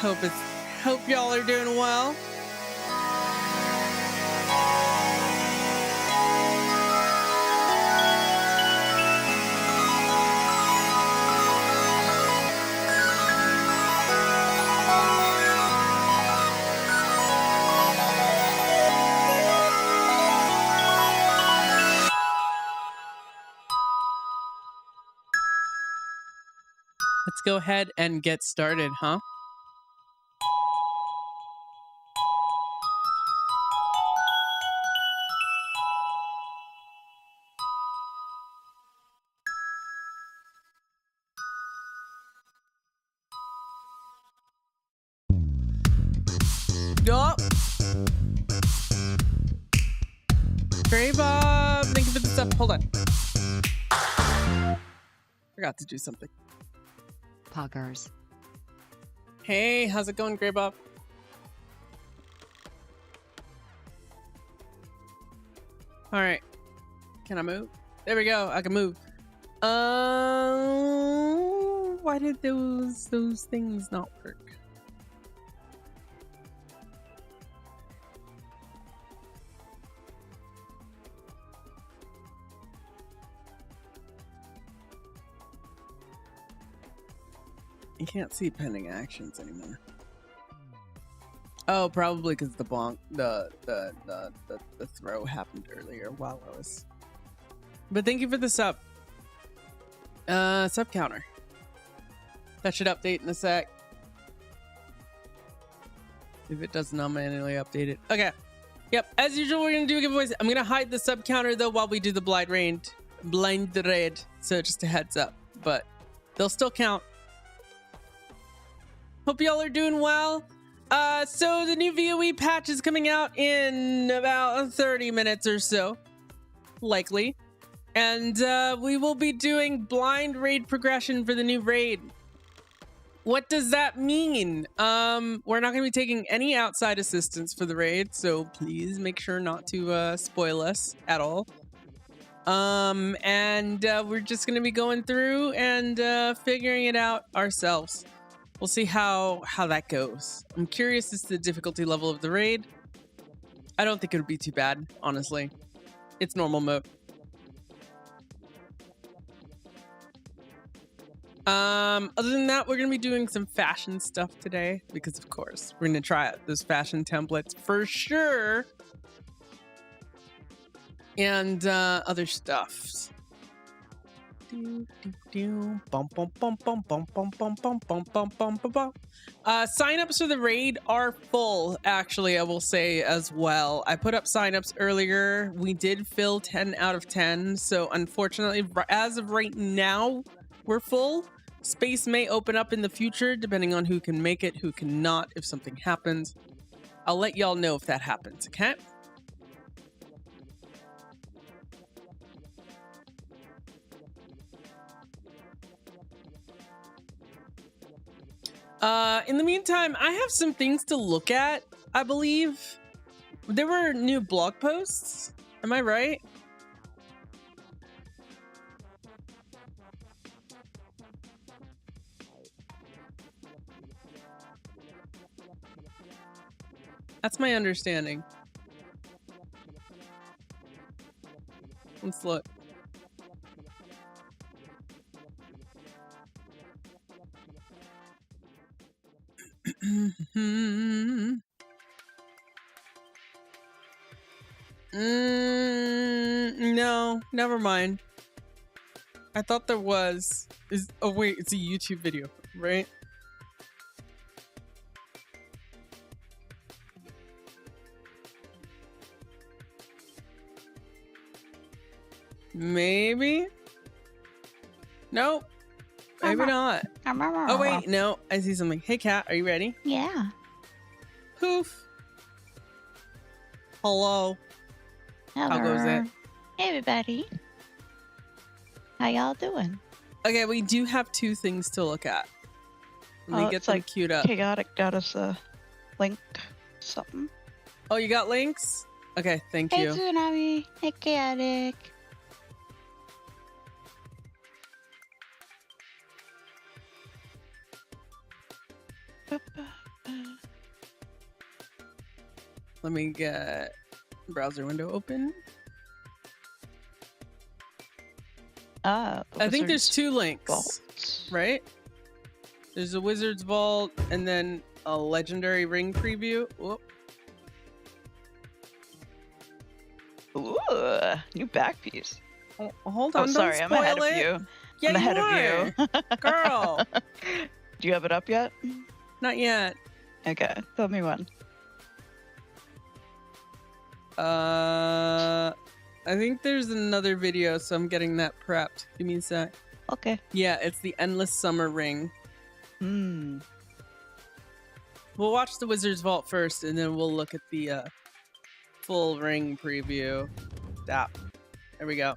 Hope y'all are doing well. Let's go ahead and get started, huh? Oh. Gray Bob, thank you for the stuff. Hold on. Forgot to do something. Poggers. Hey, how's it going, Gray Bob? All right. Can I move? There we go. I can move. Why did those things not work? You can't see pending actions anymore. Oh, probably because the throw happened earlier while I was. But thank you for the sub. Sub counter. That should update in a sec. If it doesn't, I'll manually update it. Okay. Yep. As usual, we're gonna do giveaways. I'm gonna hide the sub counter though while we do the blind raid. So just a heads up, but they'll still count. Hope y'all are doing well. So the new VoE patch is coming out in about 30 minutes or so, likely. And we will be doing blind raid progression for the new raid. What does that mean? We're not going to be taking any outside assistance for the raid, so please make sure not to spoil us at all. We're just going to be going through and figuring it out ourselves. We'll see how that goes. I'm curious as to the difficulty level of the raid. I don't think it would be too bad, honestly. It's normal mode. Other than that, we're going to be doing some fashion stuff today because, of course, we're going to try out those fashion templates for sure. And other stuff. Signups for the raid are full, actually, I will say as well. I put up signups earlier. We did fill 10 out of 10. So unfortunately, as of right now, we're full. Space may open up in the future, depending on who can make it, who cannot, if something happens. I'll let y'all know if that happens, okay? In the meantime, I have some things to look at, I believe. There were new blog posts. Am I right? That's my understanding. Let's look. No, never mind. I thought there was. Oh wait, it's a YouTube video, right? Maybe? Nope. Maybe not. Oh wait, no, I see something. Hey Kat, are you ready? Yeah. Poof. Hello. Hello. How goes it? Hey everybody. How y'all doing? Okay, we do have two things to look at. Let me get them queued up. Chaotic got us a link something. Oh, you got links? Okay, thank Hey you. Tsunami. Hey Chaotic. Let me get browser window open. Ah, I think there's Wizard's 2 links, Vault. right? There's a Wizard's Vault and then a Legendary Ring preview. Whoop. Ooh, new back piece. Oh, hold Oh, on, sorry, don't I'm ahead spoil of it. you. Yeah, I'm ahead of you. Girl. Do you have it up yet? Not yet. Okay, tell me when. I think there's another video, so I'm getting that prepped. Give me a sec. Okay. Yeah, it's the Endless Summer Ring. Hmm. We'll watch the Wizard's Vault first, and then we'll look at the full ring preview. Stop. There we go.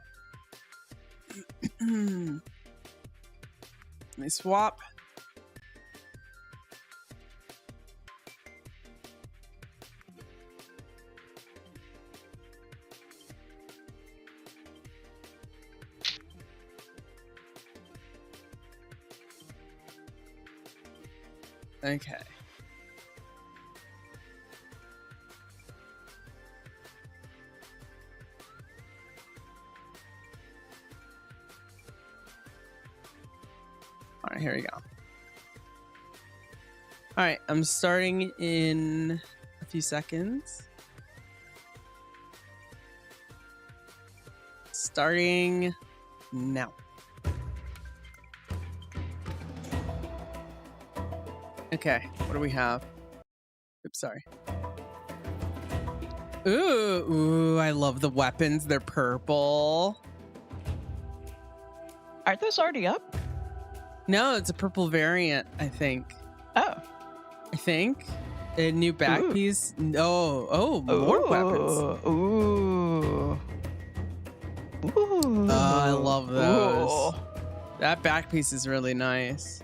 Let me swap. Okay. All right, here we go. All right, I'm starting in a few seconds. Starting now. Okay, what do we have? Oops, sorry. Ooh, I love the weapons. They're purple. Aren't those already up? No, it's a purple variant, I think. Oh. I think. A new back Ooh. piece. Oh, more weapons. Ooh. Ooh. I love those. Ooh. That back piece is really nice.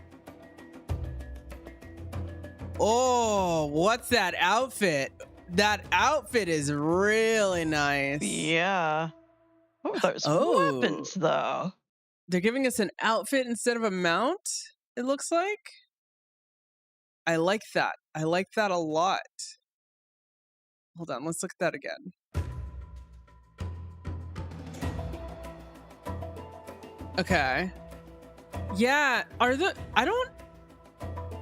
Oh, what's that outfit? That outfit is really nice. Yeah. Oh, there's Oh. weapons though. They're giving us an outfit instead of a mount, it looks like. I like that. I like that a lot. Hold on, let's look at that again. Okay. Yeah, I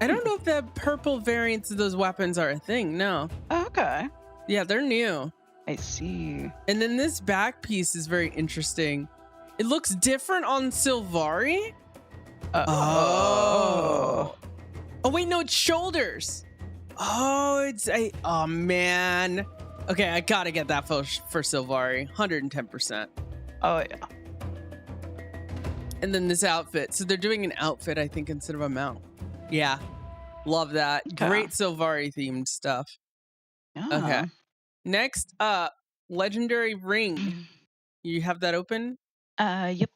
don't know if the purple variants of those weapons are a thing. No. Okay. Yeah, they're new. I see. And then this back piece is very interesting. It looks different on Sylvari. Oh wait, no, it's shoulders. Oh man. Okay, I gotta get that for Sylvari. 110%. Oh yeah. And then this outfit. So they're doing an outfit, I think, instead of a mount. Yeah. Love that. Okay. Great Sylvari themed stuff. Yeah. Okay. Next up, Legendary Ring. You have that open? Yep.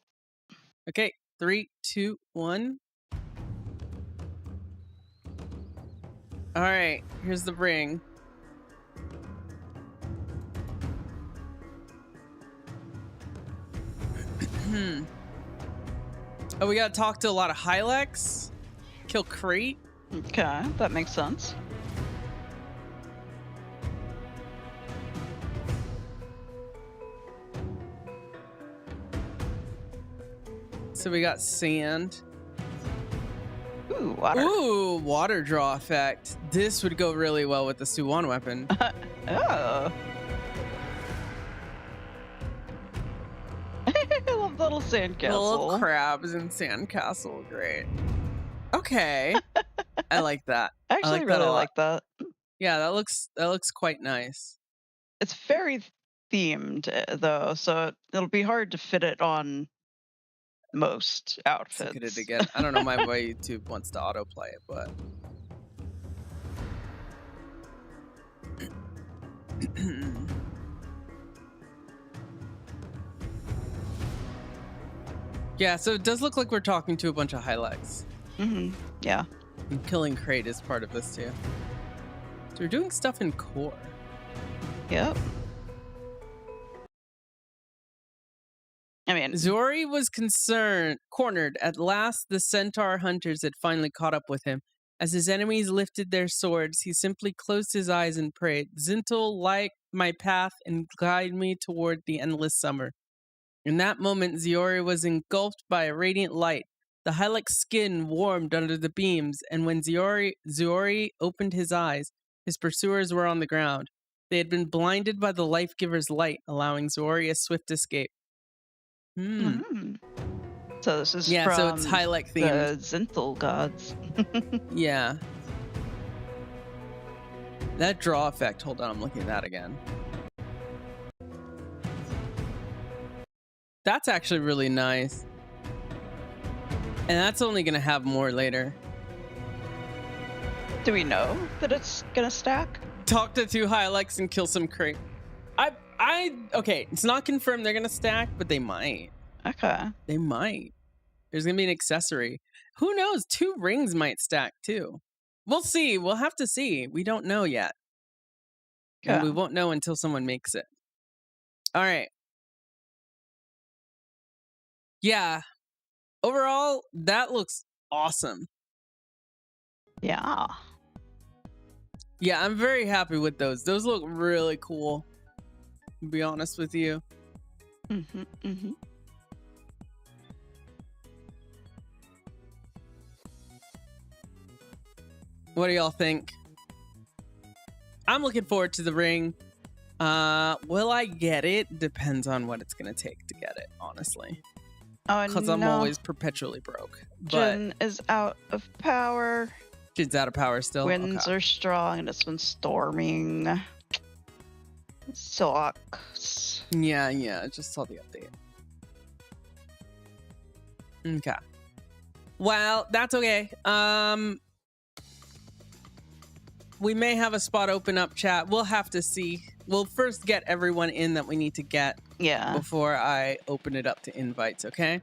Okay. 3, 2, 1. All right. Here's the ring. Oh, we gotta talk to a lot of Hylex. Kill Crate. Okay, that makes sense. So we got sand. Ooh, water. Ooh, water draw effect. This would go really well with the Suwon weapon. Oh. I love little sandcastle. Little crabs and sandcastle. Great. Okay. I like that. I actually like that a really lot. like that. Yeah, that looks quite nice. It's very themed though, so it'll be hard to fit it on most outfits. Look at it again. I don't know why YouTube wants to autoplay it, but yeah, so it does look like we're talking to a bunch of Hylex. Yeah. And killing Crate is part of this too. So we're doing stuff in core. Yep. I mean, Zori was cornered. At last, the Centaur hunters had finally caught up with him. As his enemies lifted their swords, he simply closed his eyes and prayed, Zintel, light my path and guide me toward the endless summer. In that moment, Ziori was engulfed by a radiant light. The Hylek's skin warmed under the beams, and when Ziori opened his eyes, his pursuers were on the ground. They had been blinded by the Life-Giver's light, allowing Ziori a swift escape. So this is Yeah, from so it's Hylek themed. the Zinthal gods. Yeah. That draw effect, hold on, I'm looking at that again. That's actually really nice. And that's only going to have more later. Do we know that it's gonna stack? Talk to 2 Hyleks and kill some creep. Okay, it's not confirmed they're going to stack, but they might. Okay. They might. There's going to be an accessory. Who knows? 2 rings might stack too. We'll see. We'll have to see. We don't know yet. And we won't know until someone makes it. All right. Yeah. Overall, that looks awesome. Yeah. Yeah, I'm very happy with those. Those look really cool, to be honest with you. What do y'all think? I'm looking forward to the ring. Will I get it? Depends on what it's going to take to get it, honestly. Oh, Because I'm always perpetually broke. Jin is out of power. Jin's out of power still? Winds are strong and it's been storming. Sucks. Yeah, I just saw the update. Okay. Well, that's okay. We may have a spot open up, chat. We'll have to see. We'll first get everyone in that we need to get before I open it up to invites, okay?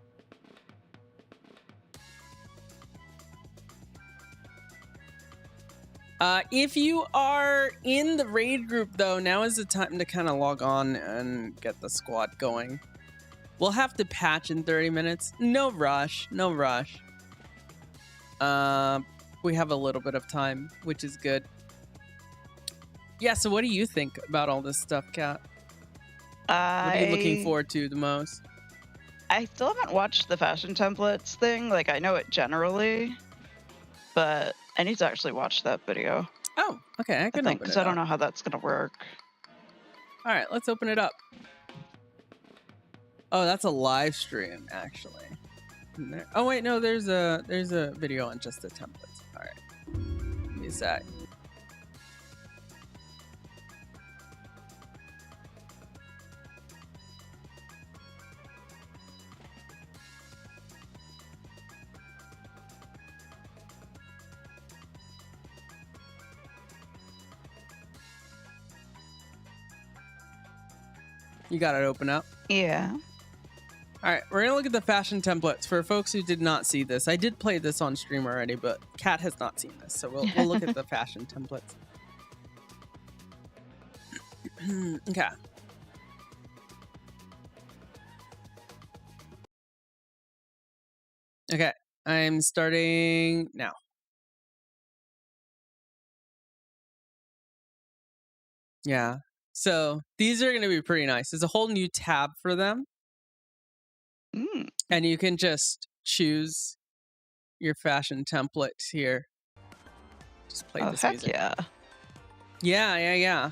If you are in the raid group, though, now is the time to kind of log on and get the squad going. We'll have to patch in 30 minutes. No rush. No rush. We have a little bit of time, which is good. Yeah, so what do you think about all this stuff, Kat? What are you looking forward to the most? I still haven't watched the fashion templates thing. Like, I know it generally, but I need to actually watch that video. Oh, okay. I can open it because I don't know how that's going to work. All right, let's open it up. Oh, that's a live stream, actually. Oh, wait, no, there's a video on just the templates. All right. Give me a sec. You got it open up? Yeah. All right, we're gonna look at the fashion templates for folks who did not see this. I did play this on stream already, but Kat has not seen this, so we'll look at the fashion templates. Okay. Okay, I'm starting now. Yeah. So these are going to be pretty nice. There's a whole new tab for them. And you can just choose your fashion templates here. Just play this music. Yeah.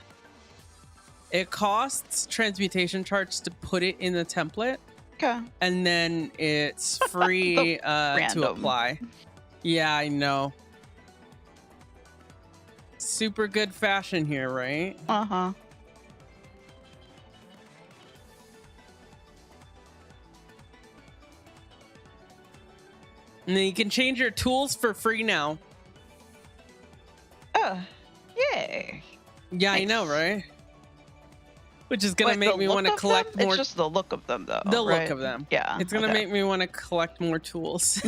It costs transmutation charts to put it in the template. Okay. And then it's free to apply. Yeah, I know. Super good fashion here, right? Uh-huh. And then you can change your tools for free now. Oh, yay. Yeah, nice. I know, right? Which is going to make me want to collect more. It's just the look of them, though. The look of them. Yeah. It's going to make me want to collect more tools.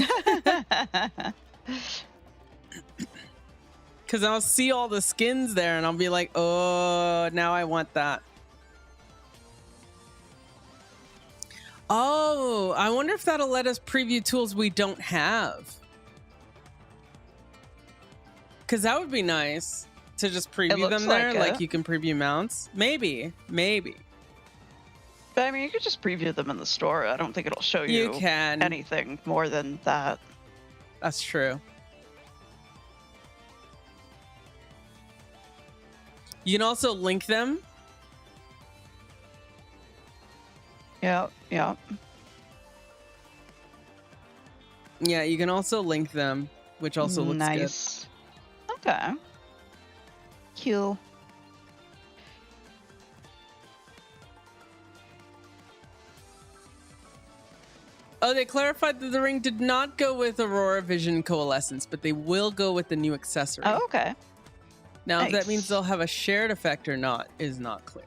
Because I'll see all the skins there and I'll be like, oh, now I want that. Oh, I wonder if that'll let us preview tools we don't have. Because that would be nice to just preview looks them there. like Like it. you can preview mounts. Maybe. But I mean, you could just preview them in the store. I don't think it'll show You you can. anything more than that. That's true. You can also link them. Yeah, yeah. Yeah, you can also link them, which also looks good. Nice. Okay. Cool. Oh, they clarified that the ring did not go with Aurora Vision Coalescence, but they will go with the new accessory. Oh, okay. Now, if that nice. means they'll have a shared effect or not is not clear.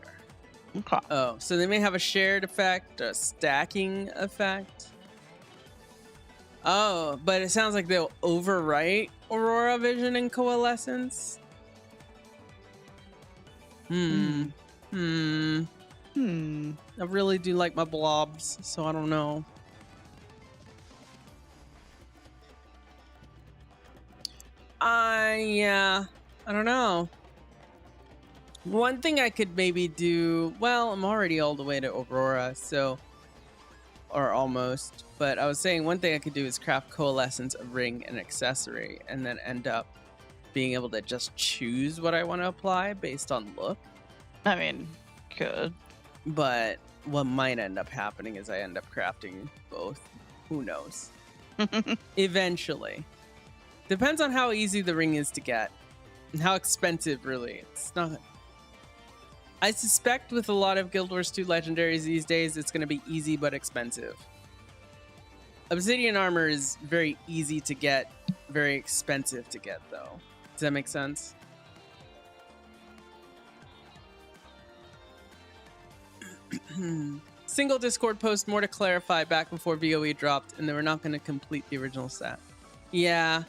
Okay. Oh, so they may have a shared effect, a stacking effect. Oh, but it sounds like they'll overwrite Aurora Vision and Coalescence. I really do like my blobs, so I don't know. Yeah, I don't know. One thing I could maybe do, well, I'm already all the way to Aurora, so, or almost, but I was saying one thing I could do is craft Coalescence, a ring, and accessory, and then end up being able to just choose what I want to apply based on look. I mean, good. But what might end up happening is I end up crafting both. Who knows? Eventually. Depends on how easy the ring is to get and how expensive, really. It's not. I suspect with a lot of Guild Wars 2 legendaries these days, it's going to be easy but expensive. Obsidian armor is very easy to get, very expensive to get, though. Does that make sense? Single Discord post, more to clarify, back before VoE dropped, and they were not going to complete the original set. Yeah.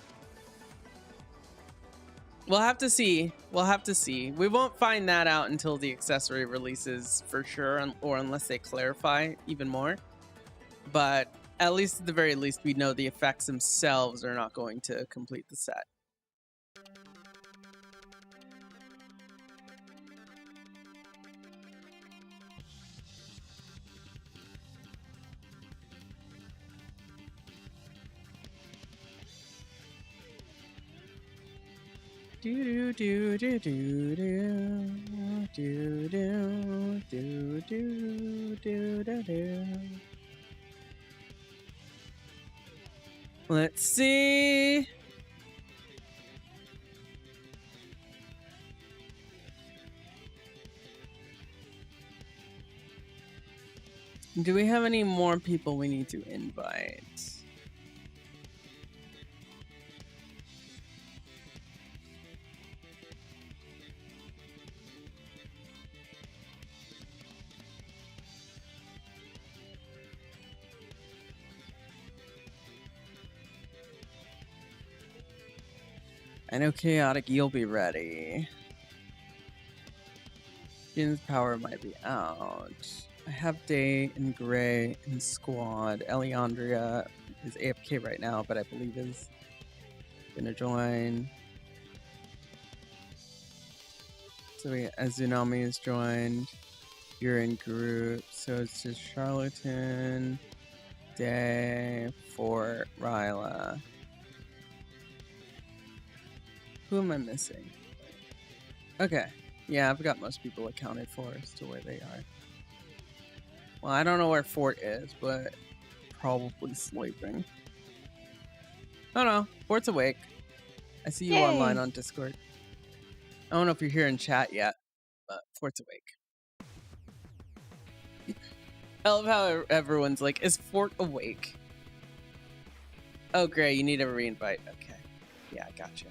We'll have to see. We'll have to see. We won't find that out until the accessory releases for sure, or unless they clarify even more. But at least at the very least, we know the effects themselves are not going to complete the set. Do do do do do do do do do do do do. Let's see. Do we have any more people we need to invite? I know Chaotic, you'll be ready. Jin's power might be out. I have Day and Gray and Squad. Eliandria is AFK right now, but I believe is gonna join. So Azunami is joined. You're in group. So it's just Charlatan, Day, Fort, Ryla. Who am I missing? Okay. Yeah, I've got most people accounted for as to where they are. Well, I don't know where Fort is, but probably sleeping. Oh no, Fort's awake. I see you Yay. online on Discord. I don't know if you're here in chat yet, but Fort's awake. I love how everyone's like, is Fort awake? Oh, great, you need a reinvite. Okay. Yeah, gotcha.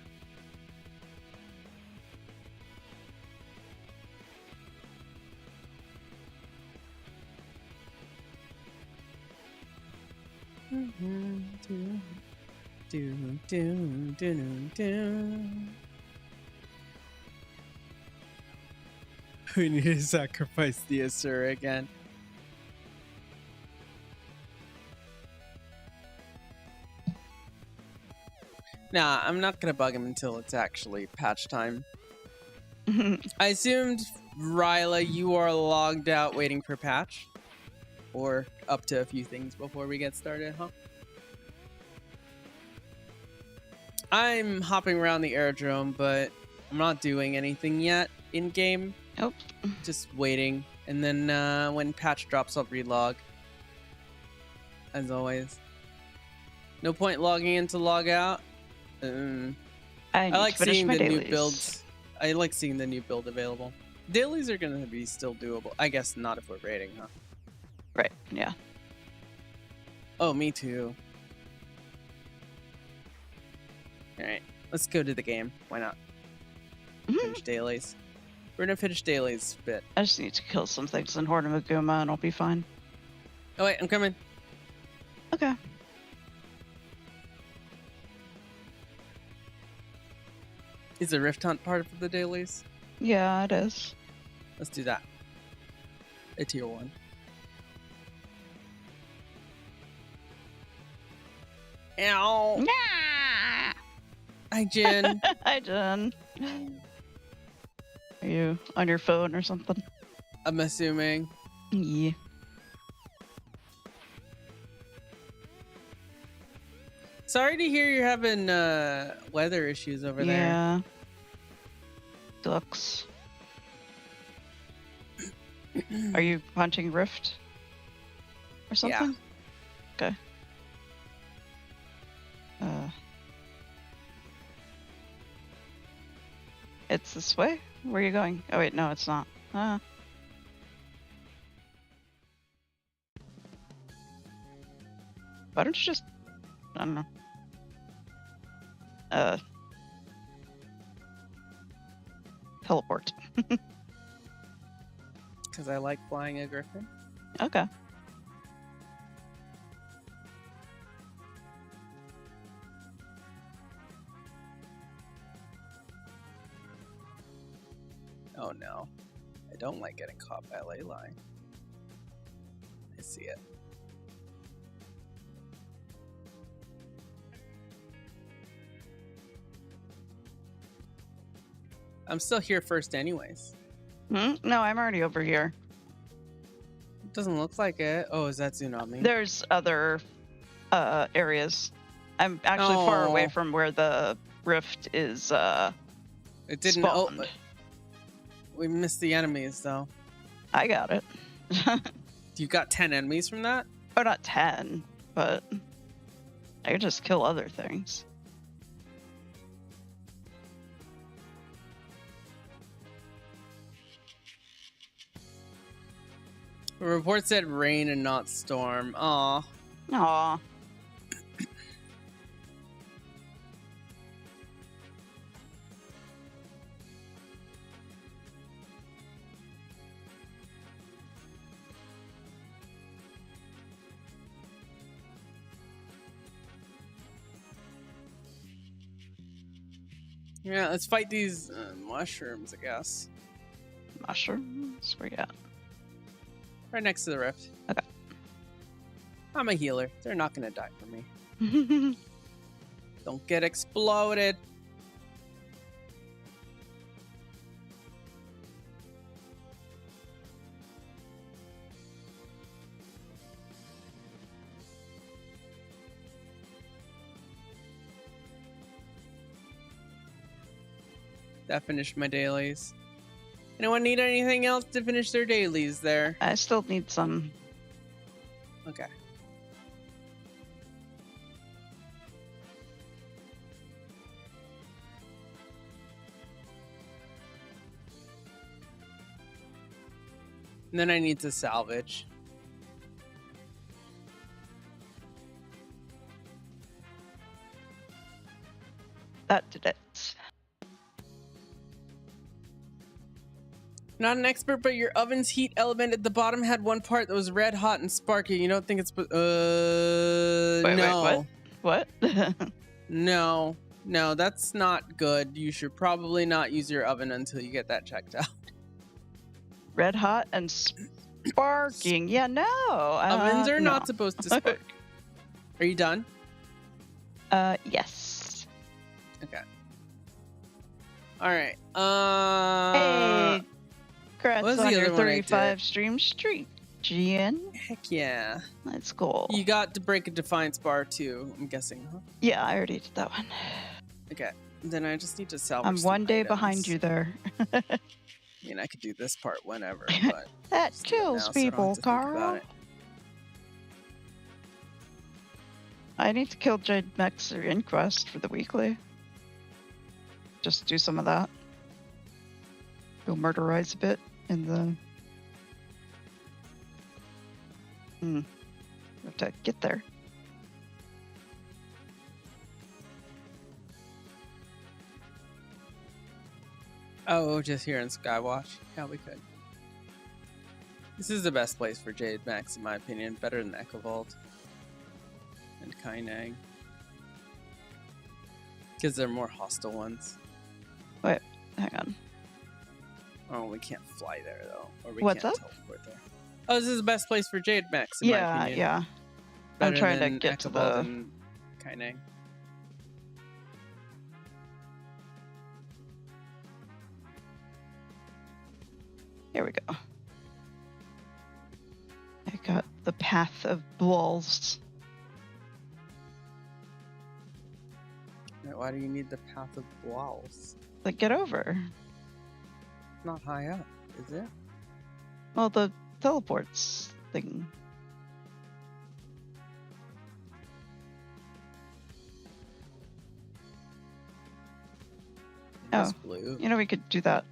We need to sacrifice the Asura again. Nah, I'm not gonna bug him until it's actually patch time. I assumed, Ryla, you are logged out waiting for patch? Or up to a few things before we get started, huh? I'm hopping around the aerodrome, but I'm not doing anything yet in-game. Nope. Just waiting. And then when patch drops, I'll relog. As always. No point logging in to log out. I I need to like finish seeing my the new dailies. builds. I like seeing the new build available. Dailies are gonna be still doable. I guess not if we're raiding, huh? Right, yeah. Oh, me too. Alright, let's go to the game. Why not? Finish dailies. We're gonna finish dailies a bit. I just need to kill some things in Horde of Maguma and I'll be fine. Oh wait, I'm coming. Okay. Is the Rift Hunt part of the dailies? Yeah, it is. Let's do that. A tier 1. Ow! Nah! Hi, Jin. Hi, Jen. Are you on your phone or something? I'm assuming. Yeah. Sorry to hear you're having weather issues over there. Yeah. Sucks. Are you punching Rift? Or something? Okay. It's this way? Where are you going? Oh wait, no, it's not. Why don't you just... I don't know. Teleport. Because I like flying a griffin. Okay. Oh no. I don't like getting caught by a ley line. I see it. I'm still here first anyways. No, I'm already over here. It doesn't look like it. Oh, is that Tsunami? There's other areas. I'm actually far away Oh. from where the rift is It didn't spawned. open. We missed the enemies though. I got it. You got 10 enemies from that? Oh, not 10, but I could just kill other things. The report said rain and not storm. Aw. Aw. Yeah, let's fight these mushrooms, I guess. Mushrooms? Where you at? Right next to the rift. Okay. I'm a healer. They're not gonna die for me. Don't get exploded. That finished my dailies. Anyone need anything else to finish their dailies there? I still need some. Okay. And then I need to salvage. That did it. Not an expert, but your oven's heat element at the bottom had one part that was red hot and sparky. You don't think it's no. What? No, that's not good. You should probably not use your oven until you get that checked out. Red hot and sparking. Yeah, no. Ovens are no. not supposed to spark. Are you done? Yes. Okay. All right. Hey, congrats what was on the your other one I 35 did? stream streak, Gian. Heck yeah. Let's go. You got to break a defiance bar too, I'm guessing, huh? Yeah, I already did that one. Okay. Then I just need to salvage I'm some one day items. behind you there. I mean, I could do this part whenever, but That just do it kills now so I don't have people, to think about Carl. it. I need to kill Jade Mex or Inquest for the weekly. Just do some of that. Go murderize a bit in the... We have to get there. Oh, just here in Skywatch? Yeah, we could. This is the best place for Jade Max, in my opinion. Better than Echo Vault and Kainang. Because they're more hostile ones. Wait, hang on. Oh, we can't fly there, though. Or we What's can't up? teleport there. Oh, this is the best place for Jade Max, in my Yeah, opinion. yeah. Better I'm trying to than get Echo to Vault the... and Kainang. Here we go. I got the Path of Balls. Why do you need the Path of Walls? Like, get over. It's not high up, is it? Well, the teleports thing. It's Oh, blue. you know, we could do that.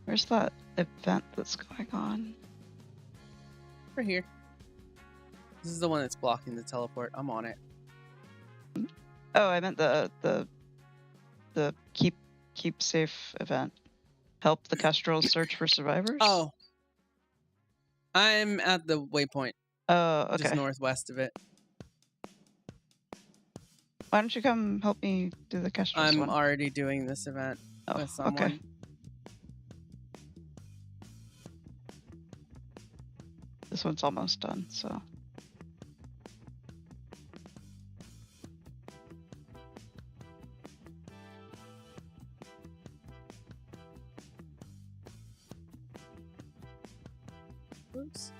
Where's that event that's going on? Right here. This is the one that's blocking the teleport. I'm on it. Oh, I meant the keep safe event. Help the Kestrels search for survivors. Oh. I'm at the waypoint. Oh, okay. Just northwest of it. Why don't you come help me do the Kestrels I'm one? already doing this event Oh, with someone. okay. This one's almost done, so. Oops.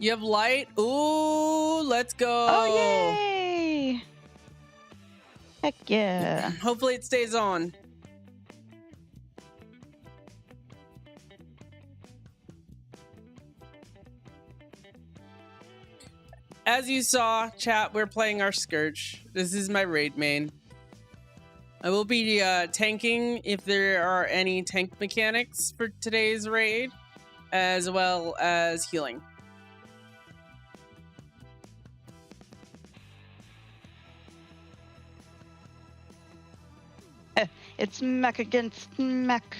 You have light? Ooh, let's go. Oh, yay! Heck yeah. Hopefully it stays on. As you saw, chat, we're playing our Scourge. This is my raid main. I will be tanking if there are any tank mechanics for today's raid, as well as healing. It's mech against mech.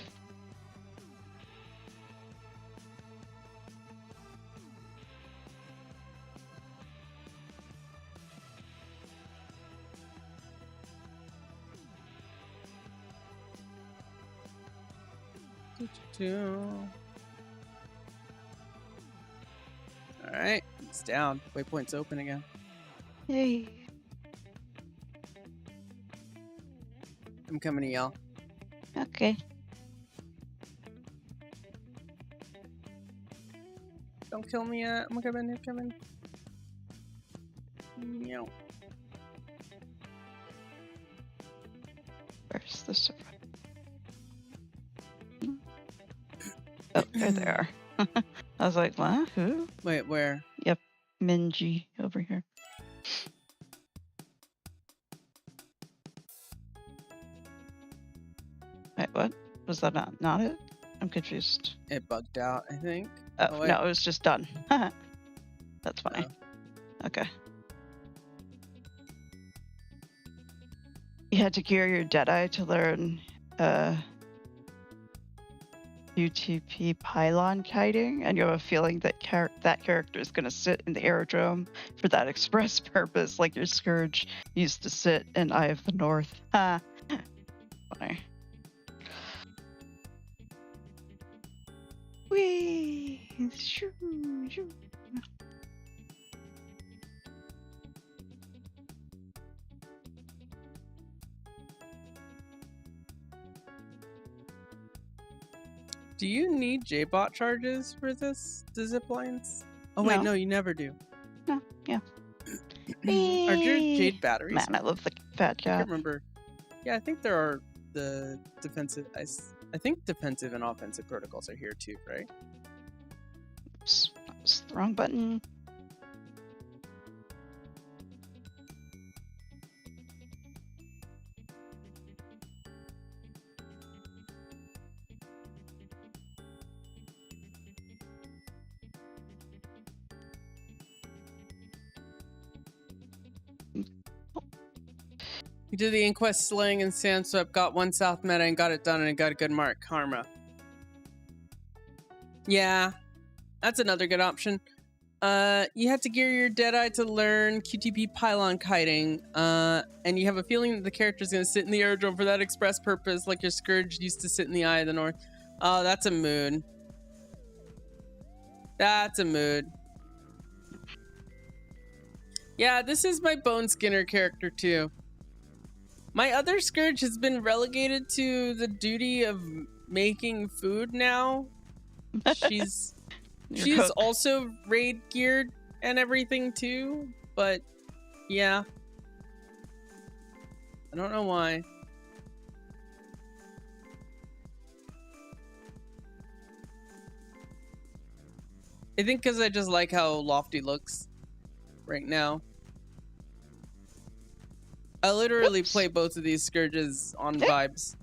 Alright, it's down. Waypoint's open again. Yay. I'm coming to y'all. Okay. Don't kill me yet. I'm coming. Meow. Where's the survivor? Oh, there they are. I was like, what? Who? Wait, where? Yep. Minji over here. Wait, what? Was that not it? I'm confused. It bugged out, I think. Oh, wait. no, it was just done. That's funny. Oh. Okay. You had to gear your Deadeye to learn UTP pylon kiting, and you have a feeling that that character is going to sit in the aerodrome for that express purpose, like your Scourge used to sit in Eye of the North. Ha! Funny. Whee! Shoo, shoo. Do you need J-bot charges for this, the zip lines? Oh wait, No. no, you never do. No, yeah. Are there Jade batteries? Man, I love the fat I cat. can't remember. Yeah, I think there are the defensive. I think defensive and offensive protocols are here too, right? Oops, that was the wrong button. You did the inquest slaying and sand swept, got one south meta and got it done and got a good mark. Karma. Yeah, that's another good option. You have to gear your Deadeye to learn QTP pylon kiting, and you have a feeling that the character is going to sit in the aerodrome for that express purpose, like your Scourge used to sit in the Eye of the North. Oh, that's a mood. That's a mood. Yeah, this is my Bone Skinner character too. My other Scourge has been relegated to the duty of making food now. She's Cook. also raid geared and everything too, but yeah. I don't know why. I think because I just like how Lofty looks right now. I literally play both of these Scourges on vibes.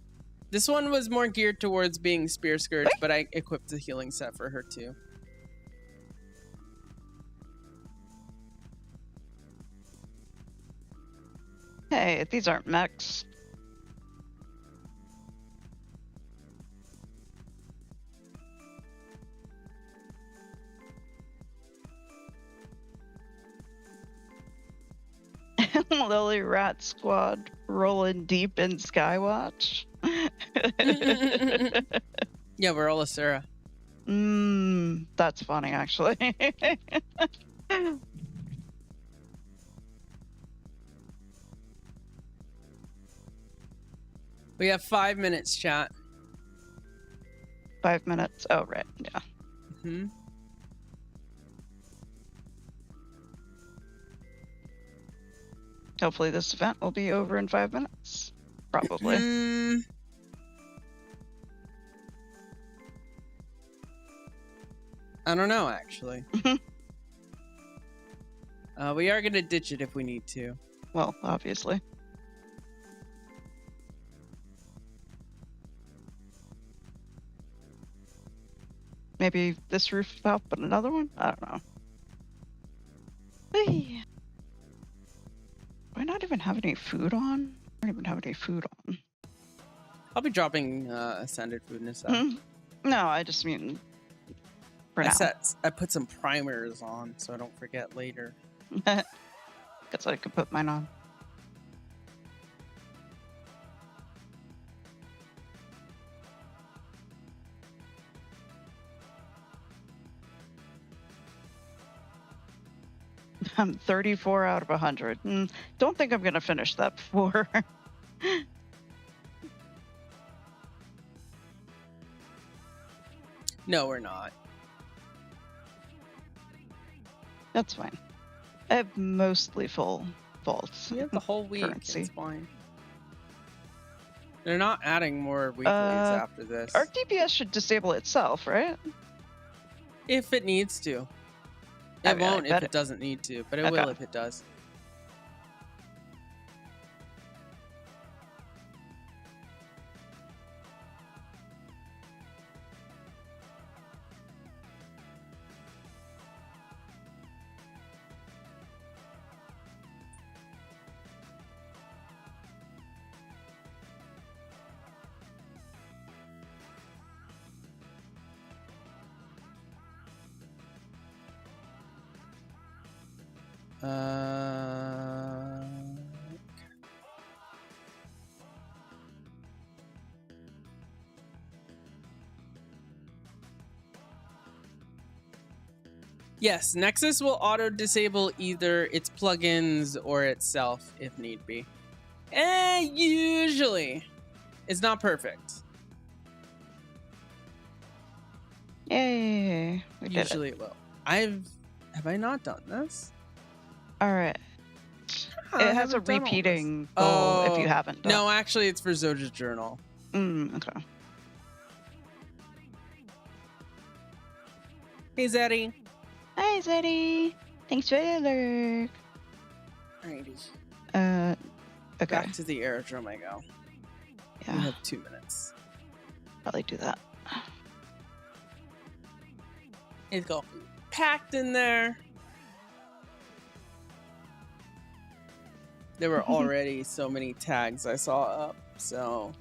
This one was more geared towards being Spear Scourge, but I equipped the healing set for her too. Hey, these aren't mechs. Lily Rat Squad rolling deep in Skywatch. Yeah, we're all Asura. That's funny, actually. We have 5 minutes, chat. 5 minutes. Oh, right. Yeah. Hmm. Hopefully this event will be over in 5 minutes. Probably. I don't know, actually. We are going to ditch it if we need to. Well, obviously. Maybe this roof top, but another one? I don't know. Hey. Do I not even have any food on? I don't even have any food on. I'll be dropping standard food in a sec. No, I just mean for now. I put some primers on so I don't forget later. Guess I could put mine on. I'm 34 out of 100. Don't think I'm going to finish that before. No, we're not. That's fine. I have mostly full vaults. We have the whole week. Currency. It's fine. They're not adding more weeklies after this. Arc DPS should disable itself, right? If it needs to. I It mean, I won't if bet it doesn't need to, but it Okay. will if it does. Yes, Nexus will auto-disable either its plugins or itself if need be. Usually. It's not perfect. Yay! We did it. Usually it will. Have I not done this? All right. I It has a haven't done all this. repeating goal if you Oh, haven't done. No, actually, it's for Zoja's journal. Okay. Hey, Zeddy. Hi, Zeddy. Thanks for the alert. Alrighty. Okay. Back to the aerodrome I go. We Yeah, have 2 minutes. probably do that. It's all packed in there. There were already so many tags I saw up, so...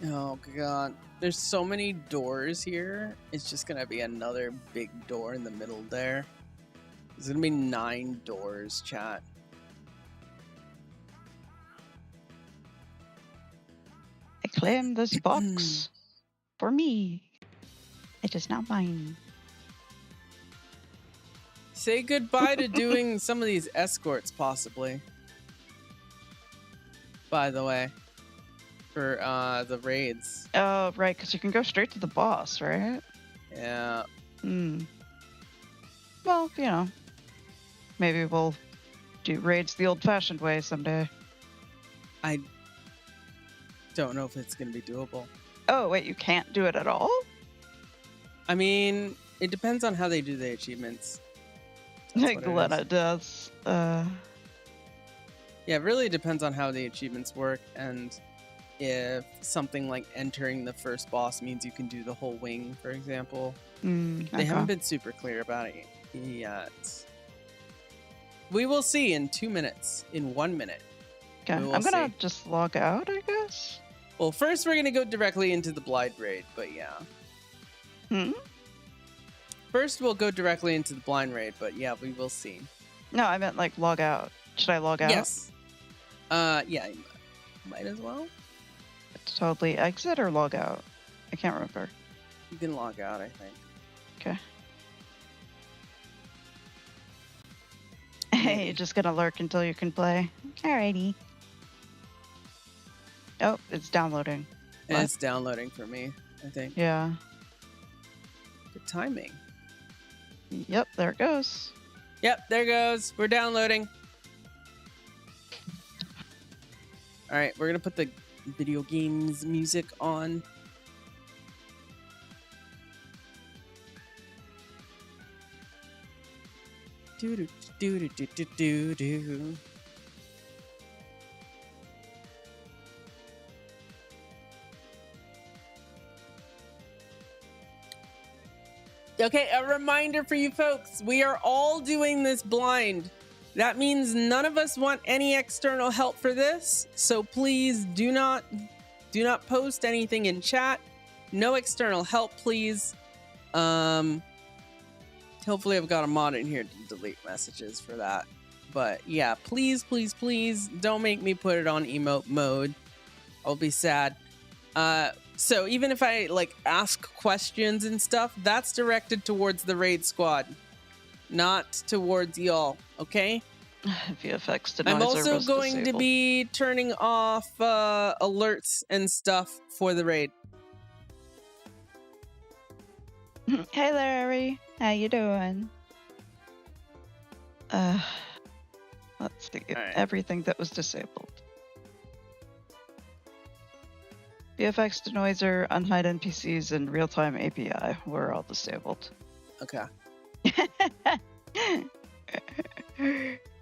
Oh god, there's so many doors here. It's just gonna be another big door in the middle there. There's gonna be 9 doors, chat. I claim this box for me. It is not mine. Say goodbye to doing some of these escorts, possibly. By the way, for the raids. Oh, right, because you can go straight to the boss, right? Yeah. Well, you know, maybe we'll do raids the old-fashioned way someday. I don't know if it's gonna be doable. Oh, wait, you can't do it at all? I mean, it depends on how they do the achievements. That's Like what it Glenna is. does. Yeah, it really depends on how the achievements work, and if something like entering the first boss means you can do the whole wing, for example. They haven't been super clear about it yet. We will see in 2 minutes, in 1 minute. Okay, We will I'm gonna see. just log out, I guess. Well, first we're going to go directly into the blind raid, but yeah. Hmm? First we'll go directly into the blind raid, but yeah, we will see. No, I meant like log out. Should I log out? Yes. Yeah, you might as well. Totally exit or log out? I can't remember. You can log out, I think. Okay. Hey, you're just gonna lurk until you can play. Alrighty. Oh, it's downloading. And What? it's downloading for me, I think. Yeah. Good timing. Yep, there it goes. Yep, there goes. We're downloading. All right, we're going to put the video games music on. Do do do do do do do. Okay, a reminder for you folks. We are all doing this blind. That means none of us want any external help for this. So please do not post anything in chat. No external help, please. Hopefully I've got a mod in here to delete messages for that. But yeah, please, please, please don't make me put it on emote mode. I'll be sad. So even if I like ask questions and stuff, that's directed towards the raid squad, not towards y'all. Okay. VFX denoiser I'm also was going to disabled. be turning off alerts and stuff for the raid. Hey, Larry. How you doing? Let's see. All right. Everything that was disabled. VFX denoiser, unhide NPCs, and real-time API were all disabled. Okay.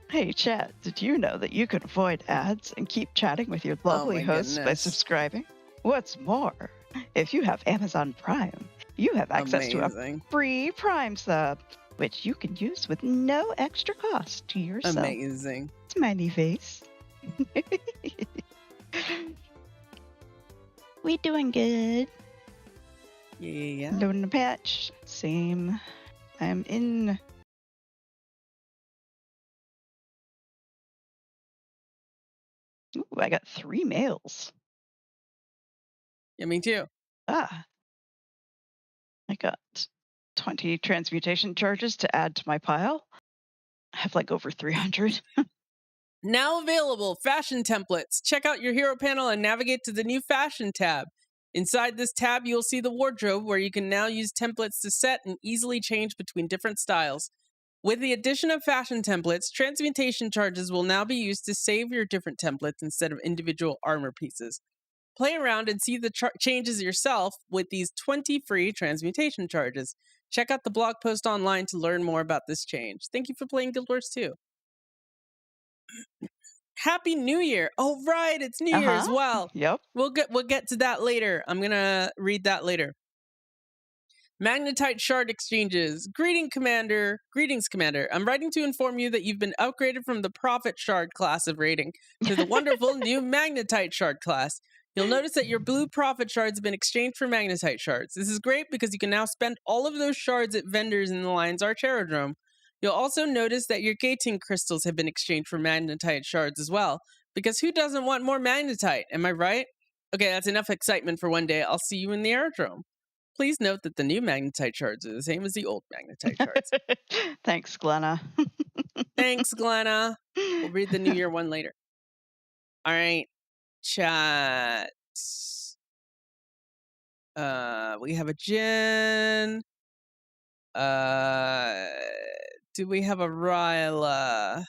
Hey, chat, did you know that you can avoid ads and keep chatting with your lovely my hosts by goodness. subscribing? What's more, if you have Amazon Prime, you have access to a Amazing. free Prime sub, which you can use with no extra cost to yourself. Amazing. Smiley face. We doing good. Yeah. Loading the patch. Same. I'm in. Ooh, I got 3 mails. Yeah, me too. Ah. I got 20 transmutation charges to add to my pile. I have like over 300. Now available, fashion templates. Check out your hero panel and navigate to the new fashion tab. Inside this tab, you'll see the wardrobe where you can now use templates to set and easily change between different styles. With the addition of fashion templates, transmutation charges will now be used to save your different templates instead of individual armor pieces. Play around and see the changes yourself with these 20 free transmutation charges. Check out the blog post online to learn more about this change. Thank you for playing Guild Wars 2. Happy New Year! Oh, right, it's New Year as well. Yep. We'll get to that later. I'm gonna read that later. Magnetite shard exchanges. Greetings, Commander. I'm writing to inform you that you've been upgraded from the Prophet Shard class of rating to the wonderful new Magnetite shard class. You'll notice that your blue Prophet shards have been exchanged for Magnetite shards. This is great because you can now spend all of those shards at vendors in the Lion's Arch Aerodrome. You'll also notice that your gating crystals have been exchanged for Magnetite shards as well, because who doesn't want more Magnetite? Am I right? Okay, that's enough excitement for one day. I'll see you in the Aerodrome. Please note that the new Magnetite shards are the same as the old Magnetite shards. Thanks, Glenna. Thanks, Glenna. We'll read the New Year one later. All right, chat. We have a Jin. Do we have a Ryla?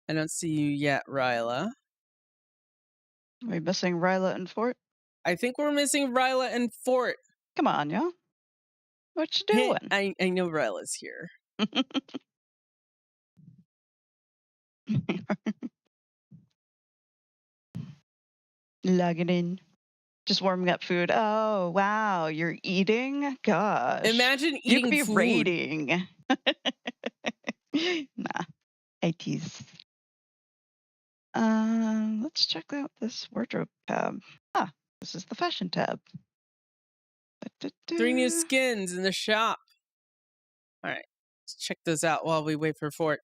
I don't see you yet, Ryla. Are we missing Ryla and Fort? I think we're missing Ryla and Fort. Come on, y'all. What you doing? I know Ryla's here. Logging in. Just warming up food. Oh, wow. You're eating? Gosh. Imagine you eating could be food. raiding. Nah. I tease. Let's check out this wardrobe tab. Ah, this is the fashion tab. 3 new skins in the shop. All right, let's check those out while we wait for Fort.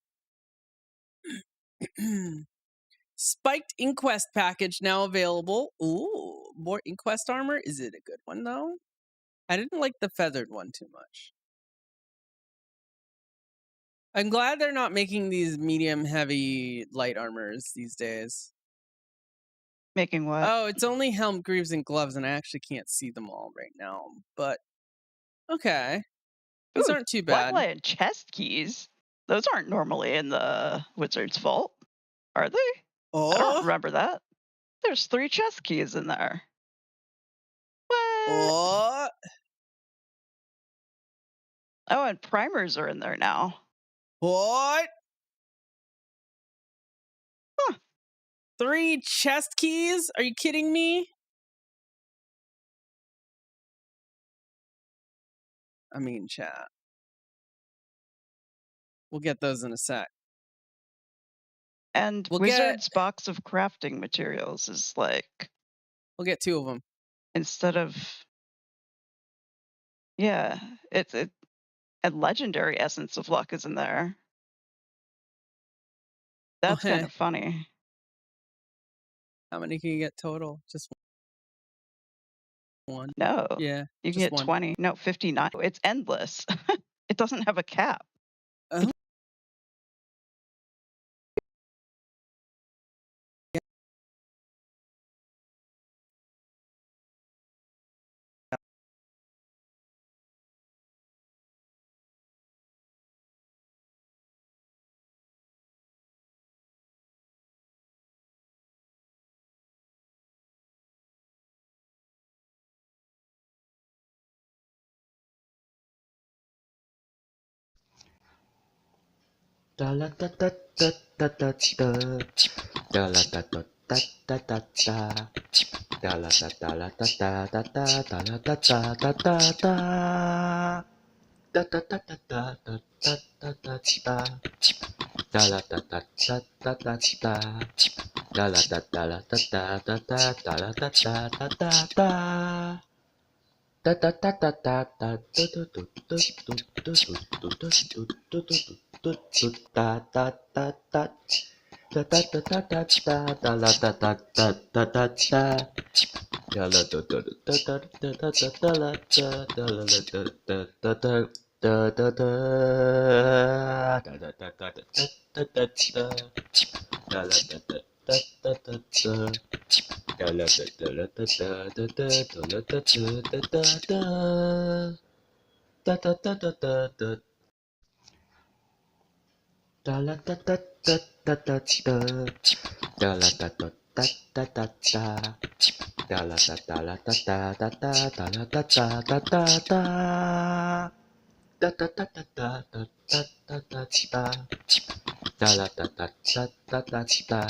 Spiked Inquest package now available. Ooh, more Inquest armor. Is it a good one though? I didn't like the feathered one too much. I'm glad they're not making these medium heavy light armors these days. Making what? Oh, it's only helm, greaves, and gloves, and I actually can't see them all right now. But okay, these aren't too bad. Flatland chest keys. Those aren't normally in the wizard's vault, are they? Oh, I don't remember that. There's 3 chest keys in there. What? Oh, Oh, and primers are in there now. what? Huh. 3 chest keys? Are you kidding me? I mean, chat. We'll get those in a sec. And Wizard's box of crafting materials is like... We'll get 2 of them. Instead of... Yeah, it's a legendary essence of luck is in there. That's kind of funny. How many can you get total? Just one? No. Yeah. You can get 20. No, 59. It's endless. It doesn't have a cap. Oh. Da la da da da da da da. Da la da da da da da da. Da la da da la da da da da. Da la da da da da da. Da da da da da da da da da da. Da la da da da da da da. Da la da da la da da da da da la da da da da da. Da da da da da da do do do do do do do do do do do do da da da da. Da da da da da da da la da da da da da da. Da la da da da da da da da da la da da la da da da da. Da da da da da da da da da da da. Da la da da da da da da. Da la da da da da da da da da da da da da. Da da da da da da. Da la da da da da da da. Da la da da da da da da. Da la da da la da da da da da la da da da da da. Da da da da da da da da da da. Da la da da da da da da.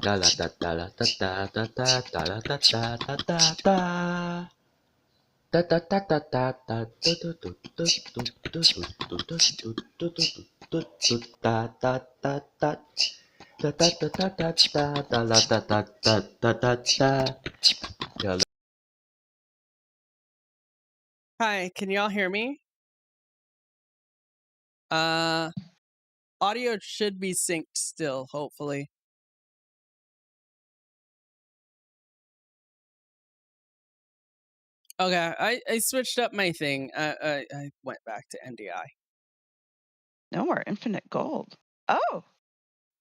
Da la da da la da da da da da la da da da da da. Da da da da da da do do do do do do do do do do do do da da da da. Da da da da da da da la da da da da da da. Hi, can y'all hear me? Audio should be synced still, hopefully. Okay, I switched up my thing. I went back to NDI. No more infinite gold. Oh,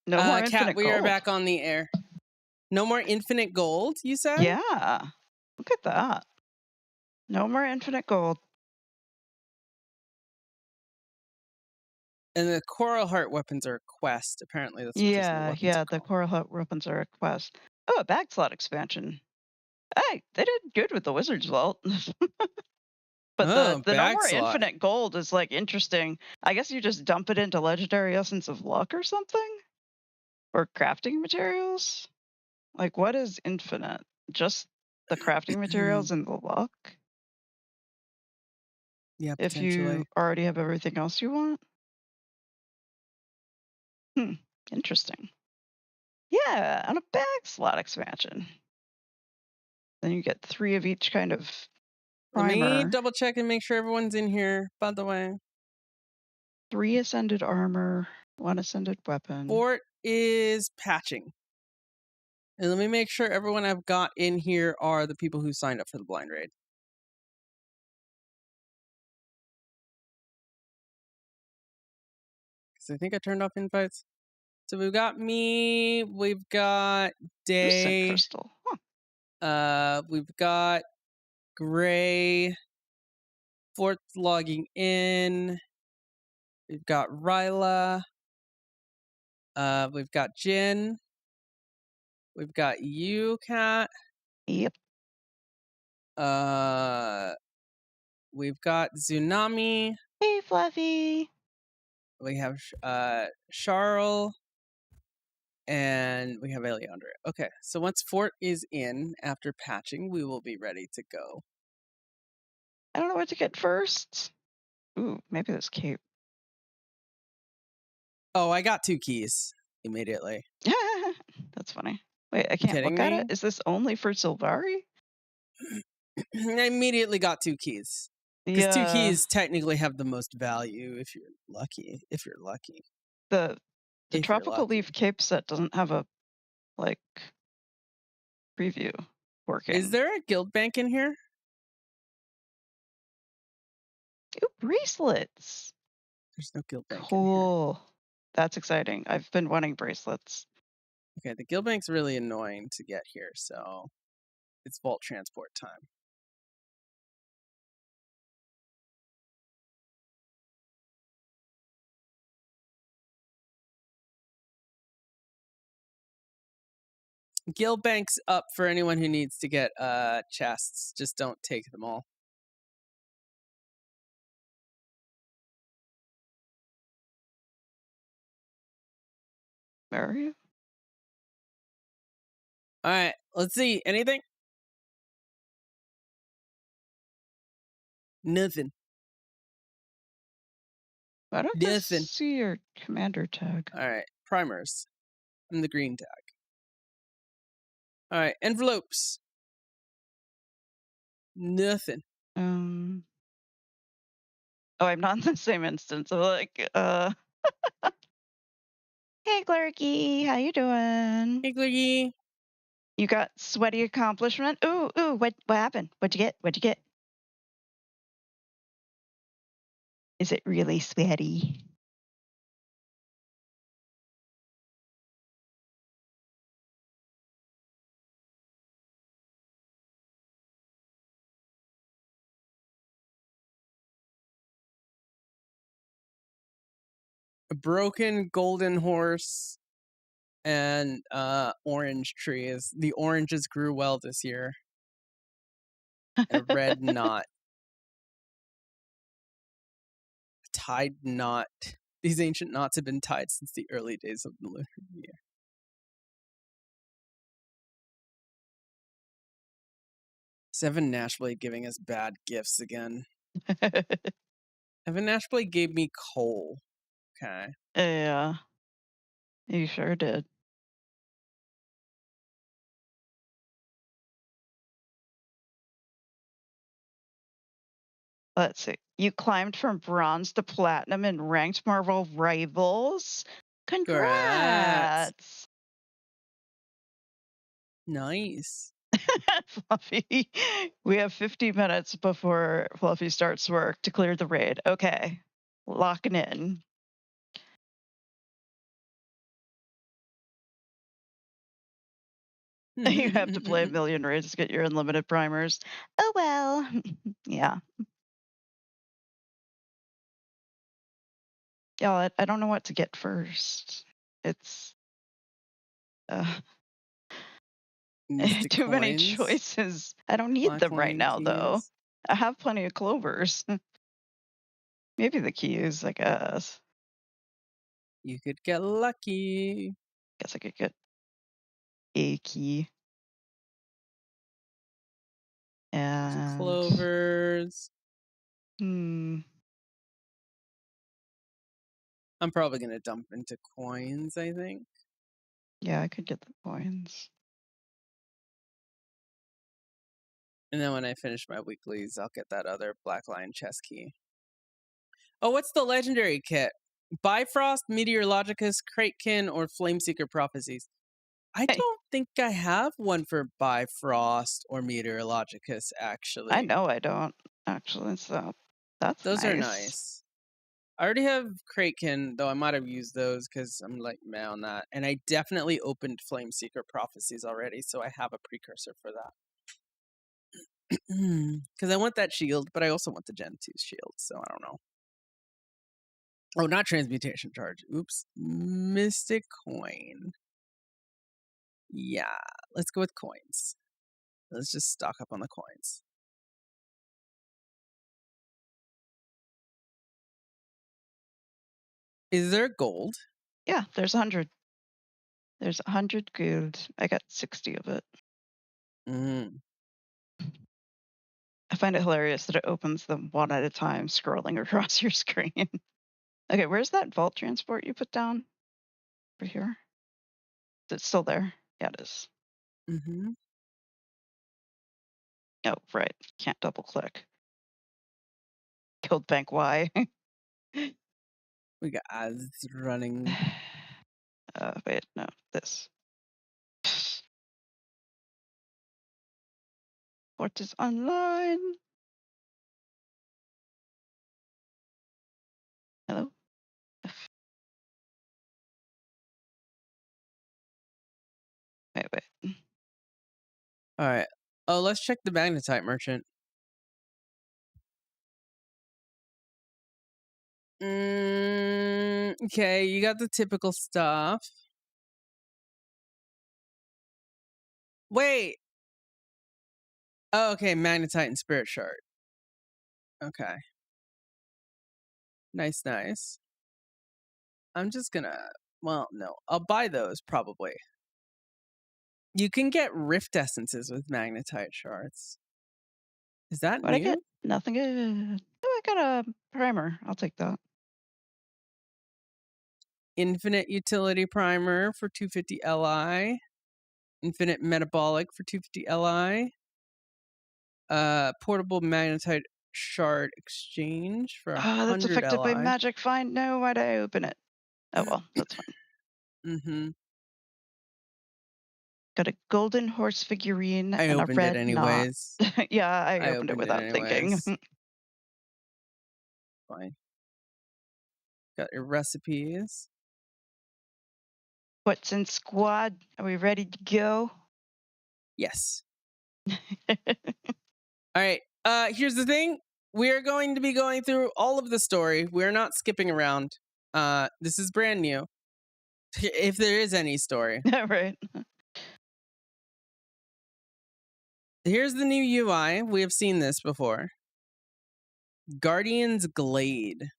no more Kat, infinite we gold. are back on the air. No more infinite gold, you said? Yeah, look at that. No more infinite gold. And the coral heart weapons are a quest. Apparently, that's what these new weapons are The called. coral heart weapons are a quest. Oh, a bag slot expansion. Hey, they did good with the wizard's vault. But Oh, the no bag more slot. infinite gold is like interesting. I guess you just dump it into legendary essence of luck or something, or crafting materials. Like, what is infinite? Just the crafting materials and the luck? Yeah, If potentially. you already have everything else you want? Interesting. Yeah, on a bag slot expansion. Then you get 3 of each kind of Let me primer. double check and make sure everyone's in here, by the way. 3 ascended armor, 1 ascended weapon. Fort is patching. And let me make sure everyone I've got in here are the people who signed up for the blind raid. Because I think I turned off invites. So we've got me, we've got Lucent Day, crystal. Huh. we've got Gray, Fort's logging in, we've got Ryla, we've got Jin, we've got you, Kat, Yep. we've got Tsunami, Hey, Fluffy. we have Charles, and we have Eleandra. Okay, so once Fort is in after patching, we will be ready to go. I don't know what to get first. Ooh, maybe this cape. Oh, I got 2 keys immediately. That's funny. Wait, I can't Kidding look at me? it? Is this only for Sylvari? I immediately got 2 keys. Because 2 keys technically have the most value if you're lucky. If you're lucky. The If you're tropical lucky. leaf cape set doesn't have a like preview working. Is there a guild bank in here? Ooh, bracelets. There's no guild bank in Cool. That's exciting. I've been wanting bracelets. here. Okay, the guild bank's really annoying to get here, so it's vault transport time. Guild bank's up for anyone who needs to get chests. Just don't take them all. Where are you? All right, let's see. Anything? Nothing. Why don't I Nothing. see your commander tag? All right, primers. I'm the green tag. All right, envelopes. Nothing. Oh, I'm not in the same instance. So like, hey, Clarky, how you doing? Hey, Gliggy. You got sweaty accomplishment? Ooh, what happened? What'd you get? What'd you get? Is it really sweaty? A broken golden horse and orange trees. The oranges grew well this year. And a red knot. A tied knot. These ancient knots have been tied since the early days of the lunar year. Evan Nashblade giving us bad gifts again. Evan Nashblade gave me coal. Okay. Yeah, you sure did. Let's see. You climbed from bronze to platinum in ranked Marvel Rivals. Congrats! Nice. Fluffy. We have 50 minutes before Fluffy starts work to clear the raid. Okay. Locking in. You have to play a million raids to get your unlimited primers. Oh well. Yeah. Yeah, I don't know what to get first. It's Mystic too many coins, choices. I don't need black them right line now, though. keys. I have plenty of clovers. Maybe the keys, I guess. You could get lucky. Guess I could get a key. And Clovers. hmm. I'm probably gonna dump into coins, I think. Yeah, I could get the coins. And then when I finish my weeklies, I'll get that other black line chest key. Oh, what's the legendary kit? Bifrost, Meteorologicus, Krakekin, or Flameseeker Prophecies? I Hey. don't think I have one for Bifrost or Meteorologicus, actually. I know I don't, actually, so that's Those nice. are nice. I already have Kraken, though I might have used those because I'm like meh on that. And I definitely opened Flameseeker Prophecies already, so I have a precursor for that. Because I want that shield, but I also want the Gen 2 shield, so I don't know. Oh, not transmutation charge. Oops. Mystic coin. Yeah, let's go with coins. Let's just stock up on the coins. Is there gold? Yeah, there's 100. There's 100 gold. I got 60 of it. Mm. I find it hilarious that it opens them one at a time, scrolling across your screen. Okay, where's that vault transport you put down? Over here? Is it still there? Yeah, it is. Mm-hmm. Oh, right. Can't double click. Killed Bank Y. We got ads running. Wait, no, this. What is online? Hello? Wait. All right. Oh, let's check the magnetite merchant. Okay, you got the typical stuff. Wait. Oh, okay, magnetite and spirit shard. Okay. Nice. I'm just gonna. Well, no, I'll buy those probably. You can get rift essences with magnetite shards. Is that What I new? get? Nothing good. Oh, I got a primer. I'll take that. Infinite Utility Primer for 250 Li. Infinite Metabolic for 250 Li. Portable Magnetite Shard Exchange for Oh, that's 100 affected by Li. magic find. No, why'd I open it? Oh well, that's fine. Mm-hmm. Got a golden horse figurine I and a opened it red knot. anyways. Yeah, I I opened it opened it without thinking. anyways. Fine. Got your recipes. What's in squad? Are we ready to go? Yes. All right. Here's the thing. We're going to be going through all of the story. We're not skipping around. This is brand new. If there is any story. Right. Here's the new UI. We have seen this before. Guardian's Glade.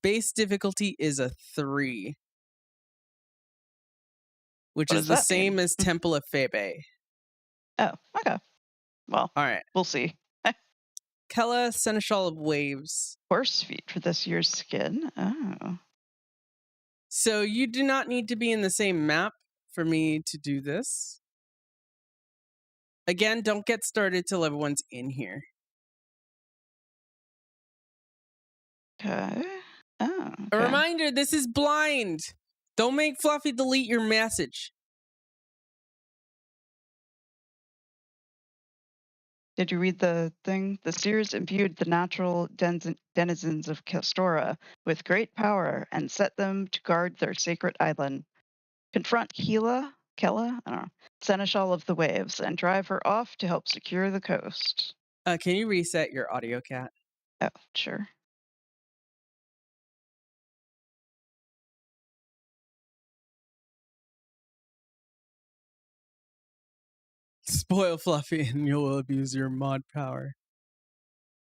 Base difficulty is a 3. Which What is does the that mean? same as Temple of Febe. Oh, okay. Well, All right. we'll see. Kella, Seneschal of Waves. Horse feet for this year's skin. Oh. So you do not need to be in the same map for me to do this. Again, don't get started till everyone's in here. Okay. Oh. A Okay. reminder, this is blind. Don't make Fluffy delete your message. Did you read the thing? The seers imbued the natural denizens of Castora with great power and set them to guard their sacred island. Confront Kella, I don't know, Seneschal of the Waves, and drive her off to help secure the coast. Can you reset your audio, Cat? Oh, sure. Spoil Fluffy and you'll abuse your mod power.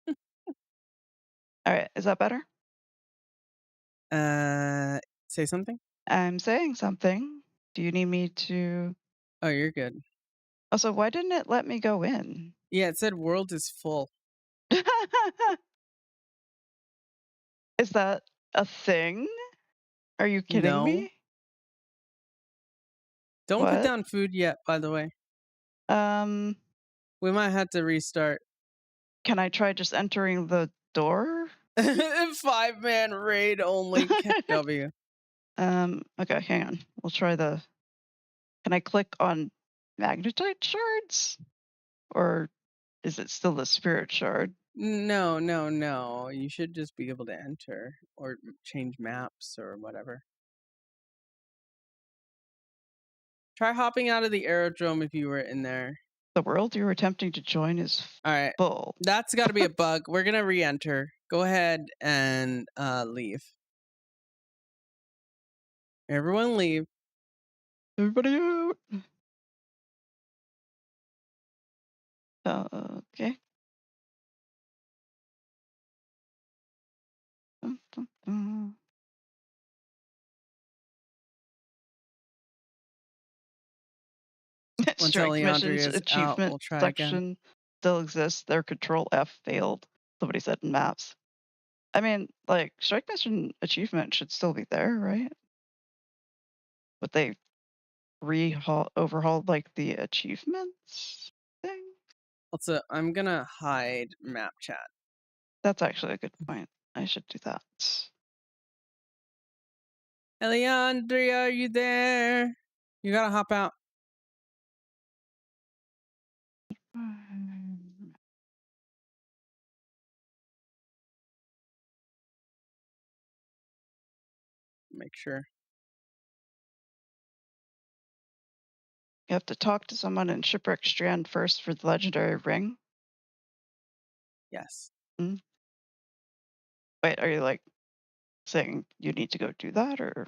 All right, is that better? Say something? I'm saying something. Do you need me to? Oh, you're good. Also, why didn't it let me go in? Yeah, it said world is full. Is that a thing? Are you kidding No. me? Don't put What? down food yet, by the way. Um, We might have to restart. can I try just entering the door? 5-man raid only. W. Okay, hang on. We'll try the. Can I click on magnetite shards? Or is it still the spirit shard? No. You should just be able to enter or change maps or whatever. Try hopping out of the aerodrome if you were in there. The world you were attempting to join is All right. full. That's got to be a bug. We're going to re-enter. Go ahead and leave. Everyone leave. Everybody out. Okay. Once Strike Eliandria missions is out, achievement we'll try section again. still exists. Their Control F failed. Somebody said in maps. I mean, like strike mission achievement should still be there, right? But they overhauled like the achievements thing. Also, I'm going to hide map chat. That's actually a good point. I should do that. Eliandria, are you there? You got to hop out. Make sure. You have to talk to someone in Shipwreck Strand first for the legendary ring. Yes. Wait, are you like saying you need to go do that, or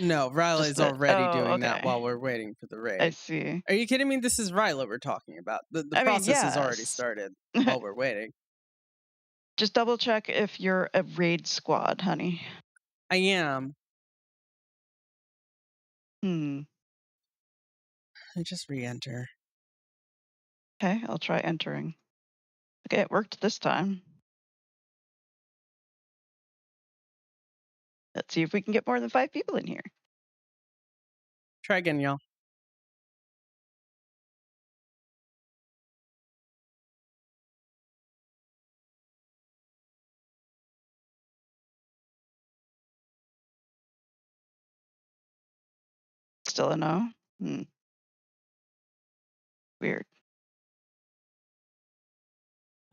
No, Ryla is already doing that while we're waiting for the raid. I see. Are you kidding me? This is Ryla we're talking about. The I mean, process has already yes. started while we're waiting. Just double check if you're a raid squad, honey. I am. I just re-enter. Okay, I'll try entering. Okay, it worked this time. Let's see if we can get more than 5 people in here. Try again, y'all. Still a no? Weird.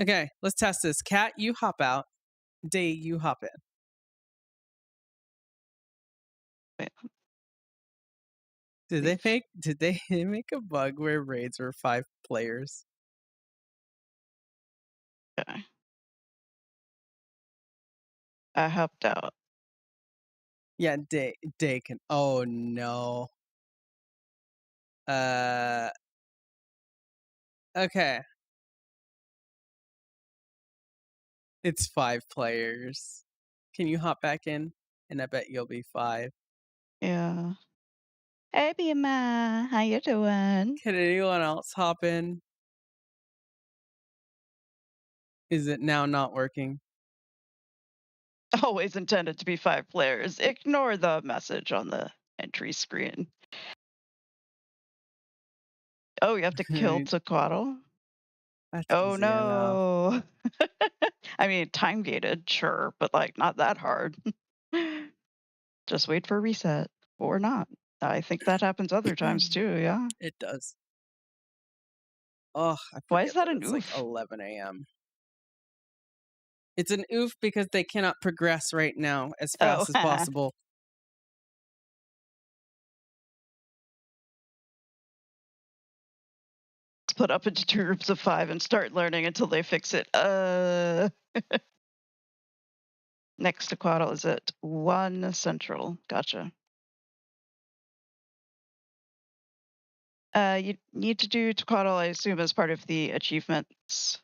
Okay, let's test this. Cat, you hop out. Day, you hop in. Wait. Did they make a bug where raids were 5 players? Okay. I hopped out. Yeah, Day can. Oh no. Okay. It's 5 players. Can you hop back in? And I bet you'll be 5. Yeah. Hey, Bima. How you doing? Can anyone else hop in? Is it now not working? Always intended to be 5 players. Ignore the message on the entry screen. Oh, you have to kill Tequatl? That's Oh, easy enough. no. I mean, time gated, sure, but like not that hard. Just wait for a reset or not. I think that happens other times too, yeah. It does. Oh, I Why is forget that an it's like oof? 11 a.m. It's an oof because they cannot progress right now as fast as possible. Split up into 2 groups of 5 and start learning until they fix it. Next to Quaddle is at 1 Central. Gotcha. You need to do Tequatl, I assume, as part of the achievements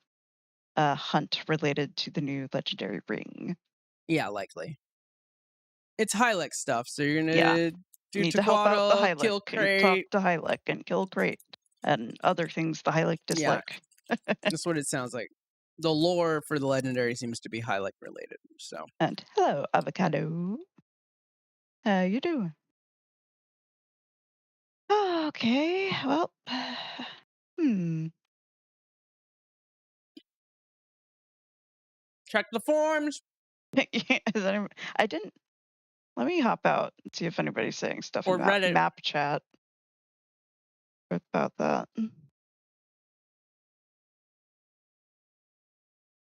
hunt related to the new legendary ring. Yeah, likely. It's Hylek stuff, so you're gonna Yeah. do Need to help out the Tequatl, kill Hylek and talk Crate. to Hylek and kill Crate and other things the Hylek dislike. That's what it sounds like. The lore for the legendary seems to be Hylek related. So And hello, Avocado. How you doing? Okay, well, check the forms. I didn't. Let me hop out and see if anybody's saying stuff Or in Reddit. map chat about that.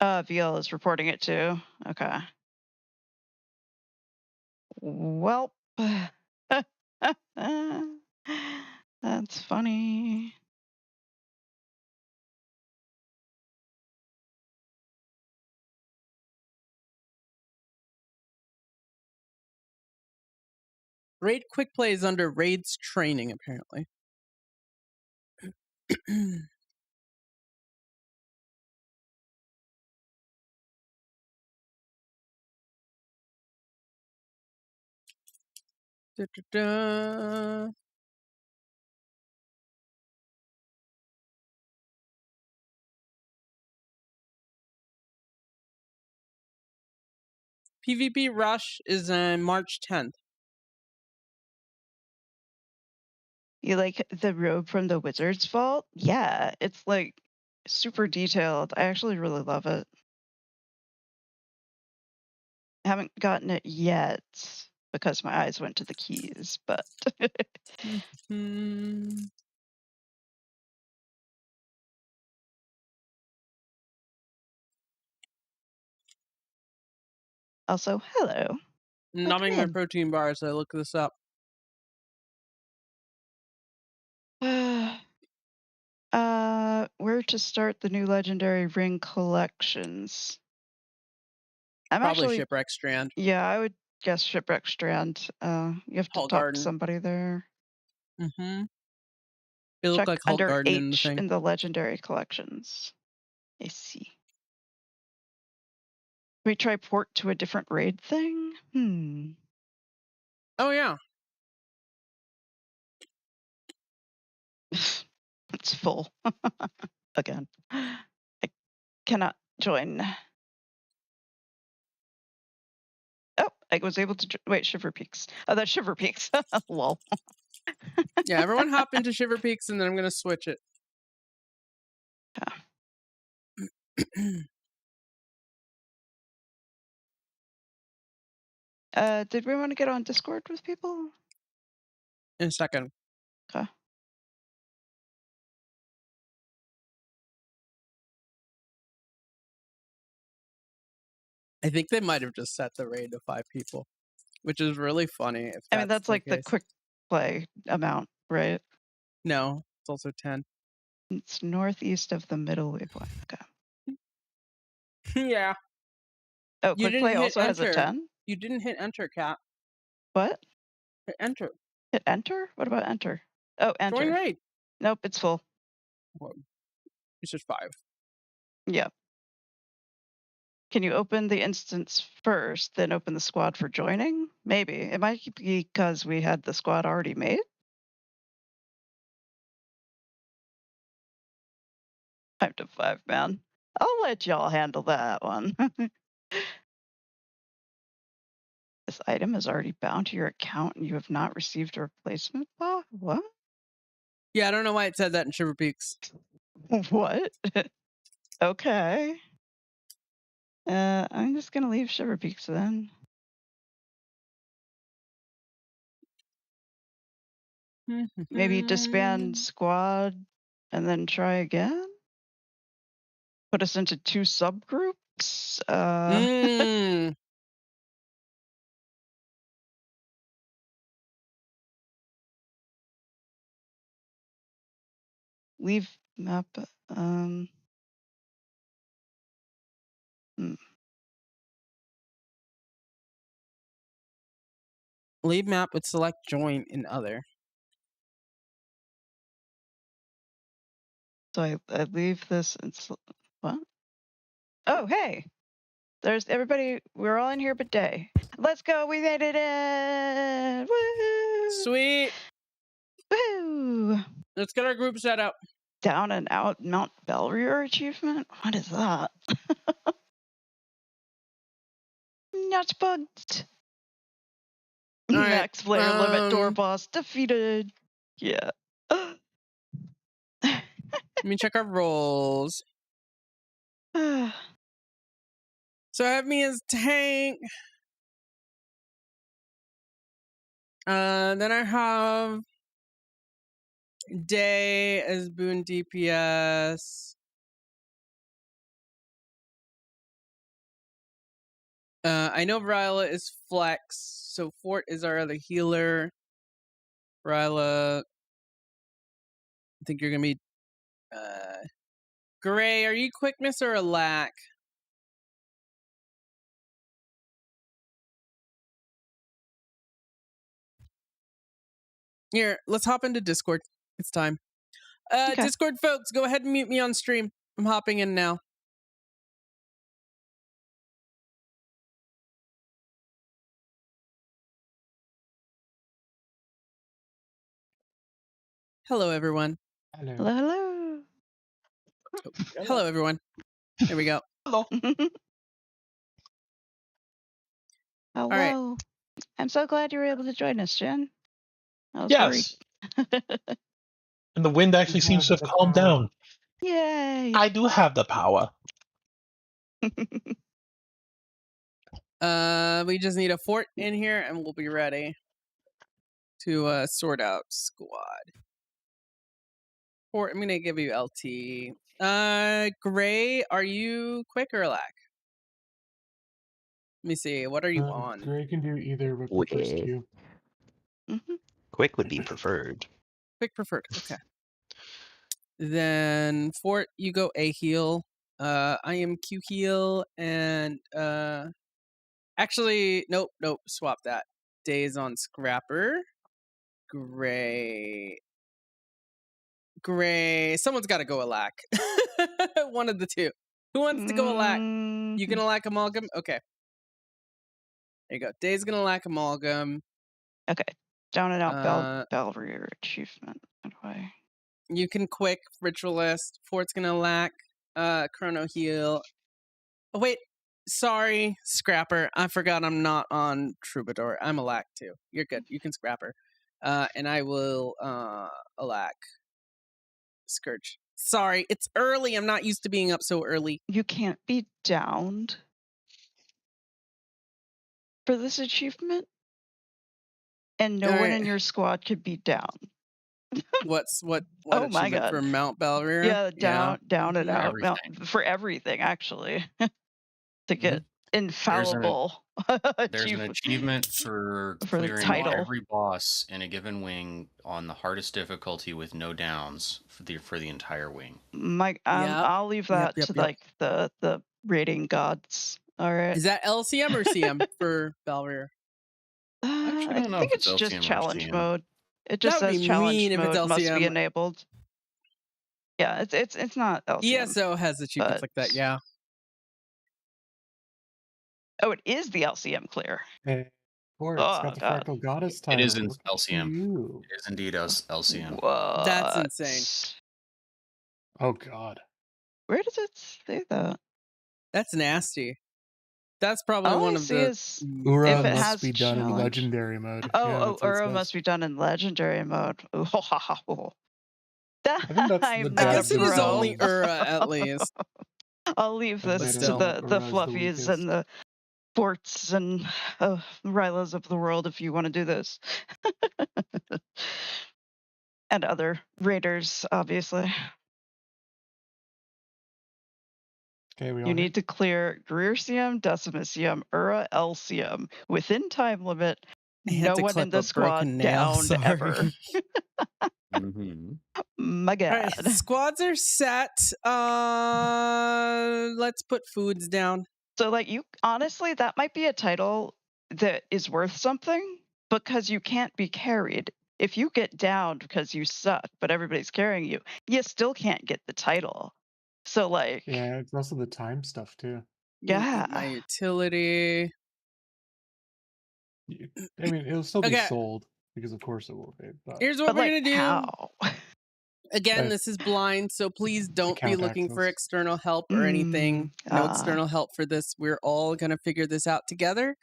VL is reporting it too. Okay. Well, that's funny. Raid quick play is under raids training, apparently. Da, da, da. PvP Rush is on March 10th. You like the robe from the Wizard's Vault? Yeah, it's like super detailed. I actually really love it. I haven't gotten it yet because my eyes went to the keys, but also, hello. Numbing my in. protein bars, I look this up. Where to start the new legendary ring collections? I'm Probably actually Shipwreck Strand. Yeah, I would guess Shipwreck Strand. You have to Hall talk Garden. to somebody there. Mm-hmm. It looked Check like Hall under Garden in the H thing. in the legendary collections. I see. We try port to a different raid thing? Oh yeah. It's full. Again. I cannot join. Oh, I was able to wait. Shiver Peaks. Oh, that's Shiver Peaks. Lol. Yeah, everyone hop into Shiver Peaks, and then I'm gonna switch it. Did we want to get on Discord with people? In a second. Okay. I think they might have just set the raid to 5 people, which is really funny. If I mean, that's like the case. quick play amount, right? No, it's also 10. It's northeast of the middle waypoint. Okay. Yeah. Oh, You quick didn't play hit also has a enter. 10? You didn't hit enter, Cat. What? Hit enter. Hit enter? What about enter? Oh, enter. Join raid. Nope, it's full. Well, it's just 5. Yeah. Can you open the instance first, then open the squad for joining? Maybe. It might be because we had the squad already made. 5 to 5, man. I'll let y'all handle that one. This item is already bound to your account and you have not received a replacement bot? What? Yeah, I don't know why it said that in Shiver Peaks. What? Okay. I'm just gonna leave Shiver Peaks then. Maybe disband squad and then try again? Put us into 2 subgroups? Leave map. Leave map with select join in other. So I leave this and what? Oh, hey. There's everybody. We're all in here but Day. Let's go. We made it in. Woo! Sweet. Woo! Let's get our group set up. Down and out Mount Belrier achievement? What is that? Not bugged. All right, Max player limit door boss defeated. Yeah. Let me check our roles. So I have me as tank. Then I have Day as Boon DPS. I know Ryla is flex, so Fort is our other healer. Ryla, I think you're gonna be Gray. Are you quickness or a lack? Here, let's hop into Discord. It's time. Okay. Discord folks, go ahead and mute me on stream. I'm hopping in now. Hello, everyone. Hello, hello. Hello, everyone. There we go. Hello. Hello. right. I'm so glad you were able to join us, Jen. I was Yes. And the wind actually seems to have calmed down. Yay. I do have the power. We just need a Fort in here and we'll be ready to sort out squad. Fort, I'm gonna give you LT. Gray, are you quick or lack? Let me see. What are you on? Gray can do either, but prefers Q. Quick would be preferred. Quick preferred. Okay. Then Fort, you go A heal. I am Q heal and actually nope, swap that. Days on Scrapper. Gray. Someone's got to go a lack. One of the two. Who wants to go a lack? You gonna lack amalgam? Okay. There you go. Day's gonna lack amalgam. Okay. Down and out Belrier achievement. How do I? You can quick ritualist. Fort's gonna lack chrono heal. Oh wait, sorry, Scrapper. I forgot I'm not on Troubadour. I'm Alack too. You're good. You can Scrapper. And I will Alack Scourge. Sorry, it's early. I'm not used to being up so early. You can't be downed for this achievement, and no All one right. in your squad could be down. What Oh my achievement God. for Mount Belvedere? Yeah, down and out. Everything. For everything, actually. To get infallible There's an achievement for for the clearing title. every boss in a given wing on the hardest difficulty with no downs for the entire wing. Yep. I'll leave that to like the rating gods. All right. Is that LCM or CM for Belvedere? Actually, I don't know think if it's it's just LCM or challenge CM. mode. It just That would says be challenge mean if it's mode must be LCM. enabled. Yeah, it's not LCM. ESO has achievements like that, yeah. Oh, it is the LCM clear. Hey, Court, it's got the God. Fractal Goddess It title. is in Look at LCM. you. It is indeed LCM. What? That's insane. Oh God. Where does it say that? That's nasty. That's probably All one I of see the. is Ura if it must has be done in challenge. legendary mode. Ura must be done in legendary mode. I think that's I'm the not I guess it a is pro. only Ura at least. I'll leave I've this made to still, the Ura is the fluffies weakest. and the Forts and Rylas of the world if you want to do this. And other raiders, obviously. Okay, we all You here? need to clear Greercium, Decimicium, Ura, Elcium within time limit. I had No to one clip in the a broken squad nail. down Sorry. ever. My God. All right, squads are set. Let's put foods down. So, like, you honestly, that might be a title that is worth something because you can't be carried. If you get downed because you suck, but everybody's carrying you, you still can't get the title. So, like, Yeah, it's also the time stuff too. Yeah. My utility. I mean, it'll still be Okay. sold because, of course, it will be. But Here's what we're like, gonna do. how? Again, this is blind, so please don't be Account looking for access. external help or anything. No external help for this. We're all gonna figure this out together.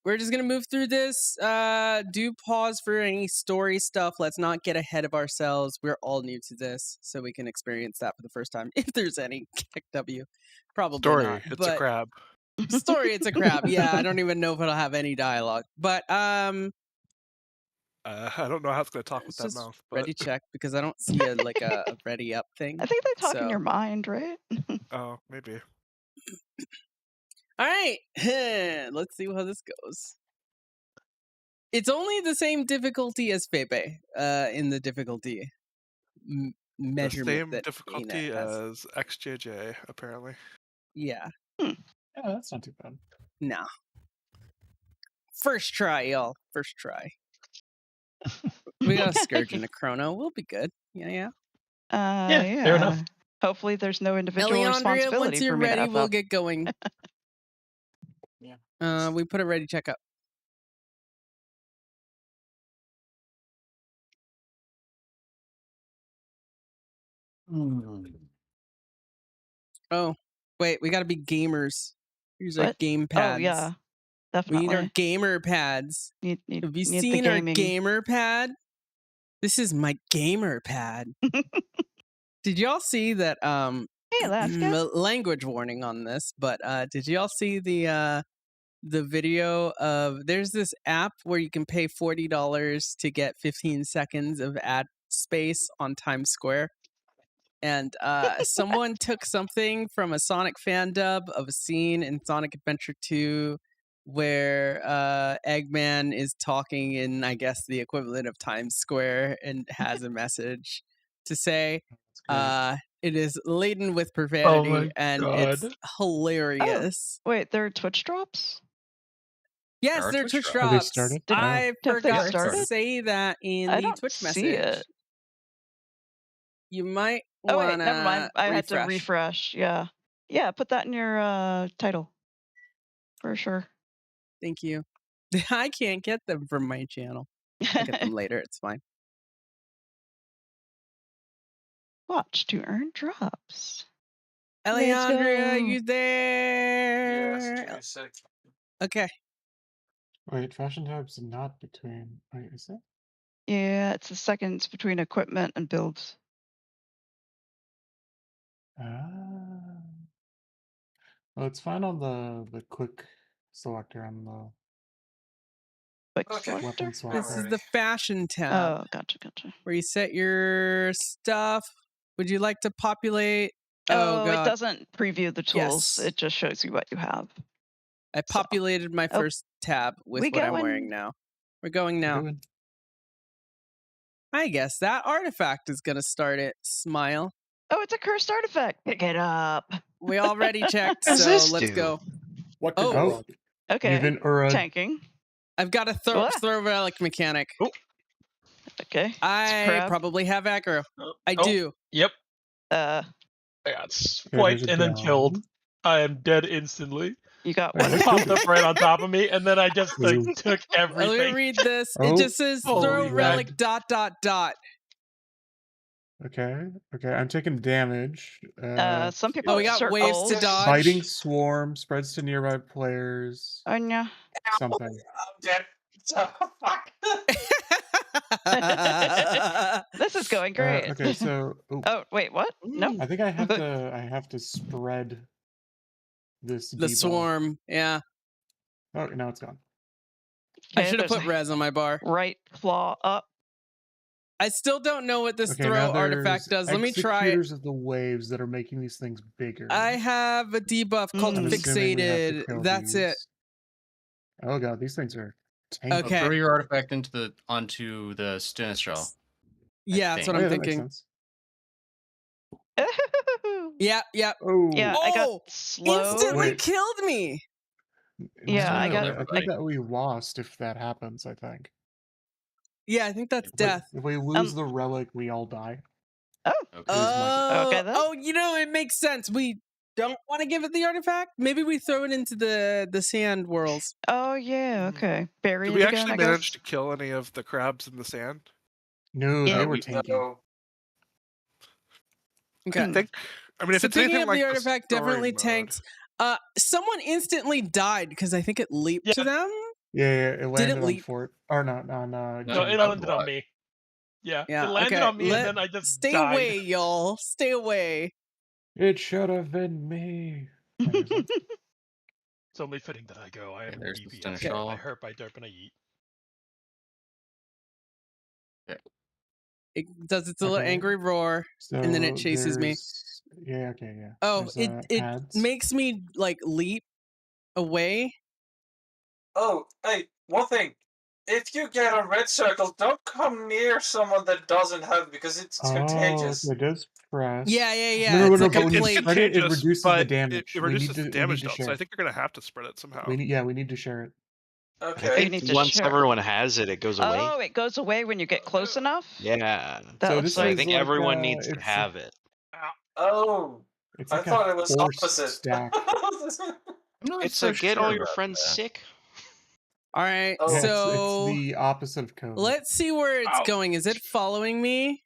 We're just gonna move through this. Do pause for any story stuff. Let's not get ahead of ourselves. We're all new to this, so we can experience that for the first time. If there's any KW, probably Story, not. it's but a crab. Story, it's a crab. Yeah, I don't even know if it'll have any dialogue. But I don't know how it's going to talk with let's that just mouth. But... ready check because I don't see a ready up thing. I think they talk in So- your mind, right? Oh, maybe. All right, let's see how this goes. It's only the same difficulty as Pepe in the difficulty measurement. The same that difficulty ANET has. as XJJ, apparently. Yeah. Yeah, that's not too bad. No. First try, y'all. First try. We got a Scourge and a Chrono. We'll be good. Yeah. Yeah, fair enough. Hopefully there's no individual Eliandria, responsibility once you're for me to ready, F we'll up. get going. Yeah. We put a ready check up. Oh, wait, we gotta be gamers. Here's our What? game pads. Oh, yeah. We Definitely. need our gamer pads. Need Have you need the seen our gaming. gamer pad? This is my gamer pad. Did y'all see that? Hey, Alaska. Language warning on this, but did y'all see the video of? There's this app where you can pay $40 to get 15 seconds of ad space on Times Square, and someone took something from a Sonic fan dub of a scene in Sonic Adventure 2 where Eggman is talking in, I guess, the equivalent of Times Square and has a message to say. It is laden with profanity and it's hilarious. Oh, wait, there are Twitch drops? Yes, they're Twitch Have they drops. started? I Have they forgot to started? say that in I the don't Twitch see message. it. You might Oh, want wait, never mind. I had to refresh. Yeah. Yeah, put that in your title. For sure. Thank you. I can't get them from my channel. I'll get them later. It's fine. Watch to earn drops. Alejandra, go. you there? Yes, give me a sec. Okay. Wait, fashion tab's not between. Wait, is it? Yeah, it's the seconds between equipment and builds. Ah. Well, it's fine on the quick selector on the Quick Okay. selector? weapon swap. This is ready. the fashion tab Oh, gotcha. where you set your stuff. Would you like to populate? Oh, it God. doesn't preview the tools. Yes. It just shows you what you have. I populated my Oh, first tab with we what I'm going. wearing now. We're going now. Doing. I guess that artifact is going to start it. Smile. Oh, it's a cursed artifact. Pick it up. We already checked, What does so this let's do? go. What could Oh. go Oh, wrong? Okay. you've been Tanking. I've got a What? throw relic mechanic. Okay. It's I crab. probably have aggro. I Oh. do. Yep. Uh, I got there's swiped a and then killed. down. I am dead instantly. you got Wait, one. what It popped killed up right on top of me, and then I just like Ooh. took Let me everything. read this. Oh. It just says Holy throw relic ... red. Okay. I'm taking damage. Some people Oh, we have got waves to circles. dodge. Biting swarm spreads to nearby players. Oh, no. Something. I'm dead. Fuck. This is going great. Okay, so Oh, wait, what? No. I think I have to spread this The debuff. swarm. Yeah. Oh, now it's gone. I Okay, should have there's put a res on my bar. right claw up. I still don't know what this Okay, throw now artifact there's does. Let me try it. executors of the waves that are making these things bigger. I have a debuff called I'm assuming we have to fixated. kill That's it. these. Oh god, these things are tanky. Okay. Throw your artifact onto the Sinistral. Yeah, that's what Oh, I'm yeah, that makes thinking. sense. Yeah. Oh, Yeah, I got Oh, slowed. instantly Wait. killed me. Yeah, I got- I think that we lost if that happens. I think. Yeah, I think that's death. If we lose the relic, we all die. Oh. Okay. Okay, then. Oh, you know, it makes sense. We don't want to give it the artifact. Maybe we throw it into the sand whirls. Oh, yeah, okay. Bury Did it we again, actually I manage guess. to kill any of the crabs in the sand? No, Yeah. they were we- tanky. No. Okay. I mean, if So it's picking anything up like the the artifact story definitely mode- tanked. Someone instantly died because I think it leaped to them. Yeah, it landed on leap? Fort. Or not on. No, Jim. it landed on me. Yeah, Yeah, it landed okay. on me, and then I just Stay died. away, y'all. Stay away. It should have been me. It's only fitting that I go. I am there's the devious. Sinistral. I hurt, I derp, and I eat. It does its little Okay. angry roar, and then it chases me. Yeah, okay, yeah. Oh, There's, it ads. makes me like leap away. Oh, hey, one thing. If you get a red circle, don't come near someone that doesn't have it because it's contagious. It does press. Yeah. No, It's like but a when you plague. spread it, it Contagious, reduces the but damage. It We reduces need the to damage share down, so I it. think you're gonna have to spread it somehow. We need to share it. I Okay. You need think to once share. everyone has it, it goes away. Oh, it goes away when you get close enough? Yeah. That So looks this So I like... is think like, everyone needs to it's- have it. Oh, It's I like thought a it was forced opposite. stack. I'm not It's so to get sure all your about friends that. sick. All right, Oh. Yeah, so it's the opposite of COVID. let's see where it's Ow. going. Is it following me?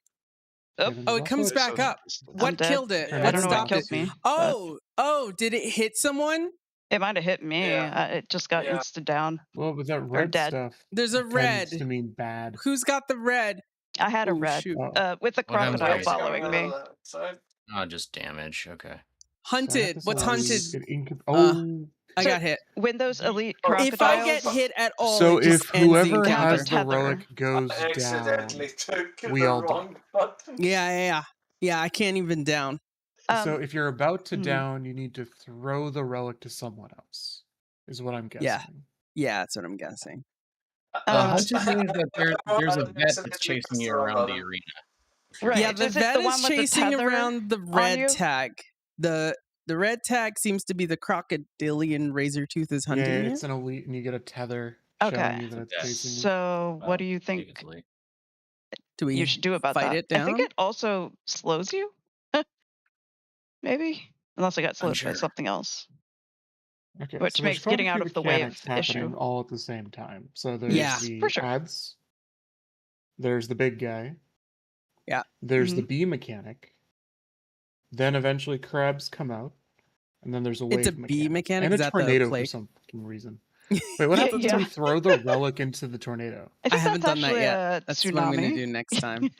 Oh, There's Oh, it also comes a- back up. What dead. killed it? Yeah, I What don't know what stopped killed it? me. Oh, did it hit someone? It might have hit me. Yeah. It just got Yeah. insta down. Well, but that red dead. stuff There's a tends red. to mean bad. Who's got the red? I had a Ooh, red. shoot. With the What happens crocodile when- following me. Oh, just damage. Okay. Hunted. What's hunted? I So- got hit. When those elite If I crocodiles... If I get hit at all, So it just if ends the whoever encounter. has the Tether. relic goes I down, accidentally took we the all die. wrong button. Yeah. I can't even down. So if you're about to hmm. down, you need to throw the relic to someone else. Is what I'm guessing. Yeah. Yeah, that's what I'm guessing. Hunted means that there's a vet that's accidentally chasing you pressed the wrong around the button. arena. Right. Yeah, the Is it vet the is one with the chasing tether around the on red you? tag. The red tag seems to be the crocodilian razor tooth is hunting Yeah, you. it's an elite, and you get a tether Okay. showing you that it's Yeah. chasing you. So what do you I think it's late. Do we you should do about fight that? it down? I think it also slows you. Maybe. Unless I got slowed by Unsure. something else. Okay, Which so there's makes quite a getting out few of the way of mechanics happening issue. all at the same time. So there's Yeah. the For sure. ads. There's the big guy. Yeah. There's the Mhm. bee mechanic. Then eventually crabs come out, and then there's a wave It's a bee mechanic? and Is a that the tornado for plague? some fucking reason. Wait, what Yeah, happens when we throw the relic into the tornado? I think haven't that's done that actually yet. a That's what I'm going to tsunami. do next time.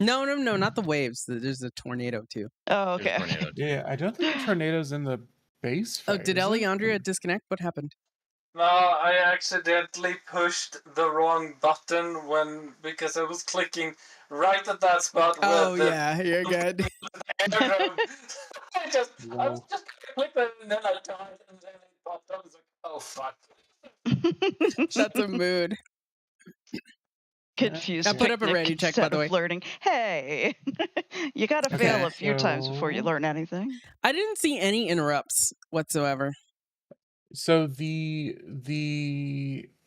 No, not the waves. There's a tornado too. Oh, There's okay. tornado. Yeah, I don't think the tornado's in the base Oh, fight. did is it? Eliandria disconnect? What happened? No, I accidentally pushed the wrong button because I was clicking right at that spot Oh, with the yeah, you're good. arrow. I was Lol. just clicking it and then I died and then it popped up. I was like, oh fuck. That's a mood. Confused I put up a picnic ready check, by instead the way. of learning. Hey, you gotta Okay, fail a few times before you so- learn anything. I didn't see any interrupts whatsoever. So the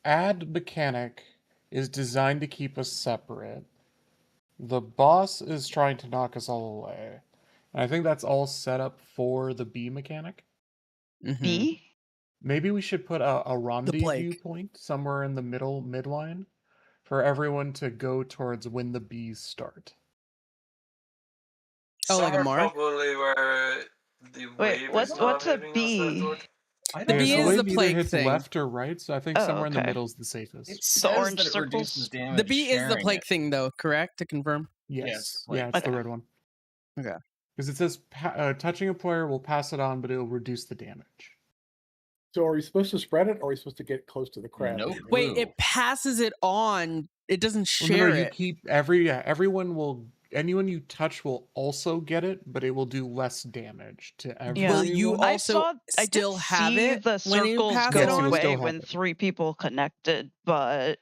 add mechanic is designed to keep us separate. The boss is trying to knock us all away. And I think that's all set up for the bee mechanic. Mhm. B? Maybe we should put a rendezvous plague. point somewhere in the midline for everyone to go towards when the bees start. Oh, like a Somewhere mark? probably where the Wait, wave what's is not a hitting us bee? afterward. I The don't bee so is know. the wave either plague hits thing. left or right, so I think Oh, somewhere in the okay. middle is the safest. It says orange that it circles? reduces damage. The bee is the sharing plague it. thing, though, correct? To confirm? Yes. it's the plague. Yeah, it's the Okay. red one. Okay. Because it says touching a player will pass it on, but it'll reduce the damage. So are we supposed to spread it, or are we supposed to get close to the crab? No Wait, clue. it passes it on. It doesn't Well, no, share you it. keep anyone you touch will also get it, but it will do less damage to everyone. Will you I also I still did have see it the when you circles pass go it Yes, you will on? still away have when it. 3 people connected, but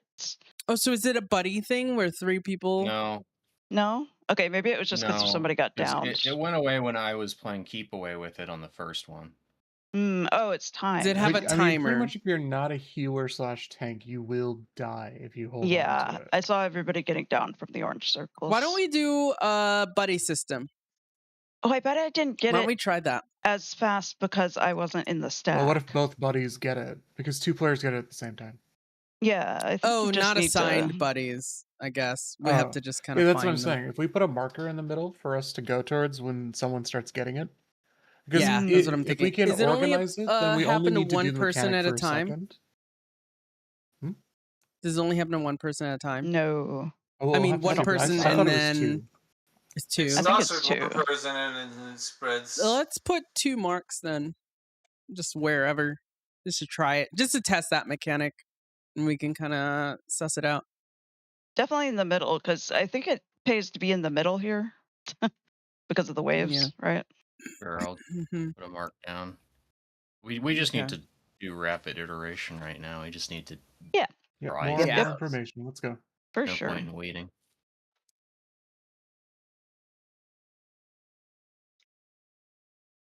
Oh, so is it a buddy thing where 3 people? No, no? Okay, maybe it was just because no. somebody got 'cause downed. It went away when I was playing keep away with it on the first one. Oh, it's time. Does it have a But, I mean, pretty timer? much if you're not a healer / tank, you will die if you hold on Yeah, to it. I saw everybody getting down from the orange circles. Why don't we do a buddy system? Oh, I bet I didn't get Why it don't we try that? as fast because I wasn't in the stack. Well, what if both buddies get it? Because 2 players get it at the same time. Yeah, I think Oh, you just not need assigned to... buddies, I guess. We have Oh. to just kind Yeah, of that's what I'm find them. saying. If we put a marker in the middle for us to go towards when someone starts getting it, because Yeah, that's what I'm if thinking. we can Is it only organize it, then we only happen to need to one do the person mechanic at a for a time? second. Does it only happen to one person at a time? No. Oh, I we'll mean, have to one see. person I thought and it was then 2. it's 2. It's I think not it's just one 2. person and it spreads. Let's put 2 marks then, just wherever, just to try it, just to test that mechanic, and we can kind of suss it out. Definitely in the middle, because I think it pays to be in the middle here because of the waves, Yeah. right? Sure, I'll Mhm. put a mark down. We just need Okay. to do rapid iteration right now. We just need to. Yeah, Right. more Yeah. information. Let's go. For No sure. point in waiting.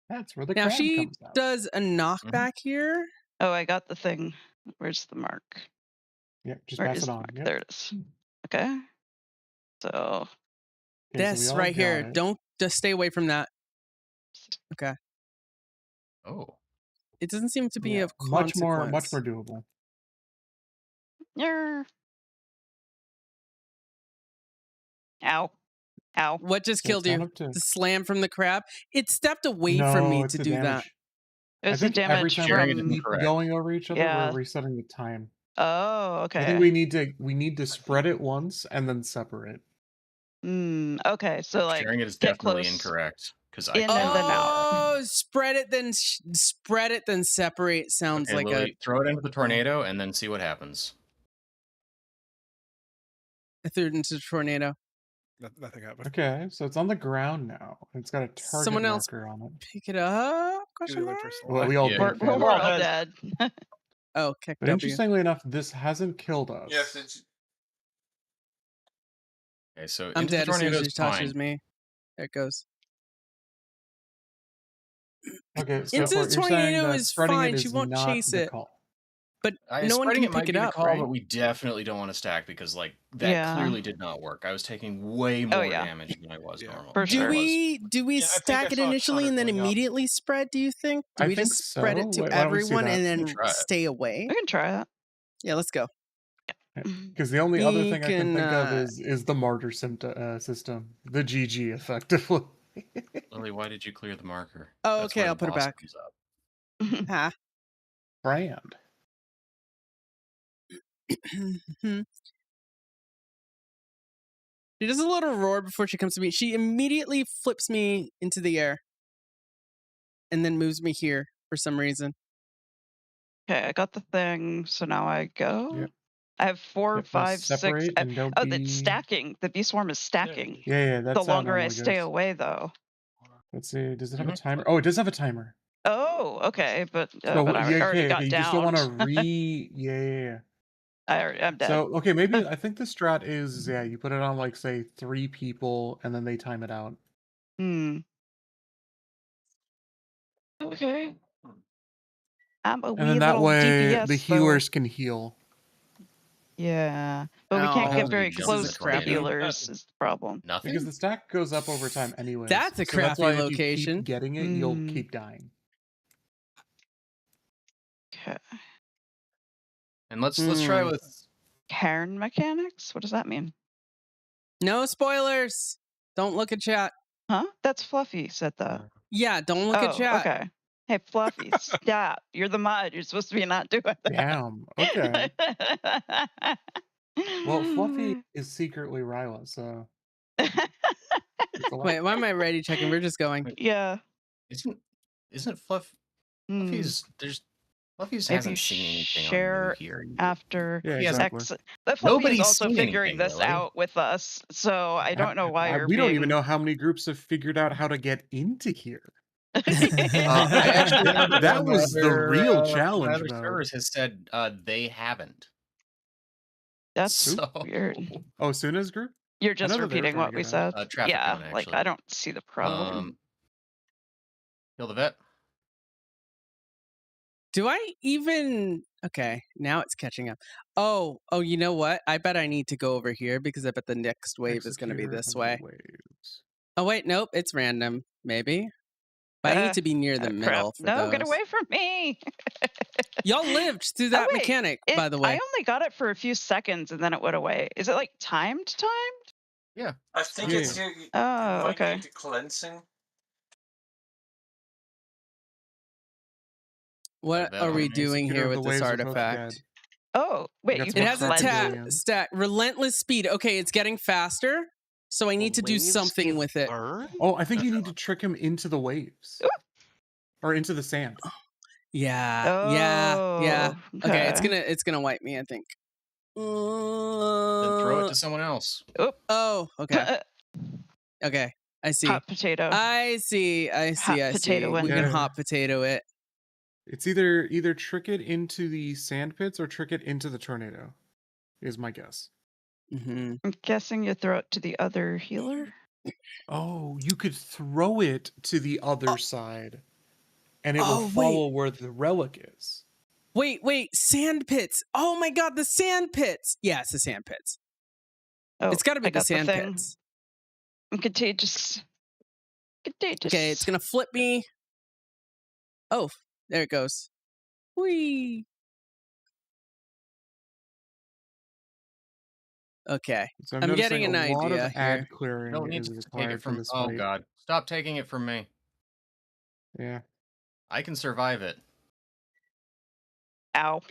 That's where the Now crab she comes out. does a knockback here. Oh, I got the thing. Where's the mark? Yeah, just Where pass is it the on. mark? Yep. There it is. Okay. So, Okay, so we This all right got here. it. Don't just stay away from that. Oh. It doesn't seem to be Yeah, of much more consequence. doable. Yer. Ow. Ow. What just So killed it's you? not up to- The slam from the crab? It stepped away from me it's to the do that. damage. It I was the think every damage time Sharing it we is from... keep incorrect. going over each other, Yeah. we're resetting the time. Oh, I think okay. we need to spread it once and then separate. Okay, so like Sharing it is get definitely close. incorrect because I In and can't. then out. Oh, spread it then separate sounds Okay, like Lily, throw it into the tornado and then see what happens. I threw it into the tornado. Nothing happened. Okay, so it's on the ground now. It's got a target Someone else marker on it. pick it up? Question mark? Well, we all Yeah. did. We're but all dead. Oh, kick but W. interestingly enough, this hasn't killed us. You have to Okay, so I'm into the dead as soon tornado as is she touches fine. me. There it goes. Okay, so Into the you're saying tornado that is spreading fine. It She is won't not chase the it. call. But no one Spreading can it might pick it be the up, call, right? but we definitely don't want to stack because like that Yeah. clearly did not work. I was taking way more yeah. damage than I was normal. For Do sure. we Yeah, I stack think it I saw initially and then Connor going up. immediately spread, do you think? Do I we think just spread it so. to Why don't we see everyone that? and then Try it. stay away? We can try it. Yeah, let's go. Because the only other We thing I can think of can, is the martyr system, the GG effectively. Lily, why did you clear the marker? Oh, That's okay, where I'll the put it boss back. comes up. Ah. Brand. She does a little roar before she comes to me. She immediately flips me into the air and then moves me here for some reason. Okay, I got the thing, so now I go. Yep. I have 4, Yep, press 5, 6. separate and don't Oh, be. it's stacking. The bee swarm is stacking. Yeah, that's The how it longer I normally stay goes. away, though. Let's see. Does it have a timer? Oh, it does have a timer. Oh, okay, but So I yeah, already got you down. just don't want to Yeah. I'm dead. So okay, maybe I think the strat is you put it on like say 3 people and then they time it out. Okay. I'm a And wee then that little way DPS, the healers can heal. Yeah, but we Oh, can't How get do very you jump close in to the crappy. healers is the problem. Nothing. Because the stack goes up over time anyways. That's a So that's crappy why if location. you keep getting it, you'll keep dying. Okay. And let's try with Cairn mechanics? What does that mean? No spoilers. Don't look at chat. Huh? That's Fluffy said that. Yeah, don't look at chat. Okay. Hey, Fluffy, stop. You're the mod. You're supposed to be not doing that. Damn. Okay. Well, Fluffy is secretly Ryla, so. Wait, why am I ready checking? We're just going. Yeah. Isn't Fluffy's If hasn't you seen anything on share new here. after Yeah, He hasn't- exactly. But Fluffy Nobody's is also seen figuring anything, this really. out with us, so I don't know why you're we being... don't even know how many groups have figured out how to get into here. I actually know that was the real my challenge other mode. servers has said they haven't. That's So weird. Oh, Suna's group? You're I just know that they were repeating trying what to we get said. traffic Yeah, cone, like actually. I don't see the problem. Kill the vet. Do I even... Okay, now it's catching up. Oh, you know what? I bet I need to go over here because I bet the next wave is going to be Executor this of way. Waves. Oh, wait, nope. It's random. Maybe. But I need to be near the Crap. middle for No, those. get away from me! Y'all lived through that wait, mechanic, by the way. I only got it for a few seconds and then it went away. Is it like timed? Yeah. I think Yeah. it's you Oh, might okay. need the cleansing. What are we doing Executor here of with the this Waves are both artifact? dead. Oh, wait, got you some It can has a cleanse cleansing. it? stat, relentless speed. Okay, it's getting faster, so I need to do something with it. Oh, I think you need to trick him into the waves. Or into the sand. Yeah. Okay, Okay. it's gonna wipe me, I think. Then throw it to someone else. Oh, okay. Okay, I see. Hot potato. I see. Hot potato We in. can Yeah. hot potato it. It's either trick it into the sand pits or trick it into the tornado, is my guess. Mm-hmm. I'm guessing you throw it to the other healer? Oh, you could throw it to the other side, and it will Oh, follow where the relic is. Wait, sand pits. Oh my god, the sand pits. Yeah, it's the sand pits. Oh, It's gotta be I the got sand thing. pits. I'm contagious. Okay, it's gonna flip me. Oh, there it goes. Whee. Okay. So I'm getting noticing an a lot idea of here. ad clearing Don't need is to take required it for from. this Oh fight. God! Stop taking it from me. Yeah. I can survive it. Ow.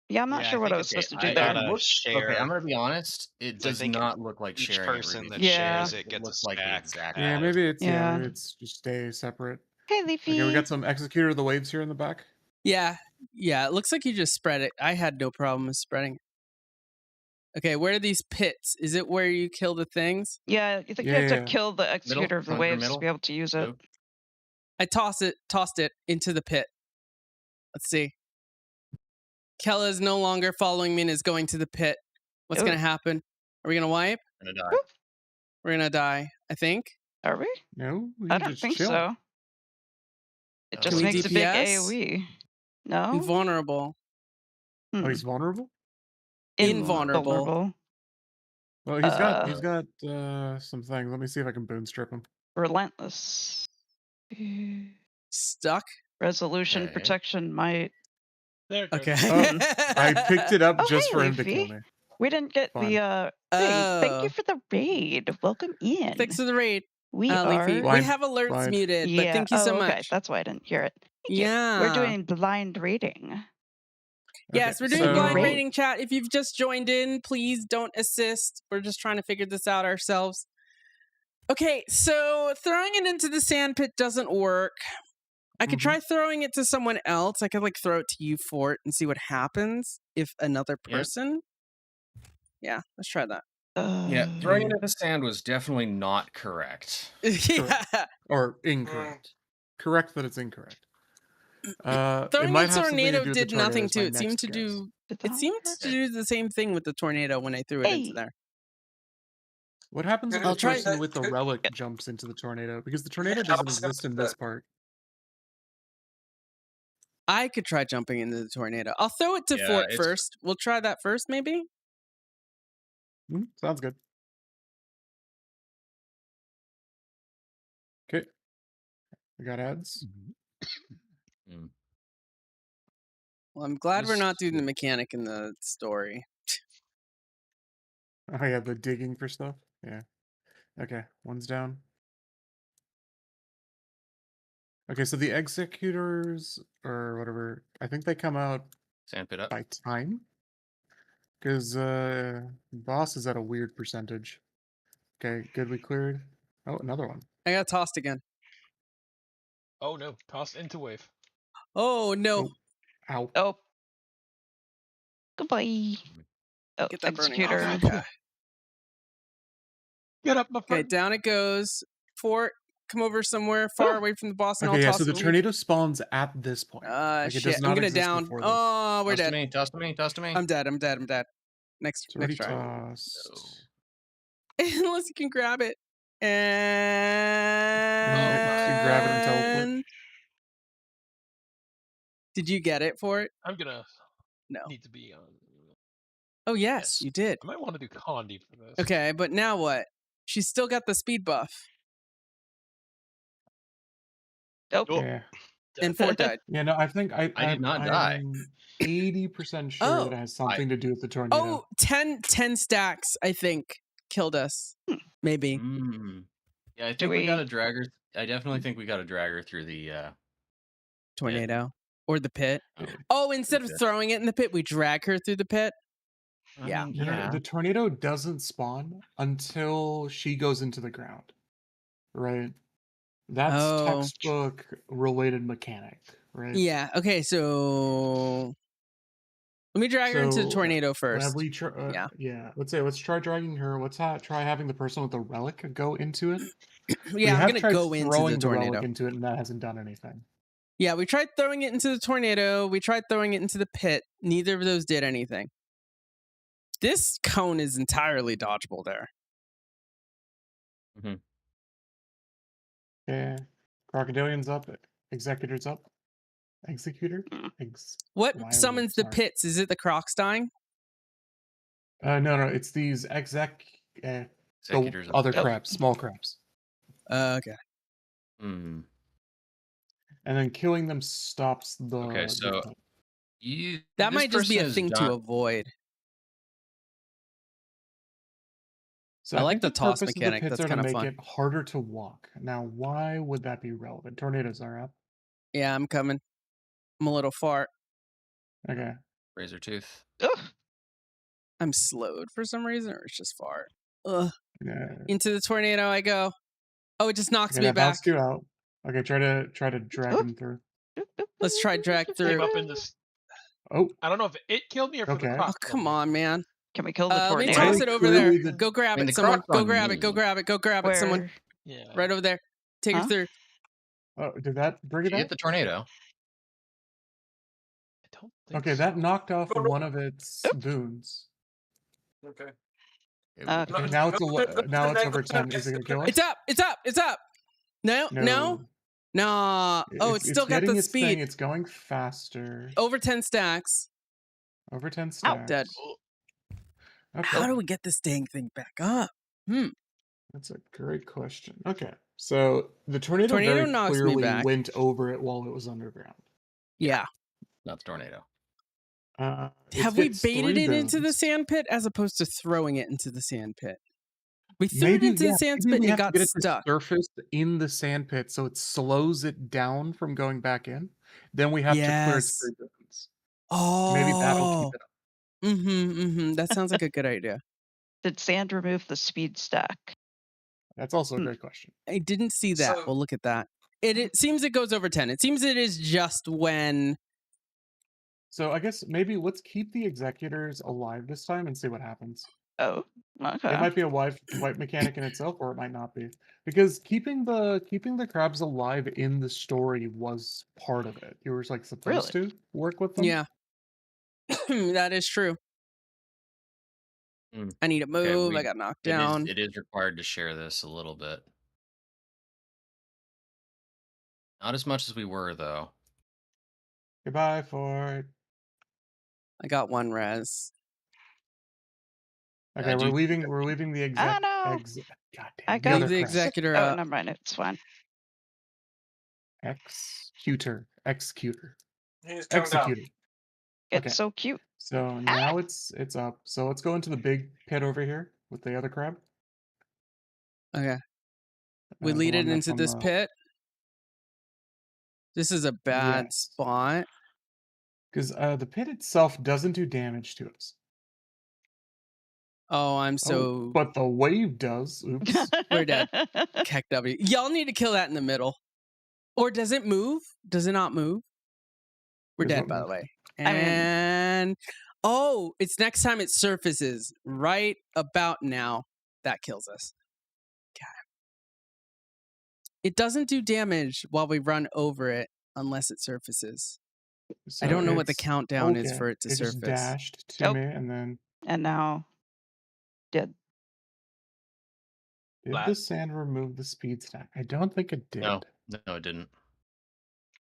Yeah, I'm not Yeah, sure I what think I was it's- supposed to do I there. gotta share. Okay, I'm gonna be honest. It I does think not look like each sharing person it that really shares does. it gets a looks like the stack exact. Yeah, added. maybe it's Yeah. maybe it's just stay separate. Hey, Leafy. Okay, we got some Executor of the Waves here in the back. Yeah. It looks like you just spread it. I had no problem with spreading it. Okay, where are these pits? Is it where you kill the things? Yeah, you think you have Yeah. to kill the executor of the front or waves middle? to be able to use it. Move. I tossed it into the pit. Let's see. Kella is no longer following me and is going to the pit. What's Ooh. gonna happen? Are we gonna wipe? Gonna die. We're gonna die, I think. Are we? No, we I can don't just think chill. so. It Can just we makes a big DPS? AoE. Be No? vulnerable. Oh, he's vulnerable? Invulnerable. Well, he's got some things. Let me see if I can boon strip him. Relentless. Stuck. Resolution, Okay. protection, might. There it goes. Okay. Oh, I picked it up Oh, just hey, for him to Leafy. kill me. We didn't get Fun. the raid. Thank Oh. you for the raid. Welcome in. Thanks for the raid. We Leafy, are. we have alerts Blind. muted, but Yeah. thank you so okay. much. That's why I didn't hear it. Thank you. Yeah. We're doing blind reading. Yes, Okay, we're doing blind so- rating chat. If you've just joined in, please don't assist. We're just trying to figure this out ourselves. Okay, so throwing it into the sandpit doesn't work. I could try throwing it to someone else. I could like throw it to you, Fort, and see what happens if another Yeah. person. Yeah, let's try that. Yeah, throwing it in the sand was definitely not correct. Yeah. Or incorrect. Correct that it's incorrect. It Throwing might a have something to tornado do with did the tornado nothing is to my it. Seemed next to guess. do. Did It that seemed hurt? to do the same thing with the tornado when I threw it into Hey. there. What happens if I'll the try- person with the relic jumps into the tornado? Because the tornado doesn't exist in this part. I could try jumping into the tornado. I'll throw it to Yeah, Fort it's- first. We'll try that first, maybe. Sounds good. Okay. We got ads. Well, I'm glad we're not Just- doing the mechanic in the story. Oh yeah, the digging for stuff. Yeah. Okay, one's down. Okay, so the executors or whatever, I think they come out Sandpit up. by time. Because boss is at a weird percentage. Okay, good, we cleared. Oh, another one. I got tossed again. Oh no, tossed into wave. Oh no! Oh. Ow. Oh. Goodbye. Oh, Get that burning executor. off. Okay. Get up, my Okay, friend. down it goes. Fort, come over somewhere far Oh. away from the boss, and Okay, I'll yeah, toss so the it to you. tornado spawns at this point. Like, it Shit! does not I'm gonna exist down. before this. Oh, we're Toss to dead. me, toss to me, toss to me. I'm dead. I'm dead. I'm dead. Next It's already try. tossed. Unless you can grab it. You grab it and teleport. And did you get it for it? I'm gonna No. need to be on. Oh yes, Yes. you did. I might want to do Condi for this. Okay, but now what? She's still got the speed buff, Oh. Yeah. and Fort died. Yeah, no, I think I did not die. I'm 80% sure Oh. that it has something to do with the tornado. Oh, 10 stacks, I think, killed us. Maybe. Yeah, I think we got to drag her. I definitely think we got to drag her through the Tornado. Or the pit. Oh, Oh, instead of pit. throwing it in the pit, we drag her through the pit. Yeah. mean, No, no, no, the tornado doesn't spawn until she goes into the ground. Right? That's Oh. textbook related mechanic, right? Yeah. Okay, so let me drag her into the So, tornado Have first. we Yeah. Let's try dragging her. Let's try having the person with the relic go into it. We Yeah, I'm have gonna tried go into throwing the the tornado. relic into it, and that hasn't done anything. Yeah, we tried throwing it into the tornado. We tried throwing it into the pit. Neither of those did anything. This cone is entirely dodgeable there. Yeah. Crocodilian's up. Executor's up. Executor? What Why am I- summons the sorry. pits? Is it the crocs dying? No, it's these the Executors other up. crabs, small crabs. Okay. Hmm. And then killing them stops the. Okay, so the- you. That this might just be person a has thing done- to avoid. So I I like think the toss purpose of mechanic, The pits that's are to kinda make fun. it harder to walk. Now, why would that be relevant? Tornadoes are up. Yeah, I'm coming. I'm a little far. Okay. Razor tooth. I'm slowed for some reason, or it's just far. Ugh. Yeah. Into the tornado I go. Oh, it just knocks Okay, me that back. bounced you out. Okay, try to drag him through. Let's try drag Came through. up in this. Oh, I don't know if it killed me or if Okay. the Oh, croc. come killed me. on, man. Can we kill the Let me tornado? toss Right it over through there. the- Go grab I mean, it, the someone. croc's Go on grab it. me. Go grab it. Go grab it, someone. Where? Yeah. Right over there. Take her Huh? through. Oh, did that bring it Did you up? hit the tornado? I don't think Okay, so. that knocked off one of its boons. Okay. Okay. Okay, now it's now it's over 10. Is it gonna kill us? It's up. It's up. It's up. No. No. Nah. Oh, it's still got getting the its speed. thing. It's going faster. Over 10 stacks. Over 10 Ow, stacks. dead. Okay. How do we get this dang thing back up? That's a great question. Okay, so the tornado Tornado very knocks me clearly back. went over it while it was underground. Yeah. Not the tornado. Have we it's baited three it into the boons. sand pit as opposed to throwing it into the sand pit? We threw it into the maybe sand we pit and it have to got get it stuck. to surface in the sand pit, so it slows it down from going back in. Then we have to clear its Yes. free zones. Oh. Maybe that'll keep it up. That sounds like a good idea. Did sand remove the speed stack? That's also a great question. I didn't see that. So- We'll look at that. It seems it goes over 10. It seems it is just when... So I guess maybe let's keep the executors alive this time and see what happens. Oh, okay. It might be a wipe mechanic in itself, or it might not be. Because keeping the crabs alive in the story was part of it. You were like supposed to work with them. Yeah. That is true. Hmm. I need to Okay, move. I got knocked down. It is required to share this a little bit. Not as much as we were, though. Goodbye, Fort. I got one res. Okay, we're leaving the exec. no. God damn. I the got other the crab. executor Oh, up. never mind. It's fine. Executor. He's coming down. Executor. It's Okay. so cute. So now it's up. So let's go into the big pit over here with the other crab. Okay. We The lead it one that's into on this the- pit. This is a bad Yes. spot. Because the pit itself doesn't do damage to us. Oh, I'm Oh, so... but the wave does. Oops. We're dead. Keck W. Y'all need to kill that in the middle. Or does it move? Does it not move? We're Does dead, what by the move? way. I mean- And... Oh, it's next time it surfaces. Right about now. That kills us. Got it. It doesn't do damage while we run over it unless it surfaces. So I don't know what the it's- countdown is okay, for it to just surface. dashed to Oh. me, and then And now, dead. did Flat. the sand remove the speed stack? I don't think it did. No, it didn't.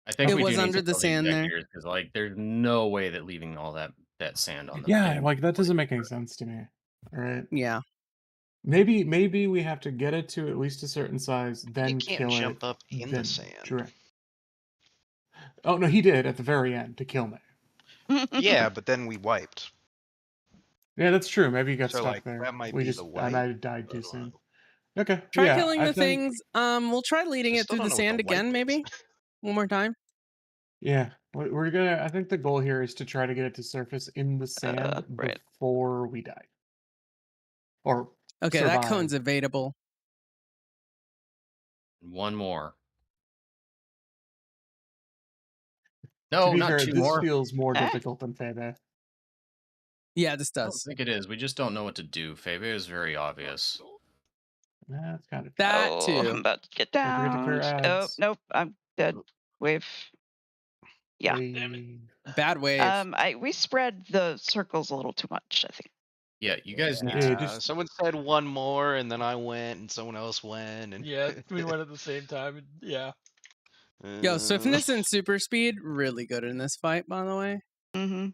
I think It we was do need under to the kill sand there. executors, because like there's no way that leaving all that sand on the Yeah, big like that doesn't make any sense to me. All right. Yeah. Maybe we have to get it to at least a certain size, then can't kill jump it. up in the then sand. direct- Oh no, he did at the very end to kill me. Yeah, but then we wiped. Yeah, that's true. Maybe he got So, stuck like, there. that might we be just the I wipe. might have died I too don't soon. know. Okay. Try yeah, killing I the think- things. We'll try leading I it still through the don't know what sand the wipe again, is. maybe? One more time. Yeah, we're gonna. I think the goal here is to try to get it to surface in the sand right. before we die. Or Okay, survive. that cone's evadable. One more. To No, be not fair, two this more. feels more Ah. difficult than Febe. Yeah, this I don't does. think it is. We just don't know what to do. Febe is very obvious. That's kind of That Oh, too. I'm about to get Don't forget to down. clear Oh, ads. nope. I'm dead. Wave. Yeah. Bad wave. We spread the circles a little too much, I think. Yeah, you guys need Yeah, to. just- Someone said one more, and then I went, and someone else went, and Yeah, we went at the same time. and Yeah. Yo, swiftness and super speed, really good in this fight, by the way. Mm-hmm.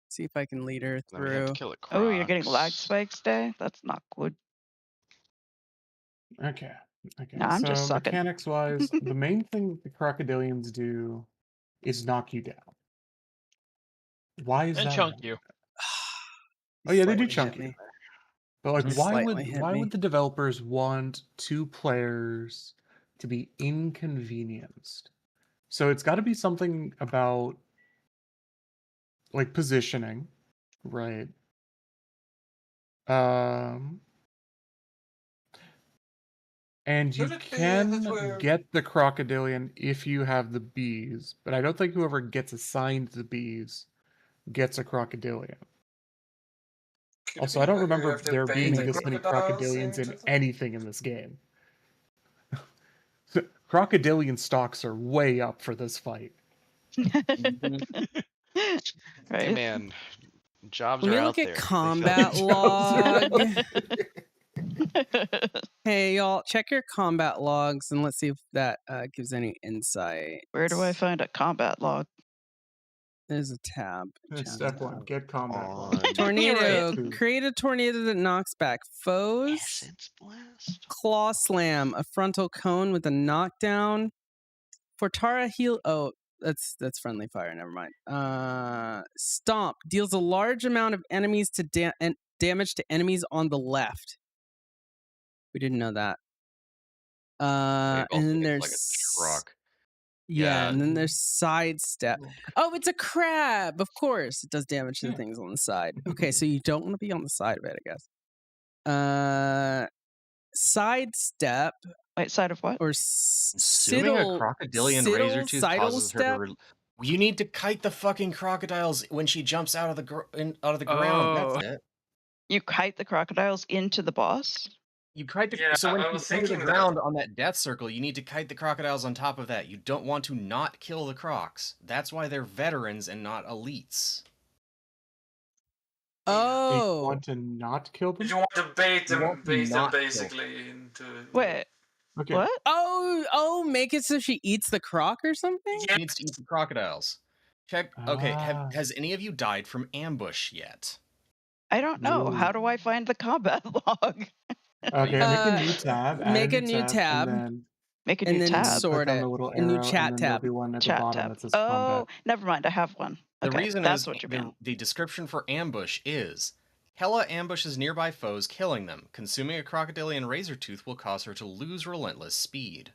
See if I can lead her Then we have to through. kill a Oh, you're getting lag Crocs. spikes day? That's not good. Okay. No, I'm so just sucking. mechanics wise, the main thing that the crocodilians do is knock you down. Why is And that? chunk you. Oh yeah, they do Slightly chunk hit you. me. But like, Just why slightly hit me. would the developers want two players to be inconvenienced? So it's got to be something about like positioning, right? And you Could it be can that we're- get the crocodilian if you have the bees, but I don't think whoever gets assigned the bees gets a crocodilian. Could it Also, be I don't that we remember have to there bait being the this many crocodiles crocodilians in into the- anything in this game. Crocodilian stocks are way up for this fight. Hey Right? man, jobs Let are me out look there. at They fill combat them. log. Hey, y'all, check your combat logs and let's see if that gives any insight. Where do I find a combat log? There's a tab. That's chat step tab. one. Get combat On log. Tornado. Right. Create a tornado that knocks back foes. Essence blast. Claw slam. A frontal cone with a knockdown. Fortara heal. Oh, that's friendly fire. Never mind. Stomp deals a large amount of enemies to damage to enemies on the left. We didn't know that. They've And also then got, there's like a truck. Yeah, and then Yeah. there's sidestep. Oh, it's a crab. Of course, it does damage to the Yeah. things on the side. Okay, so you don't want to be on the side of it, I guess. Sidestep Wait, side of what? or Assuming a crocodilian razor tooth causes her to. step. You need to kite the fucking crocodiles when she jumps out of the ground. That's it. You kite the crocodiles into the boss? You kite the Yeah, so when I she's was under the thinking that. ground on that death circle, you need to kite the crocodiles on top of that. You don't want to not kill the crocs. That's why they're veterans and not elites. You Oh, want to not kill them? You want to bait You them, want to not kill basically into. Wait, Okay. what? oh, make it so she eats the croc or something? Yeah. She needs to eat the crocodiles. Check. Okay, Ah. has any of you died from ambush yet? I don't know. No. How do I find the combat log? Okay, make a new tab. add Make a new new tab, and then Make a and new then tab. sort click on it. the little A new arrow, chat and then there'll tab. be one at the Chat bottom tab. that says Oh, combat. never mind. I have one. The Okay, reason that's is what you mean. the description for ambush is Hela ambushes nearby foes, killing them. Consuming a crocodilian razor tooth will cause her to lose relentless speed.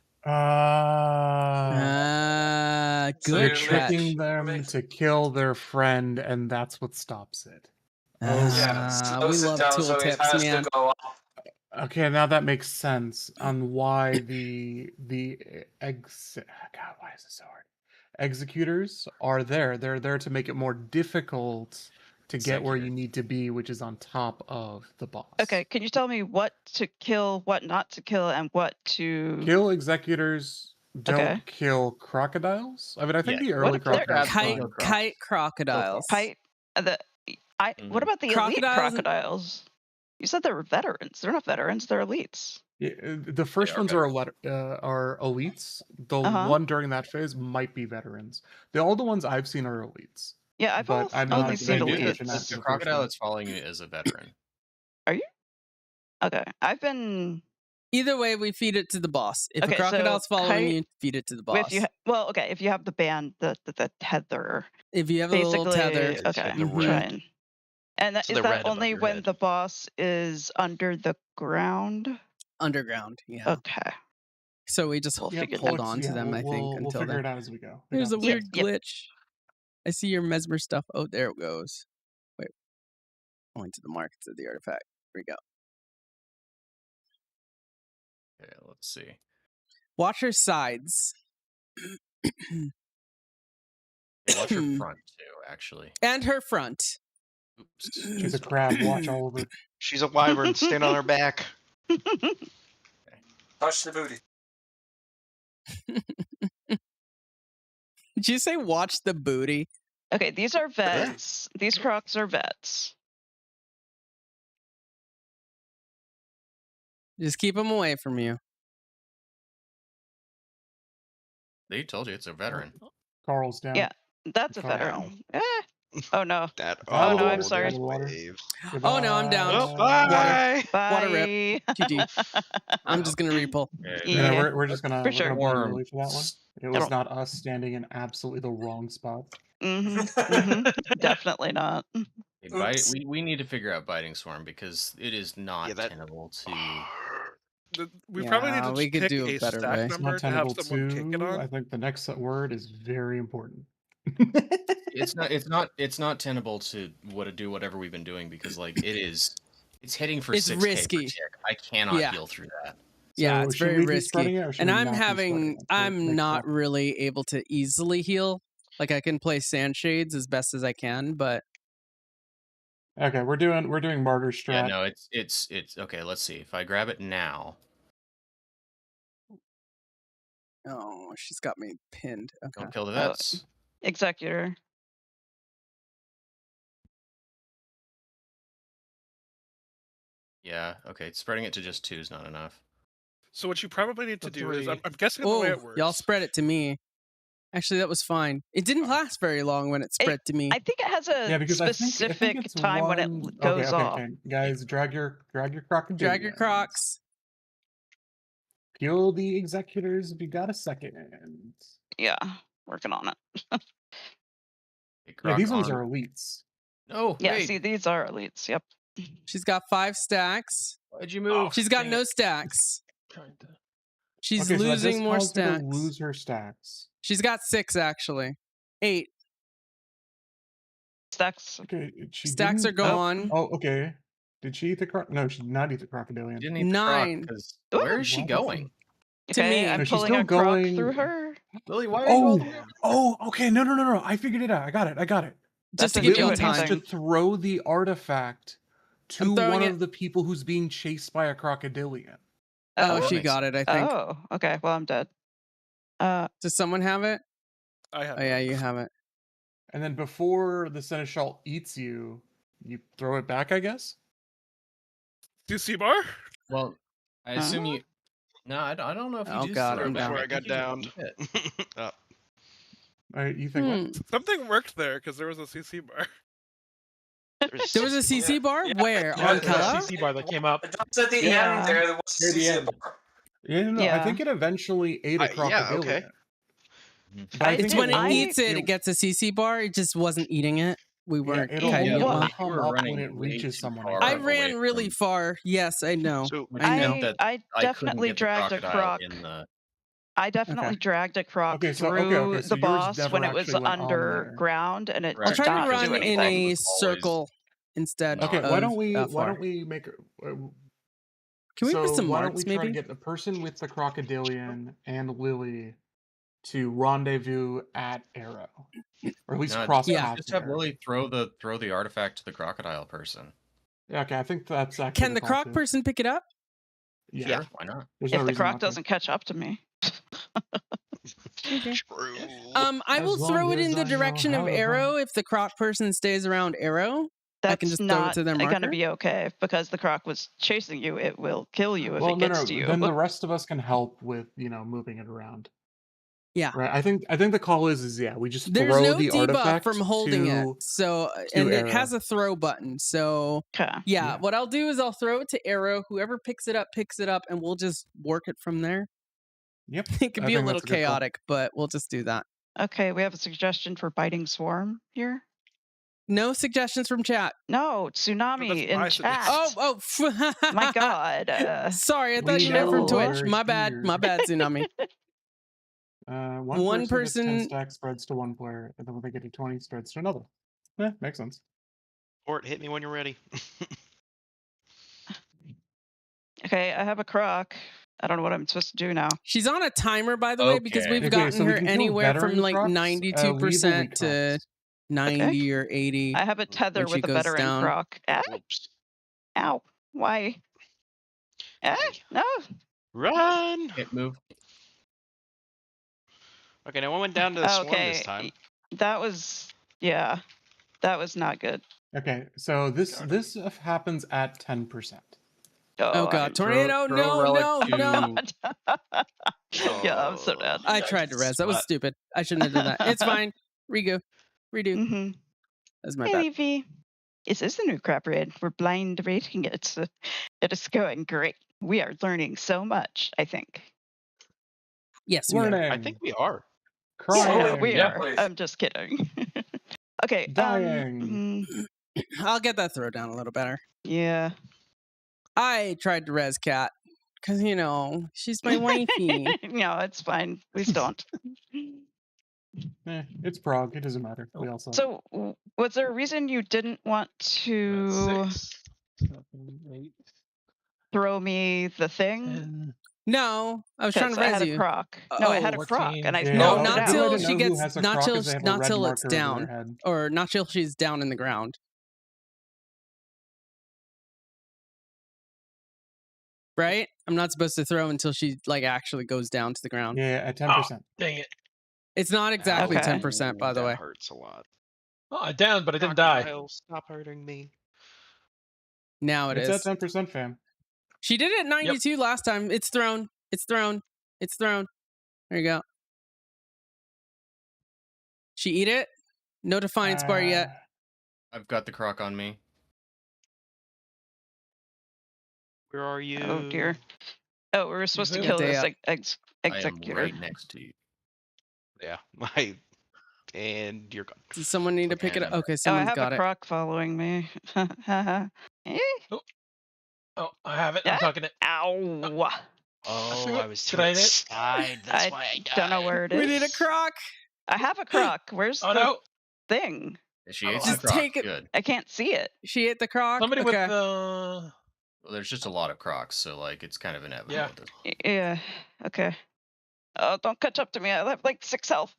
You're Good tricking catch. them to kill their friend, and that's what stops it. Yeah, We slows it love down, so it tooltips, has man. to go up. Okay, now that makes sense on why God, why is this so hard? Executors are there. They're there to make it more difficult to get where you need to be, which is on top of the boss. Okay, can you tell me what to kill, what not to kill, and what to Kill executors. Don't Okay. kill crocodiles. I mean, I think Yeah. the early if they're- crocodiles. Kite crocodiles. kite? What about the elite Crocodiles- crocodiles? You said they were veterans. They're not veterans. They're elites. Yeah, the first They are ones are elites. The Uh-huh. one during that phase might be veterans. All the ones I've seen are elites. Yeah, I've But I'm only not seen paying elites. attention after The the first crocodile one. that's following you is a veteran. Okay, I've been Either way, we feed it to the boss. If Okay, a crocodile's so following kite- you, feed it to the boss. if you have the band, the tether, If you have a little basically, tether, okay, the Mhm. fine. And So is the that red above only your when head. the boss is under the ground? underground, yeah. Okay. So we just We'll Yep, figure hold that. on to them, I think, we'll until figure then. it out as we go. We There's got a this. weird Yep. glitch. I see your mesmer stuff. Oh, there it goes. Wait. Point to the markets of the artifact. Here we go. Okay, let's see. Watch her sides. Yeah, watch her front too, actually. And her front. Oops. She's a crab. Watch all over. She's a wyvern. Stand on her back. Touch the booty. Did you say watch the booty? Okay, these are vets. These crocs are vets. Just keep them away from you. They told you it's a veteran. Carl's down. Yeah, that's a Fine. veteran. Oh no. That. Oh, no, I'm sorry. there's waves. Oh, no, I'm down. Oh, bye. Water rip. Bye. Too deep. I'm just gonna repull. Okay, Yeah, Yeah. we're just gonna, For we're sure. gonna blame Worm. Lily for that one. It was not us standing in absolutely the wrong spot. Definitely not. Hey, bite, Oops. we need to figure out biting swarm because it is not Yeah, that- tenable to. We probably need Yeah, to we just could pick do a a better stack way. It's number not to have tenable someone kick it to. on. I think the next word is very important. It's not tenable to do whatever we've been doing because it's hitting for It's 6K per risky. tick. I cannot Yeah. heal through that. Yeah, So it's should very we be risky. spreading it or should And we I'm not be spreading having, it for I'm next not round? really able to easily heal. Like I can play sand shades as best as I can, but Okay, we're doing martyr Yeah, strat. no, it's okay. Let's see if I grab it now. oh, she's got me pinned. Okay. Don't kill the Oh. vets. Executor. Yeah, okay. Spreading it to just 2 is not enough. So what you probably need to The do is, three. I'm guessing the way Oh, it works. y'all spread it to me. Actually, that was fine. It didn't last very long when it spread to me. I think it has a Yeah, because I specific think it's time when it one... goes okay, off. okay. Guys, drag your crocodilians. Drag your crocs. Kill the executors if you got a second. Yeah, working on it. Hey, Yeah, Croc these ones on. are elites. No, Yeah, wait. see, these are elites. Yep. She's got 5 stacks. Why'd you move? She's got dang no it. stacks. Trying to- She's Okay, so that losing just more caused her to stacks. lose her stacks. She's got 6 actually. 8 Stacks. Okay, she stacks didn't. are gone. Oh, okay. Did she eat the croc? No, she did not eat the crocodilian. Didn't eat the croc 9 because Ooh. where is she What? going? to Okay, me. I'm No, she's pulling still a croc going. through her. Lily, why are you all the way Oh, okay. No. I figured it out. I got it. Just to That give didn't you do all time. Needs to throw the artifact to I'm throwing one it. of the people who's being chased by a crocodilian. Oh, that she makes got it, I think. Oh, okay. Well, I'm dead. Does someone have it? I have Oh yeah, it. you have it. And then before the seneschal eats you, you throw it back, I guess? CC bar? Well, I assume Huh? you. No, I don't know if you Oh do god, throw I'm it back. down. Before I got think you just downed. keep it. Oh, All right, you think what? Something worked there because there was a CC bar. There was a CC bar? Yeah. Where? Yeah, On there's a Kella? CC bar that came up. Just at the Yeah. end there was Near a the CC end. bar. Yeah, no, I Yeah. think it eventually ate a yeah, crocodilian. okay. But I It's It's think when it I- eats it, it gets a CC bar. It just wasn't eating it. We weren't it'll kiting only it well. come You were up when running it way reaches too someone. far I away ran really from- far. Yes, I know. So Which I meant know. that I I couldn't definitely get the dragged a crocodile croc. in the. I definitely dragged a croc Okay, so- through okay, so the yours boss never when it was actually went on there. underground, and it Right. I'll did try to not because do run the in anything. a was always circle instead not- Okay, of why don't we that far. make Can we so put some why don't marks, we try maybe? to get the person with the crocodilian and Lily to rendezvous at Arrow, or at least No, cross Yeah. paths. just at have Arrow. Lily throw the artifact to the crocodile person. Yeah, okay, I think that's actually Can the call croc too. person pick it up? Yeah, Sure, why not? there's no If the reason croc not to. doesn't catch up to me. Okay. true. I will As throw long it in as the I know direction how of to Arrow run. if the croc person stays around Arrow. I can That's just throw it not to their going to marker. be okay because the croc was chasing you. It will kill you if Well, it no, gets to you. then the rest of us can help with moving it around. Yeah. Right. I think the call is yeah, we just There's throw no the debuff artifact from holding it. to So to and it Arrow. has a throw button. So Okay. yeah, what I'll do is I'll throw it to Arrow. Whoever picks it up, and we'll just work it from there. Yep. It could I be a think little that's a good call. chaotic, but we'll just do that. Okay, we have a suggestion for biting swarm here. No suggestions from chat. No, tsunami my in chat. Oh, My God. Sorry, I thought We you meant from know Twitch. we're My bad, Tsunami. One One person gets 10 person- stacks spreads to one player, and then when they get to 20 spreads to another. Yeah, makes sense. Port, hit me when you're ready. Okay, I have a croc. I don't know what I'm supposed to do now. She's on a timer, by the way, because Okay. we've Okay, gotten so we her can kill anywhere from veteran like crocs, 92% to legally 90 or 80. I have a tether When she with a goes veteran down. croc. Ah, Oops. ow. Why? Ah, no. Run! It moved. Okay, now I went down to the swarm this Okay. time. That was, yeah, that was not good. Okay, so this happens at 10%. Oh god, tornado! throw No, relic no, to- no! Yeah, I'm so dead. I tried to res. That was What? stupid. I shouldn't have done that. It's fine. Redo. Mm-hmm. That's my Hey, bad. Leafy. Is this the new crap raid? We're blind rating it. So it is going great. We are learning so much, I think. Yes, we are. Learning. I think we are. Crying. we Yeah, are. please. I'm just kidding. Okay. Dying. I'll get that throw down a little better. Yeah. I tried to res Cat because she's my wifey. No, it's fine. Please don't. It's Prague. It doesn't matter. We all saw it. So, was there a reason you didn't want to 6, 7, 8, throw me the thing? 10. No, I was trying Because to I res had you. a croc. No, I had a 14. croc, and I Yeah, No, knocked not it good way till out. to she know who gets, has a not croc till, is they have a not red till it's marker over their down, head. or not till she's down in the ground. Right? I'm not supposed to throw until she actually goes down to the ground. Yeah, at 10%. Dang it. It's not exactly Okay. 10%, by the that way. hurts a lot. Oh, I downed, but I didn't die. Crocodile, stop hurting me. Now it It's is. at 10%, fam. She did it at 92 last time. It's thrown. It's thrown. It's thrown. There you go. She eat it? No defiance bar yet. I've got the croc on me. Where are you? Oh dear. Oh, we were supposed to there? kill Day this up. I am executor. right next to you. Yeah, and you're gone. Does someone need to pick it up? Okay, Oh, I someone's have got a it. croc following me. Eh? Oh, I have it. I'm Ah! talking it. Ow! Oh, I was to Did I hit? its side. That's why I died. don't know where it is. We need a croc. I have a croc. Where's Oh the no! thing? She Oh, ate Just some croc. take it. Good. I can't see it. She ate the croc. Somebody Okay. with the. Well, there's just a lot of crocs, so like it's kind of inevitable. Yeah. at this point. Yeah. Okay. Oh, don't catch up to me. I have like 6 health.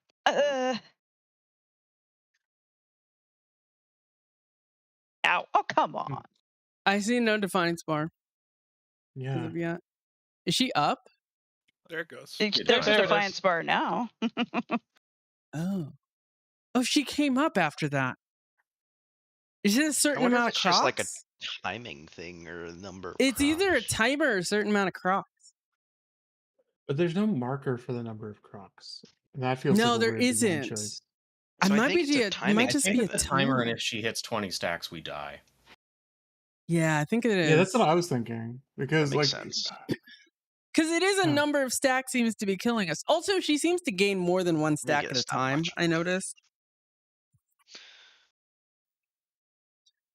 Ow! Oh, come on. I see no defiance bar. Yeah. Yeah. Is she up? There it goes. There's There a it defiance is. bar now. Oh. Oh, she came up after that. Is it a I certain wonder if amount of it's crocs? just like a timing thing or a number of It's either a crocs. timer or a certain amount of crocs. But there's no marker for the number of crocs. And that feels No, like a there weird design isn't. choice. I So I might think be it's a it timing might I just think be a it's a timer, and timer. if she hits 20 stacks, we die. Yeah, I think it is. Yeah, that's what I was thinking. Because That makes like sense. Because it is a Huh. number of stacks seems to be killing us. Also, she seems to gain more than one stack get at a us that time. much. I noticed.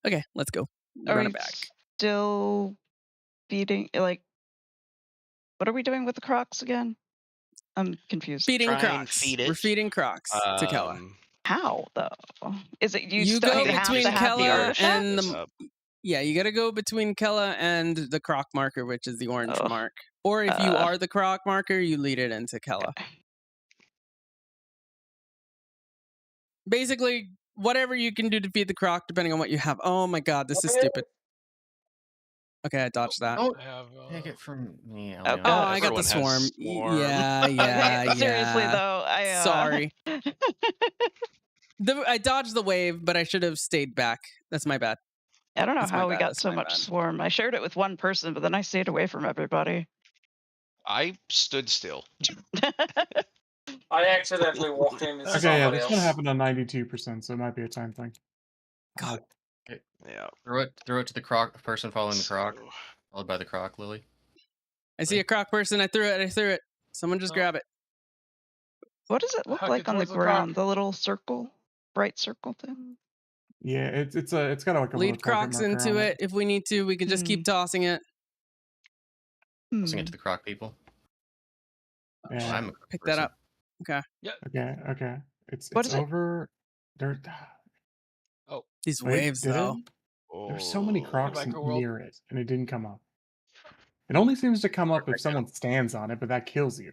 Okay, let's go. Are Run we it back. still feeding? Like, what are we doing with the crocs again? I'm confused. Feeding Try and crocs. feed We're it. feeding crocs to Kella. How though? Is it you? You still go have between to have the Kella artifact? and the. Yeah, you got to go between Kella and the croc marker, which is the orange Ugh. mark. Or if you are the croc marker, you lead it into Kella. Basically, whatever you can do to feed the croc, depending on what you have. Oh my god, this is stupid. Okay, I dodged that. Oh, I have. take it from me, Oh, Elio. Oh, I got Everyone the has swarm. swarm. Yeah, yeah, Okay, seriously yeah. though, I Sorry. I dodged the wave, but I should have stayed back. That's my bad. I don't know That's my how we bad, got that's so my much bad. swarm. I shared it with one person, but then I stayed away from everybody. I stood still. I accidentally walked into Okay, yeah, somebody this else. one happened on 92%, so it might be a time thing. God. Yeah. Throw it to the croc person following the croc, So, followed by the croc, Lily. I see a croc person. I threw it. Someone just Oh. grab it. What does it look Huck it like on the towards the croc. ground? The little circle, bright circle thing. Yeah, it's got like a little Lead target crocs marker into on it. If we need to, we can just keep tossing it. Tossing it to the croc people. Yeah. I'm a croc Pick person. that up. Okay. Okay. It's What is it? over there. Oh, These Wait, waves, did though. it? There's so many oh, crocs Micro world. near it, and it didn't come up. It only seems to come up if Right now. someone stands on it, but that kills you.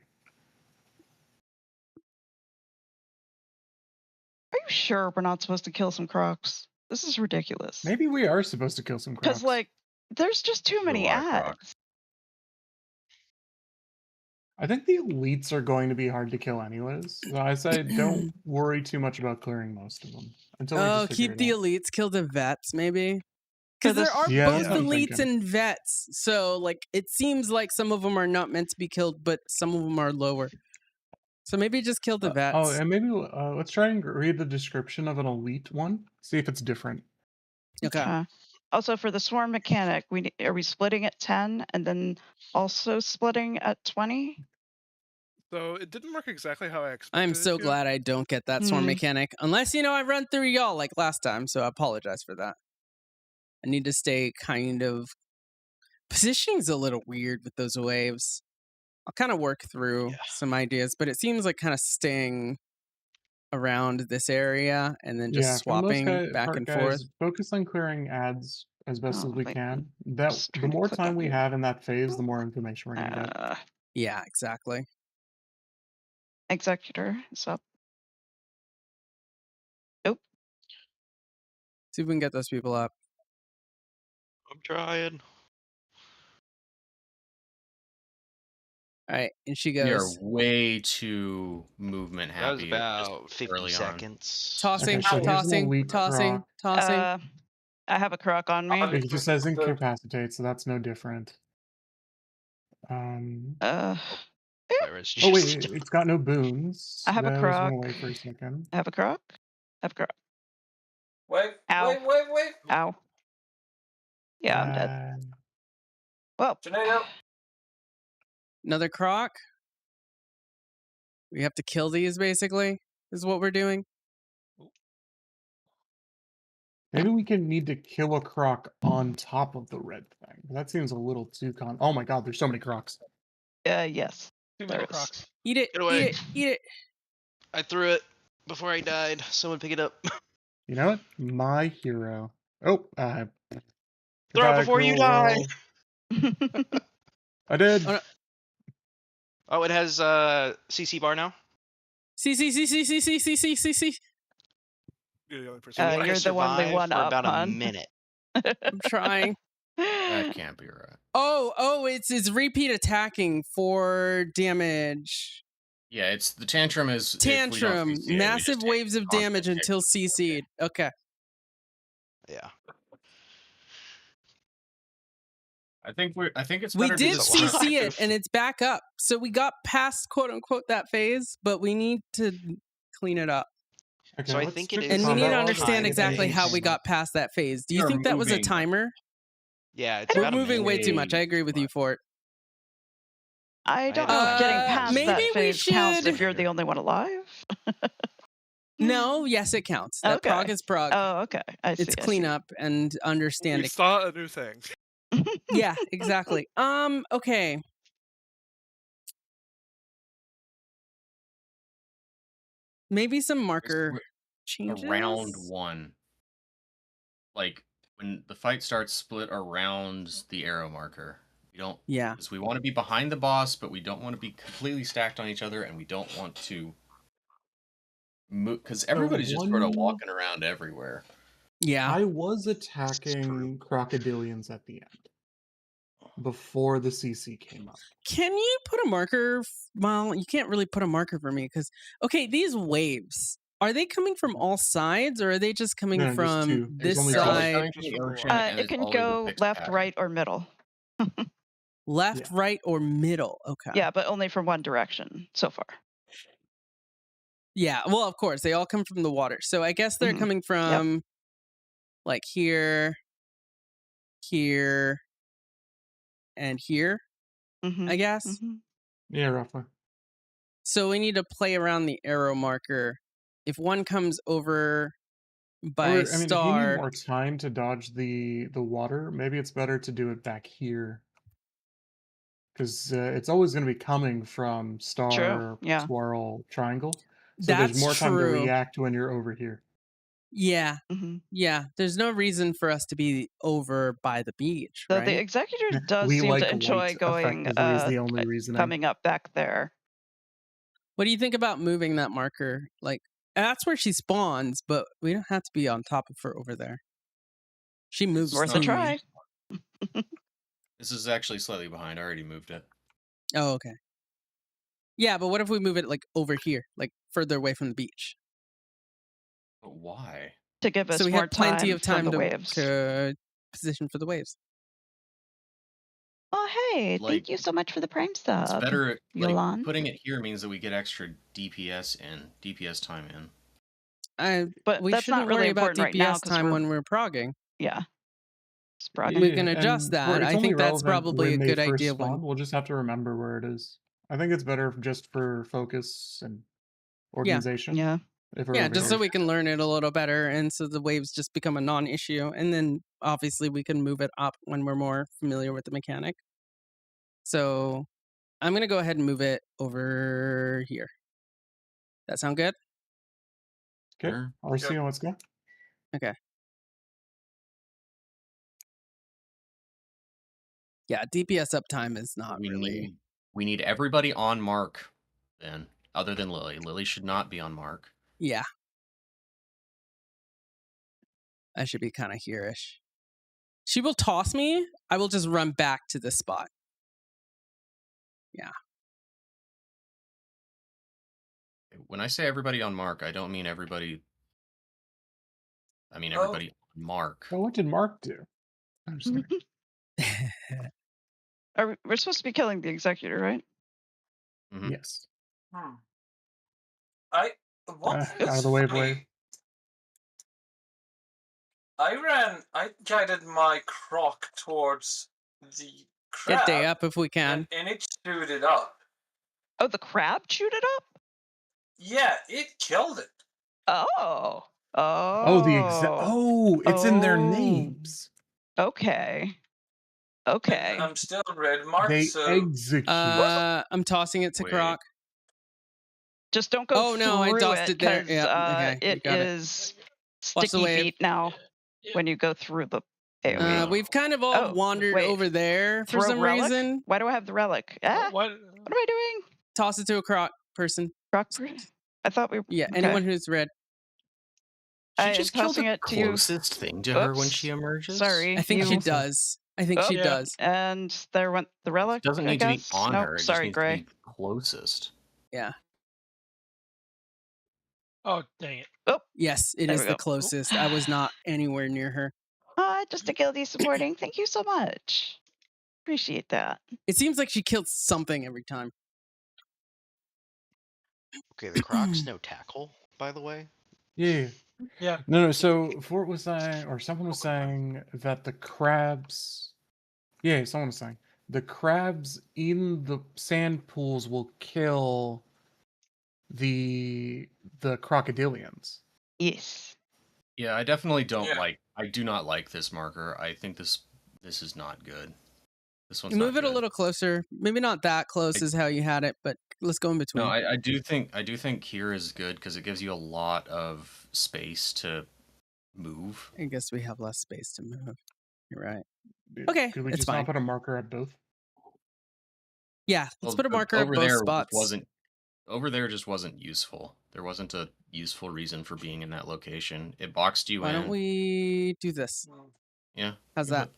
Are you sure we're not supposed to kill some crocs? This is ridiculous. Maybe we are supposed to kill some crocs. Because like, there's just too many lot of crocs. ads. I think the elites are going to be hard to kill anyways. So I say don't worry too much about clearing most of them until we Oh, just figure keep it the out. elites, kill the vets, maybe. For Because there this- are Yeah, both that's what I'm elites thinking. and vets. So, like, it seems like some of them are not meant to be killed, but some of them are lower. So maybe just kill the vets. Oh, and maybe let's try and read the description of an elite one. See if it's different. Okay. Also, for the swarm mechanic, are we splitting at 10 and then also splitting at 20? So it didn't work exactly how I expected. I'm it so to. glad I don't get that swarm Hmm. mechanic. Unless, I run through y'all like last time, so I apologize for that. I need to stay kind of... Positioning's a little weird with those waves. I'll kind of work through some ideas, but it seems like kind of staying around this area and then just For most swapping back and guys, forth. focus on clearing ads as best Oh, as we wait, can. I'm That just the trying to more click time on we here. have in that phase, the more information we're gonna get. Yeah, exactly. Executor is up. See if we can get those people up. I'm trying. All right, and she We are goes way too movement That was happy. about 50 early on. seconds. tossing, Okay, so here's an tossing, elite tossing, croc. tossing. I have a croc on me. It just says incapacitate, so that's no different. Uh, Whereas Oh wait, just- it's got no boons. I have a Those croc. went away for a second. I have a croc. I have a croc. Wait, Ow. wait. Ow. Yeah, I'm dead. Well, Tornado. Another croc. We have to kill these, basically, is what we're doing. Maybe we can need to kill a croc on top of the red thing. That seems a little too Oh my god, there's so many crocs. Yes. Too There many is. crocs. Eat it. Get away. Eat it. Eat it. I threw it before I died. Someone pick it up. You know what? My hero. Oh, Throw it goodbye, before you cruel die. world. I did. Oh, no. Oh, it has CC bar now. See. You're the only person. Make you're us the one we survive want for up, about a hon. minute. I'm trying. That can't be right. Oh, it's repeat attacking for damage. Yeah, it's the tantrum is if we don't Tantrum, CC it, we massive just take waves of constant damage hits. until CC'd. Okay. Yeah. I think it's We better did to just survive. CC it and it's back up. So we got past quote unquote that phase, but we need to clean it up. Okay, So I let's think stick it to And is we need to combat. understand time exactly how we based. got past that phase. Do you You're think that was a moving timer? Yeah, it's We're about a moving minute. way too much. I agree with you, Fort. I don't had know if getting a- past maybe that we phase counts should- if you're the only one alive. No, yes, it counts. That Okay. prog is prog. Oh, okay. I see. It's I see. cleanup and We understanding. saw a new thing. Yeah, exactly. Okay. Maybe some marker We're changes. around one. Like when the fight starts, split around the arrow marker. We don't. Yeah. Because we want to be behind the boss, but we don't want to be completely stacked on each other, and we don't want to move because everybody's just sort of one- walking around everywhere. Yeah. I was attacking crocodilians at the end before the CC came up. Can you put a marker? Well, you can't really put a marker for me because, okay, these waves, are they coming from all sides or are they just coming No, just from two. There's this only They're two. always side, coming from the ocean, and It it's can always a go fixed left, pattern. right, or middle. left, Yeah. right, or middle? Okay. Yeah, but only from one direction so far. Yeah. Well, of course, they all come from the water. So I guess they're Mhm. coming from like here, here, and here, Mhm. I guess. Mhm. Yeah, roughly. So we need to play around the arrow marker. If one comes over by Or, I mean, if you need star, more time to dodge the water, maybe it's better to do it back here. Because it's always going to be coming from star, yeah. swirl, triangle. So that's there's more time to true. react when you're over here. Yeah. Mhm. Yeah. There's no reason for us to be over by the beach, So right? the executor does We seem like to enjoy light, going effectively, is the only reasoning. coming up back there. What do you think about moving that marker? Like, that's where she spawns, but we don't have to be on top of her over there. She moves Worth to a try. This is actually slightly behind. I already moved it. Oh, okay. Yeah, but what if we move it like over here, like further away from the beach? But why? To give us So we more have plenty time of time from the to, waves. to position for the waves. Oh, hey, Like, thank you so much for the prime sub. It's better. Like Yolan? putting it here means that we get extra DPS time in. But We that's shouldn't not really worry about important right now DPS 'cause time we're- when we're progging. Yeah. We can Yeah, adjust and that. it's I only think that's relevant probably a when they good first idea. spawn. We'll just have to remember where it is. I think it's better just for focus and organization. Yeah. If we're Yeah, over just here. so we can learn it a little better, and so the waves just become a non-issue, and then obviously we can move it up when we're more familiar with the mechanic. So I'm gonna go ahead and move it over here. That sound good? Okay, Sure. RC, let's go. Okay. Yeah, DPS uptime is not really. We need everybody on mark then, other than Lily. Lily should not be on mark. Yeah. I should be kind of here-ish. She will toss me. I will just run back to this spot. Yeah. When I say everybody on mark, I don't mean everybody. I mean everybody on mark. Well, what did Mark do? I'm just kidding. We're supposed to be killing the executor, right? Mhm. Yes. Out Out of the way, Blade. I guided my croc towards the crab. Get day up if we can. And it chewed it up. Oh, the crab chewed it up? Yeah, it killed it. Oh. Oh. it's in their Oh. names. Okay. Okay. I'm still red marked, They so execute. I'm tossing it to Wait. Croc. Just don't go Oh, through no, I tossed it there. because Yep, okay, you it got it. is Watch the sticky wave. feet now when you go through the AoE. We've kind of all wandered wait. over there for Throw some relic? reason. Why do I have the relic? Ah, What? what am I doing? Toss it to a Croc person. Croc I thought we were. Yeah, okay. anyone who's red. She I am just killed tossing the it to you. closest thing to her when Oops. she emerges. Sorry. I think you... she does. I think she does. And there went the relic. It doesn't need I to be guess? on Nope, her. It sorry, just needs Gray. to be closest. Yeah. Oh, dang it. Oh, yes, it there is we the go. closest. I was not anywhere near her. Just a guilty supporting. Thank you so much. Appreciate that. It seems like she killed something every time. Okay, the Croc's no tackle, by the way. Yeah. Yeah. No. So Fort was saying, or someone was saying that the crabs. Yeah, someone was saying the crabs in the sand pools will kill the crocodilians. Yes. Yeah, I definitely don't like. I do not like this marker. I think this is not good. This one's Move not it a good. little closer. Maybe not that close as how you had it, but let's go in between. No, I do think here is good because it gives you a lot of space to move. I guess we have less space to move. You're right. Dude, Okay, could we it's just fine. not put a marker at both? Yeah, let's put a marker at over both there spots. Over there just wasn't useful. There wasn't a useful reason for being in that location. It boxed you in. Why don't we do this? Yeah. How's that?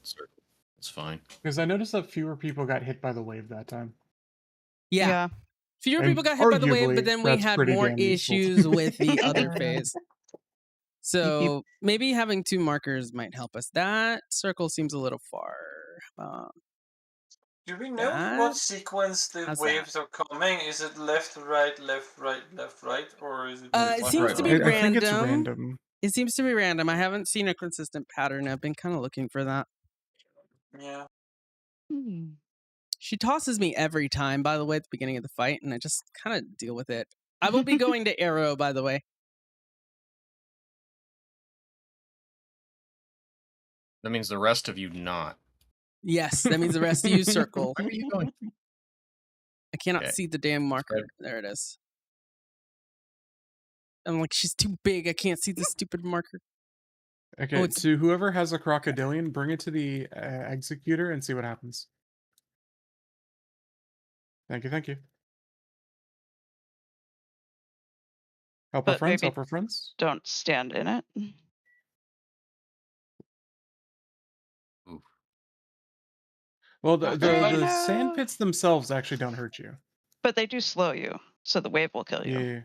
It's fine. Because I noticed that fewer people got hit by the wave that time. Yeah. Fewer And people got hit by the wave, arguably, but then we that's had pretty more damn useful. issues with the other phase. So maybe having two markers might help us. That circle seems a little far. do we know what sequence the waves are coming? Is it left, right, left, right, left, right, or is it? It seems to be random. I think it's random. It seems to be random. I haven't seen a consistent pattern. I've been kind of looking for that. Yeah. She tosses me every time, by the way, at the beginning of the fight, and I just kind of deal with it. I will be going to arrow, by the way. That means the rest of you not. Yes, that means the rest of you circle. Where are you going? I cannot see the damn marker. There it is. I'm like, she's too big. I can't see the stupid marker. Okay, so whoever has a crocodilian, bring it to the executor and see what happens. Thank you, thank you. Help our friends, help our friends. Don't stand in it. Well, the sand pits themselves actually don't hurt you. But they do slow you, so the wave will kill you. Yeah.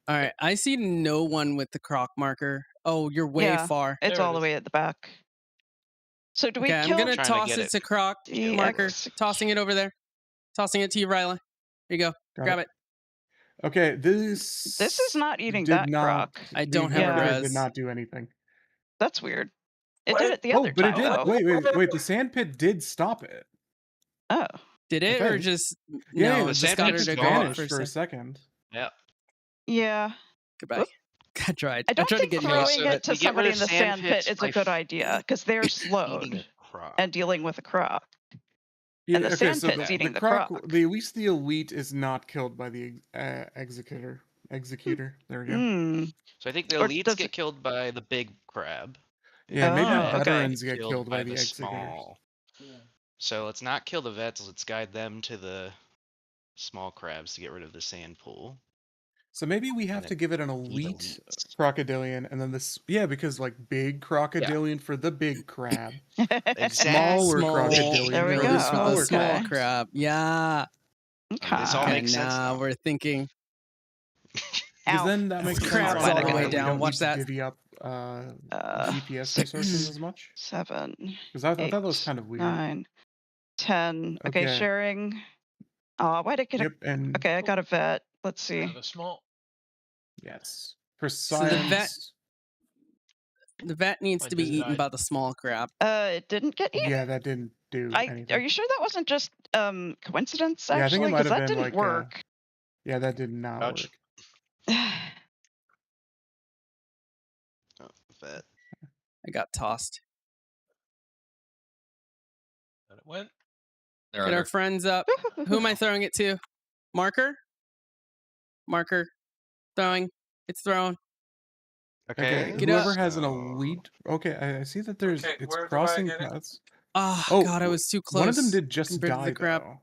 All right, I see no one with the croc marker. Oh, you're way far. It's all the way at the back. So do we kill? I'm gonna toss it to croc marker. Tossing it over there. Tossing it to you, Ryla. Here you go. Grab it. Okay, this is not eating that croc. I don't have a res. Did not do anything. That's weird. It did it the other but time. it did. Wait. The sand pit did stop it. Oh, did it or just no? The sand pit just vanished for a second. Yeah. Yeah. Goodbye. I tried. I don't tried think to get throwing it to somebody in the sand pit is a good idea because they're slowed and dealing with a croc. Yeah, and the sand pit's eating the croc. At least the elite is not killed by the executor. There we go. So I think the elites get killed by the big crab. Yeah, maybe veterans get killed by the small. So let's not kill the vets. Let's guide them to the small crabs to get rid of the sand pool. So maybe we have to give it an elite crocodilian, and then this, because like big crocodilian for the big crab, smaller crocodilian there we for go. the smaller small crab. Yeah. This all makes sense. Now we're thinking. Because then that makes crabs all the way down. Watch that. Divvy up GPS resources as much. 7. Because I thought that was kind of weird. 9, 10. Okay, sharing. Why'd I get Okay, I got a vet. Let's see. The small. Yes. Precise. So the vet needs to be eaten by the small crab. It didn't get eaten. Yeah, that didn't do anything. Are you sure that wasn't just coincidence? Yeah, Actually, because that didn't like work. Yeah, that did not work. it. I got tossed. And it went. They're Get our under. friends up. Who am I throwing it to? Marker? Marker. Throwing. It's thrown. Okay. Get whoever up. has an so- elite. Okay, I see that there's Okay, it's where do I crossing get it? paths. Oh, Oh, God, I was too close. One of them did just compared to die the crap. though.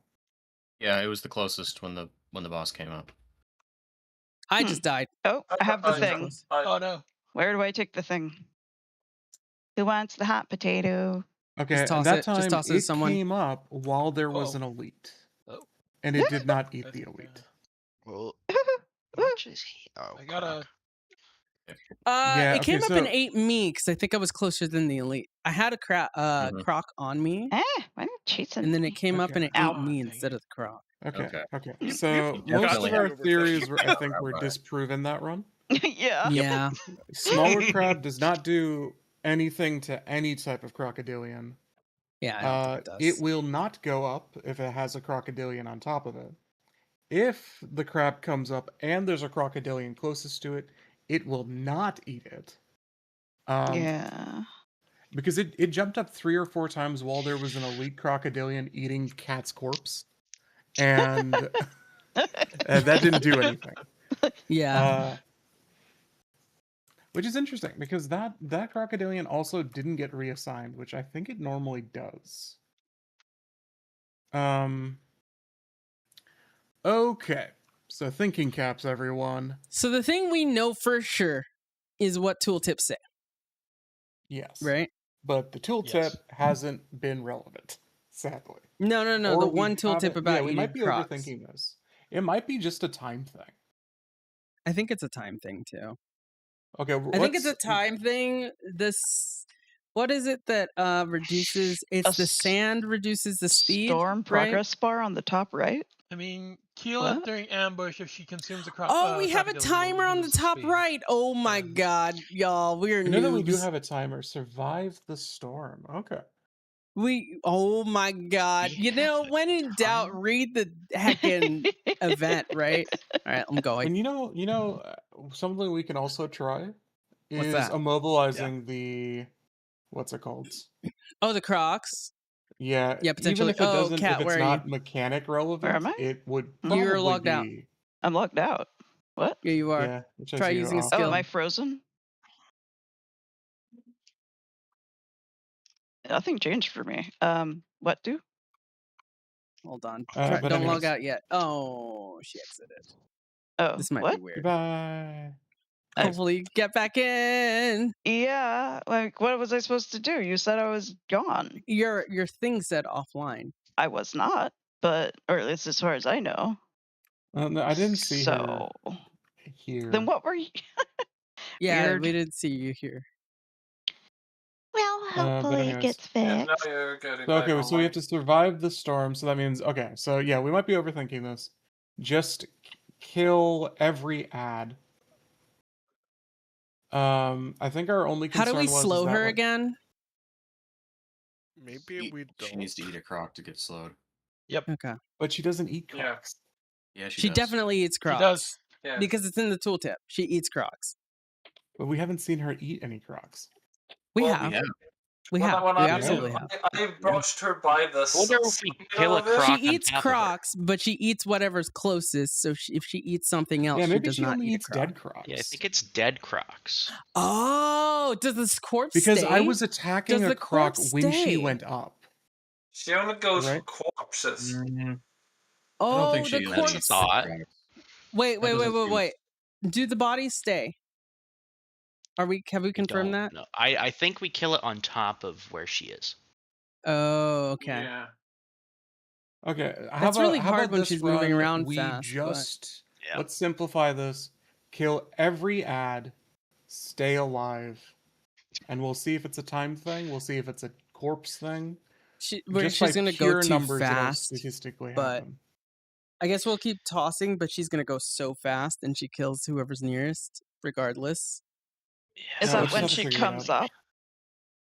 Yeah, it was the closest when the boss came up. I just died. Oh, I have the I was thing. close. Oh no. Where do I take the thing? Who wants the hot potato? Okay, Just toss and that it. Just time toss it to it someone. came up while there was Oh. an elite, Oh. and it did not eat That's the good, elite. Well, how much is he? Oh, I got a. Yeah, it came okay, up and so- ate me because I think I was closer than the elite. I had a Mhm. croc on me, Why are you chasing and then me? it came up Okay. and it Ow. ate me Dang instead it. of the croc. Okay. Okay. So You most definitely of our have to theories were, I overthink think, that were way. disproven that run. Yeah. Yeah. Smaller crab does not do anything to any type of crocodilian. Yeah, I don't think it does. It will not go up if it has a crocodilian on top of it. If the crab comes up and there's a crocodilian closest to it, it will not eat it. Yeah. Because it jumped up 3 or 4 times while there was an elite crocodilian eating Cat's corpse. And that didn't do anything. Yeah. Which is interesting because that crocodilian also didn't get reassigned, which I think it normally does. Okay. So thinking caps, everyone. So the thing we know for sure is what tooltips say, Yes. right? But the tooltip Yes. hasn't been relevant, sadly. No. Or the we one tooltip haven't- about yeah, we eating might be crocs. overthinking this. It might be just a time thing. I think it's a time thing too. Okay, I think it's a time thing. What is it that reduces? It's the sand reduces the speed. Storm right? progress bar on the top right. I mean, kill What? it during ambush if she consumes a crop. Oh, we have a timer on the top right. Oh my And- God, y'all, we're I know that we do noobs. have a timer. Survive the storm. Okay. Oh my God. You know, when in doubt, read the heckin' event, right? All right, I'm going. And you know, something we can also try What's is that? immobilizing the what's it called? Oh, the Crocs. Yeah, Yeah, even potentially. if it doesn't, Cat, if it's where are not you? mechanic relevant, Where am I? it would You're probably logged be. out. I'm logged out. What? Yeah, you are. Yeah, it shows Try you using a off. Oh, skill. am I frozen? Nothing changed for me. What do? Hold on. But Don't log anyways. out yet. Oh, she exited. Oh, This might what? be weird. Goodbye. Hopefully, get back in. Yeah, like what was I supposed to do? You said I was gone. Your thing said offline. I was not, but or at least as far as I know. No, I didn't see her So here. then what were you? Yeah, Weird. we did see you here. Well, but hopefully it anyways. gets Yeah, now fixed. you're getting So, back okay, so we have online. to survive the storm. So that means okay. So yeah, we might be overthinking this. Just kill every ad. I think our only How concern do we was is slow that, her like, again? Maybe we don't. She needs to eat a croc to get slowed. Okay. But she doesn't eat Yeah. crocs. Yeah, She does. definitely eats She Crocs. does. Yeah. Because it's in the tooltip. She eats Crocs. But we haven't seen her eat any crocs. We Well, have. Yeah. We When have. when We I- absolutely have. I brushed her by the I wonder if we kill a of it. croc She on eats top of her. Crocs, but she eats whatever's closest. So if she eats something else, Yeah, she maybe does she not only eat a eats Croc. dead crocs. Yeah, I think it's dead crocs. Oh, does the corpse Because stay? I was attacking Does a the croc corpse when she stay? went up. She only goes Right. for corpses. Oh, I don't think the she corpse. eats thought. crocs. Wait. That doesn't seem- Do the bodies stay? Have we confirmed that? No, I think we kill it on top of where she is. Oh, okay. Yeah. Okay, That's really how hard about when this she's moving run, around we fast, but- just Yeah. let's simplify this. Kill every ad, stay alive, and we'll see if it's a time thing. We'll see if it's a corpse thing. She's Just by gonna pure go too numbers, it'll fast. statistically but- happen. I guess we'll keep tossing, but she's gonna go so fast, and she kills whoever's nearest, regardless. Is Yeah, we'll that just when have to she figure it comes out. up?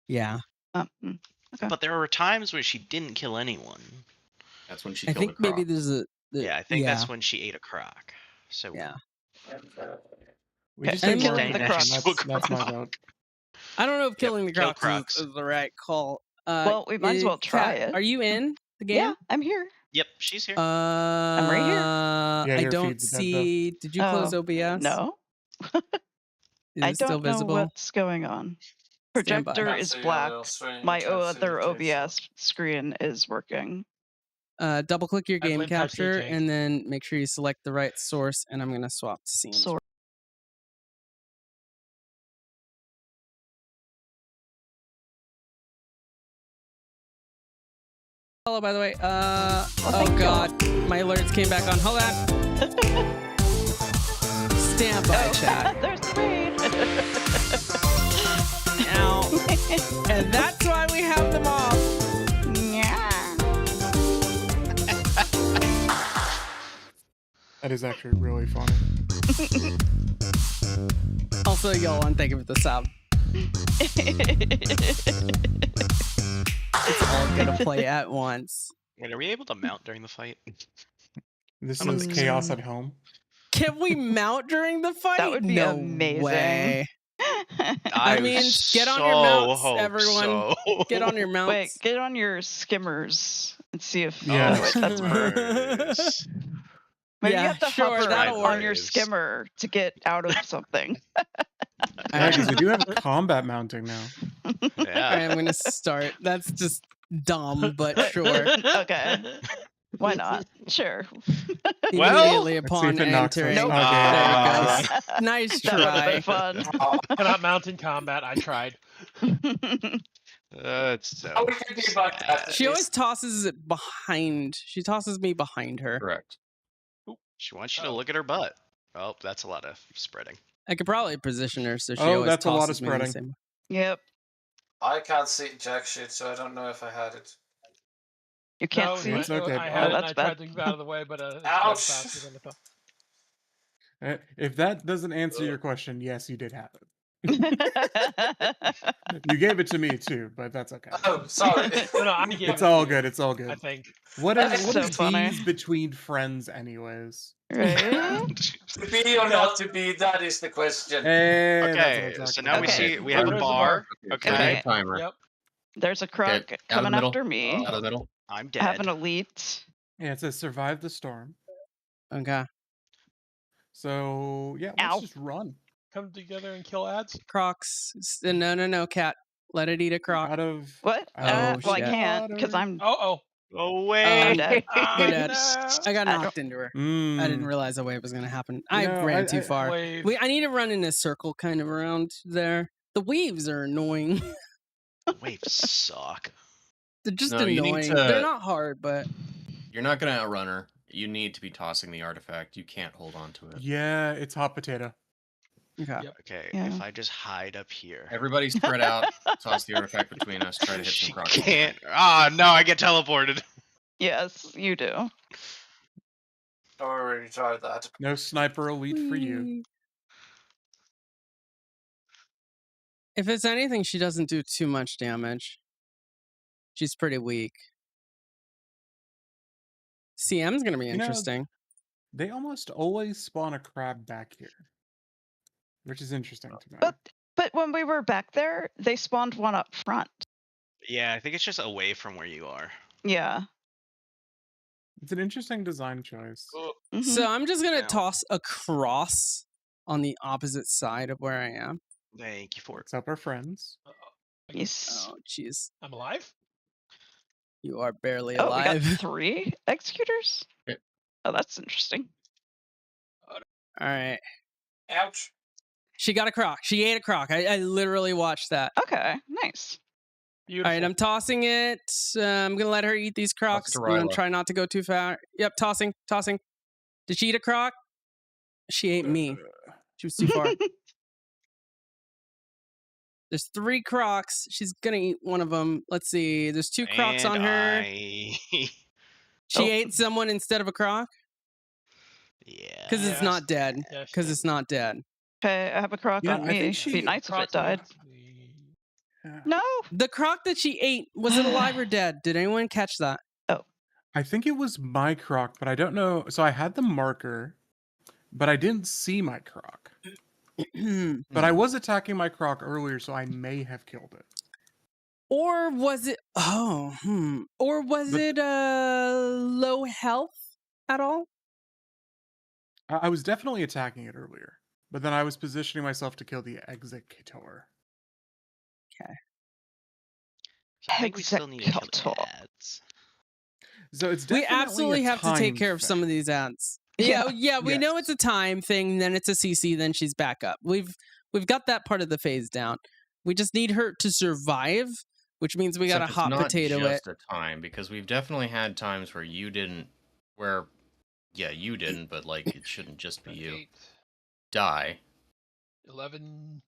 Yeah, Okay. But there were times where she didn't kill anyone. That's when she I killed a think croc. maybe there's a. Yeah, I think that's when she ate a croc. So Yeah. We just Okay, need so more killing the information. crocs. That's my vote. I don't know if killing the kill crocs, crocs. Is the right call. Well, we might as well try Kat, it. Are you in the game? Yeah, I'm here. Yep, she's here. I'm right here. Yeah, I your don't feed's dead, though. see. Did you close Oh, OBS? No, Is I it still don't know visible? what's going on. Stand by. Projector Can't is see your black. little screen, My can't see other the text. OBS screen is working. Double click your I've game limped our capture CJ. and then make sure you select the right source. And I'm gonna swap to scenes. So Hello, by the way. thank Oh you. god, my alerts came back on. Hold on. Stand by, chat. There's the raid. Ow. And that's why we have them off. Yeah. That is actually really funny. Also, Yolan, thank you for the sub. It's all gonna play at once. Wait, are we able to mount during the fight? This I don't is think chaos at home. Can we mount during the fight? That would be no amazing. Way. I mean, so get on your mounts, hope everyone. so. Get on your mounts. Wait, get on your skimmers and see if. Yeah. Oh, wait, that's Skimmers. Maybe Yeah, you have to sure, hover that'll on your work. skimmer to get out of something. Yeah, because we do have combat mounting now. Yeah. I'm gonna start. That's just dumb, but sure. Okay. Why not? Sure. Well, Immediately Let's see upon if it knocks us. entering. Nope. Okay. There it goes. Nice That would have try. been fun. Cannot mount in combat. I tried. It's so Oh, we can debug that. sad. She always tosses it behind. She tosses me behind her. Correct. She wants you to look at her butt. Oh, that's a lot of spreading. I could probably position her so she Oh, always that's a lot of tosses me in the spreading. same- Yep. I can't see jack shit, so I don't know if I had it. You can't No, see. It's okay. I had it and that's I bad. tried to get out of the way, but it Ouch. was faster than I thought. If that doesn't answer your question, yes, you did have it. You gave it to me too, but that's okay. Oh, sorry. No, I gave It's it all to good. you, It's all I good. think. What That's is so what is funny. these between friends, anyways? Right? To be or not to be, that is the question. Hey, Okay, that's so what I'm now we talking Okay. see we have a There's a bar. Okay. Okay, Timer. Yep. There's a croc Okay, out of the coming middle. after me. Out of the middle. I'm I have dead. an elite. Yeah, it says survive the storm. Okay. So yeah, let's Ow. just run. Come together and kill ads. Crocs. No, cat. Let it eat a croc. Out of What? Oh, Well, I shit. can't because I'm Oh. Oh I'm wait. dead. We're dead. No. I got I don't- knocked into her. Mm, I didn't realize a wave was gonna happen. I know, ran I- too I- far. Wave. I need to run in a circle kind of around there. The waves are annoying. Waves suck. They're just No, you need annoying. to- They're not hard, but You're not gonna outrun her. You need to be tossing the artifact. You can't hold on to it. Yeah, it's hot potato. okay. Yep. Okay, Yeah. if I just hide up here. Everybody spread out. Toss the artifact between us. Try to hit She some crocs. can't. Ah, no, I get teleported. yes, you do. I already tried that. No sniper elite for you. Whee! If it's anything, she doesn't do too much damage. She's pretty weak. CM's gonna be You know, interesting. They almost always spawn a crab back here, which is interesting to me. But when we were back there, they spawned one up front. Yeah, I think it's just away from where you are. Yeah. It's an interesting design choice. Mhm. So I'm just gonna Now- toss a cross on the opposite side of where I am. Thank you for it. What's up, our friends? Yes. Oh, jeez. I'm alive. You are barely Oh, alive. we got 3 executors? Okay. Oh, that's interesting. All right. Ouch. She got a croc. She ate a croc. I literally watched that. Okay, nice. Beautiful. All right, I'm tossing it. I'm gonna let her eat these crocs. to I'm gonna Ryla. try not to go too far. Yep, tossing. Did she eat a croc? She ate me. She was too far. There's 3 crocs. She's gonna eat one of them. Let's see. There's 2 crocs on her. She Oh. ate someone instead of a croc Yeah. because it's not dead. Yeah, Because it's not dead. Okay, I have a croc Yeah, on I think me. she- It'd be nice if it died. Yeah. No. The croc that she ate, was it alive or dead? Did anyone catch that? I think it was my croc, but I don't know. So I had the marker, but I didn't see my croc. But I was attacking my croc earlier, so I may have killed it. Or was it? Or was But- it low health at all? I was definitely attacking it earlier, but then I was positioning myself to kill the executor. Okay. So I think we still need to kill the Executor. ads. So it's We definitely absolutely a have to take time care of some thing. of these ads. Yeah, we know Yes. it's a time thing, then it's a CC, then she's back up. We've got that part of the phase down. We just need her to survive, which means we got to Except it's hot not potato it. just a time, because we've definitely had times where you didn't, you didn't, but like it shouldn't just be you. 8, Die. 11.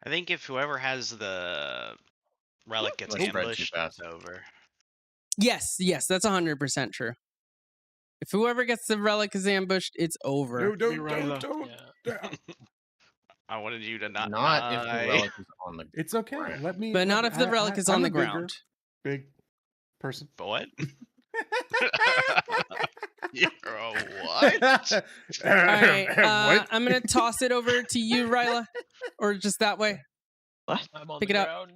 I think if whoever has the relic gets Let's spread too ambushed, fast. it's over. Yes, that's 100% true. If whoever gets the relic is ambushed, it's over. No, Be right don't. Yeah. I wanted you to not Not if die. the relic is on the. It's okay. ground. Let me. But not if the relic is on I'm the a bigger, ground. Big person. What? You're a what? All right, What? I'm going to toss it over to you, Ryla. Or just that way. I'm on Pick the it up. ground.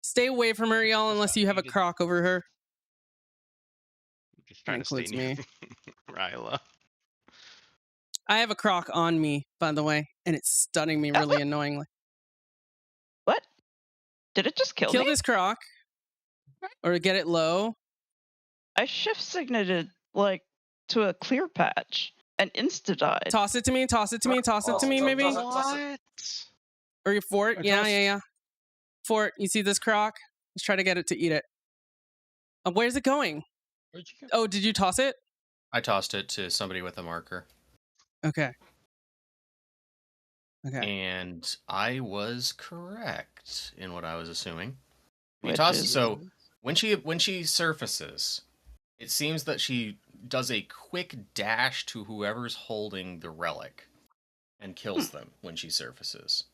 Stay away from her, y'all, unless you have a croc over her. Just trying to stay includes near me. Ryla. I have a croc on me, by the way, and it's stunning me really annoyingly. What? Did it just kill me? this croc. Or get it low. I shift signaled like to a clear patch and insta died. Toss it to me, maybe. What? Or you fort. I Yeah, tossed- yeah. Fort, you see this croc? Let's try to get it to eat it. Where's it going? Where'd you go? Oh, did you toss it? I tossed it to somebody with a marker, Okay. and I was correct in what I was assuming. You Which toss is- so when she surfaces, it seems that she does a quick dash to whoever's holding the relic and kills them when she surfaces.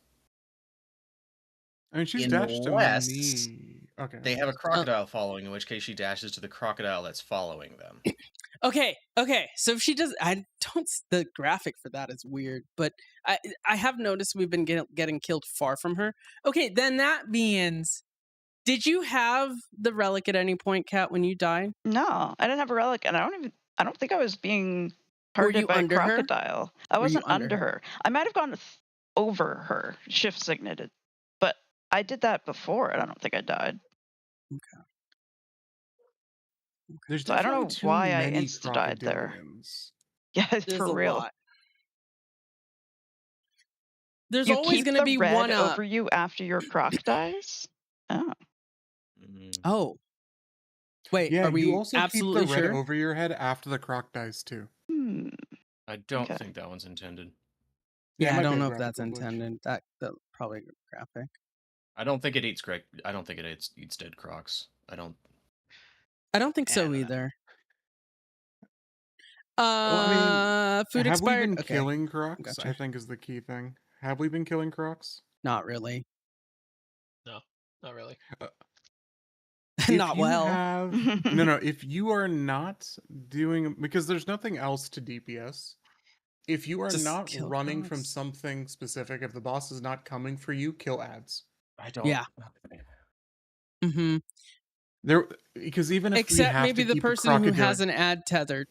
I mean, she's dashed to Unless me. Okay. They have a crocodile following, in which case she dashes to the crocodile that's following them. Okay. So if she does, I don't. The graphic for that is weird, but I have noticed we've been getting killed far from her. Okay, then that means, did you have the relic at any point, Kat, when you died? No, I didn't have a relic, and I don't think I was being you targeted by a under her? crocodile. I Were you wasn't under under her? her. I might have gone over her, shift signaled, but I did that before, and I don't think I died. There's So I don't know definitely too why I many insta-died there. crocodilians. Yeah, There's for a real. lot. There's You always keep going to the be red one up. over you after your croc dies. Oh, Oh. Wait, Yeah, are we you also absolutely keep the red sure? over your head after the croc dies too. I don't Okay. think that one's intended. Yeah, it Yeah, I might don't be a know if that's graphical glitch. intended. That probably a graphic. I don't think it eats I don't think it eats dead crocs. I don't. I don't think so Yeah, either. I Food have expired. we been Okay, killing crocs? gotcha. I think is the key thing. Have we been killing crocs? not really. No, not really. If Not you well. have no. If you are not doing, because there's nothing else to DPS. If you are Just not kill running from crocs. something specific, if the boss is not coming for you, kill ads. I don't. Yeah. Mm-hmm. There, because even if we Except have maybe to the keep a person who crocodile, has an ad tethered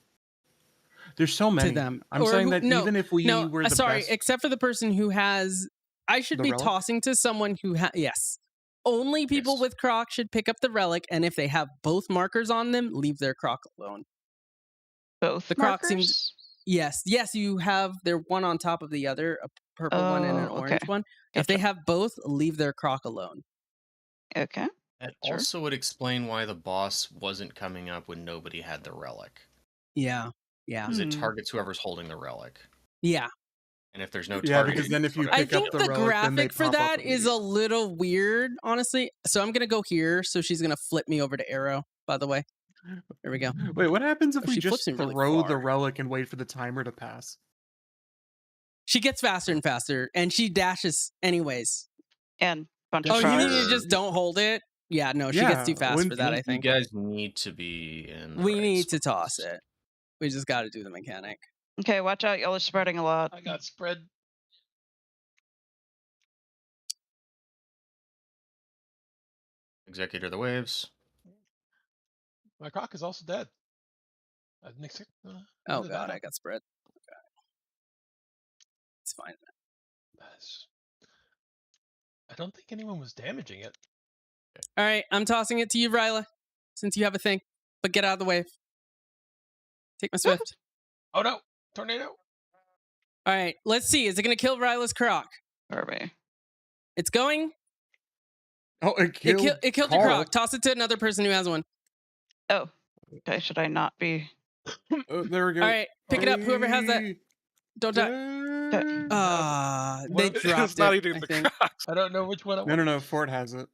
there's so many to them. I'm Or saying who- that no, even if we no, were the sorry, best, except for the person who has. I should The be relic? tossing to someone who has. Yes. Only people Yes. with croc should pick up the relic, and if they have both markers on them, leave their croc alone. both The croc markers? seems- Yes, you have. They're one on top of the other, a purple one and an Oh, orange okay. one. If they Gotcha. have both, leave their croc alone. Okay. That Sure. also would explain why the boss wasn't coming up when nobody had the relic. Yeah. Because it targets whoever's holding the relic. Yeah. And if there's no Yeah, target, because then if you I pick up think the the relic, then they graphic for pop up that is a immediately. little weird, honestly. So I'm gonna go here. So she's gonna flip me over to arrow. By the way, there we go. Wait, what happens if Oh, we she just flips me really throw the far. relic and wait for the timer to pass? She gets faster and faster, and she dashes anyways. And bunch Oh, of you mean shots. you just don't hold it? Yeah, no, she gets too fast for that, I You think. guys need to be in. the We right need to spots. toss it. We just got to do the mechanic. Okay, watch out. Y'all are spreading a lot. I got spread. Executor of the waves. My croc is also dead. I didn't expect. Oh god, I got spread. Okay. It's fine. I don't think anyone was damaging it. All right, I'm tossing it to you, Ryla, since you have a thing. But get out of the way. Take my swift. Oh no! Tornado! All right, let's see. Is it going to kill Ryla's croc? Or me. It's going. Oh, it killed. It killed your croc. Toss it to another person who has one. Oh. Okay, should I not be? Oh, there we go. All right, pick it up. Whoever has that. Don't die. They dropped It's not it. eating I the think. crocs. I don't know which one I want. No. Ford has it.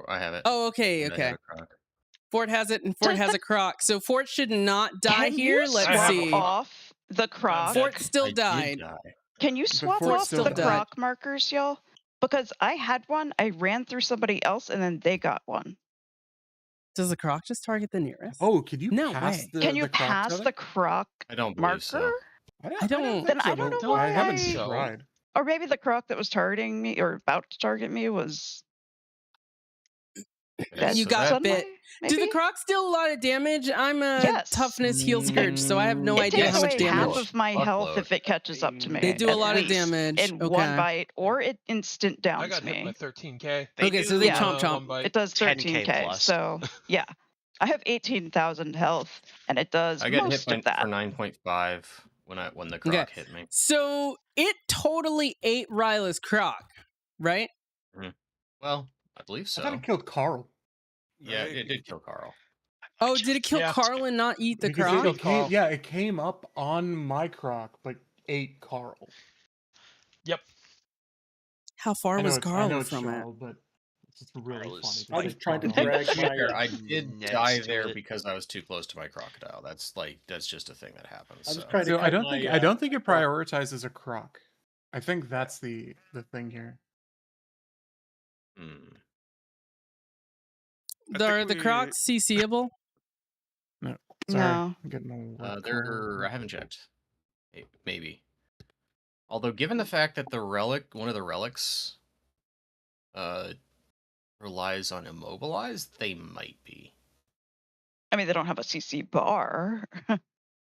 I have it. Oh, okay, And I okay. have a croc. Ford has it, and Ford has a croc. So Ford should not die Can here. you Let's swap see. off the croc? Ford still I did died. die. Can you swap Ford off still the died. croc markers, y'all? Because I had one, I ran through somebody else, and then they got one. Does the croc just target the nearest? Oh, could you No pass way. the Can you the croc pass to them? the croc I don't believe marker? so. I don't- Then I don't know why I haven't I- tried. Or maybe the croc that was targeting me or about to target me was. Okay, You so got that- bit. Do the maybe? crocs deal a lot of damage? I'm a Yes. toughness heal scourge, so I have no It idea takes how much away damage. half of my health Fuckload. if it catches up to me. They do a at lot of least damage. in Okay. one bite, or it instant I downs got hit me. by 13k. Okay, so they Yeah. chomp chomp. One bite. It does 10K 13k. plus. So yeah, I have 18,000 health, and it does I got hit most by, of that. for 9.5 when the croc Okay. hit me. So it totally ate Ryla's croc, right? Well, I believe I so. thought it killed Carl. Yeah, it did kill Carl. Oh, did it kill Yeah. Carl and not eat the Because croc? it came, yeah, it came up on my croc, but ate Carl. Yep. How far I know was it's, I Carl know it's from it? Charles, but it's just really Carl is funny. I was say just trying to Carl. drag To be my. fair, I did Next die to there it. because I was too close to my crocodile. That's just a thing that happens. I was so. trying to So cut I don't my, think I don't think it prioritizes a croc. I think that's the thing here. Hmm. Are the crocs CCable? No, sorry, No. I'm getting a work They're call. I haven't checked. Maybe. Although, given the fact that one of the relics, relies on immobilized, they might be. I mean, they don't have a CC bar.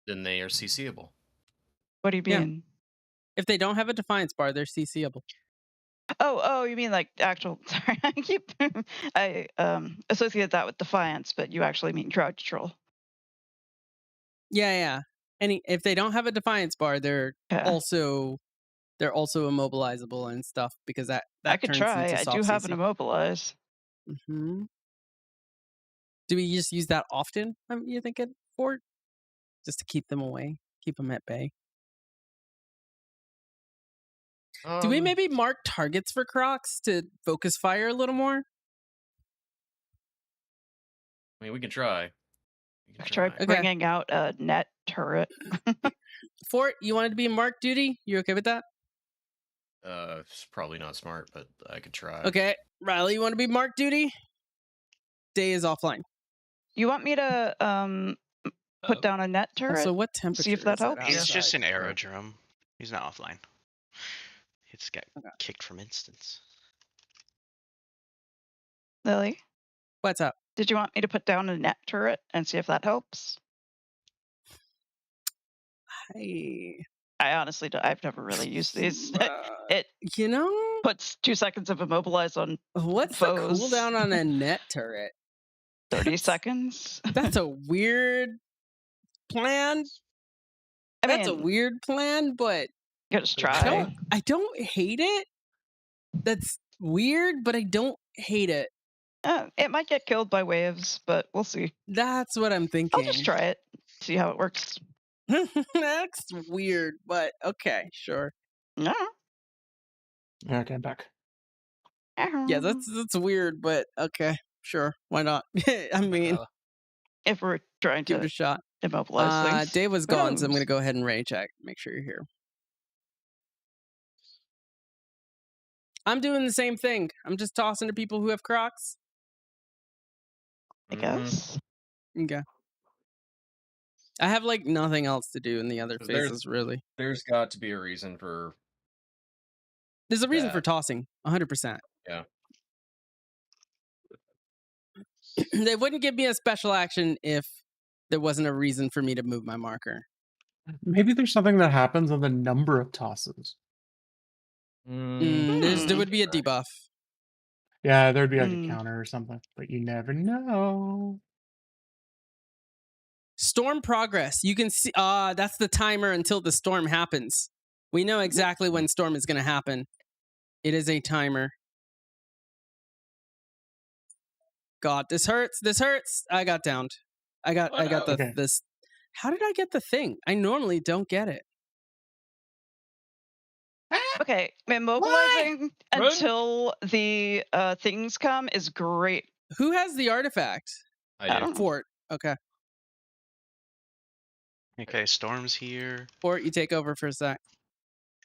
Then they are CCable. What do you Yeah. mean? If they don't have a defiance bar, they're CCable. Oh, you mean like actual? Sorry, I associate that with defiance, but you actually mean crowd control. Yeah. If they don't have a defiance bar, they're Yeah. also immobilizable and stuff because that I could turns try. into I soft do have CC. an immobilize. Mm-hmm. Do we just use that often? You thinking, Fort? Just to keep them away, keep them at bay. Do we maybe mark targets for crocs to focus fire a little more? I mean, we can try. Try bringing out a net turret. Fort, you wanted to be mark duty? You okay with that? It's probably not smart, but I could try. Okay, Riley, you want to be mark duty? Day is offline. You want me to put down a net turret? So what temperature? See if that is it helps. He's just outside? an aerodrome. He's not offline. He just got kicked from instance. Lily, What's up? did you want me to put down a net turret and see if that helps? Hey. I honestly don't. I've never really used these. It You know, puts 2 seconds of immobilize on what's foes. the cooldown on a net turret? 30 seconds. That's a weird plan. That's a weird plan, but you just try. I don't hate it. That's weird, but I don't hate it. It might get killed by waves, but we'll see. That's what I'm thinking. I'll just try it, see how it works. That's weird, but okay, sure. No. Okay, I'm back. Yeah, that's weird, but okay, sure. Why not? I mean, if we're trying give to it a shot. immobilize things. Dave was gone, so I'm knows? gonna go ahead and ready check. Make sure you're here. I'm doing the same thing. I'm just tossing to people who have crocs. I guess. Okay. I have like nothing else to do in the other 'Cause there's- phases, really. There's got to be a reason for. There's a reason for that. tossing, 100%. Yeah. They wouldn't give me a special action if there wasn't a reason for me to move my marker. Maybe there's something that happens on the number of tosses. There would be a debuff. Yeah, there'd be like a counter or something, but you never know. Storm progress. You can see. That's the timer until the storm happens. We know exactly when storm is going to happen. It is a timer. God, this hurts. This hurts. I got downed. I got this. How did I get the thing? I normally don't get it. Okay, immobilizing until the things come is great. Who has the artifact? I do. Fort. Okay. Okay, Storm's here. Fort, you take over for a sec.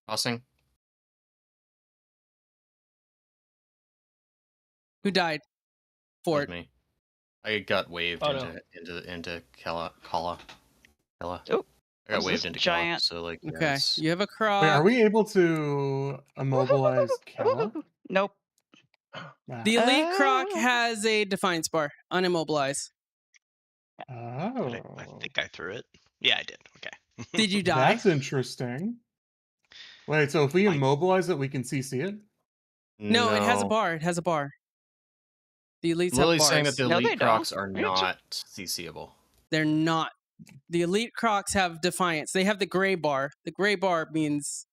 Tossing. Who died? Fort. Me. I got waved Oh, no. into Kella. Oh, I got this waved is into giant. Kella, so like. Okay. it's- You have a croc. Wait, are we able to immobilize Kella? Nope. Wow. The elite croc Oh. has a defiance bar. Unimmobilize. Oh. I think I threw it. Yeah, I did. Okay. Did you die? That's interesting. Wait, so if we immobilize it, we can CC it? No, it has a bar. It has a bar. The elites Lily's have bars. saying that the No, they elite crocs don't. are What are you not CCable. They're not. The elite crocs have defiance. They have the gray bar. The gray bar means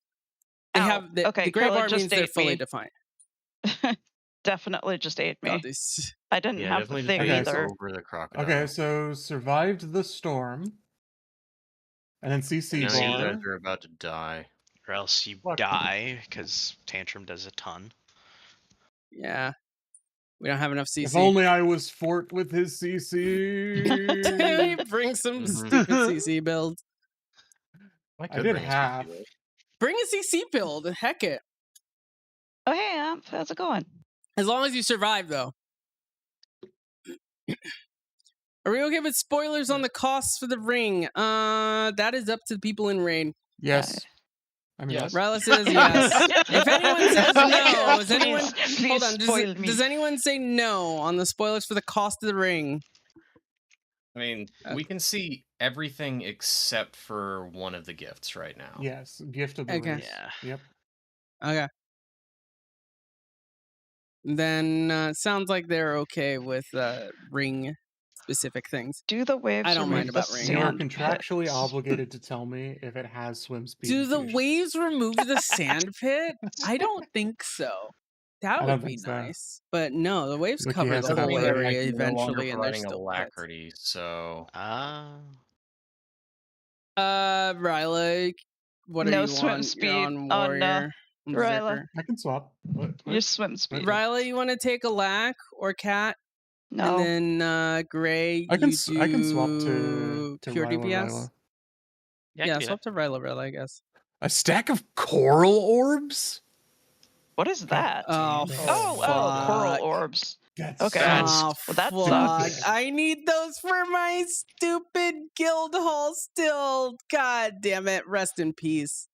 they Ow. have the Okay, gray Kella bar just means they're ate fully me. defiant. Definitely just ate me. God, these- I didn't Yeah, have definitely the thing Okay, just either. over the crocodile. Okay, so survived the storm. And then CC Now you bar. guys are about to die. Or else you Fuck. die because Tantrum does a ton. Yeah. We don't have enough CC. If only I was Fort with his CC. Bring some Mhm. stupid CC build. I I could did bring a half. CC. Bring a CC build. Heck it. Oh, hey, Amp. How's it going? As long as you survive, though. Are we okay with spoilers on the costs for the ring? That is up to the people in raid. Yes. I mean, Yes. Ryla says yes. If anyone says no, is anyone Please hold on? spoil me. Does anyone say no on the spoilers for the cost of the ring? I mean, we can see everything except for one of the gifts right now. yes. Gift of the Okay. race. Yeah. Yep. Okay. Then it sounds like they're okay with ring specific things. Do the waves I don't mind remove the about rain. You are sand contractually pits? obligated to tell me if it has swim speed. Do the infusion. waves remove the sand pit? I don't think so. That I would don't be think so. nice. But no, the waves Wiki cover has the it up whole there. area No longer eventually, and they're providing still pits. alacrity, so Ryla, what are No you swim on? speed You're on warrior. I'm Ryla. berserker. I can swap. Your swim speed. Ryla, you want to take a lack or cat? No. And then Gray, I can you I can swap do to pure Ryla, DPS. Ryla. Yeah, swap to Ryla, I guess. A stack of coral orbs? What is that? Oh, coral fuck. orbs. That's Okay. Oh, Well, that fuck. sucks. I need those for my stupid guild hall still. God damn it. Rest in peace.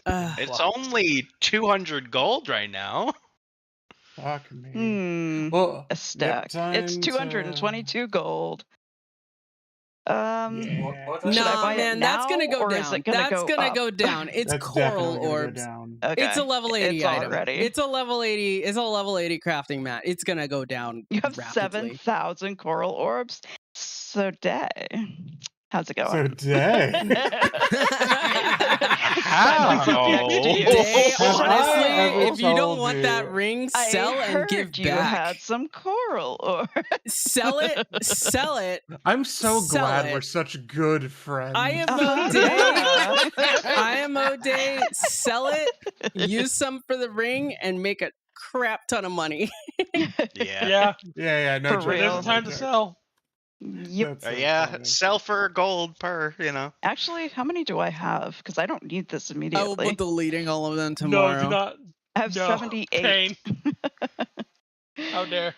It's only 200 gold right now. Fuck me. Hmm. Well, A stack. It's 222 gold. Should I Nah, buy man, it that's now, gonna go or down. is it gonna That's go gonna up? go down. It's That's coral definitely gonna go orbs. down. Okay. It's a level 80 It's item. already. It's a level 80. It's a level 80 crafting mat. It's gonna go down. You have rapidly. 7,000 coral orbs. So day. How's it going? So day. Day, honestly, ever if you don't told want you- that ring, I sell and heard give you back. had some coral orbs. Sell it. Sell it. I'm so Sell glad it. we're such good friends. IMO day. IMO day. Sell it. Use some for the ring and make a crap ton of money. Yeah. Yeah, no For joke, real. no There's time to joke. sell. Yep. That's so Yeah, funny. sell for gold per, Actually, how many do I have? Because I don't need this I will immediately. put deleting all of them tomorrow. No, do not. I have No. 78. Kane. How dare.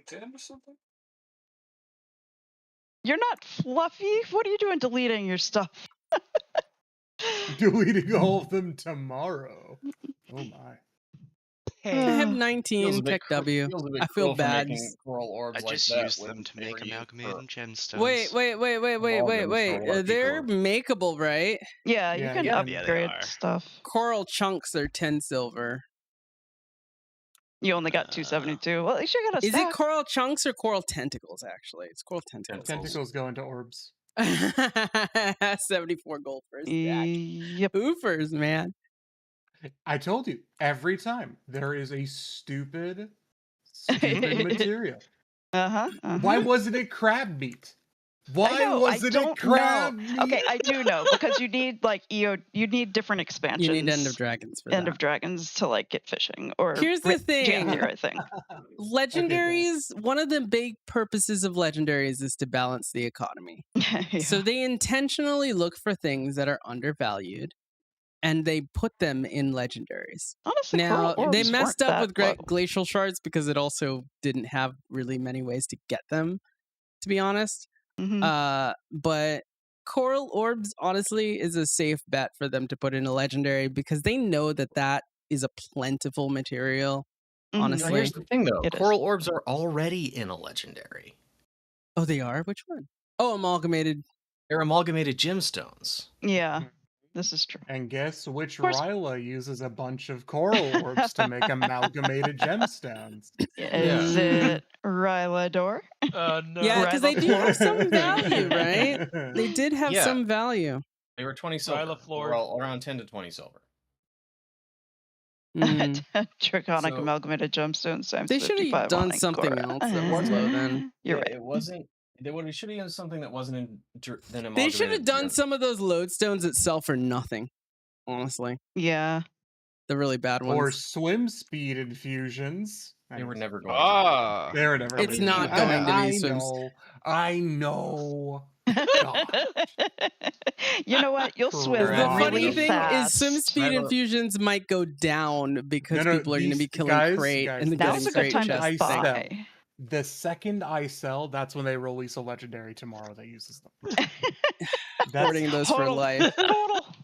Did I miss something? You're not Fluffy. What are you doing deleting your stuff? Deleting all of them tomorrow. Oh my. I have Uh, 19 tech W. I feel bad. Coral orbs I just used them to make amalgamated gemstones. Wait. They're makeable, right? Yeah, you can Yeah, they upgrade are. stuff. Coral chunks are 10 silver. You only got 272. Well, at least you got a Is stack. it coral chunks or coral tentacles, actually? It's coral tentacles. Tentacles go into orbs. 74 gold for a stack. Yep. Oofers, man. I told you, every time there is a stupid material. Why wasn't it crab meat? Why wasn't it crab meat? Okay, I do know because you need like you need different expansions. You need End of Dragons for End that. of Dragons to like get fishing or Here's the thing. Jamir, I think. Legendaries, one of the big purposes of legendaries is to balance the economy. Yeah. So they intentionally look for things that are undervalued and they put them in legendaries. Honestly, now, coral they orbs messed weren't up that with low. glacial shards because it also didn't have really many ways to get them, to be honest. But coral orbs, honestly, is a safe bet for them to put in a legendary because they know that that is a plentiful material. Now, Honestly, here's the thing, though. It is. Coral orbs are already in a legendary. oh, they are. Which one? Oh, amalgamated. They're amalgamated gemstones. Yeah, this is true. And guess which course- Ryla uses a bunch of coral orbs to make amalgamated gemstones? Is it Rylador? No. Yeah, because they do have some value, right? They did have Yeah. some value. They were 20 silver. Ryla Floor. They were all around 10 to 20 silver. Mm. Draconic So- amalgamated gemstones times They should 55 have done on something Agora. else that was low then. You're Yeah, right. It wasn't. They should have used something that wasn't in. Then They should have done gem. some of those lodestones itself for nothing. Honestly, Yeah. the really bad Or ones. swim speed infusions. They were never going. Ah, They were never. It's gonna not do going that. to be swims. I know. God. You know what? You'll swim The The Wow. funny really thing fast. is, swim speed Ryla- infusions might go down because No, people are going to these be killing guys- crate guys, and this getting Now's a crate good time to chests. I buy. sell. The second I sell, that's when they release a legendary tomorrow that uses them. Hoarding those for Hodl. life. Hodl.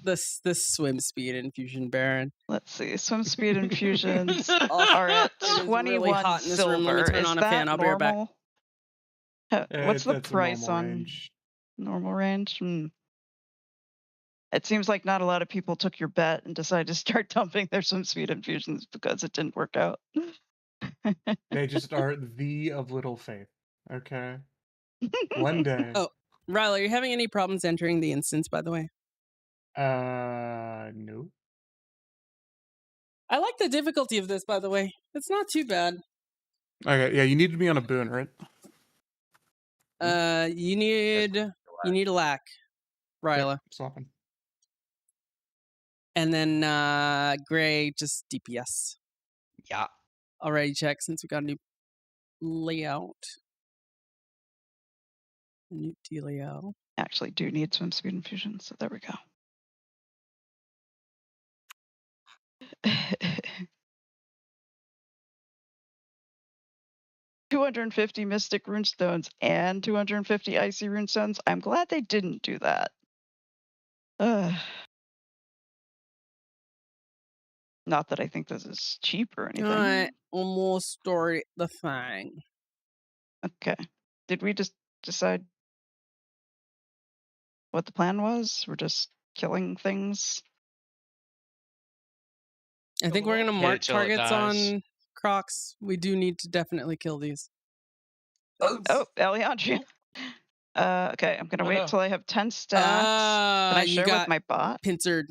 The swim speed infusion baron. Let's see. Swim speed infusions Oh, are at it is 21 really hot in this room. Let me silver. turn Is on a that fan. I'll be right back. normal? What's the That's a price normal on range. normal range? It seems like not a lot of people took your bet and decided to start dumping their swim speed infusions because it didn't work out. They just are the of little faith. Okay. One day. Oh. Riley, are you having any problems entering the instance, by the way? No. I like the difficulty of this, by the way. It's not too bad. Okay, yeah, you need to be on a boon, right? You need a lack, Ryla. Yep, swapping. And then Gray just DPS. yeah. Already check since we got a new layout. A new dealio. Actually do need swim speed infusions, so there we go. 250 mystic runestones and 250 icy runestones. I'm glad they didn't do that. Not that I think this is cheap or anything. Alright, almost story the thing. Okay. Did we just decide what the plan was? We're just killing things? I think we're gonna Hit mark it till it targets dies. on Crocs. We do need to definitely kill these. Oh, Alejandria. Okay, I'm gonna Oh, wait no. till I have 10 stacks. Can I you share got with my bot? pincered.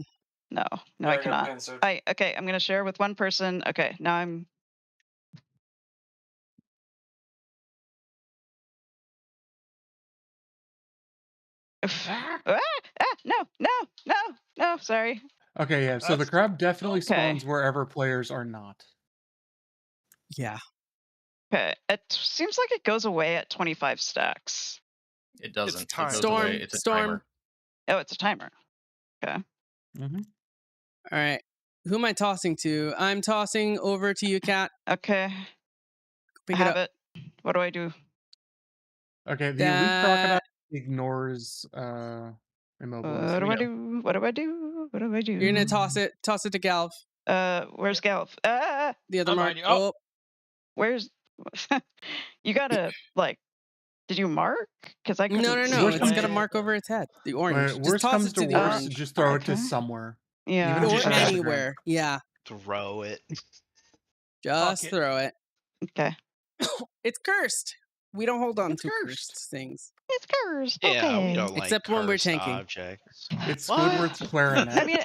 No, I cannot. Okay, I'm gonna share with one person. Okay, now I'm. No, sorry. Okay, yeah, so the That's- crab definitely Okay. spawns wherever players are not. Yeah. Okay, it seems like it goes away at 25 stacks. It doesn't. It time. goes Storm, away. It's a storm. timer. Oh, it's a timer. Okay. Mm-hmm. Alright. Who am I tossing to? I'm tossing over to you, Kat. Okay. Pick I it have up. it. What do I do? Okay, the elite crocodile That ignores immobilized. What do we I go. do? What do I do? What do I do? you're gonna toss it to Galv. Where's Galf? The other I'm mark. behind you. Oh. Where's? You gotta like. Did you mark? Because I couldn't No. see Worst It's comes got a to- mark over its head. The orange. Just Worst toss comes it to to the worst, orange. just throw it to Okay. somewhere. Yeah. Even if Or it's just on the ground. anywhere. Yeah. Throw it. Just it. throw it. Okay. It's cursed. We don't hold on It's to cursed. cursed things. It's cursed. Yeah, Okay. we don't like Except when we're cursed tanking. objects. It's What? Squidward's clarinet. I mean,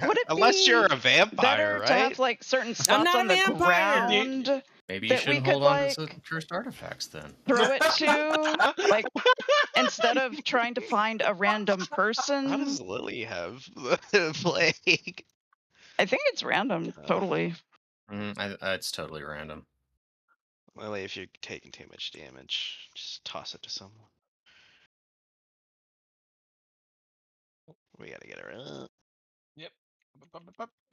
would it Unless be you're a vampire, better right? to have like certain spots not on a the vampire. ground Maybe you that we shouldn't could hold on to like some cursed artifacts then. throw it to? Like instead of trying to find a random How person. does Lily have the plague? I think it's random. Totally. It's totally random. Lily, if you're taking too much damage, just toss it to someone. We gotta get her up. Yep.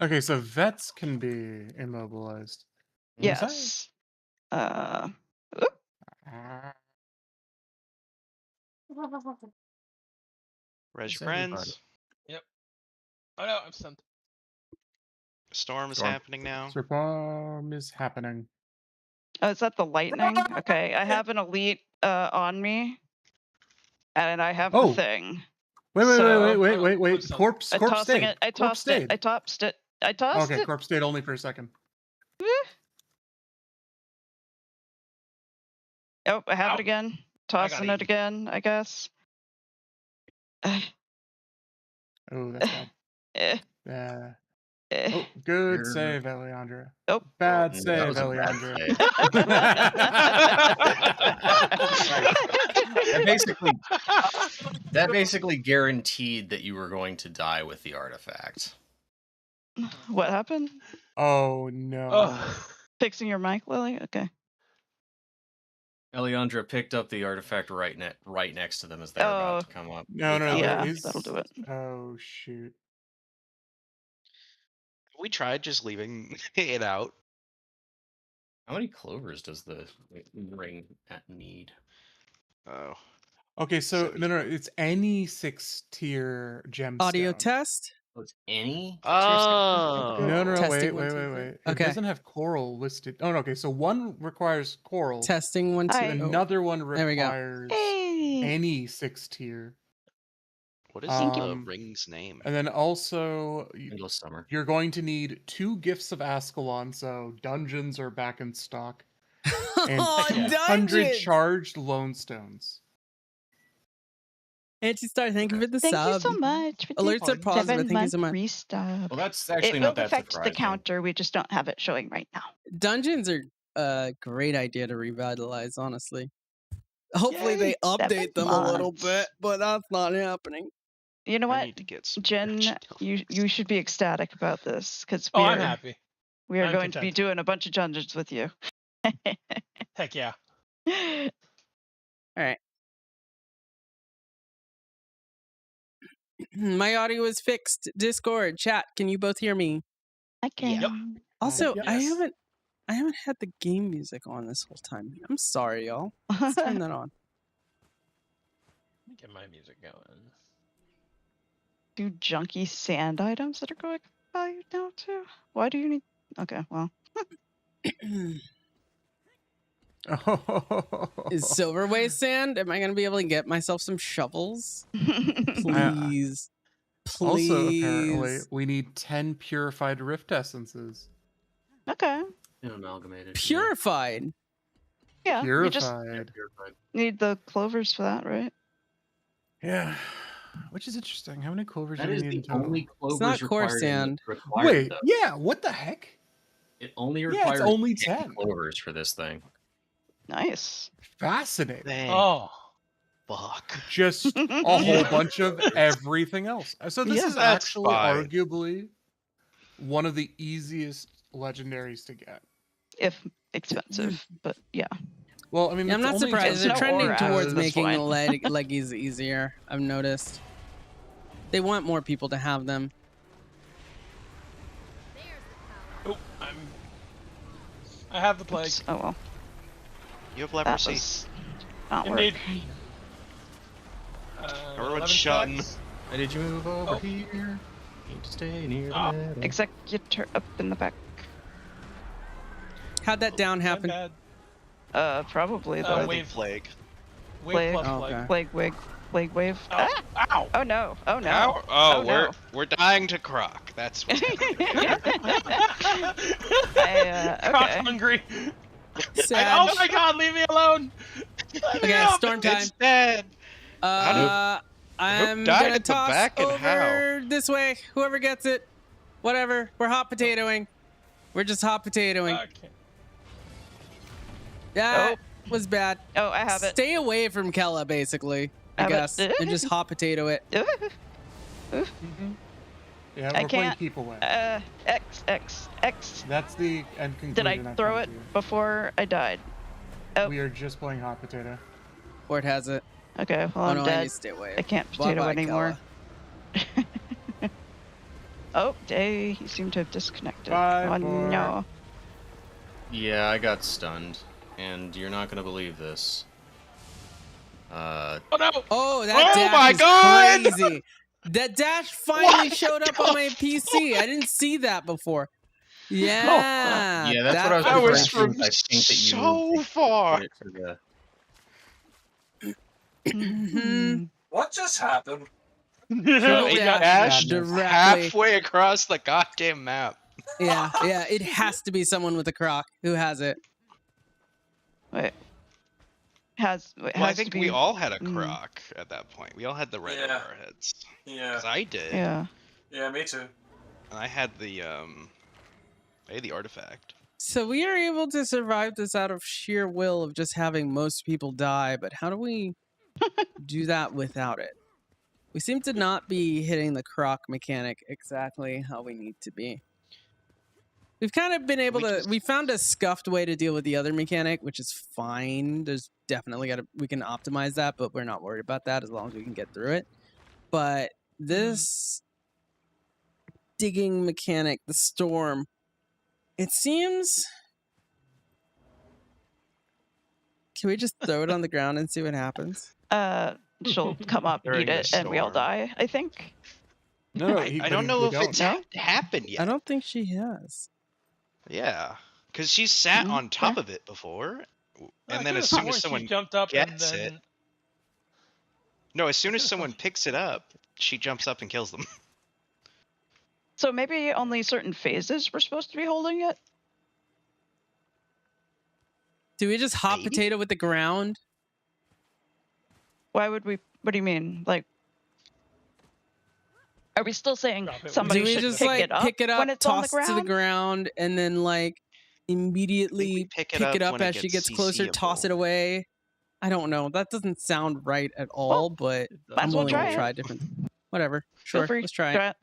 Okay, so vets can be immobilized. Yes. Oop. Res Just your friends. Yep. Oh no, I'm stunned. Storm is Storm. happening now. Storm is happening. Oh, is that the lightning? Okay, I have an elite on me, and I have Oh. the thing. Wait. I'm stunned. Corpse I'm tossing stayed. it. I Corpse tossed it. stayed. I tossed it. I tossed Okay, it. corpse stayed only for a second. Oh, I have Ow. it again. Tossing it again, I guess. Oh, that's bad. Eh, Yeah. eh. Oh, good You're- save, Eliandra. Oh. Bad That save, was a bad Eliandra. That basically guaranteed that you were going to die with the artifact. What happened? Oh no. Oh. Fixing your mic, Lily? Okay. Eliandra picked up the artifact right next to them as they were about to come up. No. Yeah, there is... that'll do it. Oh shoot. We tried just leaving it out. How many clovers does the ring need? Oh. Okay, so no, it's any 6-tier gemstone. Audio test. Oh, it's any? Oh. No, Testing, wait. 1, 2, 3. It Okay. doesn't have coral listed. Oh, no, okay, so one requires coral. Testing 1, 2. Another one There we go. requires Hey. any 6-tier. What is the ring's name? And then also, Endless Summer. you're going to need 2 Gifts of Ascalon, so dungeons are back in stock. And Oh, 100 dungeons! charged lone stones. Anti-Star, thank you for the Thank sub. you so much. For Alerts are positive. Thank you so much. Restub. Well, that's It actually will not that affect surprising. the counter. We just don't have it showing right now. Dungeons are a great idea to revitalize, honestly. Hopefully they Yay, update 7 them a little months. bit, but that's not happening. You know I what, need to get some Jen? rich You should be ecstatic about this because Oh, I'm happy. we are I'm going to be content. doing a bunch of dungeons with you. Heck yeah. All right. My audio is fixed. Discord, chat, can you both hear me? I can. Yep. Also, Yes. I haven't had the game music on this whole time. I'm sorry, y'all. Let's turn that on. Let me get my music going. Do junky sand items that are going valued now too? Why do you need? Okay, well. Is silver waste sand? Am I gonna be able to get myself some shovels? Please. Please. Also, apparently, we need 10 purified rift essences. Okay. Amalgamated. Purified. Yeah. You just Purified. need the clovers for that, right? Yeah. Which is interesting. How many clovers That do we is need in the total? only clovers not coarse required in sand. the required, Wait, though. yeah, what the heck? It only Yeah, requires it's only 10 10. clovers for this thing. Nice. Fascinating. Dang. Oh. Fuck. Just a whole bunch of everything else. So this Yeah, is that's actually fine. arguably one of the easiest legendaries to get. If expensive, but yeah. Well, I mean, Yeah, I'm it's not only surprised. just They're no trending aura, towards that's making fine. the leggies easier. I've noticed. They want more people to have them. I have the plague. Oops. Oh well. You have That leprosy. was not Indeed. working. Everyone's 11 shutting. stacks. Why did you move over Oh. here? Need to stay near the Ah. meadow. Executor up in the back. How'd that down I'm happen? bad. Probably Uh, the wave. Plague. Wave Plague. plus Oh, plague. okay. plague wave. Oh, Ah! ow! Oh no! Oh no! Oh, Oh, we're no. we're dying to croc. That's what's happening. Croc Okay. hungry. Sad. Oh my god, leave me alone! Let me Okay, up! storm time. It's dead. I'm died gonna at the toss back and over this way. Whoever gets it, whatever. We're hot potatoing. We're just hot potatoing. Okay. That was bad. Oh, I have it. Stay away from Kella, basically. I Have it. guess, and just hot potato it. Yeah, I we're playing can't. keep away. X. That's the end conclusion. Did I throw it before I died? Oh. We are just playing hot potato. Ford has it. Okay, well, Oh I'm no, I dead. need to stay away. I can't potato Bye-bye, anymore. Oh, Day, you seem to have disconnected. Bye, oh Ford. no. Yeah, I got stunned, and you're not gonna believe this. Oh no! Oh, that Oh dash my is God! crazy. That dash finally showed up on my PC. I didn't see that before. Yeah. Yeah, that's what I was That was referring from to. I think that you so far. put it to the. Mhm. What just happened? Triple It dash dashed directly. halfway across the goddamn map. Yeah, it has to be someone with a croc. Who has it? Wait. Has Well, I to think be... we all had a Mm. croc at that point. We all had the red Yeah. over our heads. Yeah. 'Cause I did. Yeah. Yeah, me too. And I had the artifact. So we are able to survive this out of sheer will of just having most people die, but how do we do that without it? We seem to not be hitting the croc mechanic exactly how we need to be. We've kind of been able we found a scuffed way to deal with the other mechanic, which is fine. There's definitely we can optimize that, but we're not worried about that as long as we can get through it. But this digging mechanic, the storm, it seems... Can we just throw it on the ground and see what happens? She'll come up, During eat the it, and we all storm. die, I think. No, I don't know if it's happened yet. I don't think she has. Yeah, because she sat on top of it before, and then as soon as someone jumped up gets and then... it, no, as soon as someone picks it up, she jumps up and kills them. So maybe only certain phases we're supposed to be holding it? Do we just hot Maybe. potato with the ground? Why would we... What do you mean? Like... Are we still saying Drop it. somebody Do we should just pick like it up pick it up, when it's on the toss ground? to the ground, and then like immediately pick pick it it up up when it as she gets gets closer, toss it CCable. away? I don't know. That doesn't sound right at all, Well, but might I'm as well willing to try it. try different. Whatever. Feel Sure. free. Let's try Try it.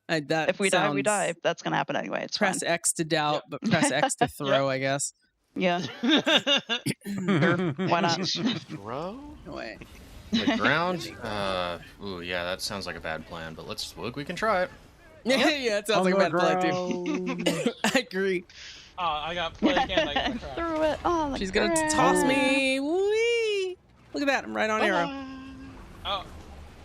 it. That If we die, we sounds- die. That's gonna happen anyway. It's Press fine. X to doubt, but press X to throw, I guess. Yeah. Sure. Why not? Throw? No way. The ground? Ooh, yeah, that sounds like a bad plan, but we can try it. Yeah, it sounds like a bad plan too. I agree. I got plague and I got the croc. Threw it on the She's gonna ground. toss me. Whee! Look at that. I'm right on arrow. Oh,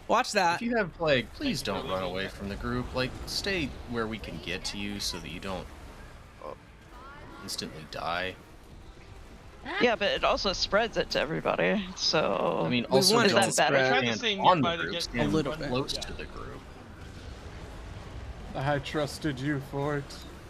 Watch that. If you have plague, please don't run away from the group. Like, stay where we can get to you so that you don't instantly die. Yeah, but it also spreads it to everybody. So I mean, We also want it don't to spread. Try to stand stay on the nearby to group, get stand a little bit. close Yeah. to the group. I trusted you for it.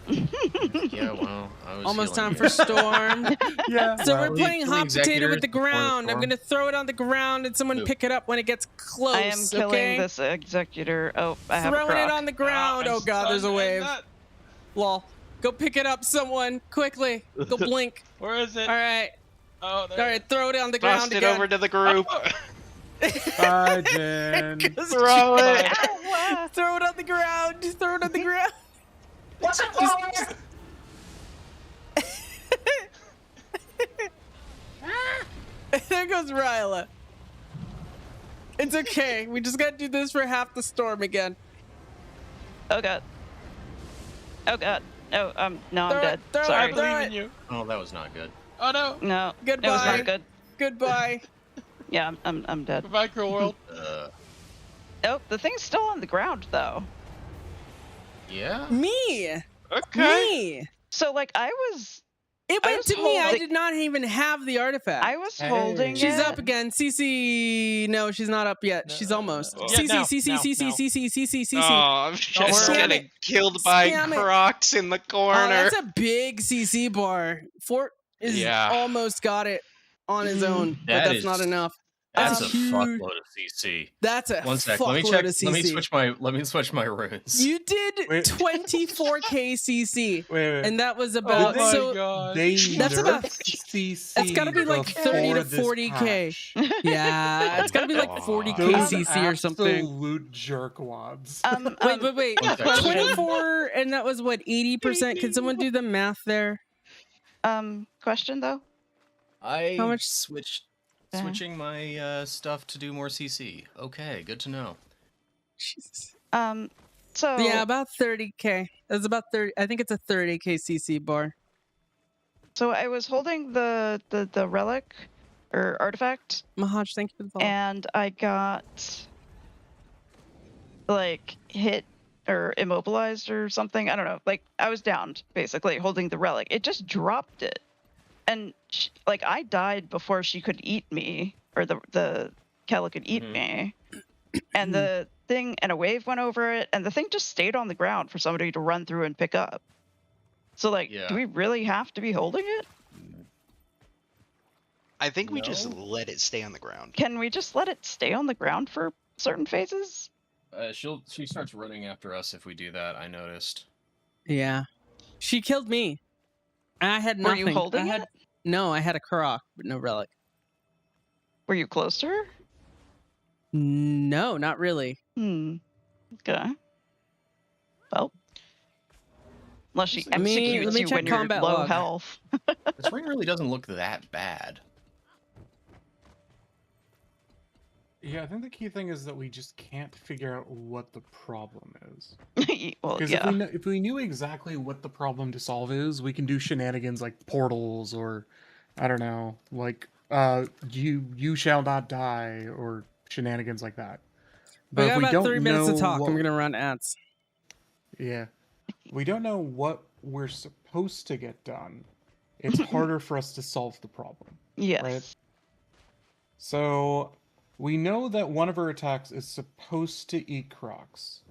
Yeah, well, I was Almost time healing for you. storm. Yeah. So well, we're playing killing hot potato with the executors before ground. I'm storm. gonna throw it on the ground and someone Ooh. pick it up when it gets close. I am killing okay? this executor. Oh, I have a Throwing it croc. on the ground. I'm Oh god, there's a stunned wave. and Lol. Go pick it up, someone. Quickly. Go blink. Where is it? All right. Oh, All there. right. Throw it on the Tossed ground it again. over to the group. Bye, Jen. Throw it. Ow, Throw it on the ground. Just throw it on the ground. What's it called? There goes Ryla. It's okay. We just gotta do this for half the storm again. oh god. Oh god. Oh, no, I'm Throw it, dead. throw it, Sorry. I believe Throw in you. Oh, that was not good. Oh no. No, Goodbye. it was not good. Goodbye. Yeah, I'm dead. Goodbye, cruel world. Oh, the thing's still on the ground though. Yeah. Me. Okay. Me. So like I was Went was to me. I holding- did not even have the artifact. I was holding Hey. She's it. up again. CC. No, she's not up yet. No, She's almost. yeah, CC, now, CC, now, CC, now. CC, CC, CC. Oh, I'm just worry. getting killed by Spam it. Crocs in the Oh, corner. that's a big CC bar. Fort is Yeah. almost got it on his own, but That that's is- not enough. That's a a huge- fuckload of CC. That's a One sec. fuckload Let me check. of CC. Let me switch my runes. You did Wait. 24k CC, Wait. and that was Oh about my so. god. They That's about- nerfed CC. That's gotta be like 30 to before this 40K. patch. Yeah, it's gotta be like 40k Those CC or something. absolute jerkwads. Wait. One second. 24, and that was what 80%. Can someone do the math there? Question though. I How much- switching my stuff to do more CC. Okay, good to know. Jesus. So Yeah, about 30k. That's about 30. I think it's a 30k CC bar. So I was holding the relic or artifact, Mahaj, thank you for the follow. and I got like hit or immobilized or something. I don't know. Like I was downed basically holding the relic. It just dropped it, and like I died before she could eat me, or the Kella could eat me, and the thing and a wave went over it, and the thing just stayed on the ground for somebody to run through and pick up. So like, Yeah. do we really have to be holding it? I think we just No. let it stay on the ground. Can we just let it stay on the ground for certain phases? She starts running after us if we do that. I noticed. Yeah, she killed me. I had Were nothing. you holding I had, it? No, I had a Karok, but no relic. Were you close to her? No, not really. Okay. Well, unless she Let me executes you check when you're combat low log. health. This ring really doesn't look that bad. Yeah, I think the key thing is that we just can't figure out what the problem is. Well, Because yeah. if we knew exactly what the problem to solve is, we can do shenanigans like portals or I don't know, like you shall not die or shenanigans like that. We got if we about don't 3 minutes to know talk. what- I'm gonna run ads. Yeah. We don't know what we're supposed to get done. It's harder for us to solve the problem. Yes. Right? So we know that one of her attacks is supposed to eat Crocs.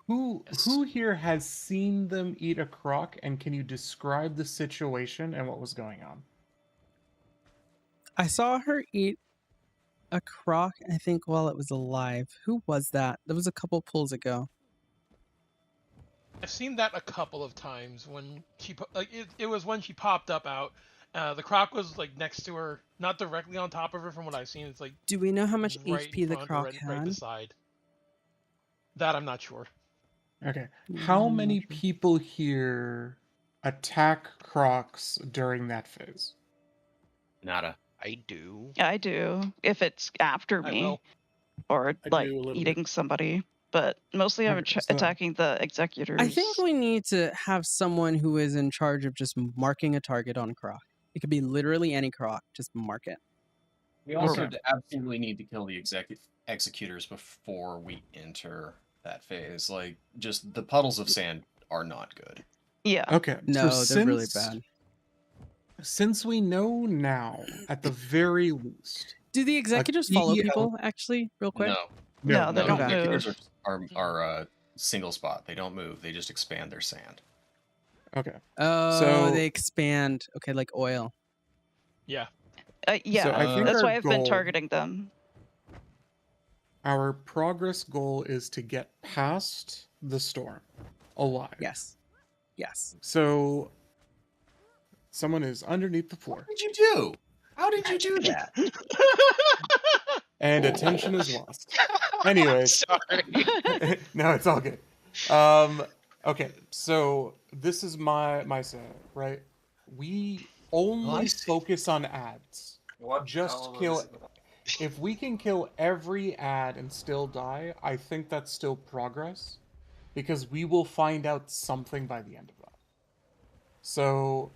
Who here has seen them eat a Croc, and can you describe the situation and what was going on? I saw her eat a Croc, I think, while it was alive. Who was that? That was a couple pulls ago. I've seen that a couple of times when she it was when she popped up out. The croc was like next to her, not directly on top of her. From what I've seen, it's like Do we know how much right HP in the front or Croc right had? beside. That I'm not sure. Okay. How Mm, many okay. people here attack Crocs during that phase? Nada. I do. I do. If it's after I me will. or I like do a little eating somebody, but mostly I'm Okay, so- attacking the executors. I think we need to have someone who is in charge of just marking a target on Croc. It could be literally any Croc. Just mark it. We also Okay. absolutely need to kill the executors before we enter that phase. Like, just the puddles of sand are not good. Yeah. Okay. No, so they're really since- bad. Since we know now, at the very least, Do the executors follow key people, actually, real quick? No, they no, don't executors move. are single spot. They don't move. They just expand their sand. okay. Oh, So- they expand. Okay, like oil. Yeah. Yeah. So I think That's our why I've been goal- targeting them. Our progress goal is to get past the storm alive. Yes. Yes. So someone is underneath the floor, What did you do? How did you do that? and attention is lost. Anyways, Sorry. no, it's all good. Okay, so this is my say, right? We only see. focus on ads. What Just color kill is it? If we can kill every ad and still die, I think that's still progress. because we will find out something by the end of that. So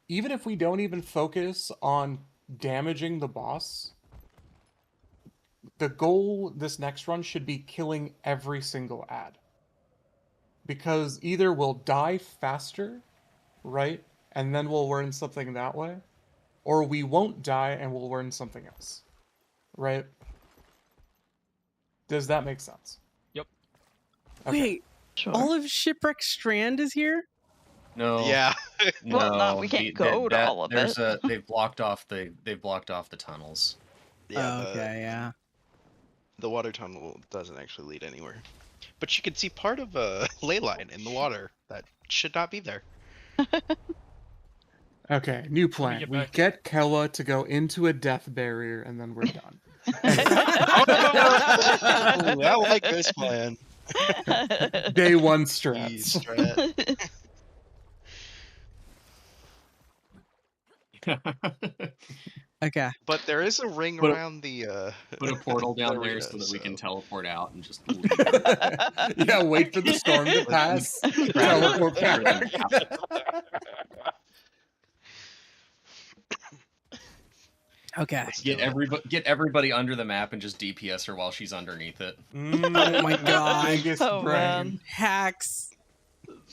even if we don't even focus on damaging the boss, the goal this next run should be killing every single ad. Because either we'll die faster, right? And then we'll learn something that way. Or we won't die and we'll learn something else. Right? Does that make sense? Yep. Okay. Wait, Sure. all of Shipwreck Strand is here? No. Yeah. No, Well, no, we can't go to all of there's it. they've blocked off the tunnels. Yeah. Okay, yeah. The water tunnel doesn't actually lead anywhere. But you can see part of a ley line in the water that should not be there. Okay, new plan. get We back. get Kella to go into a death barrier and then we're done. I like this plan. Day one Ease strats. strat. Okay. But there is a ring Put a- around the Put a portal down the there arena, so that we can so- teleport out and just leave. Yeah, wait for the storm to pass. Teleport back. Okay. Let's do Get it. everybody under the map and just DPS her while she's underneath it. Oh my god. Biggest Oh, brain. man. Hacks.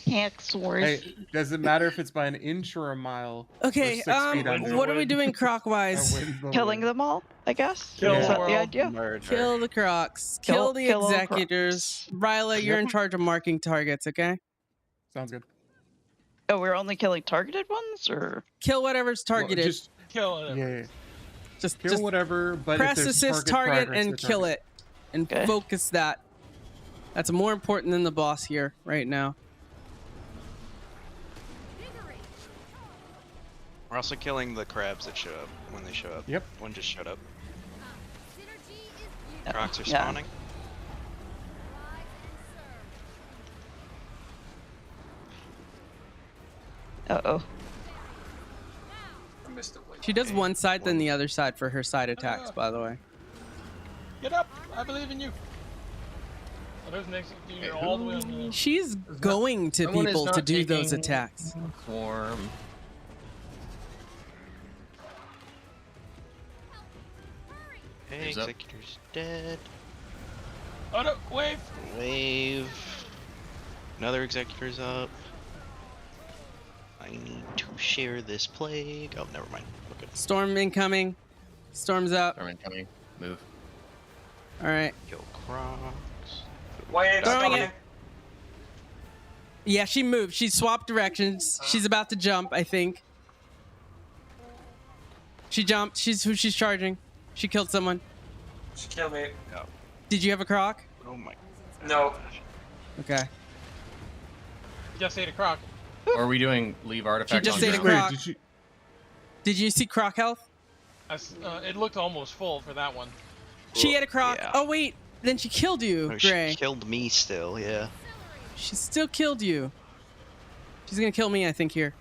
Hacksaws. Hey, does it matter if it's by an inch or a mile? Okay, 6 feet under? what are we doing croc-wise? Killing them all, I guess. Kill Is that world the idea? Murder. Kill the crocs. Kill the kill all executors. Ryla, you're in charge of marking targets, okay? Sounds good. Oh, we're only killing targeted ones, or Kill whatever's targeted. Just, Kill it. yeah, just kill whatever, but press if there's assist target progress, and it's kill target. it. And Okay. focus that. That's more important than the boss here right now. We're also killing the crabs that show up when they show up. Yep. One just showed up. Yeah. Crocs are Yeah. spawning. Uh-oh. I missed it. She does one side then the other side for her side attacks, by the way. Get up! I believe in you. Oh, there's an executor all the way on the. She's going to Someone is people to not do those taking- attacks. Form. Hey, Who's up? executor's dead. Oh no! Wave! Wave. Another executor's up. I need to share this plague. Oh, never mind. Okay. Storm incoming. Storm's up. Storm incoming. Move. All right. Kill Crocs. Waves Throwing coming. it. Yeah, she moved. She swapped directions. She's about to jump, I think. She jumped. She's charging. She killed someone. She killed me. Did you have a croc? Oh my. No. Okay. Just ate a croc. Or are we doing leave artifact just on ate a ground? croc. Wait, did you? Did you see croc health? It looked almost full for that one. She had a croc. Yeah. Oh wait, then she killed you, Oh, Gray. she killed me still, yeah. She still killed you. She's gonna kill me, I think, here.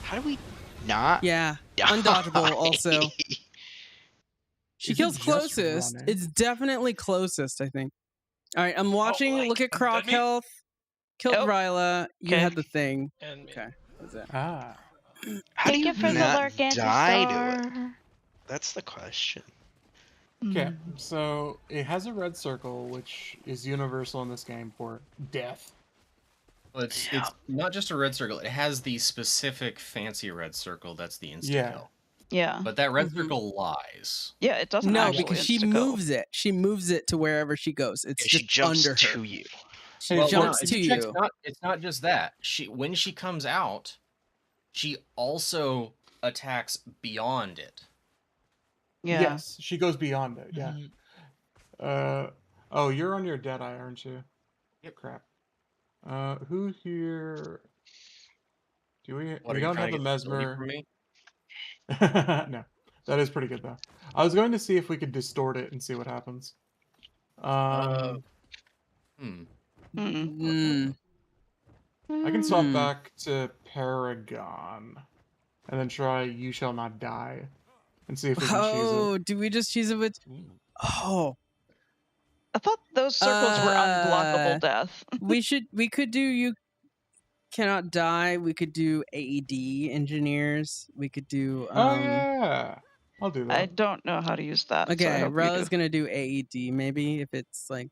How do we not? Yeah. die? Undodgeable also. She Is it kills just closest. running? It's definitely closest, I think. Alright, I'm watching. like, Look at croc didn't he? health. Killed Nope. Ryla. You Okay. had the thing. And me. Okay. That's it. Ah. How do Thank you you for the not Larganza die to it? star. That's the question. Okay, so it has a red circle, which is universal in this game for death. Well, it's not just a red circle. It has the specific fancy red circle that's the insta Yeah. kill. Yeah. But that red Mhm. circle lies. Yeah, it doesn't No, actually because she insta-kill. moves it. She moves it to wherever she goes. It's Yeah, she just jumps under her. to you. She Well, jumps no, to you. It's not just that. When she comes out, she also attacks beyond it. Yeah. Yes, she goes beyond it. Yeah. Oh, you're on your dead eye, aren't you? Yep. Crap. Who here? Do we? What, We are you don't trying have to a get ability mesmer. from me? No, that is pretty good though. I was going to see if we could distort it and see what happens. Hmm. Mm. I can swap Hmm. back to Paragon, and then try You Shall Not Die, and see if we can choose Oh, do we just choose it with? Oh, I thought those circles were unblockable death. We could do you cannot die. We could do AED engineers. We could do. Oh yeah, I'll do that. I don't know how to use that. So I Okay, hope you Rella's do. gonna do AED maybe if it's like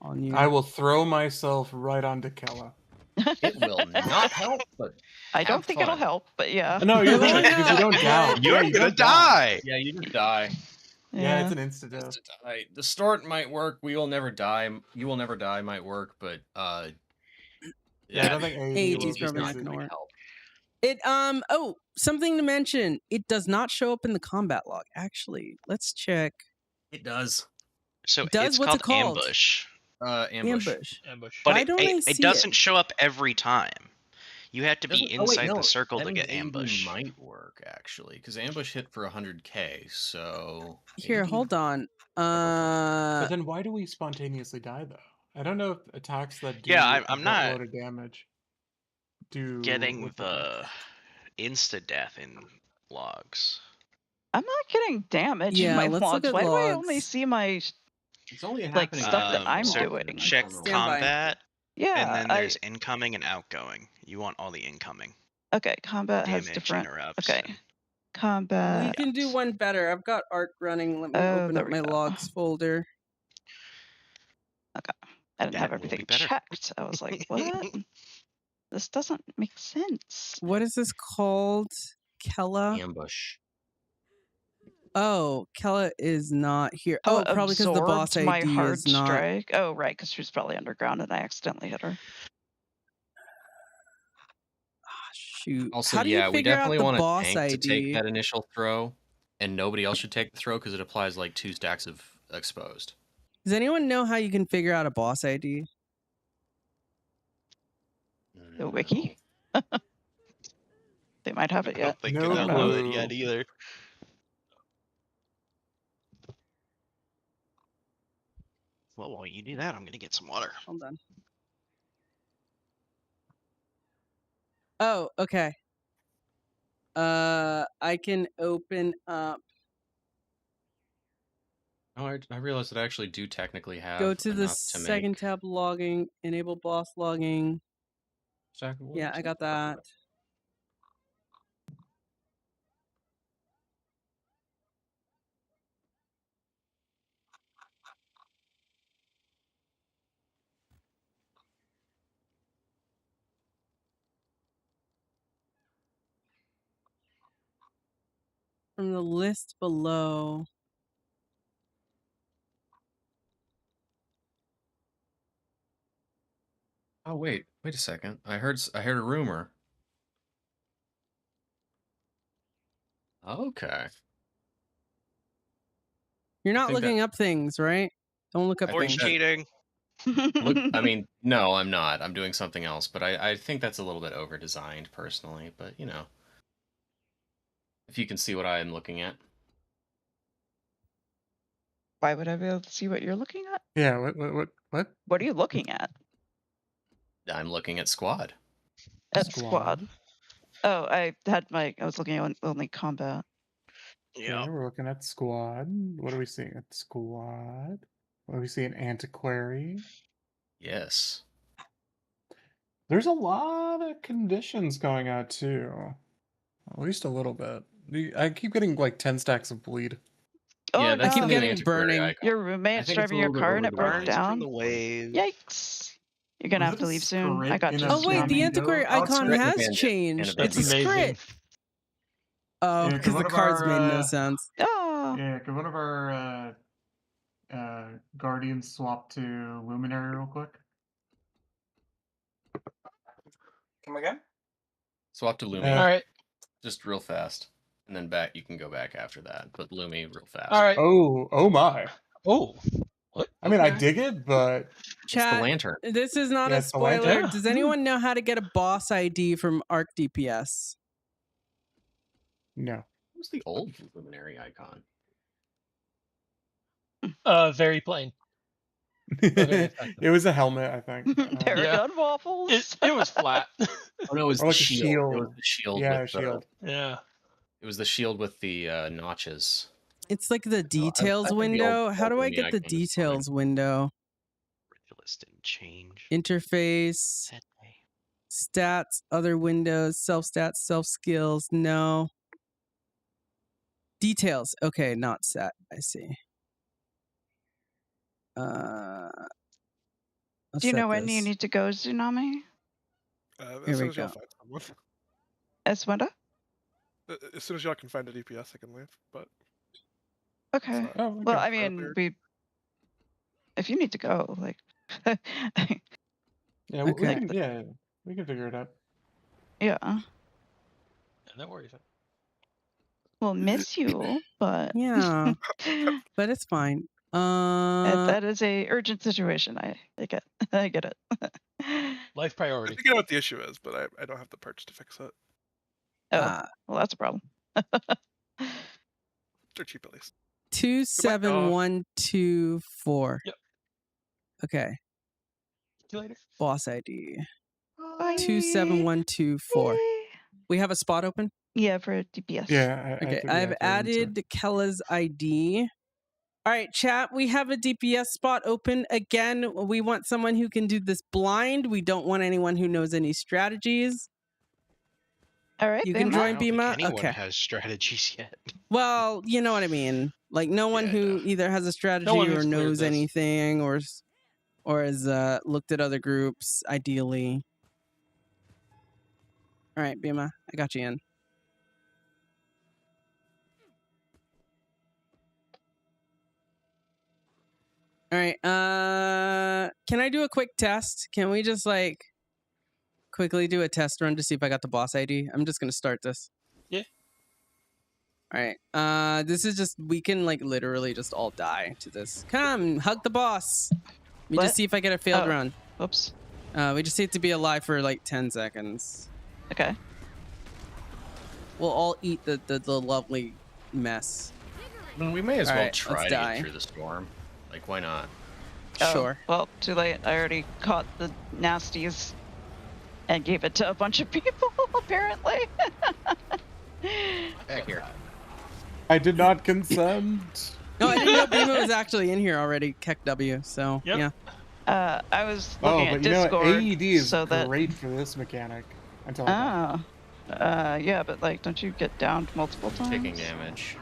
on you. I will throw myself right onto Kella. It will not help, but I don't think it'll help, but yeah. No, you're right, because you don't down. You're Yeah, you gonna don't down. die. Yeah, you just die. Yeah, it's an insta death. The start might work. We will never die. You will never die might work, but Yeah, I don't think AED is probably not gonna work. It oh, something to mention. It does not show up in the combat log. Actually, let's check. It does. So It does? it's What's it called called? ambush. Ambush. But Why don't I it see doesn't show up every time. You have to be Oh, wait, inside no, the circle that to means get AED ambush. might work actually, because ambush hit for 100k. So Here, AED hold on. But then why do we spontaneously die though? I don't know if attacks that do Yeah, a I'm not buttload of damage do getting what the insta death in logs. I'm not getting damage in Yeah, my let's look logs. at Why do I only logs. see my It's only like happening stuff that I'm so doing? check Stand by. combat, Yeah, and then there's incoming and outgoing. You want all the incoming. Okay, combat has Damage, different. interrupts, Okay, and- combat. We can do one better. I've got art running. Let me Oh, open there up we my go. logs folder. Okay, I didn't That have will be everything better. checked. I was like, what? This doesn't make sense. What is this called? Kella? ambush. Oh, Kella is not here. Kella Oh, probably because the boss absorbed my ID hard is not. strike. Oh, right, because she was probably underground and I accidentally hit her. Shoot. Also, How do yeah, you we figure out definitely the want a boss tank to take ID? that initial throw, and nobody else should take the throw because it applies like 2 stacks of exposed. Does anyone know how you can figure out a boss ID? The wiki? They might have it I yet. don't think No it's uploaded clue. yet either. Well, while you do that, I'm gonna get some water. Hold on. Oh, okay. I can open up. Oh, I realized that I actually do technically have Go to the enough to second make. tab logging, enable boss logging. Yeah, I got that. From the list below. Oh wait a second. I heard a rumor. Okay. You're not think that- looking up things, right? Don't look up I Or things. cheating. Look, I mean, no, I'm not. I'm doing something else, but I think that's a little bit over designed personally, but you know. If you can see what I am looking at. Why would I be able to see what you're looking at? Yeah, what? What are you looking at? I'm looking at squad. At squad. Oh, I was looking at only combat. Yeah, we're looking at squad. What are we seeing at squad? What are we seeing? Antiquary. Yes. There's a lot of conditions going on too. At least a little bit. I keep getting like 10 stacks of bleed. Oh, Yeah, that's keep the new getting antiquary burning. icon. Your I roommate's think it's driving a your little bit car and it broke over-designed. down. The wave. Yikes! You're gonna Was have it to a leave soon. I script got in you. a Oh wait, the Flamingo? antiquary Oh, icon Script has bandit changed. and a It's a bandit. script. Oh, Yeah, 'cause because one the of cards our, made no sense. Oh, Yeah, because one of our guardians swapped to Luminary real quick. Come again? Swap to Lumi. All right. Just real fast. And then back you can go back after that. But Lumi real fast. All right. Oh my. Oh. What? I mean, I dig it, but It's Chat, the lantern. this is not Yeah, a it's the spoiler. lantern. Does anyone know how to get a boss ID from Arc DPS? no. What was the old luminary icon? Very plain. It was a helmet, I think. Paragon waffles. It was flat. Oh no, it was Or the like a shield. shield. It was the shield Yeah, with shield. Yeah. it was the shield with the notches. It's like the details I think the window. old How do I Pokemon get the icon is fine. details window? Ridiculous didn't change. Interface, That day. stats, other windows, self stats, self skills. No. Details. Okay, not set. I see. Let's Do you set know when you this. need to go, Tsunami? Here As soon we as y'all go. find someone. Eswenda? As soon as y'all can find a DPS, I can leave. But Okay. not- Oh, Well, okay. I mean, earlier. if you need to go, like, Yeah, Okay. we can figure it out. yeah, Yeah, no worries. we'll miss you, but Yeah, but it's fine. that is a urgent situation. I get, I get it. Life I priority. think I know what the issue is, but I don't have the parts to fix it. Oh, well, that's a problem. They're cheap at least. 27124. Yep. Okay. See you later. Boss ID. Bye. 27124. We have a spot open? Yeah, for DPS. Yeah. Okay, think we I've have to answer. added Kella's ID. All right, chat, we have a DPS spot open. Again, we want someone who can do this blind. We don't want anyone who knows any strategies. All right, You can Bima. join I don't think Bima. anyone Okay. has strategies yet. Well, you know what I mean. Like no one Yeah, I who know. either has a strategy one or who's cleared knows this. anything or has looked at other groups, ideally. All right, Bima, I got you in. All right. Can I do a quick test? Can we just like quickly do a test run to see if I got the boss ID? I'm just gonna start this. Yeah. All right. This is just we can like literally just all die to this. Come, hug the boss. Let me What? just see if I get a failed Oh. run. Oops. We just need to be alive for like 10 seconds. Okay. We'll all eat the lovely mess. We may as well Alright, try let's to die. get through the storm. Like, why not? Oh, Sure. Well, too late. I already caught the nasties and gave it to a bunch of people, apparently. Back here. I did not consent. No, I didn't know Bima was actually in here already. Keck W. So Yep. yeah. I was Oh, looking but at you know Discord. what? AED is so that... great for this mechanic. Until I Oh. Yeah, but like, don't you get downed multiple times? Taking damage.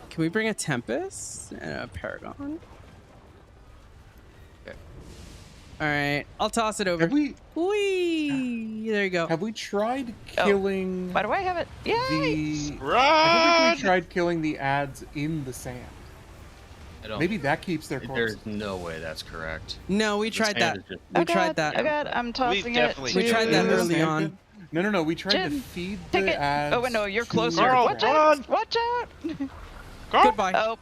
Can we bring a Tempest and a Paragon? Okay. All right, I'll toss it over. have we Whee! There you go. have we tried Oh. killing Why do I have it? Yay! the? I don't think Run! we tried killing the ads in the sand. I don't. Maybe that keeps their corpse. There's no way that's correct. No, we The tried that. sand is just- Oh We tried God, that. Oh God, I'm tossing it definitely to... We tried that Is early this on. sand pit? No. We tried to Jin, feed take the it. ads. Oh, wait, no, you're to closer. the Carl, Watch crab. out! Watch out! Goodbye. Oh.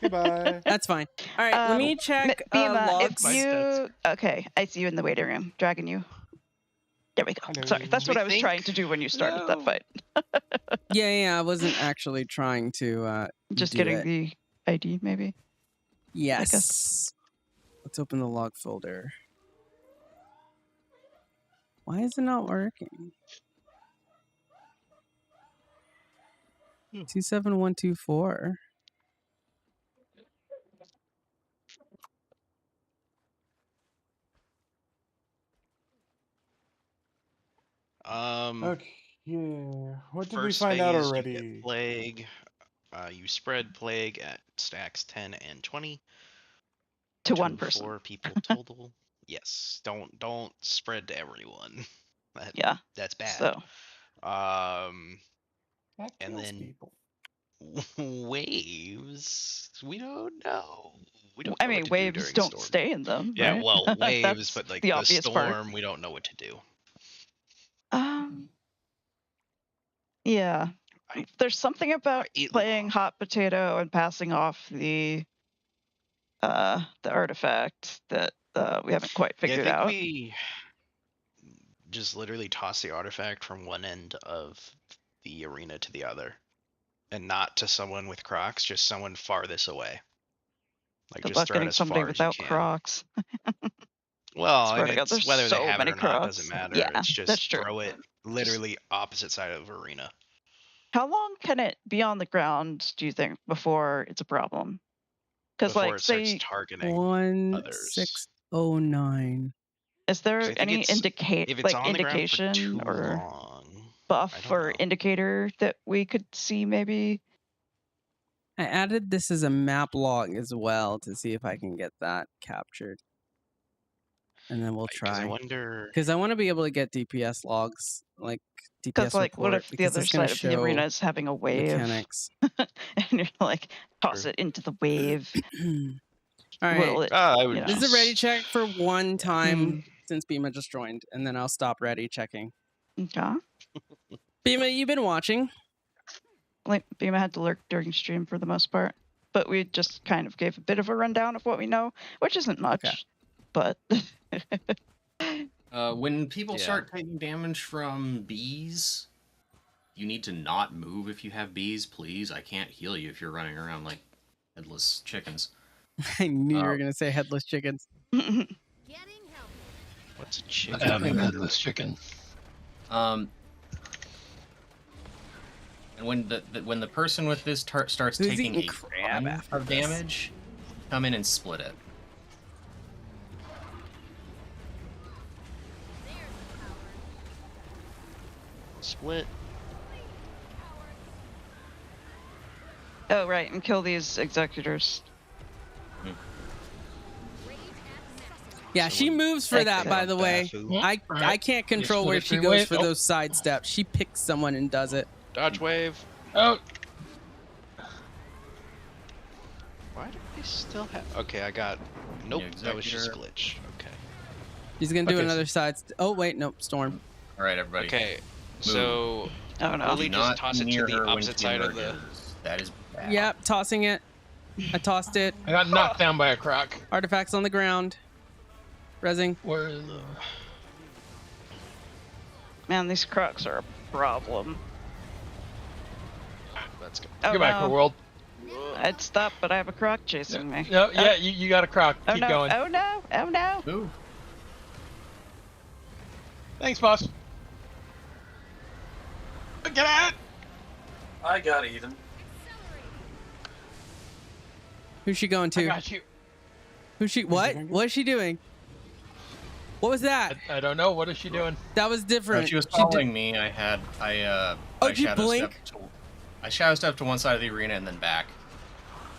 Goodbye. That's fine. All right, let me check Bima, logs. if you... Okay, I see you in the waiting room. Dragging you. There we go. Hello. Sorry, that's what We I was think- trying to do when you started that No. fight. Yeah, I wasn't actually trying to Just do getting it. the ID, maybe. Yes. Let's open the log folder. Why is it not working? 27124. Okay. What did we First find out phase, you already? get plague. You spread plague at stacks 10 and 20 To one person. 4 people total. Yes, don't spread to everyone. Yeah. That's bad. So, That And kills then- people. waves. We don't know. We don't. I know what mean, to do waves during don't storm. stay in them. Yeah, right? well, waves, That's but like the the obvious storm, part. we don't know what to do. Yeah. I- There's something about It- playing hot potato and passing off the artifact that we haven't quite Yeah, figured I think out. we just literally toss the artifact from one end of the arena to the other, and not to someone with Crocs, just someone farthest away. Like Good just luck throw it getting as somebody far as you without can. Crocs. Well, Swear and to God, it's there's whether so they have many it or not Crocs. doesn't matter. Yeah, it's just that's true. throw it literally opposite side of arena. How long can it be on the ground, do you think, before it's a problem? Because, Before like, it starts say, targeting others. 1609. is 'Cause there I think any if it's on the ground for indication too or long, I buff don't or know. indicator that we could see maybe? I added this as a map log as well to see if I can get that captured. And then we'll Because I try. wonder. Because I want to be able to get DPS logs, like Because, DPS like, what report, if the because other it's going side to of the arena show is having a wave? mechanics. And you're like, toss True. it into the wave. All right. Will it, I would you know. This is a ready just- check for one time Hmm. since Bima just joined, and then I'll stop ready checking. Okay. Bima, you've been watching. Like, Bima had to lurk during stream for the most part, but we just kind of gave a bit of a rundown of what we know, which isn't much, Okay. but When people Yeah. start taking damage from bees, you need to not move if you have bees, please. I can't heal you if you're running around like headless chickens. I knew you were going to say headless chickens. What's a chicken? I am a headless chicken. And when the person with this starts Who's taking eating a crab ton after of this? damage, come in and split it. Split. oh right, and kill these executors. Yeah, So she when- moves for that, Excellent. by the way. Bafu. I Alright. can't control split where it she 3 goes ways. for Oh. those side steps. She picks someone and does it. Dodge wave. Oh, Why do I still have? Okay, I got. Nope, New that was just executor. glitch. Okay. She's gonna do Okay, another side. Oh wait, nope, storm. All right, everybody. Okay. So Oh no. Lily Do just not toss it to near the her when opposite side of the. emerges. That is bad. Yep, tossing it. I tossed it. I got knocked down by a croc. Artifacts on the ground. Resing. Where is the... Man, these crocs are a problem. Let's go. Oh Goodbye, no. Cruel World. I'd stop, but I have a croc chasing me. No, yeah, you got a croc. Oh Keep no. going. Oh no. Oh no. Ooh. Thanks, boss. Get at it! I got Eden. Who's she going I to? got you. Who's she? What? What is she doing? What was that? I don't know. What is she doing? That was different. She was did- following me. I Oh, I did you shadow blink? stepped to, I shadow stepped to one side of the arena and then back.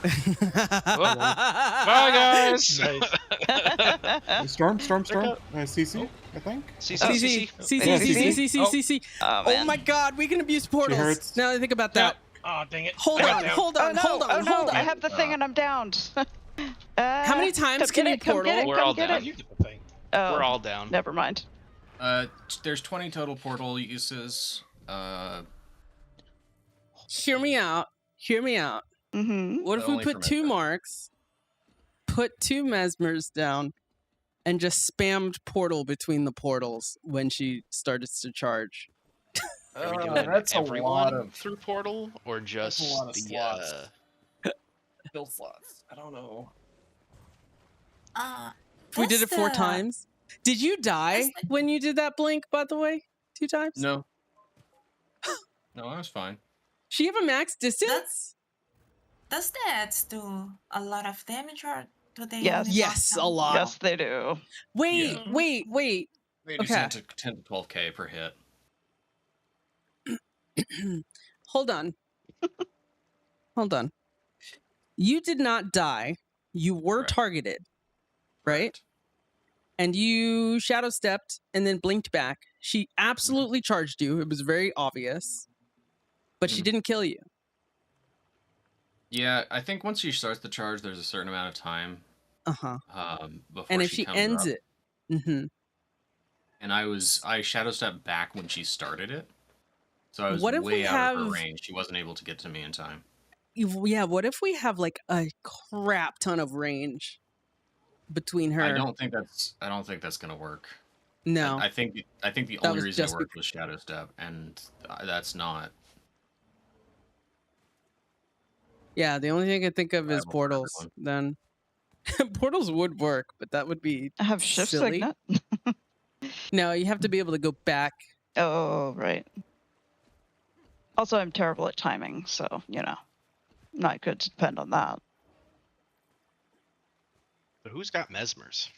Bye, guys. Nice. Storm. CC, I think. CC. CC. Oh, Oh man. my god, we can abuse portals. hurts. Now that I think about that. Oh, dang it. Hold I got on, down. hold Oh on, no. hold on, Oh no. hold on. I have the thing and I'm downed. How many times can you portal? We're all get down. it. You get the thing. Oh, We're all down. never mind. There's 20 total portal uses. Hear me out. Mm-hmm. What if But we only put for 2 mesmers. marks, put 2 mesmers down, and just spammed portal between the portals when she started to charge? Are we doing that's a everyone lot of- through portal or just lot of the? slots. Bill slots. I don't know. If we did it 4 That's the- times. Did you die That's the- when you did that blink, by the way? 2 times? No. No, I was fine. She have a max distance? Does the ads do a lot of damage or do they? Yes. only knock Yes, down? a lot. Yes, they do. Wait, Yeah. wait. They do Okay. 10 to 12k per hit. Hold on. Hold on. You did not die. You were Correct. targeted, right? And you shadow stepped and then blinked back. She absolutely charged you. It was very obvious. But she Mhm. didn't kill you. Yeah, I think once she starts the charge, there's a certain amount of time Uh-huh. before And if she she comes ends up. it. Mm-hmm. And I shadow stepped back when she started it, so I was What if we way out of her have- range. She wasn't able to get to me in time. Yeah, what if we have like a crap ton of range between her? I don't think that's gonna work. No. I think the That only was reason it just worked was shadow step, and that's not. Yeah, the only thing I can think of is Viable for portals. everyone. Then portals would work, but that would be I have shift silly. signet. No, you have to be able to go back. Oh, right. Also, I'm terrible at timing, so, not good to depend on that. So who's got mesmers?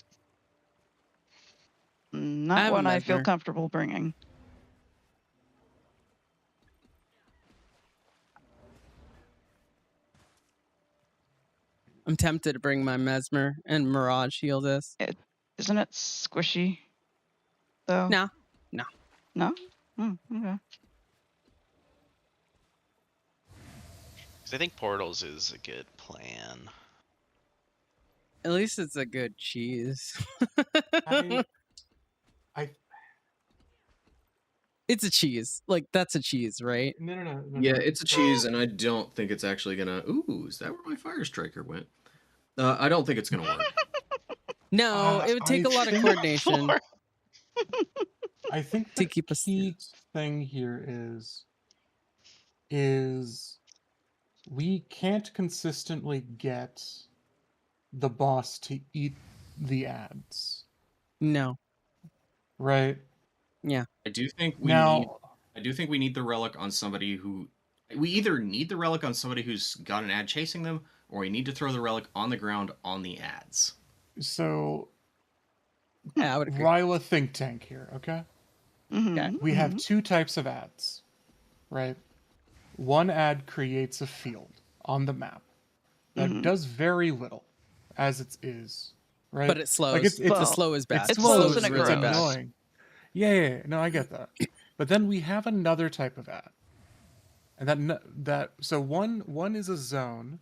Not have a one I feel mesmer. comfortable bringing. I'm tempted to bring my mesmer and mirage heal this. Isn't it squishy, though? No. No? Okay. Because I think portals is a good plan. At least it's a good cheese. I It's a cheese. Like, that's a cheese, right? no. Yeah, it's a cheese, and I don't think it's actually gonna. Ooh, is that where my fire striker went? I don't think it's gonna work. No, it would take a lot of coordination. I think to the keep us. key thing here is we can't consistently get the boss to eat the ads. No. Right? Yeah. I do think we Now, need the relic on somebody who. We either need the relic on somebody who's got an ad chasing them, or we need to throw the relic on the ground on the ads. so Yeah, I would agree. Ryla think tank here, okay? Mm-hmm. We have two types of ads, right? One ad creates a field on the map that does very little as it is, right? But it slows. Like the slow is bad. It It slows, slows and it it's grows. annoying. Yeah, no, I get that. But then we have another type of ad, and so one is a zone,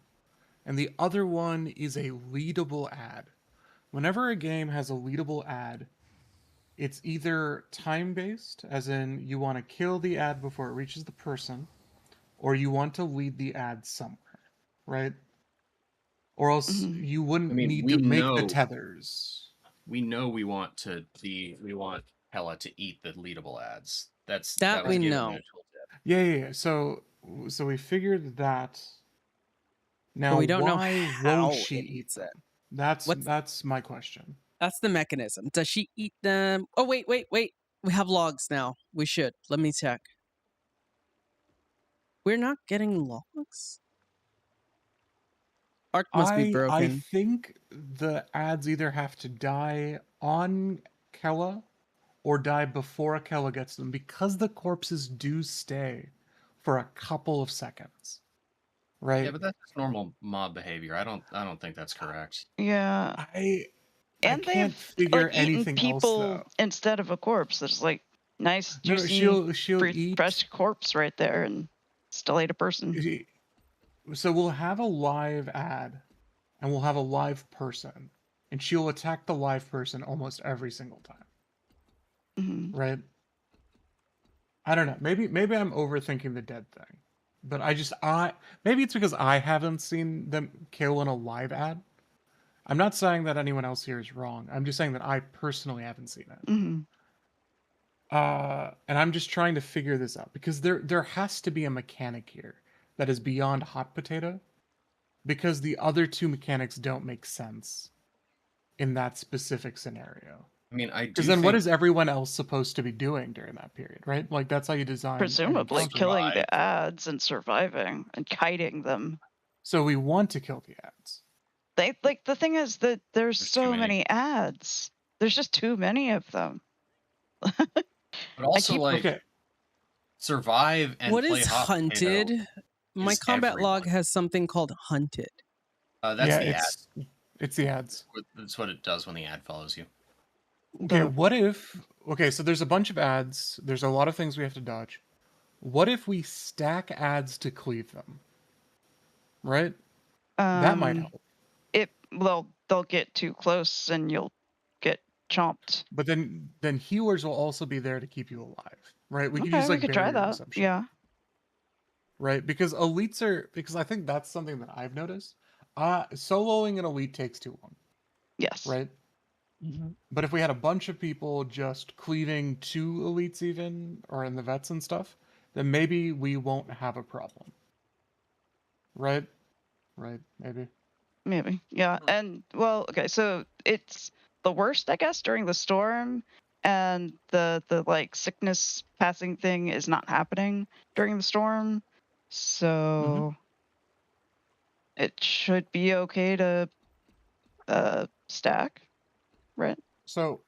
and the other one is a leadable ad. Whenever a game has a leadable ad, it's either time-based, as in you want to kill the ad before it reaches the person, or you want to lead the ad somewhere, right? Or else you wouldn't need to make the tethers. We know we want Hella to eat the leadable ads. That was we given know. in a tooltip. Yeah. So we figured that. Now, But we don't know why how won't she it eat eats it. them? That's my question. That's the mechanism. Does she eat them? Oh, wait. We have logs now. We should. Let me check. We're not getting logs? Arc must be broken. I think the ads either have to die on Kella or die before Kella gets them, because the corpses do stay for a couple of seconds. Right? Yeah, but that's just normal mob behavior. I don't think that's correct. Yeah. I And can't they've figure eaten anything people else, though. instead of a corpse. There's nice No, juicy she'll eat fresh corpse right there, and still ate a person. So we'll have a live ad, and we'll have a live person, and she'll attack the live person almost every single time. Right? I don't know. Maybe I'm overthinking the dead thing, but maybe it's because I haven't seen them kill in a live ad. I'm not saying that anyone else here is wrong. I'm just saying that I personally haven't seen it. And I'm just trying to figure this out, because there has to be a mechanic here that is beyond hot potato, because the other two mechanics don't make sense in that specific scenario. I mean, because then what is everyone else supposed to be doing during that period, right? Like, that's how you design. Presumably killing the ads and surviving and kiting them. So we want to kill the ads. The thing is that there's so many ads. There's just too many of them. But also, survive and what play is hot hunted? potato My is combat everyone. log has something called hunted. That's the ads. It's the ads. That's what it does when the ad follows you. Okay, what if... Okay, so there's a bunch of ads. There's a lot of things we have to dodge. What if we stack ads to cleave them? Right? That might help. They'll get too close and you'll get chomped. But then healers will also be there to keep you alive, right? We could use we could try that. Yeah. Right? Because elites are... Because I think that's something that I've noticed. Soloing an elite takes too long. Yes. Right? But if we had a bunch of people just cleaving two elites even, or in the vets and stuff, then maybe we won't have a problem. Right? Maybe. Yeah. And, okay, so it's the worst, I guess, during the storm, and the like sickness passing thing is not happening during the storm, so it should be okay to stack, right? So,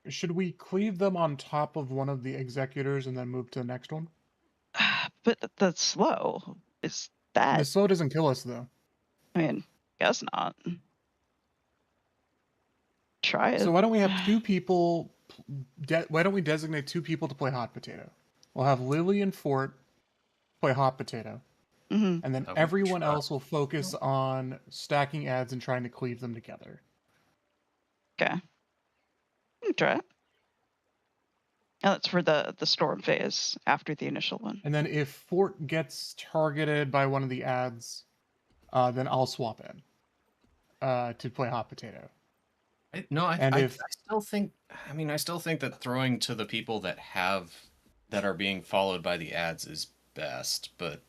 should we cleave them on top of one of the executors and then move to the next one? But the slow is The that. slow doesn't kill us, though. I mean, guess not. Try it. So why don't we have two people? Why don't we designate two people to play hot potato? We'll have Lily and Fort play hot potato, Mhm. and then That would everyone try. else will focus on stacking ads and trying to cleave them together. Okay. Try it. And that's for the storm phase after the initial one. And then if Fort gets targeted by one of the ads, then I'll swap in to play hot potato. I still think. I mean, I still think that throwing to the people that are being followed by the ads is best. But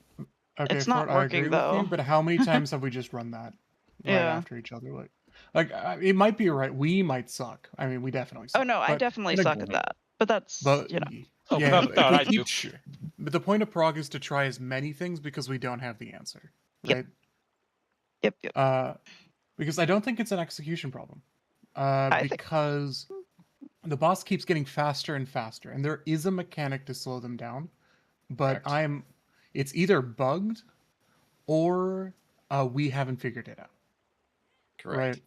Okay, It's not Fort, I agree working, with though. you. But how many times have we just run that right Yeah. after each other? It might be right. We might suck. I mean, we definitely suck. Oh no, I but definitely in a suck good at way. that. But that's But Oh, yeah, without a doubt, I do. but the point of Prague is to try as many things because we don't have the answer, Yep. right? Yep. Because I don't think it's an execution problem. I think- Because the boss keeps getting faster and faster, and there is a mechanic to slow them down, but Correct. it's either bugged or we haven't figured it out. correct. Right.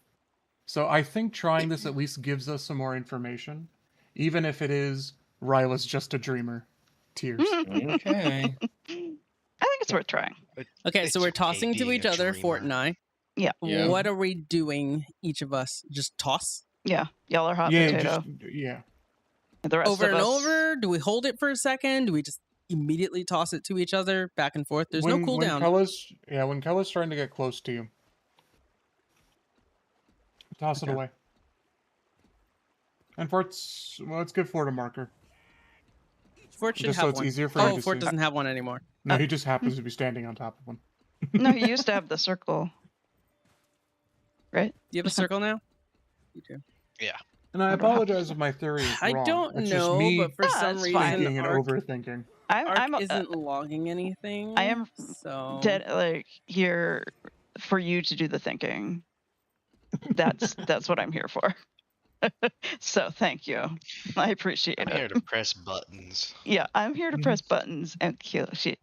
So I think trying this at least gives us some more information, even if it is Ryla's just a dreamer. Tears. Okay. I think it's worth trying. Okay, so we're tossing to each other, Fort and I. Yeah. Yeah. What are we doing, each of us? Just toss? Yeah. Y'all are hot Yeah, potato. yeah. And the rest Over of and us, over? Do we hold it for a second? Do we just immediately toss it to each other, back and forth? There's no When cooldown. when Kella's trying to get close to you, toss it away. And let's give Fort a marker. Fort should Just have so it's one. easier for you Oh, to Fort see. doesn't have one anymore. No, he just happens to be standing on top of one. No, he used to have the circle. Right? You have a circle now? You do. Yeah. And I apologize if my theory is I wrong. don't It's know, just me but for some it's reason, fine. thinking and Arc, overthinking. I'm isn't logging anything. I am so here for you to do the thinking. That's what I'm here for. So thank you. I appreciate I'm it. here to press buttons. Yeah, I'm here to press buttons and kill shit.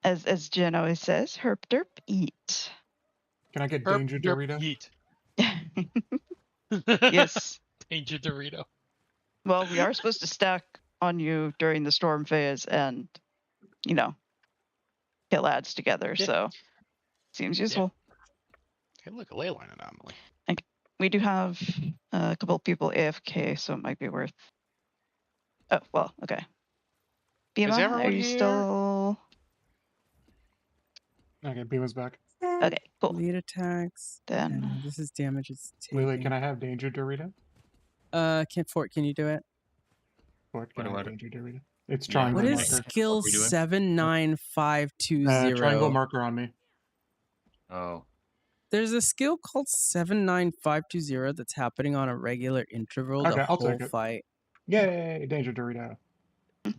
As Jen always says, herp derp eat. Can I get Herp, Danger derp, Dorito? yeet. Yes. Danger Dorito. Well, we are supposed to stack on you during the storm phase and, kill ads together. Yeah. So seems useful. Hey, look, a ley line anomaly. We do have a couple of people AFK, so it might be worth. Oh well, okay. Is Bima, everyone are you here? still? Okay, Bima's back. Okay, cool. lead attacks. Then And this is damage it's taking. Lily, can I have Danger Dorito? Fort, can you do it? Fort, What can I do have I do? Danger Dorito? It's Yeah, triangle What what is am I- marker. skill what are we doing? 79520? Triangle marker on me. Oh. There's a skill called 79520 that's happening on a regular interval Okay, the I'll whole take it. fight. Yay, Danger Dorito.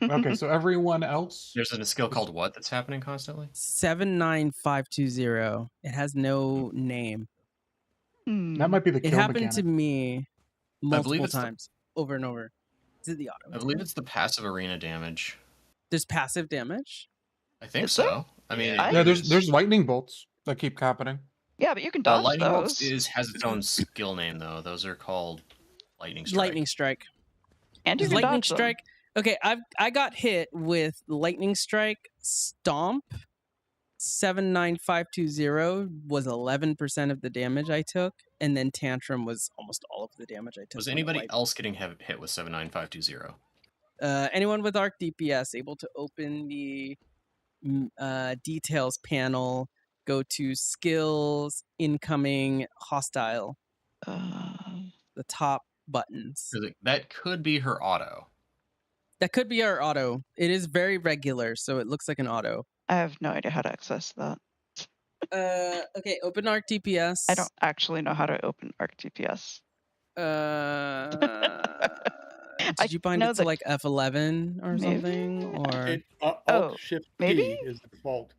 Okay, so everyone else. There's a skill called what that's happening constantly? 79520. It has no name. That might be the It kill happened to mechanic. me multiple it's the- times, over and over. Is it the auto? I believe it's the passive arena damage. There's passive damage. I think Is there? so. I mean, Yeah, Yeah, there's lightning bolts that keep happening. yeah, but you can dodge lightning those. bolts has its own skill name though. Those are called lightning strike. Lightning strike. And you Is can lightning dodge them. strike. Okay, I got hit with lightning strike. Stomp 79520 was 11% of the damage I took, and then tantrum was almost all of the damage I took. Was when it anybody wiped. else getting hit with 79520? Anyone with arc DPS able to open the details panel, go to skills, incoming, hostile, the top buttons. That could be her auto. That could be our auto. It is very regular, so it looks like an auto. I have no idea how to access that. Okay, open arc DPS. I don't actually know how to open ArcTPS. Did you bind know it to that like F11 or maybe? something? Or It, Alt Oh, Shift maybe? T is the default.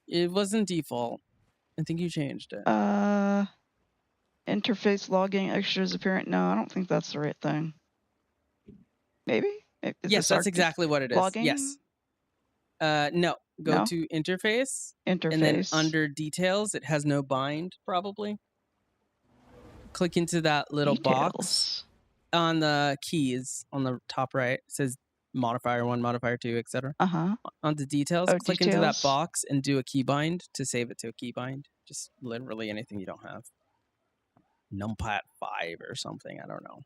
it wasn't default. I think you changed it. Interface logging extras apparent. No, I don't think that's the right thing. Maybe? Is Yes, this that's arc exactly what it is. logging? Yes. No. Go No? to interface, Interface. and then under details, it has no bind, probably. Click into that little box Details. on the keys on the top right. It says modifier 1, modifier 2, etc. Uh-huh. On the details, Oh, click into that details. box and do a keybind to save it to a keybind. Just literally anything you don't have. NumPad 5 or something. I don't know.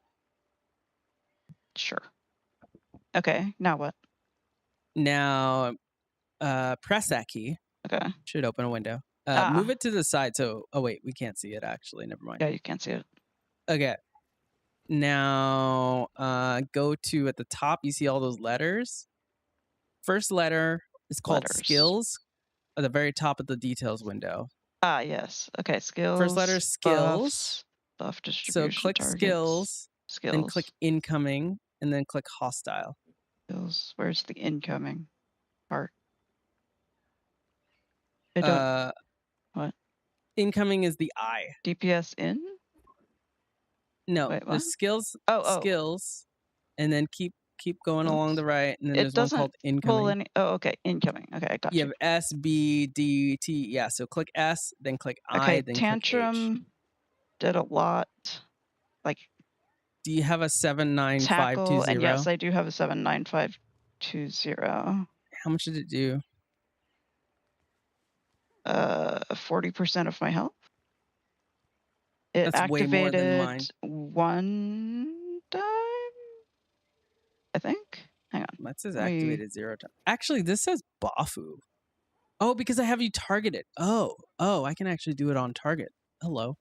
Sure. Okay, now what? Now, press that key. Okay. Should open a window. Move it to the side. So, oh wait, we can't see it actually. Never mind. Yeah, you can't see it. Okay. Now, go to at the top. You see all those letters. First letter is called Letters. skills. At the very top of the details window. Ah, yes. Okay, skills. First letter is skills. Buffs, buff So distribution click targets. skills. Skills. Then click incoming, and then click hostile. Skills. Where's the incoming part? I don't. What? Incoming is the I. DPS in? No, Wait, what? there's skills. Oh. Skills, and then keep going along the right, and then It there's one doesn't called pull incoming. any. Oh, okay. Incoming. Okay, I got You you. have S, B, D, T. Yeah, so click S, then click I, Okay, then click H. tantrum did a lot. Like Do you have a 79520? tackle, and yes, I do have a 79520. How much did it do? 40% of my health. It That's way more than activated mine. one time, I think. Hang on. That says activated 0 times. Actually, this says Bafu. Oh, because I have you targeted. Oh, I can actually do it on target. Hello.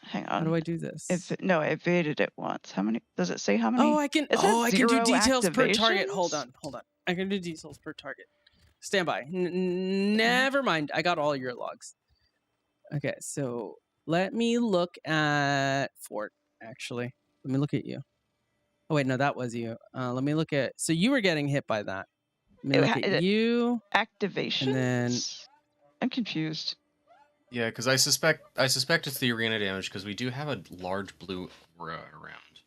Hang How on. do I do this? No, I evaded it once. How many? Does it say how many? Oh, I can. It says I can do 0 details per target. Hold activations? on. I can do details per target. Stand by. Never mind. I got all your logs. Okay, so let me look at Fort. Actually, let me look at you. Oh wait, no, that was you. Let me look at. So you were getting hit by that. Let me look at you. Activation. And then I'm confused. Yeah, because I suspect it's the arena damage because we do have a large blue aura around.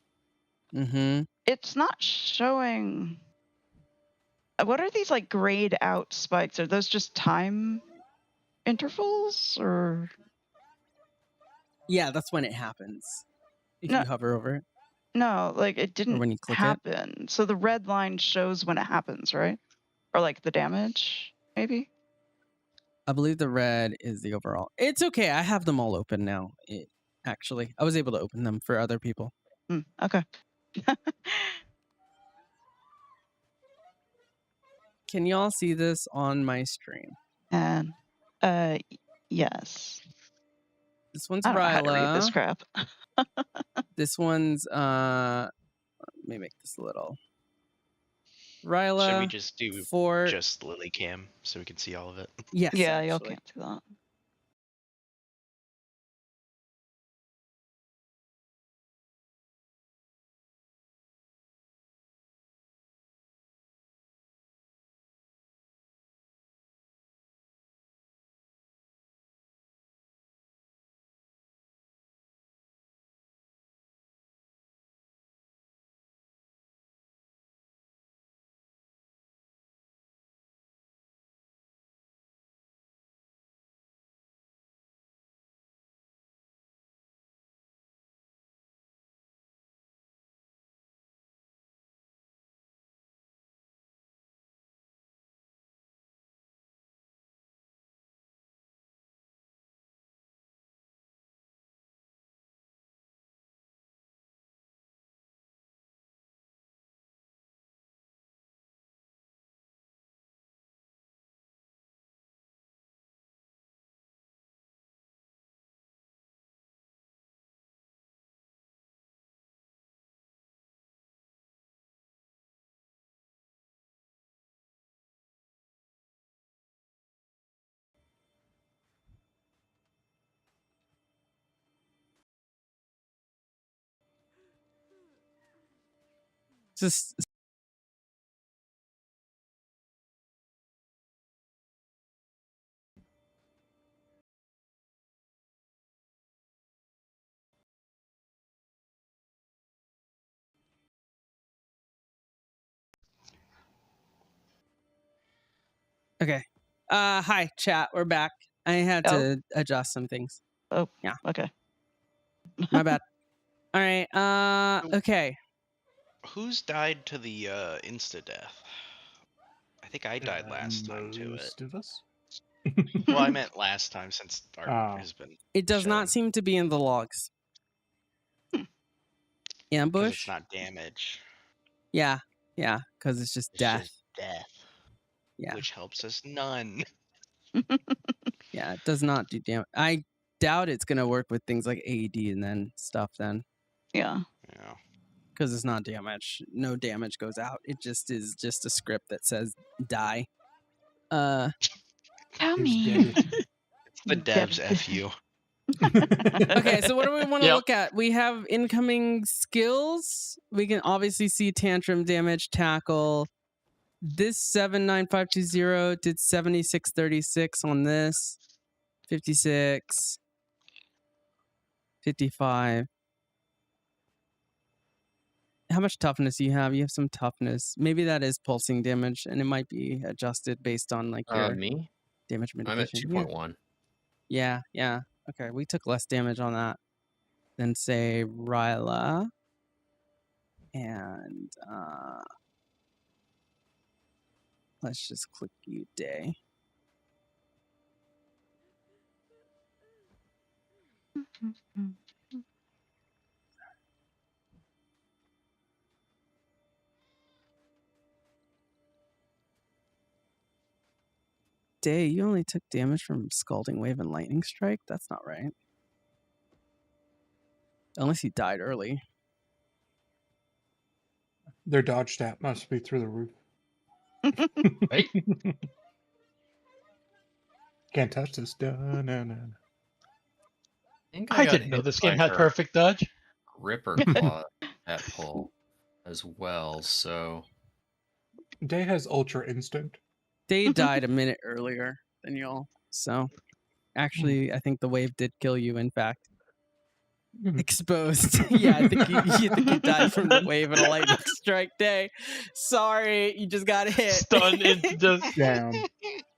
Mm-hmm. It's not showing. What are these like grayed out spikes? Are those just time intervals or? Yeah, that's when it happens. If you hover over it. No, like it didn't when you click happen. So the red line shows when it happens, right? Or like the damage, maybe? I believe the red is the overall. It's okay. I have them all open now. Actually, I was able to open them for other people. Okay. Can y'all see this on my stream? And yes. This one's I don't know how to read this Ryla. crap. This one's let me make this a little. Ryla. Should we just do Fort. just Lily Cam so we can see all of it? Yes. Yeah, y'all actually. can't do that. Just okay. Hi, chat. We're back. I had to adjust some things. Oh, yeah. Okay. My bad. All right. Okay. Who's died to the insta death? I think I died last time to it. Most of us. Well, I meant last time since our Oh. has been. It does shown. not seem to be in the logs. Because Ambush. it's not damage. Yeah. Yeah. Because it's just death. Just death. Yeah. Which helps us none. Yeah. It does not do damage. I doubt it's gonna work with things like AED and then stuff. Then. Yeah. Yeah. Because it's not damage. No damage goes out. It just is just a script that says die. Tell He's me. dead. It's the devs F you. Okay, so what do we want to Yep. look at? We have incoming skills. We can obviously see tantrum damage, tackle. This 79520 did 7636 on this. 56. 55. How much toughness do you have? You have some toughness. Maybe that is pulsing damage, and it might be adjusted based on like your Me? damage I'm at mitigation. 2.1. Yeah, yeah. Okay, we took less damage on that than say Ryla. And let's just click you, Day. Day, you only took damage from Scalding Wave and Lightning Strike? That's not right. Unless he died early. Their dodge stat must be through the roof. Right? Can't touch this. No. think I got didn't know hit this by game had her perfect dodge. Ripper Claw at pull as well, so Day has Ultra Instinct. Day died a minute earlier than y'all. So actually, I think the wave did kill you, in fact. Exposed. Yeah, I think you think you died from the wave and a lightning strike. Day. Sorry, you just got hit. Stunned into just. Down.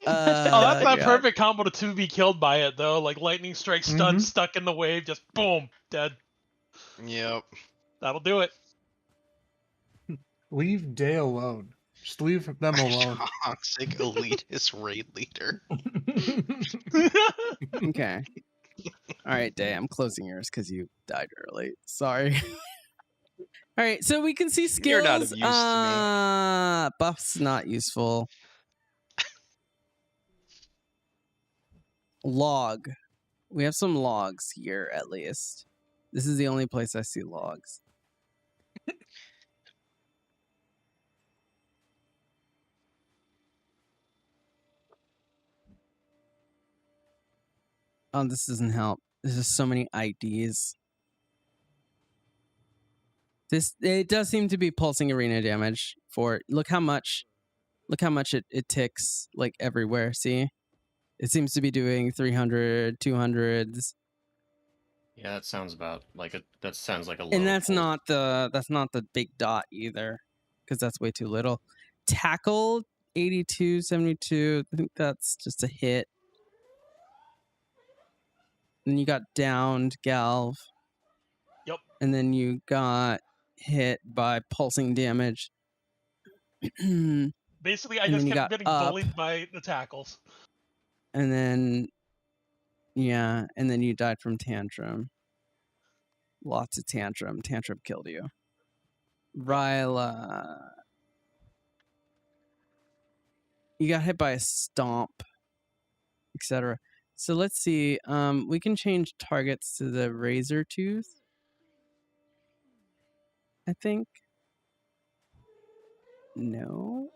Oh, that's not a God. perfect combo to be killed by it though. Like lightning strike, stun, stuck in the wave, just boom, dead. Yep. That'll do it. Leave Day alone. Just leave them alone. Toxic elitist raid leader. Okay. All right, Day, I'm closing yours because you died early. Sorry. All right, so we can see skills. You're not of use to Buffs not useful. Log. We have some logs here, at least. This is the only place I see logs. Oh, this doesn't help. There's just so many IDs. It does seem to be pulsing arena damage for look how much it ticks like everywhere. See? It seems to be doing 300, 200s. yeah, that sounds about like a that sounds like a low. And that's pull. not the big dot either, because that's way too little. Tackle 82, 72. I think that's just a hit. And you got downed, Galv. Yep. And then you got hit by pulsing damage. Basically, I And just then you kept got getting up. bullied by the tackles. And then and then you died from tantrum. Lots of tantrum. Tantrum killed you. Ryla. You got hit by a stomp, etc. So let's see. We can change targets to the razor tooth. I think. No.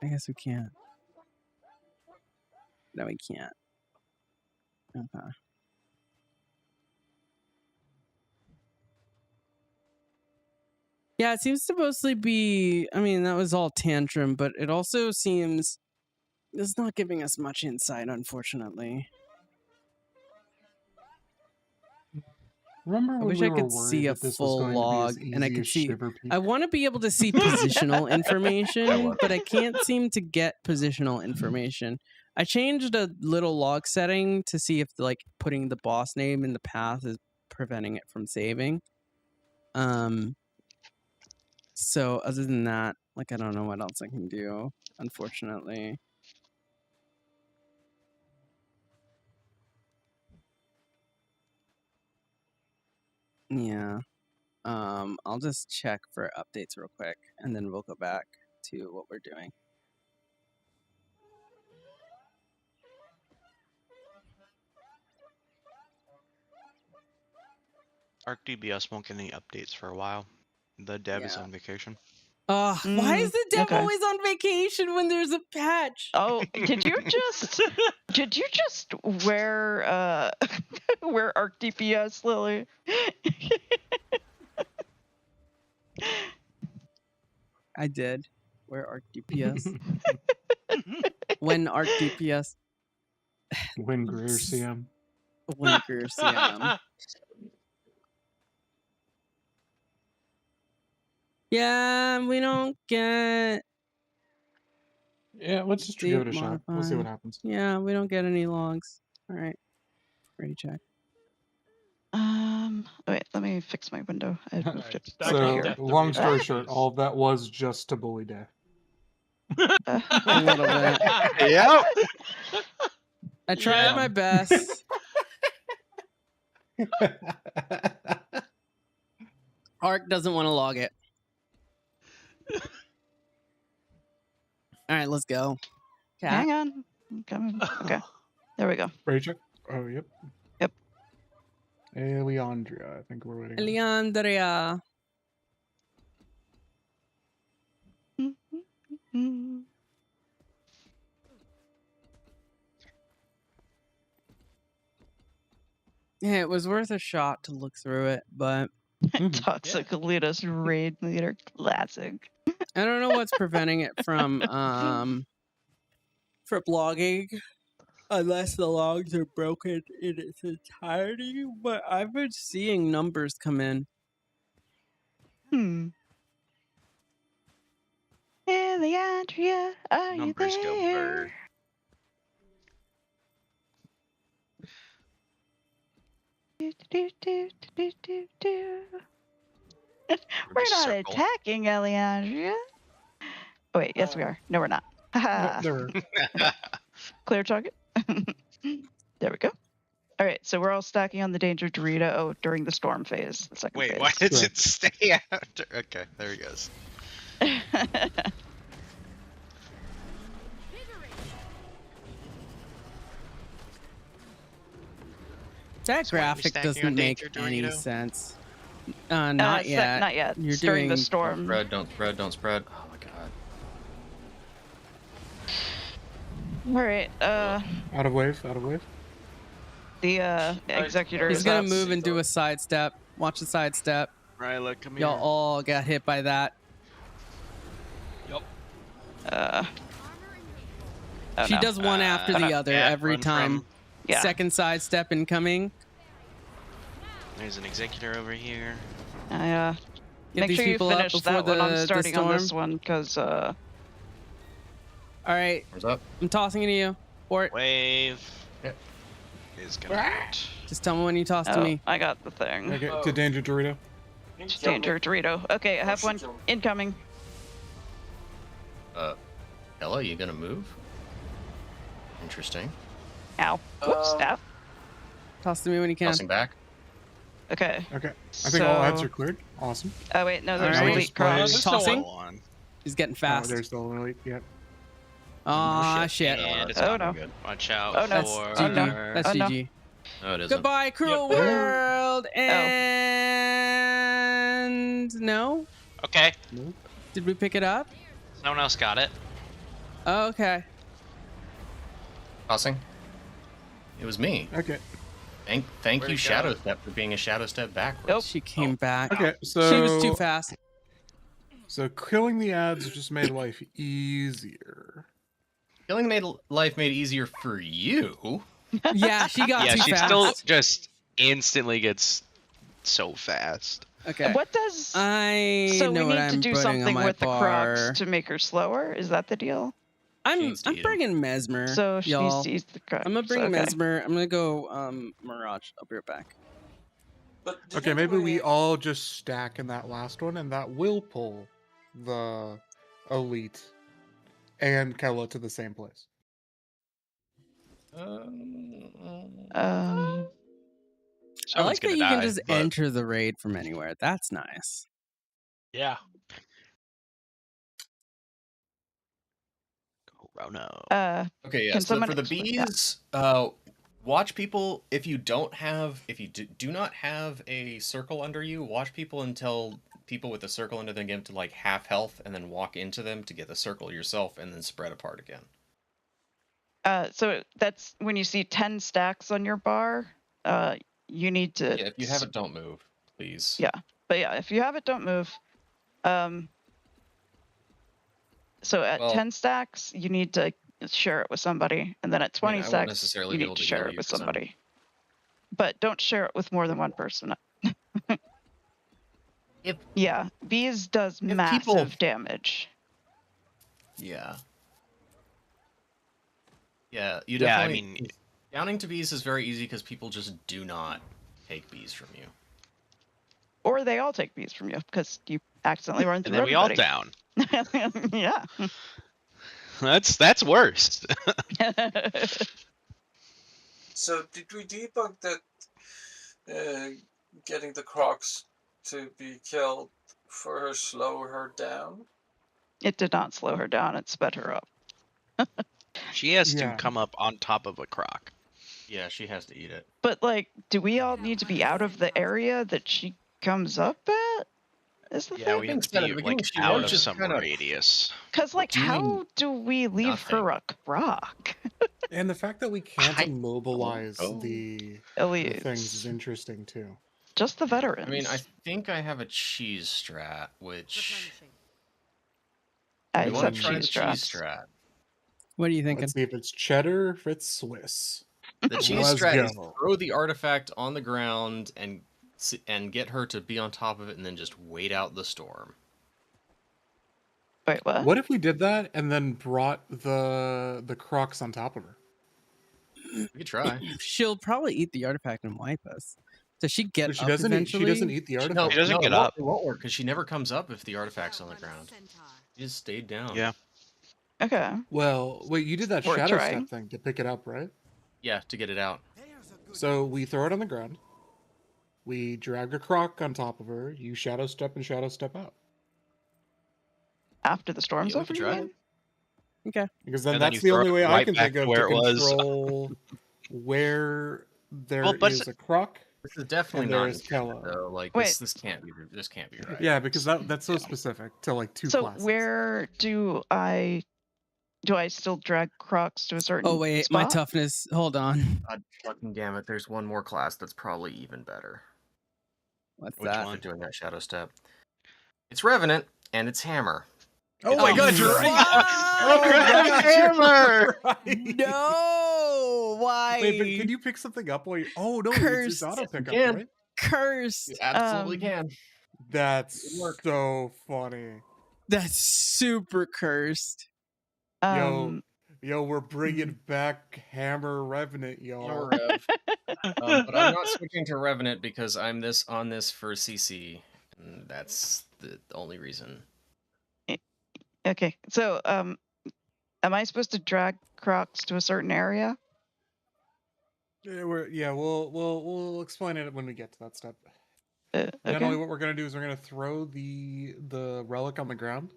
I guess we can't. No, we can't. Okay. Yeah, it seems to mostly be. I mean, that was all tantrum, but it also seems it's not giving us much insight, unfortunately. Remember I when wish we I were could worried see a that this was full going to be log, as and I easy could as see. Shiver Peak? I want to be able to see positional information, but I can't seem to get positional information. I changed a little log setting to see if like putting the boss name in the path is preventing it from saving. So other than that, like I don't know what else I can do, unfortunately. Yeah. I'll just check for updates real quick and then we'll go back to what we're doing. ArcDBS won't get any updates for a while. The dev is Yeah. on vacation. Why is the dev okay. always on vacation when there's a patch? Oh, did you just wear wear Arc DPS, Lily? I did. Where Arc DPS? When Arc DPS? When Greer CM. When Greer CM. Yeah, we don't get. Yeah, let's just give it a shot. We'll see what happens. Yeah, we don't get any logs. All right. Ready check. Wait, let me fix my window. I moved it Stack over on here. death to long story read short, this. all that was just to bully Day. A little bit. Yep. I tried my best. Arc doesn't want to log it. All right, let's go. Cat. Hang on. I'm coming. Okay. There we go. Ready check? Oh, yep. Yep. Leandria, I think we're waiting. Leandria. Yeah, it was worth a shot to look through it, but Toxic Elitist Raid Leader Classic. I don't know what's preventing it from for blogging unless the logs are broken in its entirety, but I've been seeing numbers come in. Leandria, are Numbers you go there? bird. We're not circle. attacking Leandria. Oh wait, yes we are. No, we're not. Haha. Clear target. There we go. All right, so we're all stacking on the danger Dorito during the storm phase, the second Wait, phase. why does it stay after? Okay, there he goes. That So what, are we graphic stacking doesn't on make danger, any Dorito? sense. Not yet. Not yet. You're It's during doing the storm. Don't spread. Oh my god. All right. Out of wave. The executor He's is gonna up. move and do a sidestep. Watch the sidestep. Ryla, come Y'all all got hit by that. Yep. Oh, She no. does one after the other yeah, every run time. from- Yeah. Second sidestep incoming. There's an executor over here. Get Make these sure you people up finish before that one. I'm the starting on this storm. one because All right. What's up? I'm tossing it to you. Fort. Wave is gonna hurt. Just tell me when you toss to me. I got the thing. Okay, to danger Dorito. Danger Dorito. Okay, I have one incoming. Ella, you gonna move? Interesting. Ow. Whoops, staff. Toss to me when you can. Tossing back. Okay. Okay. I think all ads So- are cleared. Awesome. Oh wait, no, there's All right. elite cross. Just Tossing. Go on. He's getting Oh, fast. there's the elite. Yep. Aw, shit. And it's Oh, not no. good. Watch out Oh, no. That's for... GG. That's Oh, no. GG. No, it isn't. Goodbye, cruel Yep. world. And no, Okay, did we pick it up? someone else got it. Oh, okay. Tossing. It was me. Okay. Thank Where'd you, it go? Shadow Step, for being a Shadow Step backwards. Nope. She came back. Okay. So She was too fast. So killing the ads just made life easier. Killing made life made easier for you. Yeah, she got Yeah, too she fast. still just instantly gets so fast. Okay. What does So we what need to I'm do putting on something my with the Crocs bar. to make her slower? Is that the deal? I'm bringing Mesmer. So she needs y'all. to use the Crocs. I'm gonna bring okay. Mesmer. I'm gonna go Mirage. I'll be right back. But Okay, maybe we all just stack in that last one, and that will pull the elite and Kella to the same place. I like that you can just enter the raid from anywhere. That's nice. Yeah. Corona. Okay, yeah. Can So someone for the explain- bees, watch people. If you do not have a circle under you, watch people until people with a circle under them get to like half health, and then walk into them to get the circle yourself, and then spread apart again. So that's when you see 10 stacks on your bar. You need to. Yeah, if you have it, don't move, please. Yeah, but yeah, if you have it, don't move. So at 10 stacks, you need to share it with somebody, and then at 20 I won't stacks, necessarily you be need able to to share heal it you with 'cause I'm- somebody. But don't share it with more than one person. Yeah, bees does massive damage. Yeah. Yeah, you Yeah, I definitely. mean- Downing to bees is very easy because people just do not take bees from you. Or they all take bees from you because you accidentally run through And then we all everybody. down. Yeah. That's worse. So did we debug that getting the Crocs to be killed for her slow her down? It did not slow her down. It sped her up. She has Yeah. to come up on top of a croc. Yeah, she has to eat it. But like, do we all need to be out of the area that she comes up at? Is the Yeah, thing? we have to Instead be of- like she out was of just some kinda radius. Because like, doing how do we leave her a croc? And the fact that we can't immobilize know. the Elites. things is interesting too. Just the veterans. I mean, I think I have a cheese strat, which I we want accept to try the cheese cheese strats. strat. What are you thinking? Let's see if it's cheddar, if it's Swiss. The cheese Let's strat is go. throw the artifact on the ground and get her to be on top of it, and then just wait out the storm. Wait, what? What if we did that and then brought the crocs on top of her? We could try. She'll probably eat the artifact and wipe us. Does she get But she up doesn't eventually? She doesn't eat the artifact. No, She doesn't get it won't- up. It won't work because she never comes up if the artifact's on the ground. She just stayed down. Yeah. Okay. Well, wait, you did that Worth shadow trying. step thing to pick it up, right? Yeah, to get it out. So we throw it on the ground. We drag a croc on top of her. You shadow step and shadow step out. After the storm's Yeah, we over, could you try mean? it. Okay. Because then And then that's you the throw only it way I right can back think to of where to it was. control where there Well, but is a croc. This is definitely And not there's Kella. though. Like Wait. this can't be right. Yeah, because that's so specific to like two So classes. where do I still drag crocs to a certain Oh wait, spot? my toughness. Hold on. God fucking damn it! There's one more class that's probably even better. What's Which that? one? For doing that shadow step. It's Revenant and it's Hammer. Oh my God, you're right. Hammer! No, why? Wait, but can you pick something up? While oh no, it's Cursed. auto pickup, can. right? Cursed. You absolutely can. That's Good work. so funny. That's super cursed. Um, Yo, we're bringing back Hammer Revenant, y'all. Rev. But I'm not switching to Revenant because I'm on this for CC, and that's the only reason. okay. So, am I supposed to drag crocs to a certain area? Yeah, we'll explain it when we get to that step. Okay. Generally, what we're gonna do is we're gonna throw the relic on the ground.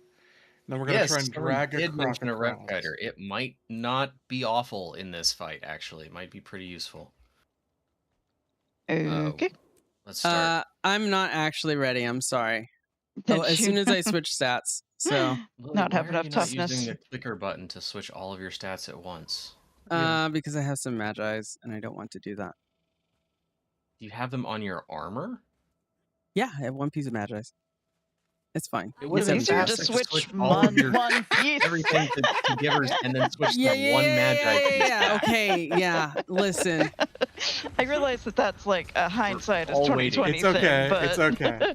And then we're gonna Yes, try and someone drag a did croc mention a Rev across. Guider. It might not be awful in this fight. Actually, it might be pretty useful. Okay. Let's start. I'm not actually ready. I'm sorry. Did Oh, as you- soon as I switch stats. So, Lily, not why have are enough you not toughness. using the clicker button to switch all of your stats at once. because I have some Magi's and I don't want to do that. Do you have them on your armor? Yeah, I have one piece of Magi's. It's fine. It would It's have been easier to faster switch all of your one piece. everything to givers and then switch Yeah, that yeah, one yeah, magi yeah, piece yeah. back. Okay, yeah. Listen, I realize that that's like a hindsight is all 2020 waiting. It's okay. thing, but It's okay.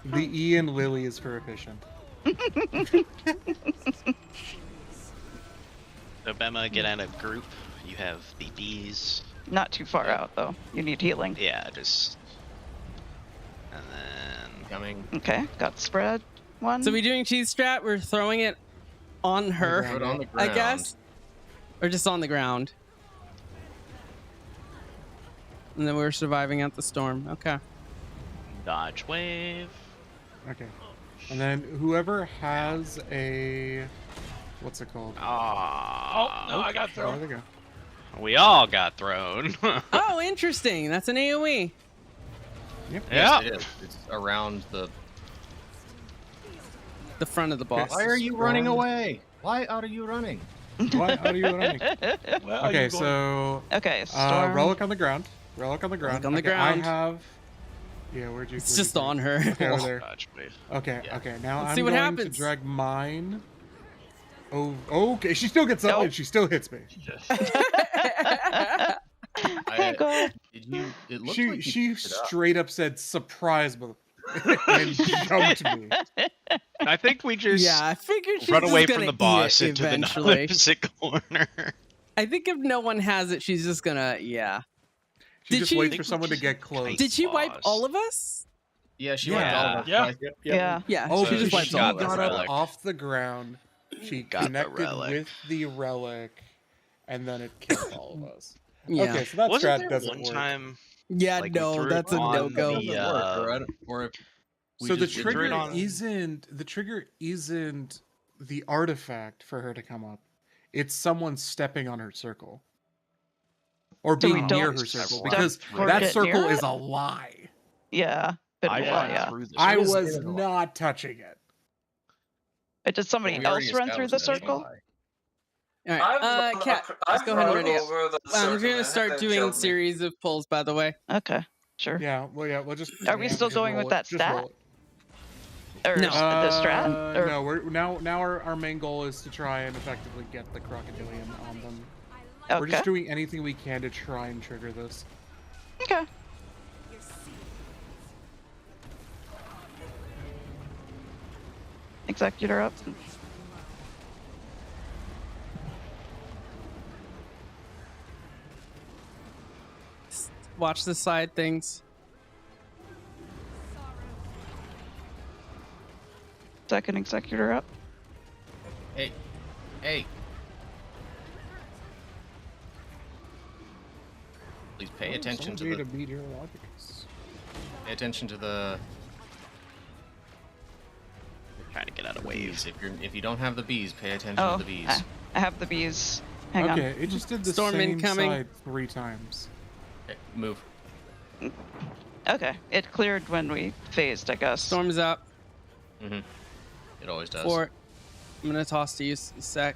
The E in Lily is for efficient. So Bema, get out of group. You have the bees. Not too far out though. You need healing. Yeah, just. And then. Coming. Okay, got spread one. so we doing cheese strat? We're throwing it on her, Throw it on the I ground. guess, or just on the ground. And then we're surviving out the storm. Okay. Dodge wave. Okay. And then whoever has a, what's it called? Ah. Oh no, I got There thrown. we go. We all got thrown. Oh, interesting. That's an AOE. Yep. Yeah. Yes, it is. It's around the. The front of the boss. Why are you running away? Why are you running? Why are you running? Where are Okay, you going? so Okay, storm. relic on the ground. Relic on the ground. Relic on the Okay, ground. I have. Yeah, where'd you? It's where'd just you put it? on her. Okay, over there. Dodge wave. Okay, Yeah. okay. Now Let's I'm see what going happens. to drag mine. Oh, okay. She still gets up Nope. and she still hits me. Can't go. Did you? It looks She like you she picked it up. straight up said surprise, mother, and jumped me. I think we just Yeah, I figured she's run just away gonna from the eat boss it into the eventually. opposite corner. I think if no one has it, she's just gonna, yeah. She Did just she- waits for someone to get close. Did she wipe Boss. all of us? Yeah, she Yeah. went all of us. Yeah. Right? Yeah. Yeah, Oh, she So just she wipes she all got of the us. got up relic. off the ground. She Got the connected relic. with the relic, and then it killed all of us. Yeah. Okay, so that Wasn't strat there doesn't one work. time? Yeah, Like, we no, threw it that's a on no-go. the, Or if we So the just did trigger- trigger it on- isn't the artifact for her to come up. It's someone stepping on her circle. Or So we being don't near her circle. step Because or that get circle near is it? a lie. Yeah. Been a I while, went yeah. through the I It is- was it is a lie. not touching it. Did somebody we already else run through the established that circle? All I've right, run Kat, ac- let's I've go ahead and run ready up. over the I'm circle gonna and start they've doing killed me. series of pulls, by the way. Okay, sure. Yeah, we'll just. Are we still just going roll with it. that Just stat? roll it. Or No. the strat? Or... No, we're now our main goal is to try and effectively get the crocodilian on them. Okay. We're just doing anything we can to try and trigger this. Okay. Executor up. Watch the side things. Second executor up. Hey, hey. Please pay attention to the. Pay attention to the. Trying to get out of bees. wave. If you don't have the bees, pay attention Oh, to the bees. I have the bees. Hang on. Okay, it just did the Storm same incoming. side 3 times. Okay, move. Okay, it cleared when we phased, I guess. Storm's up. Mm-hmm. It always does. For I'm gonna toss to you a sec.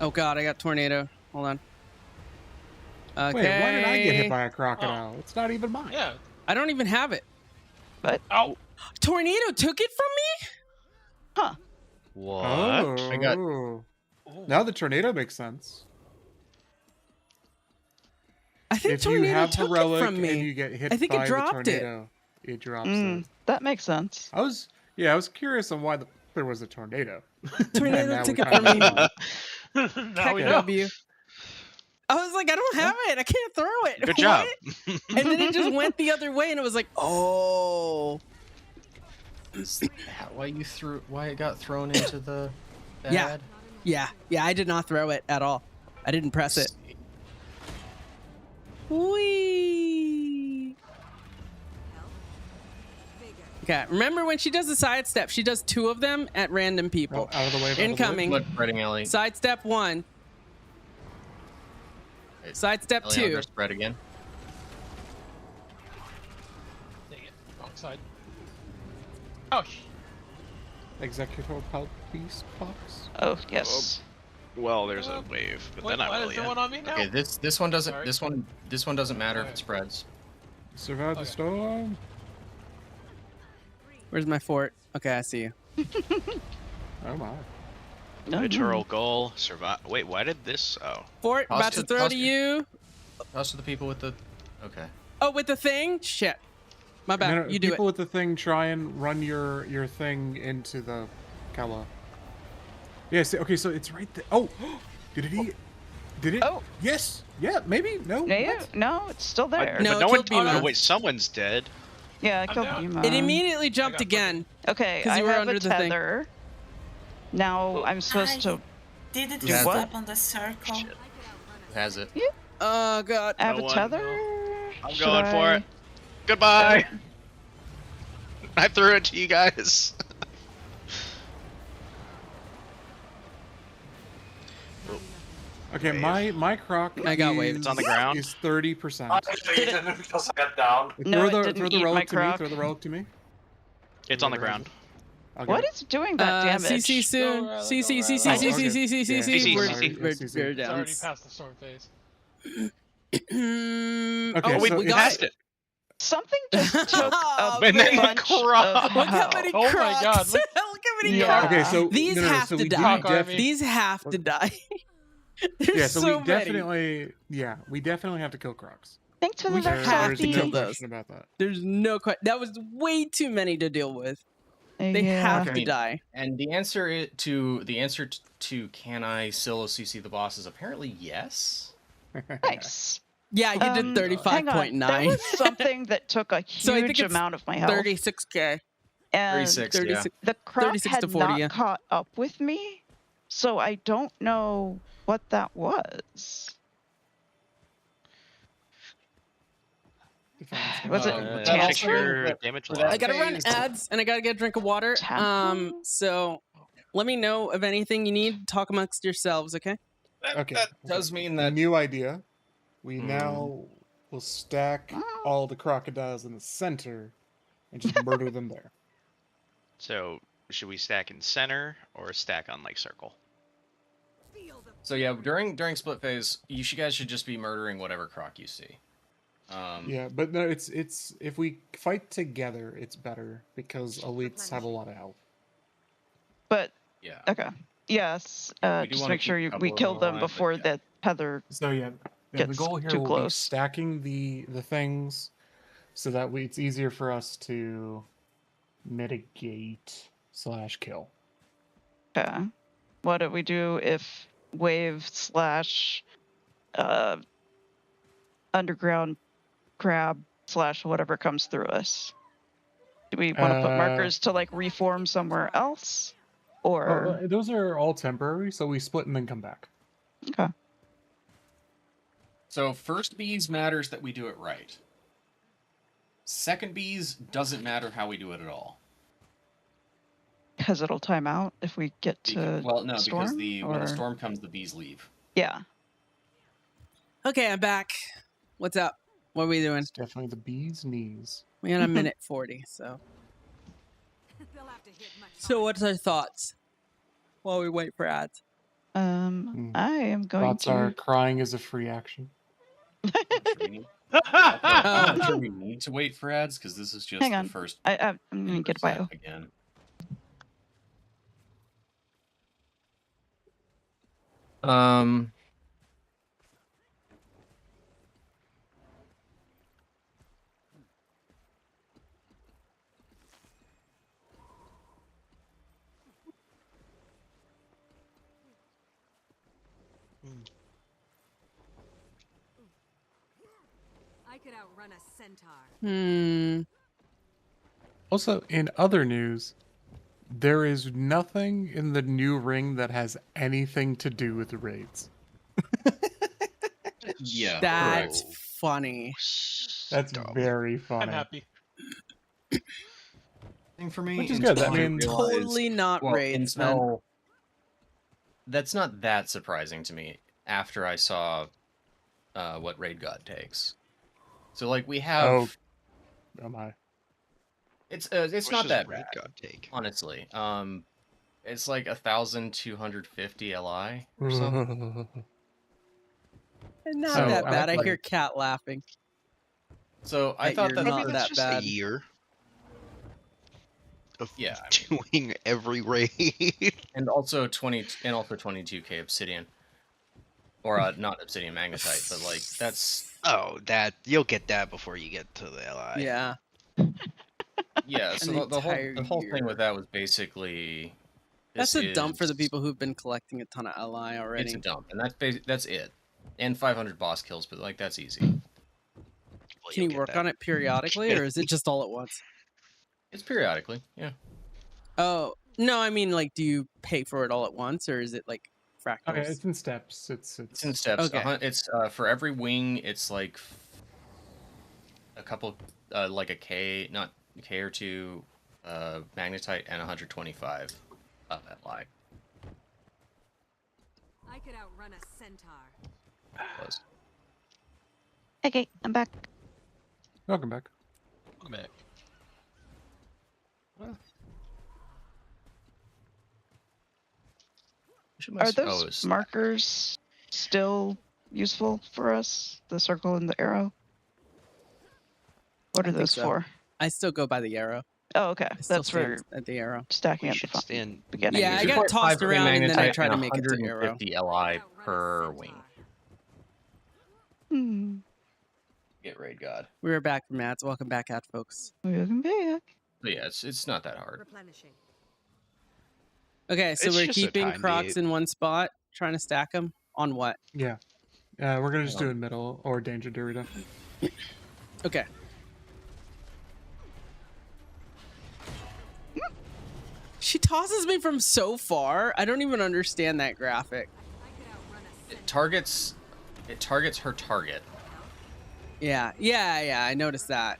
Oh god, I got tornado. Hold on. Okay. Wait, why did I get hit by a crocodile? It's not even mine. Yeah. I don't even have it. Ow. Tornado took it from me? Huh. What? Oh. I got- Now the tornado makes sense. I think If you tornado have the took relic it from me. and you get hit I think it by the dropped it. tornado, it drops Mm, it. that makes sense. I was curious on why there was a tornado. Tornado And now took we it from me. kinda know. Now we Okay. know. W. I was like, I don't have it. I can't throw it. Good job. What? And then it just went the other way, and it was like, oh. Why it got thrown into the Yeah. Yeah, I did not throw it at all. I didn't press it. Whee! Okay, remember when she does a sidestep, she does 2 of them at random people. Oh, out of the way. out of the way. Incoming. Look, spreading Ellie. Sidestep 1. Sidestep Ellie 2. under spread again. Dang it. Wrong side. Oh, Executor Palpice box. Oh, yes. Well, there's a wave, but then why I is will. there one on me now? Okay, this one doesn't. Sorry. This one doesn't matter if Okay. it spreads. Survive the Okay. storm. Where's my fort? Okay, I see you. Oh my. Literal goal. Survive. Wait, why did this? Oh. Fort, about to throw to you. Toss to the people with the. Okay. Oh, with the thing? Shit. My bad. No, You do it. people with the thing try and run your thing into the Kala. Yes. Okay, so it's right there. Oh, did it eat? Did it? Oh. Yes. Yeah. Maybe. No. No, it's still there. No, but it no one. killed Oh, Bima. wait, someone's dead. Yeah, I killed down. Bima. It immediately jumped again. Okay, 'cause I you were have under a the thing. tether. Now I'm supposed to. Didn't Do step what? on the circle. Who has it? Oh god. I have No a one. tether. I'm Should going for I- it. Goodbye. I threw it to you guys. Okay, my croc. I got wave. It's on the ground. Is 30%. I ate it because I got down. No, it throw didn't the eat my relic to me. croc. Throw the relic to me. It's on the ground. I'll What get is doing that damage? CC soon. Go, Riley, CC, go, CC, Riley. CC, Okay. CC, Yeah, CC. CC. We're CC. It's down. already past the storm phase. Okay, Oh, we so we it's- got passed it. it. Something just took Oh, a And then bunch croc. of Look how health. many Oh my crocs. God, look- Look how many Yeah. crocs. Okay, so These no, have so to we do die. army. These have to die. There's Yeah, so so we many. definitely, we definitely have to kill crocs. Thanks for the We very have There's to no kill salty. those. question about that. There's no question. That was way too many to deal with. They Yeah. have Okay. to die. And the answer to can I solo CC the boss is apparently yes. Nice. Yeah, you did Hang 35.9. on. There was something that took a So I think huge it's amount of my health. 36k. And 36, 36. the croc 36 to had 40, not yeah. caught up with me, so I don't know what that was. Was it But Tantra? Check your damage For log. I gotta run phase- ads and I gotta get a drink of water. Temple? So let me know of anything you need. Talk amongst yourselves, okay? Okay. That does mean that New idea. We now will stack Oh. all the crocodiles in the center and just murder them there. So should we stack in center or stack on like circle? So yeah, during split phase, guys should just be murdering whatever croc you see. Yeah, but no, it's if we fight together, it's better because elites have a lot of health. But Yeah. okay, yes. We do Just wanna make sure keep a we couple killed of them them alive, but before yeah. the tether. So yeah, the Gets goal here too will be close. stacking the things so that it's easier for us to mitigate / kill. Okay. What do we do if wave / underground crab / whatever comes through us? Do we want to put markers to like reform somewhere else, or Those are all temporary, so we split and then come back. okay? So first bees matters that we do it right. Second bees doesn't matter how we do it at all. Because it'll time out if we get to Well, no, storm, because when or- the storm comes, the bees leave. Yeah. Okay, I'm back. What's up? What are we doing? It's definitely the bee's knees. We got a minute 40, so. So what's our thoughts while we wait for ads? I am going Thoughts to. are crying is a free action. I'm not sure we need to wait for ads because this is just Hang the on. first. I'm gonna get a bio. Again. I could outrun a centaur. Also, in other news, there is nothing in the new ring that has anything to do with the raids. Yeah. That's funny. That's very funny. I'm happy. Thing for me, Which is good. That until I means realized- Totally not well, raids, man. until- That's not that surprising to me after I saw what raid god takes. So like we have. Oh my. It's What not does that raid bad, god take? honestly. It's like 1,250 li or something. Not So, that bad. I like- hear cat laughing. So I That thought you're that not Maybe that that's just bad. a year. of Yeah. doing every raid. And also 22k obsidian. Or not obsidian magnetite, but like that's Oh, that you'll get that before you get to the LI. Yeah. yeah. So An the whole entire thing with that was basically That's a dump for the people who've been collecting a ton of LI already. It's a dump, and that's it. And 500 boss kills, but like that's easy. Well, Can you work on it periodically, or is it just all at once? It's periodically, yeah. Oh no, I mean like, do you pay for it all at once, or is it like fractals? Okay, it's in steps. It's in steps. Okay. It's for every wing. It's like a couple, like a K, not a K or two, magnetite, and 125 LI. I could outrun a centaur. Was. Okay, I'm back. Welcome back. Welcome back. Are those markers still useful for us? The circle and the arrow? What are those for? I still go by the arrow. Oh, okay. I still That's for stand at the arrow. stacking up the beginning. Yeah, I got tossed around and then I tried to make it to arrow. 150 Li per wing. Hmm. Get raid god. We were back from ads. Welcome back, ad folks. Welcome back. But yeah, it's not that hard. Replenishing. Okay, so It's we're just a keeping time Crocs beat. in one spot, trying to stack them on what? Yeah. We're gonna just do it middle or danger Dorito. Okay. She tosses me from so far. I don't even understand that graphic. It targets her target. Yeah, I noticed that.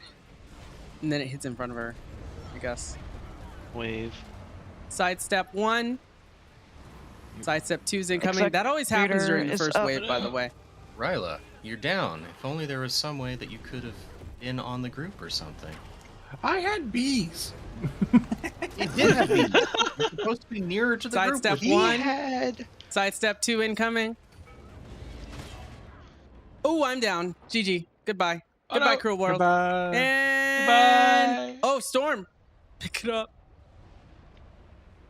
And then it hits in front of her, I guess. Wave. Sidestep 1. Sidestep 2's incoming. That always happens during the first wave, by the way. Ryla, you're down. If only there was some way that you could have been on the group or something. I had bees. You did have bees. You're supposed to be nearer to the group. Sidestep with 1. Sidestep 2 incoming. Oh, I'm down. GG. Goodbye. Oh, Goodbye, no. cruel world. Goodbye. And oh, Storm. Pick it up.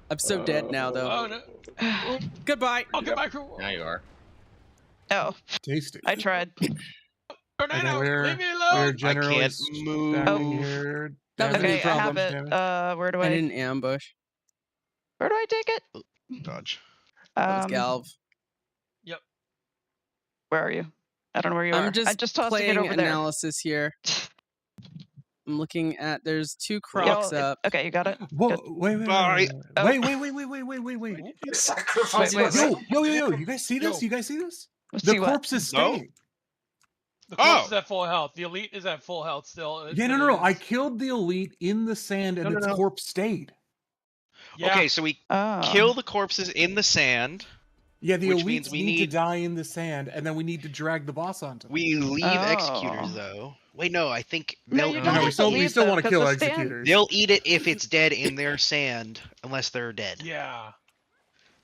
I'm so dead now, though. Oh no. Goodbye. Oh, goodbye, cruel. Now you are. Oh. Tasty. I tried. Tornado, We're leave me alone. we're generally can't move. stacking here. That was a new Okay, I have problem. it. Where do I I? didn't ambush. Where do I take it? Dodge. That was Galv. Yep. Where are you? I don't know where you I'm are. just I just tossed playing it over there. analysis here. I'm looking at. There's 2 Crocs up. Okay, you got it. Whoa! Good. Wait! Oh. Wait! Sacrifice Wait, myself. Yo! You guys see this? Yo. You guys see this? Let's The see what? corpse is No. staying. The corpse is at full health. The elite is at full health still. Yeah, no. I killed the elite in the sand, and its corpse stayed. Yeah. Okay, so we kill the corpses in the sand. Yeah, the Which elites means we need to need- die in the sand, and then we need to drag the boss onto them. We leave Oh. executors though. Wait, no, I think No, they'll you eat don't No, have we it. to still leave still them, want to 'cause kill the stand- executors. They'll eat it if it's dead in their sand, unless they're dead. Yeah.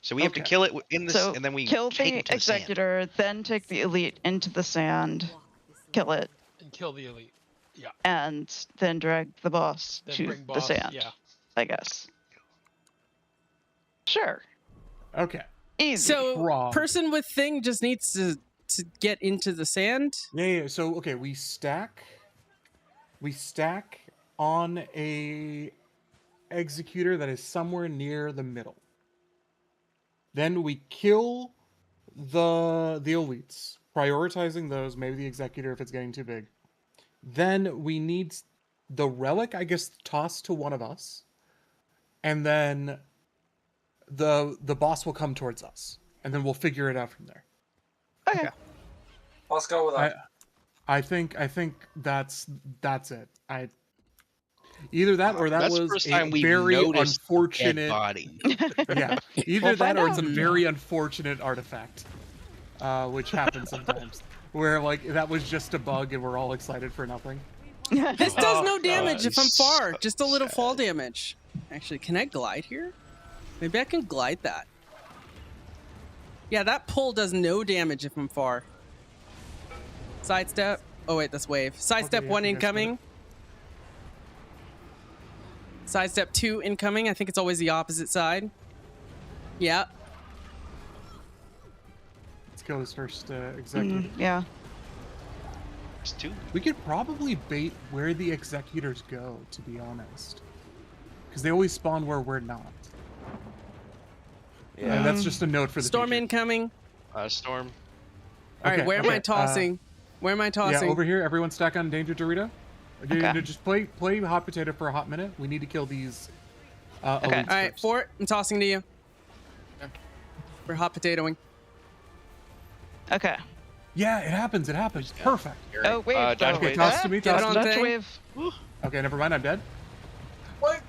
So we have to Okay. kill it in the So and then we kill take the it to the sand. executor, then take the elite into the sand, kill it, And kill the elite. Yeah. and then drag the boss Then to bring the boss. sand. Yeah. I guess. Sure. Okay. Easy. So, Wrong. person with thing just needs to get into the sand. Yeah. So okay, we stack on a executor that is somewhere near the middle. Then we kill the elites, prioritizing those. Maybe the executor if it's getting too big. Then we need the relic, I guess, tossed to one of us, and then the boss will come towards us, and then we'll figure it out from there. Okay. Let's go with that. I think that's it. Either that or that That's the was first a time we've very noticed dead unfortunate body. Yeah, either We'll that find or it's a out. very unfortunate artifact, which happens sometimes, where like that was just a bug and we're all excited for nothing. This does no God, damage if I'm it's far. so Just a little fall sad. damage. Actually, can I glide here? Maybe I can glide that. Yeah, that pull does no damage if I'm far. Sidestep. Oh wait, that's wave. Sidestep yeah, 1 you guys got it. incoming. Sidestep 2 incoming. I think it's always the opposite side. Yeah. Let's kill this first executor. Yeah. It's 2. We could probably bait where the executors go, to be honest. Because they always spawn where we're not. Yeah. And that's just a note for the Storm future. incoming. Storm. All right, Okay, where am I okay, tossing? Where am I tossing? Yeah, over here. Everyone stack on Danger Dorito. Okay. Just play hot potato for a hot minute. We need to kill these. Okay. elites All right, first. Fort, I'm tossing to you. We're hot potatoing. Okay. Yeah, it happens. It happens. Perfect. Oh, wait. Dodge Okay, wave. toss to me. Get Toss on to me. Dodge thing. wave. Okay, never mind. I'm dead. Wait.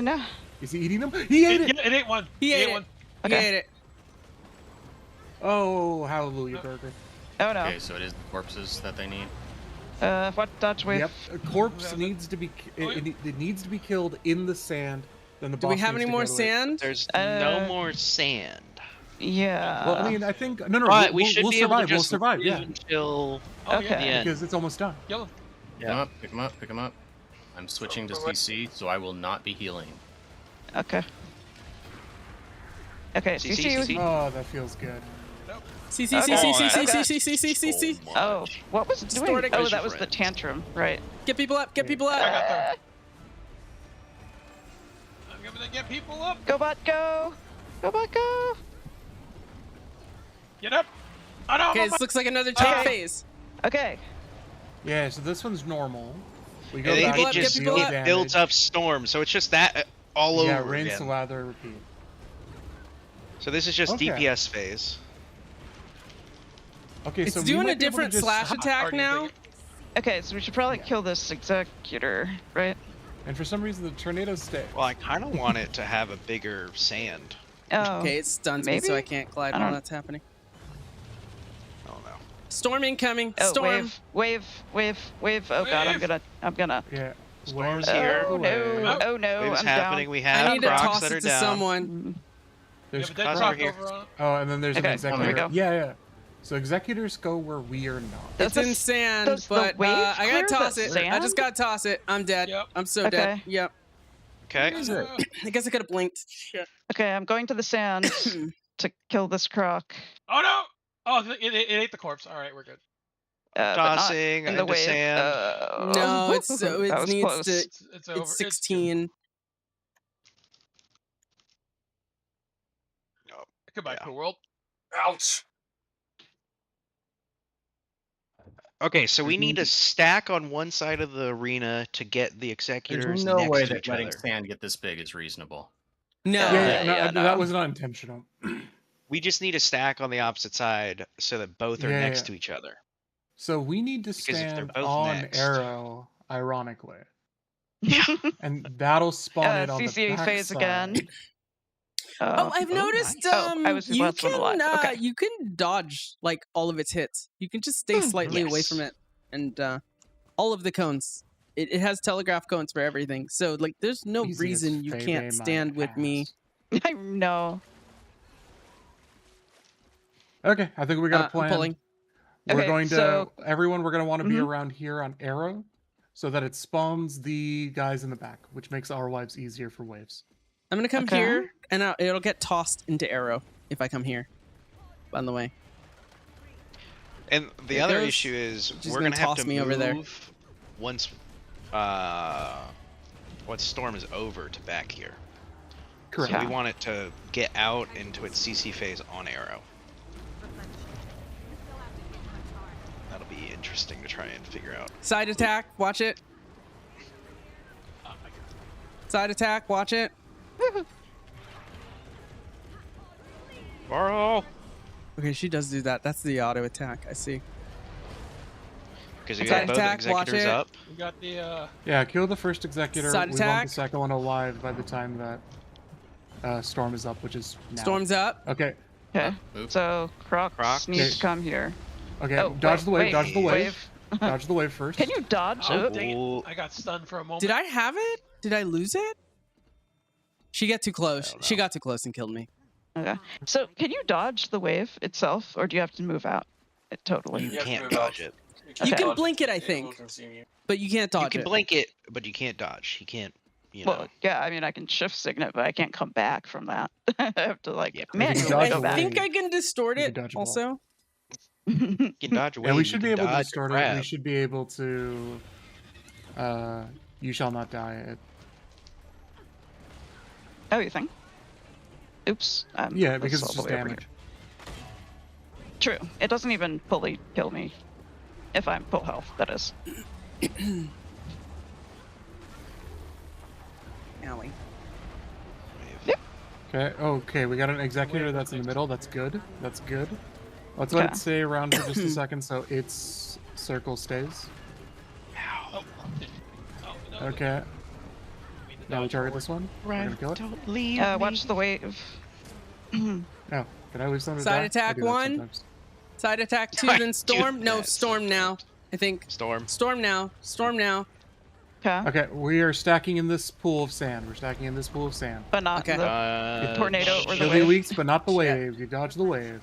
No. Is he eating them? He ate it. Yeah, it ate one. He ate it. one. He Okay. ate it. Oh, hallelujah, burger. Oh, no. Okay, so it is the corpses that they need. What dodge wave? Yep. A corpse needs to be. It needs to be killed in the sand. Then the Do boss we have needs any to more go to it. sand? There's Uh, no more sand. Yeah. Well, I mean, I think no. But We'll, we should we'll be survive. able to We'll just survive. live Yeah, until Oh, Okay. the end. because it's almost done. Yellow. Pick them up, pick them up, pick them up. I'm switching to CC, so I will not be healing. Okay. Okay, CC, CC. CC. Oh, that feels good. C C C Okay. C C C Okay. C C C C C. So Oh, much. what was it doing? Distorted. Oh, Where's that your was the friend? tantrum, right? Get people up. Get people I up. got there. I'm gonna get people up. Go, bot, go! Go, bot, go! Get up. Oh, no, Okay, I'm this looks like another chain Okay. phase. Okay. Yeah, so this one's normal. We go I think back. people it up, to get just people deal up. it builds damage. up storm, so it's just that all Yeah, over rinse, again. lather, repeat. So this is just Okay. DPS phase. Okay, It's so we doing might a be able to different just- slash How attack hard do you now. think Okay, so we should probably kill this executor, right? And for some reason, the tornado stays. Well, I kind of want it to have a bigger sand. Oh. Okay, it stuns me, so maybe? I can't glide I while don't- that's happening. I don't know. Storm incoming. Oh, Storm. wave. Oh god, I'm gonna. Yeah. Storm's Where's here. Oh the no! wave? Oh no! Wave's I'm happening. down. We I have need to crocs toss that are it to down. someone. We There's have a dead Crocs croc over here. over on. Oh, and then there's Okay, an there we executor. go. Yeah. So executors go where we are not. Does It's this- in sand, does the but wave I clear gotta the toss it. I sand? just gotta toss it. I'm dead. Yep. I'm so dead. Okay. Yep. Okay. I guess I could have blinked. Shit. Okay, I'm going to the sand to kill this croc. Oh no! Oh, it ate the corpse. All right, we're good. But not Tossing in the into wave. sand. No, it's so that it was needs close. to. It's over. It's 16. Goodbye, Yeah. cool world. Ouch. Okay, so we need to stack on one side of the arena to get the executors There's no next way to that each letting other. sand get this big is reasonable. No. Yeah, no. that was not intentional. We just need to stack on the opposite side so that both are Yeah, next yeah. to each other. So we need to Because if they're stand both on next- arrow, ironically, Yeah. and that'll spawn it on the CC back phase side. again. Oh, I've noticed. nice. Oh, I was the you last one can alive. Okay. you can dodge like all of its hits. You can just stay slightly away Yes. from it, and all of the cones. It has telegraph cones for everything. So like, there's no Easy as reason you Febe can't my stand with me. ass. I know. Okay, I think we got a I'm plan. pulling. We're Okay, going to so- everyone. We're going to want to be Mhm. around here on arrow, so that it spawns the guys in the back, which makes our lives easier for waves. I'm gonna come Okay. here, and it'll get tossed into arrow if I come here. By the way, And the There other goes. issue is Just we're gonna gonna have toss to me move over there. once storm is over to back here. Correct. So we want it to get out into its CC phase on arrow. That'll be interesting to try and figure out. side attack. Watch it. Side attack. Watch it. Borrow! Okay, she does do that. That's the auto attack. I see. Because you Side got both attack, watch executors it. up. We got the Yeah, kill the first executor. Side We want attack. the second one alive by the time that storm is up, which is now. Storm's up. Okay. Okay. Move. So Crocs Crocs. need to come here. Okay. Oh, dodge the wave. wait, Dodge the wave. wave. Dodge the wave first. Can you dodge? Oh, Oh, dang it. Ooh. I got stunned for a moment. Did I have it? Did I lose it? She got too close. don't She know. got too close and killed me. Okay. So can you dodge the wave itself, or do you have to move out? Totally. You You have to can't move dodge out. it. You Okay. can blink it, I People think, can see you. but you can't You dodge can it. blink it, but you can't dodge. You can't you know. Well, yeah, I mean, I can shift signet, but I can't come back from that. I have to like Yeah. manually dodge go a back. I think wave. I can distort You it can dodge a ball. also. You can dodge away. And we you should can be able to dodge a start it. We crab. should be able to. You shall not die. Oh, you think? Oops. Yeah, because that's it's all just the way over damage. here. True. It doesn't even fully kill me if I'm full health. That is. Owie. Okay. Okay. We got an executor that's in the middle. That's good. That's good. Let's let it stay around for just a second so its circle stays. Okay. Now we target this one. We're gonna kill it. Don't leave watch the wave. Oh, did I leave something to Side die? I attack do that 1. sometimes. Side attack 2, I then do storm. No, that storm now. I think. Storm. Storm now. Storm now. Okay, we are stacking in this pool of sand. We're stacking in this pool of sand. But not Okay. the tornado or the Kill the wave. weaks, but not the wave. You dodge the wave.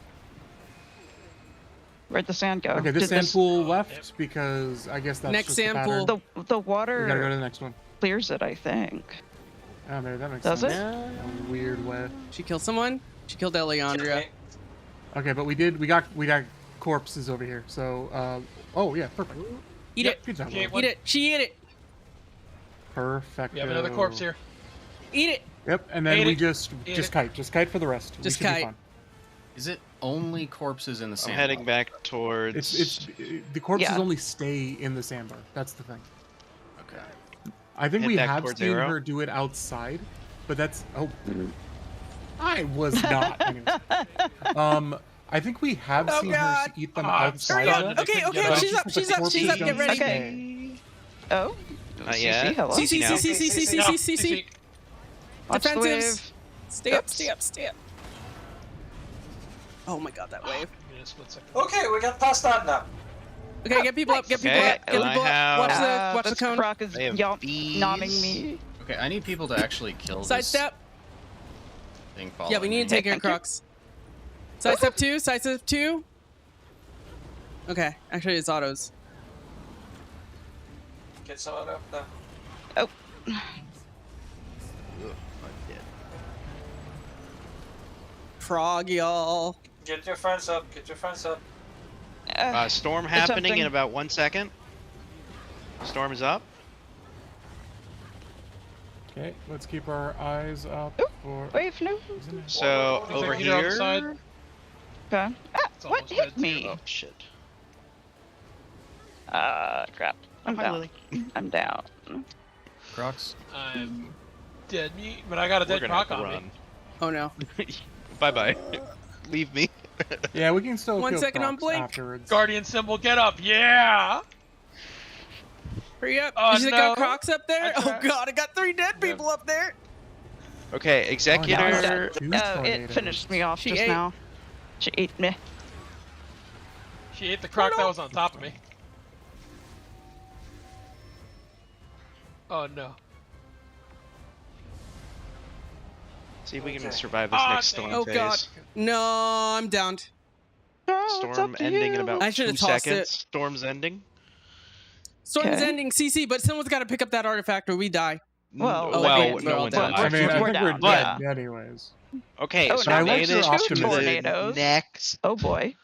Where'd the sand go? Okay, this Did sand pool left because I guess that's Next just the sand pattern. pool. The water We gotta go to the next one. clears it, I think. Oh, maybe that makes Does sense. it? A weird way. She killed someone? She killed Eliandria. Okay, but we got corpses over here. So, oh yeah, perfect. Eat it. Good job. Okay, Will. Eat it. She ate it. Perfect. We have another corpse here. Eat it. Yep, and then Ate we it. just Ate it. kite for the rest. Just we should be kite. fine. Is it only corpses in the I'm sand? heading back towards. It's the corpses Yeah. only stay in the sandbar. That's the thing. Okay. I think Head we back have towards seen Arrow. her do it outside, but that's I was not. Anyways. I think we have Oh, seen God. her eat them I'm outside. Hurry of up. it, Okay, okay. but She's it's up. just that She's the up. She's up. corpses Get ready. Okay. Oh. Not CC, yet. hello. See, see, now. see, see, see, see, No, see, see, see. Watch the Defensives. wave. Stay up, stay up, stay up. Oh my god, that wave. Give me a split second. Okay, we got past that now. Okay, get people up, get people Okay, up, get and I people up. have- Watch the this cone. croc is I have nomming bees. me. Okay, I need people to actually kill Sidestep. this thing Yeah, following we need to me. take care of Thank you. Crocs. Sidestep 2, sidestep 2. Okay, actually it's autos. Get some of that now. Oh. Ugh, I'm dead. Frog, y'all. Get your friends up. Get your friends up. Storm happening attempting. in about 1 second. Storm is up. Okay, let's keep our eyes up for. Wave, no. So over Executor on the here. side. Okay. It's What almost hit dead, too. me? Oh shit. Crap. I'm Hi, down. Lily. I'm down. Crocs. I'm dead meat, but I got a We're dead gonna have croc to on me. run. Oh no. Bye bye. Leave me. Yeah, we can still 1 kill second on Crocs blink. afterwards. Guardian symbol, get up, yeah! Hurry up. Oh, Is it got no. Crocs up there? I Oh tried. god, I got 3 dead people up there. Okay, Oh, now I'm executor. dead. Two It tornadoes. finished me off She just ate. now. She ate me. She ate the croc that was on top of me. Oh no. See if we can survive this Ah, next storm dang. Oh phase. god. No, I'm downed. Oh, it's Storm up to ending in you. about I 2 should've tossed seconds. it. Storm's ending. Storm's Okay. ending, CC, but someone's got to pick up that artifact or we die. Well, Oh, well, again, we're no all one down. I died. mean, I We're think we're down, dead yeah. anyways. Okay, Oh, so now we made there's it two to tornadoes. the next. Oh boy.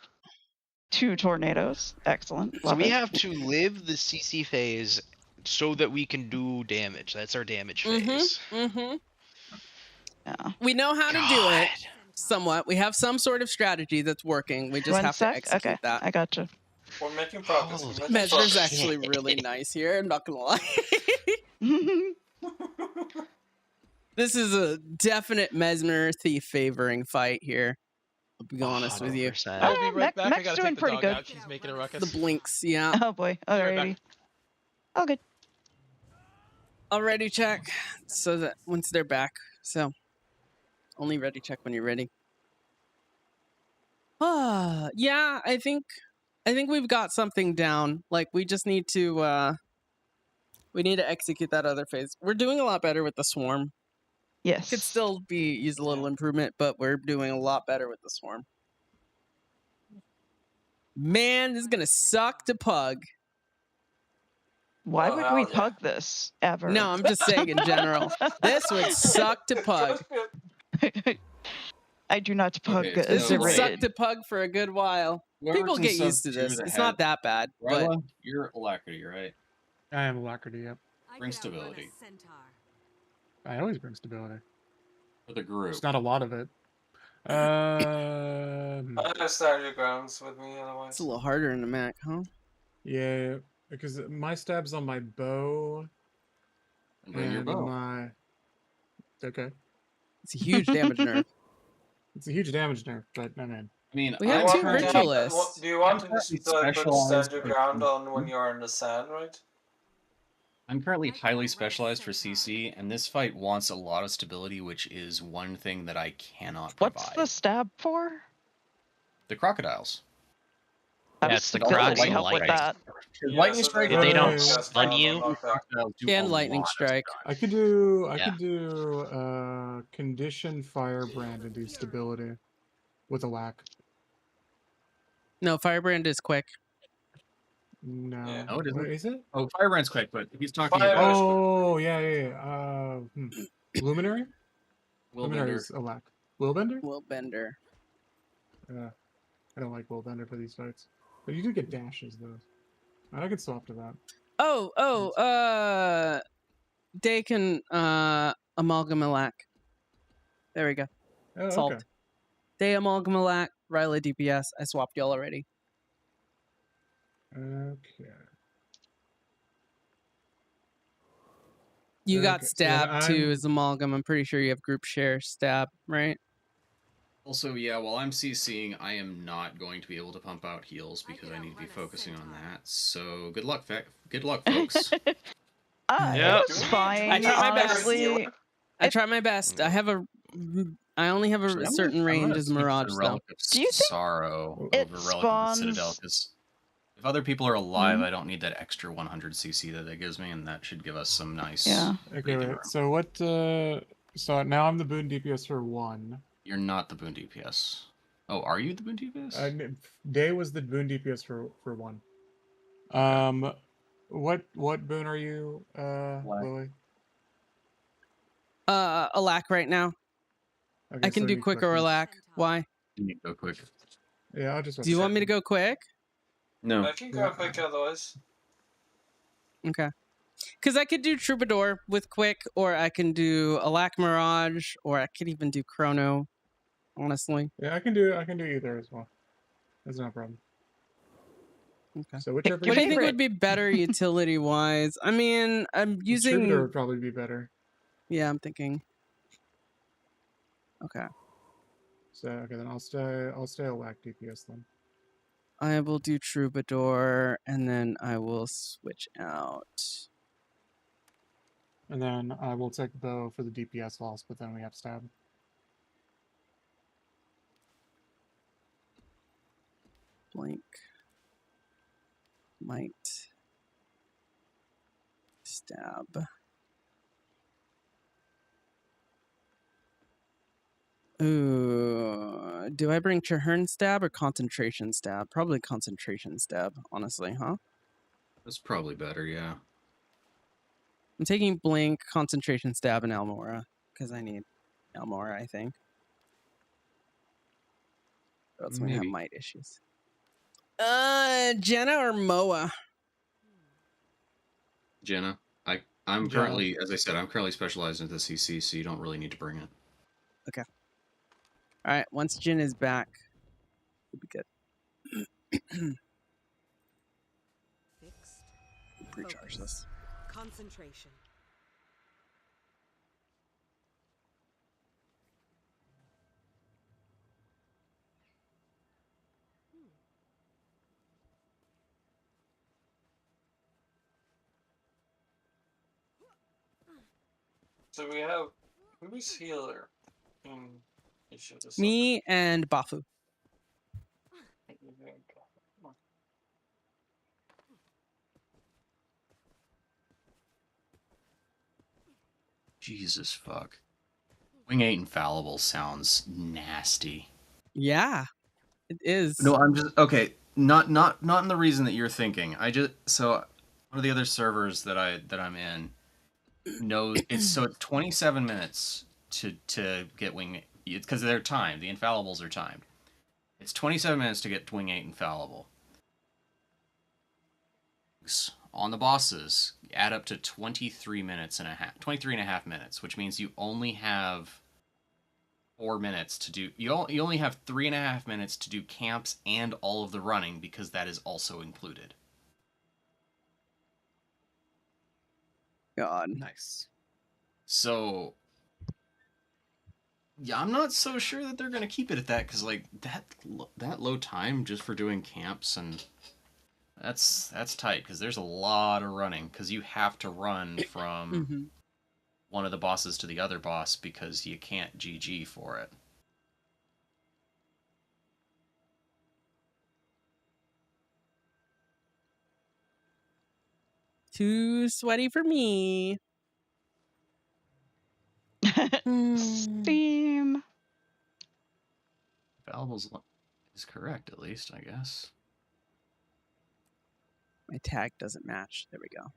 2 tornadoes. Excellent. So Love we it. have to live the CC phase so that we can do damage. That's our damage phase. Mm-hmm. Yeah. We know how to do it somewhat. We have some sort of strategy that's working. We just One have sec. to execute Okay, that. I gotcha. We're making progress. Holy We're making Measure's progress. actually really nice here. I'm not gonna lie. This is a definite Mesmer thief favoring fight here. I'll be honest with you. 100%. I'll be right back. I Mech's gotta doing take the pretty dog good. out. She's making a ruckus. The blinks, yeah. Oh boy. Be right Alrighty. back. All good. I'll ready check so that once they're back. So only ready check when you're ready. Yeah, I think we've got something down. Like we just need to execute that other phase. We're doing a lot better with the swarm. Yes. Could still use a little improvement, but we're doing a lot better with the swarm. Man, this is gonna suck to pug. Why Oh, would hell we yeah. pug this ever? No, I'm just saying in general. This would suck to pug. I do not pug Okay, This as a would suck raid. to pug for a good while. Whoever's People in get sub used to 2 this. that It's had- not that bad, but Ryla, you're Alacrity, right? I am Alacrity, yep. Bring stability I always bring stability. for the group. There's not a lot of it. I have stand your grounds with me otherwise. it's a little harder in the Mac, huh? Yeah, because my stab's on my bow. Bring your bow. my... Okay. It's a huge damage nerf. It's a huge damage nerf, but I mean... I mean, We have two ritualists. Do you want to currently put specialized stand your for ground on CC. when you're in the sand, right? I'm currently highly specialized for CC, and this fight wants a lot of stability, which is one thing that I cannot provide. What's the stab for? The crocodiles. How Yeah, does it's the stability crocs and help with lightning. that? Lightning strike. If they don't Yeah. stun you, Crocodiles do And a lightning lot of strike. I could do Yeah. condition firebrand and do stability with a lack. No, Firebrand is quick. No. Yeah. No, it isn't. What is it? Oh, Firebrand's quick, but he's talking Fire- about Oh, yeah. Luminary? Luminary Willbender. is a lack. Willbender? Willbender. I don't like Willbender for these fights. But you do get dashes, though. I can swap to that. Day can Amalgamalac. There we go. Oh, Salt. okay. Day Amalgamalac, Riley DPS. I swapped y'all already. Okay. You got Okay, so stab I'm- too as Amalgam. I'm pretty sure you have group share stab, right? Also, yeah, while I'm CCing, I am not going to be able to pump out heals because I need to be focusing on that. So good luck, good luck, folks. Yep. It's fine. I tried my best. Honestly, I try my best. I only have Actually, a I'm certain gonna range switch as to Mirage, though. Relic of Do you think Sorrow it over Relic of the spawns- Citadel, because if other people are alive, I don't need that extra 100 CC that it gives me, and that should give us some nice. Yeah. Okay, breathing wait. room. So what, so now I'm the boon DPS for 1. You're not the Boon DPS. Oh, are you the Boon DPS? Day was the boon DPS for 1. What boon are you, Lily? A lack right now. Okay, I can so do you quick click or a this. lack. Why? You need to go quick. Yeah, I'll just. Do you want me to go quick? No. I can go quick otherwise. Okay. Because I could do Troubadour with quick, or I can do a lack Mirage, or I could even do Chrono. Honestly. Yeah, I can do either as well. That's no problem. Okay. So whichever. What do you think would be better utility wise? I mean, I'm using. Troubadour would probably be better. Yeah, I'm thinking. Okay. So okay, then I'll stay a whack DPS then. I will do Troubadour, and then I will switch out. And then I will take bow for the DPS loss, but then we have stab. Blank. Might. Stab. Ooh. Do I bring Chahern stab or concentration stab? Probably concentration stab, honestly, huh? That's probably better, yeah. I'm taking Blink, concentration stab, and Almora, because I need Almora, I think. Or else we have Maybe. might issues. Jenna or Moa? Jenna, I'm Jenna. currently, as I said, I'm currently specialized in the CC, so you don't really need to bring it. Okay. All right. Once Jin is back, it'll be good. Fixed. Recharge this. Concentration. So we have who's healer? You should have Me and Bafu. Jesus fuck. Wing 8 Infallible sounds nasty. Yeah, it is. No, I'm just okay. Not in the reason that you're thinking. one of the other servers that I'm in knows it's 27 minutes to get wing. It's because they're timed. The infallibles are timed. It's 27 minutes to get wing 8 infallible. On the bosses, add up to 23 minutes and a half, 23 and a half minutes, which means you only have 4 minutes to do. You only have 3.5 minutes to do camps and all of the running because that is also included. God. Nice. So, yeah, I'm not so sure that they're gonna keep it at that because like that low time just for doing camps and that's tight because there's a lot of running because you have to run from one of the bosses to the other boss because you can't GG for it. Too sweaty for me. Steam. Valuables is correct, at least, I guess. My tag doesn't match. There we go.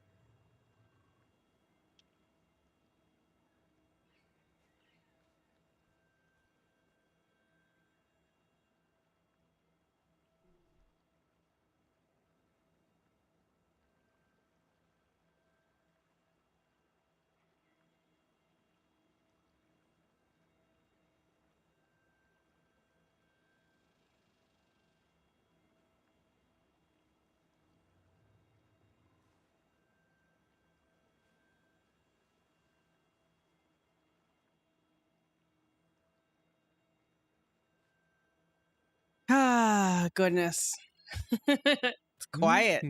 Ah, goodness. It's quiet.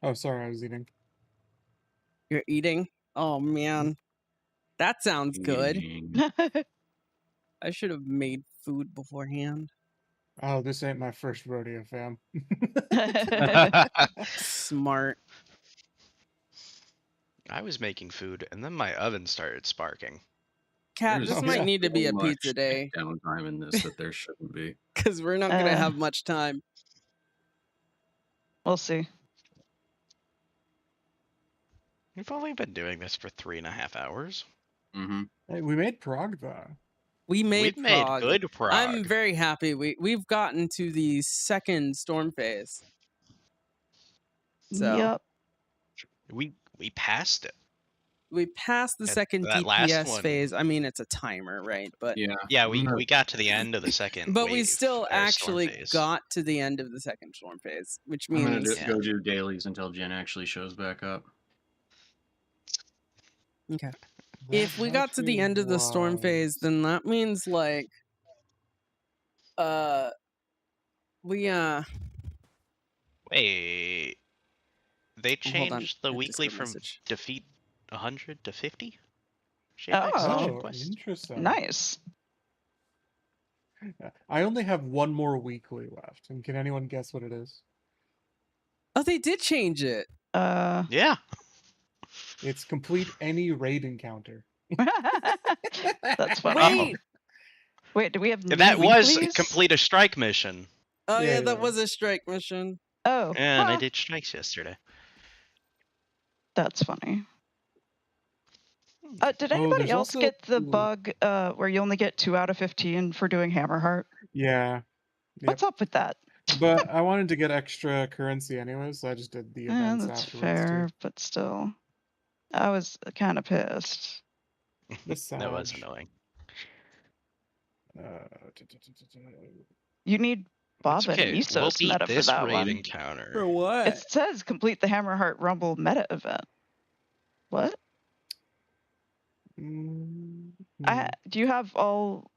Oh, sorry, I was eating. You're eating? Oh, man. That sounds good. I should have made food beforehand. Oh, this ain't my first rodeo, fam. Smart. I was making food, and then my oven started sparking. Cat, this might need to be a pizza day. Downtime in this that there shouldn't be. Because we're not going to have much time. We'll see. We've only been doing this for 3.5 hours. Mm-hmm. Hey, we made prog, though. We've made good prog. I'm very happy. We've gotten to the second storm phase. So Yep. We passed it. We passed the second that last DPS one. phase. I mean, it's a timer, right? But yeah, we got to the end of the second. but we wave, still storm actually phase. got to the end of the second storm phase, which I'm gonna means go do dailies until Jen actually shows back up. okay. If we got to the end of the storm phase, then that means like we Wait. They hold on. changed the I just weekly got a from message. defeat 100 to 50? Oh, interesting. nice. I only have one more weekly left, and can anyone guess what it is? Oh, they did change it. Yeah. It's complete any raid encounter. That's funny. Wait, do we have new was weeklies? complete a strike mission. Oh yeah, that was a strike mission. Oh, Yeah, and I did strikes yesterday. That's funny. Did anybody else get the bug where you only get 2 out of 15 for doing Hammerheart? Yeah. What's up with that? But I wanted to get extra currency anyways, so I just did the events That's afterwards. fair, but still. I was kind of pissed. That was annoying. You need Bob and okay. Isos We'll beat meta for this that raid one. encounter. For what? It says complete the Hammerheart Rumble meta event. What? Do you have all?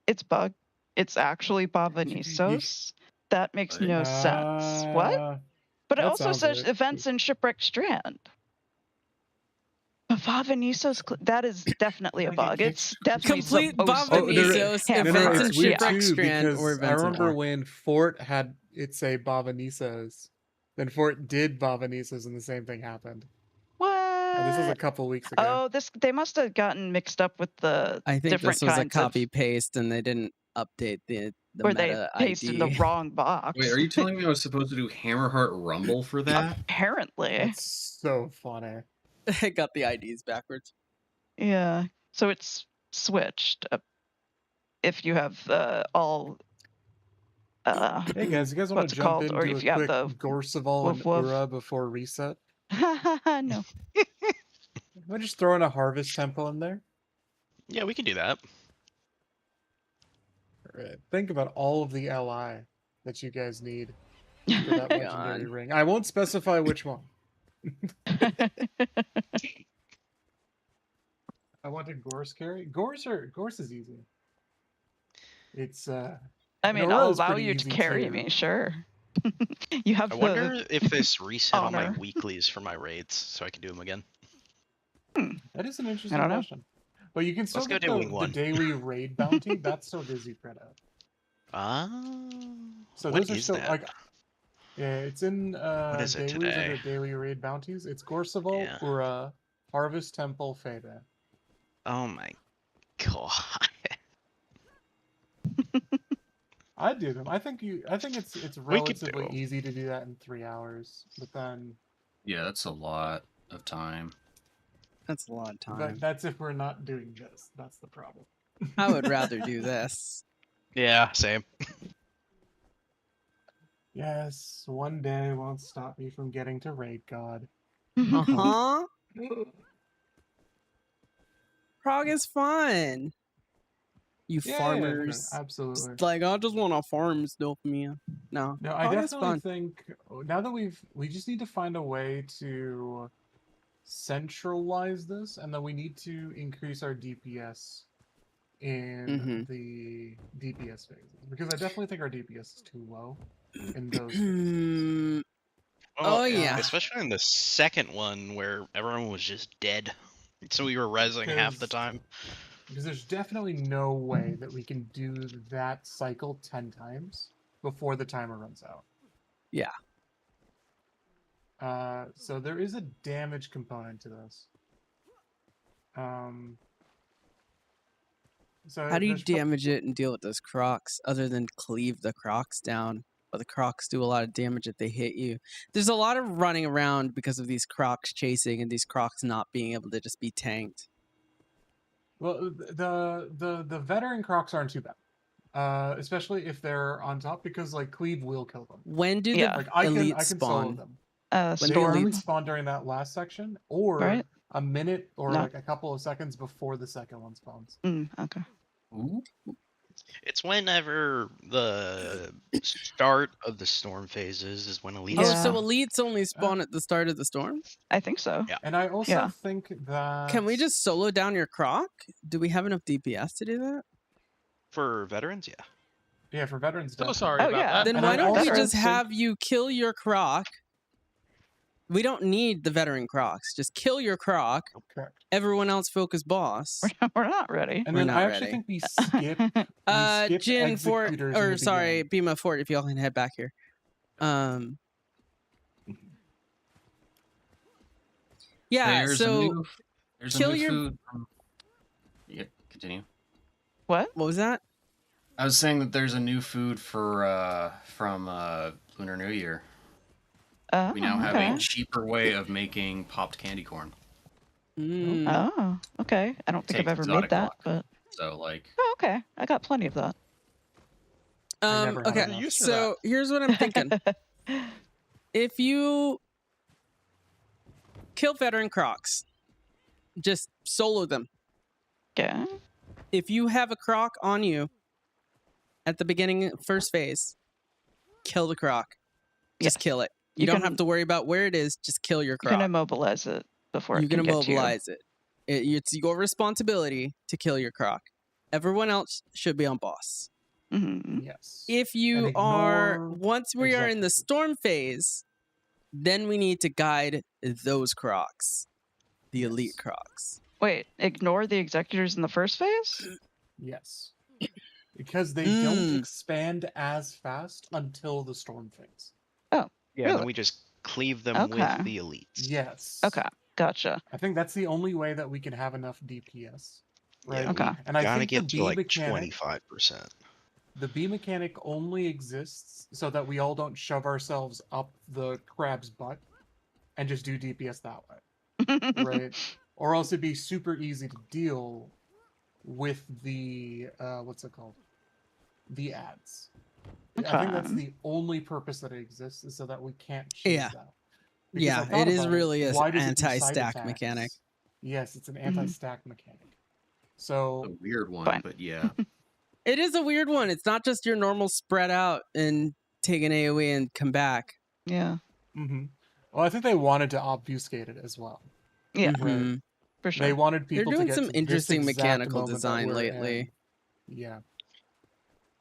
It's bug. It's actually Bavanisos. That makes no sense. What? But it that also sounds says right. events in Shipwreck Strand. But Bavanisos, that is definitely a bug. It's definitely Complete supposed to be Bavanisos events in it's weird Shipwreck too, Strand because or I events in remember Ark. when Fort had it say Bavanisos, then Fort did Bavanisos, and the same thing happened. What? This was a couple weeks ago. Oh, they must have gotten mixed up with the I think different this was a kinds of. copy paste, and they didn't update the the Or they meta pasted the ID. wrong box. Wait, are you telling me I was supposed to do Hammerheart Rumble for that? Apparently. That's so funny. I got the IDs backwards. Yeah. So it's switched if you have all. Hey guys, you guys want what's to it jump called? Or into a if you have quick the Gorseval and woof woof. Ura before reset? No. Am I just throwing a Harvest Temple in there? Yeah, we can do that. Alright, think about all of the LI that you guys need for that legendary God. ring. I won't specify which one. I want a Gorse carry. Gorse is easy. It's I mean, I'll Aurora's allow pretty you to easy carry too. me, sure. You have I wonder if this reset all my honor. weeklies for my raids, so I can do them again. That is an interesting don't know. question. But you can still Let's go get do wing the one. daily raid bounty. That's still Dizzy Cred out. So what those are is still that? like, yeah, it's in What is it dailies today? under daily raid bounties. It's Gorseval, Yeah. Ura, Harvest Temple, Fade. Oh my god. I'd do them. I think it's We could do relatively 'em. easy to do that in 3 hours. But then Yeah, that's a lot of time. That's a lot of time. that's if we're not doing this. That's the problem. I would rather do this. Yeah, same. Yes, one day won't stop me from getting to raid God. Uh-huh. Prog is fun. You Yeah, farmers. absolutely. Just like, I just want to farm stuff, man. No. No, I Prog is definitely fun. think now that we just need to find a way to centralize this, and then we need to increase our DPS in the DPS phases, because I definitely think our DPS is too low in those phases. Well, yeah. Especially in the second one where everyone was just dead. So we were rezzing half the time. Because there's definitely no way that we can do that cycle 10 times before the timer runs out. Yeah. So there is a damage component to this. So How do you damage it and deal with those crocs other than cleave the crocs down? But the crocs do a lot of damage if they hit you. There's a lot of running around because of these crocs chasing and these crocs not being able to just be tanked. Well, the veteran crocs aren't too bad, especially if they're on top, because like cleave will kill them. When do the like I elites can solo spawn? them. When They the only elites spawn during that last section, or Right. a minute, or No. like a couple of seconds before the second one spawns. Okay. It's whenever the start of the storm phases is when elites. Oh, so elites only spawn at the start of the storm? I think so. Yeah. And I also think that Can we just solo down your croc? Do we have enough DPS to do that? For veterans, yeah. Yeah, for veterans. So definitely. sorry about that. Then And why I don't we also just think- have you kill your croc? We don't need the veteran crocs. Just kill your croc. Correct. Everyone else focus boss. We're not ready. And We're then not I actually ready. think we skip. Jin Fort, executors or in the sorry, beginning. Bima Fort, if y'all can head back here. Yeah, There's so a new, there's kill a new your- food from... Yeah, continue. What? What was that? I was saying that there's a new food for from Lunar New Year. We now have a cheaper way of making popped candy corn. Oh, okay. I don't think I've Take ever exotic made that, luck. but So like, oh, okay. I got plenty of that. never had Okay, enough. Use for so here's what I'm thinking. If you kill veteran crocs, just solo them. Okay. If you have a croc on you at the beginning, first phase, kill the croc. Just kill it. You don't have to worry about where it is. Just kill your You croc. can immobilize it before You it can can get to you. immobilize it. It's your responsibility to kill your croc. Everyone else should be on boss. Mm-hmm. Yes. If you And are, ignore once we are in the executors. storm phase, then we need to guide those crocs, the elite crocs. Wait, ignore the executors in the first phase? Yes. Because they don't expand as fast until the storm phase. Oh, Yeah, and really? then we just cleave them Okay. with the elites. Yes. Okay, gotcha. I think that's the only way that we can have enough DPS. Right. Yeah, Okay. we And I gotta think get the to like B mechanic, 25%. The bee mechanic only exists so that we all don't shove ourselves up the crab's butt and just do DPS that way, right? Or else it'd be super easy to deal with the what's it called? The ads. I think that's the only purpose that it exists, is so that we can't chase that. Because I Yeah, thought it is about really an why does it do side anti-stack attacks? mechanic. Yes, it's an anti-stack mechanic. So a weird one, but yeah. It is a weird one. It's not just your normal spread out and take an AoE and come back. Yeah. Mm-hmm. Well, I think they wanted to obfuscate it as well. Yeah. Mhm. For sure. They wanted people They're doing to get some to this interesting exact mechanical moment that design we're lately. in. Yeah.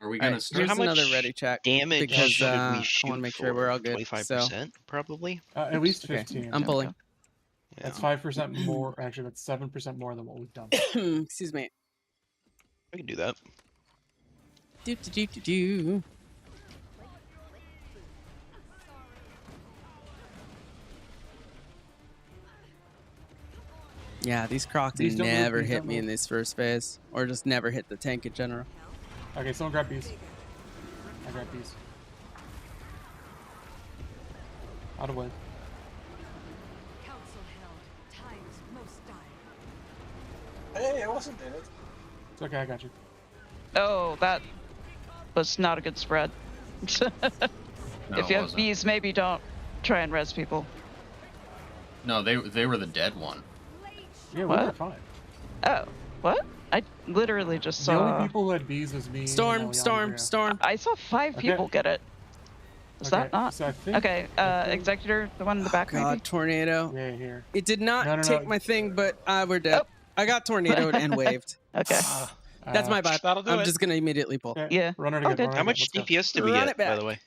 Are we All gonna right, start? here's How another much ready check damage because should we I want shoot to make sure we're all good. 25%, probably. At least Okay, 15. I'm pulling. That's 5% more. Actually, that's 7% more than what we've done. Excuse me. I can do that. Do. Yeah, these crocs Bees don't move, never bees hit don't me in move. this first phase, or just never hit the tank in general. Okay, someone grab bees. I grab bees. Out of way. Council held. Times most dire. Hey, I wasn't in it. It's okay, I got you. Oh, that was not a good spread. If you it have wasn't. bees, maybe don't try and res people. No, they were the dead one. Yeah, we What? were fine. Oh, what? I literally just The saw. only people who had bees was me. Storm, and storm, Alejandria. storm. I saw 5 Okay. people get it. Is that not? So I think, Okay, Executor, the one in the back, God, maybe? tornado. Yeah, here. It did not No. take my thing, but we're dead. Oh. I got tornadoed and waved. Okay. That's my bad. That'll do I'm it. just gonna immediately pull. Okay, Yeah. Run it Oh, again. good. Run it How again. much Let's go. DPS did we Run get, it back. by the way?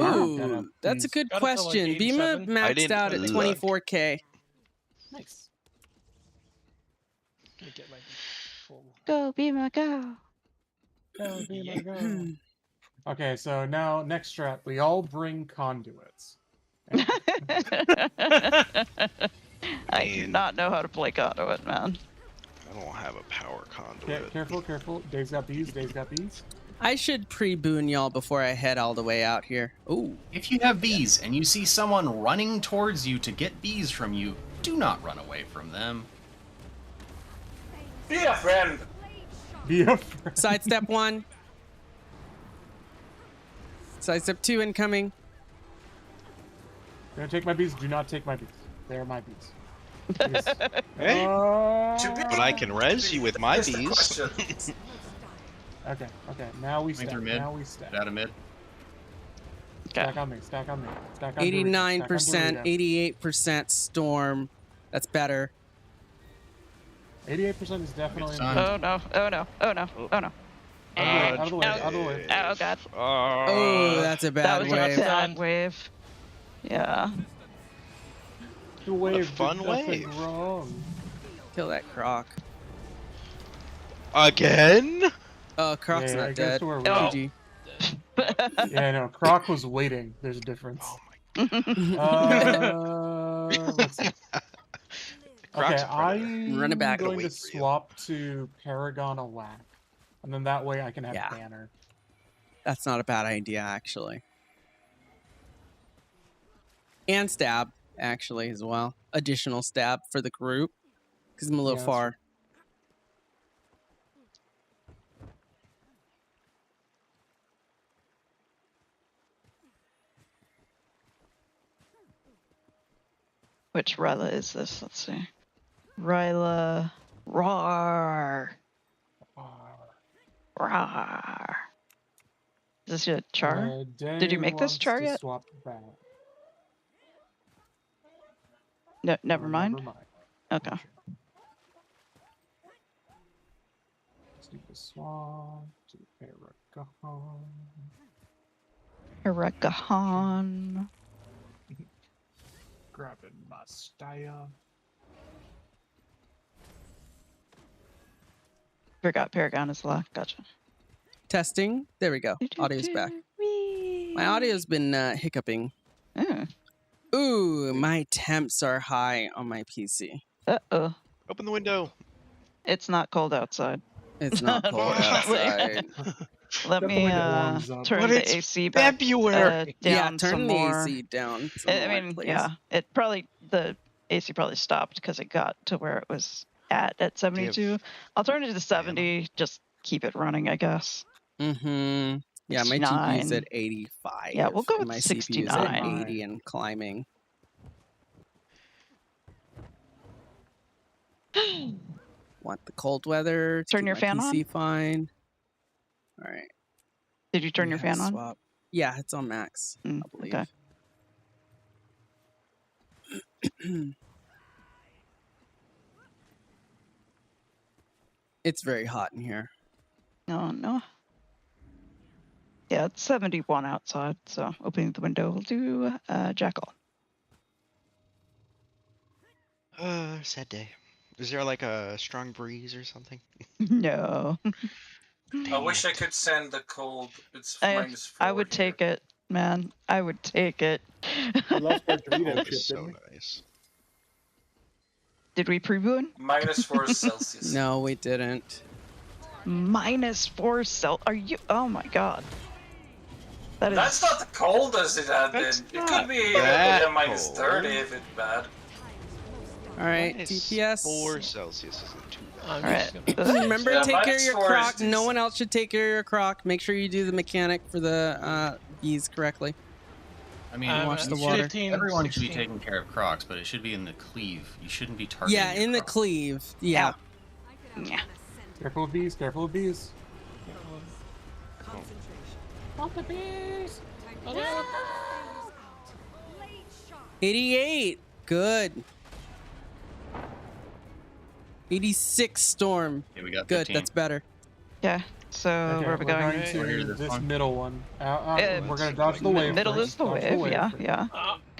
Ooh, that's a good Got it to, like, question. Bima 87? maxed didn't out at look. 24k. Nice. Let me get my full. Go, Bima, go. Go, Bima, go. Okay, so now next strat, we all bring conduits. I do not know how to play conduit, man. I don't have a power conduit. Careful, careful. Dave's got bees. Dave's got bees. I should pre-boon y'all before I head all the way out here. Ooh. If you have bees and you see someone running towards you to get bees from you, do not run away from them. Be a friend. Be a friend. Sidestep 1. Sidestep 2 incoming. Don't take my bees. Do not take my bees. They are my bees. Yes. Hey, but I can res you with my Here's the bees. question. Okay. Now we Swing stack. through mid. Now we stack. Out of mid. Stack on me. Stack on me. Stack on 89%, Dorito. 88% storm. That's better. 88% is definitely. Sun. Oh no, oh no, oh no, oh no. Out of the way. Out of the way. Oh god. Oh, that's a That bad was wave. a bad wave. Yeah. The wave. fun did nothing wave. Wrong. Kill that croc. Again? Oh, croc's Yeah, not it goes dead. to where we GG. Yeah, no. Croc was waiting. There's a difference. Oh Let's see. Croc's Okay, a predator. Run it back. I'm going to Wait for you. swap to Paragon Alack. And then that way I can have Yeah. Banner. That's not a bad idea, actually. And stab, actually, as well. Additional stab for the group. Because I'm a little Yeah, that's far. Which Ryla is this? Let's see. Ryla. Roar. Roar. Is this your char? Did you make this wants char to yet? Swap back. No, never mind. Never mind. Okay. Let's do the swap to Paragon. Herekahan. Grabbing my style. Forgot Paragon is locked. Gotcha. Testing. There we go. Audio's back. My audio's been hiccuping. Ooh, my temps are high on my PC. Uh-oh. Open the window. It's not cold outside. It's not cold outside. Let me Definitely warms up. turn But the it's AC back February. Yeah, down turn some the more. AC down. Some I more, mean, please. yeah, the AC probably stopped because it got to where it was at 72. I'll turn it to 70. Just keep it running, I guess. Mm-hmm. Yeah, my 69. GPU's at 85. Yeah, we'll go and with my CPU is 69. at 80 and climbing. Want the cold weather to Turn keep your my fan PC on? fine. All right. Did you turn your fan on? Swap. Yeah, it's on max, I believe. Okay. It's very hot in here. No. Yeah, it's 71 outside, so opening the window will do Jackal. Sad day. Is there like a strong breeze or something? No. I wish I could send the cold. It's I -4 would here. take it, man. I would take it. We lost our Dorito Cold chip, is didn't so we? nice. Did we preview it? -4 Celsius. No, we didn't. -4 Celsius. Are you? Oh my god. That is. That's not the coldest it had been. It could be that -30 if it's bad. All right, DPS. 4 Celsius isn't too bad. All right. Remember, Yeah, take care of your -4 is croc. No decent. one else should take care of your croc. Make sure you do the mechanic for the bees correctly. I mean, watch the you water. should- 15, everyone should be 16. taking care of crocs, but it should be in the cleave. You shouldn't be targeting. Yeah, your in the croc. cleave. Yeah. Yeah. Careful of bees. Careful of bees. Want the bees? 88. Good. 86 storm. Okay, we got Good. 15. That's better. Yeah. So Okay, where are we we're going? to Right. this One. middle one. We're gonna dodge the wave. Middle first. is the Dodge wave. Yeah.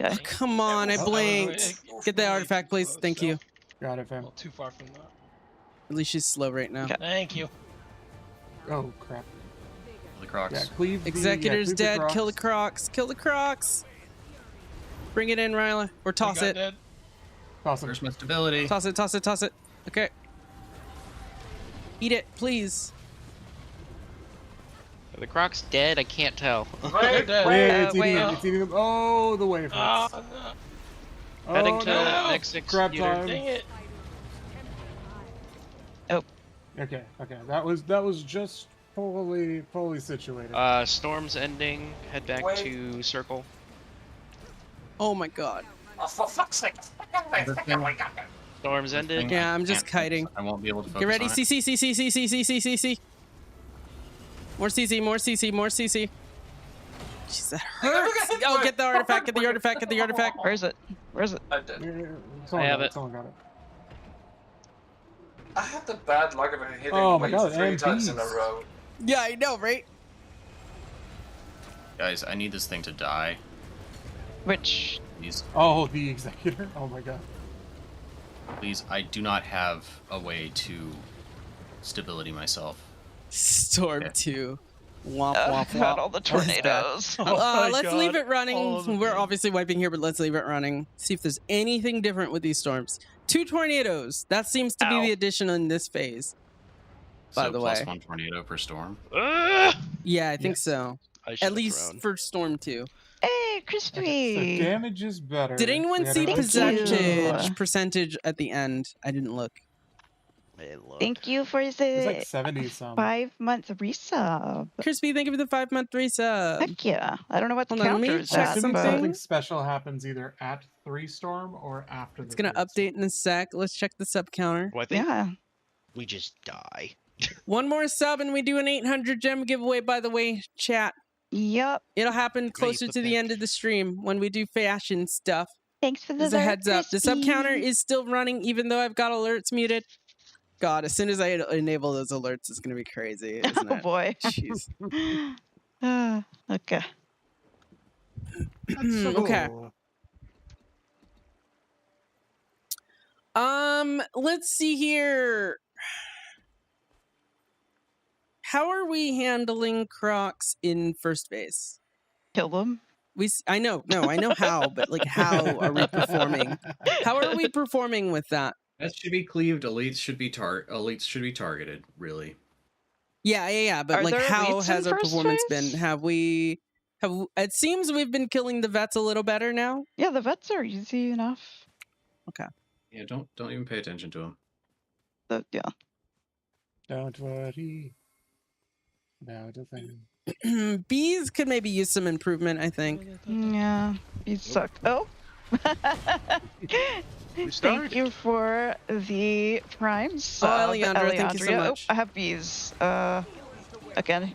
Okay. Come on, I blinked. Get the artifact, please. Thank you. Got it, fam. Well, too far from that. At least she's slow right now. Okay. Thank you. Oh crap. The crocs. Yeah, cleave the, Executor's cleave the dead. crocs. Kill the crocs. Kill the crocs. Bring it in, Ryla. Or toss We got it. dead. Toss him. Where's my stability? Toss it, toss it, toss it. Okay. Eat it, please. Are the crocs dead? I can't tell. They're dead. Wait, it's eating wait. them. It's eating them. Oh, the wave. Oh, hurts. no. Heading Oh, to no. next Grab executor. time. Dang it. Okay. That was just fully situated. Storm's ending. Head back Wait. to circle. Oh my god. Oh, for fuck's sake. Storm's ended. Yeah, I'm just Can't- kiting. I won't be able to focus Get ready. on it. CC. More CC. Jeez, that hurts. Oh, get the artifact. Get the artifact. Where is it? I did. Someone I have got it. Someone got it. I had the bad luck of hitting Oh my wave God, 3 and times in a bees. row. Yeah, I know, right? Guys, I need this thing to die. Which? Please, Oh, the executor. Oh my god. please. I do not have a way to stability myself. Storm Okay. 2. Womp, womp, Not womp. all the That was bad. tornadoes. my Let's God. leave it All of running. them. We're obviously wiping here, but let's leave it running. See if there's anything different with these storms. 2 tornadoes. That seems to be Ow. the addition in this phase. By So the plus way. 1 tornado per storm. Yeah, I think Yes. so. I At should've least thrown. for storm 2. Hey, So Crispy. damage is better. Did anyone We had see a- percentage at the end? I didn't look. Hey, look. Thank you for It's the like 70 some. 5-month resub. Crispy, thank you for the 5-month resub. Heck yeah. I don't know what the Hold on, let me counter is check at, Assuming but something special happens either at 3 storm or after. It's gonna update in a sec. Let's check the sub counter. Well, I think yeah. we just die. One more sub and we do an 800 gem giveaway, by the way, chat. Yep. It'll happen closer put to the that- end of the stream when we do fashion stuff. Thanks for the As a heads up. The sub Crispy. counter is still running even though I've got alerts muted. God, as soon as I enable those alerts, it's going to be crazy, isn't Oh it? boy. Jeez. Okay. Okay. Let's see here. How are we handling Crocs in first base? Kill them. I know how, but like, how are we performing? How are we performing with that? That should be cleaved. Elites should be targeted. Really. Yeah. But Are like, there how elites in has our first performance phase? been? Have we? It seems we've been killing the vets a little better now. Yeah, the vets are easy enough. Okay. Yeah, don't even pay attention to them. Yeah. Don't worry about a thing. Bees could maybe use some improvement, I think. Yeah, you suck. Oh. Thank you for the prime sub, Alejandra, thank you so much. Oh, I have bees. Again.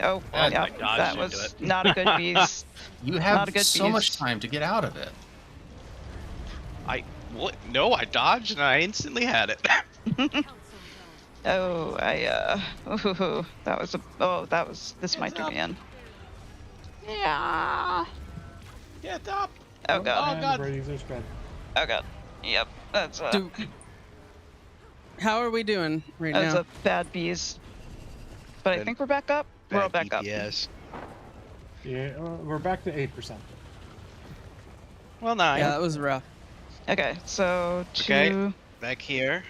Oh, God, yeah, I dodged that into was it. not a good bees. You have not a good so much bees. time to get out of it. No, I dodged and I instantly had it. Oh, this might do me in. Yeah. Get up. Oh god. Oh god. Oh god. Yep. That's How are we doing right that's now? a bad bees. But I think we're back up. We're all back DPS. Yeah, we're back to 8%. Well, 9. Yeah, that was rough. Okay, so Okay, back here.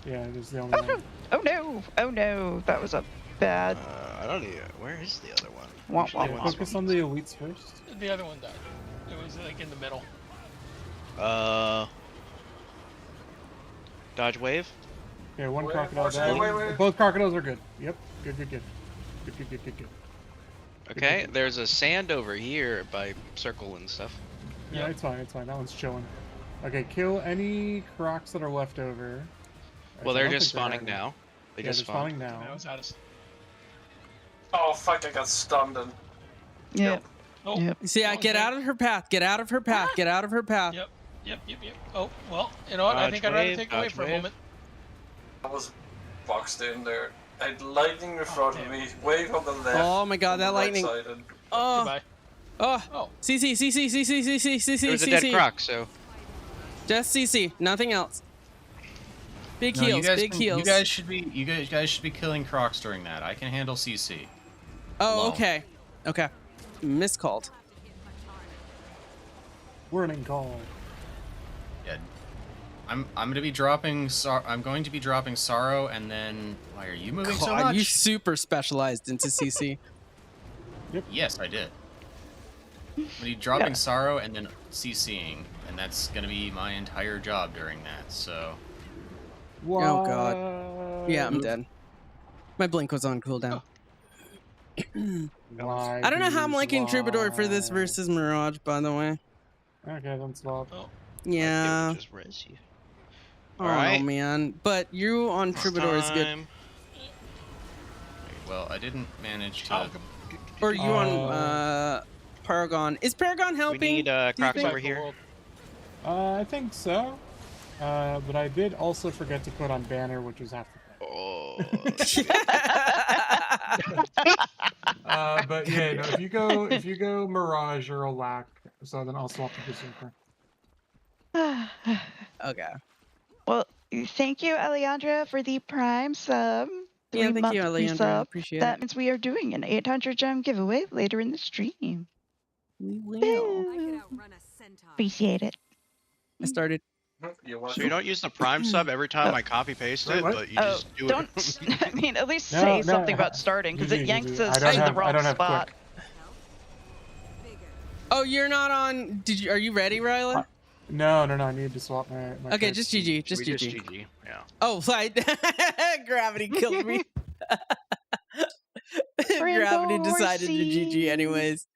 Yeah, it is the only one. Oh no! Oh no! That was a bad. I don't even. Where is the other one? Womp, womp, Yeah, focus on the elites first. The other one died. It was like in the middle. Dodge wave. Okay, one Wait, crocodile wait, died. wait. Both crocodiles are good. Yep, good. Okay, there's a sand over here by circle and stuff. Yeah, it's fine. That one's chilling. Okay, kill any crocs that are left over. Well, Actually, I they're don't just think spawning now. They just they're spawned. spawning now. I was out of. Oh fuck! I got stunned. And... Yeah. Oh. Yep. See, I get out of her path. Get out of her path. Get out of her path. Yep. Oh, well, you know what? I think I'd rather take away for a moment. I was boxed in there. I had lightning in front of me, wave on the left. Oh my god, that on the lightning. Right side, and... Oh. Goodbye. Oh. CC. There was a dead croc, so. Just CC, nothing else. Big No, heals, big heals. You guys should be killing crocs during that. I can handle CC. Oh, alone. okay. Miscalled. Warning call. Yeah. I'm going to be dropping Sorrow, and then why are you moving so God, much? you super specialized into CC. Yes, I did. I'm going to be dropping Sorrow and then CCing, and that's going to be my entire job during that. So. What? Oh god. Yeah, I'm dead. My blink was on cooldown. I don't know how I'm liking Troubadour for this versus Mirage, by the way. Okay, then swap. Yeah. Just res you. Oh Alright. man, but you on Troubadour is good. Well, I didn't manage to. Or you on Paragon. Is Paragon helping? We need crocs think? over here. I think so. But I did also forget to put on banner, which was half the Oh. but yeah, no, if you go Mirage or Olac, so then I'll swap to Berserker. Okay. Well, thank you, Alejandra, for the prime sub. Yeah, thank you, 3-month Alejandra. resub. Appreciate That it. means we are doing an 800 gem giveaway later in the stream. We will. Woo. Appreciate it. I started. So you don't use the prime sub every time I copy paste it, but you just do don't, it. I mean, at least No, say no, something about starting, because it yanks us to the wrong spot. Oh, you're not on. Are you ready, Ryla? No, I need to swap my Okay, cards. just GG. Just We GG. GG. Yeah. Oh, gravity killed me. Gravity decided to GG anyways.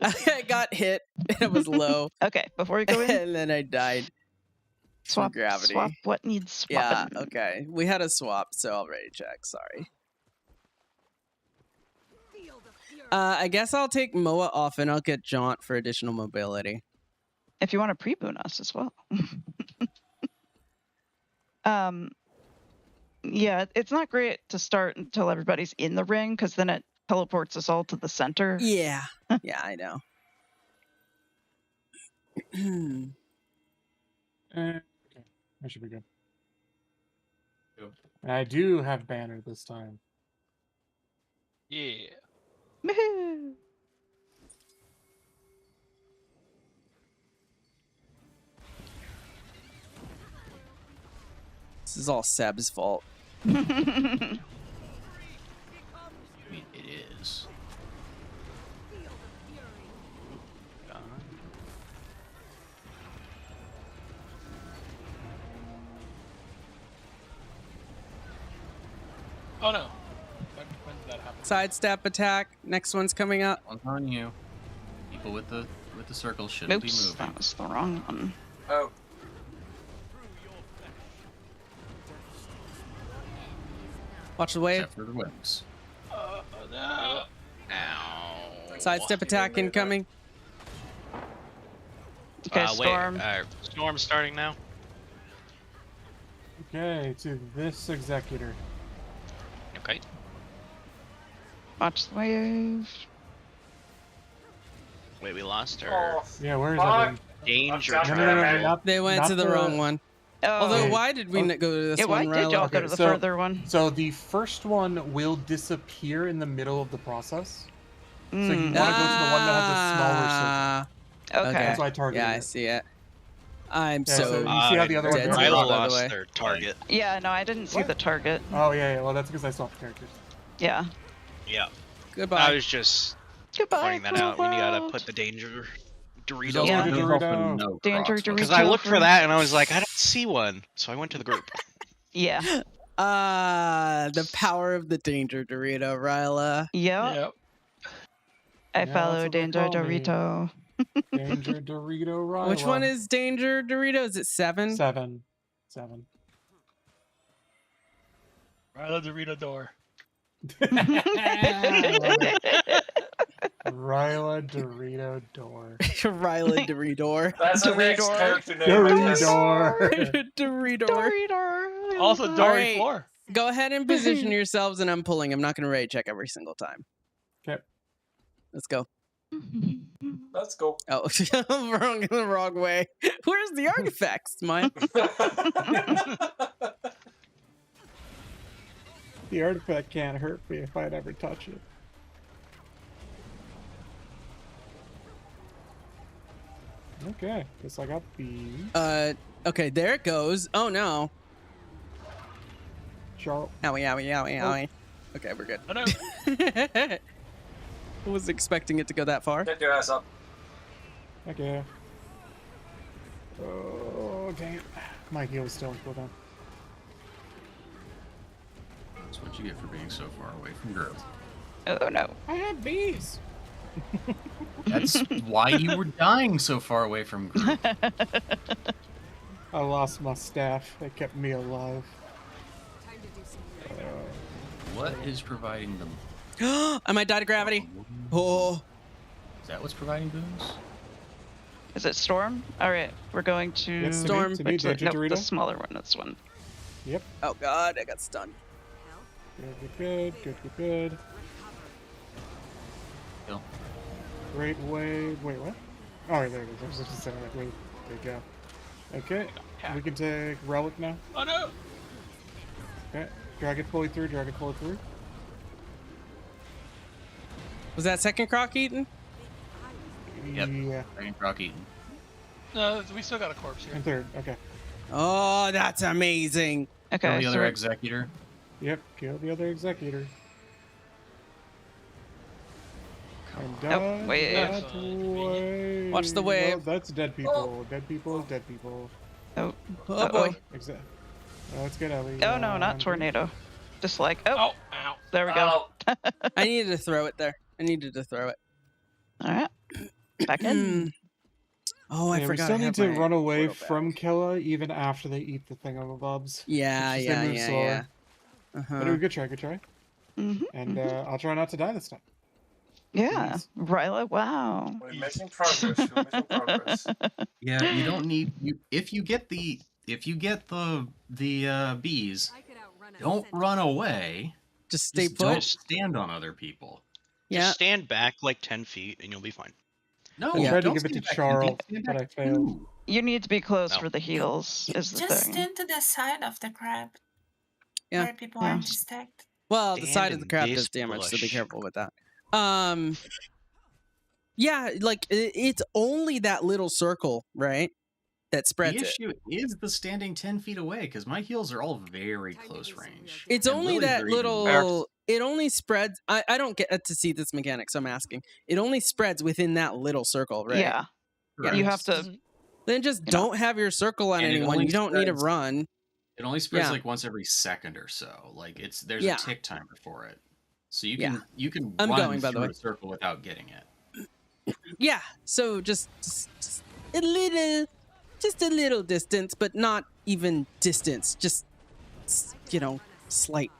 I got hit and it was low. Okay, before we go in, and then I died. swap gravity. Swap what needs Yeah, swapping. okay. We had a swap, so I'll ready check. Sorry. I guess I'll take Moa off and I'll get Jaunt for additional mobility. If you want to pre-boon us as well. Yeah, it's not great to start until everybody's in the ring, because then it teleports us all to the center. Yeah. Yeah, I know. Okay, that should be good. And I do have banner this time. Yeah. Woohoo! This is all Seb's fault. Oh no. When did that happen? Sidestep attack. Next one's coming up. One's on you. People with the circle shouldn't be Oops, moving. that was the wrong one. Oh. Watch the wave. Except for the wings. No. Ow. Sidestep attack incoming. Okay, Storm. Wait, Storm's starting now. Okay, to this executor. Okay. Watch the wave. Wait, we lost her. Oh, Yeah, where is fuck. everyone? Danger No, trap. not- They went not to the wrong one. Oh, Although, why did we not go to this yeah, why one? did y'all Ryla? go to the so- further one? So the first one will disappear in the middle of the process. So you want to go to the one that has a smaller circle. Okay. That's why I targeted Yeah, I it. see it. I'm Yeah, so. so you see how the other one dead goes? to it, Ryla by the way. lost their target. Yeah, no, I didn't see the target. Oh yeah, well that's because I swapped characters. Yeah. Yeah. Goodbye. I was just Goodbye, pointing that out. We gotta world. put the danger There's Dorito also, Yeah. there's also no Danger Crocs Dorito. because I looked for that and I was like, I don't see one, so I went to the group. Yeah. The power of the Danger Dorito, Ryla. Yep. Yep. I Yeah, that's follow what they Danger call me. Dorito. Danger Dorito Ryla. Which one is Danger Dorito? Is it 7? 7? Right on the Dorito door. Ryla Dorito Door. Ryla Dorito. That's the next character name. Dorito. Dorito. Dorito. Also, Dory Alright. Floor. Go ahead and position yourselves, and I'm pulling. I'm not going to rate check every single time. Okay. Let's go. Let's go. Oh, wrong in the wrong way. Where's the artifacts, mine? The artifact can't hurt me if I'd ever touch it. Okay, guess I got the Okay, there it goes. Oh no. Charles. Owie, owie, owie, owie. Okay, we're good. Oh no. I was expecting it to go that far. Get your ass up. Okay. Oh, dang it. My heel is still in cooldown. That's what you get for being so far away from growth. Oh no. I have bees. That's why you were dying so far away from growth. I lost my staff. It kept me alive. What is providing them? I might die to gravity. Oh. Is that what's providing boons? Is it Storm? All right, we're going to Yes, Storm. To me, Which, Danger nope, Dorito. the smaller one. This one. Yep. Oh god, I got stunned. Good. Kill. Great wave. Wait, what? Oh, there it is. I was just saying, like, wait, there you go. Okay, we can take Relic now. Oh no. Okay, drag it fully through, Was that second croc eaten? Yep. Yeah. Dragon Croc Eaton. No, we still got a corpse here. And third, okay. Oh, that's amazing. Okay. Kill the so other we're- Executor. Yep, kill the other Executor. And Oh, wait. that way. Watch the wave. Oh, that's dead people. Dead people. Oh. Oh boy. Exactly. Let's get Ellie. Oh no, not tornado. Just like oh, Oh, ow. there we go. Ow. I needed to throw it there. I needed to throw it. All right. Back in. Oh, I Yeah, we forgot. still I need have to my run away portal back. from Killa even after they eat the thingamabobs. Yeah, It's just they move slower. yeah. But Uh-huh. good try. Mhm, And I'll try not to die this time. Yeah, Nice. Ryla. Wow. We're making progress. We're making progress. Yeah, you don't need if you get the bees, don't run away. Just stay Just don't put. stand on other people. Yeah. Just stand back like 10 feet and you'll be fine. No, I tried to don't give it to stand back. Charles, Stand but back I failed. too. You need to be close No. for the heals. Is the Just thing. stand to the side of the crab. Yeah. Where people Yeah. aren't stacked. Well, the Stand side of the in crab this does damage, so be bush. careful with that. Yeah, like it's only that little circle, right? That spreads The it. issue is the standing 10 feet away because my heals are all very close range. It's And only Lily's that are even little. It only spreads. I don't get to see this mechanic, so I'm asking. It only spreads within that little circle, right? Yeah. Correct. You have to. Then just You know. don't have your circle on And it anyone. only You don't need to spreads- run. It only spreads Yeah. like once every second or so. Like there's Yeah. a tick timer for it, so you Yeah. can I'm run going, by the through way. a circle without getting it. Yeah. So just a little distance, but not even distance. Just slight,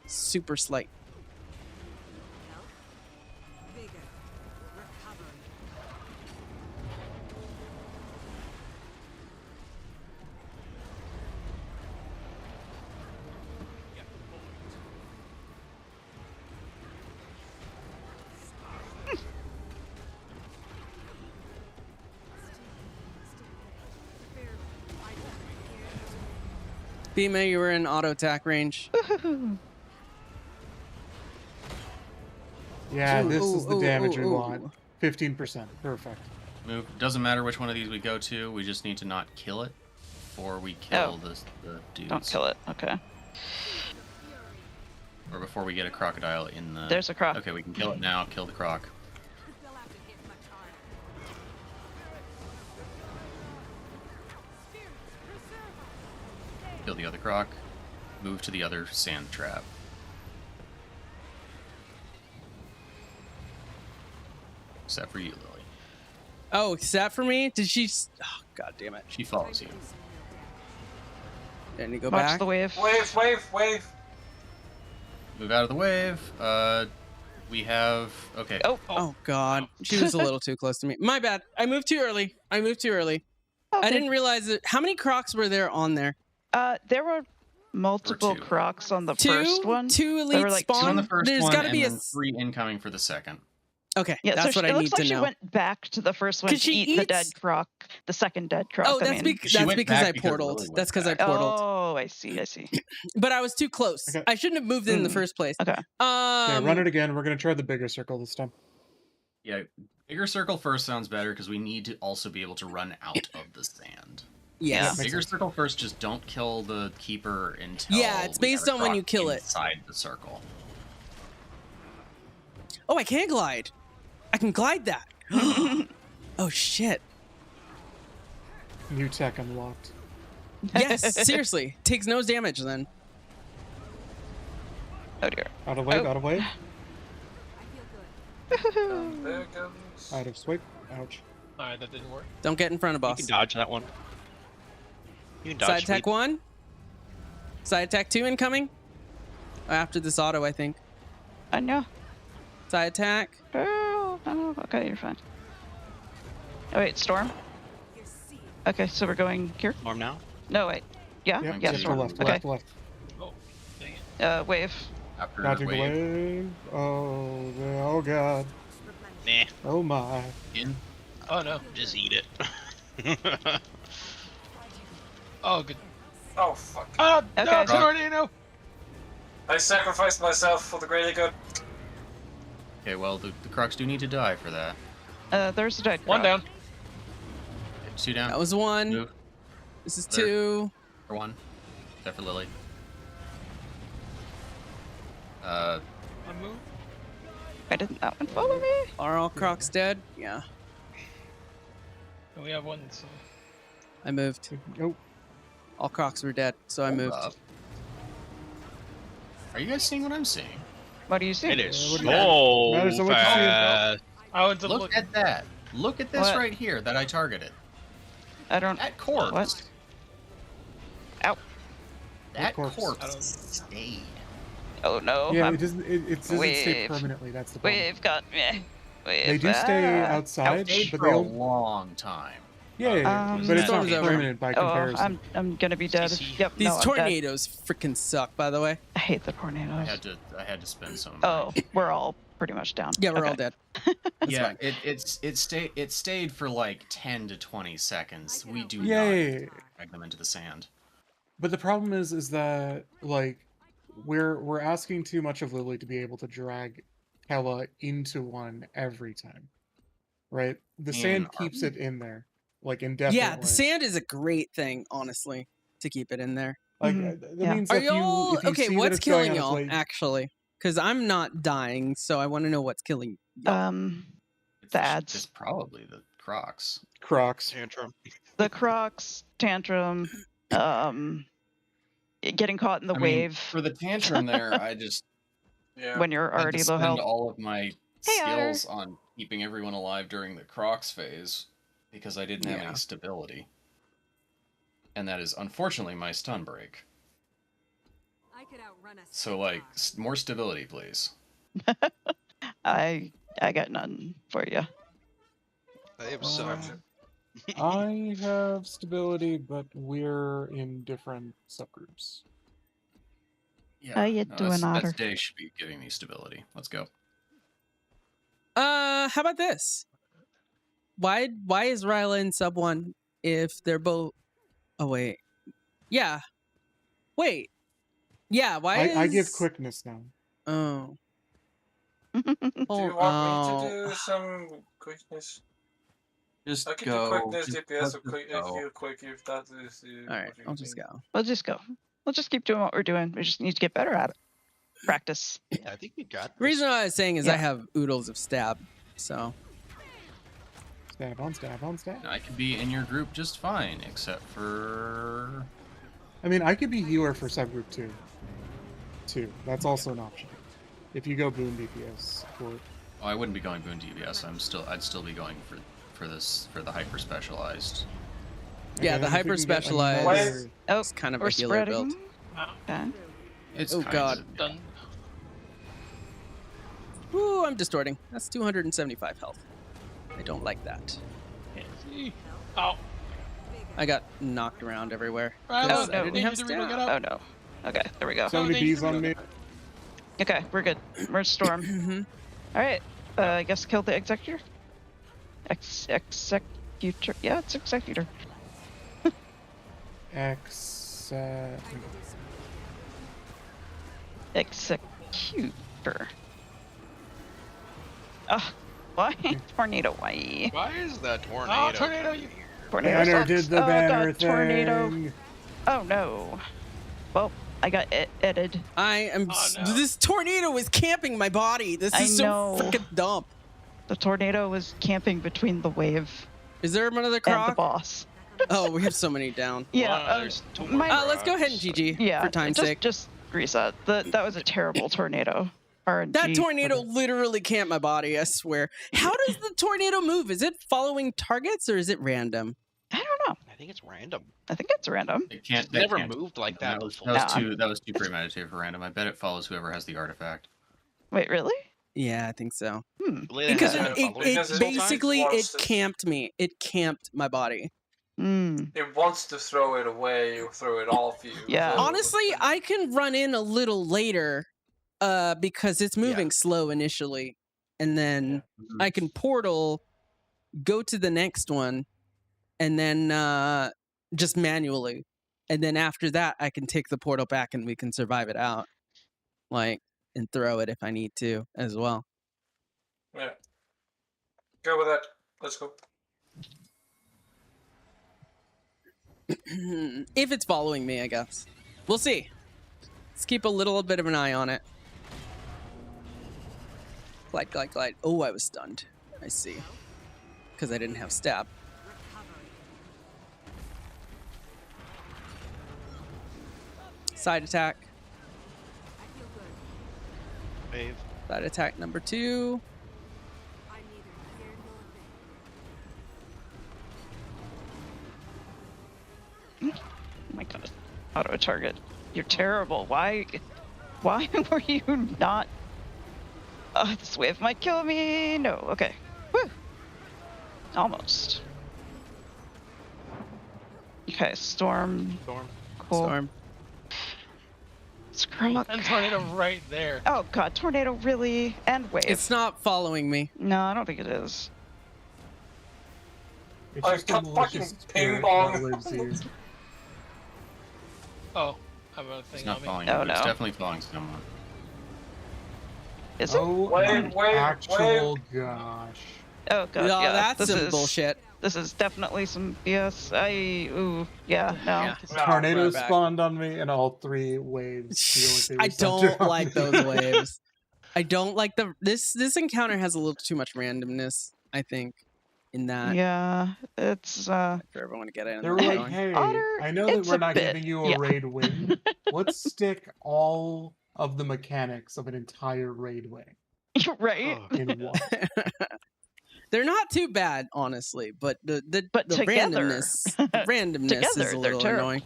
super slight. Vigor. Recovery. Bima, you were in auto attack range. Yeah, Ooh, this is the ooh, damage ooh, we ooh. want. 15%. Perfect. Move. Doesn't matter which one of these we go to. We just need to not kill it, before we kill the dudes. Don't kill it. Okay. Or before we get a crocodile in the. There's a croc. Okay, we can kill it now. Kill the croc. Kill the other croc. Move to the other sand trap. Except for you, Lily. Oh, except for me? Did she? Oh, God damn it. She follows you. Didn't you go Watch back? the wave. Wave. Move out of the wave. We have. Okay. Oh, God. She was a little too close to me. My bad. I moved too early. I Okay. didn't realize it. How many crocs were there on there? There were multiple two. crocs on the Two? first one. Two There elite were like Two spawn? on the first There's one, gotta and be a then 3 incoming for the second. Okay, Yeah, that's so what I it need looks like to she know. went back to the first one 'Cause to she eat the dead eats- croc, the second dead croc. Oh, I that's, mean. She that's went because back I because Lily portaled. went That's because I back. portaled. Oh, I see. But I was too close. Okay. I shouldn't have moved in the first place. Okay. Yeah, run it again. We're going to try the bigger circle this time. Yeah, bigger circle first sounds better because we need to also be able to run out of the sand. Yes. Bigger circle first. Just don't kill the keeper until. Yeah, it's we have based a on when croc you kill it. inside the circle. Oh, I can glide. I can glide that. Oh, shit. New tech unlocked. Yes, seriously. Takes no damage then. Oh, dear. Out of wave, out of wave. There goes. Out of swipe. Ouch. Alright, that didn't work. Don't get in front of You boss. can dodge that one. You can dodge Side attack sweep. 1. Side attack 2 incoming. After this auto, I think. I know. Side attack. Oh, okay, you're fine. Oh, wait, storm? Okay, so we're going here? Arm now. No, wait. Yeah? Yep, Yeah, to storm. left, Okay. left. Oh, dang it. Wave. After Dodging the wave. wave. Oh god. Nah. Oh my. In. Oh no. Just eat it. Oh, good. Oh fuck. Oh, no, Okay. tornado! I sacrificed myself for the greater good. Okay, well the crocs do need to die for that. There's a dead One croc. down. 2 down. That was 1. Move. This is There. 2. For 1. Except for Lily. One move. Why didn't that one follow me? Are all crocs dead? Yeah. And we have one, so. I moved. Oh. All crocs were dead, so I Hold moved. up. Are you guys seeing what I'm seeing? What do you see? It is what do so you- Matters on what you see. fast. I went to Look at that. Look at this What? right here that I targeted. I don't. That corpse. What? Ow. That What corpse? corpse stayed. Oh no. Yeah, I'm- it doesn't. It doesn't stay Wave. permanently. That's the problem. Wave got me. Wave. They do stay outside, Stayed but for they a don't. long time. Yeah, but it's not Storm's over. permanent by comparison. I'm gonna be dead. CC. Yep. These no, I'm dead. tornadoes freaking suck, by the way. I hate the I tornadoes. had to spend some. Oh, we're all pretty much down. Yeah, we're Okay. all dead. Yeah, it stayed for like 10 to 20 seconds. We do Yeah. not drag them into the sand. But the problem is that like we're asking too much of Lily to be able to drag Kella into one every time, right? The sand keeps it in there, like indefinitely. Yeah, the sand is a great thing, honestly, to keep it in there. Like Mhm. that Yeah. means Are if you y'all if you okay? see that What's it's going killing on its y'all way- actually? Because I'm not dying, so I want to know what's killing y'all. The ads. It's probably the Crocs. Crocs. Tantrum. The Crocs, Tantrum, getting caught in the I mean, wave for the tantrum there, I just Yeah. when you're had already to low spend health. all of my Hey, Otter. skills on keeping everyone alive during the Crocs phase because I didn't have Yeah. any stability. And that is unfortunately my stun break. I could outrun a So like more stability, please. I got none for you. I have some. I have stability, but we're in different subgroups. Yeah, How you no, doing, Otter? that's Day should be giving me stability. Let's go. How about this? Why is Ryla in sub 1 if they're both... Oh, wait. Yeah. Wait. Yeah, why I give is... quickness now. Oh. Do you Oh, want me to oh. do some quickness? Just I can go. do quickness Just DPS let's or just quick go. heal quick if that is All right, what you I'll just think. go. We'll just go. We'll just keep doing what we're doing. We just need to get better at it. Practice. Yeah, I think we got The reason I was saying is I Yeah. have oodles of stab, so... Stab on stab on stab. I could be in your group just fine, except for. I mean, I could be healer for subgroup 2. That's also an option. If you go boon DPS support. Oh, I wouldn't be going boon DPS. I'd still be going for the hyper specialized. Yeah, Okay, the if we hyper can get specialized another- Oh, is kind of we're a healer spreading. build. Okay. It's Oh, kind God. of- Done. Ooh, I'm distorting. That's 275 health. I don't like that. Can't see. Oh. I got knocked around everywhere. Ryla, because no. I didn't need have you to relook it stab. up. Oh no. Okay, there we go. So many bees on me. Okay, we're good. We're storm. Mhm. All right. I guess kill the executor. Executor. Yeah, it's executor. Executor. Ah, why? Tornado, why? Why is that tornado? Oh, tornado! You... Tornado Banner sucks. did the Oh, banner God, tornado. thing. Oh no. Well, I got edited. I am. Oh, no. This tornado is camping my body. This I is so know. freaking dumb. The tornado was camping between the wave Is there another and the croc? boss. Oh, we have so many down. Yeah. Wow, there's two more Let's go ahead and Crocs. GG Yeah. for time's sake. Just reset. That was a terrible tornado. RNG. That tornado literally camped my body, I swear. How does the tornado move? Is it following targets or is it random? I don't know. I think it's random. I think it's random. It can't. It's never can't. moved like that before. That was too premeditated for random. I bet it follows whoever has the artifact. Wait, really? Yeah, I think so. Because It basically it camped me. It camped my body. It wants to throw it away or throw it off you. Yeah. so- Honestly, I can run in a little later because it's moving slow initially. And then I can portal, go to the next one, and then just manually. And then after that, I can take the portal back and we can survive it out. And throw it if I need to as well. Yeah. Go with that. Let's go. If it's following me, I guess. We'll see. Let's keep a little bit of an eye on it. Glide, glide, glide. Oh, I was stunned. I see. Because I didn't have stab. Side attack. Wave. Side attack number 2. Oh my god. Auto target. You're terrible. Why were you not? This wave might kill me. No. Okay. Woo. Almost. Okay. Storm. Storm. Cool. Storm. Scrummuck. And tornado right there. Oh god. Tornado really? And wave. It's not following me. No, I don't think it is. It's I just a got fucking malicious ping spirit pong. that lives here. Oh, I have a thing It's not on me. following. Oh, you, but It's no. definitely following someone. Is it? Oh Wave, my wave, actual gosh. Oh god. No, yeah. that's this some is bullshit. This is definitely some BS. Ooh. Yeah. No. Yeah. Tornado right back. spawned on me, and all 3 waves feel like they I were centered don't on like me. those waves. I don't like this encounter has a little too much randomness, I think. in that. Yeah, it's For everyone to get in. They were and like, going. hey, Otter, I know that it's we're a not bit, giving you a yeah. raid wing. Let's stick all of the mechanics of an entire raid wing right? in one. They're not too bad, honestly, but the together, randomness together, is a they're little terrible. annoying.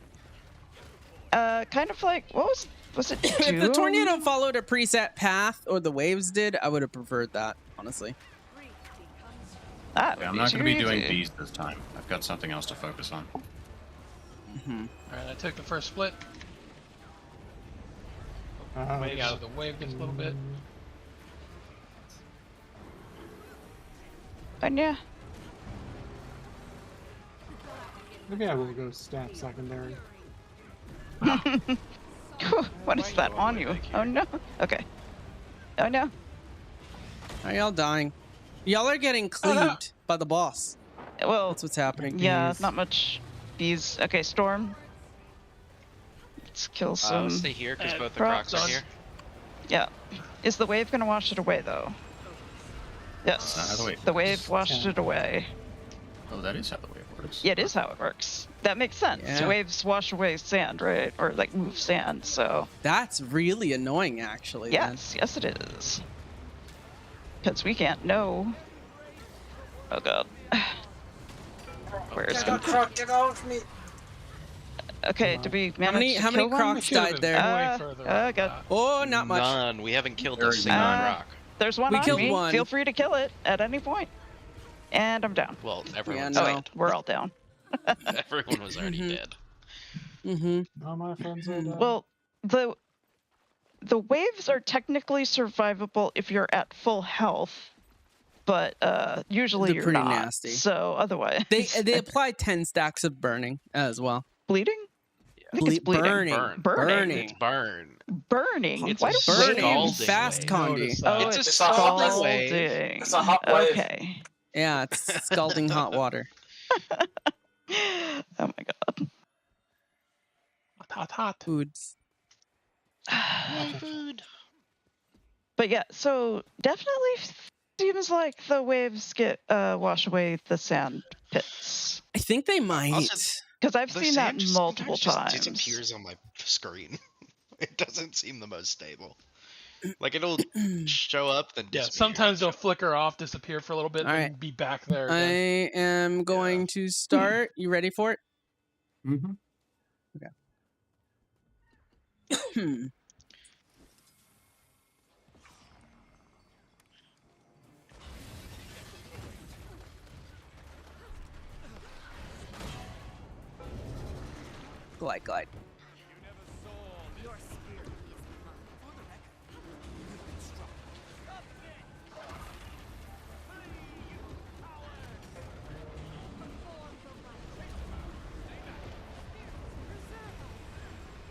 Kind of like, what was it? If the tornado followed a preset path, or the waves did, I would have preferred that, honestly. That Yeah, would I'm be not too going to be doing easy. bees this time. I've got something else to focus on. Alright, I took the first split. Waiting out of the wave just a little bit. And yeah. Maybe I will go staff secondary. What is that on you? Oh no. Okay. Oh no. Are y'all dying? Y'all are getting cleaved by the boss. Well, that's what's happening. Yeah, not much bees. Okay, Storm. Let's kill some. Stay here because both the Crocs are here. Yeah. Is the wave gonna wash it away though? Yes. That's not how the wave washed it away. Oh, that is how the wave works. Yeah, it is how it works. That makes sense. Yeah. Waves wash away sand, right? Or like move sand. So. That's really annoying, actually. Yes, yes, it is. Because we can't know. Oh god. Where's Get Croc, get off me! Okay, did we manage How to many kill Crocs one? died there? God. Oh, not much. None. We haven't killed a single Croc. There's one We on killed me. one. Feel free to kill it at any point. And I'm down. Well, everyone's no. Oh dead. wait, we're all down. Everyone was already dead. Mm-hmm. All my friends are dead. Well, the waves are technically survivable if you're at full health, but usually They're you're pretty not. nasty. So otherwise, They apply 10 stacks of burning as well. bleeding. I think it's bleeding. Burning. Burning. It's burn. Burning. It's Why a do burning scalding fast, wave. Condi. Oh, It's a scalding scalding wave. It's a hot wave. Okay. Yeah, it's scalding hot water. Oh my god. Hot. Foods. Food. But yeah, so definitely seems like the waves get wash away the sand pits. I think they might. Because I've The seen that sand just multiple sometimes times. just disappears on my screen. It doesn't seem the most stable. Like it'll show up then Yeah, disappear. sometimes they'll flicker off, disappear for a little bit, and Alright. be back there I again. am going to start. You ready for it? Mm-hmm. Okay. Glide.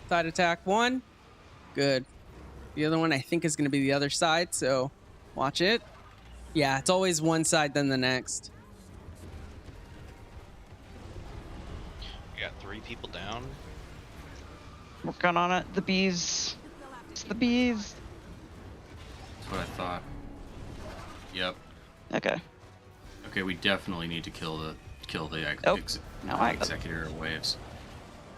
Side attack 1. Good. The other one I think is going to be the other side, so watch it. Yeah, it's always one side then the next. We got 3 people down. Working on it. The bees. It's the bees. That's what I thought. Yep. Okay. Okay, we definitely need to kill the No, I- executor of waves.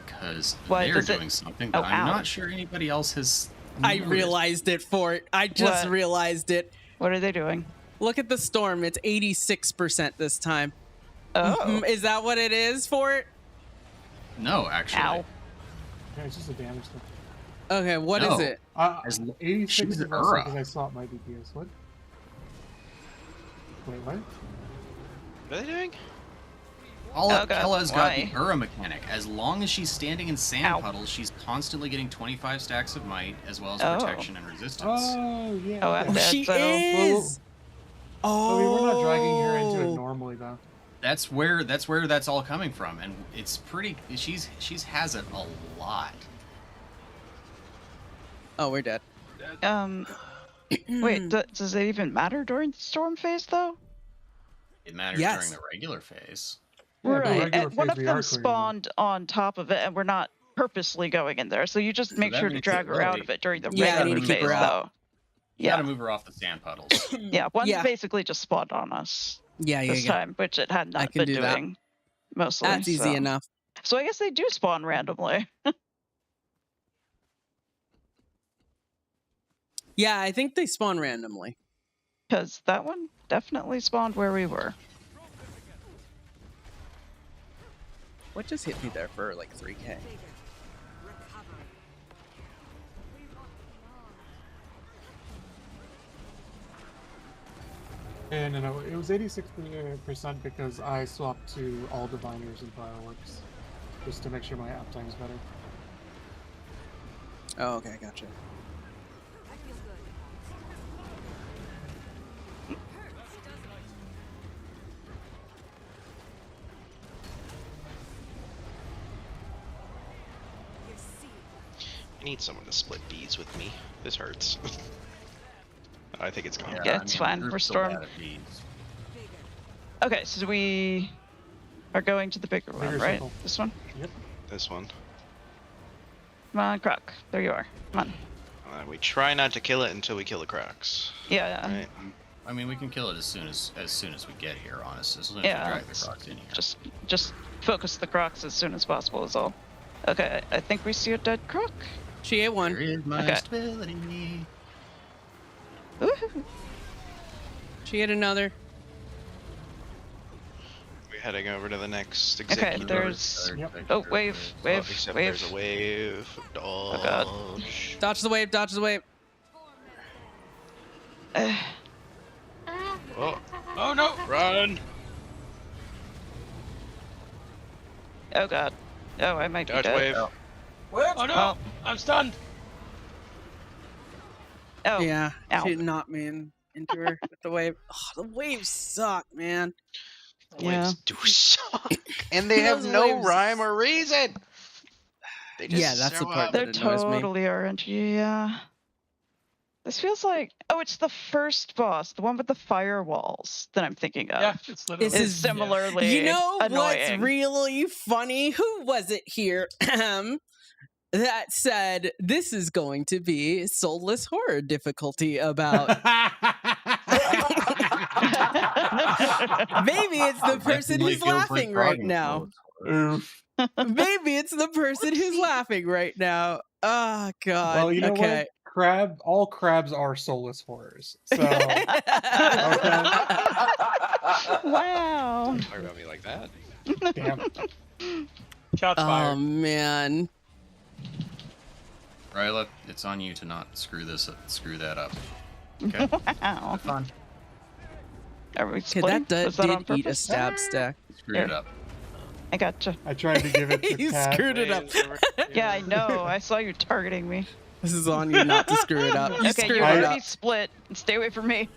Because Why, they're does it- doing something that Oh, I'm ow. not sure anybody else has. I noticed. realized it, Fort. I just What? realized it. What are they doing? Look at the storm. It's 86% this time. Oh. Is that what it is, Fort? No, actually. Ow. Yeah, it's just a damage thing. Okay, what is No. it? 86 She's is an also Ura. because I saw my DPS. What? Wait, what? What are they doing? All Oh, God, Kella's got the why? Ura mechanic. As long as she's standing in sand Ow. puddles, she's constantly getting 25 stacks of might, as well as Oh. protection and resistance. Oh, yeah. Oh, okay. I'm dead, She so- is. I mean, we're not dragging her into Oh. it normally, though. That's where that's all coming from, and it's pretty. She's has it a lot. Oh, we're dead. Wait, does it even matter during the storm phase though? It matters Yes. during the regular phase. Yeah, the Right, regular and one phase of we them are clearing spawned on top of it, and we're not purposely going in there. So you just So make that sure to means drag that her out really- of it during the Yeah, I regular need to keep phase, her out. though. You Yeah, gotta move her off the sand puddles. yeah. One's Yeah. basically just spawned on us. Yeah, this time, which it had not can been do that. doing mostly. That's easy so. enough. So I guess they do spawn randomly. Yeah, I think they spawn randomly. Because that one definitely spawned where we were. What just hit me there for like 3K? No, it was 86% because I swapped to all diviners and fireworks, just to make sure my uptime's better. Oh, okay, gotcha. I need someone to split bees with me. This hurts. I think it's gone. Yeah, it's fine. We're storm. Okay, so we are going to the bigger one, right? circle. This one? Yep. This one. Come on, Croc. There you are. Come on. We try not to kill it until we kill the Crocs. Yeah. Right? I mean, we can kill it as soon as we get here. Honestly, as soon as Yeah. we drag the Crocs in here. Just focus the Crocs as soon as possible is all. Okay, I think we see a dead Croc. She ate one. Here is my Okay. stability. Woohoo. She ate another. We're heading over to the next Okay, executor. there's... Oh, wave. Except Wave. there's a wave. Dodge. God. Dodge the wave, dodge the wave. Oh. Oh no! Run! Oh god. Oh, I might Dodge be dead. wave. Oh no! I'm stunned. Oh. Yeah, Ow. she knocked me into her with the wave. Oh, the waves suck, man. Yeah. Waves do suck. And they have Those no waves- rhyme or reason. They just Yeah, that's the show part up. that They're annoys me. totally RNG, yeah. This feels like... Oh, it's the first boss, the one with the firewalls that I'm thinking of. Yeah, it's literally. This Is is similarly You know what's annoying. really funny? Who was it here that said this is going to be soulless horror difficulty about? Maybe it's the person who's laughing right now. Oof. Maybe it's the person who's laughing right now. Oh god. Well, you know okay. what? All crabs are soulless horrors. So Wow. Don't talk about me like that. damn. Shots Oh fired. man. Ryla, it's on you to not screw that up. Okay. Wow. Have fun. Are we Okay, splitting? that Was that on did eat a purpose? stab stack. Screwed it Here. up. I gotcha. I tried to give it to You Cat. screwed it up. Yeah, I know. I saw you targeting me. This is on you not to screw it up. You Okay, screwed you're it already up. split. Stay away from me.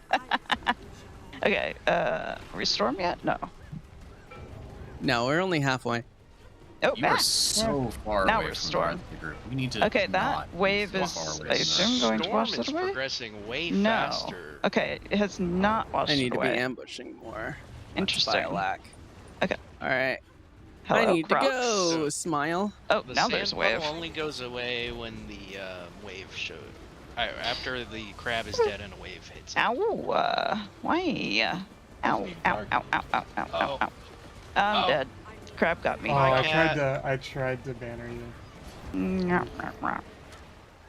Okay, are we storm yet? No. No, we're only halfway. Oh, You are so far Now away we're from storm. the rest of the group. We need to Okay, that not wave be is, far away I from assume, that. going to Storm wash is that away? progressing way No. faster. Okay, it has not washed I it need to be away. ambushing more. Interesting. By a lack. Okay. All right. Hello, I need Crocs. to go. Smile. Oh, The now sand there's a wave. puddle only goes away when the wave showed. After the crab is dead and a wave hits it. Ow, why? Ow, ow, ow, ow, ow, ow, ow, ow, ow. I'm dead. Crab got me. Oh, My I cat. tried to banner you. Nyah, nyah, nyah.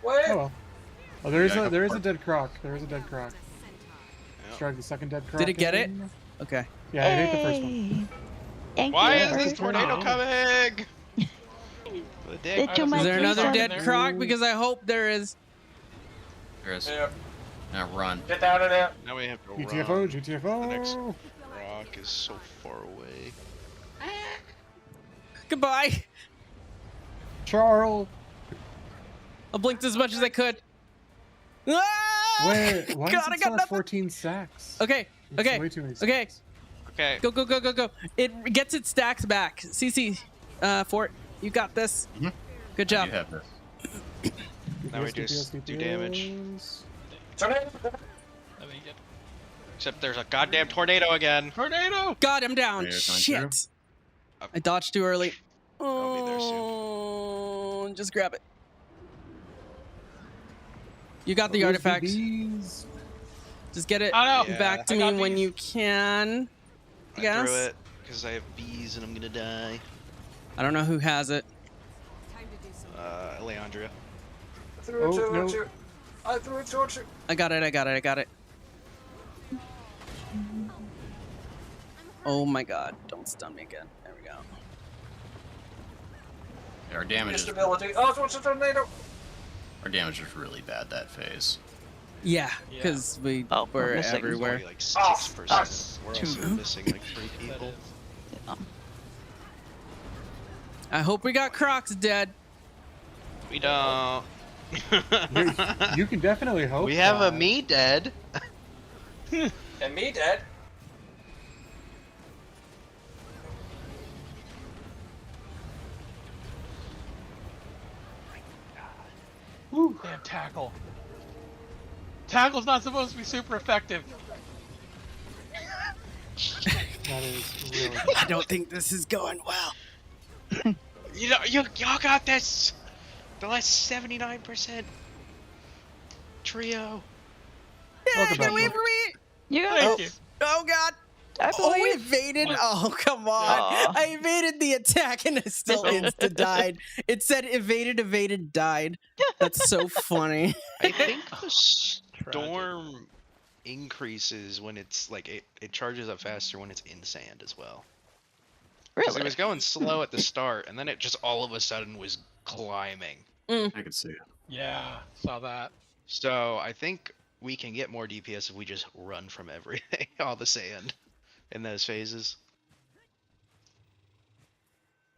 What? Oh well. Oh, there is Yeah, a dead croc. There is a dead croc. Yeah. Strike the second dead croc. Did it get it? in. Okay. Yeah, I hit the first one. Hey. Thank Why you is for this the tornado coming? The dick. Did you Is make there me another some- dead croc? Because I hope there is. There is. Yeah. Now run. Get out of there. Now we have to GTFO, run. GTFO. The next rock is so far away. Goodbye. Charles. I blinked as much as I could. Ah! Wait, why God, does I it got have nothing. 14 sacks? Okay. It's Okay. way too many Okay. stacks. Okay. Go, go, go, go, go. It gets its stacks back. CC, Fort, you got this. Mhm. Good I job. do have this. Now we just do damage. Tornado. I mean, yeah. Except there's a goddamn tornado again. Tornado! God, I'm down. Tornado coming Shit. I dodged too early. I'll be there soon. Oh, just grab it. You got the Those artifact. BBs. Just get it I know. Yeah. back to I me got when these. you can. I Yes. threw it because I have bees and I'm gonna die. I don't know who has it. Leandria. I threw it towards you. I threw it towards you. I got it. Oh my god, don't stun me again. There we go. Yeah, our damage is Stability. Oh, it's a tornado. our damage is really bad that phase. Yeah, because we were missing. everywhere. Only like 6%. We're also missing like 3 people. I hope we got Crocs dead. We don't. You can definitely hope. We have a that. me dead. And me dead. Damn tackle. Tackle's not supposed to be super effective. That is really. I don't think this is going well. Y'all got this. The last 79% trio. Yeah, get away from me! You got Thank you. Oh god! I Oh, believe. evaded! Oh, come on! Aw. I evaded the attack and I still insta died. It said evaded, died. That's so funny. I think the storm increases when it's like it charges up faster when it's in sand as well. Because it was going slow at the start, and then it just all of a sudden was climbing. I could see it. Yeah, saw that. So I think we can get more DPS if we just run from everything, all the sand, in those phases.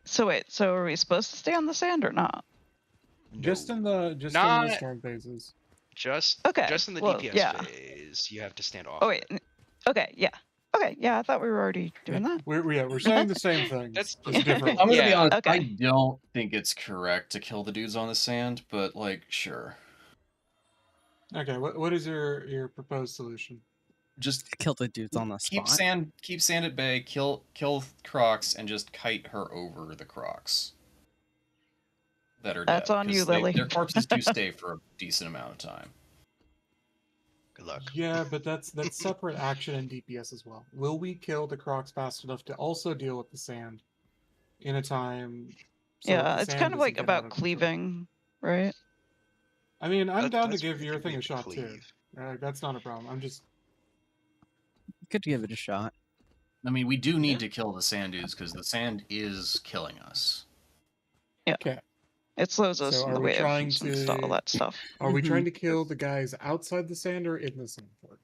So wait, so are we supposed to stay on the sand or not? Just in the Not- storm phases. Just in the well, DPS yeah. phase, you have to stand off. Oh wait. Okay, yeah. Okay, yeah, I thought we were already doing that. We're saying the same thing. That's just different. I'm gonna be honest. Okay. I don't think it's correct to kill the dudes on the sand, but like, sure. Okay, what is your proposed solution? Just kill the dudes on the keep spot. keep sand at bay. Kill Crocs and just kite her over the Crocs that are That's dead, on you, 'cause they- Lily. Their corpses do stay for a decent amount of time. Good luck. Yeah, but that's separate action and DPS as well. Will we kill the Crocs fast enough to also deal with the sand in a time? So that Yeah, the it's sand kind of doesn't like get out about of control? cleaving, right? I mean, I'm down to That's give your really thing a weird to shot too. cleave. That's not a problem. I'm just Could give it a shot. I mean, we do need to kill the sand dudes because the sand is killing us. Yeah. okay. It slows us So in are the we way trying of all to? that stuff. Are we Mhm. trying to kill the guys outside the sand or in the sand? We're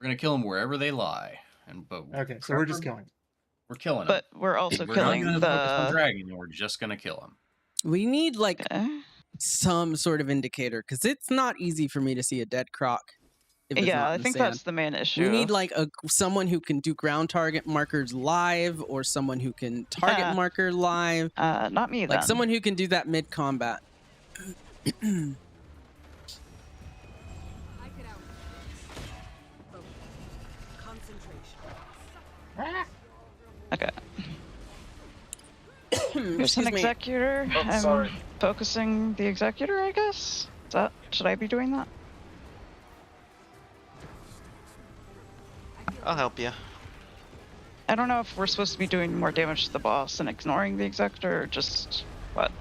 gonna kill them wherever they lie, but Okay, so we're just killing. We're killing them. But we're also We're killing not gonna focus on the. dragging. We're just gonna kill them. We need like Okay. some sort of indicator because it's not easy for me to see a dead Croc. If it's Yeah, not I in the think sand. that's the main issue. We need like someone who can do ground target markers live, or someone who can target marker live. Not me Like then. someone who can do that mid combat. Okay. Here's an Excuse me. executor. Oh, I'm sorry. focusing the executor, I guess. Should I be doing that? I'll help you. I don't know if we're supposed to be doing more damage to the boss and ignoring the executor, or just what?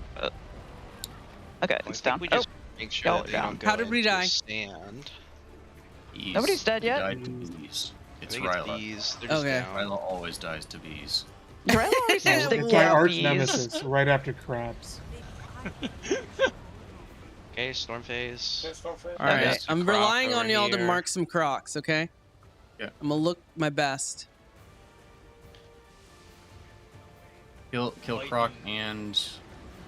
Okay, I it's think down. we Oh, just make sure y'all that are they down. don't go How did we into die? Sand. Bees. Nobody's dead They yet? died to bees. I It's think Ryla. it's bees. They're just Okay. down. Ryla always dies to bees. Drell always seems to It's get my arch bees. nemesis, right after crabs. Okay, storm phase. All right, Yes, I'm Croc relying on over y'all to here. mark some Crocs. Okay. Yeah. I'm gonna look my best. Kill Croc and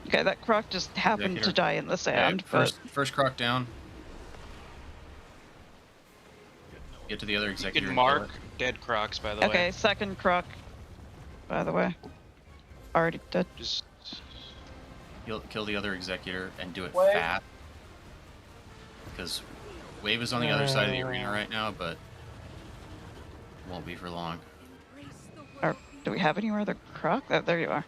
Okay, that croc just happened to Executor. die in the sand. first Croc down. Get to the other You executor. can and kill mark it. dead Crocs, by the but okay, way. second croc. By the way, already dead. Just Kill the other executor and do it Wave. fast. Because Wave is on the other side of the arena right now, but won't be for long. Do we have anywhere the croc? Oh, there you are.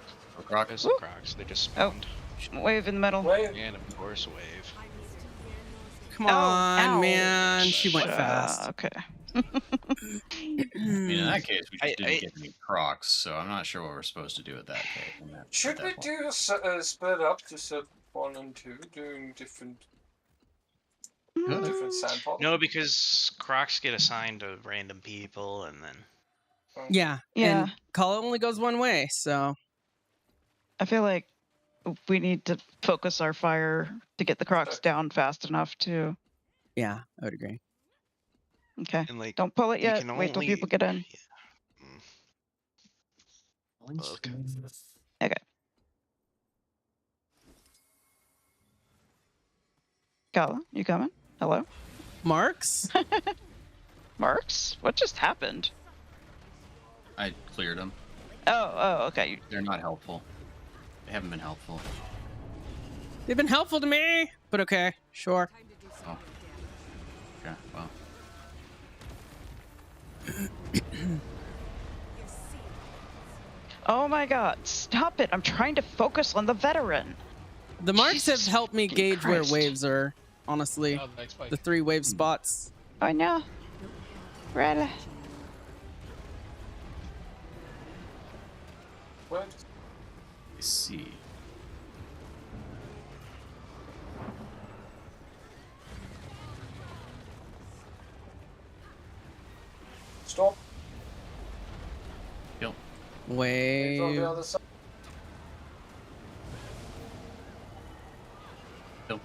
Croc there's the Crocs. They just Oh, spawned. wave in the middle. Wave. And of course, wave. Come Ow, on, ow. man. She went fast. Okay. mean, in that case, we just didn't get any crocs, so I'm not sure what we're supposed to do with that case. Should we do split up to set 1 and 2, doing different sand pots? No, because crocs get assigned to random people, and then Yeah. And call only goes one way, so I feel like we need to focus our fire to get the crocs down fast enough to. Yeah, I would agree. Okay. And, like, Don't pull it you yet. can Wait till people get in. Look. Okay. Kala, you coming? Hello? Marks? Marks? What just happened? I cleared them. Oh, okay. They're not helpful. They haven't been helpful. They've been helpful to me, but okay, sure. Oh. Okay, well. Oh my god, stop it. I'm trying to focus on the veteran. The marks have helped me gauge Christ. where waves are, honestly. The 3 wave spots. I know. Right. What? Let's see. Stop. Kill. Wave. On the other side. Kill.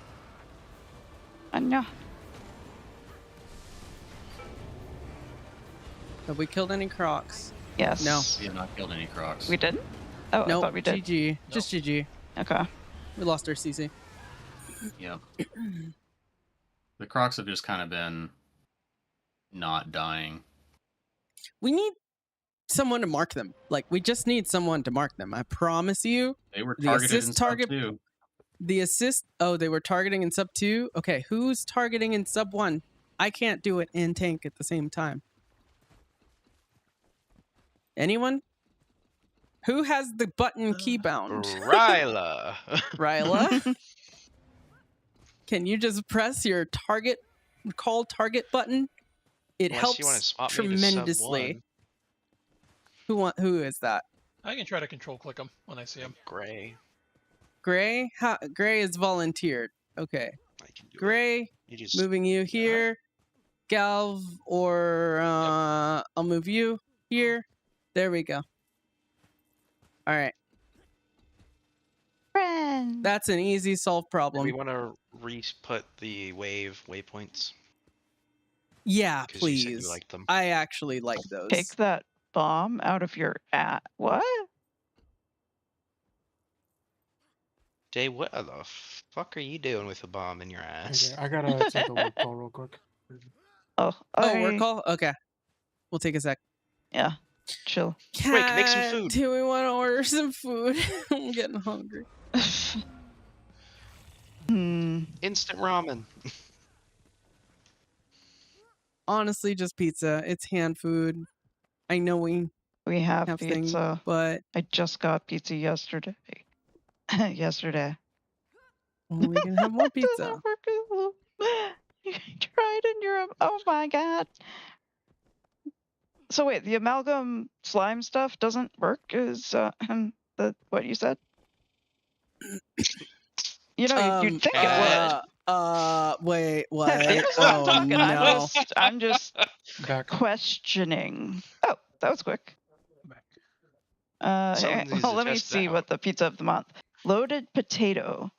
I know. Have we killed any crocs? Yes. No. We have not killed any crocs. We didn't? Oh, Nope, I thought we did. GG. Just GG. Okay. We lost our CC. Yep. The crocs have just kind of been not dying. We need someone to mark them. Like, we just need someone to mark them. I promise you. They were The targeted assist in target. sub 2. The assist. Oh, they were targeting in sub 2? Okay, who's targeting in sub 1? I can't do it and tank at the same time. Anyone? Who has the button keybound? Ryla. Ryla? Can you just press your call target button? It Unless you wanna helps swap me to sub tremendously. 1. Who is that? I can try to control click them when I see them. Gray. Gray? Gray is volunteered. Okay. Gray, moving you here. Galv, or I'll move you here. There we go. All right. Friend. That's an easy solve problem. We want to re-put the waypoints. Yeah, 'Cause you said you please. liked them. I actually like those. Take that bomb out of your what? Jay, what the fuck are you doing with a bomb in your ass? Okay, I gotta take a work call real quick. Oh, work call? Okay. We'll take a sec. Yeah. Chill. Cat, make some food. Do we want to order some food? I'm getting hungry. Instant ramen. honestly just pizza. It's hand food. I know we have things, pizza. but I just got pizza yesterday. yesterday. we can have more pizza. You tried in Europe. Oh my god. So wait, the amalgam slime stuff doesn't work? Is what you said? You know, you'd think it would. Wait, what? I'm talking. No. I'm just questioning. Oh, that was quick. Someone needs Well, to let me test see that what the pizza of the month. Loaded potato.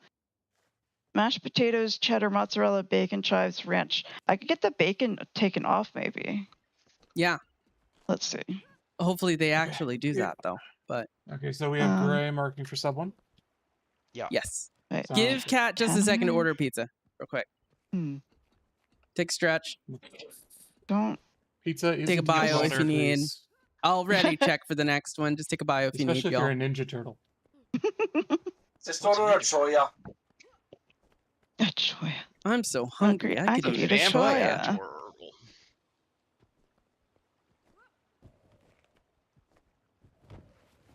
Mashed potatoes, cheddar, mozzarella, bacon, chives, ranch. I could get the bacon taken off, maybe. Yeah. Let's see. Hopefully they actually do that though. But okay, so we have Gray marking for sub 1. Yeah. Yes. Right. Give Kat just a second to order pizza, real quick. Take a stretch. Don't. Pizza is Take a bio if you need. please. I'll already check for the next one. Just take a bio if you need, Especially if y'all. you're a Ninja Turtle. Just order a choya. A choya. I'm so hungry. I could eat a vampire choya. turtle.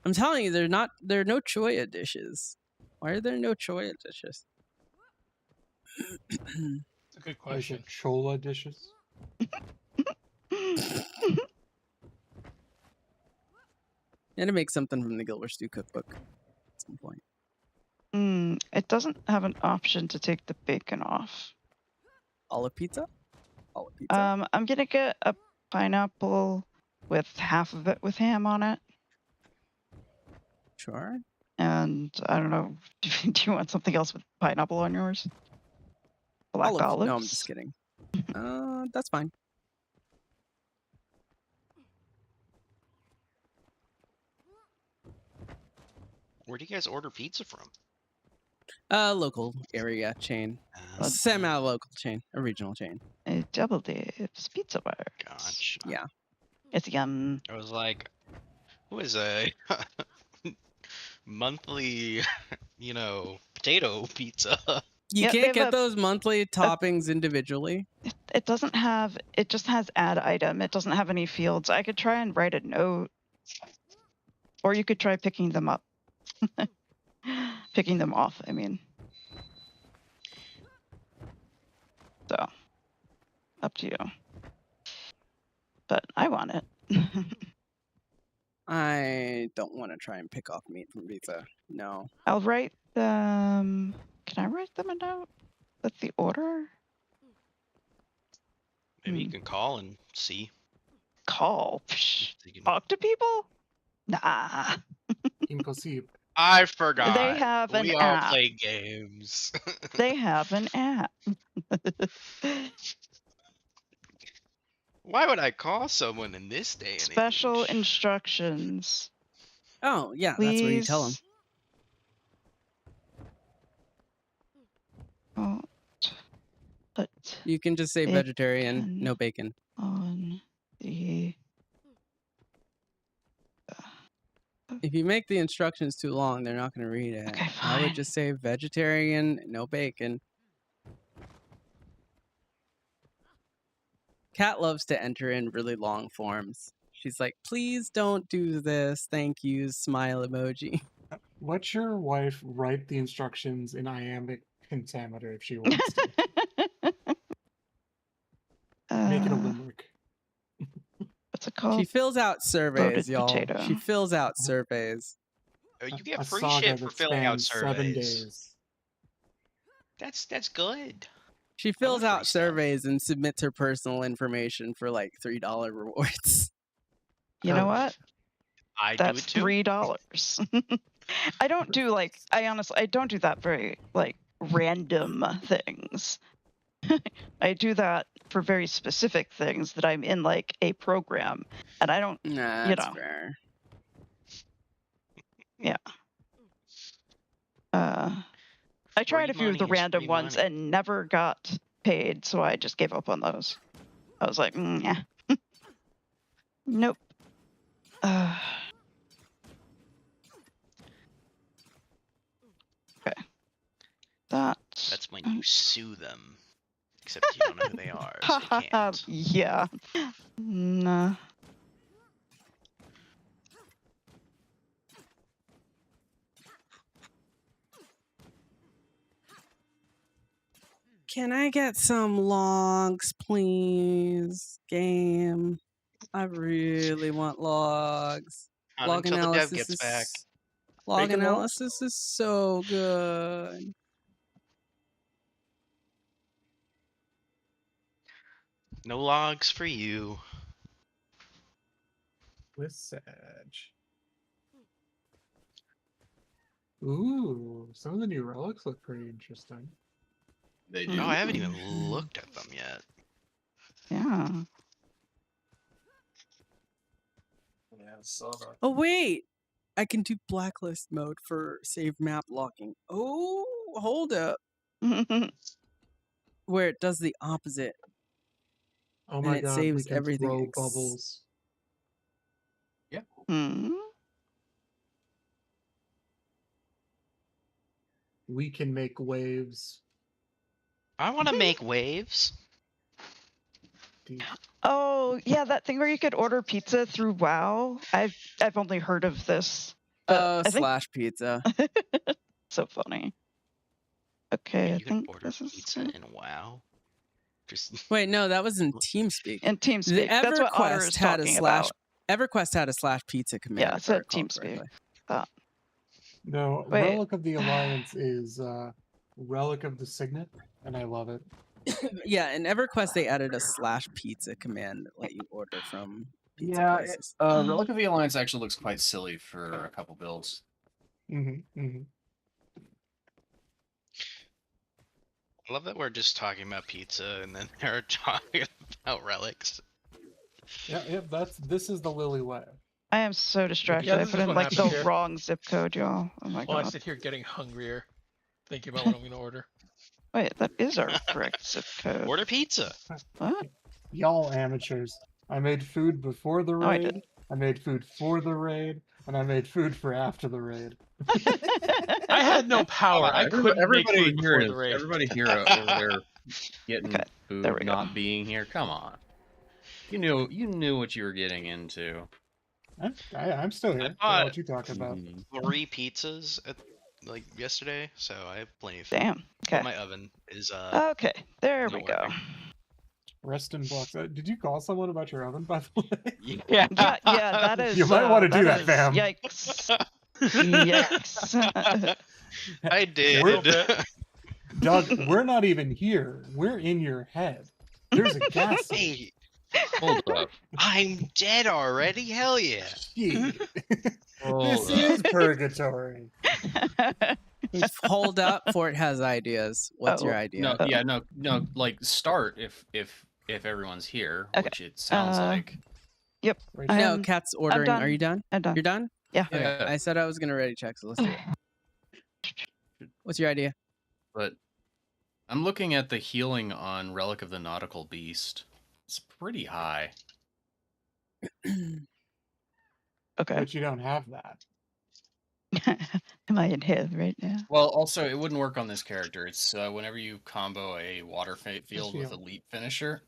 I'm telling you, there are no choya dishes. Why are there no choya dishes? It's a good question. Chola dishes. And to make something from the Gilbert Stew cookbook at some point. It doesn't have an option to take the bacon off. Olive pizza? Olive pizza? I'm gonna get a pineapple with half of it with ham on it. Sure. And I don't know, do you want something else with pineapple on yours? Black olives? No, I'm just kidding. That's fine. Where do you guys order pizza from? Local area chain. Semi-local chain. A regional chain. A Double Dave's Pizza Bar. Gotcha. Yeah. It's yum. I was like, who is a monthly, potato pizza? You can't get those monthly toppings individually. It doesn't have, it just has add item. It doesn't have any fields. I could try and write a note. Or you could try picking them up. Picking them off, I mean. So, up to you. But I want it. I don't want to try and pick off meat from pizza. No. I'll write them. Can I write them a note with the order? Maybe you can call and see. Call? Psh, talk to people? Nah. Impossible. I forgot. They have an we all app. play games. They have an app. Why would I call someone in this day and Special instructions. Oh, yeah, that's what you tell them. Oh, but you can just say vegetarian, no bacon. On the if you make the instructions too long, they're not going to read it. Okay, I would fine. just say vegetarian, no bacon. Kat loves to enter in really long forms. She's like, please don't do this. Thank you. Smile emoji. Let your wife write the instructions in iambic pentameter if she wants to. Make it a limerick. What's it called? She fills out surveys, Loaded y'all. potato. She fills out surveys. Oh, you get A free saga shit for that filling out spans 7 surveys. days. That's good. She fills out surveys and submits her personal information for like $3 rewards. You know what? I That's do it too. $3. I don't do I don't do that very random things. I do that for very specific things that I'm in a program, and I don't. Nah, that's fair. Yeah. I tried a few of the random ones and never got paid, so I just gave up on those. I was like, yeah. Nope. Okay. That's when you sue them. Except you don't know who they are, so you can't. Yeah. Nah. Can I get some logs, please? Game. I really want logs. Not Log until the dev analysis gets back. Log Bacon analysis is so good. No logs for you. With Sag. Ooh, some of the new relics look pretty interesting. They Oh, I haven't even looked at them yet. Yeah. Yeah, I saw that. Oh wait, I can do blacklist mode for save map locking. Oh, hold up. Where it does the opposite. Oh my and it god, saves we can everything. throw bubbles. Yeah. We can make waves. I want to make waves. Oh yeah, that thing where you could order pizza through WoW. I've only heard of this. But I think... slash pizza. So funny. Okay, You I can think order this is pizza in WoW. Just Wait, no, that was in TeamSpeak. In The TeamSpeak. That's what Otter is EverQuest had a talking slash. about. EverQuest had a slash pizza command. Yeah, if it's I a recall TeamSpeak. correctly. No, Wait. Relic of the Alliance is Relic of the Signet, and I love it. Yeah, in EverQuest they added a slash pizza command that let you order from pizza Yeah, places. Relic of the Alliance actually looks quite silly for a couple builds. I love that we're just talking about pizza and then they're talking about relics. Yeah, this is the Lily way. I am so distracted. Yeah, I this put is in what like the happens here. wrong zip code, y'all. Oh my While I god. sit here getting hungrier, thinking about what I'm gonna order. Wait, that is our correct zip code. Order pizza. What? Y'all amateurs. I made food before the I raid. didn't. I made food for the raid, and I made food for after the raid. I had no power. I couldn't make everybody food here before is the raid. everybody here over there getting Okay, there food, we go. not being here. Come on, you knew what you were getting into. I'm still here. I don't know what you talking about. 3 pizzas at like yesterday, so I have plenty of food. Damn. But Okay. my oven is Okay, there we not go. working. Rest in blocks. Did you call someone about your oven, by the way? Yeah. Yeah, that is. You might want to do that, is- fam. Yikes. Yikes. I did. Doug, we're not even here. We're in your head. There's a gas. Hey, Hold up. I'm dead already. Hell yeah. Shit. Hold This up. is purgatory. Hold up, Fort has ideas. What's your idea? No, yeah, no. Like start if everyone's here, Okay. which it sounds like. Yep. No, Cat's ordering. done. Are you done? I'm done. You're done? Yeah. Okay. Yeah. I said I was gonna ready check, so let's do it. What's your idea? But I'm looking at the healing on Relic of the Nautical Beast. It's pretty high. Okay. But you don't have that. Am I in head right now? Well, also it wouldn't work on this character. It's whenever you combo a water field with heal. elite finisher,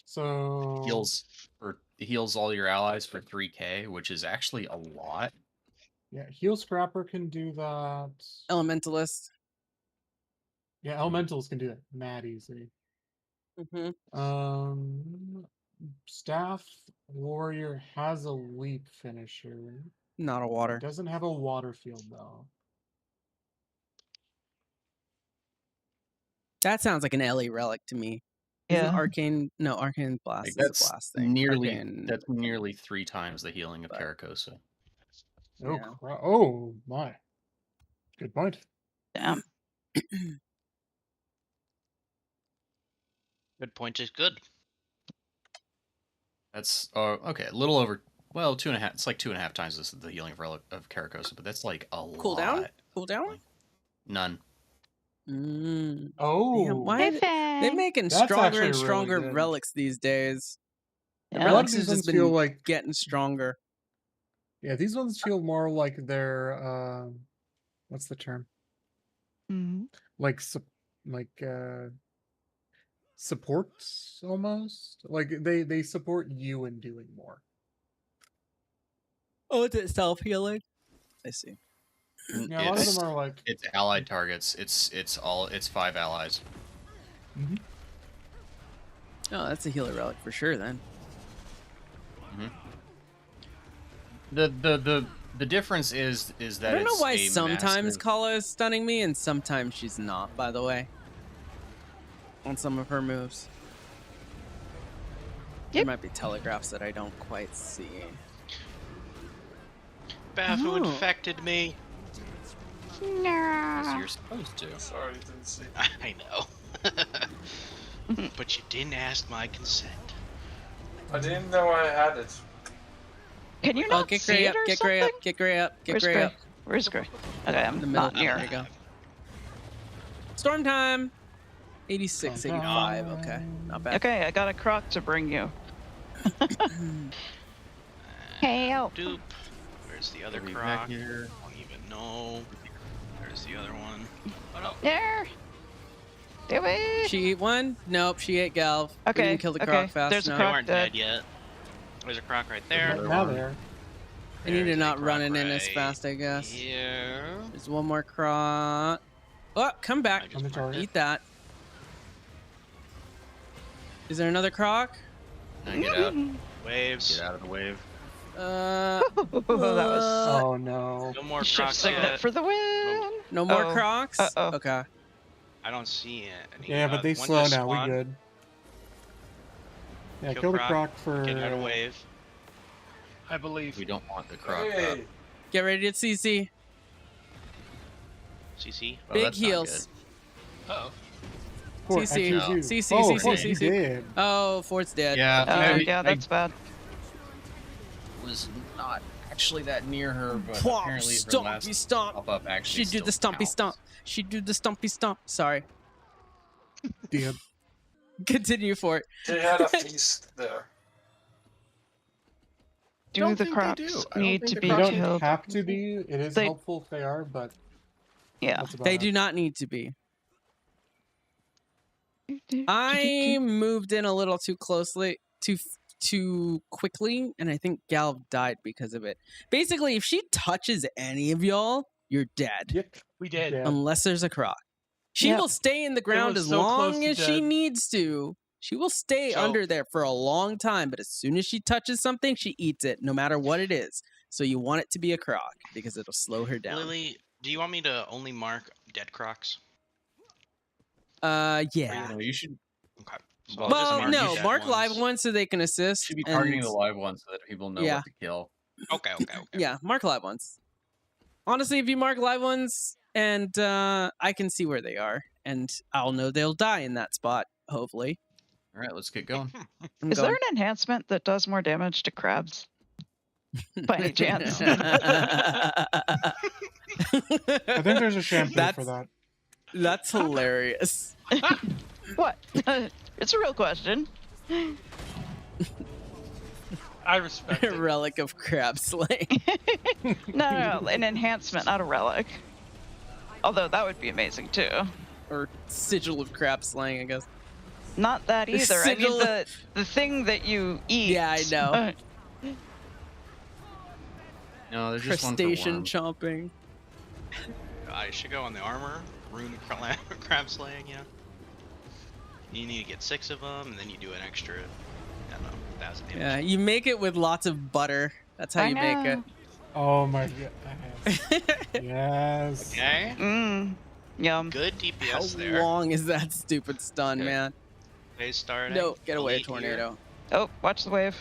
So heals all your allies for 3k, which is actually a lot. yeah, Heal Scrapper can do that. Elementalist. Yeah, Elementals can do that. Mad easy. Staff Warrior has a leap finisher. Not a water. Doesn't have a water field though. That sounds like an LE relic to me. Isn't Yeah. Arcane? No, Arcane Blast is That's a blast thing. that's nearly 3 times the healing of Caracosa. Oh, Yeah. oh my. Good point. Damn. Good point is good. That's okay. A little over. Well, 2.5. It's like 2.5 times the healing of Relic of Caracosa, but that's like a Cooldown? lot. Cooldown? None. Oh. Damn, why they making That's stronger actually and really stronger good. relics these days? The Yeah. A lot of relics these has ones just feel been like getting stronger. yeah, these ones feel more like they're what's the term? Mhm. Like supports almost. Like they support you in doing more. Oh, is it self healing? I see. Yeah, a lot of them are like It's allied targets. It's 5 allies. Oh, that's a healer relic for sure then. The difference is that I don't know it's why a sometimes massive- Kala is stunning me and sometimes she's not, by the way. On some of her moves. There might be telegraphs that I don't quite see. Bafu Oh. infected me. As you're supposed to. Sorry, didn't see. I know. But you didn't ask my consent. I didn't know I had it. Can you Oh, not get see Gray it up, or get something? Gray up, get Gray up, get Where's Gray Gray? up. Where's Gray? Okay, I'm In the middle. not near. There you go. Storm time. 86, 85. Okay, not bad. Okay, I got a croc to bring you. Help. Dupe. Where's the other Are we croc? back here? I don't even know. There's the other one. Oh no. There. Do it. She ate one? Nope, she ate Galv. We Okay, didn't kill the okay, croc fast there's a enough. They croc weren't dead. dead yet. There's a croc right there. now there. I need to There's a not croc running in as right fast, I guess. Here. There's one more croc. Oh, come back. I just On the marked target. it. Eat that. Is there another croc? Now get out. Waves. Get out of the wave. That was Oh no. No more shift crocs signet yet. for the win. No more Oh. crocs? Uh-oh. Okay. I don't see any. Yeah, but they one slow just now. We spawned. good. Yeah, Kill kill the croc, croc for. Get out of wave. I believe. We don't want the croc up. Hey. Get ready to CC. CC. Oh, Big that's not heals. Uh-oh. Fort, I CC. choose you. CC, Oh, CC, Fort, you CC. did. Oh, Fort's dead. Yeah, Oh, maybe yeah, that's bad. was not actually that near her, but Pwomp, apparently her stompy last stomp. pop up actually She do the still stompy counts. stomp. She do the stompy stomp. Sorry. Damn. Continue, Fort. She had a feast there. Do Don't the think they crocs do. I don't need think to the be They crocs don't killed? have to be. It is They- helpful if they are, but Yeah. that's about They it. do not need to be. I moved in a little too closely, too quickly, and I think Gal died because of it. Basically, if she touches any of y'all, you're dead. Yep. We did. Yeah. Unless there's a croc. She Yep. will stay in the ground was as so close long to as she dead. needs to. She will stay So- under there for a long time, but as soon as she touches something, she eats it, no matter what it is. So you want it to be a croc because it'll slow her down. Lily, do you want me to only mark dead crocs? Yeah. No, you should. Okay. So I'll just Well, mark no, the dead mark ones. live ones so they can assist. Should be targeting and- the live ones so that people know Yeah. what to kill. Okay. Yeah, mark live ones. Honestly, if you mark live ones, and I can see where they are, and I'll know they'll die in that spot. Hopefully, All right, let's get going. I'm Is there going. an enhancement that does more damage to crabs? By any chance? I think there's a shampoo That's- for that. That's hilarious. What? It's a real question. I respect it. Relic of crab slaying. No, an enhancement, not a relic. Although that would be amazing too. Or sigil of crab slaying, I guess. Not that The either. I mean sigil- the thing that you eat. Yeah, I know. No, there's just one for Crustacean worms. chomping. I should go on the armor, rune crab slaying, yeah. You need to get 6 of them, and then you do an extra, I don't know, 1,000 damage. Yeah, you make it with lots of butter. That's how I you make it. know. Oh my god. Yes. Okay. Yum. Good DPS How there. long is that stupid stun, Okay. man? Phase starting. No, get away, Elite here. tornado. Oh, watch the wave.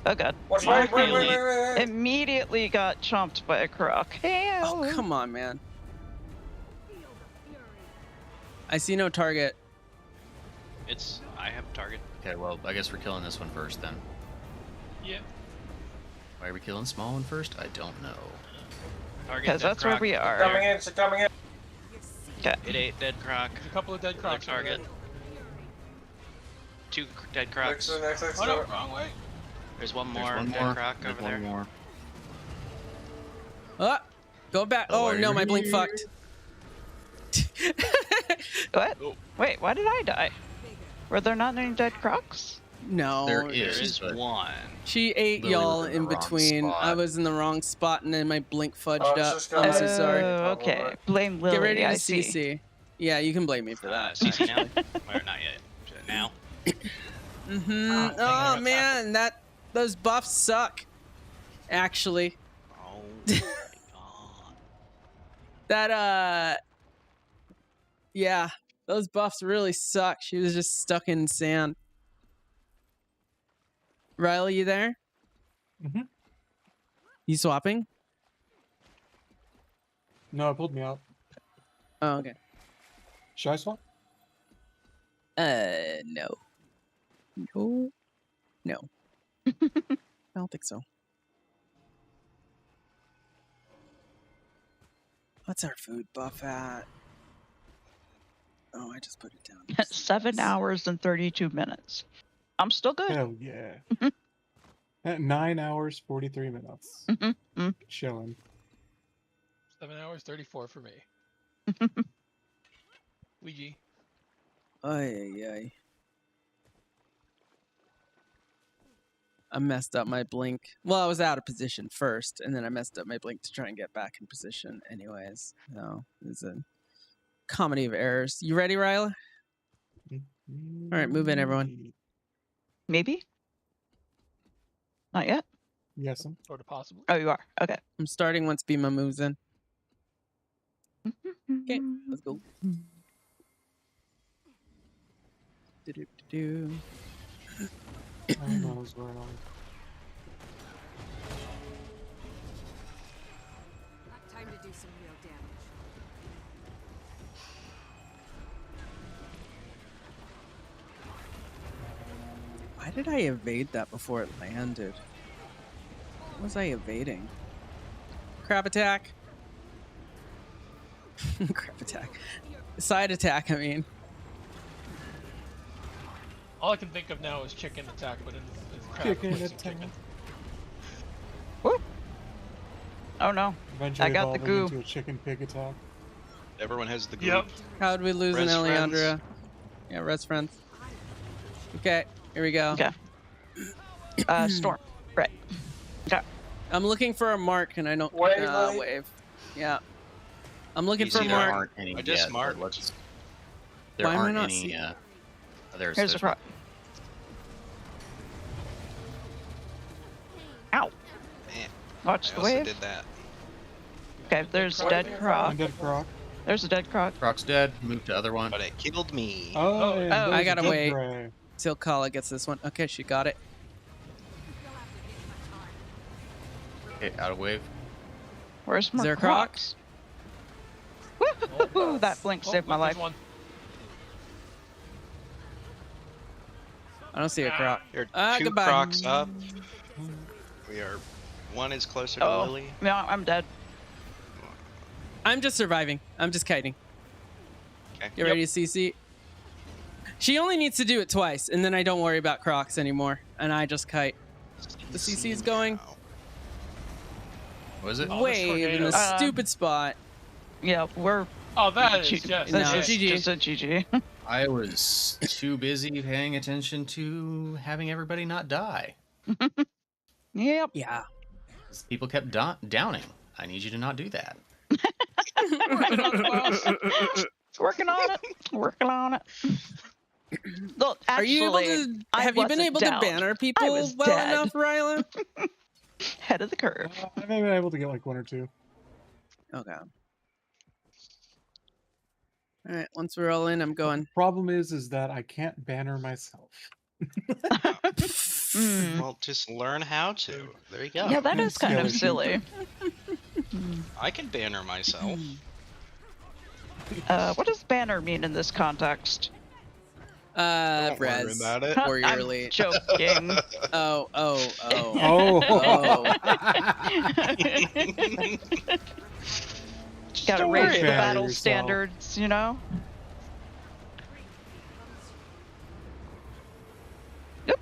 Oh god. Watch, wait. Immediately got chomped by a croc. Hey, Oh, come on, man. I see no target. I have a target. Okay, well, I guess we're killing this one first then. Yeah. Why are we killing small one first? I don't know. Target because dead that's where croc. we are. Coming in, she's coming in. Okay. It ate dead croc. There's a couple of dead Another crocs. over target. there. 2 dead Next crocs. next Oh no, door. wrong way. There's one There's more one dead more. croc There's over one there. more. Go back. Oh, Oh, no, my blink are fucked. What? Oh. Wait, why did I die? Were there not any dead crocs? No. There There is, is but- one. She ate Lily was y'all in the in wrong between. I spot. was in the wrong spot and then my blink fudged Oh, it's up. just I'm gonna- so sorry. Oh, okay. Blame Lily. Get ready to I see. CC. Yeah, you can blame me for that. CC now? Or not yet. Now? Mm-hmm. Oh man, those buffs suck. Actually, Oh my god. that yeah, those buffs really suck. She was just stuck in sand. Riley, you there? Mhm. You swapping? No, it pulled me out. Oh, okay. Should I swap? No. No. No. I don't think so. What's our food buff at? Oh, I just put it down. 7 hours and 32 minutes. I'm still good. Hell yeah. At 9 hours, 43 minutes. Chilling. 7 hours 34 for me. Ouija. Ay, ay. I messed up my blink. Well, I was out of position first, and then I messed up my blink to try and get back in position anyways. No, it's a comedy of errors. You ready, Riley? All right, move in, everyone. Maybe? Not yet? Yes. Sort of possibly. Oh, you are. Okay. I'm starting once Bima moves in. Okay, let's go. Do-do-do-do. I know as well. Time to do some real damage. Why did I evade that before it landed? What was I evading? Crab attack. Crab attack. Side attack, I mean. All I can think of now is chicken attack, but it's crab Chicken replacing attack. chicken. Woo! Oh no. Eventually I got the evolving goo. into a chicken pig attack. Everyone has the group. Yep. How'd we lose Res an friends. Eliandra? Yeah, res friends. Okay, here we go. Okay. Storm. Right. Okay. I'm looking for a mark and I don't Wave. wave. Yeah. I'm looking Easy for a there. mark. Aren't any I just yet, marked. but let's- There Why am I aren't not any. seeing- Here's a croc. Ow. Man, Watch I the also wave. did that. Okay, there's a dead croc. Dead croc. There's a dead croc. Croc's dead. Move to other one. But it killed me. Oh, and I there's gotta dead wait. prey. Till Kala gets this one. Okay, she got it. Okay, out of wave. Where's more there a croc? crocs? Woo! That blink saved my there's life. one. I don't see a croc. There are two Goodbye. crocs up. We are. One is closer to Oh, Lily. no, I'm dead. I'm just surviving. I'm just kiting. Okay. Get ready to CC. She only needs to do it twice, and then I don't worry about crocs anymore, and I just kite. The CC is going Was it? Oh, wave in a tornado. stupid spot. Yeah, we're. Oh, that is G- just. No, That's GG. just a GG. I was too busy paying attention to having everybody not die. Yep. Yeah. People kept downing. I need you to not do that. Working on it. Working on it. Look, Are actually, you able to? I Have you been wasn't able down. to banner I people was well dead. enough, Ryla? Head of the curve. I've been able to get like one or two. Okay. All right. Once we're all in, I'm going. Problem is that I can't banner myself. Mm. Well, just learn how to. There you go. Yeah, that is kind of Skill silly. I can banner myself. What does banner mean in this context? Don't worry Res. about it. Or I'm yearly. joking. Oh. Oh. Gotta Don't raise worry the about battle yourself. standards, you know? Nope.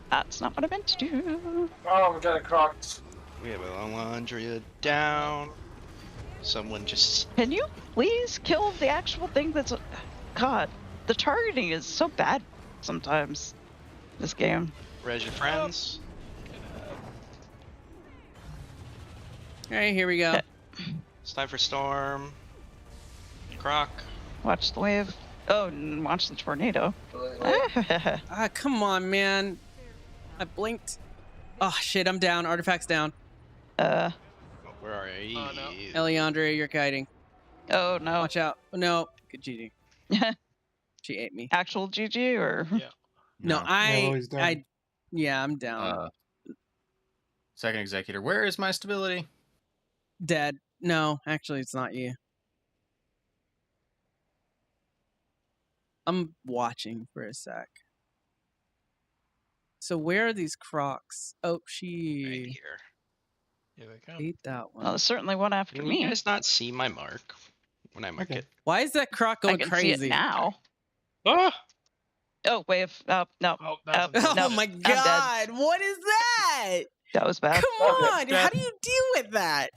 That's not what I meant to do. Oh, we got a crocked. We have Alondria down. Someone just. Can you please kill the actual thing that's. God, the targeting is so bad sometimes. This game. Res your friends. All right, here we go. It's time for Storm. Croc. Watch the wave. Oh, and watch the tornado. Ah, come on, man. I blinked. Oh shit, I'm down. Artifact's down. Where are you? Oh, no. Eliandra, you're kiting. Oh no. Watch out. No, good GG. She ate me. Actual GG or? Yeah. No, Lily's down. Yeah, I'm down. Second executor. Where is my stability? Dead. No, actually, it's not you. I'm watching for a sec. So where are these crocs? Oh, Right she here. Here they come. ate that one. Well, there's certainly one after Can me. you guys not see my mark when I mark Okay. it? Why is that croc I going can crazy? see it now. Ah! Oh, wave. Oh, no. Oh, that's Oh No, my I'm dead. god! What is that? That was bad. Come on! How do you deal with that?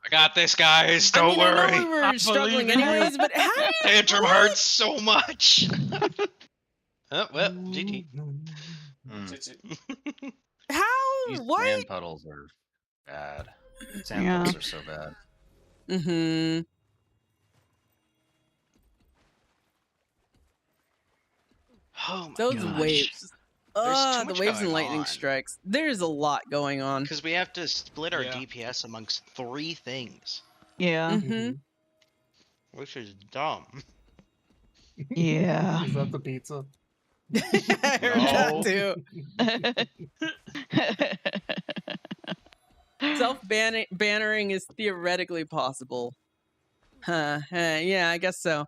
I got this, guys. I Don't mean, I know worry. we were I struggling believe in you. anyways, but how do you? Tantrum what? hurts so much. Oh, well, GG. How? These What? sand puddles are bad. Sand Yeah. puddles are so bad. Mm-hmm. Oh my Those gosh. waves. too the much waves and going lightning on. strikes. There's a lot going on. Because we have to split our Yeah. DPS amongst 3 things, Yeah. Mm-hmm. which is dumb. Yeah. Is that the pizza? I heard that too. Self-bannering is theoretically possible. Huh. Yeah, I guess so.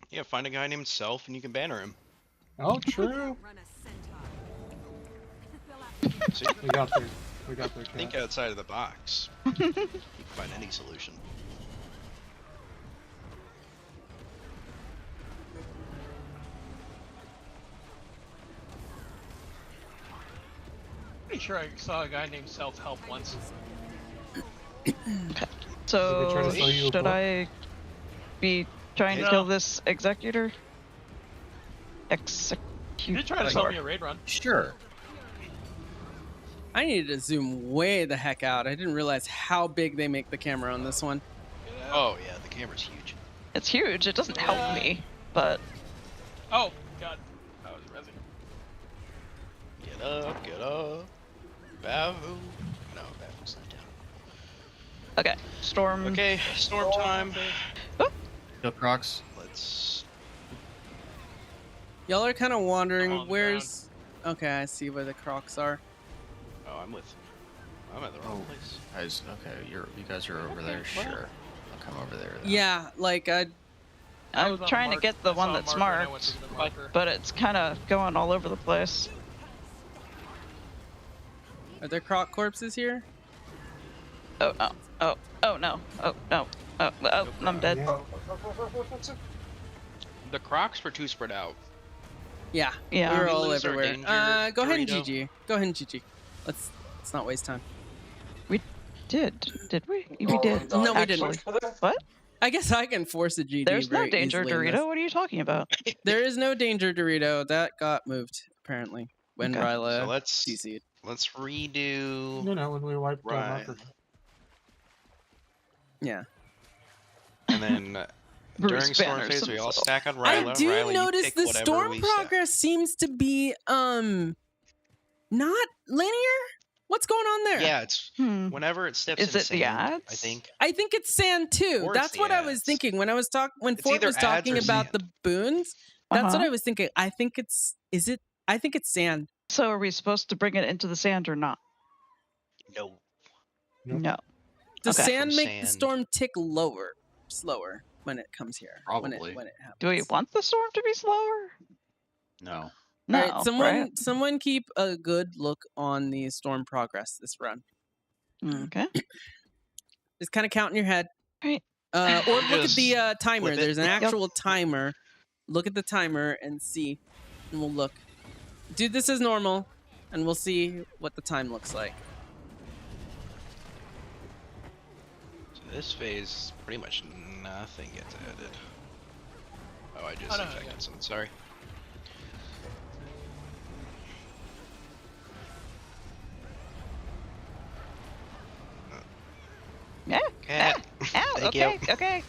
Yeah, find a guy named Self and you can banner him. Oh, true. See? We got there. We got there. Think Cat. outside of the box. You can find any solution. Pretty sure I saw a guy named Self Help once. So try to sell you a should book? I be trying to No. kill this executor? You did try to sell me a raid run. Sure. I needed to zoom way the heck out. I didn't realize how big they make the camera on this one. Oh yeah, the camera's huge. It's huge. It doesn't help me, but Oh, God. That was resin. Get up, get up. Bavu. No, Bavu's not down. okay. Storm. Okay, storm time. Kill Crocs. Let's. Y'all are kind of wondering I'm on the where's. Okay, I see where the Crocs are. Oh, I'm at the wrong place. Guys, okay, you guys are over there. Sure. I'll come over there. Then. Yeah, like I I'm was on trying to mark- get the I one saw that's marker and I went marked, to the marker. but it's kind of going all over the place. Are there Croc corpses here? Oh no! Oh no! Oh no! Oh, I'm dead. Yeah. The Crocs were too spread out. Yeah. Yeah. We're We all lose our everywhere. danger Go ahead and Dorito. GG. Go ahead and GG. Let's not waste time. Did we? We did. No, we actually. didn't. What? I guess I can force a GG. There's no very danger, easily in this. Dorito. What are you talking about? There is no danger, Dorito. That got moved apparently when Okay. Ryla So let's CC'd. redo. No, when we wiped Right. Marker. Yeah. And then Bruce during storm banners phase, we all himself. stack on Ryla. I do Ryla, you notice pick the whatever storm we stack. progress seems to be not linear. What's going on there? Yeah, it's Hmm. whenever it steps Is into it the sand, I ads? think. I think it's sand too. Or it's That's the what I was ads. thinking when I was when It's Fort either was ads talking or about the sand. boons. That's what Uh-huh. I was thinking. I think it's I think it's sand. So are we supposed to bring it into the sand or not? No. Nope. No. Does Okay. sand From make the sand. storm tick slower when it comes here? Probably. When it happens. Do we want the storm to be slower? No. No. All right, someone right? someone keep a good look on the storm progress this run. Okay. Just kind of count in your head. Right. Or look at Just the timer. flip it. There's an Yep. actual timer. Look at the timer and see, and we'll look. Do this as normal, and we'll see what the time looks like. So this phase, pretty much nothing gets added. Oh, I just Oh, no, infected yeah. someone. Sorry. Yeah. Cat. Ow. Thank Okay. you. Okay.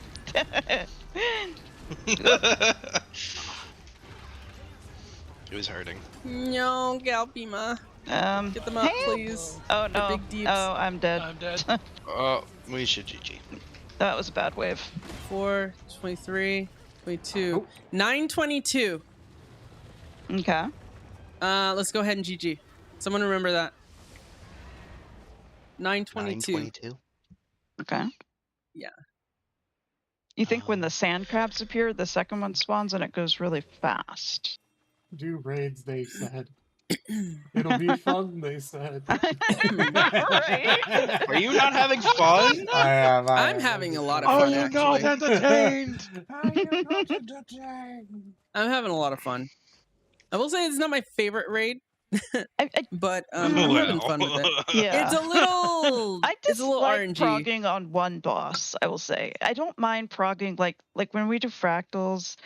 It was hurting. No, Galpima. Get them up, hey. please. Oh They're no. big deeps. Oh, I'm dead. I'm dead. Oh, we should GG. That was a bad wave. 4, 23, 22, 922. Okay. Let's go ahead and GG. Someone remember that. 922. 922. Okay. Yeah. You think when the sand crabs appear, the second one spawns and it goes really fast? Do raids, they said. It'll be fun, they said. Are you not having fun? I am. I'm having a lot of fun, actually. entertained? I'm having a lot of fun. I will say it's not my favorite raid, but I'm having fun with it. Yeah. It's a little. I It's a little dislike RNG. progging on one boss, I will say. I don't mind progging, like when we do fractals.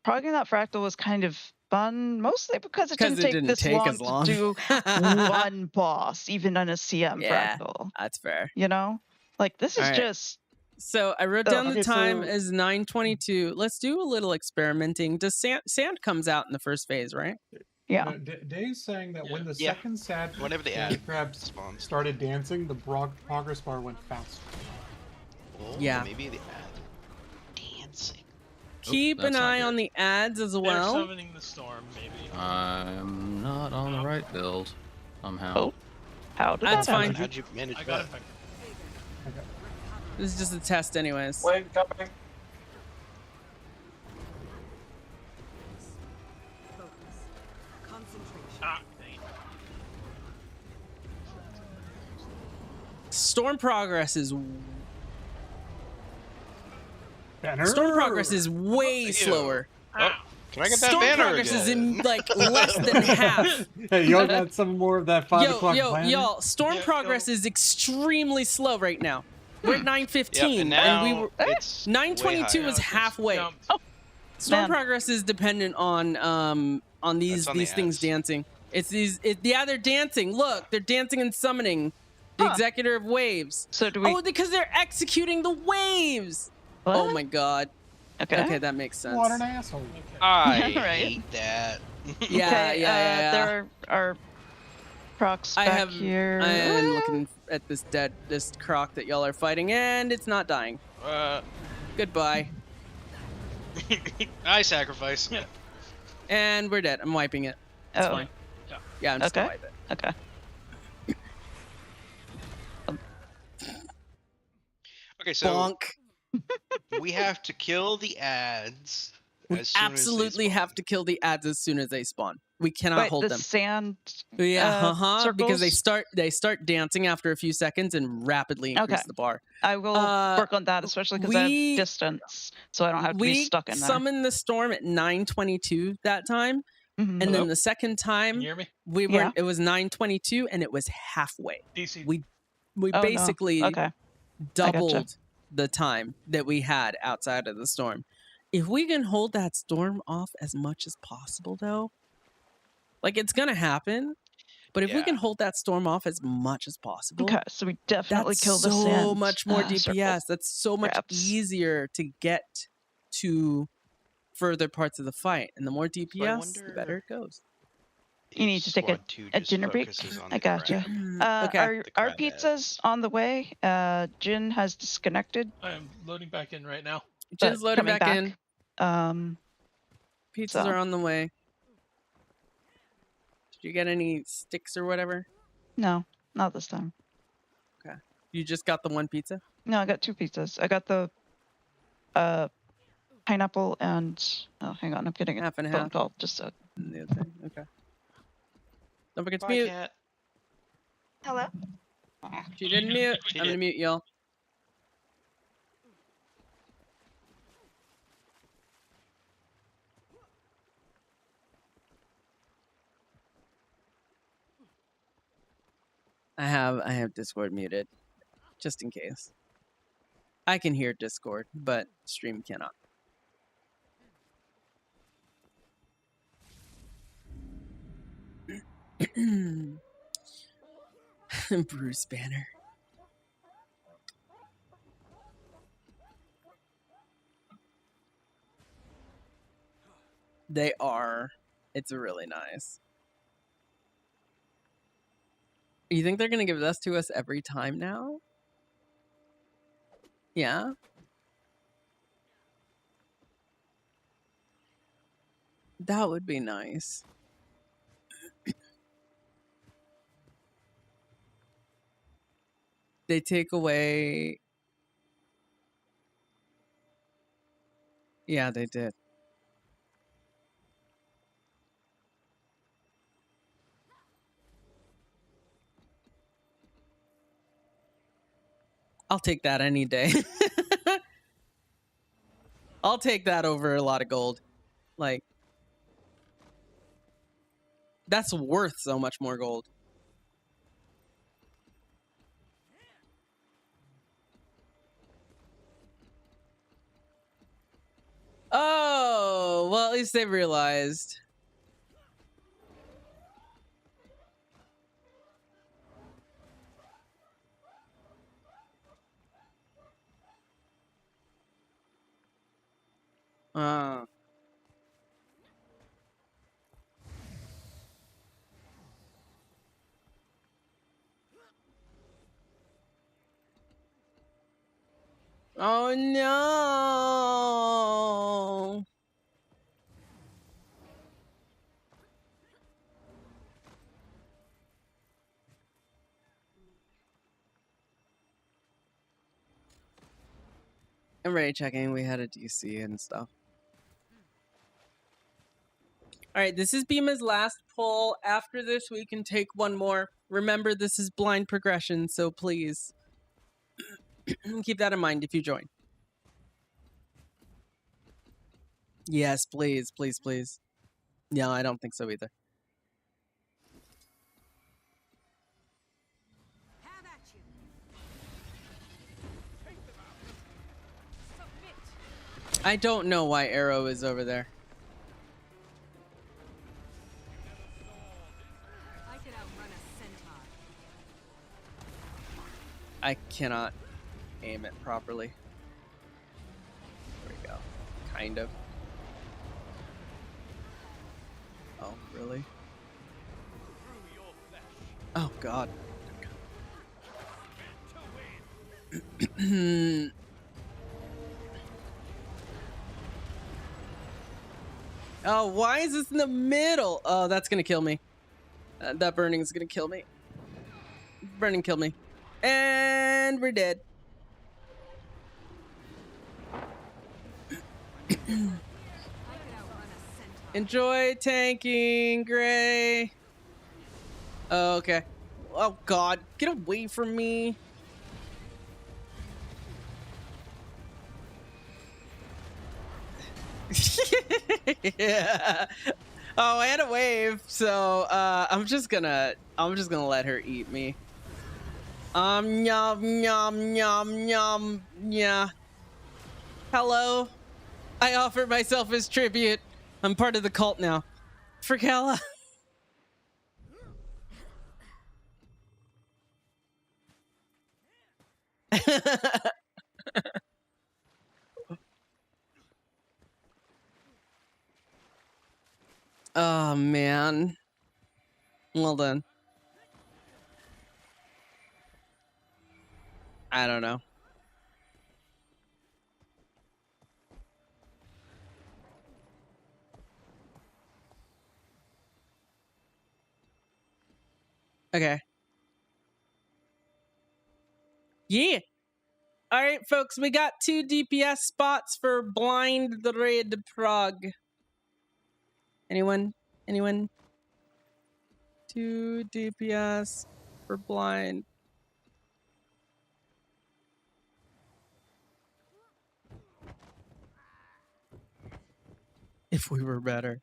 Progging that fractal was kind of fun, mostly because it didn't take this long to do one boss, even on a CM Yeah, fractal. That's fair. You know? Like, this is All right. just So I wrote Oh, down the okay, time so- as 9:22. Let's do a little experimenting. Does sand comes out in the first phase, right? Yeah. No, Dave's saying that when the Yeah. second sad Whenever the sand ad crab spawns. started dancing, the progress bar went faster. Oh, Yeah. maybe the ad dancing. Keep an that's not eye good. on the ads as They're well. summoning the storm, maybe. I'm not on the right build somehow. Oh, how did That's that fine. happen? How'd you manage I got that? infected. This is just a test, anyways. Wave coming. Focus. Concentration. Ah, dang it. Storm progress is Banner. storm progress is way slower. Oh, can I get that Storm banner progress again? is in like less than half. Hey, y'all got some more of that 5 o'clock banner? Y'all, storm Yeah, progress is extremely slow right now. We're at 9:15, Yep, and now we were it's 9:22 way is higher. halfway. Jumped. Storm Man. progress is dependent on these That's on the things ads. dancing. It's these. Yeah, they're dancing. Look, they're dancing and summoning the Huh. executor of waves. So do we? Oh, because they're executing the waves. What? Oh my god. Okay. Okay, that makes sense. What an asshole. Okay. I Right. hate that. Yeah, Okay, yeah. There are procs I back have. here. I am looking at this croc that y'all are fighting, and it's not dying. Goodbye. I sacrifice. And we're dead. I'm wiping it. It's Oh. fine. Yeah. Yeah, I'm just gonna Okay. wipe it. Okay. Okay, so Bonk. we have to kill the ads We as soon absolutely as they have to kill the ads as soon as they spawn. We cannot Wait, hold the them. sand. Yeah, because they circles? start dancing after a few seconds and rapidly increase Okay. the bar. I will work on that, especially because I we- have distance, so I don't have to be We stuck in there. summoned the storm at 9:22 that time, Mhm. and then the second Can time you hear me? we were Yeah. it was 9:22 and it was halfway. DC. We Oh, basically no. Okay. doubled the time that we had outside of the storm. If we can hold that storm off as much as possible, though, like it's gonna happen, but if we Yeah. can hold that storm off as much as possible, Okay, so we definitely that's kill the so sand. much more circle. DPS. That's so much grabs. easier to get to further parts of the fight, and the more DPS, wonder the better it goes. You need to take Squad 2 a just dinner break. focuses on I the gotcha. crab. Okay. Are The our crab pizzas on the way? Jin has disconnected. I am loading back in right now. Jin's but loading coming back in. Pizzas so- are on the way. Did you get any sticks or whatever? No, not this time. Okay. You just got the one pizza? No, I got 2 pizzas. I got the pineapple and hang on, I'm getting a Half and phone half. call. Just a And the other thing. Okay. Don't forget to Bye, mute. cat. hello. She didn't mute. She I'm gonna did. mute y'all. I have Discord muted, just in case. I can hear Discord, but stream cannot. Bruce Banner. They are. It's really nice. You think they're gonna give this to us every time now? Yeah. That would be nice. They take away. Yeah, they did. I'll take that any day. I'll take that over a lot of gold. Like, that's worth so much more gold. Oh, well, at least they realized. Uh. Oh no! I'm ready checking. We had a DC and stuff. All right, this is Bima's last pull. After this, we can take one more. Remember, this is blind progression, so please keep that in mind if you join. Yes, please, please, please. No, I don't think so either. Have at you. Submit. I don't know why Arrow is over there. I could outrun a centaur. I cannot aim it properly. There we go. Kind of. Oh, really? Oh, God. Oh, why is this in the middle? Oh, that's gonna kill me. That burning is gonna kill me. Burning killed me. And we're dead. Enjoy tanking, Gray. Oh, okay. Oh, God. Get away from me. Yeah. Oh, I had a wave, so I'm just gonna let her eat me. Yum yum yum yum yeah. Hello. I offer myself as tribute. I'm part of the cult now. Fricella. Oh man. Well done. I don't know. Okay. Yeah. All right, folks, we got 2 DPS spots for Blind the Red Prog. Anyone? Anyone? 2 DPS for Blind. If we were better.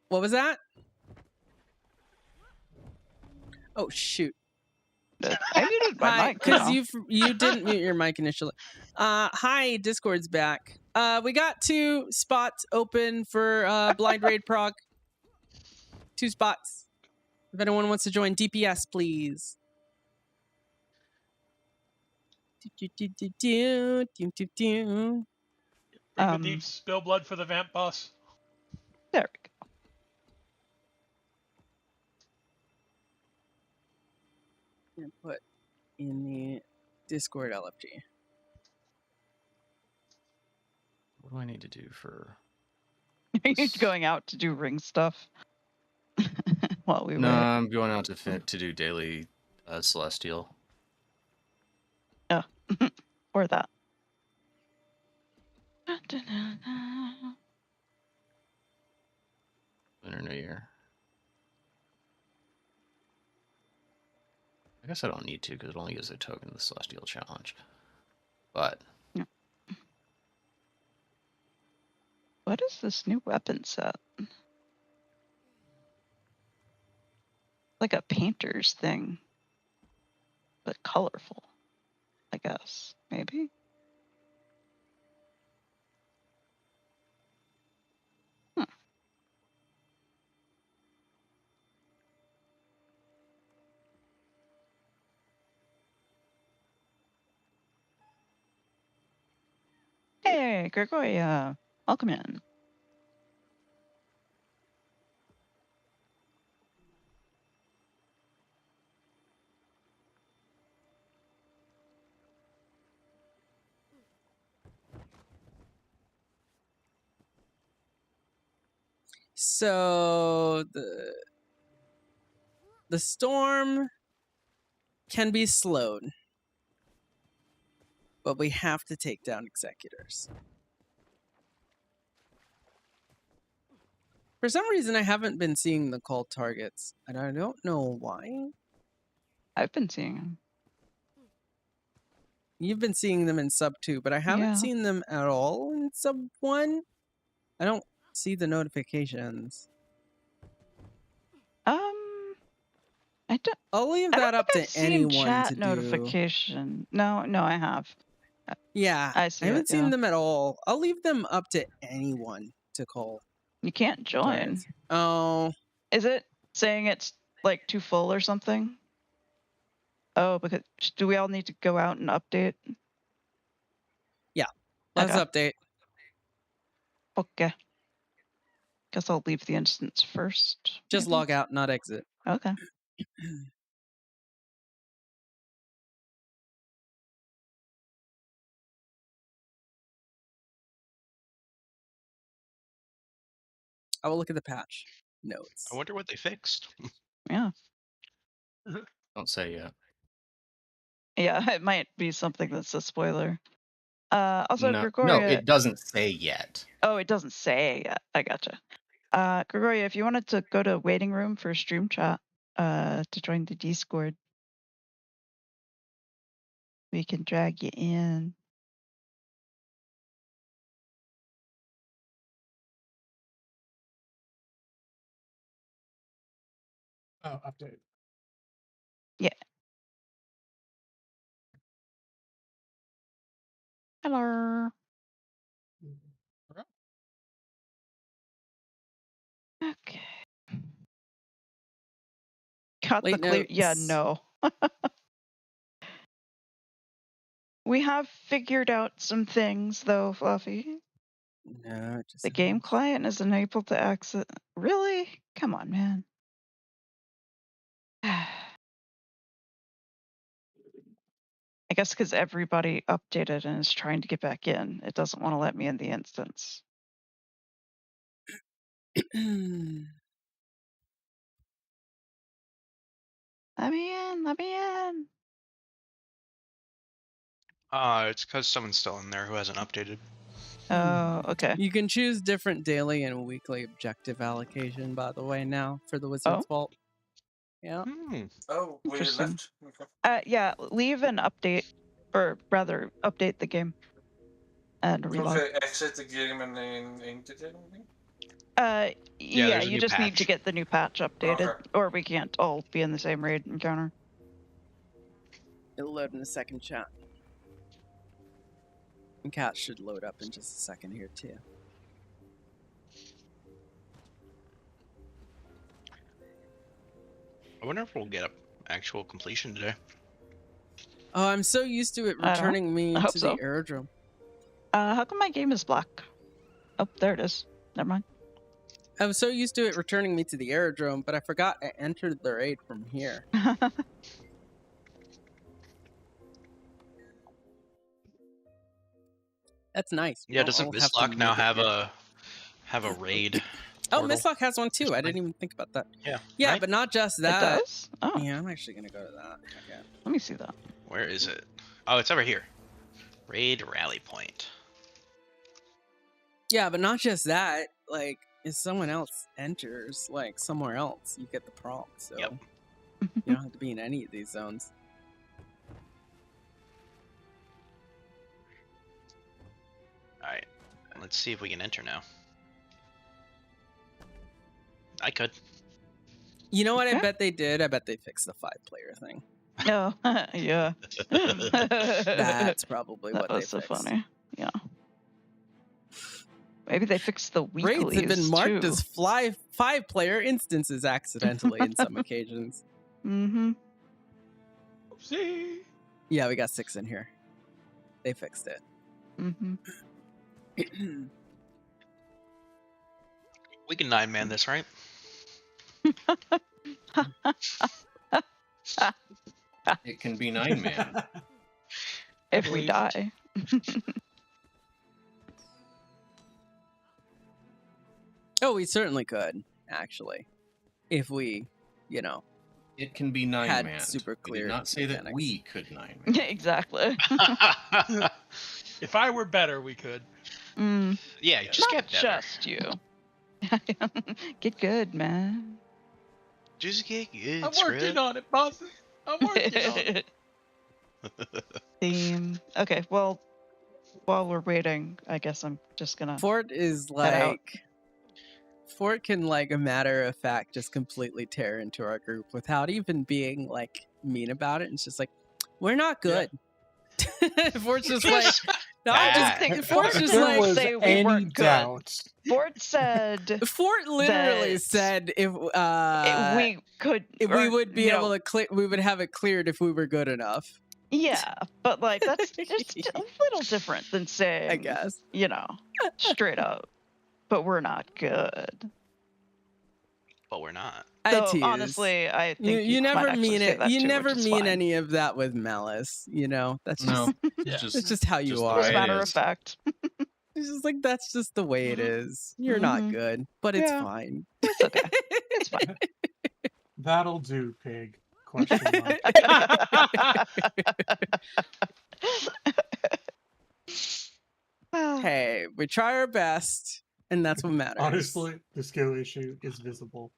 What was that? Oh shoot. I muted my Hi, mic. because now. you didn't mute your mic initially. Hi, Discord's back. We got 2 spots open for Blind Raid Prog. 2 spots. If anyone wants to join DPS, please. Bring the deep, spill blood for the vamp boss. There we go. And put in the Discord LFG. What do I need to do for? Are you going out to do ring stuff while we No, wait? I'm going out to do daily celestial. Oh, or that. Lunar New Year. I guess I don't need to because it only gives a token to the celestial challenge. But What is this new weapon set? Like a painter's thing, but colorful. I guess maybe. Hey, Gregoria. Welcome in. So the storm can be slowed, but we have to take down executors. For some reason, I haven't been seeing the call targets, and I don't know why. I've been seeing them. You've been seeing them in sub 2, but I haven't Yeah. seen them at all in sub 1. I don't see the notifications. I don't. I'll leave I don't that up think to I've seen anyone chat to do. notification. No, I have. Yeah, I see I haven't it, seen yeah. them at all. I'll leave them up to anyone to call. You can't join. targets. Oh, Is it saying it's like too full or something? Oh, because do we all need to go out and update? yeah. Let's update. Okay. Guess I'll leave the instance first. Just log out, not exit. Okay. I will look at the patch notes. I wonder what they fixed. Yeah. Don't say yet. Yeah, it might be something that's a spoiler. Also, No, Gregoria. it doesn't say yet. Oh, it doesn't say yet. I gotcha. Gregoria, if you wanted to go to waiting room for stream chat, to join the Discord, we can drag you in. Oh, update. Yeah. Hello. Okay. Got Late the clear. Yeah, notes. no. We have figured out some things, though, Fluffy. No, just The game client is unable to access. Really? Come on, man. I guess because everybody updated and is trying to get back in, it doesn't want to let me in the instance. Let me in. Let me in. It's because someone's still in there who hasn't updated. Oh, okay. You can choose different daily and weekly objective allocation, by the way, now for the Wizard's Vault. Yeah. Oh, we Interesting. left? Okay. Yeah, leave and update, or rather, update the game and relog. Okay, exit the game and then into the game? Yeah, Yeah, there's a you new just need to patch. get the new patch updated, Okay. or we can't all be in the same raid encounter. It'll load in a second, chat. And Cat should load up in just a second here, too. I wonder if we'll get an actual completion today. Oh, I'm so used to it I don't know. returning me I hope to so. the aerodrome. How come my game is black? Oh, there it is. Never mind. I was so used to it returning me to the aerodrome, but I forgot I entered the raid from here. That's nice. Yeah, doesn't I'll have to Mistlock now make it have a raid? Oh, portal? Mistlock has one too. I didn't even think about that. Yeah. Yeah, right? but not just that. It does? Oh. Yeah, I'm actually gonna go to that. Okay. Let me see that. Where is it? Oh, it's over here. Raid rally point. Yeah, but not just that. Like, if someone else enters, like somewhere else, you get the prompt. So Yep. you don't have to be in any of these zones. All right. Let's see if we can enter now. I could. You know what? I bet they did. I bet they fixed the 5-player thing. Oh, yeah. That's probably That what they was so fixed. funny. Yeah. Maybe they fixed the weeklies Raids have been marked too. as 5-player instances accidentally in some occasions. Mm-hmm. Oopsie. Yeah, we got 6 in here. They fixed it. Mm-hmm. We can 9-man this, right? It can be 9-man. If we die. Oh, we certainly could, actually. If we, you know, It can be had 9-man. super We clear did not say that mechanics. we could 9-man. Exactly. If I were better, we could. Yeah, just Not get better. just you. Get good, man. Just get good, I'm working on it, bosses. I'm working on it. Theme. Okay, well, while we're waiting, I guess I'm just gonna. Fort is head out. like. Fort can, like, a matter of fact, just completely tear into our group without even being, like, mean about it. It's just like, we're not good. Fort's just like, no, I just think Fort's just There like, was say we any weren't good. doubt. Fort said. Fort literally that said if we could, if we or, would be you able know, to clear, we would have it cleared if we were good enough. Yeah, but like that's just a little different than saying, I guess, you know, straight up. But we're not good. But we're not. I So tease. honestly, I think you might never actually mean say it. that You too, never which is mean fine. any of that with malice. You know, that's No, just it's it's just how you just the are. way it Matter of is. fact. It's just like that's just the way it is. You're not good, but it's Yeah. fine. It's okay. It's fine. That'll do, pig. Question mark. Hey, we try our best, and that's what matters. Honestly, the skill issue is visible.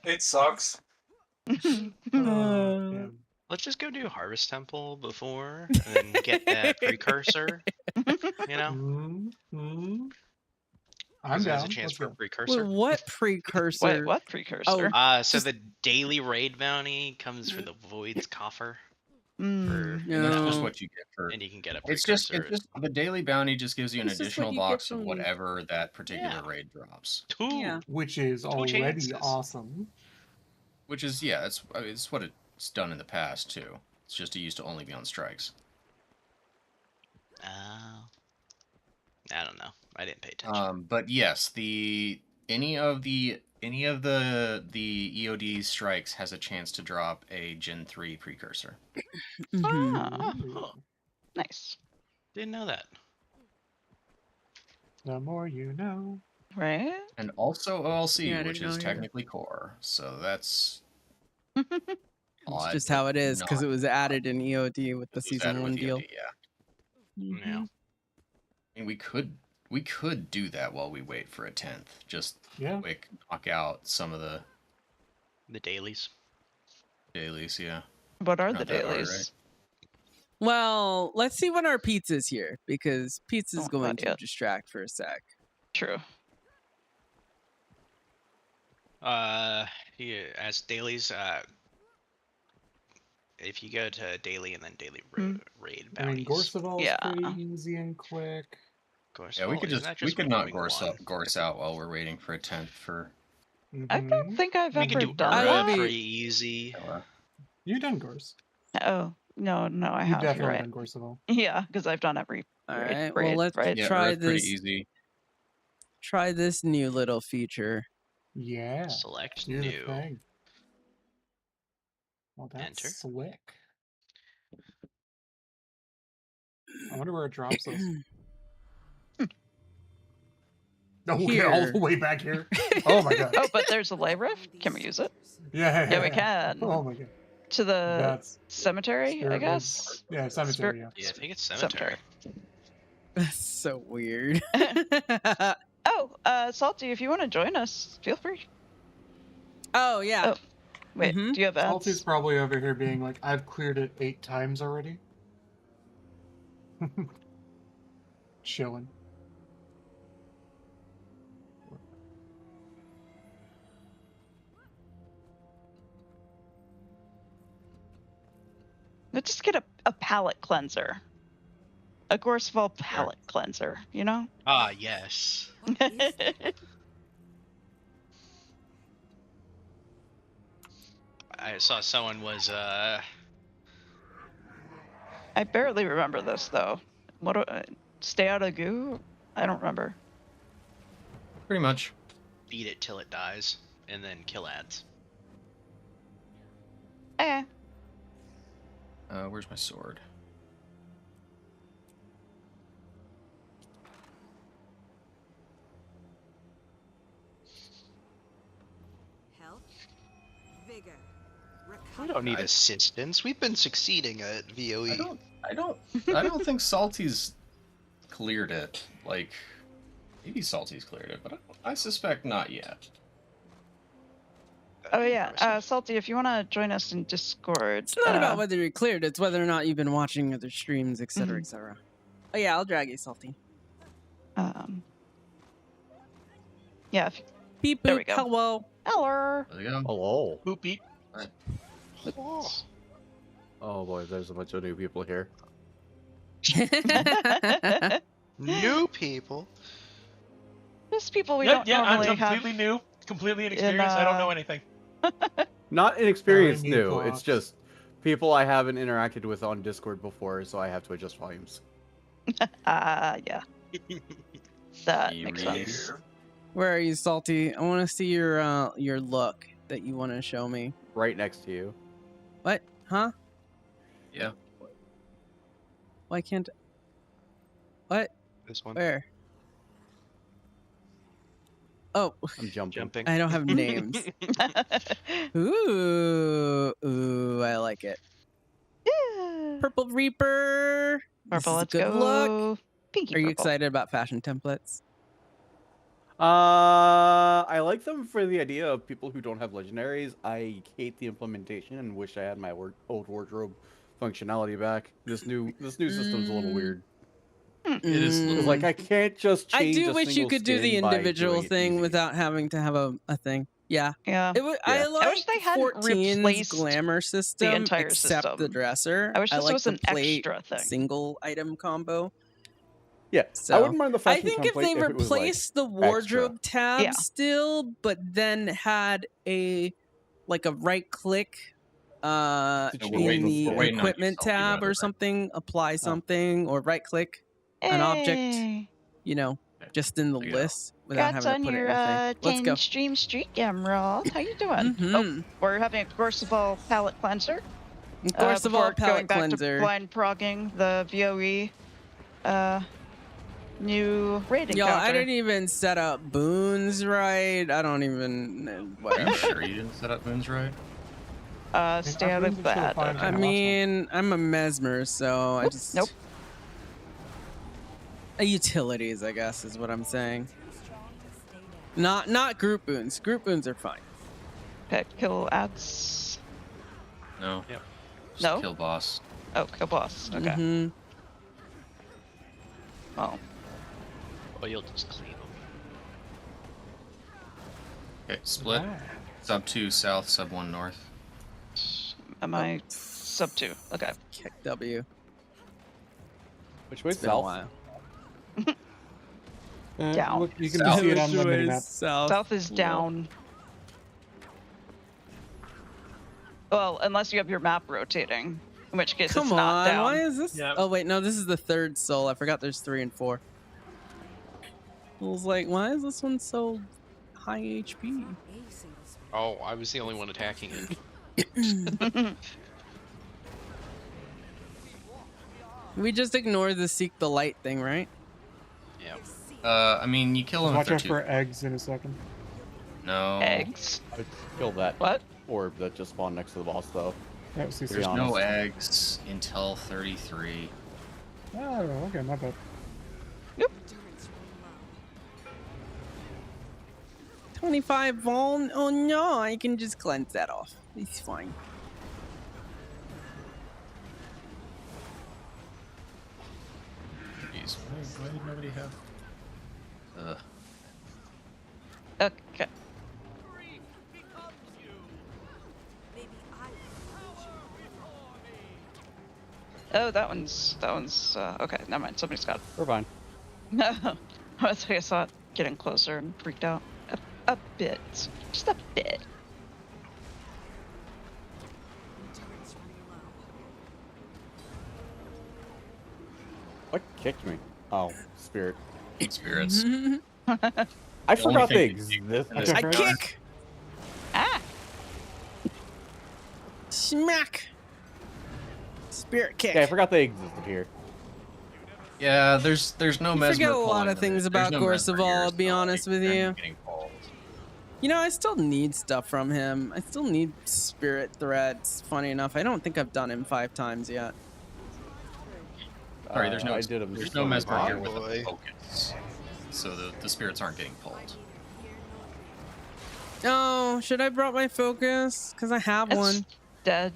It sucks. Man. Let's just go do Harvest Temple before and get that precursor. You know? I'm There's down. a chance Let's for a go. precursor. Wait, what precursor? Wait, what precursor? So the daily raid bounty comes for the Void's coffer. And that's just what you get for. And you can get a It's precursor. just the daily bounty just gives you an It's just what additional you get box of from- whatever that particular raid drops. Yeah. Which is already chances. awesome. Which is it's what it's done in the past too. It's just it used to only be on strikes. I don't know. I didn't pay attention. But yes, any of the EOD strikes has a chance to drop a Gen 3 precursor. Oh. Nice. Didn't know that. The more you know. Right? And also OLC, Yeah, I which didn't is know either. technically core. So that's It's odd, just how but it is because not- it was added in EOD with the it was season added 1 with deal. EOD, yeah. Yeah. I mean, we could do that while we wait for a 10th. Just quick knock out some of the dailies. Dailies, yeah. What are Not the that hard, dailies? right? Well, let's see when our pizza's here because pizza's Oh, going not to yet. distract for a sec. True. Yeah, as dailies, if you go to daily and then daily raid I mean, bounties. Gorseval's pretty easy and quick. Yeah, we could knock Gorse out while we're waiting for a 10th for. I don't think I've We could ever do done Aura that. pretty easy. You've done Gorse. Oh, no, I You've have. definitely You're right. done Gorseval. Yeah, because I've done every All raid, right. Well, let's right? try Earth's pretty this. easy. Try this new little feature. Yeah. Select Do the new. thing. Well, that's Enter. slick. I wonder where it drops us. Okay, all the way back here. Oh my god. Oh, but there's a lay rift. Can we use it? Yeah. Yeah, we can. Oh my god. To the That's cemetery, I Spirit guess. Yeah, cemetery. Yeah. Yeah, I think it's cemetery. That's so weird. Oh, Salty, if you want to join us, feel free. Oh yeah. Oh, wait, do you have ads? Salty's probably over here being like, I've cleared it 8 times already. Chilling. Let's just get a palate cleanser. A Gorseval palate cleanser, you know? Ah, yes. I saw someone was I barely remember this though. Stay out of goo? I don't remember. Pretty much. Beat it till it dies, and then kill ads. Eh. Where's my sword? Health, vigor, We don't need assistance. We've been succeeding at VoE. I don't think Salty's cleared it. Like, maybe Salty's cleared it, but I suspect not yet. Oh yeah, Salty, if you want to join us in Discord. It's not about whether you're cleared, it's whether or not you've been watching other streams, etc., etc. Oh yeah, I'll drag you, Salty. Yeah. Beep There boop, we go. hello. Hello. There you go. Hello. Boop beep. Oh boy, there's a bunch of new people here. New people. Just people we Yeah, don't yeah, I'm normally completely have. new, completely inexperienced. I don't know anything. Not inexperienced Very new new. blocks. It's just people I haven't interacted with on Discord before, so I have to adjust volumes. Yeah. That makes sense. Where are you, Salty? I want to see your look that you want to show me. Right next to you. What? Huh? Yeah. Why can't? What? This one. Where? Oh, I'm jumping. I don't have names. Ooh, I like it. Yeah. Purple Reaper. Purple, This is let's a good go. look. Pinky Are you purple. excited about fashion templates? I like them for the idea of people who don't have legendaries. I hate the implementation and wish I had my old wardrobe functionality back. This new system's a little weird. It is a little Like I can't just change. I do a wish you single could do the skin by individual doing it thing easy. without having to have a thing. Yeah. Yeah. It I Yeah. like I wish they hadn't 14's replaced glamour system entire except the system. dresser. I wish this like was the an plate extra thing. single item combo. Yeah, So I wouldn't mind the I fashion think if template they it was, like, replaced the wardrobe tab Yeah. still, but then had a right click we're in waiting- the we're waiting on you, equipment Salty, by tab the or way. something, apply something or right click an object, Hey. just in the Check it out. list without Congrats having on to put your it in a thing. Let's go. 10 stream streak, Emerald. How you doing? Mhm. Oh, we're having a course of all palette cleanser. Course of all before palette going back cleanser. to blind progging the VoE new rating Yo, counter. I didn't even set up boons right. I don't even Are whatever. you sure you didn't set up moons right? Stay out of that. I mean, I'm a mesmer, so I just Nope. Utilities, I guess, is what I'm saying. Not group boons. Group boons are fine. Okay, kill ads. No. Yep. Just No? kill boss. Oh, kill boss. Okay. Mhm. Oh. Well, you'll just clean them. Okay, split. Sub 2 south, sub 1 north. Am I sub 2? Okay. Kick W. Which way It's been a south? while. Down. Look, you can South. see it on the Which way mini is map. South. South is down. Well, unless you have your map rotating, in which case Come it's not on, down. why is this? Yeah. Oh wait, no, this is the third soul. I forgot there's 3 and 4. I was like, why is this one so high HP? Oh, I was the only one attacking it. We just ignore the seek the light thing, right? Yeah. I mean, you kill them if Watch they're out too... for eggs in a second. No. Eggs. I'd kill that What? orb that just spawned next to the boss, though. Yeah, see, To be There's no honest. eggs until 33. Oh, okay, my bad. 25 vol. Oh no, I can just cleanse that off. It's fine. Jeez, why did nobody have... Okay. Oh, that one's okay. Never mind. Somebody's got it. We're fine. No, I saw it getting closer and freaked out a bit, just a bit. What kicked me? Oh, spirit. Spirits. I forgot they exist. I kick. Ah! Smack. Spirit kick. Yeah, I forgot they existed here. Yeah, there's no You mesmer forget a lot pulling of them. things There's about no mesmer Gorseval, here, I'll be so, honest with them you. getting pulled. You know, I still need stuff from him. I still need spirit threads. Funny enough, I don't think I've done him 5 times yet. Sorry, there's no I did them there's just no so mesmer far. here with a focus, so the spirits aren't getting pulled. Oh, should I brought my focus? Because I have It's one. dead.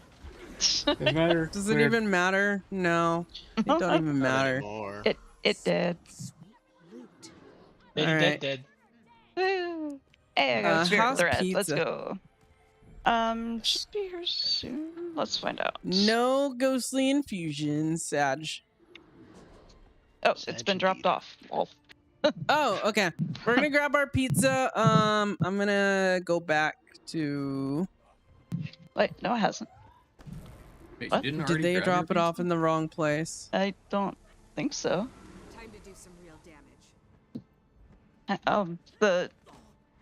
Doesn't matter. Does it even matter? No, it don't even Not matter. anymore. It did. All right. Dead. Woo. Hey, I got a spirit how's thread. Let's pizza? go. Should be here soon. Let's find out. No ghostly infusion, Sag. Oh, it's been dropped off. Lol. Oh, okay. We're gonna grab our pizza. I'm gonna go back to. Wait, no, it hasn't. Wait, What? you didn't Did already they grab drop your it off pizza? in the wrong place? I don't think so. Time to do some real damage. The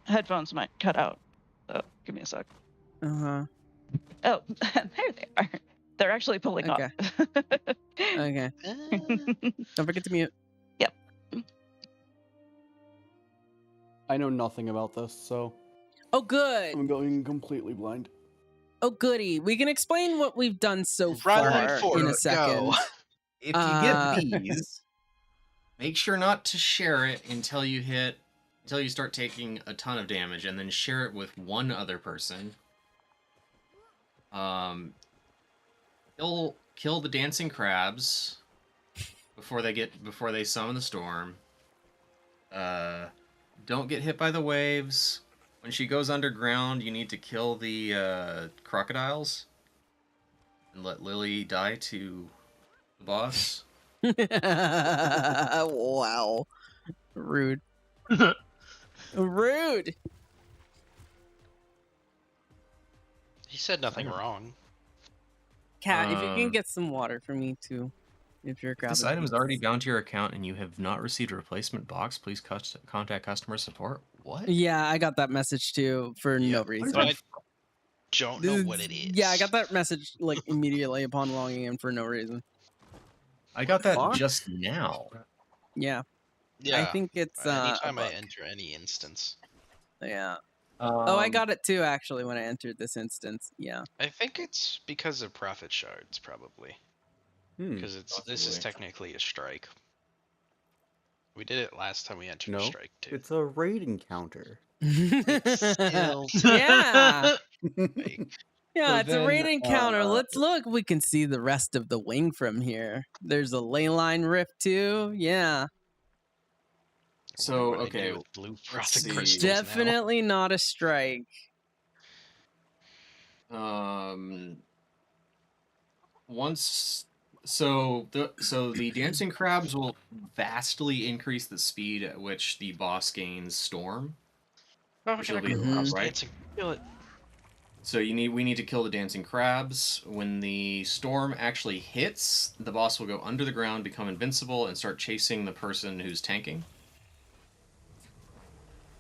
headphones might cut out. So give me a sec. Uh-huh. Oh, there they are. They're actually pulling Okay. up. Okay. Don't forget to mute. Yep. I know nothing about this, so Oh, good. I'm going completely blind. Oh, goody. We can explain what we've done so Run far for in it, a second. go. If you get these, make sure not to share it until you start taking a ton of damage, and then share it with one other person. Kill the dancing crabs before they summon the storm. Don't get hit by the waves. When she goes underground, you need to kill the crocodiles and let Lily die to the boss. Wow. Rude. Rude. He said nothing wrong. Cat, if you can get some water for me too. If you're grabbing This item is pizza. already bound to your account and you have not received a replacement box, please contact customer support. What? Yeah, I got that message too for no reason. But I don't know what it is. Yeah, I got that message like immediately upon logging in for no reason. I got that just now. Yeah. Yeah. I think it's anytime a I bug. enter any instance. Yeah. Oh, I got it too actually when I entered this instance. Yeah. I think it's because of profit shards, probably. Because this is technically a strike. We did it last time we entered a No, strike too. it's a raid encounter. Still Yeah. like, Yeah, So it's a raid then, encounter. Let's look. We can see the rest of the wing from here. There's a ley line rift too. Yeah. So what I okay, do with blue let's frosted see. crystals now. Definitely not a strike. So the dancing crabs will vastly increase the speed at which the boss gains storm. Oh, Which I will gotta be go. right. Dancing. Kill it. So we need to kill the dancing crabs. When the storm actually hits, the boss will go under the ground, become invincible, and start chasing the person who's tanking.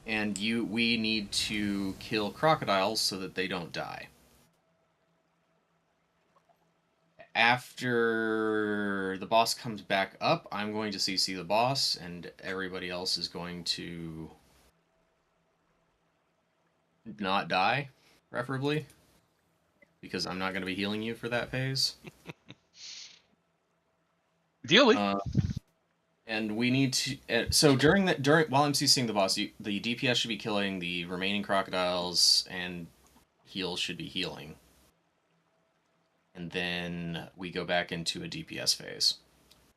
And we need to kill crocodiles so that they don't die. After the boss comes back up, I'm going to CC the boss, and everybody else is going to not die, preferably, because I'm not going to be healing you for that phase. Ideally. And we need to. So while I'm CCing the boss, the DPS should be killing the remaining crocodiles, and heals should be healing. And then we go back into a DPS phase.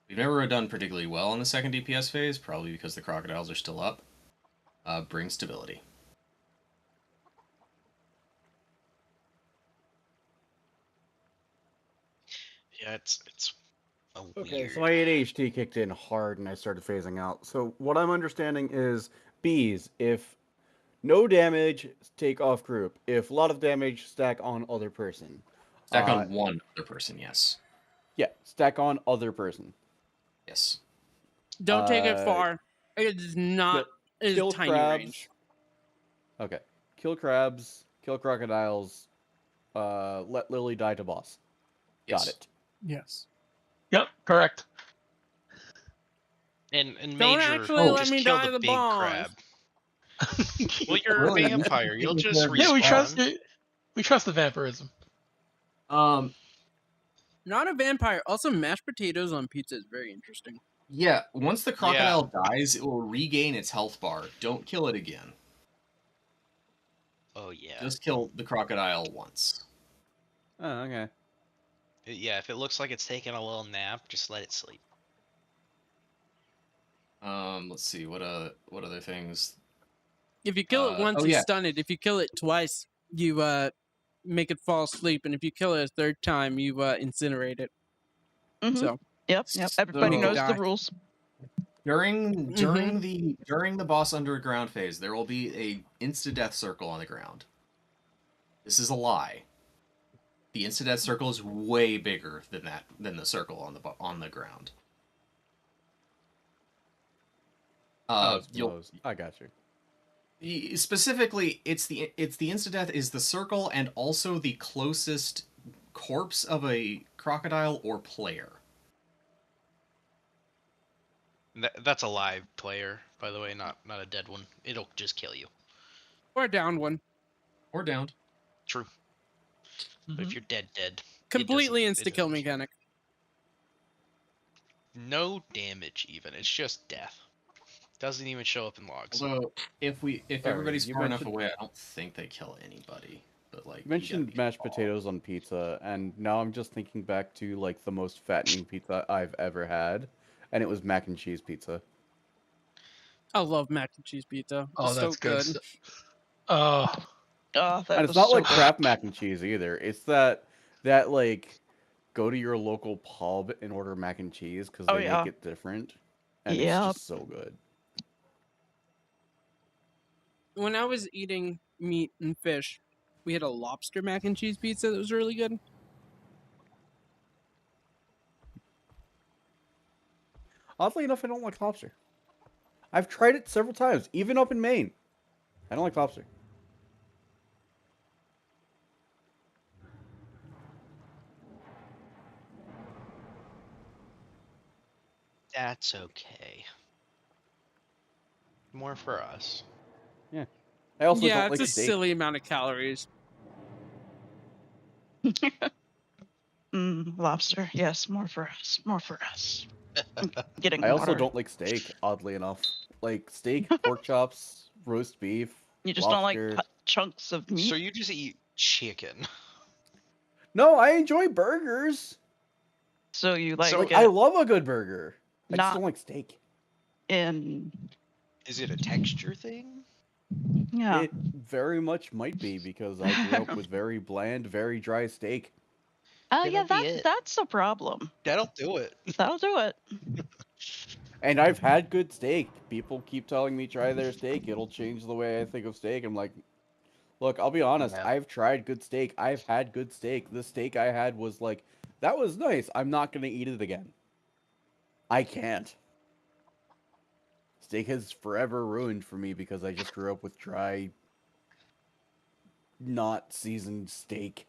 We've never done particularly well in the second DPS phase, probably because the crocodiles are still up. Bring stability. Yeah, it's a Okay, weird. so my ADHD kicked in hard and I started phasing out. So what I'm understanding is bees, if no damage, take off group. If a lot of damage, stack on other person. Stack on one other person, yes. Yeah, stack on other person. Yes. Don't take it far. It is not. It is Kill tiny crabs. range. Okay. Kill crabs. Kill crocodiles. Let Lily die to boss. Yes. Got it. Yes. Yep, correct. And Don't major, actually let just me kill die the the big boss. crab. Well, you're a Really, you vampire. should You'll take just care of Yeah, we respawn. trust. We trust the vampirism. Not a vampire. Also, mashed potatoes on pizza is very interesting. Yeah, once the crocodile dies, it will regain its health bar. Don't kill it again. Oh yeah. Just kill the crocodile once. Oh, okay. Yeah, if it looks like it's taking a little nap, just let it sleep. Let's see, what other things? If you kill it once, oh, you yeah. stun it. If you kill it twice, you make it fall asleep. And if you kill it a third time, you incinerate it. Mhm. So Yep. Everybody So- knows the Die. rules. During the boss underground phase, there will be a insta-death circle on the ground. This is a lie. The insta-death circle is way bigger than the circle on the ground. I got you. Specifically, it's the insta-death is the circle and also the closest corpse of a crocodile or player. That's a live player, by the way, not a dead one. It'll just kill you. Or a downed one. Or downed. True. But if you're dead, Completely it insta kill mechanic. no damage even. It's just death. Doesn't even show up in logs. Although, if Sorry, everybody's you far enough mentioned- away, I don't think they kill anybody. But like, You mentioned mashed potatoes on pizza, and now I'm just thinking back to like the most fattening pizza I've ever had, and it was mac and cheese pizza. I love mac and cheese pizza. Oh, It's so that's good. good. Oh, that And it's was not so like good. crap mac and cheese either. It's that like go to your local pub and order mac and cheese because Oh, they yeah. make it different, and Yep. it's just so good. When I was eating meat and fish, we had a lobster mac and cheese pizza that was really good. Oddly enough, I don't like lobster. I've tried it several times, even up in Maine. I don't like lobster. That's okay. More for us. Yeah. I also yeah, don't it's like a steak. silly amount of calories. Lobster. Yes, more for us. More for us. I'm getting I also water. don't like steak, oddly enough. Like steak, pork chops, roast beef, You just lobster. don't like chunks of meat. So you just eat chicken. No, I enjoy burgers. So you like, So- Like, I love a good burger. I just Not- don't like steak. in Is it a texture thing? yeah. It very much might be because I grew up with very bland, very dry steak. Oh yeah, That'll be it. that's a problem. That'll do it. That'll do it. And I've had good steak. People keep telling me try their steak. It'll change the way I think of steak. I'm like, look, I'll be honest. Yeah. I've tried good steak. I've had good steak. The steak I had was like, that was nice. I'm not going to eat it again. I can't. Steak has forever ruined for me because I just grew up with dry, not seasoned steak.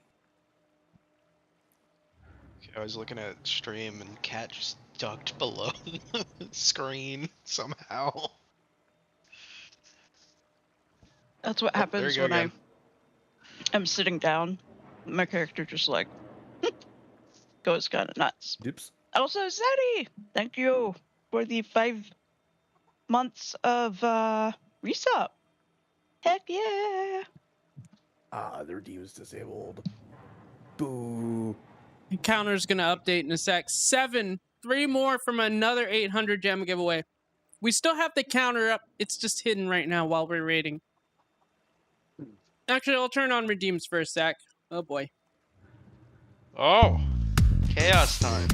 I was looking at stream and Cat just ducked below the screen somehow. That's what Oh, there happens you go when again. I'm sitting down. My character just like goes kind of nuts. Oops. Also, Zeddy, thank you for the 5 months of resub. Heck yeah! Ah, their demon's disabled. Boo. The counter's gonna update in a sec. 3 more from another 800 gem giveaway. We still have the counter up. It's just hidden right now while we're raiding. Actually, I'll turn on redeems for a sec. Oh boy. Oh, chaos time.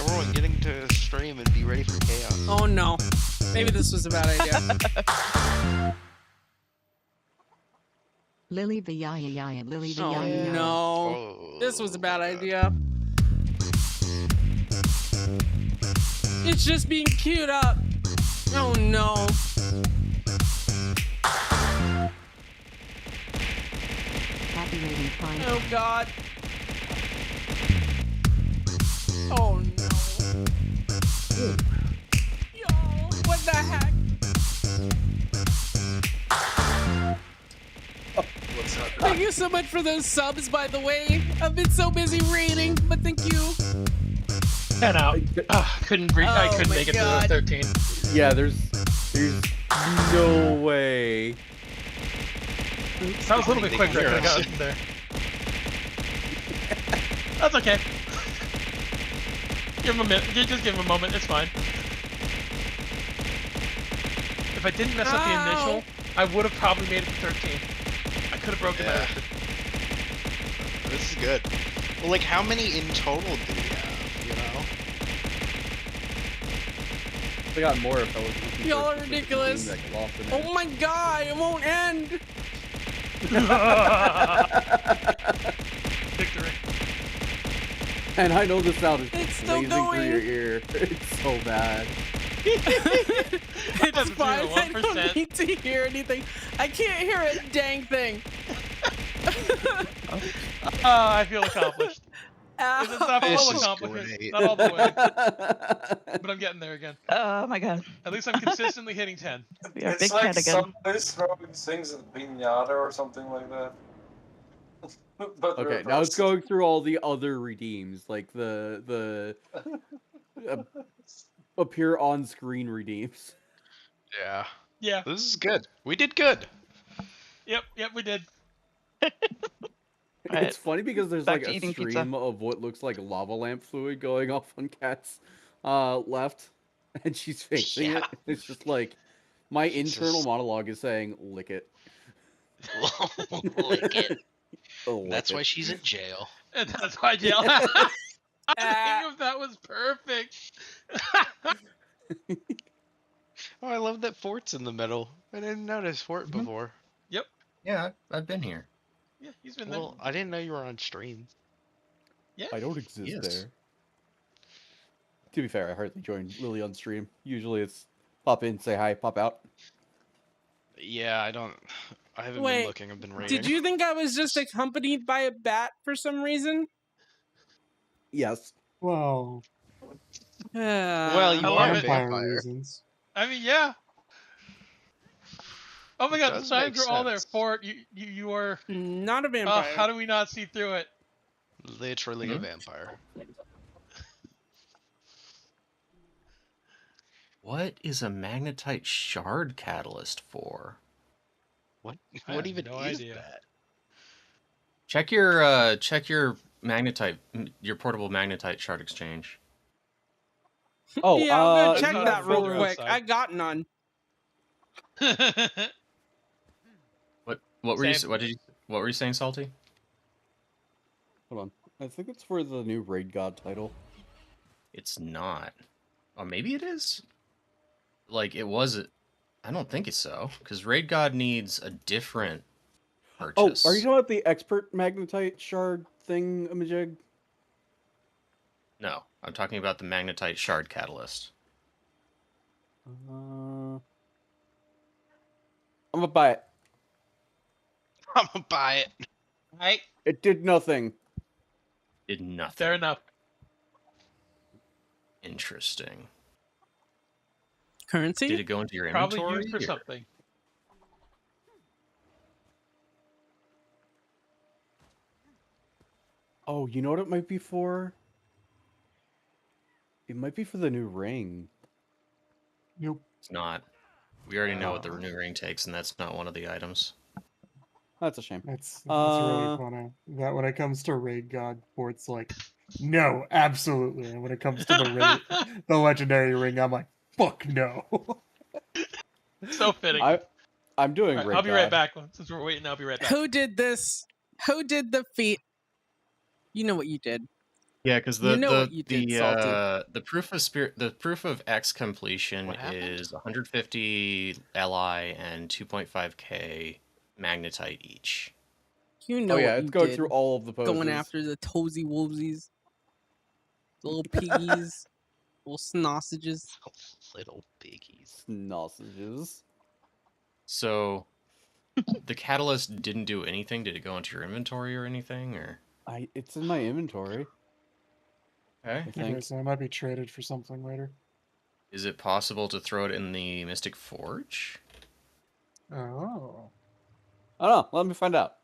Everyone getting to stream and be ready for chaos. Oh no. Maybe this was a bad idea. Lily the Yaya, Lily the Oh Yaya. no. This was a bad idea. It's just being queued up. Oh no. Populating prime Oh time. god. Oh no. Yo, what the heck? What's happening? Thank you so much for those subs, by the way. I've been so busy reading, but thank you. 10 out. Couldn't breathe. I Oh couldn't my make it God. to 13. Yeah, there's no way. That was a little bit They quicker. I hear could have us. gotten there. That's okay. Give him a minute. Just give him a moment. It's fine. If I didn't mess up the initial, I would have probably made it to 13. I could have broken my Yeah. record. This is good. Well, like, how many in total do we have, you know? I got more if I was looking Y'all for are a specific ridiculous. game that got lost in it. Oh my god, it won't end. Victory. And I know the sound is It's still blazing through going. your ear. It's so bad. It's That's fine. I 1%. don't need to hear anything. I can't hear a dang thing. I feel accomplished. Ow. It's not This full is accomplishment. great. Not all the way. But I'm getting there again. Oh my god. At least I'm consistently hitting 10. We are It's big like cat again. somebody's throwing things at Pinata or something like that. But Okay, now it's reversed. going through all the other redeems, like the appear on screen redeems. Yeah. Yeah. This is good. We did good. Yep, we did. Right. It's funny because there's Back like to a eating stream pizza. of what looks like lava lamp fluid going off on Kat's left, and she's facing it. It's just like my internal Jesus. monologue is saying, "Lick it." Lick it. Lick That's it. why she's in jail. And that's why jail. I think if that was perfect. Oh, I love that Fort's in the middle. I didn't notice Fort before. Yep. Yeah, I've been here. Yeah, he's been Well, I didn't know you were on stream. there. I Yeah. don't exist Yes. there. To be fair, I hardly join Lily on stream. Usually it's pop in, say hi, pop out. Yeah, I haven't Wait, been looking. I've been reading. Did you think I was just accompanied by a bat for some reason? Yes. Well, Well, you I are love a it. vampire. reasons. I mean, yeah. Oh my It god, the does signs make are all there. sense. Fort, you are Not a vampire. how do we not see through it? Literally a vampire. What is a magnetite shard catalyst for? What? I What have even no is idea. that? Check your magnetite, your portable magnetite shard exchange. Oh, yeah, I'll go I check saw that it real roll quick. outside. I got none. What were you? Same. What were you saying, Salty? Hold on. I think it's for the new Raid God title. It's not. Oh, maybe it is. Like it was. I don't think it's so because Raid God needs a different purchase. Oh, are you talking about the expert magnetite shard thing, Amajig? No, I'm talking about the magnetite shard catalyst. I'm gonna buy it. I'm gonna buy it. Right? It did nothing. Did nothing. Fair enough. Interesting. Currency? Did it go into your Probably inventory? used for or- something. Oh, you know what it might be for? It might be for the new ring. Nope. It's not. We already know what the new ring takes, and that's not one of the items. That's a shame. That's really funny. That when it comes to Raid God, Port's like, no, absolutely. And when it comes to the legendary ring, I'm like, fuck no. So fitting. I'm doing Alright, Raid I'll be right God. back. Since we're waiting, I'll be right back. Who did this? Who did the feat? You know what you did. Yeah, because You know what you did, Salty. the proof of X completion What happened? is 150 Li and 2.5k magnetite each. You know Oh yeah, what it's you going did. through all of the poses. Going after the toesy woesies. The little piggies. Little snossages. Little piggies. Sausages. So, the catalyst didn't do anything. Did it go into your inventory or anything, or? It's in my inventory. Okay. I think. Okay, so it might be traded for something later. Is it possible to throw it in the Mystic Forge? Oh. I don't know. Let me find out.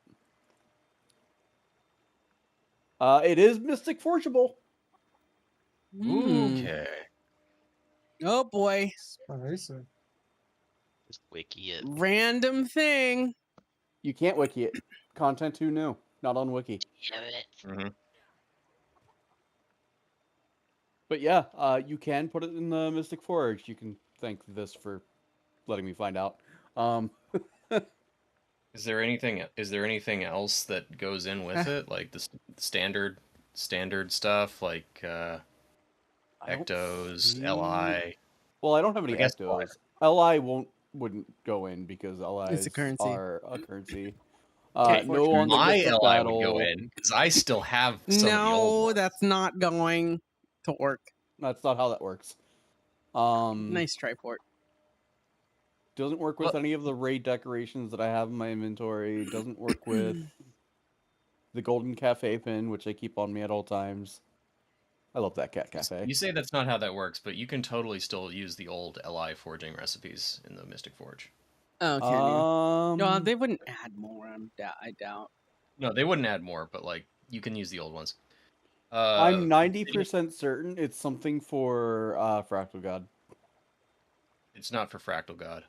It is Mystic Forgeable. Okay. Oh boy. Spicy. Just wiki it. Random thing. You can't wiki it. Content too new. Not on wiki. Mm-hmm. But yeah, you can put it in the Mystic Forge. You can thank this for letting me find out. Is there anything else that goes in with it, like the standard stuff, like Ectos, LI? Well, I don't have any I guess Ectos. LI wouldn't go in because LIs It's a currency. are a currency. Okay, No on the my gift of LI battle. would go in because I still have some of the old No, ones. that's not going to work. That's not how that works. Nice try, Port. Doesn't work with any of the raid decorations that I have in my inventory. Doesn't work with the golden cafe pin, which I keep on me at all times. I love that cat cafe. You say that's not how that works, but you can totally still use the old LI forging recipes in the Mystic Forge. Oh, can you? No, they wouldn't add more. I doubt. No, they wouldn't add more, but like you can use the old ones. I'm 90% certain it's something for Fractal God. It's not for Fractal God.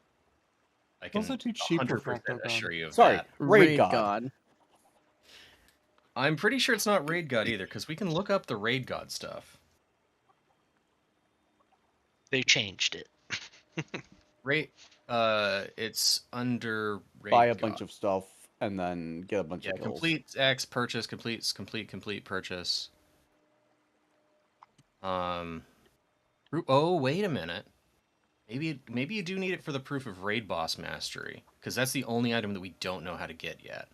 I It's can also too cheap for 100% Fractal assure God. you of Sorry, that. Raid God. I'm pretty sure it's not Raid God either, because we can look up the Raid God stuff. They changed it. It's under Raid Buy a God. bunch of stuff and then get a bunch of kills. Complete X purchase, complete purchase. Oh, wait a minute. Maybe you do need it for the proof of raid boss mastery, because that's the only item that we don't know how to get yet.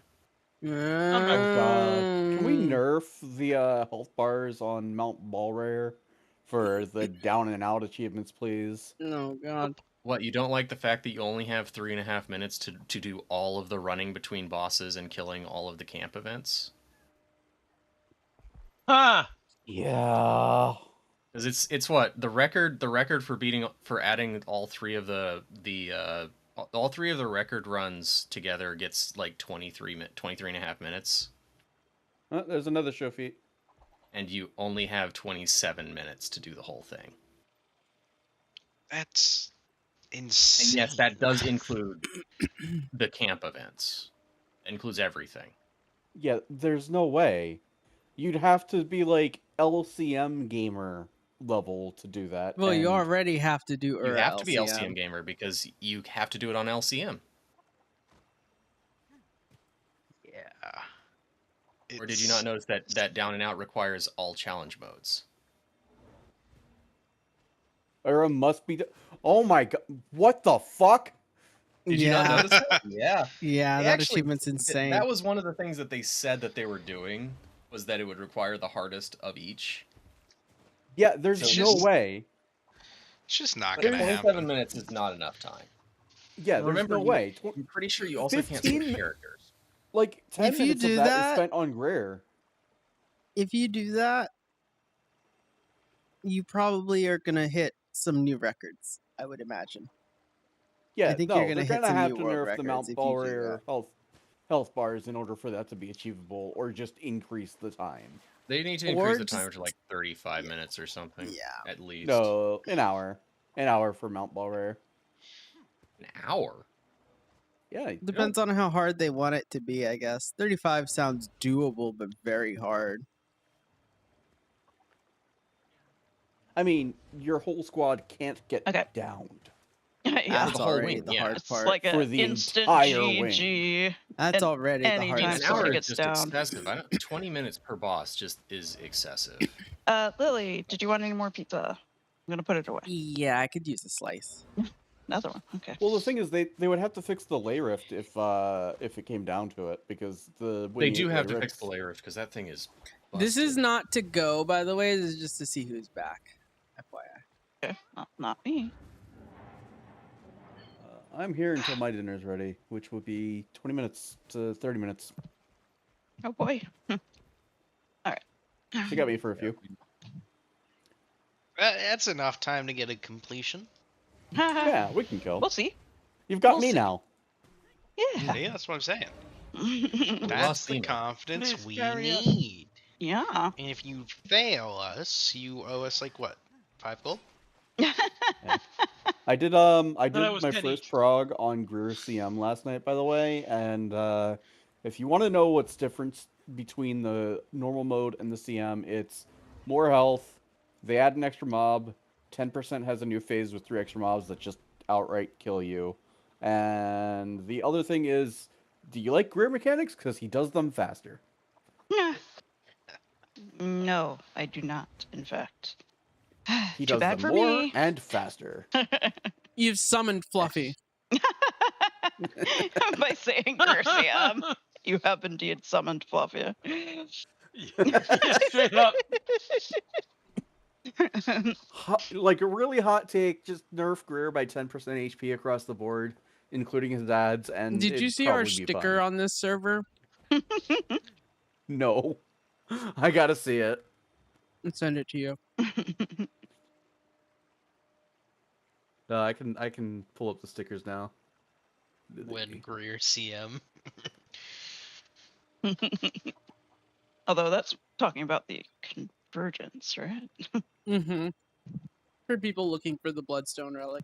Oh god. Can we nerf the health bars on Mount Balrare for the down and out achievements, please? No god. What, you don't like the fact that you only have 3.5 minutes to do all of the running between bosses and killing all of the camp events? Ah. Yeah. Because it's what the record for adding all three of the record runs together gets like 23 and a half minutes. There's another show feat. And you only have 27 minutes to do the whole thing. That's insane. And yes, that does include the camp events. It includes everything. Yeah, there's no way. You'd have to be like LCM gamer level to do that. Well, you already have to do. You have to be LCM gamer because you have to do it on LCM. Yeah. Or did you not notice that down and out requires all challenge modes? Era must be. Oh my god! What the fuck? Did you not notice that? Yeah. Yeah, that achievement's insane. That was one of the things that they said that they were doing, was that it would require the hardest of each. Yeah, there's no way. It's just not gonna 27 happen. minutes is not enough time. Yeah, there's no way. I'm pretty sure you also can't switch characters. Like 10 If you minutes do of that is that- spent on Greer. If you do that, you probably are gonna hit some new records. I would imagine. Yeah, I think no, you're gonna they're hit gonna some have new to world nerf the records Mount if you do Balrare health bars in order for that to be achievable, or just increase the time. They need to increase the timer to like 35 minutes or something. Yeah. At least. No, an hour. An hour for Mount Balrare. An hour? Yeah. Depends on how hard they want it to be, I guess. 35 sounds doable, but very hard. I mean, your whole squad can't get downed. Yeah, That's already the hard it's part. like For an the instant entire GG. win. That's and already the anytime hardest An hour somebody is gets just down. excessive. 20 minutes per boss just is excessive. Lily, did you want any more pizza? I'm gonna put it away. Yeah, I could use a slice. Another one. Okay. Well, the thing is, they would have to fix the lay rift if it came down to it, because They do have to fix the lay rift because that thing is. This is not to go, by the way. This is just to see who's back. FYI. Okay, not me. I'm here until my dinner's ready, which will be 20 minutes to 30 minutes. Oh boy. All right. She got me for a few. That's enough time to get a completion. Yeah, we can kill. We'll see. You've got We'll me see. now. Yeah. See, that's what I'm saying. lost That's the Cena. confidence Please we carry us. need. Yeah. And if you fail us, you owe us like what? 5 gold? I did was my 10 first each. prog on Greer CM last night, by the way, and if you want to know what's different between the normal mode and the CM, it's more health. They add an extra mob. 10% has a new phase with 3 extra mobs that just outright kill you. And the other thing is, do you like Greer mechanics? Because he does them faster. No, I do not, in fact. He Too does bad them for more me. and faster. You've summoned Fluffy. By saying Gersium, you have indeed summoned Fluffy. Yeah, straight up. Like a really hot take, just nerf Greer by 10% HP across the board, including his ads, and Did you it'd see our probably be sticker fun. on this server? No. I gotta see it. I'll send it to you. I can pull up the stickers now. When Greer CM. Although that's talking about the convergence, right? Mm-hmm. For people looking for the Bloodstone relic.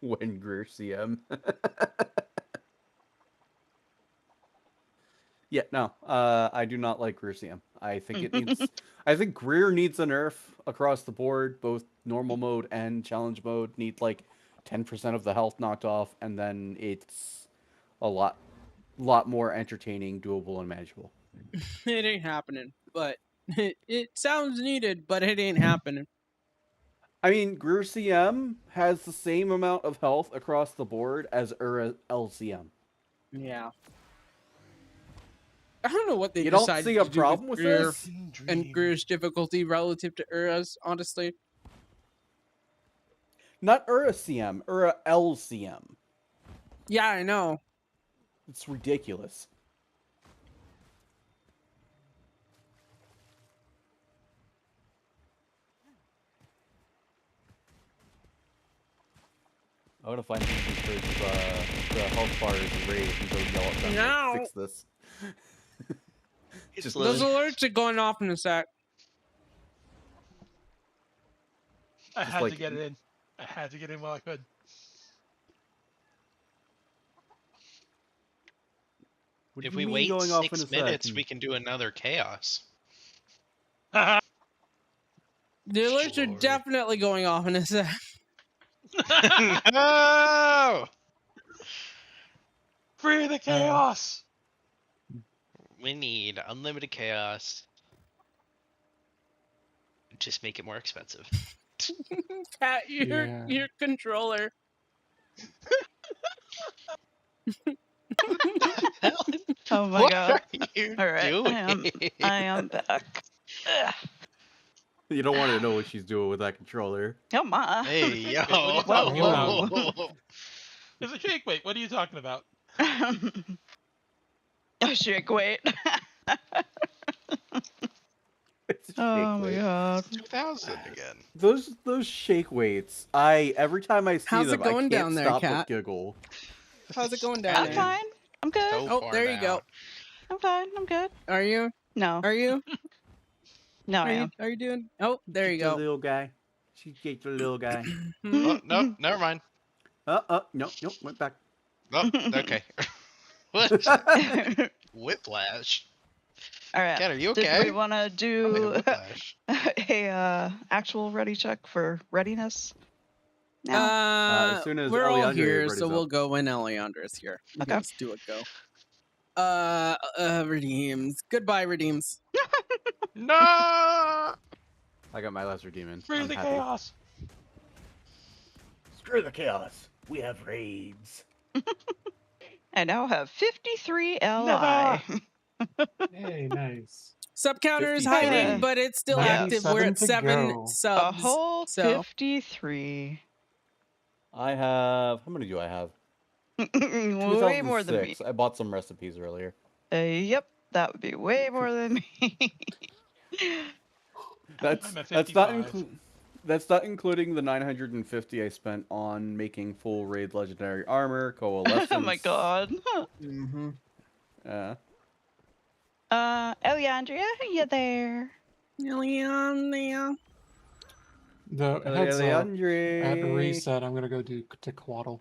When Greer CM. Yeah, no. I do not like Greer CM. I think it needs I think Greer needs a nerf across the board. Both normal mode and challenge mode need like 10% of the health knocked off, and then it's a lot more entertaining, doable, and manageable. It ain't happening, but it sounds needed, but it ain't happening. I mean, Greer CM has the same amount of health across the board as LCM. Yeah. I don't know what they You don't decided see a to do problem with Greer this? and Greer's difficulty relative to Ura's, honestly. Not Ura CM, Ura LCM. Yeah, I know. It's ridiculous. I want to find something for the health bars and raid and go yell at them No. to fix this. Just those alerts are going off in a sec. I Just had like- to get it in. I had to get in while I could. What If do we you mean wait going off in 6 a minutes, second? we can do another chaos. The alerts are definitely going off in a sec. No! Free the chaos! We need unlimited chaos. Just make it more expensive. Pat, your controller. Oh my What god. are you All right, doing? I am back. Ugh. You don't want to know what she's doing with that controller. Come on. Hey, yo. What are you talking Whoa. about? It's a shake weight. What are you talking about? Oh, shake weight. Oh my god. 2000 again. Those shake weights. Every time I see How's them, it going I can't down there, stop Kat? but giggle. How's it going down I'm there? fine. I'm good. So Oh, far there you down. go. I'm fine. I'm good. Are you? No. Are you? No, I Are you? am. Are you doing? Oh, there you The go. little guy. She kicked the little guy. Oh, no, never mind. No, went back. Oh, okay. What? Whiplash. All right. Kat, are you Did okay? we want to I'm in a do whiplash. a actual ready check for readiness? Now? As soon as We're all Eliandre here, readies so we'll up. go when Eliandra's here. Okay. Let's do it. Go. Redeems. Goodbye, Redeems. No! I got my lesser demon. Free I'm the happy. chaos! Screw the chaos. We have raids. I now have 53 LI. Never. Hey, nice. Sub counter is 53. hiding, but it's still active. We're at 7 go. subs. A whole so 53. I have. How many do I have? Way more than me. 2006. I bought some recipes earlier. Yep, that would be way more than me. That's I'm at that's not 55. that's not including the 950 I spent on making full raid legendary armor, coalescence. Oh my god. Mm-hmm. Yeah. Eliandria, are you there? Eliandria. The heads up. At Eliandre. reset, I'm gonna go do Tequaddle.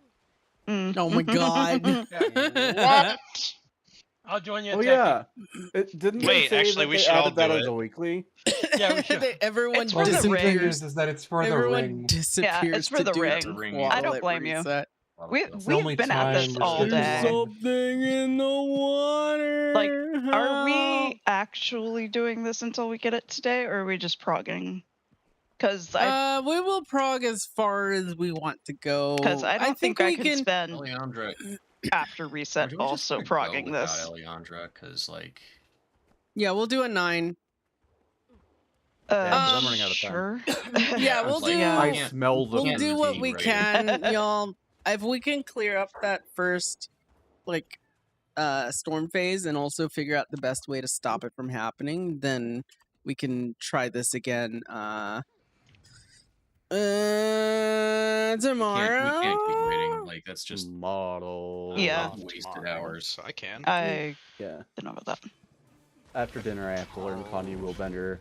Oh my god. What? I'll join you. Oh yeah. Didn't they Wait, say actually, that we they should all added that do as it. a weekly? Yeah, we should. Everyone It's Well, for the the thing ring. is that it's for the Everyone ring. disappears Yeah, it's for to the do ring. Tequaddle I don't at blame you. reset. the We've only been at this time all we're There's day. something in the water. Like, are Help. we actually doing this until we get it today, or are we just progging? Because we will prog as far as we want to go. Because I don't think I we can spend Eliandra, after reset we just also gonna go progging without this. Eliandra, because like. Yeah, we'll do a 9. Yeah, 'cause I'm running out of Sure. time. Yeah, we'll do. I smell the We'll do what we right? can, y'all. If we can clear up that first, like, storm phase, and also figure out the best way to stop it from happening, then we can try this again. Tomorrow. We can't keep waiting. Like that's just model. Yeah. wasted hours. So I can. I Yeah. don't know about that. After dinner, I have to learn Connie Willbender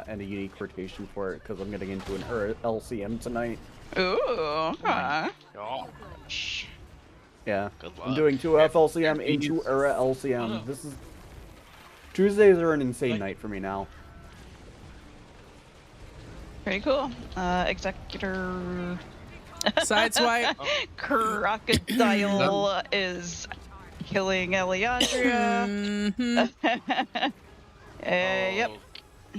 and a unique rotation for it because I'm getting into an LCM tonight. Ooh. Okay. Gosh. Yeah. Good I'm luck. doing 2F LCM into Era LCM. This is Tuesdays are an insane night for me now. Pretty cool. Executor. Sideswipe. Crocodile is killing Eliandria. Yep.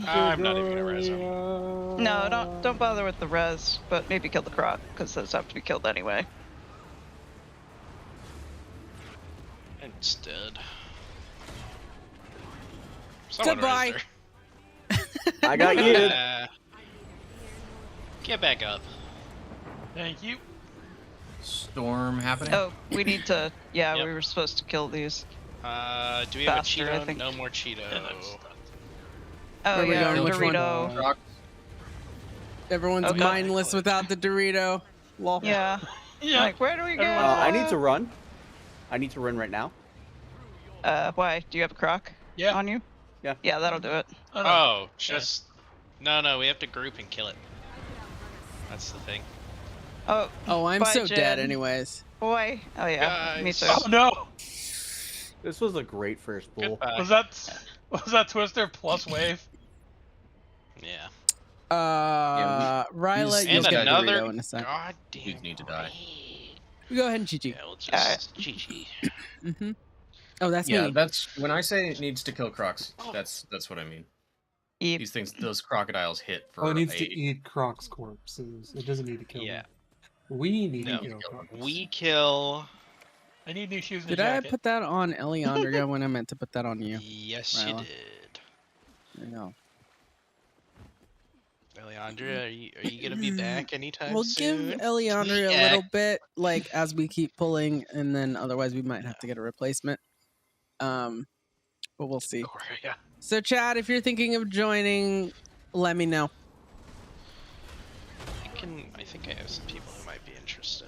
I'm not even gonna res him. No, don't bother with the res, but maybe kill the croc because those have to be killed anyway. It's dead. Someone Goodbye. I got you. Get back up. Thank you. Storm happening. Oh, we need to. Yeah, Yep. we were supposed to kill these. Do we have Faster, a I Cheeto? think. No more Cheeto. Oh Where are we yeah, going? Which one? Dorito. Everyone's Okay. mindless without the Dorito. Lol. Yeah. Yeah. Like, where do we go? I need to run. I need to run right now. Why? Do you have a croc? Yeah. On you? Yeah. Yeah, that'll do it. Oh, just no. We have to group and kill it. That's the thing. Oh. I'm bye, so dead, Jen. anyways. Boy. Oh yeah. Me Guys. too. Oh no. This was a great first pool. Goodbye. Was that Twister plus wave? Yeah. Ryla, you'll And get a another Dorito in a sec. goddamn. You need to die. You go ahead and GG. Yeah, we'll just GG. Mm-hmm. Oh, that's Yeah, me. that's when I say it needs to kill crocs. That's what I mean. Yep. These things, those crocodiles hit for. Oh, it needs to eat Croc's corpses. It doesn't need to kill Yeah. them. We need No. to kill Crocs. We kill. I need new shoes and Did a I jacket. put that on Eliandria when I meant to put that on you? Yes, you Ryla. did. I know. Eliandra, are you gonna be back anytime We'll soon? give Eliandria a Yeah. little bit, like, as we keep pulling, and then otherwise we might have to get a replacement. But we'll see. Yeah. So, Chad, if you're thinking of joining, let me know. I think I have some people who might be interested.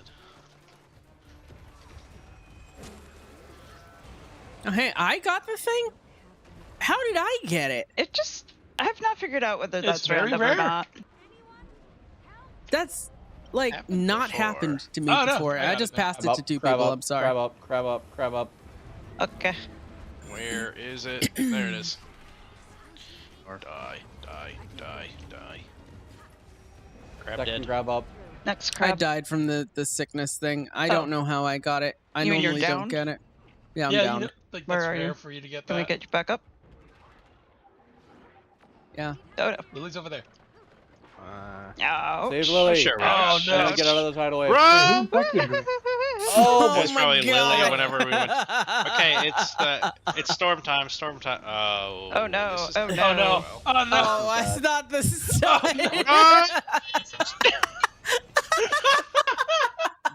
Oh, hey, I got the thing? How did I get it? It just. I have not figured out whether It's that's very random rare. or not. That's, like, Happened not before. happened to me Oh, no. before. I I got just it. passed Crab it to up, two crab people. up, I'm sorry. Crab up, crab up, crab up. Okay. Where is it? There it is. Die. Crab Second dead. grab up. Next I crab. died from the sickness thing. I don't know how I got it. I You mean you're normally don't downed? get it. Yeah, I'm yeah, down. you know, like Where that's are rare you? for you to get Can we that. get you back up? Yeah. Oh no. Lily's over there. Ouch. Save Lily. Sure. Oh I'm no. gonna get out of the tidal wave. Run! Who fucking did? Oh, it was my probably God. Lily whenever we went. Okay, it's storm time. Storm time. Oh. Oh no! This is Oh not no! Oh no! well. Oh no! Oh, I thought this Oh, side. no.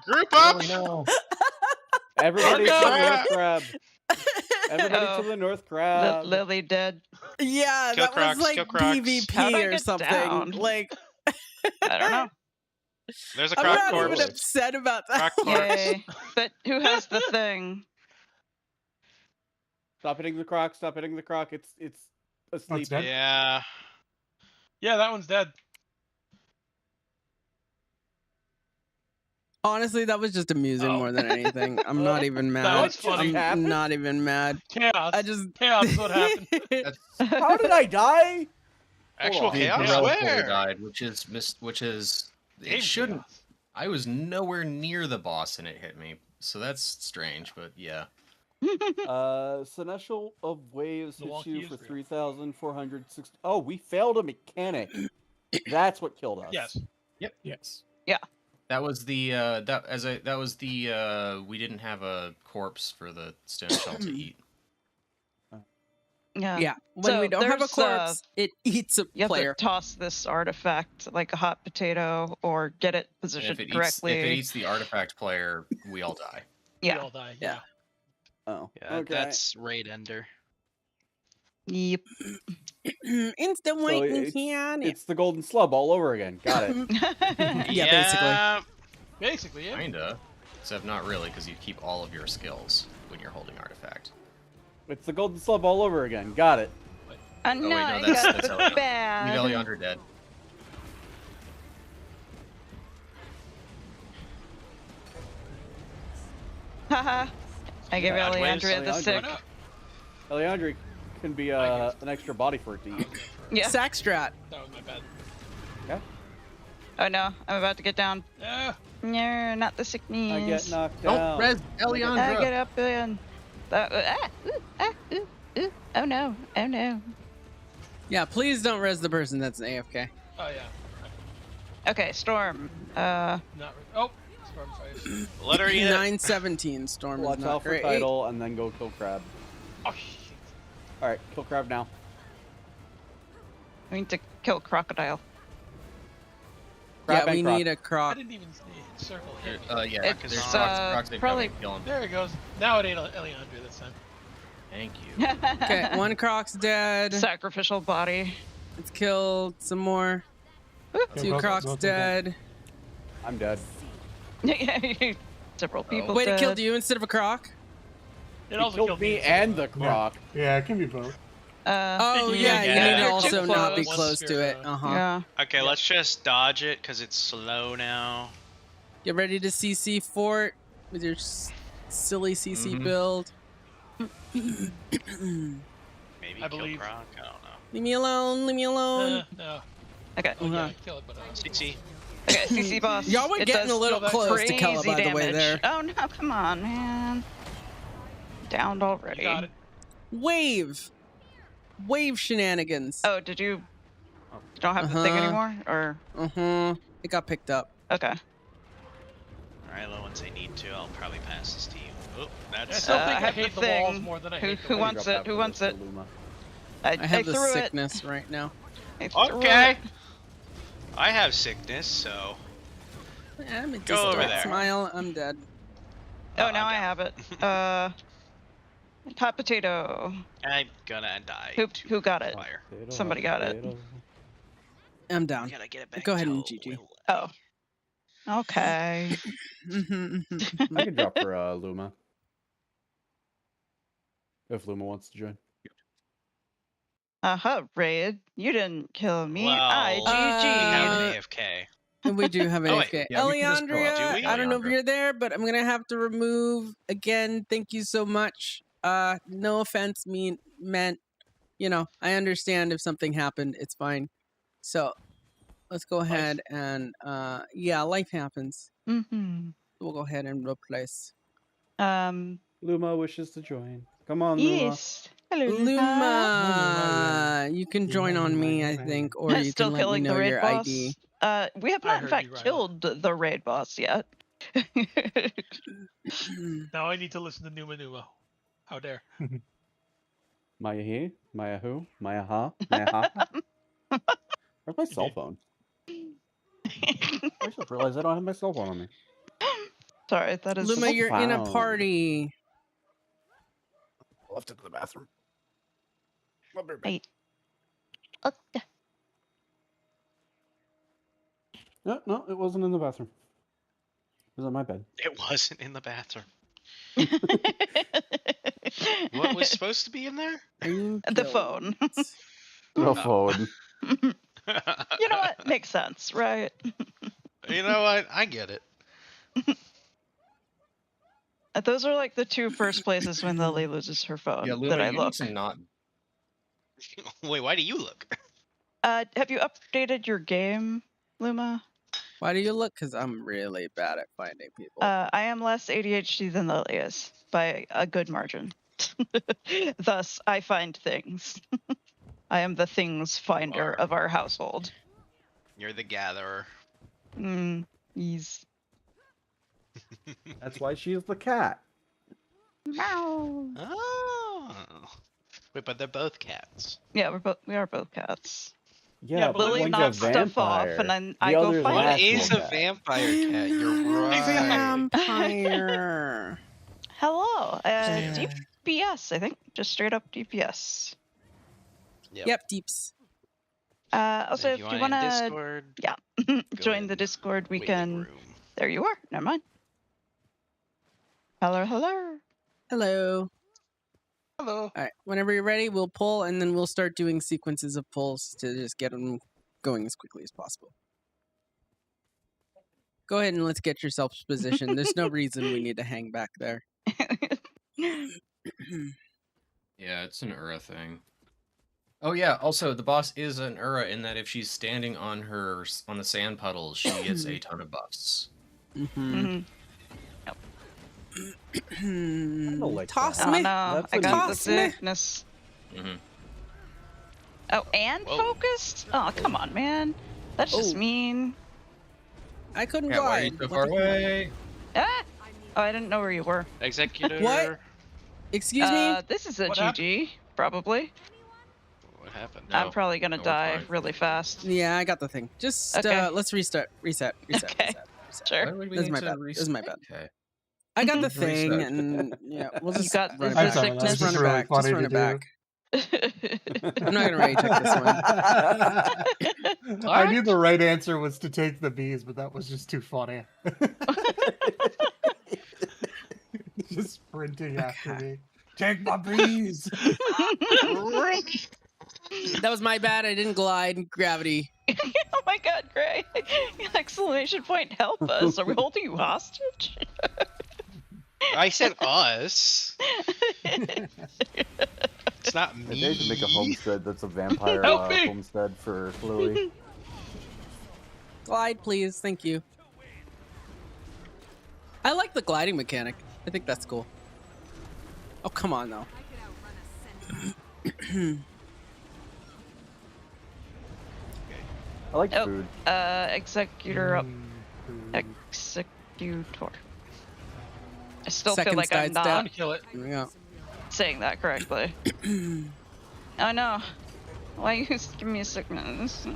Group up. Oh no! Everybody to Oh, the no. north crab. Everybody Oh. to the north crab. Lily dead. Yeah, Kill that Crocs, was like kill Crocs. How'd I PvP or get something. down? Like, I don't know. There's a I'm croc not corpse. even upset about that. Croc corpse. Yay! But who has the thing? Stop hitting the croc. Stop hitting the croc. It's asleep. dead? Yeah. Yeah, that one's dead. Honestly, that was just amusing Oh. more than anything. I'm not even That mad. was funny. I'm not even mad. Chaos. I just Chaos is what happened. How did I die? Actual on. The chaos. Umbrella Where? died, which is Game it shouldn't. chaos. I was nowhere near the boss and it hit me, so that's strange. But yeah, Seneschal of Waves hits Milwaukee you for is real. 3,460. Oh, we failed a mechanic. That's what killed us. Yes. Yes. that was the we didn't have a corpse for the stone shell to eat. Yeah. yeah. When So we don't have a there's, corpse, it eats a You have player. to toss this artifact like a hot potato, or get it And positioned if it correctly. eats the artifact player, we all die. We Yeah. all die. Yeah. Oh. Yeah, okay. that's raid ender. Yep. Instant So waiting it's, here. it's the golden slub all over again. Got it. Yeah, Basically, yeah. Kinda, except not really, because you keep all of your skills when you're holding artifact. It's the golden slub all over again. Got it. Oh Oh no, wait, I no, that's got that's the Eliandra. bad. Leave Eliandra dead. Haha. I gave Bad ways. Eliandra the sick. Eliandra can be an extra body for it to eat. Yeah. Sack strat. That was my bad. Okay. Oh no, I'm about to get down. Yeah. No, not the sickness. I get knocked Don't down. res Eliandra. I get up and. Ooh. Oh no. Oh no. Yeah, please don't res the person that's an AFK. Oh yeah. Okay, Storm. Not. Oh. Storm fight. Let her eat it. 917 Storm Watch is out not for great. title and then go kill crab. Oh shit. Alright, kill crab now. We need to kill crocodile. Crab Yeah, and we croc. need a I croc. didn't even see it. Circle hit me. Yeah, It's, there's Crocs probably- incoming. Kill him. There it goes. Now it ain't Eliandra this time. Thank you. Okay, one croc's dead. Sacrificial body. Let's kill some more. Two crocs dead. I'm dead. Several people Wait, it dead. killed you instead of a croc? It He also killed me and the croc. Yeah, it can be both. Oh, yeah, you Yeah. need to You're also too not be close. close to it. Uh-huh. Yeah. Okay, let's just dodge it because it's slow now. Get ready to CC fort with your silly CC Mhm. build. Maybe I kill believe. Croc. I don't know. Leave me alone, leave me alone. No. Okay. Oh yeah, Uh-huh. kill it, but CC. Okay, CC boss. Y'all were It getting does a little that close to Kella, crazy by the way, damage. there. Oh no, come on, man. Downed already. you got it. Wave. Wave shenanigans. Oh, did you don't have the thing Uh-huh. anymore? Or Uh-huh. It got picked up. okay. Alright, well, once I need to, I'll probably pass this to you. Oh, I that's... still I think I have hate the the walls thing. more than I Who hate the who walls. wants it? Who wants it? Luma. I have the threw sickness right now. it. I threw Okay. it. I have sickness, so... I'm a Go over distant there. smile. I'm dead. Oh, now I have it. Hot potato. I'm gonna die. Who got it? Fire. Somebody got it. I'm down. Gotta get it back Go ahead to and GG. Oh. Okay. I can drop for Luma. If Luma wants to join. Raid. You didn't kill me. Well, I we have GG'd. an AFK. And we do have Oh, wait. AFK. Yeah, we can just go up. Do we? Eliandria, I don't know if Eliandra. you're there, but I'm gonna have to remove again. Thank you so much. No offense meant, I understand if something happened, it's fine. So let's go ahead and life happens. Mm-hmm. We'll go ahead and replace. Luma wishes to join. Come on, Luma. Yes. Hello, Luma, you can join on me, I think, or you Still can let me killing know the raid your boss. ID. We have I not, in heard fact, you right killed the raid boss yet. Now I need to listen to Numa Numa. How dare. Maya he? Maya who? Maya ha? Maya ha? Where's my cell phone? I just realized I don't have my cell phone on me. Sorry, that is Luma, you're in a found. party. I left it to the bathroom. Hey. No, it wasn't in the bathroom. It was on my bed. It wasn't in the bathroom. What was supposed to be in there? The phone. The phone. You know what? Makes sense, right? You know what? I get it. Those are like the two first places when Lily loses her phone Yeah, Luma, that I you look. need to not. Wait, why do you look? Have you updated your game, Luma? Why do you look? Because I'm really bad at finding people. I am less ADHD than Lily is by a good margin. Thus, I find things. I am the things finder of our household. You're the gatherer. He's. That's why she's the cat. Meow. Oh. Wait, but they're both cats. Yeah, we are both cats. Yeah, but Lily one's knocks a stuff off, vampire. and then The I go other's an find One it. actual is a cat. vampire cat. You're right. Vampire. Hello. DPS, I think. Just straight up DPS. Yep, deeps. Also, if you want to, Discord, yeah, join the Discord, we can. There you are. Never mind. Hello, hello. Hello. Hello. All right. Whenever you're ready, we'll pull, and then we'll start doing sequences of pulls to just get them going as quickly as possible. Go ahead and let's get yourselves positioned. There's no reason we need to hang back there. Yeah, it's an Ura thing. Oh yeah, also the boss is an Ura in that if she's standing on the sand puddles, she gets a ton of buffs. Toss Oh me. no, I got the sickness. Oh, and focused? Oh, come on, man. That's just mean. I couldn't Yeah, why are you glide. so far away? Ah! Oh, I didn't know where you were. Executor. What? Excuse me? This is a What GG, probably. What happened? I'm probably gonna die really fast. Yeah, I got the thing. Just Okay. let's reset. Okay. Reset. Sure. Why would we This is need my to bad. reset? This is my bad. Okay. I got the Reset. thing, and yeah, we'll You just got run the it back. sickness? Just run it really back. funny Just run to it do. back. I'm not gonna rage check this one. I knew the right answer was to take the bees, but that was just too funny. Just sprinting after me. Take my bees! That was my bad. I didn't glide. Gravity. Oh my god, Gray! Exclamation point, help us. Are we holding you hostage? I said us. It's not me. They should make a homestead that's a vampire Help me! homestead for Louis. Glide, please. Thank you. I like the gliding mechanic. I think that's cool. Oh, come on, though. I like food. Executor up. Executor. I still feel Second like I'm sidestep. not Kill it. Yeah. saying that correctly. Oh no. Why you giving me a sickness?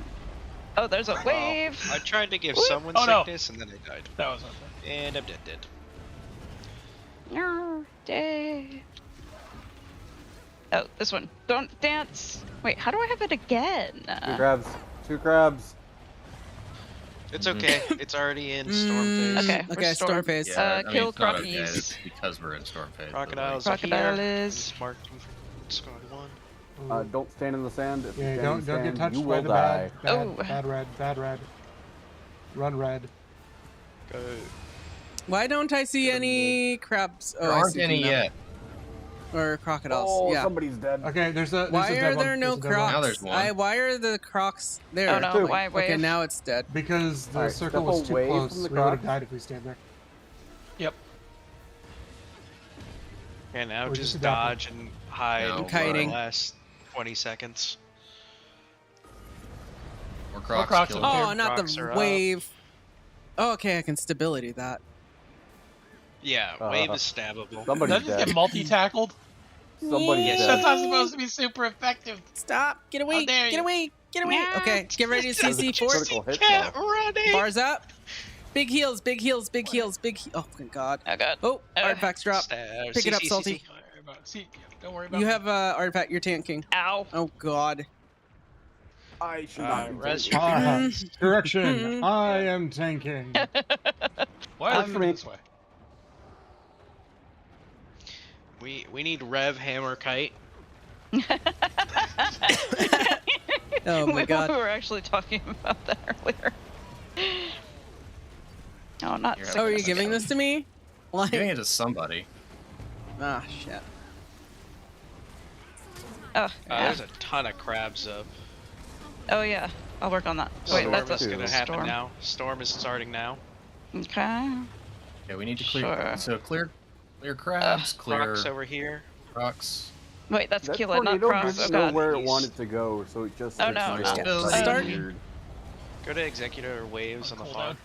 Oh, there's a wave! I tried to give Whoop. someone Oh, no. sickness and then I died. That was unfair. And I'm dead. No, day. Oh, this one. Don't dance. Wait, how do I have it again? Two crabs. It's okay. It's already in storm phase. Okay, Okay, storm phase. Yeah, I mean, kill it's not okay, crocodiles. it's because we're in storm phase. but, like, Crocodiles Crocodile are here. is- Just marked them for squad 1. Don't stand in the sand. If you Yeah, stand don't in the get sand, touched you by will the die. bad red. Run red. Go. Why don't I see any crabs? There I aren't see any two now. yet. Or crocodiles. Oh, yeah. somebody's dead. Okay, there's a Why dead are one. there no There's a dead one. crocs? Now there's one. Why are the crocs there? Oh no, why Okay, wave? now it's dead. Because the Alright, circle step was too away close. from the We would have crocs. died if we stayed there. Yep. And now Or just just adapt dodge and hide No, for kiting. the last 20 seconds. Or Crocs Crocs kill up them. here. Oh, not Crocs the are up. wave. Oh, okay, I can stability that. Yeah, wave is stabbable. Somebody's Does that just dead. get multi-tackled? Somebody's Yes. dead. That's not supposed to be super effective. Stop! Get away! How dare Get you. away! Get away! Okay, get ready to CC forward. Critical hit, Cat though. running. Bars up. Big heals, big heals, big heals, big. Oh my god. Oh god. Oh, artifacts drop. Pick it up, CC. Salty. Don't worry about You me. have artifact. You're tanking. Ow. Oh god. I should not be res- tanking. Correction. I am tanking. Why are we coming this way? We need Rev Hammer Kite. Oh my god. We were actually talking about that earlier. Oh, not. You're Oh, are you giving this to me? Like, Giving it to somebody. ah, shit. Oh, yeah. There's a ton of crabs up. Oh yeah. I'll work on that. Wait, Storm that's is a gonna happen storm. now. Storm is starting now. Okay. Yeah, we need to clear. Sure. So clear crabs, clear Crocs over here. rocks. Wait, that's That Keela, not tornado Cross. Oh didn't know god. where it wanted to go, so it just Oh, sits no, there. no. That's Start. weird. Go to Executor Waves on the far.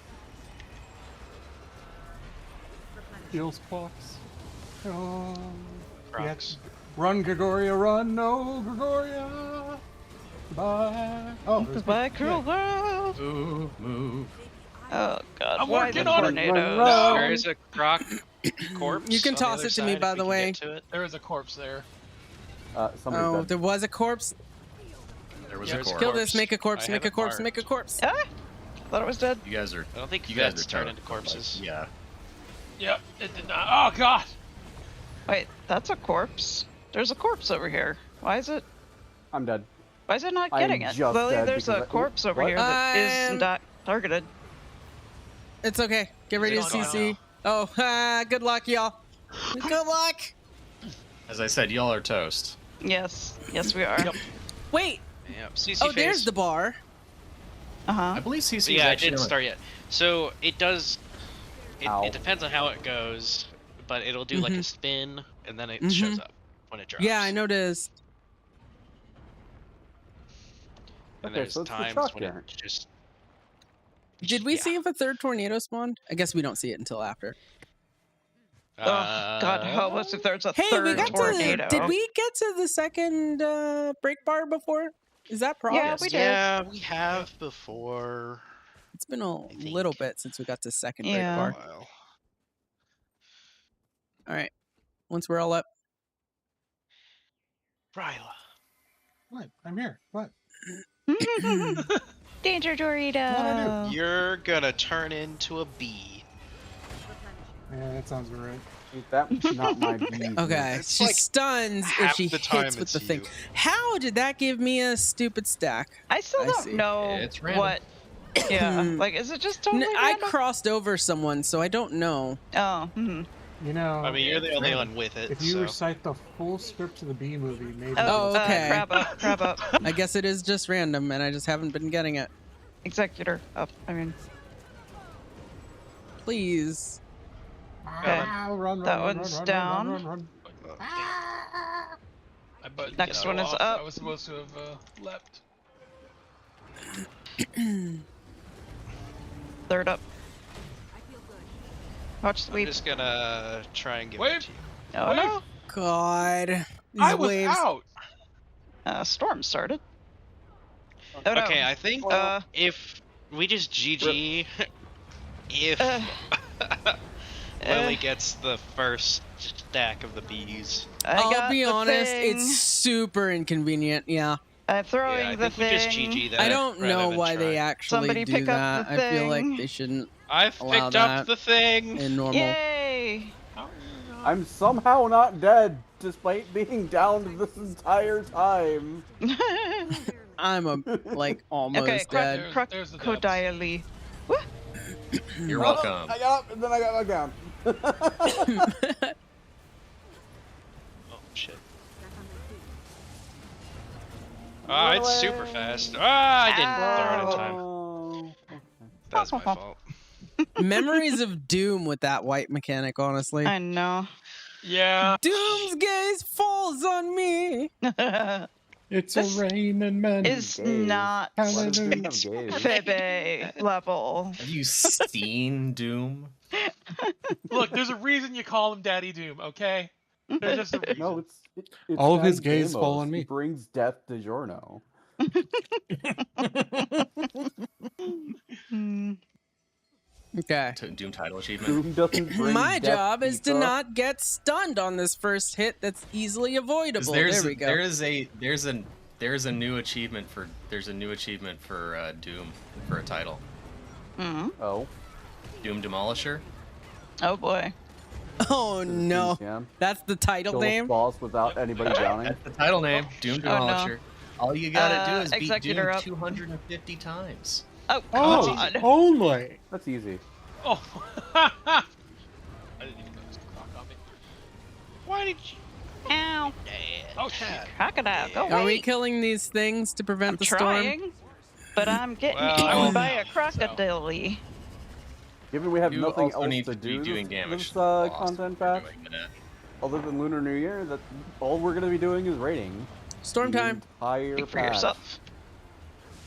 Heals clocks. Oh, Crocs. yes. Run, Gregoria, run! No, Gregoria! Bye. Oh, there's Goodbye, me. cruel world. Move. Oh god. I'm Why the working on it. tornadoes? There is a croc corpse. You can on the toss other it to me, side by if the we can way. get to it. There is a corpse there. Somebody's Oh, dead. there was a corpse. There was Yeah, a there's a corpse. Kill this. Make a corpse. I Make a have it corpse. marked. Make a corpse. Ah! Thought it was dead. You guys are. I don't think You guys vets are turn terrible. into corpses. Yeah. Yep, it did not. Oh god. Wait, that's a corpse. There's a corpse over here. Why is it? I'm dead. Why is it not I am getting it? just Lily, dead there's a because I- corpse over What? here that is not targeted. It's okay. Get ready to It's gone CC. Oh, good luck, y'all. Good luck. As I said, y'all are toast. Yes. Yes, we are. Yep. Wait. Yep. CC Oh, phase. there's the bar. Uh-huh. I believe CC. But yeah, it didn't start yet. So it does. Ow. It depends on how it goes, but it'll do like a spin, and then it shows up when it drops. Yeah, I noticed. And Okay, there's so it's the times chalk when yarn. it just. Did we Yeah. see if a third tornado spawned? I guess we don't see it until after. Oh god, help us if there's a Hey, third we got tornado. to. Did we get to the second break bar before? Is that progress? Yeah, we did. Yeah, we have before. It's been a little bit since we got to second Yeah. break bar. While. All right. Once we're all up. Ryla. What? I'm here. What? Danger Dorito. You're gonna turn into a bee. Yeah, that sounds right. That's not my business. Okay. It's She like stuns if half she the time hits with it's the thing. you. How did that give me a stupid stack? I still I don't see. know It's random. what. Yeah, like is it just totally I random? crossed over someone, so I don't know. Oh, You know, I mean, you're the only Random. one with it. if you so. recite the full script to the B movie, maybe. Oh, you'll- okay. crab up, crab up. I guess it is just random, and I just haven't been getting it. Executor up. I mean, Please. okay. Run, That run, one's run, down. Run, run, run. But Next one is I up. was supposed to have leapt. Third up. Watch I'm sweep. just gonna try and give Wave. it to you. Oh no. God. These I was waves. out. Storm started. Oh no. Okay, I think if we just GG, if Lily gets the first stack of the bees. I'll be the honest, thing. it's super inconvenient. Yeah. I'm throwing Yeah, I the think we just thing. GG that. I don't rather know than why they try. actually Somebody do pick that. up the I feel like thing. they shouldn't I've allow picked that up the thing. in normal. Yay! I'm somehow not dead, despite being down this entire time. I'm like almost Okay, dead. There's the depths. crocodile. You're welcome. I got up and then I got knocked down. Oh shit. Ah, it's super fast. Ah, I didn't throw it in time. Oh. That's my fault. Memories of Doom with that white mechanic, honestly. I know. Yeah. Doom's gaze falls on me. It's This a rain and men. Is not Why does it Hallelujah. have gays? Febe level. Have you seen Doom? Look, there's a reason you call him Daddy Doom, okay? There's just a reason. No, it's All of his Daddy gaze fall Damos. on He me. brings death to Giorno. Okay. Doom title achievement. Doom doesn't bring My death, job is to pizza. not get stunned on this first hit. That's easily avoidable. There we go. There's a new achievement for Doom for a title. Oh. Doom Demolisher. Oh boy. Oh no. Yeah. That's the title Kill name? the boss without anybody drowning. That's the title name. Doom Demolisher. All you gotta do is beat Executor Doom up. 250 times. Oh Oh, god. only. That's easy. Oh. I didn't even know this clock on me. Why did you? Ow. Oh shit. Crocodile, go away. Are we killing these things to prevent the trying, storm? but I'm getting Well, eaten by a crocodile. Given we have You nothing also else need to to be do doing this, damage to this the boss content when you're patch, doing that. other than Lunar New Year, that all we're gonna be doing is raiding. Storm the time. Entire Speak for patch. yourself.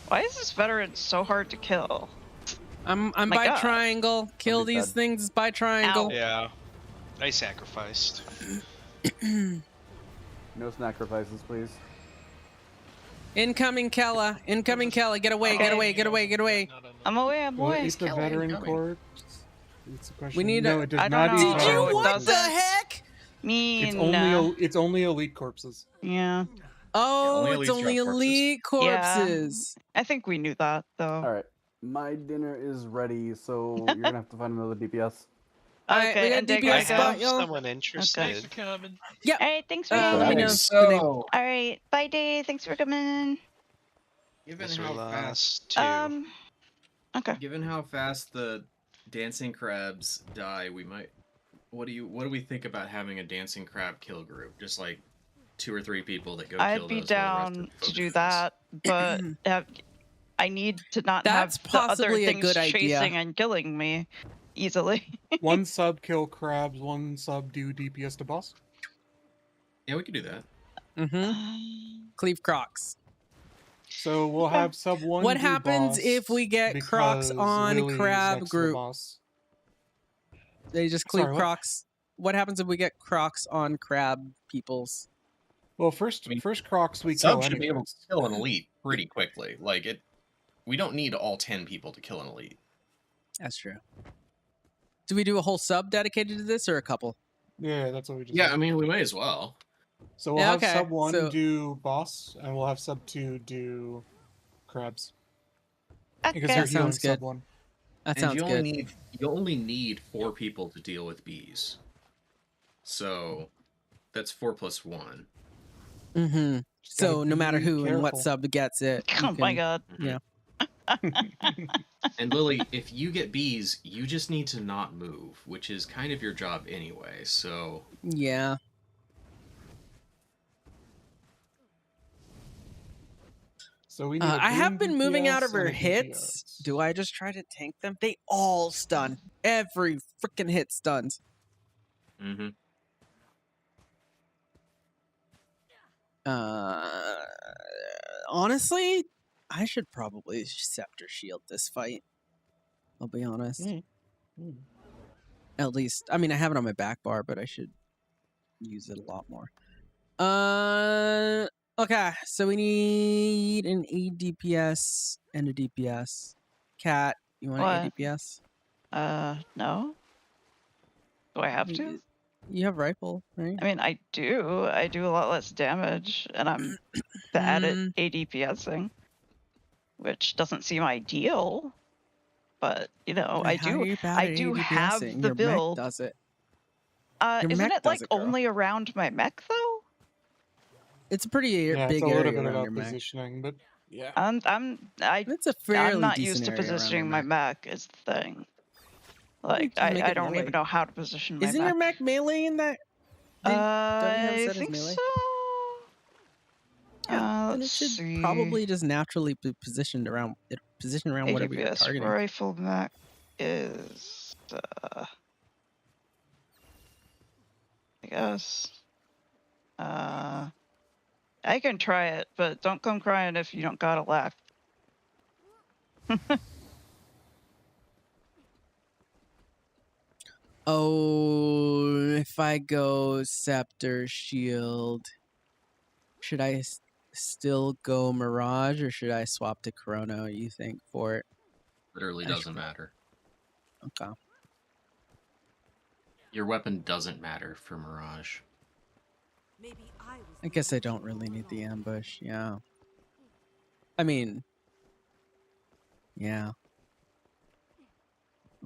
Why is this veteran so hard to kill? I'm My by God. triangle. Kill Somebody these said. things by triangle. Yeah. I sacrificed. No sacrifices, please. Incoming Kella. Incoming Kella. Get away, get away, get away, get away. I'm away, I'm Will it away. eat the Kelly veteran coming? corpse? That's the question. We need no, a- it does I not don't eat know. Did you? Oh, it veteran What corpses. the doesn't? heck? Mean. It's only elite corpses. Yeah. Oh, only it's elites only drop corpses. elite corpses. I think we knew that though. Alright. My dinner is ready, so you're gonna have to find another DPS. Alright, we got and Dig, DPS I I spot, have y'all. someone Thanks interested. for coming. Yep. Alright, thanks for Let me know coming. the name. Alright, bye Day, thanks for coming. Given Guess we how fast, lost 2. Okay. given how fast the dancing crabs die, we might. What do we think about having a dancing crab kill group? Just like 2 or 3 people that go kill I'd be those while the rest down are to focused. do that, but I need to not That's have the other possibly a things good idea. chasing and killing me easily. One sub kill crabs, one sub do DPS to boss. Yeah, we could do that. Mm-hmm. Cleave Crocs. So we'll have sub one. What do happens boss if we get Crocs because on Lily is crab next to the group? boss. They just cleave Sorry, what? Crocs. What happens if we get Crocs on crab peoples? Well, first Crocs we Sub kill should be able anyways. to kill an elite pretty quickly. Like it, we don't need all 10 people to kill an elite. That's true. Do we do a whole sub dedicated to this or a couple? Yeah, that's what we just. Yeah, did. I mean we might as well. So we'll Yeah, have okay, sub one so- do boss, and we'll have sub two do crabs because Okay. they're That healing sounds good. sub one. That And sounds you good. only need 4 people to deal with bees. So that's 4 plus 1. Mm-hmm. Just gotta So no matter be who and what careful. sub gets it. you Oh my can- god. Yeah. And Lily, if you get bees, you just need to not move, which is kind of your job anyway. So Yeah. So we need. A I have Doom been moving out DPS of her and a hits. DPS. Do I just try to tank them? They all stun. Every freaking hit stuns. mm-hmm. Honestly, I should probably scepter shield this fight. I'll be honest. At least, I mean, I have it on my back bar, but I should use it a lot more. Okay, so we need an ADPS and a DPS. Cat, you want an What? ADPS? No. Do I have to? You have rifle, right? I mean, I do. I do a lot less damage, and I'm bad at ADPSing, which doesn't seem ideal. But you know, Wait, how are you bad I at do have ADPSing? the Your build. mech does it. Your Isn't mech it does like it, girl. only around my mech though? It's a pretty Yeah, big it's a little area bit around about your mech. positioning, but yeah. It's a fairly I'm not decent used to area around your positioning my mech. Is the thing. Like just make I it don't melee. even know how to position my Isn't mech. your mech melee in that? Don't you have it I set as think melee? so. Yeah, then it Let's should see. probably just naturally be positioned around whatever you're ADPS targeting. rifle mech is I guess I can try it, but don't come crying if you don't got it left. Oh, if I go Scepter, Shield, should I still go Mirage or should I swap to Chrono, you think, for it? Literally doesn't matter. Okay. Your weapon doesn't matter for Mirage. I guess I don't really need the ambush, yeah. I mean, yeah.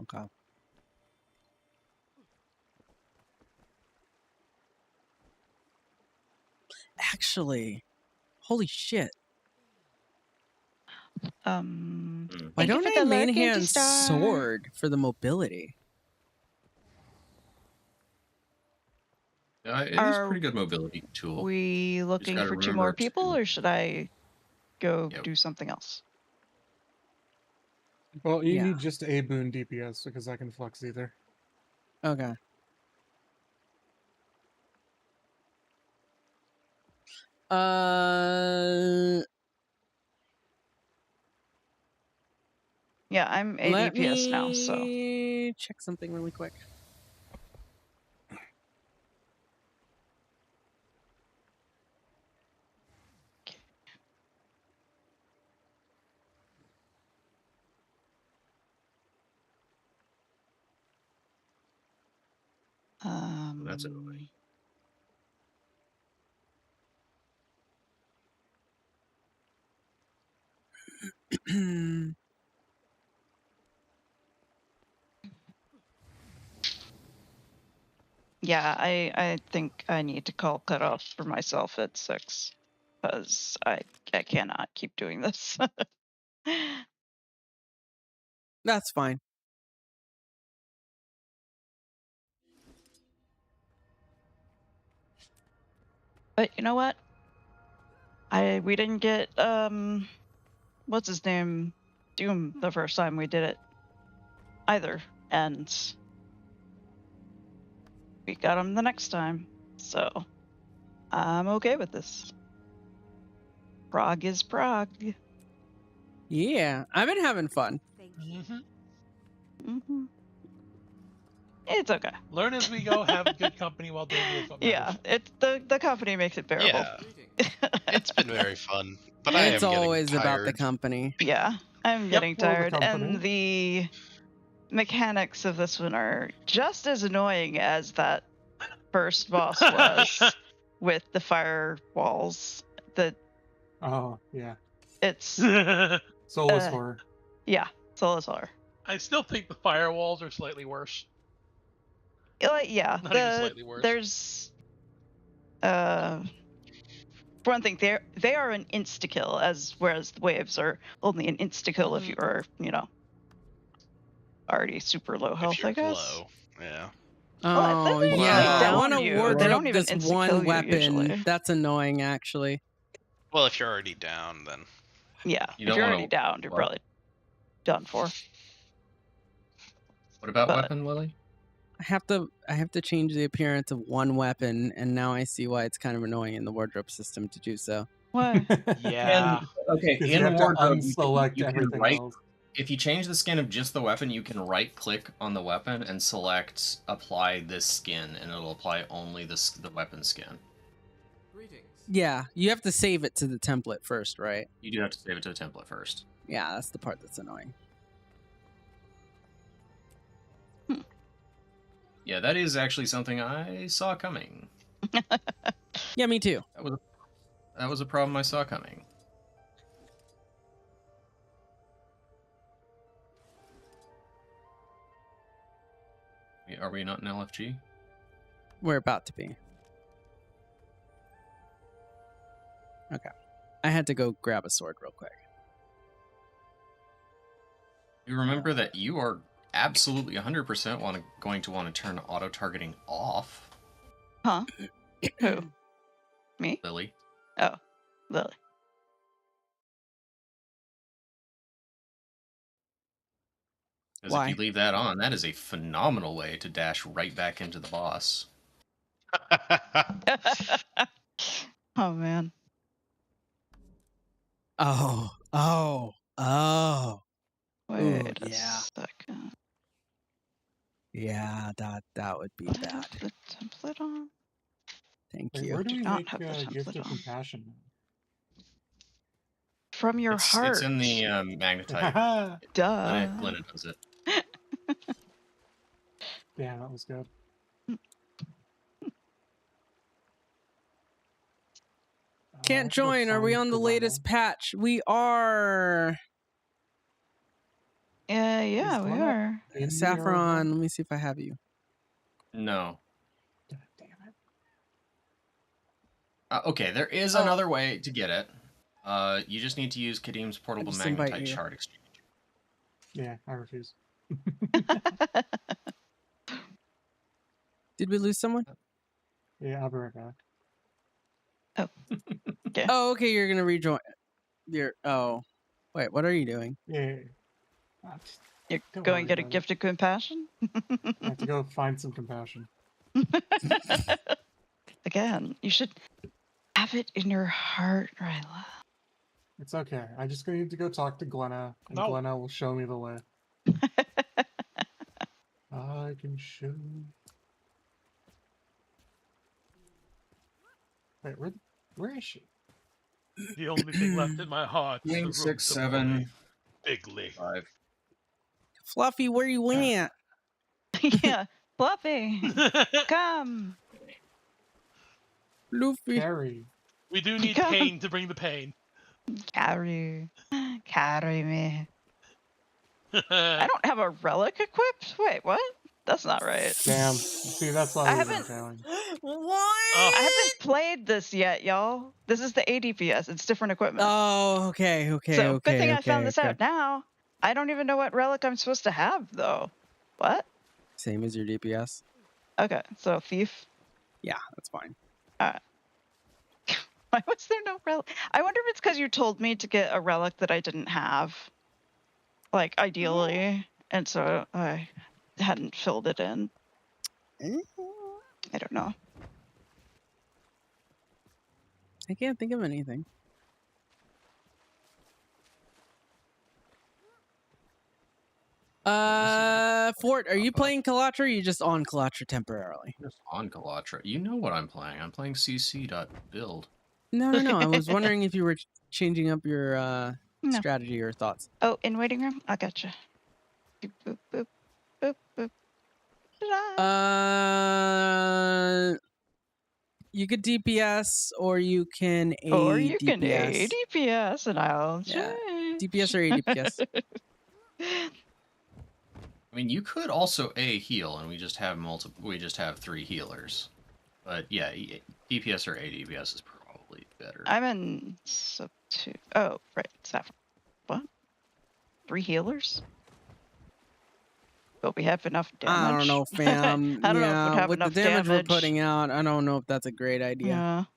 Okay. Actually, holy shit. Why don't I main hand sword for the mobility? It is a pretty good mobility tool. We looking gotta for 2 remember more people, or should I go do something else? Well, you need just a boon DPS because I can flex either. Okay. Yeah, I'm a Let DPS now, so. me check something really quick. That's annoying. Yeah, I think I need to call cutoff for myself at 6 because I cannot keep doing this. That's fine. But you know what? We didn't get what's his name, Doom the first time we did it either, and we got him the next time, so I'm okay with this. Prague is Prague. Yeah, I've been having fun. It's okay. Learn as we go, have good company while doing it. Yeah, it's the company makes it bearable. Yeah. It's been very fun, but I am It's getting always about the tired. company. Yeah, I'm getting well, the tired, company. and the mechanics of this one are just as annoying as that first boss was with the firewalls. Oh, yeah. It's Soulless horror. Yeah, soulless horror. I still think the firewalls are slightly worse. Yeah, Not even slightly worse. There's for one thing, they are an insta kill, whereas the waves are only an insta kill if you are, already super low health, I guess. Low. Yeah. Oh, they yeah. I down want to you. They wardrobe don't even this insta-kill one you weapon. usually. That's annoying, actually. Well, if you're already down, then. Yeah, You if don't you're wanna- already down, you're what? probably done for. What about But- weapon, Lily? I have to change the appearance of one weapon, and now I see why it's kind of annoying in the wardrobe system to do so. Why? Yeah. Okay, 'Cause in you have to wardrobe, unselect you can everything right. else. If you change the skin of just the weapon, you can right-click on the weapon and select apply this skin, and it'll apply only the weapon skin. Yeah, you have to save it to the template first, right? You do have to save it to the template first. Yeah, that's the part that's annoying. Yeah, that is actually something I saw coming. Yeah, me too. That was a problem I saw coming. Are we not in LFG? We're about to be. Okay. I had to go grab a sword real quick. You remember that you are absolutely 100% going to want to turn auto-targeting off. Huh? Who? Me? Lily. Oh, Lily. Because Why? if you leave that on, that is a phenomenal way to dash right back into the boss. Oh, man. Oh. Wait Ooh, a yeah. second. Yeah, that would be Do I bad. have the template on? Thank Wait, you. where do we not make have the Gift template of on. Compassion? From your heart. It's in the magnetite. Duh. Glenna does it. Damn, that was good. Can't join. Are we on the latest patch? We are. Yeah, we are. Saffron, let me see if I have you. No. Okay, there is another way to get it. You just need to use Kadim's portable just invite magnetite you. shard exchange. Yeah, I refuse. Did we lose someone? Yeah, I'll be right back. Oh. Okay. Oh, okay. You're gonna rejoin. Oh, wait. What are you doing? Yeah. You're Don't going worry to get a about it. gift of compassion? I have to go find some compassion. Again, you should have it in your heart, Ryla. It's okay. I just need to go talk to Glenna, and No. Glenna will show me the way. I can show. Wait, where is she? The only thing left in my heart is the room 6, to 7, play bigly. 5. Fluffy, where you at? Yeah, Fluffy, come. Luffy. Carrie. We do need pain to bring the pain. Carry me. I don't have a relic equipped. Wait, what? That's not right. Damn. See, that's why I we haven't. were failing. What? I haven't played this yet, y'all. This is the ADPS. It's different equipment. Oh, okay. So good thing I found this out now. I don't even know what relic I'm supposed to have though. What? Same as your DPS. Okay, so thief. Yeah, that's fine. Why was there no relic? I wonder if it's because you told me to get a relic that I didn't have, like ideally, and so I hadn't filled it in. I don't know. I can't think of anything. Fort, are you playing Kalatra or are you just on Kalatra temporarily? Just on Kalatra. You know what I'm playing. I'm playing cc.build. No. I was wondering if you were changing up your No. strategy or thoughts. Oh, in waiting room? I gotcha. Boop, boop, boop, boop, boop. You could DPS or you can ADPS. Or you can ADPS and I'll change. DPS or ADPS. I mean, you could also heal, and we just have We just have 3 healers. But yeah, DPS or ADPS is probably better. I'm in sub 2. Oh, right. Saffron. What? 3 healers? But we have enough damage. I don't know, fam. I don't know if we'd have with enough the damage we're damage. putting out, I don't know if that's a great idea.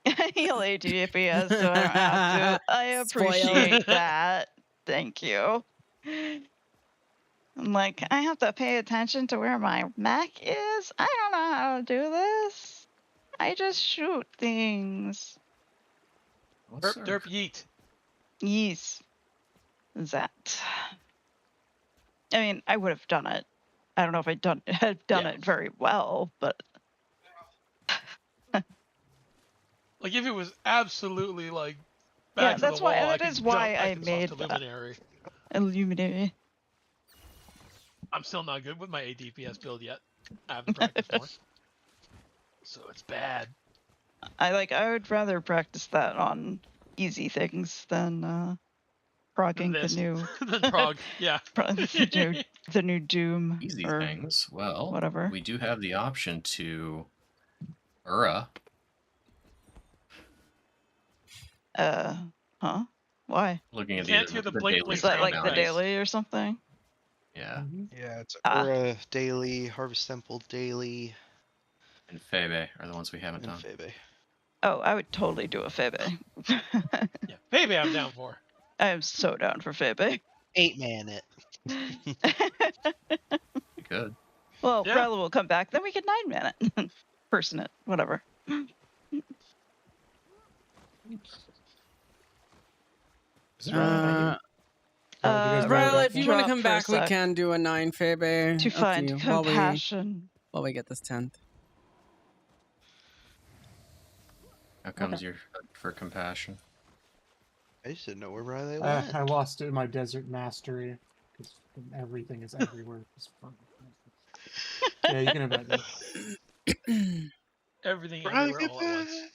Yeah. Heal ADPS, so I don't have to. I appreciate that. Thank you. I'm like, I have to pay attention to where my mech is? I don't know how to do this. I just shoot things. Derp, derp, yeet. Yes. That. I mean, I would have done it. I don't know if I'd done it very well, but Like if it was absolutely like back to that's the wall, why. I That is could why jump, I could made swap that. to Luminary. Illuminary. I'm still not good with my ADPS build yet. I have to practice more. So it's bad. I would rather practice that on easy things than progging the new than prog, yeah. the new Doom. Easy or things. Well, whatever. We do have the option to Ura. Huh? Why? Looking at Can't hear the blink, daily blink Is that like the countdowns. daily or something? Yeah. Yeah, it's Aura daily, Harvest Temple daily, And Febe are the ones we haven't and done. Febe. Oh, I would totally do a Febe. Yeah, Febe I'm down for. I am so down for Febe. 8-man it. We could. Well, Yeah. Rella will come back, then we can 9-man it. Person it, whatever. Is it Rella? Rella, if you want to drop come for a back, we sec can do a 9 Febe. to Up find you, compassion. while we get this 10th. How comes you're for compassion? I just didn't know where Riley went. I lost it in my desert mastery because everything is everywhere. Yeah, you can invite me. Everything Riley, everywhere get all at once. back.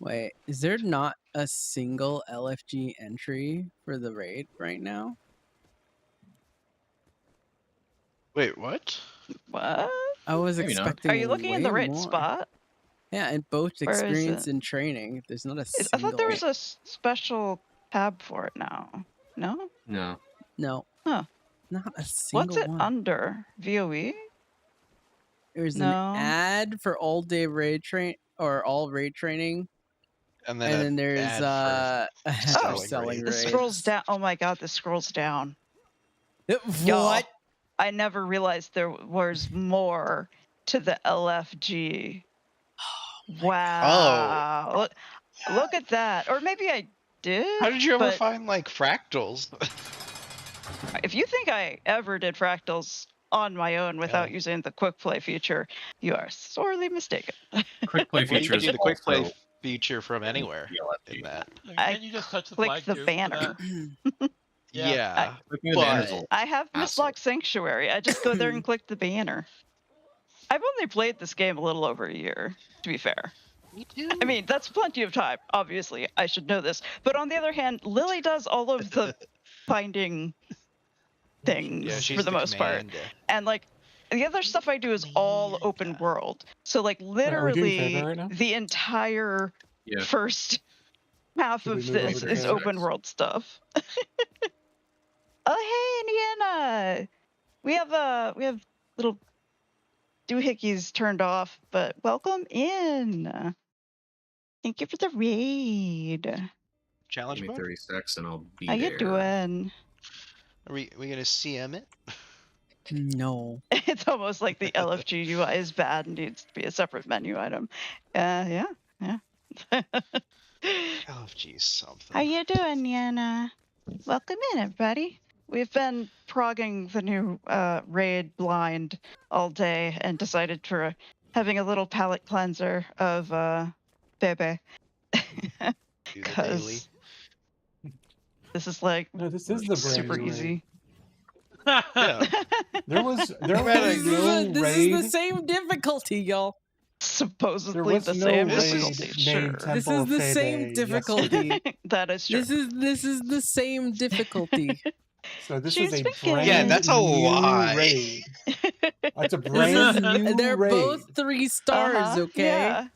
Wait, is there not a single LFG entry for the raid right now? Wait, what? What? I was Maybe not. expecting Are you looking in the way right more. spot? Yeah, in both Where is experience it? and training, there's not a I single. thought there was a special tab for it now. No? No. No. Huh. Not a single What's it one. under? VoE? There's No. an ad for all day raid train or all raid training. And And then then there's ad for selling selling raids. This raids. scrolls down. Oh my god, this scrolls down. Y'all, What? I never realized there was more to the LFG. Wow. Look at that. Or maybe I did. How did you ever but find like fractals? if you think I ever did fractals on my own without using the quick play feature, you are sorely mistaken. Quick play Well, you feature can is do the quick play also feature from anywhere in that. Can't you just touch the flag Click the too? for banner. that? Yeah, clicking the banner's but I have Hassle. Mislocked Sanctuary. I just go there and click the banner. I've only played this game a little over a year, to be fair. me too. I mean, that's plenty of time. Obviously, I should know this. But on the other hand, Lily does all of the finding things yeah, she's for the most part. commander. And like the other stuff I do is all open world. So like Are we doing literally Febe right now? the entire Yeah. first half Should we of move over this to is Febe? open world stuff. Oh hey, Indiana. We have little doohickeys turned off, but welcome in. Thank you for the raid. Challenge Give me mode? 30 seconds and I'll be How there. you doing? Are we gonna CM it? No. It's almost like the LFG UI is bad and needs to be a separate menu item. Yeah. Oh, geez, something. How you doing, Yana? Welcome in, everybody. We've been progging the new raid blind all day and decided for having a little palate cleanser of Bebe. Do the daily. Because this is like No, this is the brand super new raid. easy. Yeah. There was This no is the raid. same difficulty, y'all. Supposedly There was the no same raid difficulty. Sure. named This Temple is of the Febe same difficulty. yesterday. That is true. This is the same difficulty. So this She's is a speaking. brand Yeah, that's a new lie. raid. That's a This brand is, new they're raid. both 3 stars, okay? Yeah.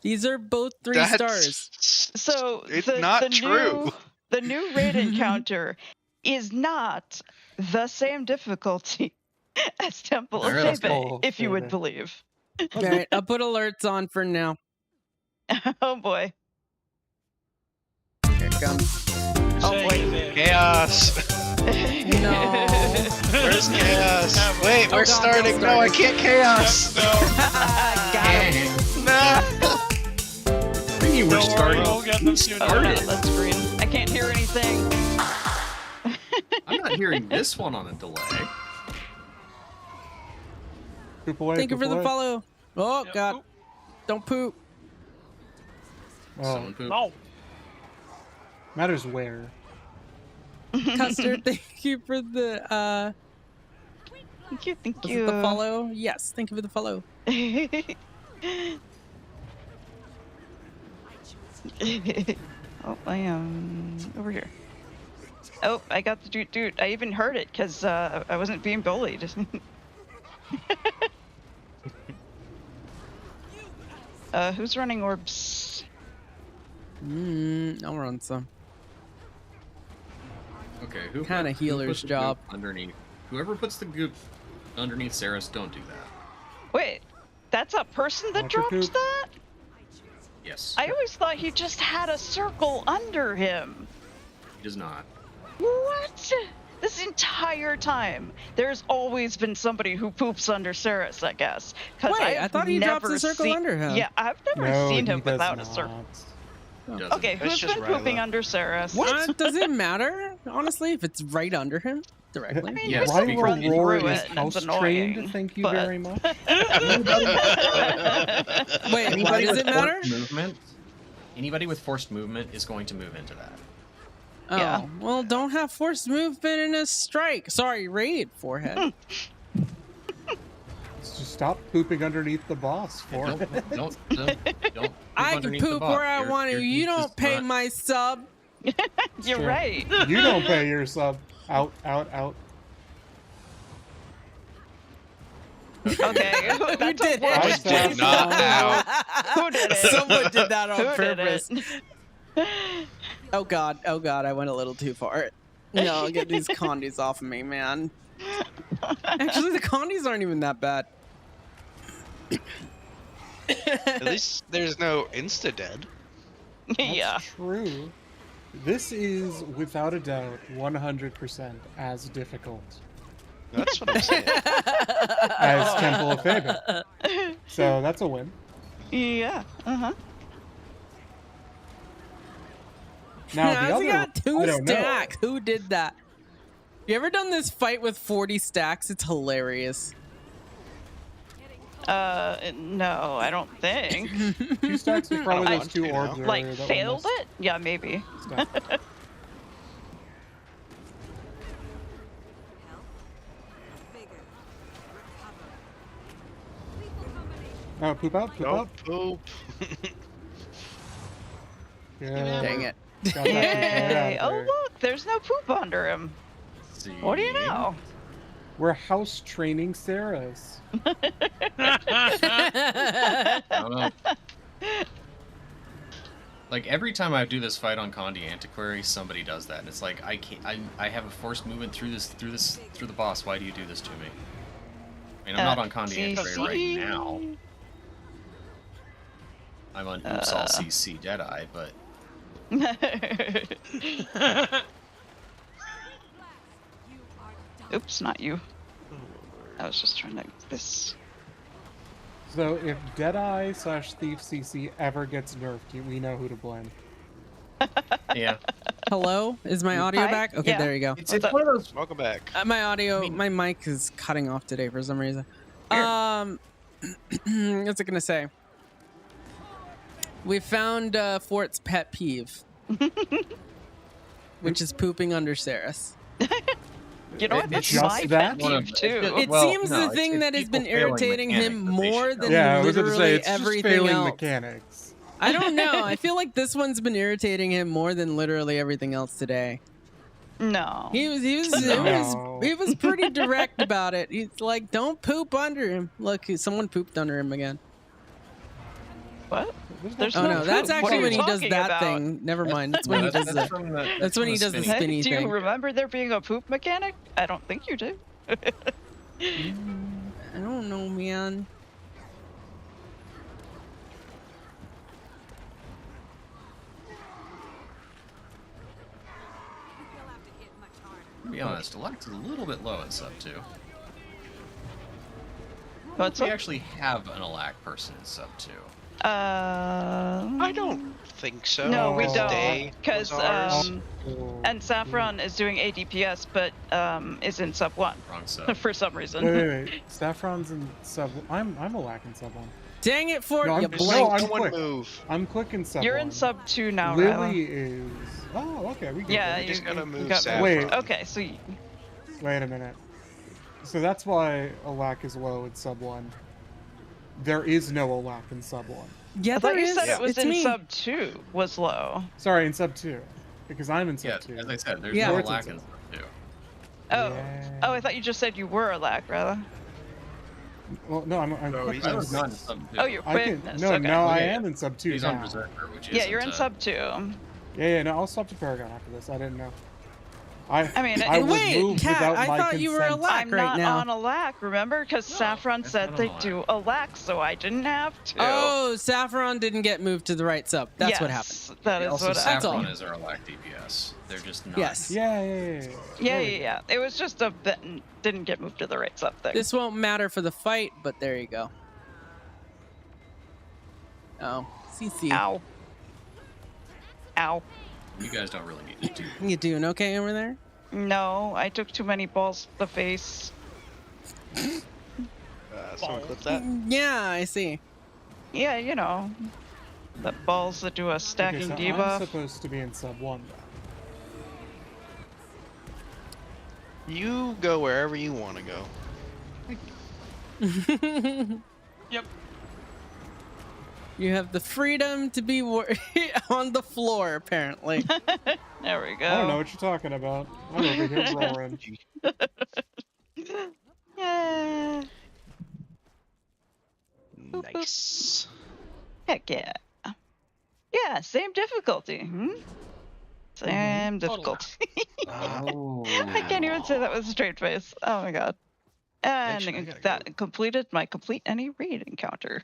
These are both 3 That's stars. So it's the, not the true. the new raid encounter is not the same difficulty as Temple of Alright, let's Febe, go. if you would Febe. believe. All right, I'll put alerts on for now. Oh boy. Here it comes. Oh boy. Chaos. No. Where's chaos? Wait, Oh, we're God, starting. no, No, I can't chaos. Got him. No. You were starting. We'll get them soon. Started. That's green. I can't hear anything. I'm not hearing this one on a delay. Poop away, Thank you poop for the away. follow. Oh, Yep. God. Oop. Don't poop. Oh, Someone pooped. No. matters where. Custard, thank you for the Thank you. Thank was you. it the follow? Yes, thank you for the follow. Oh, I am over here. Oh, I got the dude. I even heard it because I wasn't being bullied. Who's running orbs? I'll run some. Okay, who Kinda put- who healer's puts the job. goop underneath? Whoever puts the goop underneath Saris, don't do that. Wait, that's a person that Watch your dropped poop. that? Yes, I always thought he just had a circle under him. he does not. What? this entire time, there's always been somebody who poops under Saris, I guess. Wait, I thought he drops a circle under him. Yeah, I've never seen him without a circle. Okay, who's been pooping under Saris? What? Does it matter? Honestly, if it's right under him directly? I mean, Yes, you run Roar through is it, and it's house annoying. trained. Thank you but- very much. Wait, why does it matter? Anybody with forced movement is going to move into that. Oh, Yeah. well, don't have forced movement in a strike. Sorry, raid, forehead. Just stop pooping underneath the boss for it. Don't I can poop where I want to. You don't pay my sub. You're Sure. right. You don't pay your sub. Out, out, out. Okay, Who that's did a it? worse Did not out. Who did it? Someone did that on Who did purpose. it? Oh god, I went a little too far. No, get these condies off of me, man. Actually, the condies aren't even that bad. At least there's no insta-dead. Yeah. True. This is, without a doubt, 100% as difficult That's what I'm saying. as Temple of Faber. So that's a win. Yeah. Uh-huh. Now Now the other, he got two I don't know. stacks. Who did that? You ever done this fight with 40 stacks? It's hilarious. No, I don't think. 2 stacks is probably I those 2 want orbs. to, that Like, were failed missed. it? Yeah, maybe. Stuff. Poop out, poop out. Poop. Yeah. Dang it. Got that poop right Yay. out Oh, there. look, there's no poop under him. See. What do you know? We're house training Sarahs. I don't know. Like every time I do this fight on Condi Antiquary, somebody does that, and it's like I can't. I have a forced movement through the boss. Why do you do this to me? I mean, I'm not on Condi Antiquary right now. I'm on Oops All CC Deadeye, but Oops, not you. I was just trying to this. So if Deadeye / Thief CC ever gets nerfed, we know who to blame. yeah. Hello? Is my audio Hi? back? Okay, Yeah. there you go. It's one of those. Welcome back. My audio, my mic is cutting off today for some reason. What's it gonna say? We found Fort's pet peeve, which is pooping under Saris. You know what? That's just my that? pet peeve too. It seems the thing that has been irritating him more than Yeah, I was going to say, literally it's just everything failing else. mechanics. I don't know. I feel like this one's been irritating him more than literally everything else today. No. He was pretty direct about it. He's like, "Don't poop under him." Look, someone pooped under him again. What? There's Oh no, poop. that's What actually are when you he does talking that about? thing. Never mind. That's when he does that. That's when he does the spinny Do you thing. remember there being a poop mechanic? I don't think you do. I don't know, man. To be honest, Alex is a little bit low at sub 2. What's we up? actually have an Alac person in sub 2. I don't think so. No, we Because Day don't. Because was ours. and Saffron is doing ADPS, but is in sub 1 Wrong sub. for some reason. Wait. Saffron's in sub. I'm a lack in sub 1. Dang it, Fort! No, You I'm blanked. quick. Move. I'm quick in sub You're 1. in sub 2 now, Lily Ryla. is. Oh, okay. We get Yeah, that. You just gotta move got Saffron. Wait. Okay, so you, Wait a minute. So that's why Alac is low in sub 1. There is no Alac in sub 1. Yeah, I thought there you is. said it was It's in me. sub 2 was low. Sorry, in sub 2. Because I'm in sub Yeah, 2. as I said, there's Yeah. no Fort's Alac in in sub sub 2. Oh, Yeah. oh, I thought you just said you were a lack, rather. Well, no, I'm No, quick. he's I in was not in sub 2. Oh, you're I can, quickness. no, okay. no, I Yeah. am in sub 2 He's now. on Berserker, which Yeah, isn't, you're in sub 2. Yeah, no, I'll stop to Paragon after this. I didn't know. I mean, I was wait, moved Kat, without I my thought you were a consent. lack I'm right not now. on a lack, remember? Because Saffron that's said not they on a do a lack, so I didn't have to. Oh, Saffron didn't get moved to the right sub. That's what happened. Yes, that is also what happened. That's all. Saffron is our lack DPS. They're just not. Yes. Yeah. It was just a bit didn't get moved to the right sub thing. This won't matter for the fight, but there you go. Oh, CC. Ow. Ow. You guys don't really need it to. You doing okay over there? No, I took too many balls to the face. Someone clip that? Yeah, I see. Yeah, you know. The balls that do a stacking Okay, so I'm debuff. supposed to be in sub 1. You go wherever you want to go. Yep. You have the freedom to be on the floor, apparently. There we go. I don't know what you're talking about. I'm over here roaring. Yeah. Nice. Heck yeah. Yeah, same difficulty. Same difficulty. Oh. I can't even say that with a straight face. Oh my god. And that completed my complete any raid encounter.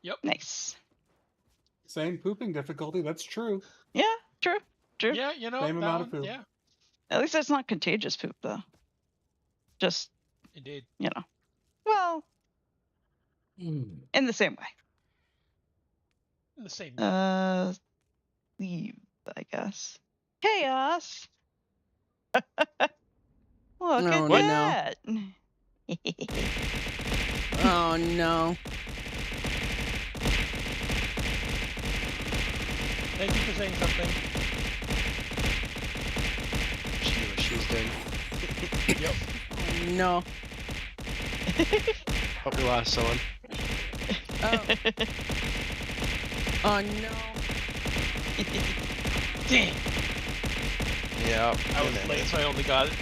Yep. Nice. Same pooping difficulty, that's true. Yeah, true. Yeah, you know. Same amount of poop. Yeah. At least it's not contagious poop, though. Just, Indeed. you know. Well, in the same way. In the same. Leave, I guess. Chaos. Look Oh, at no. that. Oh no. Thank you for saying something. She knew what she was doing. Yep. No. Hope we lost someone. Oh. Oh no. Dang. Yeah. I was late, so I only got it.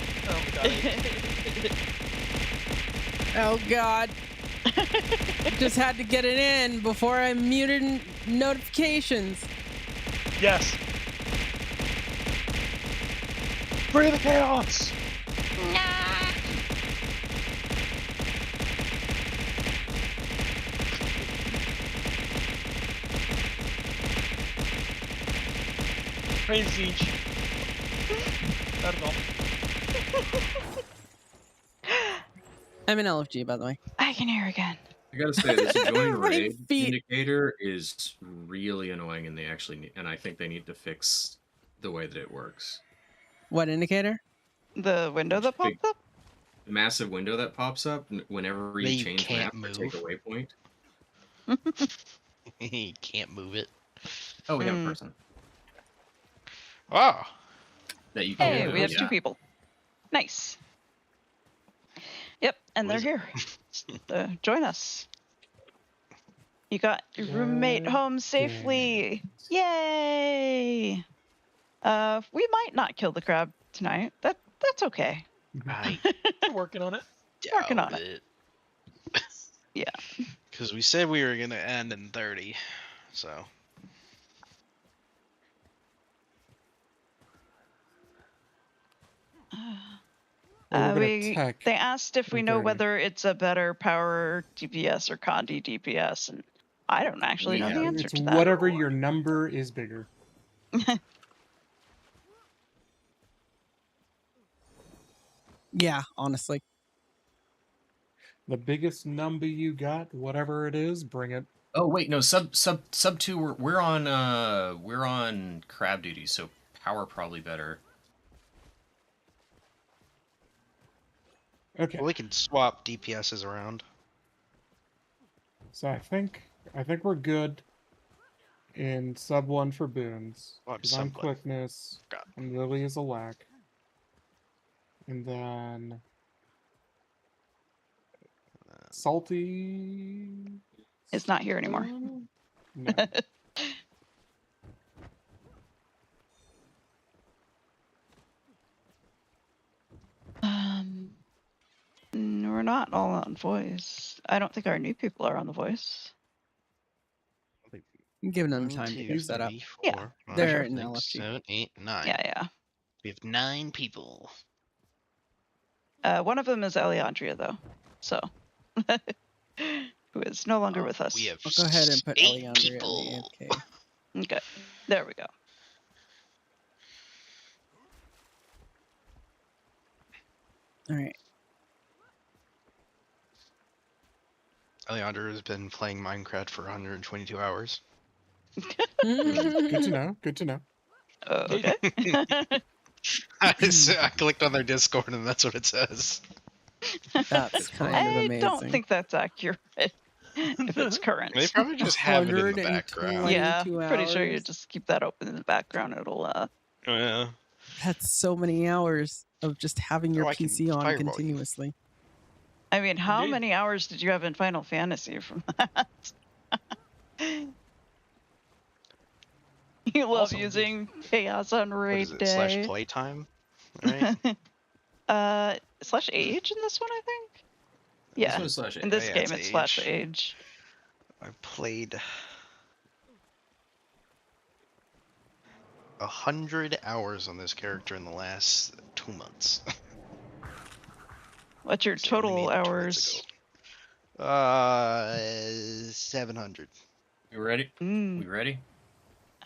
Oh god. Just had to get it in before I muted notifications. Yes. Free the chaos. Praise Siege. That's all. I'm an LFG, by the way. I can hear again. I gotta say, this adjoining My raid feet. indicator is really annoying, and they actually need, and I think they need to fix the way that it works. What indicator? The window that popped up? The massive window that pops up whenever you You change can't map or take a move. waypoint. You can't move it. Oh, we have a person. Wow. That you can Hey, move, we have yeah. 2 people. Nice. Yep, and What they're here. Join us. You got your roommate home safely. Yay! We might not kill the crab tonight. That's okay. I We're working on it. Working on doubt it. Yeah. Because we said we were gonna end in 30, so. They asked if we know whether it's a better power DPS or Condi DPS, and I don't actually know the answer It's to that. whatever your number is bigger. Yeah, honestly. The biggest number you got, whatever it is, bring it. Oh wait, no, sub 2. We're on crab duty, so power probably better. Okay. Well, we can swap DPSs around. So I think we're good in sub 1 for boons. Well, Because I'm sub one. quickness, and Lily is a lack. And then Salty It's not here anymore. No. We're not all on voice. I don't think our new people are on the voice. I'm giving them time to get set up. Three, Yeah. four, five, They're in six, LFG. 7, 8, 9. Yeah. We have 9 people. One of them is Eliandria, though. So, who is no longer with us. We have I'll go ahead and put 8 Eliandria people. in the AFK. Okay, there we go. All right. Alejandro has been playing Minecraft for 122 hours. Good to know. Good to know. Okay. I clicked on their Discord and that's what it says. That's kind of amazing. I don't think that's accurate. If it's current. They probably just have it in the background. Yeah, 22 pretty sure you hours. just keep that open in the background. It'll Yeah. That's so many hours of just having your I can PC on fireball you. continuously. I mean, how Indeed. many hours did you have in Final Fantasy from that? You love Also, using chaos on What raid is it? day. / playtime? Right? / age in this one, I think. This Yeah, one's / in this yeah, game it's it's age. / age. I played 100 hours on this character in the last 2 months. What's your So I only total made it 2 hours? months ago. 700. You ready? Mm. We ready?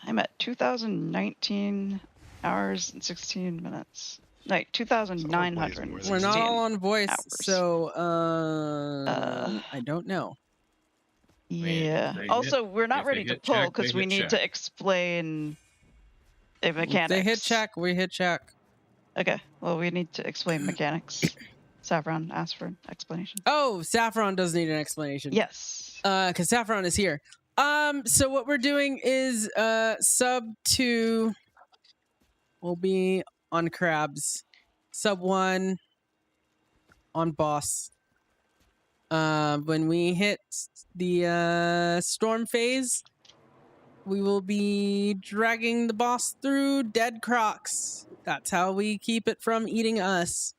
I'm at 2019 hours and 16 minutes. Like 2,900. We're not all on voice, hours. so I don't know. Yeah. they Also, hit- we're not if they ready to hit pull check, they because we hit need check. to explain the mechanics. They hit check. We hit check. Okay. Well, we need to explain mechanics. Saffron asked for an explanation. Oh, Saffron does need an explanation. Yes. Because Saffron is here. So what we're doing is sub 2 will be on crabs. Sub 1 on boss. When we hit the storm phase, we will be dragging the boss through dead crocs. That's how we keep it from eating us.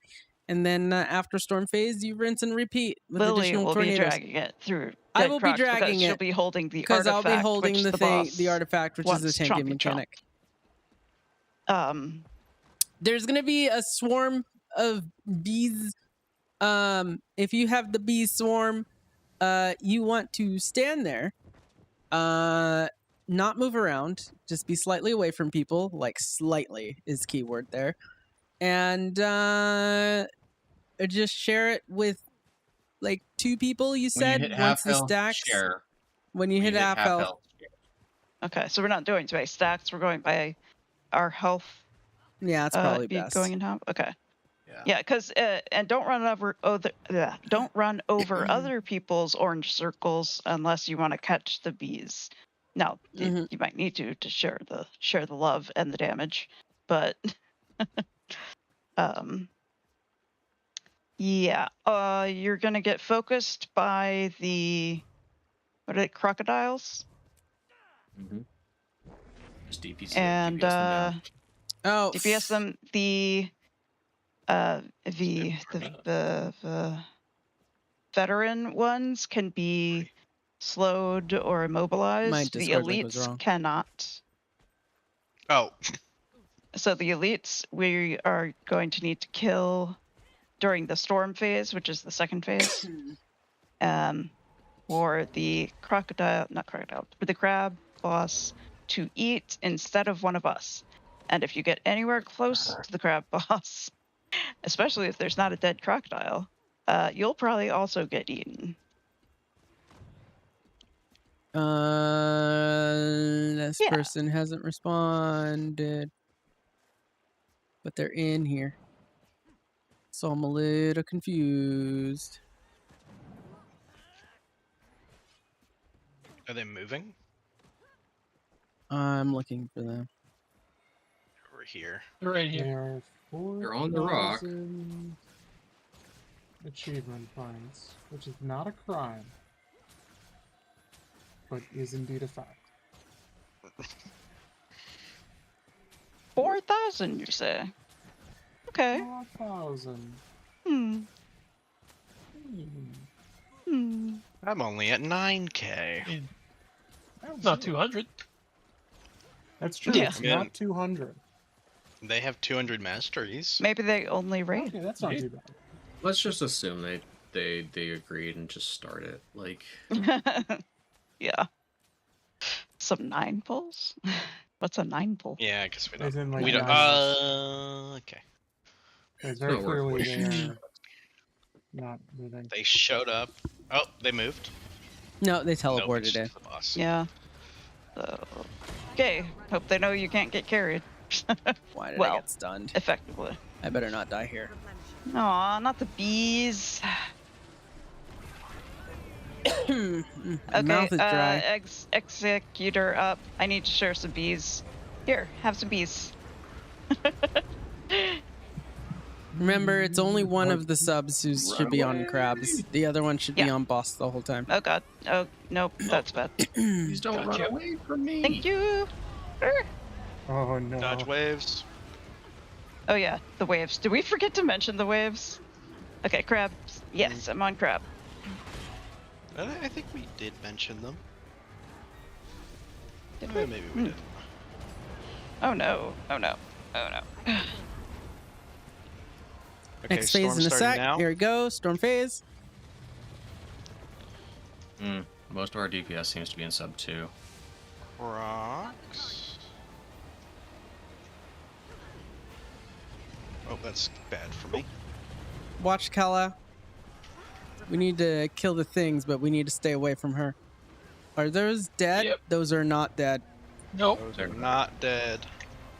And then after storm phase, you rinse and repeat with Lily additional will tornadoes. be dragging it through. I dead will be crocs dragging because it she'll be holding the because artifact. I'll be holding which the boss artifact, which is the wants tanking chompy chomp. mechanic. There's gonna be a swarm of bees. If you have the bee swarm, you want to stand there, not move around, just be slightly away from people. Like slightly is keyword there, and just share it with like 2 people. You When you said hit once half the health, stacks. share. When you hit half health. Okay, so we're not doing by stacks. We're going by our health. Yeah, it's probably be best. going in half. Okay. Yeah, because and don't run over don't run over other people's orange circles unless you want to catch the bees. Now you might need to share the love and the damage, but yeah, you're gonna get focused by the what are they, crocodiles? Mm-hmm. Just DPS, And DPS them down. DPS them the veteran ones can be slowed or immobilized. My The Discord link was elites wrong. cannot. Oh. So the elites we are going to need to kill during the storm phase, which is the second phase. Or the the crab boss to eat instead of one of us. And if you get anywhere close to the crab boss, especially if there's not a dead crocodile, you'll probably also get eaten. This person hasn't responded, but they're in here, so I'm a little confused. Are they moving? I'm looking for them. Over here. They're right here. They're on the rock. 4,000 achievement points, which is not a crime, but is indeed a fact. 4,000, you say? Okay. 4,000. I'm only at 9k. Not 200. That's true. Yeah. It's not 200. They have 200 masteries. Maybe they only raid. Okay, that's not too bad. Let's just assume they agreed and just start it. Like, Yeah. Some 9 pulls? What's a 9 pull? Yeah, because we As in, don't. like, We don't. nine Okay. Because very not worth clearly waiting. they are not moving. They showed up. Oh, they moved. No, they Nope, it's teleported just in. the boss. Yeah. So, okay. Hope they know you can't get carried. Why did I Well, get stunned? effectively. I better not die here. Aw, not the bees. My Okay, mouth is dry. executor up. I need to share some bees. Here, have some bees. Remember, it's only one of the subs who should be on crabs. The other one should be on boss the whole time. Oh god. Oh, nope, that's bad. Please don't run away from me. Thank you. Oh no. Dodge waves. Oh yeah, the waves. Did we forget to mention the waves? Okay, crabs. Yes, I'm on crab. I think we did mention them. Did Maybe we did. Oh no. Oh no. Oh no. Okay, Next phase storm in a starting sec. now. Here we go. Storm phase. Most of our DPS seems to be in sub 2. Rocks. Oh, that's bad for me. Watch Kala. We need to kill the things, but we need to stay away from her. Are those dead? Yep. Those are not dead. Nope. Those are not dead.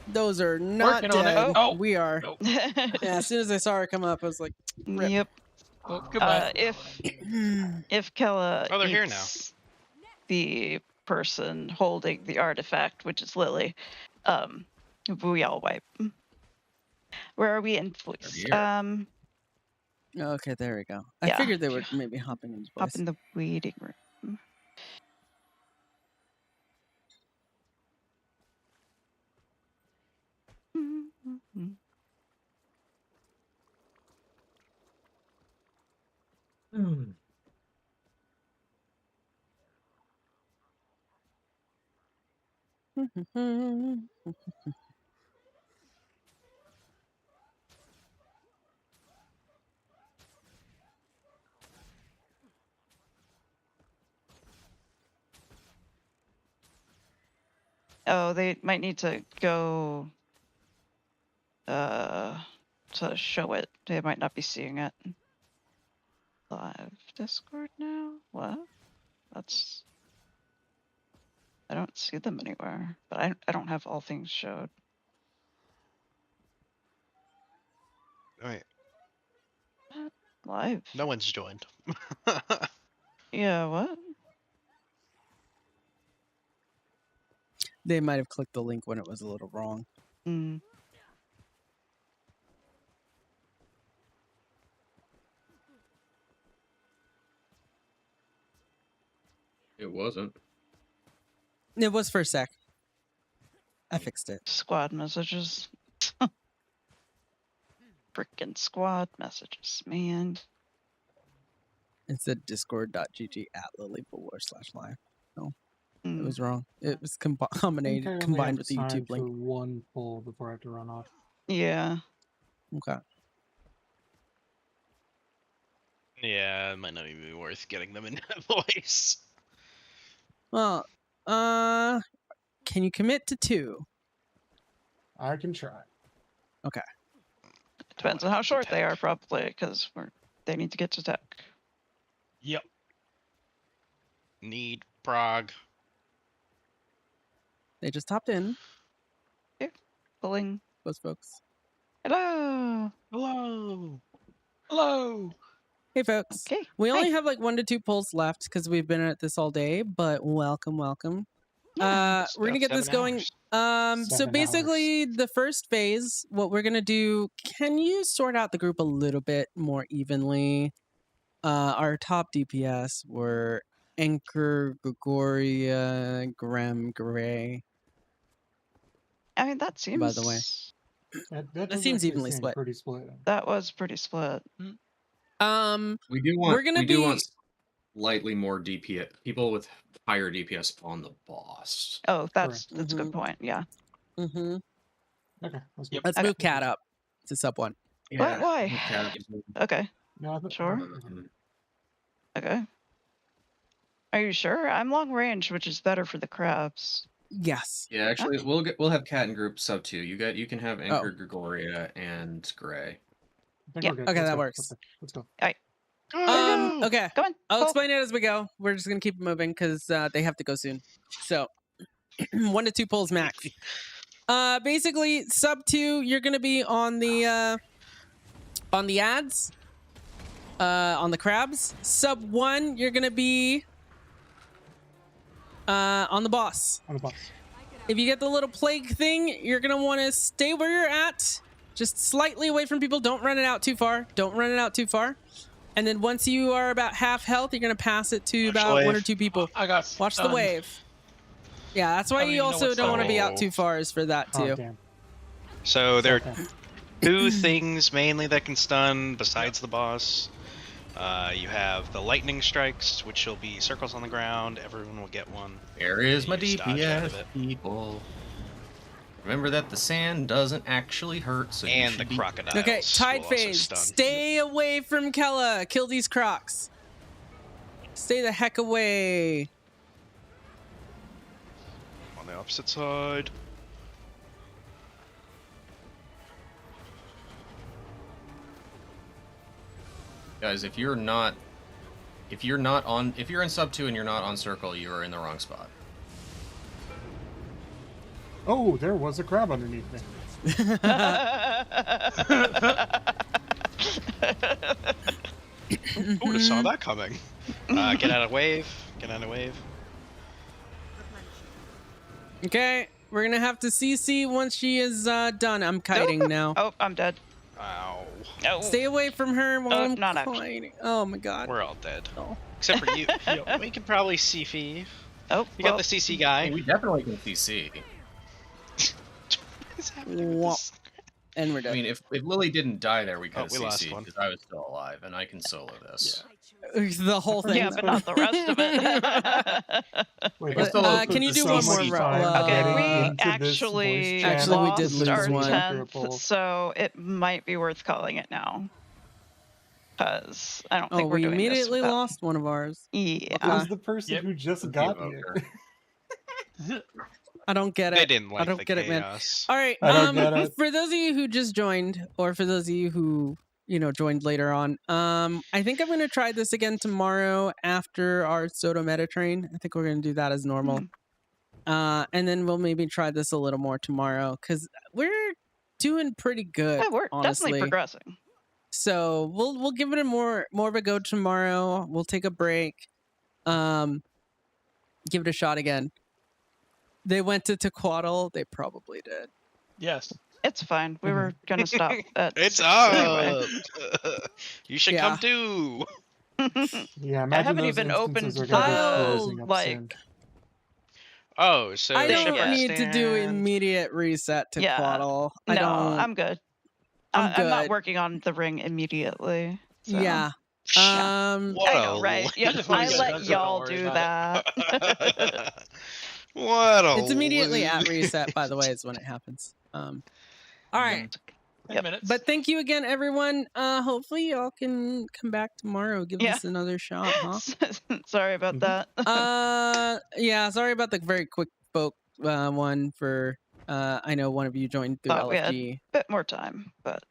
Those are not Working on it. dead. Oh. We are. Nope. Yeah, as soon as I saw her come up, I was like, rip. Yep. Oh, goodbye. If Kella Oh, they're here eats the person holding the artifact, which is Lily, we all wipe. Where are we in voice? Here. Okay, there we go. I Yeah. figured they were maybe hopping into Hop place. in the waiting room. Oh, they might need to go to show it. They might not be seeing it. Live Discord now? What? That's... I don't see them anywhere, but I don't have all things showed. Wait, Live? no one's joined. Yeah, what? They might have clicked the link when it was a little wrong. Hmm. It wasn't. It was for a sec. I fixed it. Squad messages. Frickin' squad messages, man. It said discord.gg/lilybullor/live. No, it Mm. was wrong. It was I think I combined only have with the time YouTube for link. one pull before I have to run off. Yeah. Okay. Yeah, it might not even be worth getting them in that voice. Well, can you commit to 2? I can try. Okay. Depends on how short they are, probably, because they need to get to tech. Yep. Need Prague. They just hopped in. Here, pulling. Those folks. Hello. Hello. Hello. Hey, folks. Okay. We only Hi. have like 1 to 2 pulls left because we've been at this all day, but welcome. Yeah. We're going to get this going. So 7 basically, the first phase, what we're going to do, can you sort out the group a little bit more evenly? Our top DPS were Anchor, Gregoria, Graham, Gray. I mean, that seems. By the way. That does seems actually evenly seem split. pretty split. That was pretty split. We do want. We're gonna we do be- want slightly more DPS people with higher DPS on the boss. Oh, that's a Mhm. good point. Yeah. Mm-hmm. Okay, let's go. Let's move Cat up to sub 1. What? Why? Okay. No, Sure. Okay. Are you sure? I'm long range, which is better for the crabs. Yes. Yeah, actually, we'll have Cat in group sub 2. You can have Anchor, Gregoria, and Gray. Yeah. Okay, that works. Let's go. All right. Okay. Come on. I'll explain it as we go. We're just gonna keep moving because they have to go soon. So 1 to 2 pulls max. Basically, sub 2, you're gonna be on the ads, on the crabs. Sub 1, you're gonna be on the boss. On the boss. If you get the little plague thing, you're gonna want to stay where you're at, just slightly away from people. Don't run it out too far. Don't run it out too far. And then once you are about half health, you're gonna pass it to about 1 or 2 people. I got Watch the wave. Yeah, that's why you also don't want to be out too far, is for that too. So there are 2 things mainly that can stun besides the boss. You have the lightning strikes, which will be circles on the ground. Everyone will get one. There is my You just dodge out of DPS, it. people. Remember that the sand doesn't actually hurt, so you And should the be... crocodiles. Okay, tide will also phase. stun. Stay away from Kella. Kill these crocs. Stay the heck away. On the opposite side. Guys, if you're in sub 2 and you're not on circle, you are in the wrong spot. Oh, there was a crab underneath me. Who would have saw that coming? Get out of wave. Get out of wave. Okay, we're gonna have to CC once she is done. I'm kiting now. Oh, I'm dead. Ow. Oh. Stay away from her while I'm not kiting. Oh my god. We're all dead. Oh. Except for you. We can probably CC. Oh, You got the CC guy. We definitely can CC. And we're dead. I mean, if Lily didn't die there, we could have we lost CC'd one. because I was still alive and I can solo this. The whole thing. Yeah, but not the rest of it. Wait, can you do one more round? Okay, we into this actually voice we channel. did lost lose our one. 10th, so it might be worth calling it now. Because I don't think we're we doing immediately this without... lost one of ours. It Yeah. was the person who just got here. I don't get it. They didn't like I don't the get it, man. chaos. All right. I don't get it. For those of you who just joined, or for those of you who joined later on, I think I'm gonna try this again tomorrow after our Soto Meta train. I think we're gonna do that as normal. And then we'll maybe try this a little more tomorrow because we're doing pretty good. Yeah, we're honestly. definitely progressing. So we'll give it a more of a go tomorrow. We'll take a break. Give it a shot again. They went to Tequaddle. They probably did. Yes. It's fine. We were gonna stop at It's 6 up. anyway. You should come too. Yeah, I haven't those even opened instances are gonna be the closing up like. soon. Oh, so I don't Shipwreck need to do stand. immediate reset to Yeah. Quaddle. I No, don't. I'm good. I'm I'm not good. working on the ring immediately. So. Yeah. What I know, right? Yeah, just wanna I get let done, so y'all don't worry do about that. What a It's immediately at loser. reset, by the way, is when it happens. All right. 10 minutes. But thank you again, everyone. Hopefully y'all can come back tomorrow. Give Yeah. this another shot, huh? Sorry about that. Yeah, sorry about the very quick folk one for I know one of you joined through Thought we had LFG. a bit more time, but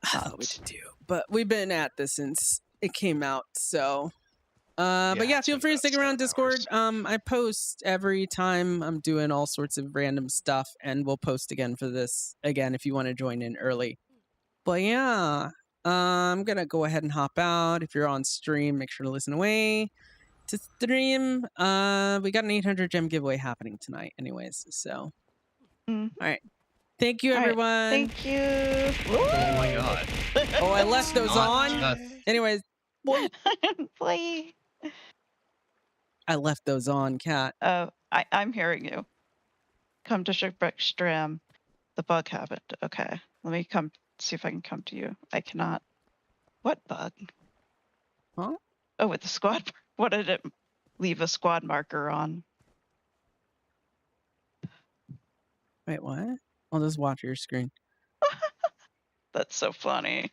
I thought we did too. But we've been at this since it came out, so but yeah, it's feel been free to about stick around 7 Discord. hours. I post every time I'm doing all sorts of random stuff, and we'll post again for this again if you want to join in early. But yeah, I'm gonna go ahead and hop out. If you're on stream, make sure to listen away to stream. We got an 800 gem giveaway happening tonight, anyways. So, all right. Thank you, All right, everyone. thank you. Oh my god. Oh, I left those Not on. just- Anyways, boy, Play. I left those on, Cat. I'm hearing you. Come to Shipwreck Stram. The bug happened. Okay, let me come see if I can come to you. I cannot. What bug? Huh? Oh, with the squad. What did it leave a squad marker on? Wait, what? I'll just watch your screen. That's so funny.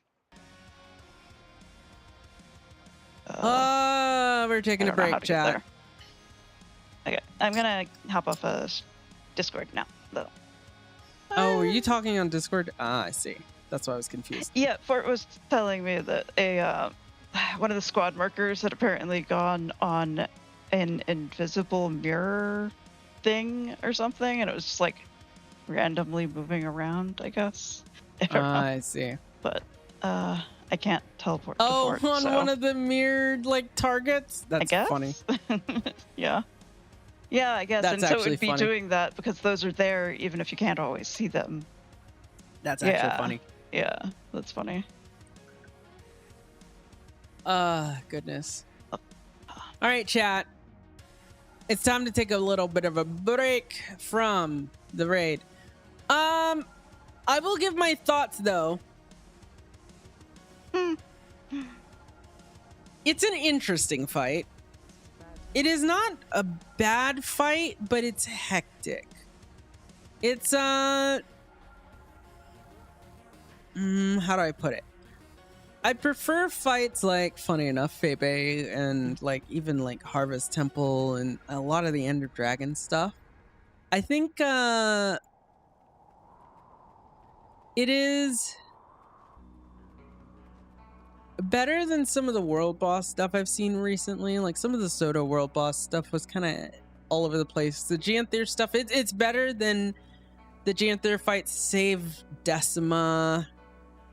We're taking I a don't know how break, to get chat. there. Okay, I'm gonna hop off Discord now, though. Oh, were you talking on Discord? Ah, I see. That's why I was confused. Yeah, Fort was telling me that one of the squad markers had apparently gone on an invisible mirror thing or something, and it was just like randomly moving around, I guess. I don't know. I see. But I can't teleport to Oh, Fort, on so one of the mirrored like targets? I That's guess. funny. Yeah. Yeah, I guess. That's And so it actually would be funny. doing that because those are there even if you can't always see them. That's actually funny. Yeah, that's funny. Goodness. All right, chat. It's time to take a little bit of a break from the raid. I will give my thoughts though. It's an interesting fight. It is not a bad fight, but it's hectic. It's how do I put it? I prefer fights like, funny enough, Febe and like even like Harvest Temple and a lot of the Ender Dragon stuff. I think it is better than some of the world boss stuff I've seen recently. Like some of the Soto world boss stuff was kind of all over the place. The Janther stuff, it's better than the Janther fights, save Decima,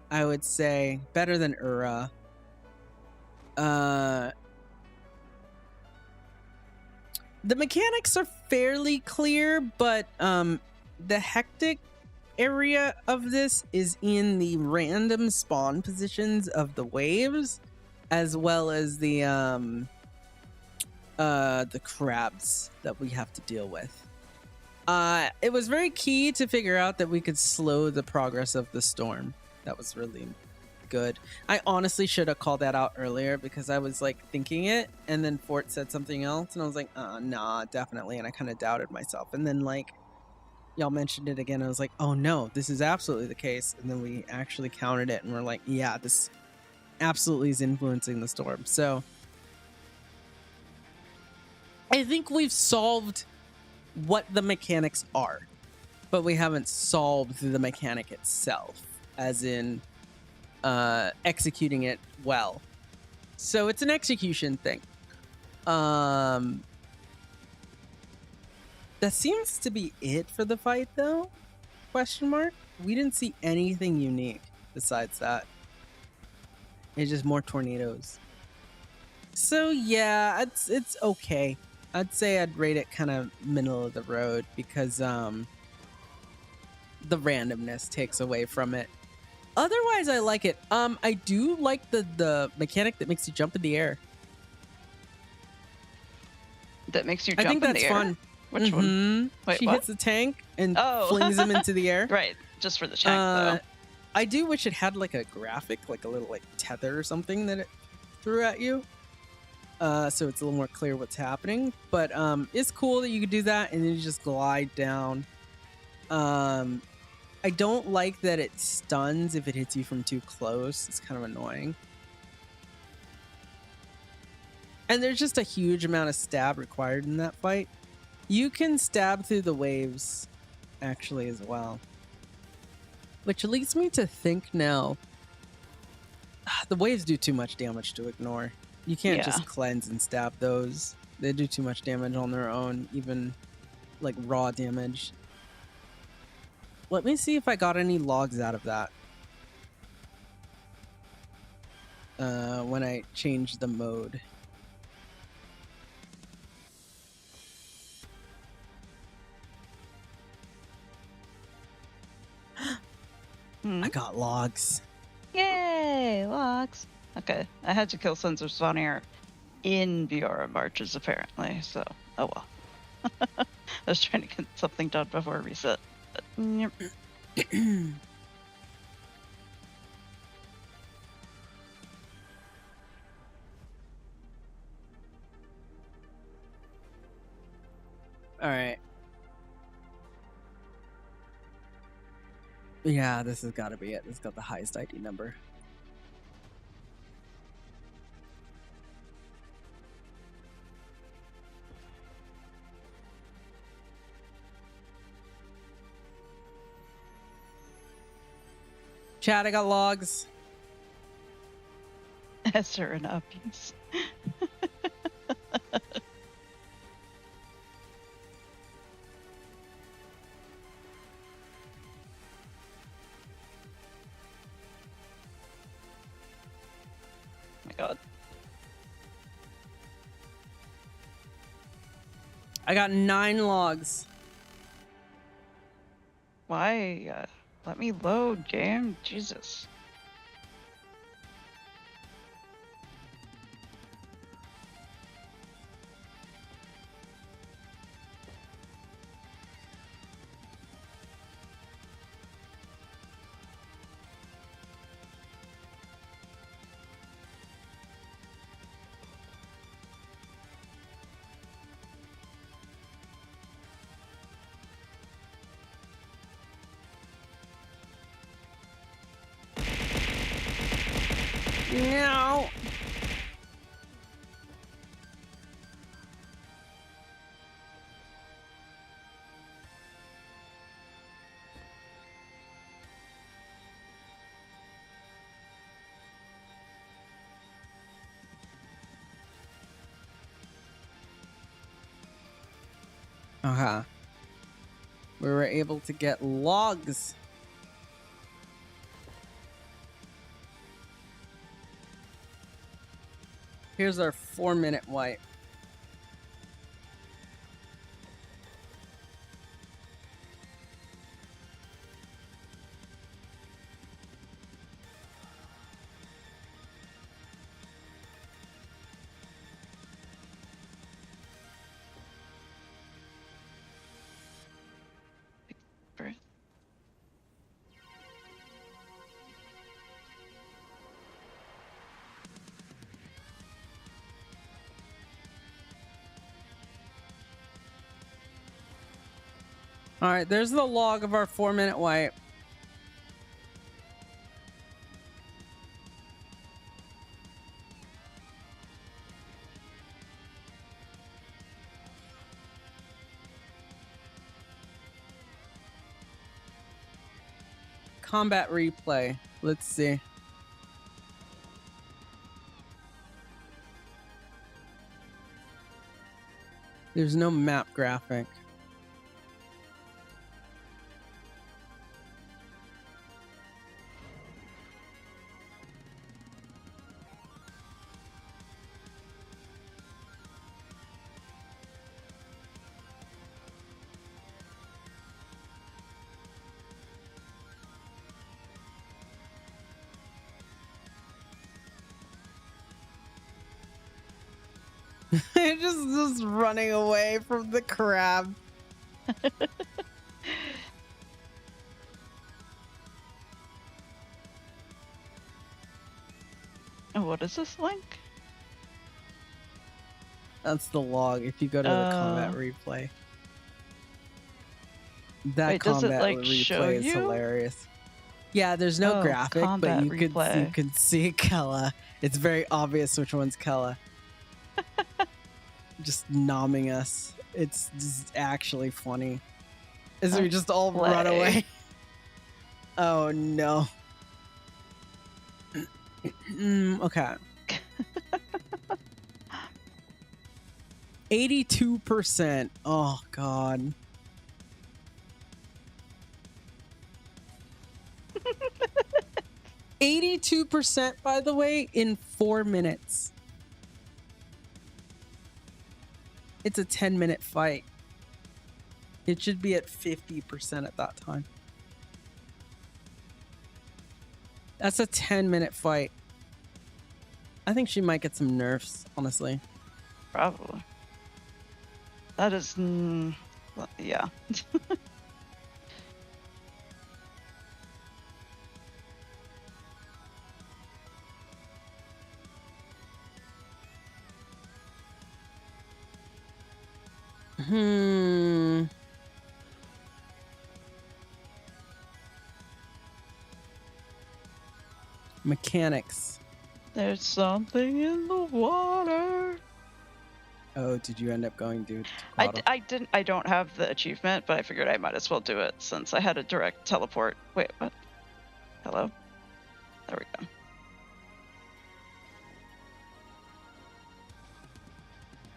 I would say. Better than Ura. The mechanics are fairly clear, but the hectic area of this is in the random spawn positions of the waves, as well as the crabs that we have to deal with. It was very key to figure out that we could slow the progress of the storm. That was really good. I honestly should have called that out earlier because I was like thinking it, and then Fort said something else, and I was like, nah, definitely. And I kind of doubted myself. And then like y'all mentioned it again. I was like, oh no, this is absolutely the case. And then we actually counted it, and we're like, yeah, this absolutely is influencing the storm. So I think we've solved what the mechanics are, but we haven't solved the mechanic itself, as in executing it well. So it's an execution thing. That seems to be it for the fight though? Question mark? We didn't see anything unique besides that. It's just more tornadoes. So yeah, it's okay. I'd say I'd rate it kind of middle of the road because the randomness takes away from it. Otherwise, I like it. I do like the mechanic that makes you jump in the air. That makes you I jump think in that's the air? fun. Which one? Wait, she what? hits the tank and flings him into the air. Right, just for the tank though. I do wish it had like a graphic, like a little like tether or something that it threw at you. So it's a little more clear what's happening. But it's cool that you could do that and then you just glide down. I don't like that it stuns if it hits you from too close. It's kind of annoying. And there's just a huge amount of stab required in that fight. You can stab through the waves, actually, as well. Which leads me to think now, the waves do too much damage to ignore. You can't just cleanse and stab those. They do too much damage on their own, even like raw damage. Let me see if I got any logs out of that. When I changed the mode. I got logs. Yay, logs. Okay, I had to kill Sons of Svanir in Viora Marches apparently, so oh well. I was trying to get something done before reset. But, yep. All right. Yeah, this has got to be it. It's got the highest ID number. Chat, I got logs. Esther and uppies. My God. I got 9 logs. Why? Let me load, game. Jesus. No. Uh-huh. We were able to get logs. Here's our 4-minute wipe. All right, there's the log of our 4-minute wipe. Combat replay. Let's see. There's no map graphic. just running away from the crab. What is this link? That's the log. If you go to the combat replay. That Wait, does it, combat like, show replay is you? hilarious. Yeah, there's no graphic, but combat you replay. can see Kella. It's very obvious which one's Kella. Just nomming us. It's just actually funny. As we just all run away. Oh no. Okay. 82%. Oh god. %, by the way, in 4 minutes. It's a 10-minute fight. It should be at 50% at that time. That's a 10-minute fight. I think she might get some nerfs, honestly. Probably. That is, well, yeah. Mechanics. There's something in the water. Oh, did you end up going to I didn't. I don't have the achievement, but I figured I might as well do it since I had a direct teleport. Wait, what? Hello? There we go.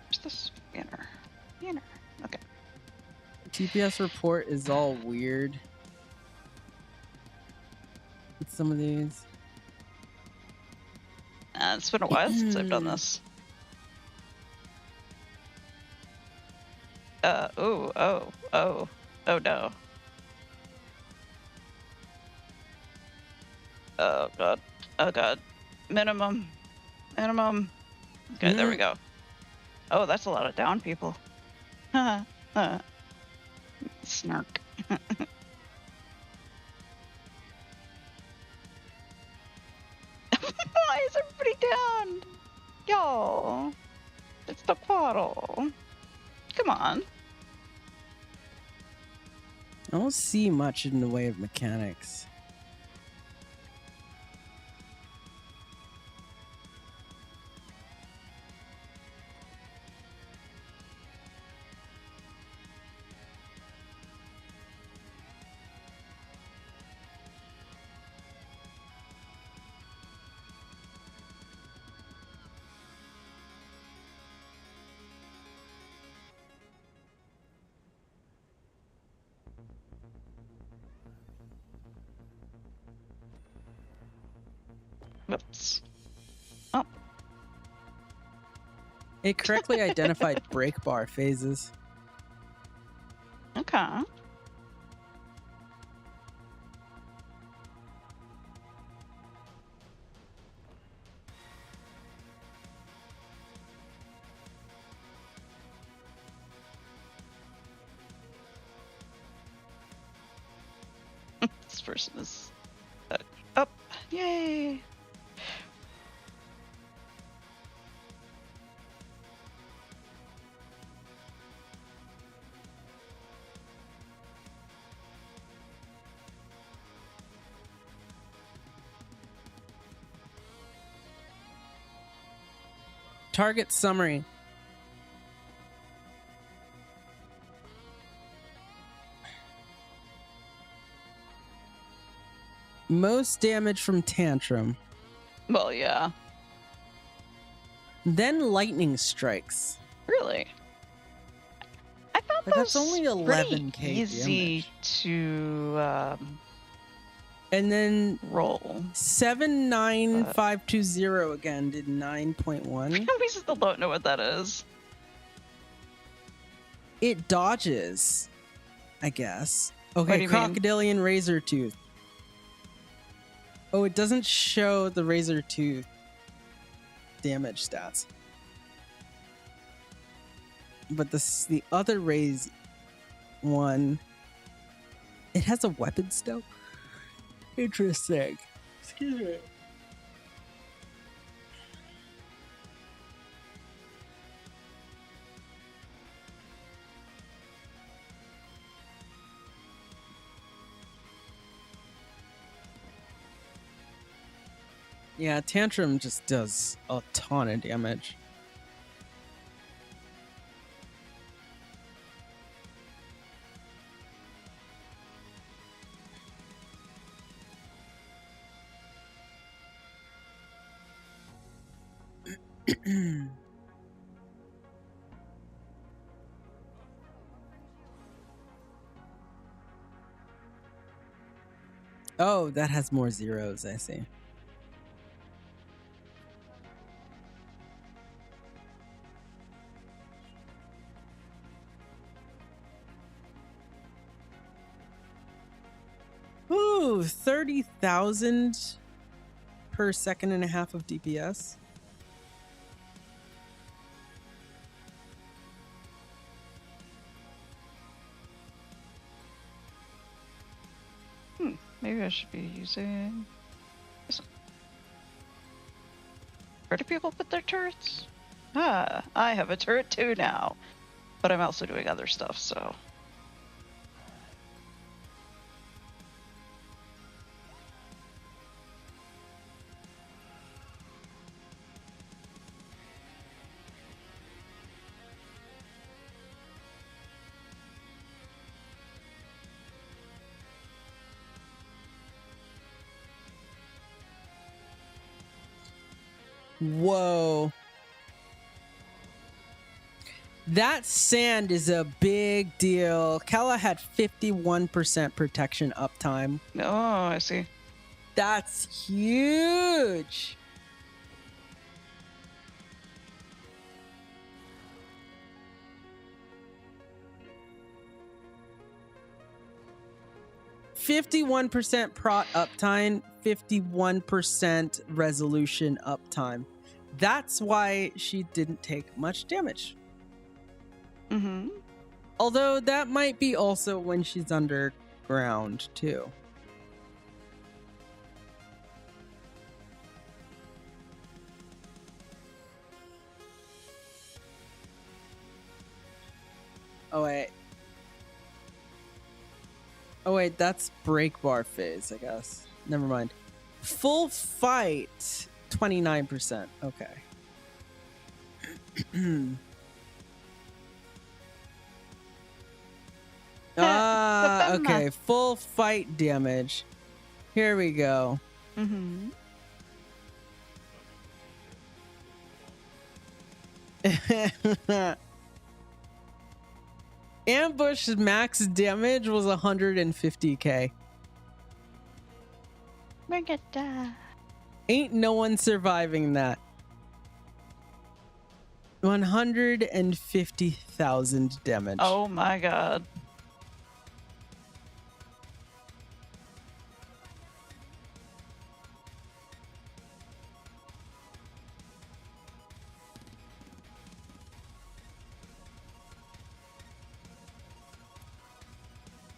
Where's the scanner? Scanner. Okay. TPS report is all weird. With some of these. It's been a while since I've done this. Oh no. Oh god. Minimum. Okay, there we go. Oh, that's a lot of down people. Snark. Why is everybody down? Y'all. It's the portal. Come on. I don't see much in the way of mechanics. Whoops. Oh. It correctly identified break bar phases. Okay. This person is up. Yay. Target summary. Most damage from Tantrum. Well, yeah. Then lightning strikes. Really? I thought But that's only 11k easy damage. to And then roll. 79520 again did 9.1. We still don't know what that is. It dodges, I guess. What do Okay, you mean? Crocodilian Razor Tooth. Oh, it doesn't show the Razor Tooth damage stats. But the other Raise one, it has a weapon still. Interesting. Excuse me. Yeah, Tantrum just does a ton of damage. Oh, that has more zeros, I see. Ooh, 30,000 per second and a half of DPS. Maybe I should be using this one. Where do people put their turrets? Ah, I have a turret too now. But I'm also doing other stuff, so. Whoa. That sand is a big deal. Kala had 51% protection uptime. Oh, I see. That's huge. %51 prot uptime, 51% resolution uptime. That's why she didn't take much damage. Mm-hmm. Although that might be also when she's underground too. Oh wait. Oh wait, that's break bar phase, I guess. Never mind. Full fight, 29%. Okay. Okay. Full fight damage. Here we go. Mm-hmm. Ambush's max damage was 150k. Ain't no one surviving that. 150,000 damage. Oh my god.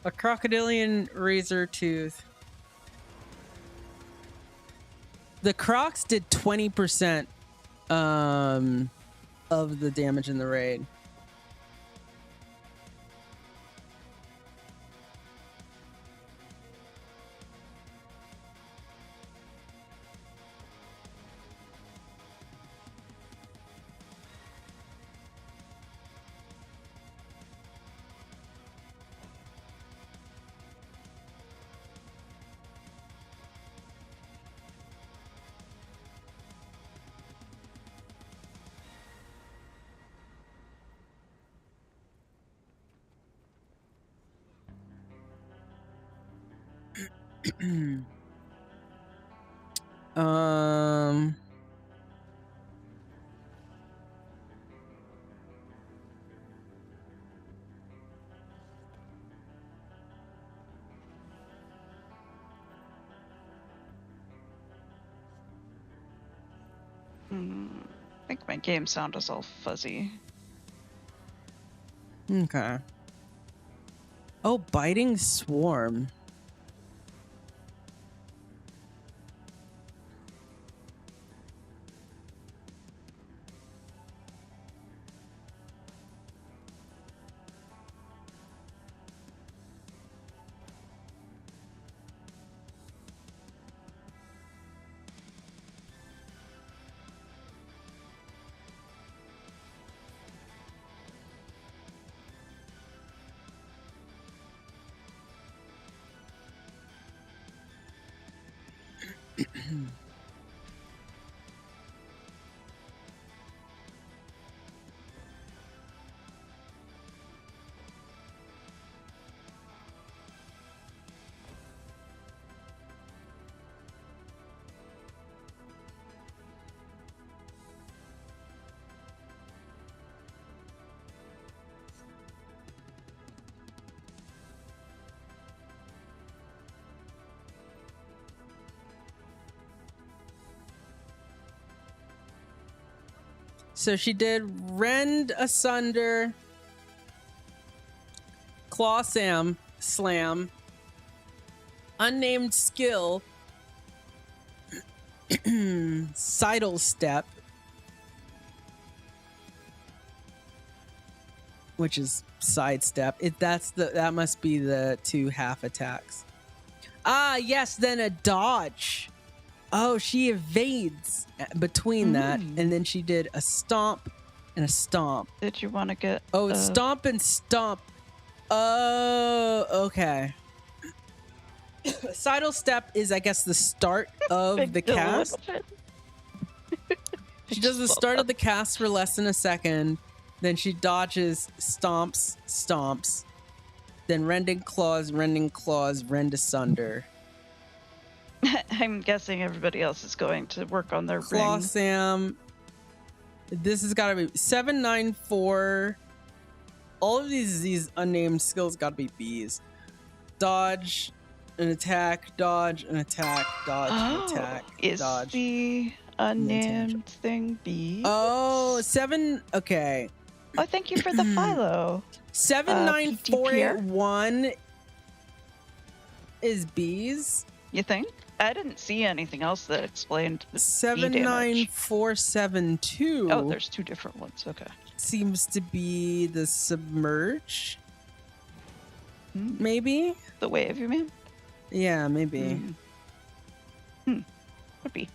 A crocodilian razor tooth. The Crocs did 20% of the damage in the raid. um I think my game sound is all fuzzy. Okay. Oh, biting swarm. So she did Rend Asunder, Claw Slam, Unnamed Skill, Sidle Step, which is sidestep. That must be the 2 half attacks. Ah, yes, then a dodge. Oh, she evades between that, and then she did a stomp and a stomp. Did you want to get? Oh, stomp and stomp. Oh, okay. Sidle step is, I guess, the start of the cast. She does the start of the cast for less than a second. Then she dodges, stomps, stomps. Then rending claws, rend asunder. I'm guessing everybody else is going to work on their Claw ring. Sam. This has got to be 794. All of these unnamed skills got to be Bs. Dodge, an attack, dodge, an attack, dodge, an attack, is dodge. the unnamed thing B? Oh, 7. Okay. Oh, thank you for the follow. 79481 is Bs. You think? I didn't see anything else that explained the 79472. Oh, there's two different ones. Okay. Seems to be the submerge. Maybe the wave, you mean? Yeah, maybe. Could be.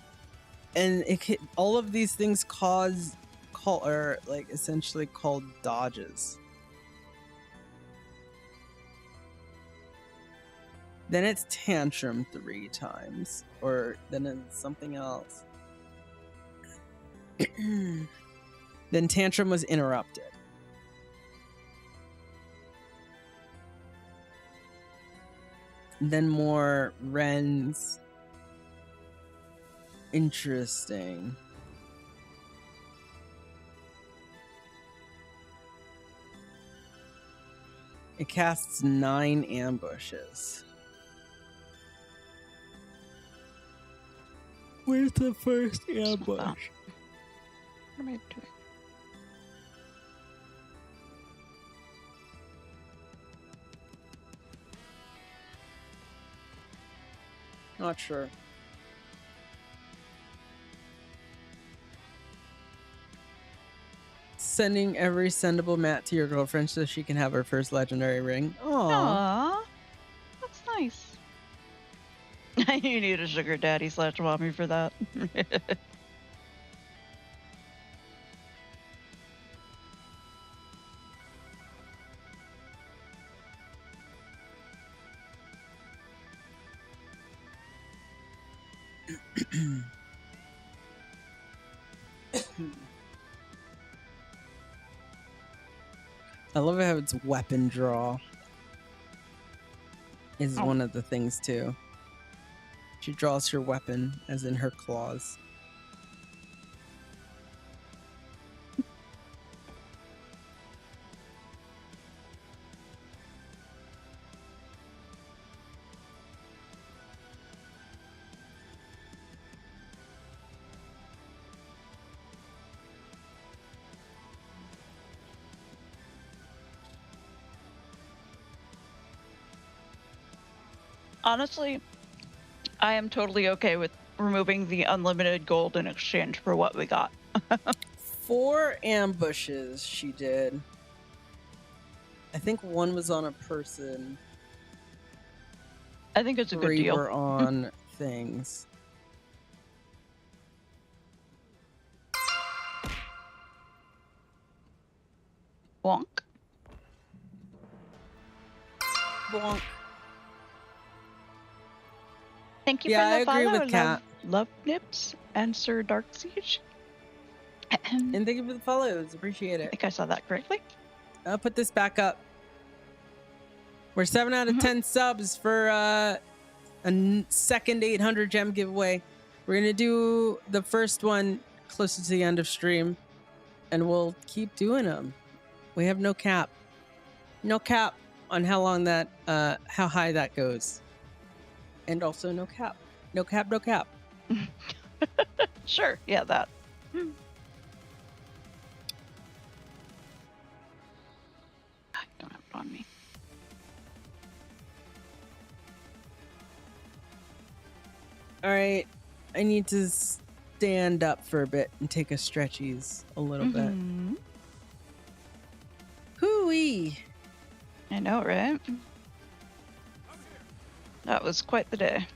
And all of these things are like essentially called dodges. Then it's tantrum 3 times, or then it's something else. Then tantrum was interrupted. Then more rends. Interesting. It casts 9 ambushes. Where's the first ambush? What am I doing? Not sure. Sending every sendable mat to your girlfriend so she can have her first legendary ring. Aww. That's nice. You need a sugar daddy / mommy for that. I love how it's weapon draw. Is one of the things too. She draws her weapon, as in her claws. Honestly, I am totally okay with removing the unlimited gold in exchange for what we got. 4 ambushes she did. I think 1 was on a person. I think it's a good 3 deal. were on things. Bonk. Bonk. Thank you Yeah, for the I agree follow, with Kat. Love Nips and Sir Dark Siege. And thank you for the follows. Appreciate I it. think I saw that correctly. I'll put this back up. We're 7 out of 10 subs for a second 800 gem giveaway. We're going to do the first one closer to the end of stream, and we'll keep doing them. We have no cap. No cap on how long that, how high that goes. And also no cap. No cap, no cap. Sure, yeah, that. I don't have it on me. All right. I need to stand up for a bit and take a stretchies a little bit. Hooey. I know, right? That was quite the day.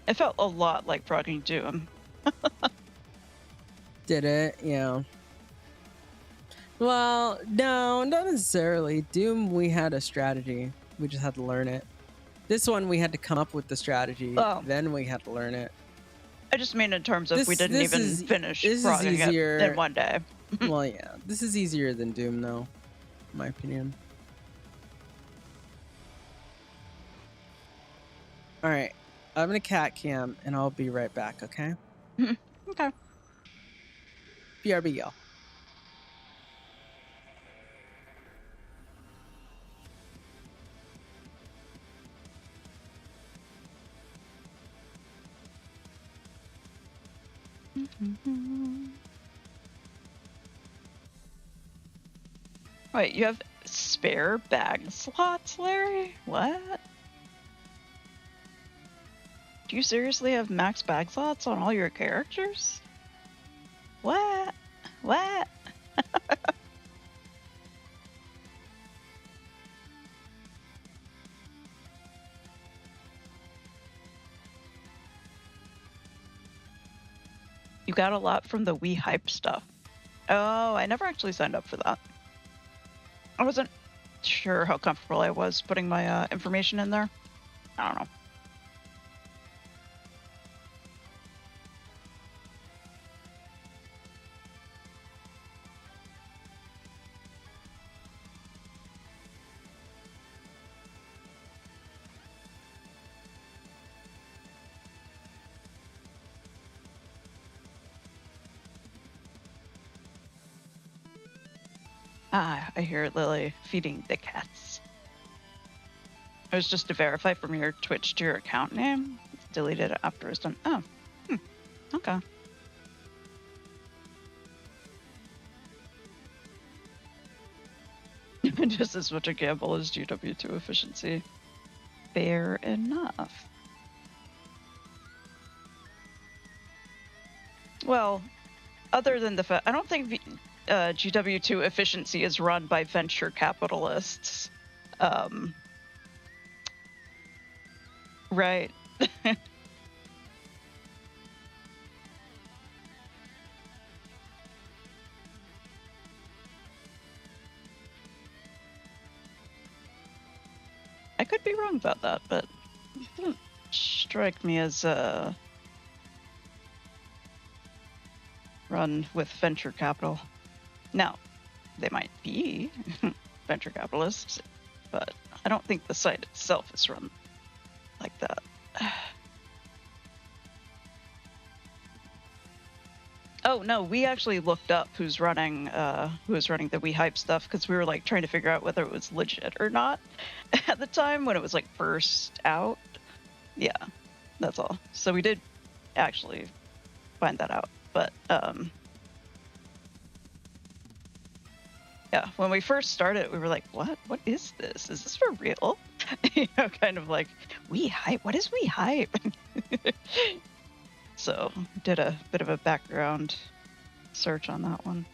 It felt a lot like progging Doom. Did it? Yeah. Well, no, not necessarily. Doom, we had a strategy. We just had to learn it. This one, we had to come up with the strategy. Oh. Then we had to learn it. I just mean in terms of we didn't even finish this is frogging easier it in one day. Well, yeah, this is easier than Doom, though, in my opinion. All right, I'm gonna cat cam, and I'll be right back. Okay. Okay. BRB, y'all. Wait, you have spare bag slots, Larry? What? Do you seriously have max bag slots on all your characters? What? What? You got a lot from the We Hype stuff. Oh, I never actually signed up for that. I wasn't sure how comfortable I was putting my information in there. I don't know. Ah, I hear Lily feeding the cats. It was just to verify from your Twitch to your account name. Deleted it after it's done. Oh, okay. Just as much a gamble as GW2 efficiency. Fair enough. Well, other than the fact, I don't think GW2 efficiency is run by venture capitalists. Right. I could be wrong about that, but it doesn't strike me as run with venture capital. Now, they might be venture capitalists, but I don't think the site itself is run like that. Oh no, we actually looked up who's running the We Hype stuff because we were like trying to figure out whether it was legit or not at the time when it was like first out. Yeah, that's all. So we did actually find that out, but yeah, when we first started, we were like, "What? What is this? Is this for real?" You know, kind of like, We Hype. What is We Hype? So did a bit of a background search on that one.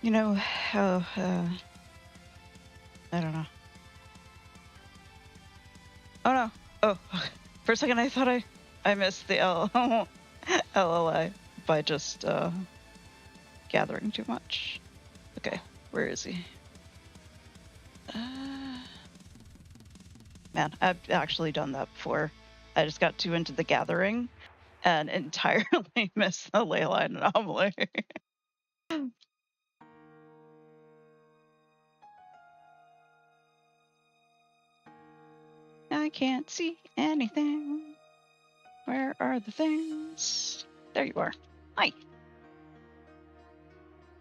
You know how I don't know. Oh no. Oh, for a second I thought I missed the LLI by just gathering too much. Okay, where is he? Man, I've actually done that before. I just got too into the gathering and entirely missed the ley line anomaly. I can't see anything. Where are the things? There you are. Hi.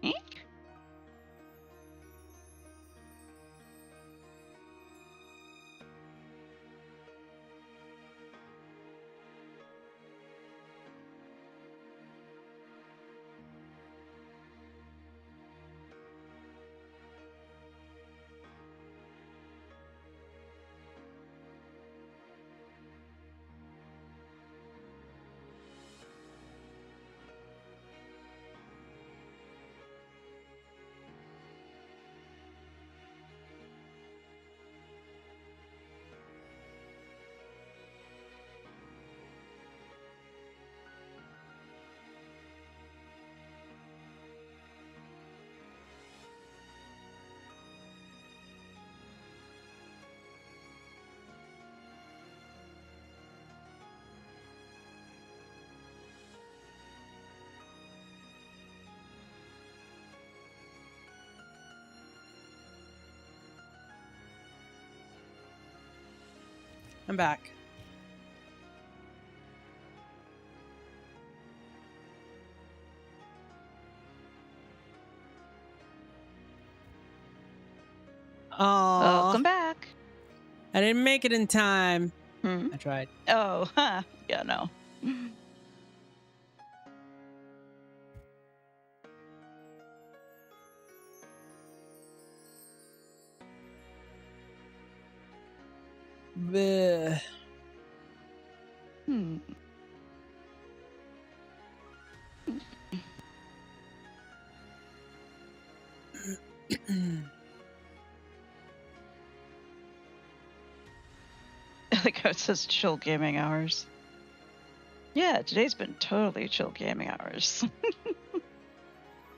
Eh? I'm back. Oh, Welcome back. I didn't make it in time. Hmm? I tried. Oh, huh. Yeah, no. Bleh. Hmm. Like how it says chill gaming hours. Yeah, today's been totally chill gaming hours.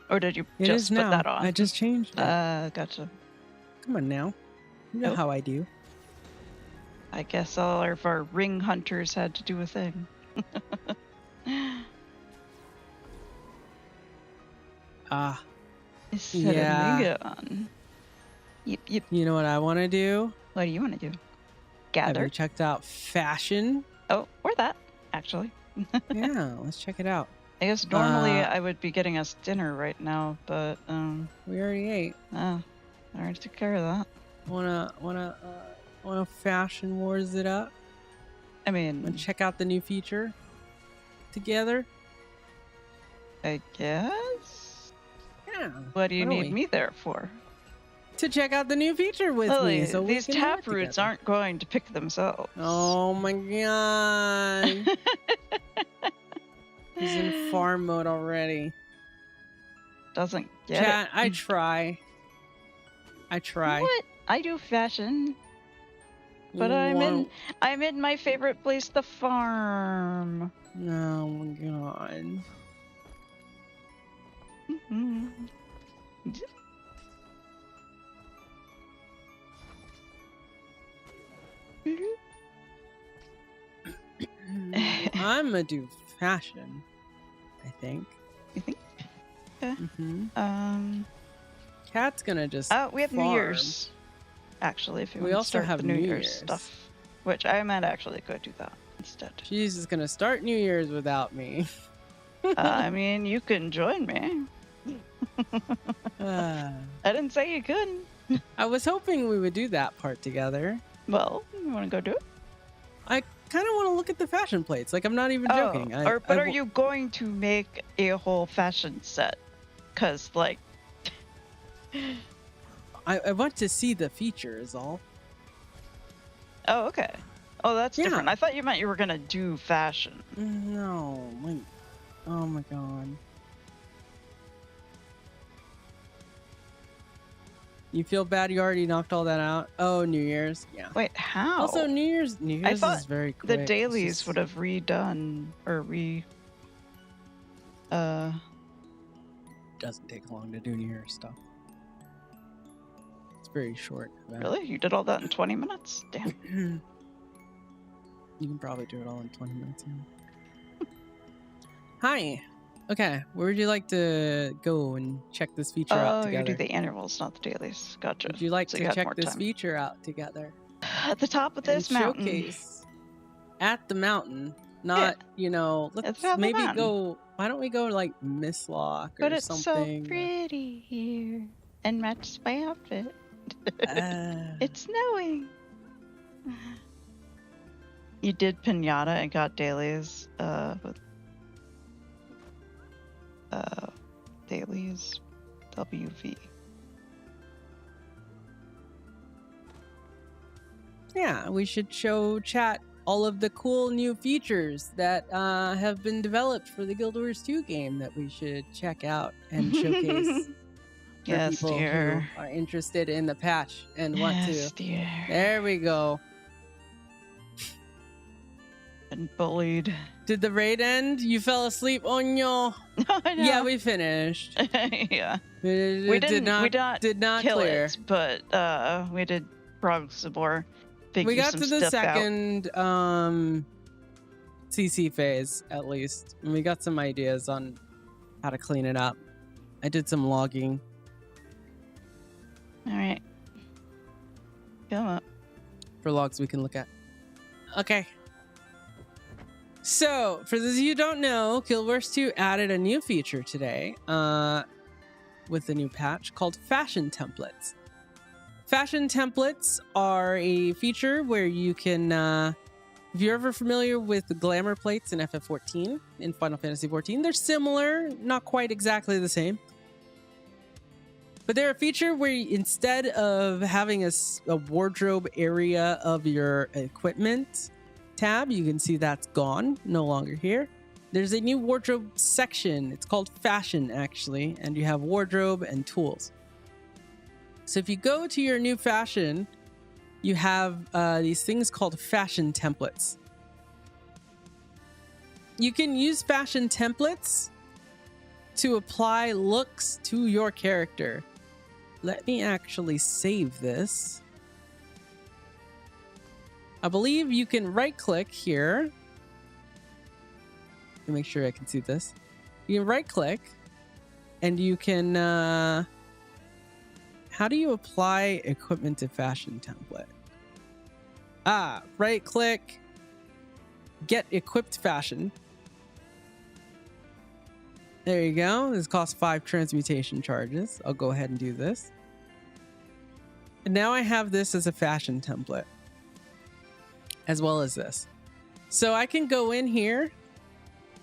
Or did you It just is put now. that on? I just changed it. Gotcha. Come on now. You know Nope. how I do. I guess all of our ring hunters had to do a thing. Ah. Yeah. On. Yep. You know what I want to do? What do you want to do? Have Gather? you checked out Fashion? Oh, or that, actually. Yeah, let's check it out. I guess normally I would be getting us dinner right now, but we already ate. Oh, I already took care of that. Wanna Fashion Wars it up? I mean, wanna check out the new feature together? I guess. Yeah. What do you why don't need we? me there for? To check out the new feature with Lily, me. So we these can do it taproots together. aren't going to pick themselves. Oh my god. He's in farm mode already. Doesn't get Chat, it. I try. What? I do fashion. But Whoa. I'm in my favorite place, the farm. Oh my god. I'm gonna do fashion, I think. You think? Yeah. Cat's gonna just we have New farm. Year's. Actually, if you We want to also start have the New New Year's Year's. stuff, which I might actually go do that instead. She's just gonna start New Year's without me. I mean, you can join me. I didn't say you couldn't. I was hoping we would do that part together. Well, you want to go do it? I kind of want to look at the fashion plates. Like, I'm not even joking. Are you going to make a whole fashion set? Because, like... I want to see the feature is all. Oh, okay. Oh, that's different. I thought you meant you were going to do fashion. No. Oh my god. You feel bad you already knocked all that out? Oh, New Year's. Yeah. Wait, how? Also, New Year's I thought is very quick. the dailies would have redone or doesn't take long to do New Year's stuff. It's very short. Really? You did all that in 20 minutes? Damn. You can probably do it all in 20 minutes. Yeah. Hi. Okay, where would you like to go and check this feature out together? Oh, you do the annuals, not the dailies. Gotcha. Would you like So to you had check more this time. feature out together? At the top of this And mountain. Showcase at the mountain. Not, let's top of the maybe mountain. go. Why don't we go to like Mistlock or But it's something? so pretty here and matches my outfit. It's snowing. You did pinata and got dailies with dailies WV. Yeah, we should show chat all of the cool new features that have been developed for the Guild Wars 2 game that we should check out and showcase for Yes, people dear. who are interested in the patch and want Yes, to. dear. There we go. Been bullied. Did the raid end? You fell asleep on your... I know. Yeah, we finished. Yeah. We did not kill clear. it, but we did probably some more. We got to the stuff out. second CC phase, at least. And we got some ideas on how to clean it up. I did some logging. All right. Come up. For logs we can look at. Okay. So, for those of you who don't know, Guild Wars 2 added a new feature today with the new patch called Fashion Templates. Fashion Templates are a feature where you can, if you're ever familiar with the glamour plates in FF14, in Final Fantasy XIV, they're similar, not quite exactly the same. But they're a feature where instead of having a wardrobe area of your equipment tab, you can see that's gone, no longer here. There's a new wardrobe section. It's called Fashion, actually, and you have wardrobe and tools. So if you go to your new fashion, you have these things called fashion templates. You can use fashion templates to apply looks to your character. Let me actually save this. I believe you can right click here. Let me make sure I can see this. You can right click and you can, how do you apply equipment to fashion template? Right click, get equipped fashion. There you go. This costs 5 transmutation charges. I'll go ahead and do this. And now I have this as a fashion template, as well as this. So I can go in here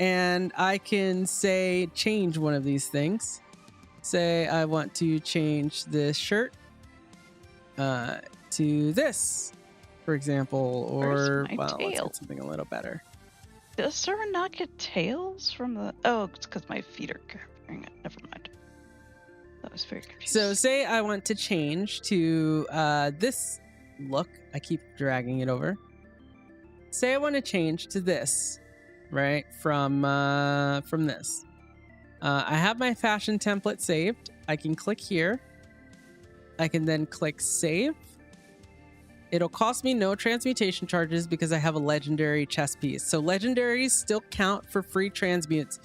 and I can say, change one of these things. Say I want to change this shirt to this, for example, or, well, let's get something a little better. Does Servant not get tails from the... Oh, it's because my feet are covering it. Never mind. That was very confusing. So say I want to change to this look. I keep dragging it over. Say I want to change to this, right? From this. I have my fashion template saved. I can click here. I can then click save. It'll cost me no transmutation charges because I have a legendary chess piece. So legendaries still count for free transmutes.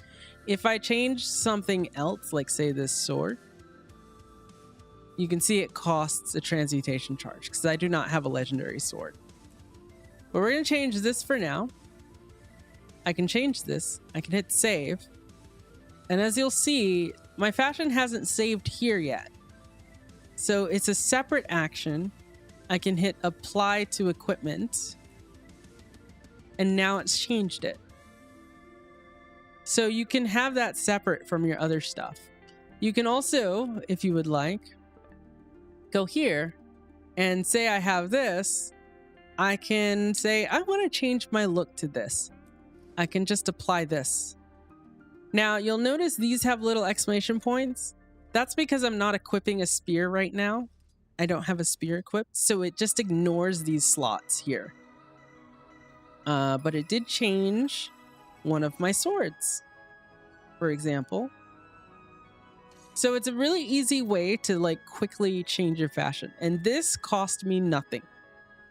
If I change something else, like say this sword, you can see it costs a transmutation charge because I do not have a legendary sword. But we're going to change this for now. I can change this. I can hit save. And as you'll see, my fashion hasn't saved here yet. So it's a separate action. I can hit apply to equipment. And now it's changed it. So you can have that separate from your other stuff. You can also, if you would like, go here and say I have this. I can say I want to change my look to this. I can just apply this. Now you'll notice these have little exclamation points. That's because I'm not equipping a spear right now. I don't have a spear equipped, so it just ignores these slots here. But it did change one of my swords, for example. So it's a really easy way to like quickly change your fashion. And this cost me nothing.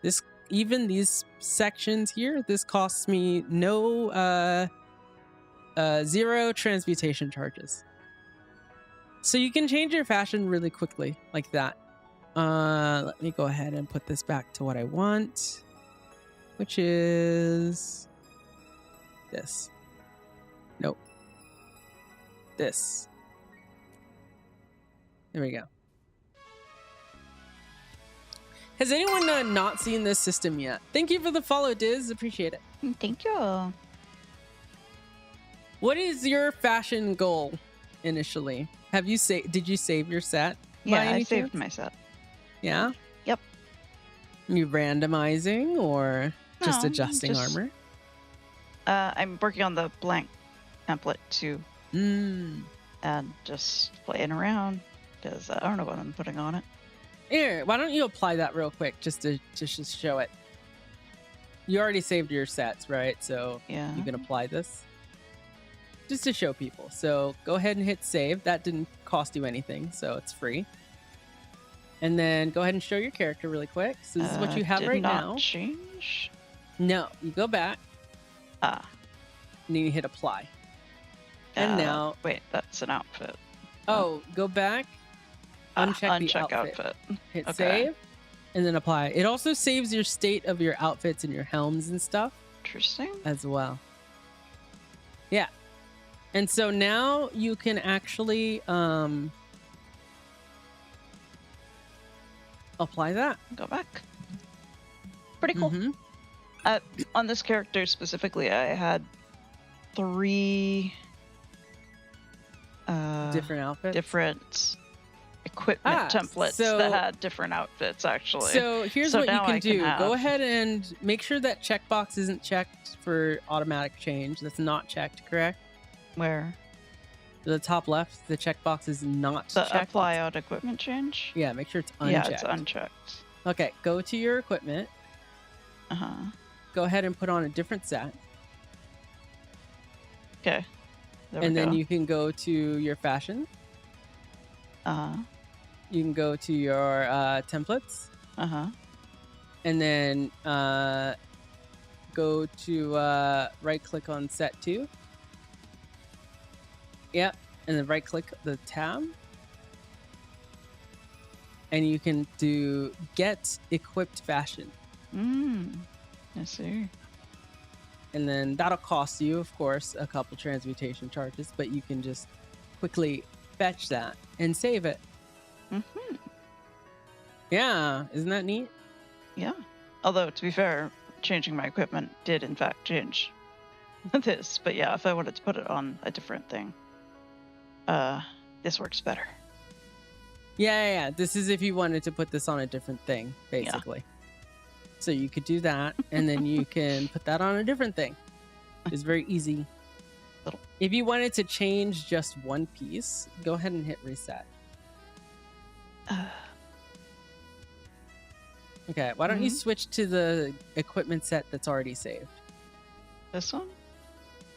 This, even these sections here, this costs me no 0 transmutation charges. So you can change your fashion really quickly like that. Let me go ahead and put this back to what I want, which is this. Nope. This. There we go. Has anyone not seen this system yet? Thank you for the follow, Diz. Appreciate it. Thank you. What is your fashion goal initially? Have you did you save your set? Yeah, I saved my set. Yeah? Yep. You randomizing or just No, adjusting just- armor? I'm working on the blank template too. Mm. And just playing around because I don't know what I'm putting on it. Here, why don't you apply that real quick just to show it? You already saved your sets, right? So yeah, you can apply this just to show people. So go ahead and hit save. That didn't cost you anything, so it's free. And then go ahead and show your character really quick. So this is what you have did right not now. Change? No, you go back. And then you hit apply. And now, wait, that's an outfit. Oh, go back. Uncheck the outfit. Hit save. and then apply. It also saves your state of your outfits and your helms and stuff. Interesting. As well. Yeah. And so now you can actually apply that. Go back. Pretty cool. Mm-hmm. On this character specifically, I had 3 different outfits, different equipment templates that had different outfits. Actually, so here's what you can do. Go have... ahead and make sure that checkbox isn't checked for automatic change. That's not checked, correct? Where? The top left, the checkbox is not checked. Apply out equipment change? Yeah, make sure it's unchecked. Yeah, it's unchecked. Okay, go to your equipment. Go ahead and put on a different set. Okay. And then you can go to your fashion. You can go to your templates. And then go to right click on set 2. Yep. And then right click the tab. And you can do get equipped fashion. I see. And then that'll cost you, of course, a couple transmutation charges, but you can just quickly fetch that and save it. Yeah, isn't that neat? Yeah. Although, to be fair, changing my equipment did, in fact, change this. But yeah, if I wanted to put it on a different thing, this works better. Yeah. This is if you wanted to put this on a different thing, basically. Yeah. So you could do that, and then you can put that on a different thing. It's very easy. If you wanted to change just one piece, go ahead and hit reset. Okay, why don't you switch to the equipment set that's already saved? This one?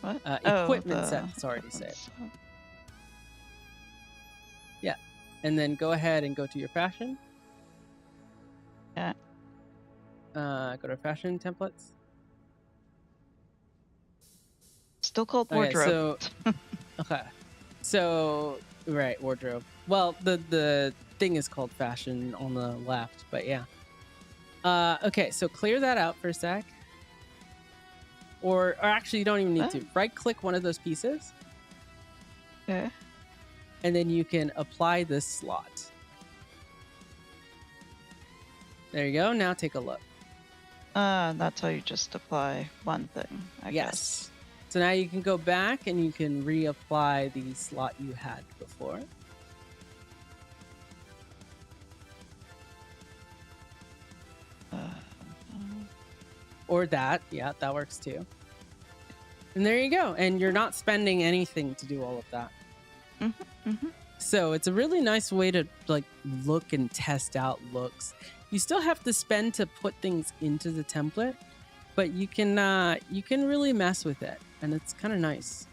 What? Equipment set that's already saved. Yeah, and then go ahead and go to your fashion. Yeah. Go to fashion templates. Still called wardrobe. So right, wardrobe. Well, the thing is called fashion on the left, but yeah. Okay, so clear that out for a sec. Or actually, you don't even need to. Right click one of those pieces. Okay. And then you can apply this slot. There you go. Now take a look. That's how you just apply one thing, I guess. So now you can go back and you can reapply the slot you had before. Or that. Yeah, that works too. And there you go. And you're not spending anything to do all of that. So it's a really nice way to like look and test out looks. You still have to spend to put things into the template, but you can really mess with it, and it's kind of nice.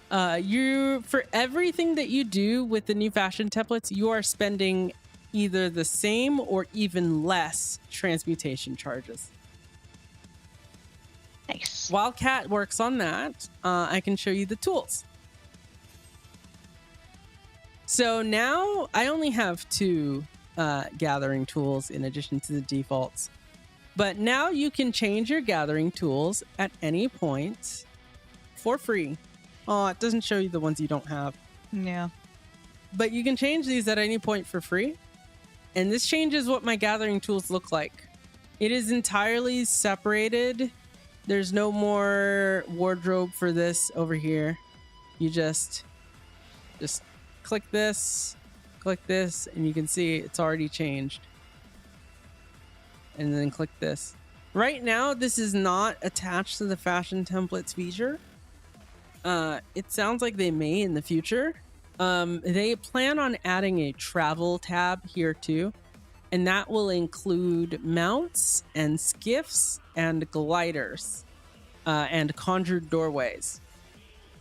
For everything that you do with the new fashion templates, you are spending either the same or even less transmutation charges. Nice. While Kat works on that, I can show you the tools. So now I only have 2 gathering tools in addition to the defaults. But now you can change your gathering tools at any point for free. Oh, it doesn't show you the ones you don't have. Yeah. But you can change these at any point for free. And this changes what my gathering tools look like. It is entirely separated. There's no more wardrobe for this over here. You just click this, and you can see it's already changed. And then click this. Right now, this is not attached to the fashion templates feature. It sounds like they may in the future. They plan on adding a travel tab here too, and that will include mounts and skiffs and gliders and conjured doorways.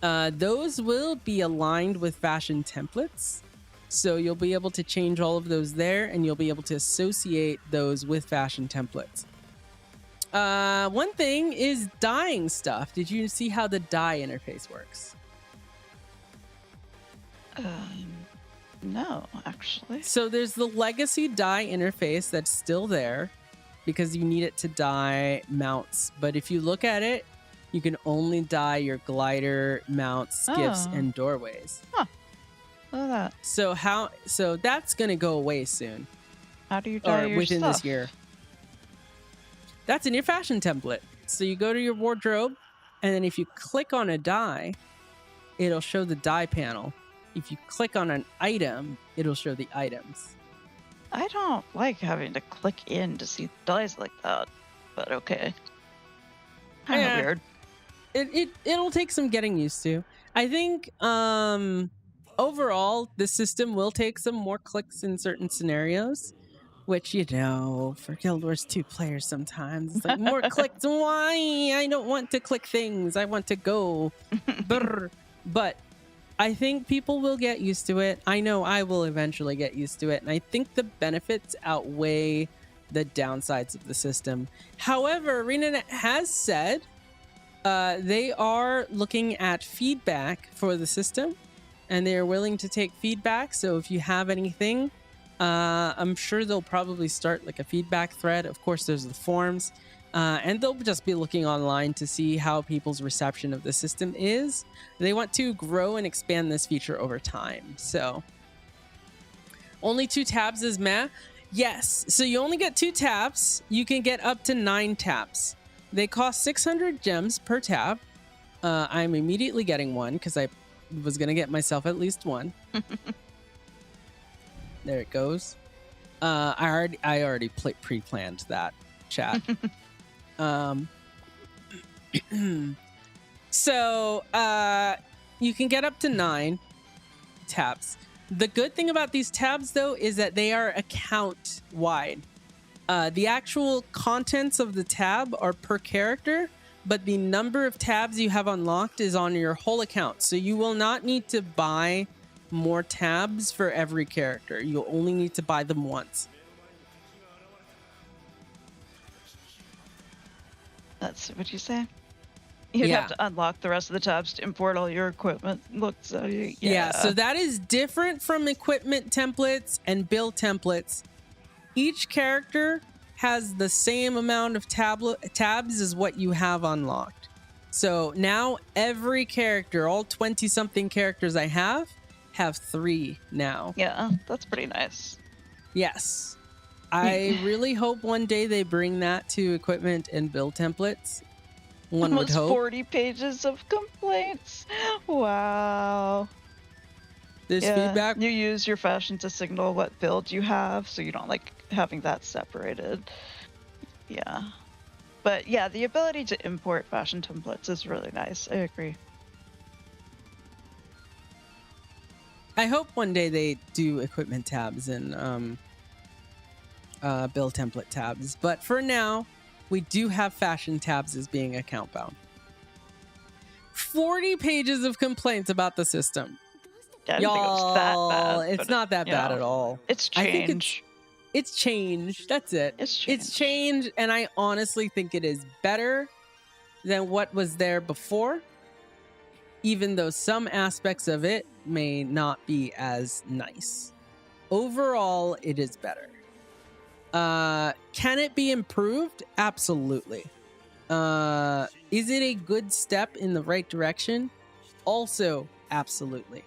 Those will be aligned with fashion templates, so you'll be able to change all of those there, and you'll be able to associate those with fashion templates. One thing is dyeing stuff. Did you see how the dye interface works? No, actually. So there's the legacy die interface that's still there because you need it to die mounts. But if you look at it, you can only die your glider, mounts, skiffs, Oh. and doorways. Huh. Look at that. So that's gonna go away soon. How do you die Or your within stuff? this year. That's in your fashion template. So you go to your wardrobe, and then if you click on a die, it'll show the die panel. If you click on an item, it'll show the items. I don't like having to click in to see dice like that, but okay. Kind of Yeah. weird. It'll take some getting used to. I think overall the system will take some more clicks in certain scenarios, which for Guild Wars 2 players sometimes it's like more clicks. Why? I don't want to click things. I want to go. Brr. But I think people will get used to it. I know I will eventually get used to it, and I think the benefits outweigh the downsides of the system. However, ArenaNet has said they are looking at feedback for the system, and they are willing to take feedback. So if you have anything, I'm sure they'll probably start like a feedback thread. Of course, there's the forums, and they'll just be looking online to see how people's reception of the system is. They want to grow and expand this feature over time. So only 2 tabs is meh. Yes, so you only get 2 tabs. You can get up to 9 tabs. They cost 600 gems per tab. I'm immediately getting one because I was going to get myself at least one. There it goes. I already pre-planned that, chat. So you can get up to 9 tabs. The good thing about these tabs, though, is that they are account wide. The actual contents of the tab are per character, but the number of tabs you have unlocked is on your whole account. So you will not need to buy more tabs for every character. You'll only need to buy them once. That's what you say? You'd have to unlock the rest of the tabs to import all your equipment. Yeah, so that is different from equipment templates and build templates. Each character has the same amount of tabs as what you have unlocked. So now every character, all 20-something characters I have 3 now. Yeah, that's pretty nice. Yes. I really hope one day they bring that to equipment and build templates. One would Almost hope. 40 pages of complaints. Wow. There's feedback. You use your fashion to signal what build you have, so you don't like having that separated. Yeah. But yeah, the ability to import fashion templates is really nice. I agree. I hope one day they do equipment tabs and build template tabs. But for now, we do have fashion tabs as being account bound. 40 pages of complaints about the system. I didn't think it was that bad. It's not that bad at all. It's change. I think it's change. That's it. It's change, and I honestly think it is better than what was there before, even though some aspects of it may not be as nice. Overall, it is better. Can it be improved? Absolutely. Is it a good step in the right direction? Also, absolutely.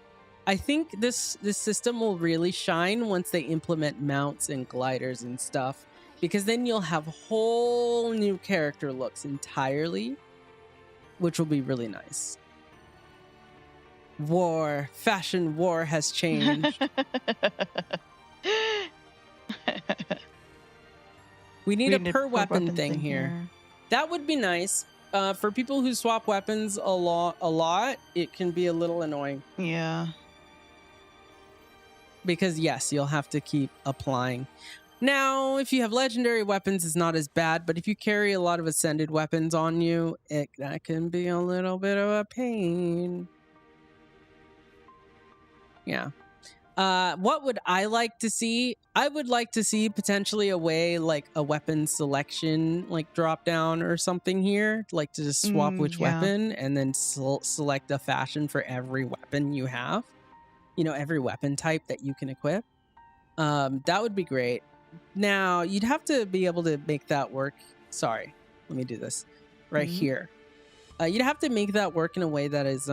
I think this system will really shine once they implement mounts and gliders and stuff, because then you'll have whole new character looks entirely, which will be really nice. Fashion war has changed. We need a per weapon thing here. That would be nice. For people who swap weapons a lot, it can be a little annoying. Yeah. Because yes, you'll have to keep applying. Now, if you have legendary weapons, it's not as bad, but if you carry a lot of ascended weapons on you, that can be a little bit of a pain. Yeah. What would I like to see? I would like to see potentially a way like a weapon selection, like drop down or something here, like to just swap which weapon and then select a fashion for every weapon you have. every weapon type that you can equip. That would be great. Now, you'd have to be able to make that work. Sorry, let me do this right here. You'd have to make that work in a way that is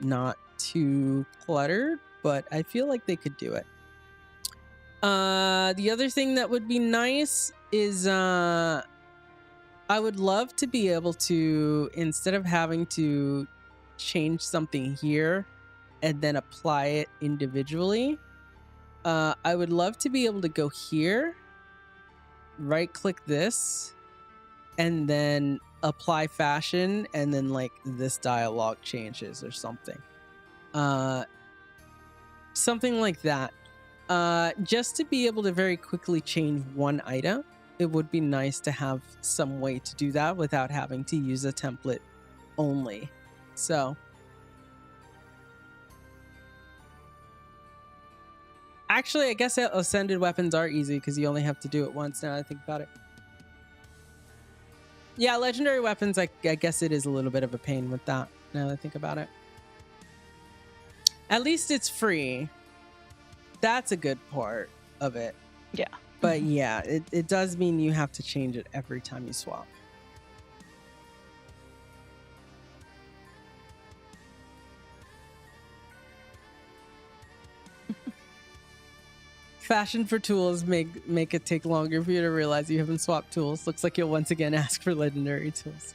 not too cluttered, but I feel like they could do it. The other thing that would be nice is I would love to be able to, instead of having to change something here and then apply it individually, I would love to be able to go here, right click this, and then apply fashion, and then like this dialogue changes or something. Something like that. Just to be able to very quickly change one item, it would be nice to have some way to do that without having to use a template only. So actually, I guess ascended weapons are easy because you only have to do it once, now that I think about it. Yeah, legendary weapons, I guess it is a little bit of a pain with that, now that I think about it. At least it's free. That's a good part of it. Yeah. But yeah, it does mean you have to change it every time you swap. Fashion for tools make it take longer for you to realize you haven't swapped tools. Looks like you'll once again ask for legendary tools.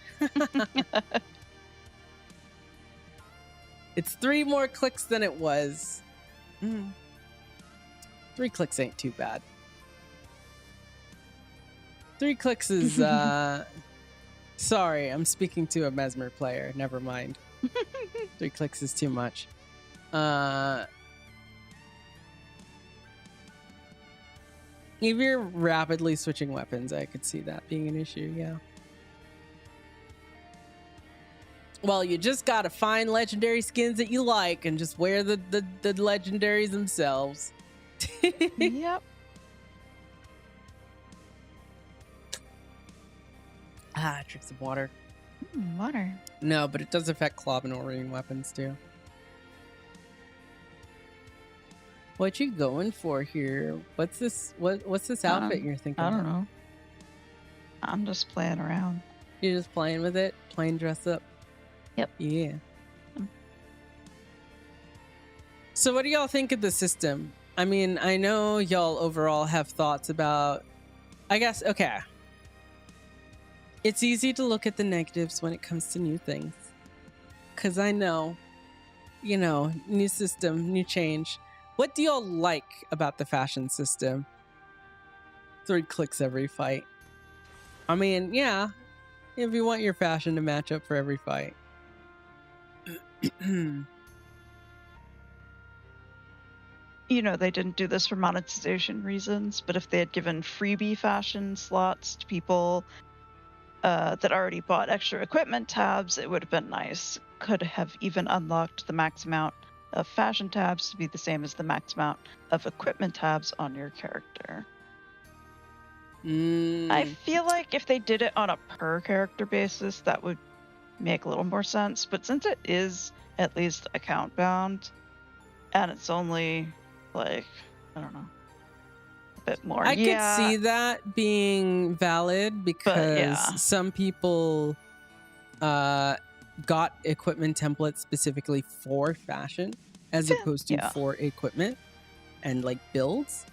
It's 3 more clicks than it was. 3 clicks ain't too bad. 3 clicks is sorry, I'm speaking to a Mesmer player. Never mind. 3 clicks is too much. If you're rapidly switching weapons, I could see that being an issue, yeah. Well, you just gotta find legendary skins that you like and just wear the legendaries themselves. Yep. Drink some water. Water. No, but it does affect Clob and Orion weapons too. What you going for here? What's this? What's this outfit you're thinking? I don't know. I'm just playing around. You're just playing with it, playing dress up. Yep. Yeah. So, what do y'all think of the system? I mean, I know y'all overall have thoughts about. I guess okay. It's easy to look at the negatives when it comes to new things, because I know, new system, new change. What do y'all like about the fashion system? 3 clicks every fight. I mean, yeah, if you want your fashion to match up for every fight. They didn't do this for monetization reasons, but if they had given freebie fashion slots to people that already bought extra equipment tabs, it would have been nice. Could have even unlocked the max amount of fashion tabs to be the same as the max amount of equipment tabs on your character. I feel like if they did it on a per character basis, that would make a little more sense. But since it is at least account bound, and it's only like, I don't know, a bit more. I could see that being valid because some people got equipment templates specifically for fashion as opposed to for equipment and like builds.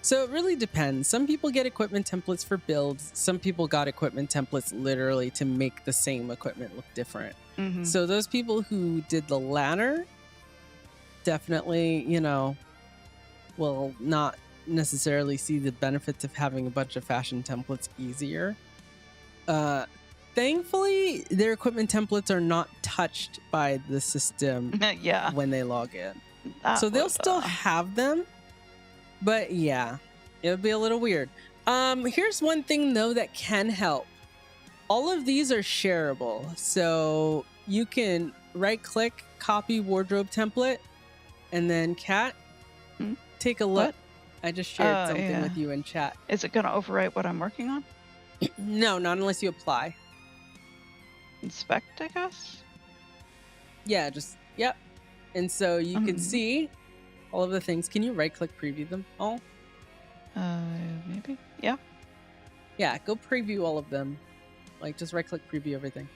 So it really depends. Some people get equipment templates for builds. Some people got equipment templates literally to make the same equipment look different. So those people who did the latter definitely, will not necessarily see the benefits of having a bunch of fashion templates easier. Thankfully, their equipment templates are not touched by the system when they log in. So they'll still have them, but yeah, it would be a little weird. Here's one thing though that can help. All of these are shareable, so you can right click, copy wardrobe template, and then Kat, take a look. What? I just shared something with you in chat. Is it going to overwrite what I'm working on? No, not unless you apply. Inspect, I guess? Yeah, yep. And so you can see All of the things. Can you right-click preview them all? Maybe. Yeah. Yeah, go preview all of them. Like, just right-click preview everything.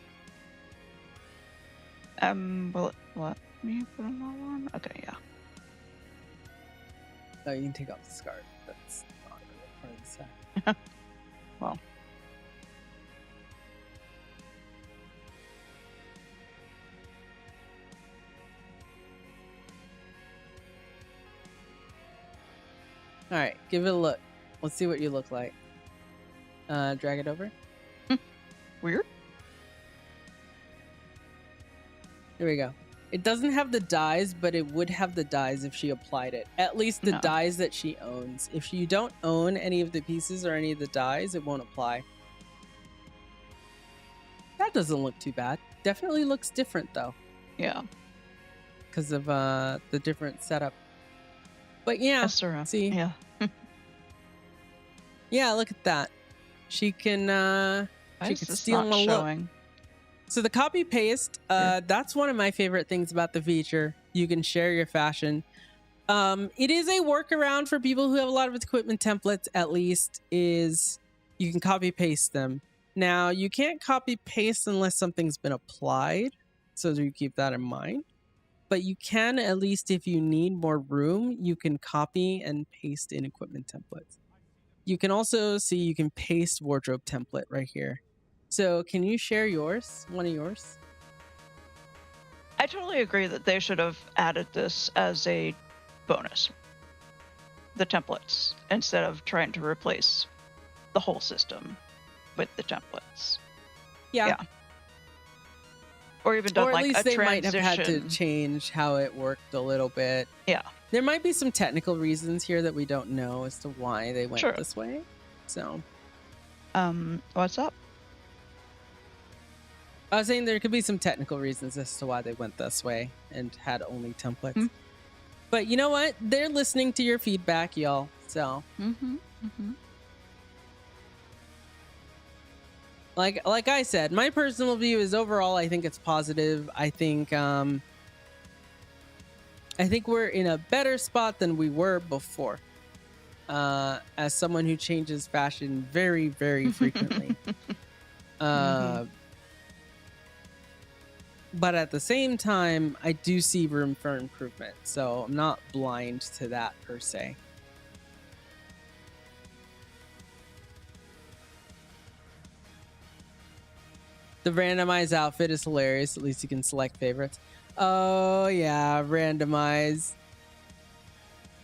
Will it let me put them all on? Okay, yeah. Oh, you can take off the scarf. That's not really part of the set. Well. All right, give it a look. Let's see what you look like. Drag it over. Weird. There we go. It doesn't have the dyes, but it would have the dyes if she applied it. At least the dyes that she owns. If you don't own any of the pieces or any of the dyes, it won't apply. That doesn't look too bad. Definitely looks different though. Yeah. Because of the different setup. But yeah, see. Yeah. Yeah, look at that. She can she can steal not my look. showing? So the copy paste, that's one of my favorite things about the feature. You can share your fashion. It is a workaround for people who have a lot of equipment templates, at least, is you can copy paste them. Now, you can't copy paste unless something's been applied, so you keep that in mind. But you can, at least if you need more room, you can copy and paste in equipment templates. You can also see you can paste wardrobe template right here. So can you share yours? One of yours? I totally agree that they should have added this as a bonus. The templates, instead of trying to replace the whole system with the templates. Yeah. Or even done or at like least a they transition. might have had to change how it worked a little bit. Yeah. There might be some technical reasons here that we don't know as to why they went Sure. this way. So, what's up? I was saying there could be some technical reasons as to why they went this way and had only templates. But you know what? They're listening to your feedback, y'all. So, like I said, my personal view is overall, I think it's positive. I think we're in a better spot than we were before. As someone who changes fashion very, very frequently. But at the same time, I do see room for improvement. So I'm not blind to that per se. The randomized outfit is hilarious. At least you can select favorites. Oh, yeah. Randomize.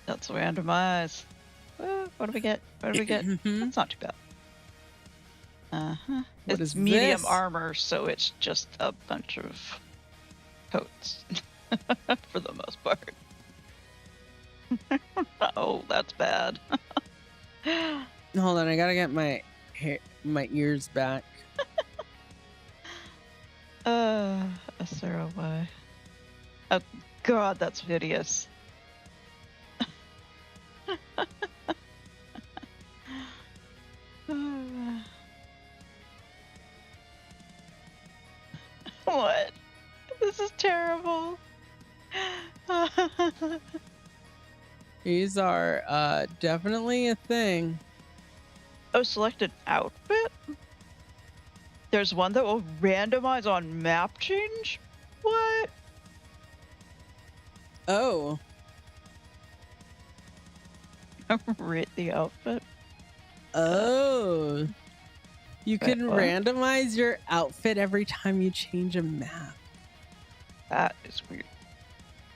That's randomized. What do we get? What do we get? That's not too bad. What It's is medium this? armor, so it's just a bunch of coats for the most part. Oh, that's bad. Hold on, I gotta get my hair, my ears back. Sarah, why? Oh God, that's hideous. What? This is terrible. These are definitely a thing. Oh, selected outfit? There's one that will randomize on map change? What? Oh. Rate the outfit? Oh. You Wait, can what? randomize your outfit every time you change a map. That is weird.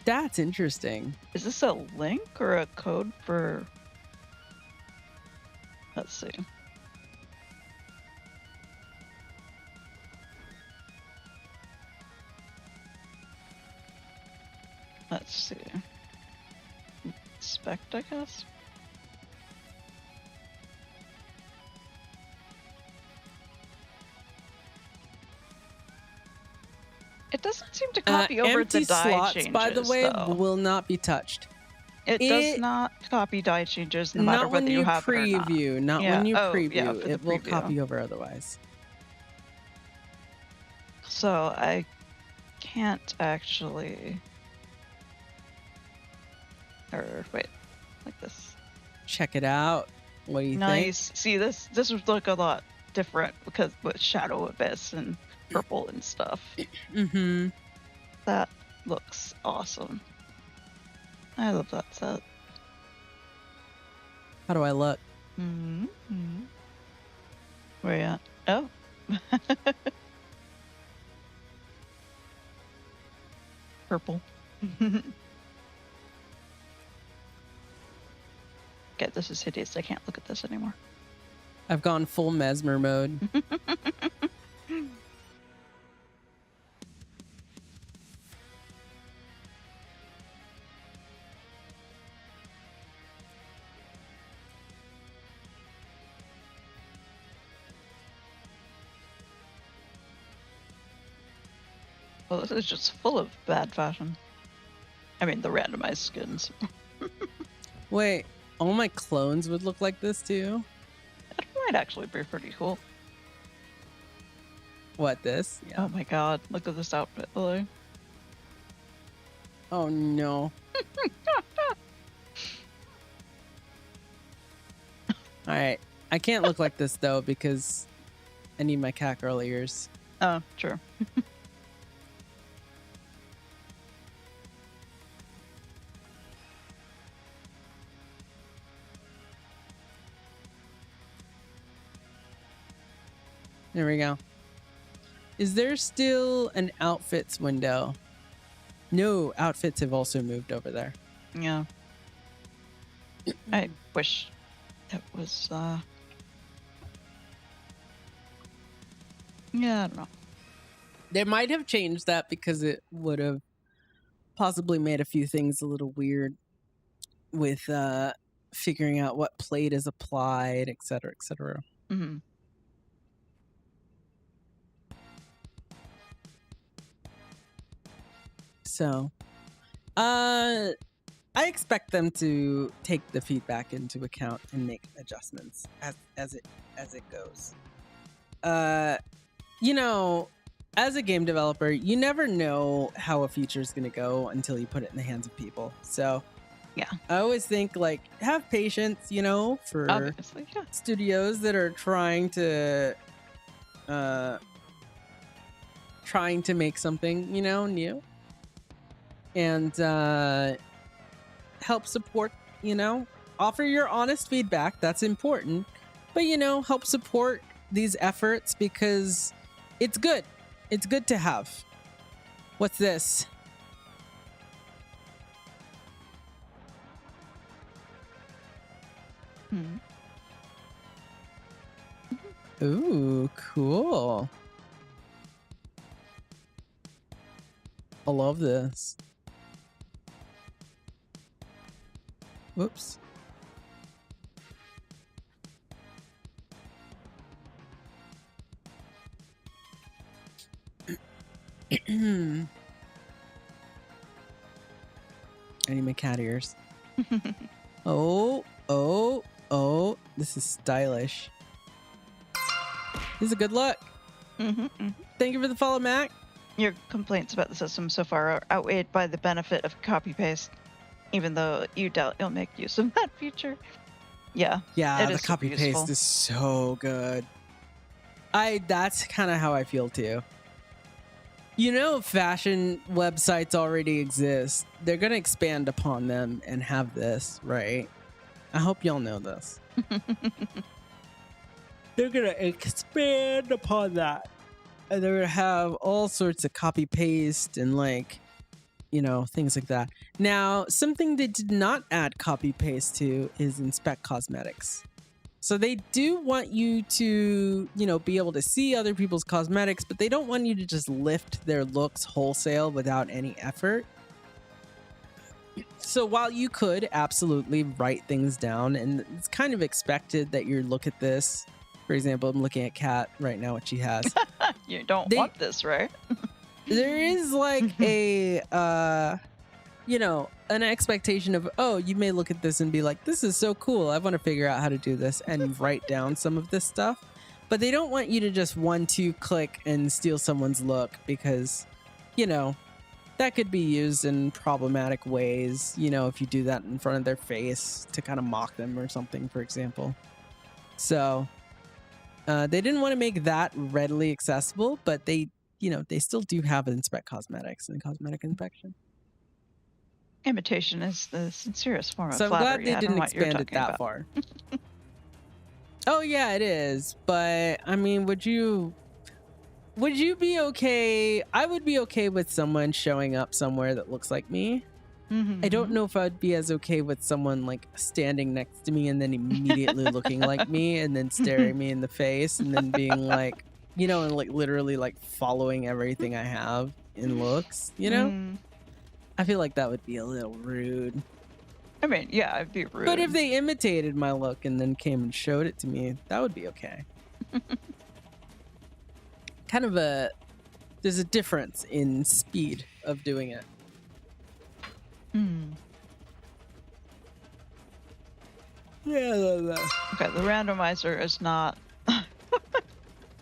That's interesting. Is this a link or a code for... Let's see. Let's see. Inspect, I guess? It doesn't seem to copy over empty the dye slots, changes, by the way, though. will not be touched. It does not copy dye changes no matter Not whether when you you have it or not. preview. Not Yeah. when you Oh, preview. yeah, for the It will preview. copy over otherwise. So I can't actually. Or wait, like this. Check it out. What do you think? Nice. See, this would look a lot different because with Shadow Abyss and purple and stuff. Mm-hmm. That looks awesome. I love that set. How do I look? Mm-hmm. Where you at? Oh. Purple. Okay, this is hideous. I can't look at this anymore. I've gone full mesmer mode. Well, this is just full of bad fashion. I mean, the randomized skins. Wait, all my clones would look like this too? That might actually be pretty cool. What, this? Yeah. Oh my god, look at this outfit, Lily. Oh no. Alright, I can't look like this though because I need my cat girl ears. Oh, true. There we go. Is there still an outfits window? No, outfits have also moved over there. Yeah. I wish it was, yeah, I don't know. They might have changed that because it would have possibly made a few things a little weird with figuring out what plate is applied, et cetera, et cetera. Mm-hmm. So, I expect them to take the feedback into account and make adjustments as it goes. You know, as a game developer, you never know how a feature is going to go until you put it in the hands of people. So, yeah, I always think like have patience, you know, for obviously, yeah. studios that are trying to make something, you know, new. And help support, you know, offer your honest feedback. That's important. But, you know, help support these efforts because it's good. It's good to have. What's this? Ooh, cool. I love this. Whoops. I need my cat ears. Oh. This is stylish. This is a good look. Thank you for the follow, Mac. Your complaints about the system so far are outweighed by the benefit of copy-paste, even though you doubt you'll make use of that feature. Yeah. Yeah, the copy-paste is so good. That's kind of how I feel too. You know, fashion websites already exist. They're going to expand upon them and have this, right? I hope y'all know this. They're going to expand upon that. And they're going to have all sorts of copy paste and like, you know, things like that. Now, something they did not add copy paste to is inspect cosmetics. So they do want you to, you know, be able to see other people's cosmetics, but they don't want you to just lift their looks wholesale without any effort. So while you could absolutely write things down, and it's kind of expected that you look at this. For example, I'm looking at Kat right now, what she has. You don't want this, right? There is like a, you know, an expectation of, oh, you may look at this and be like, this is so cool. I want to figure out how to do this and write down some of this stuff. But they don't want you to just 1-2 click and steal someone's look because, you know, that could be used in problematic ways, you know, if you do that in front of their face to kind of mock them or something, for example. So they didn't want to make that readily accessible, but they, you know, they still do have inspect cosmetics and cosmetic inspection. Imitation is the sincerest form of So I'm flattery. glad they I don't didn't know what you're expand it talking that about. far. Oh yeah, it is. But I mean, would you be okay? I would be okay with someone showing up somewhere that looks like me. I don't know if I'd be as okay with someone like standing next to me and then immediately looking like me and then staring me in the face and then being like, you know, and like literally like following everything I have in looks, you know? I feel like that would be a little rude. I mean, yeah, it'd be rude. But if they imitated my look and then came and showed it to me, that would be okay. There's a difference in speed of doing it. Yeah. Okay, the randomizer is not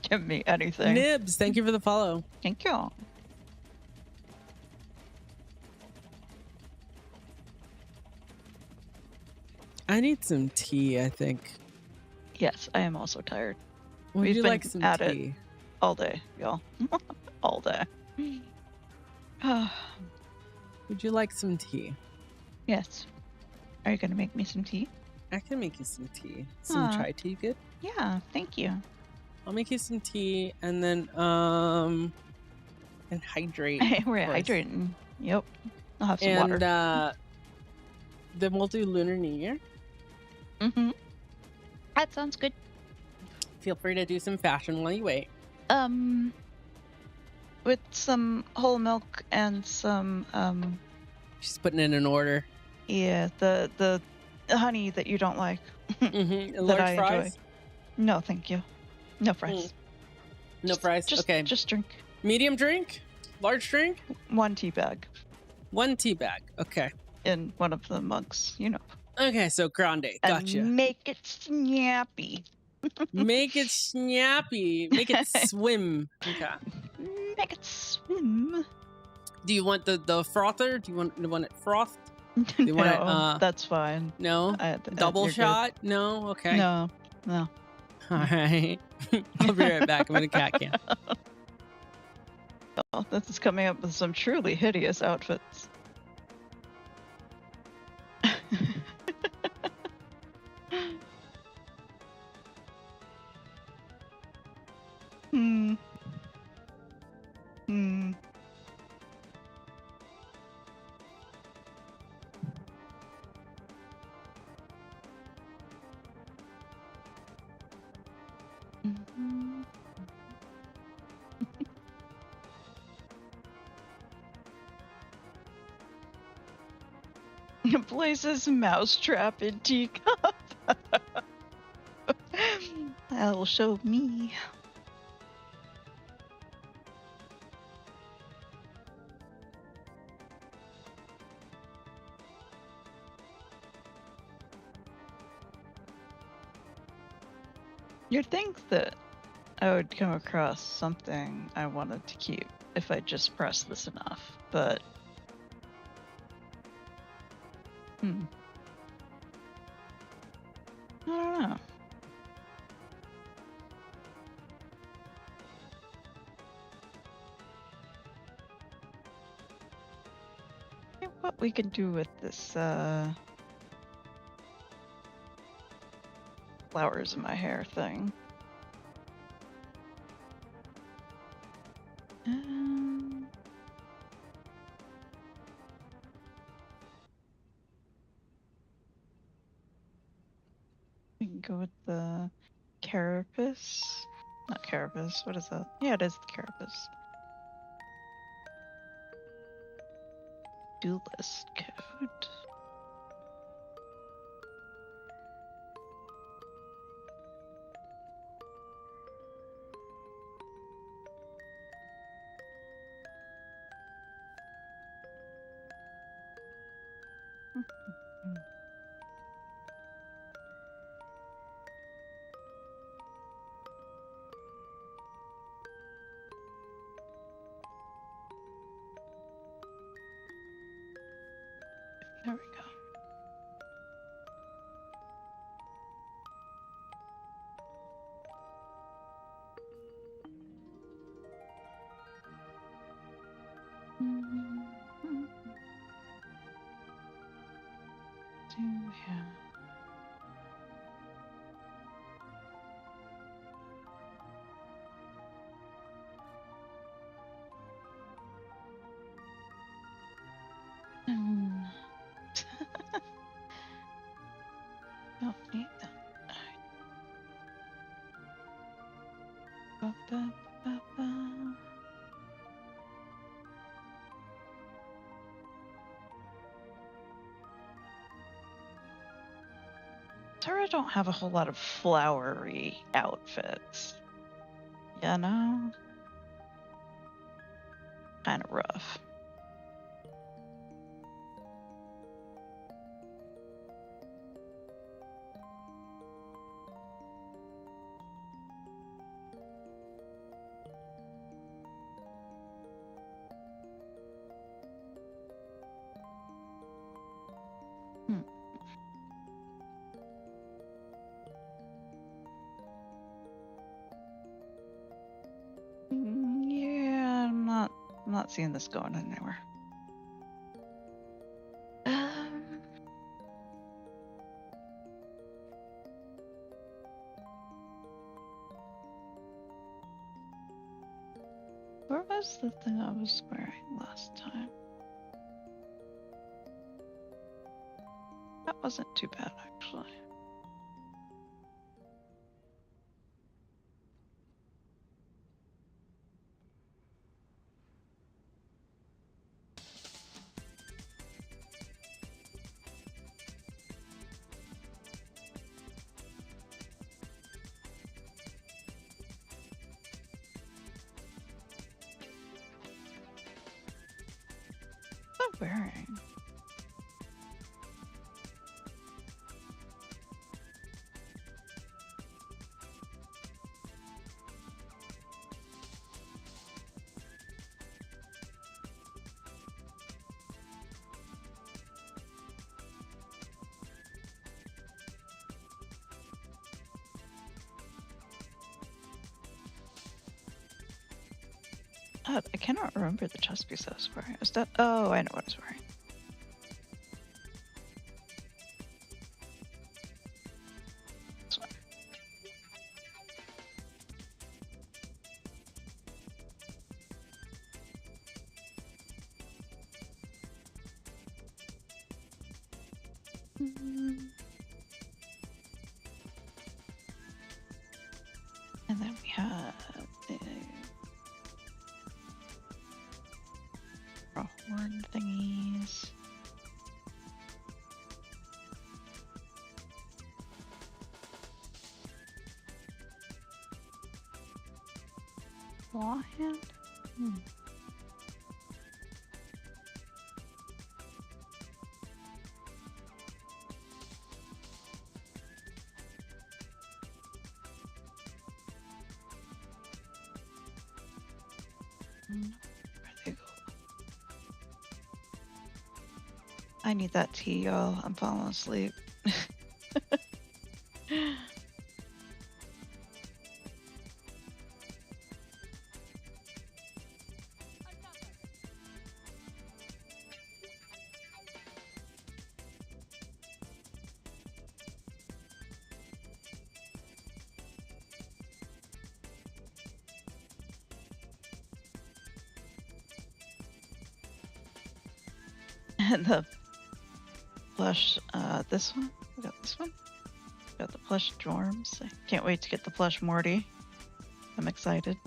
giving me anything. Nibs, thank you for the follow. Thank you. I need some tea, I think. Yes, I am also tired. Would We've you been like some at tea? it all day, y'all. All day. Would you like some tea? Yes. Are you gonna make me some tea? I can make you some tea. Some chai tea, good? Yeah, thank you. I'll make you some tea and then and hydrate. We're of course. hydrating. Yep. I'll have some And water. then we'll do Lunar New Year. That sounds good. Feel free to do some fashion while you wait. With some whole milk and some She's putting in an order. yeah, the honey that you don't like. Mm-hmm. that Large I fries? enjoy. No, thank you. No fries. No fries? Okay. Just drink. Medium drink? Large drink? One tea bag. One tea bag. Okay. In one of the mugs, you know. Okay, so grande. Gotcha. And make it snappy. Make it snappy. Make it swim. Okay. Make it swim. Do you want the frother? Do you want it frothed? Do you want No, it, that's fine. No? Double you're good. shot? No? Okay. No. All right. I'll be right back. I'm in a cat cam. Oh, this is coming up with some truly hideous outfits. Hmm. Places mousetrap in teacup. That'll show me. You'd think that I would come across something I wanted to keep if I just pressed this enough, but I don't know. I think what we can do with this flowers in my hair thing. We can go with the carapace. Not carapace. What is that? Yeah, it is the carapace. Duelist code. Don't need that. Ba-ba-ba-ba. Sorry, I don't have a whole lot of flowery outfits. You know? Kind of rough. Yeah, I'm not seeing this going anywhere. Where was the thing I was wearing last time? That wasn't too bad, actually. What am I wearing? I cannot remember the chest piece I was wearing. Was that? Oh, I know what I was wearing. This one. And then we have the horn thingies. Claw hand? Where'd they go? I need that tea, y'all. I'm falling asleep. And the plush, this one? We got this one? Got the plush Jorms. I can't wait to get the plush Morty. I'm excited.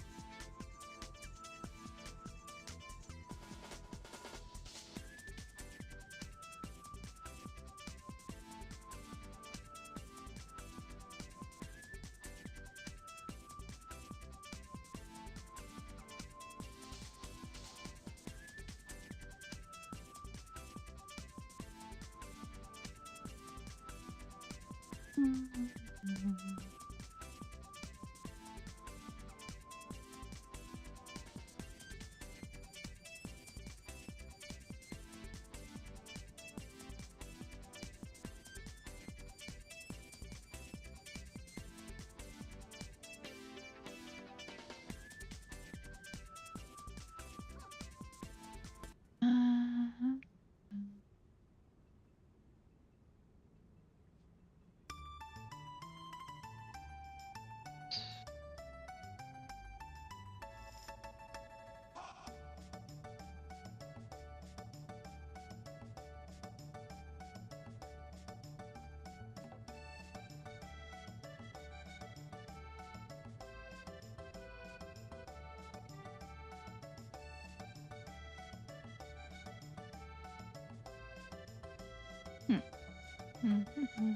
Mm-hmm.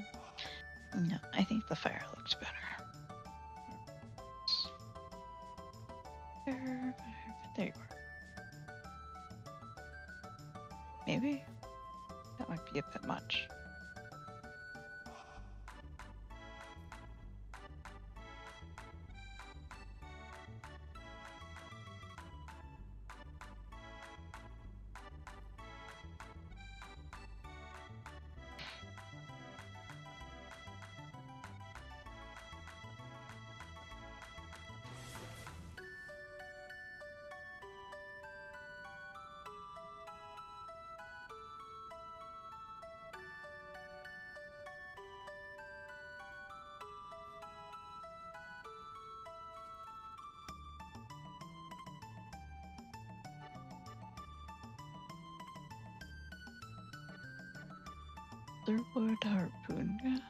No, I think the fire looks better. There you are. Maybe? That might be a bit much. Otherwood harpoon.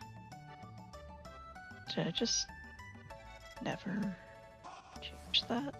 Did I just never change that?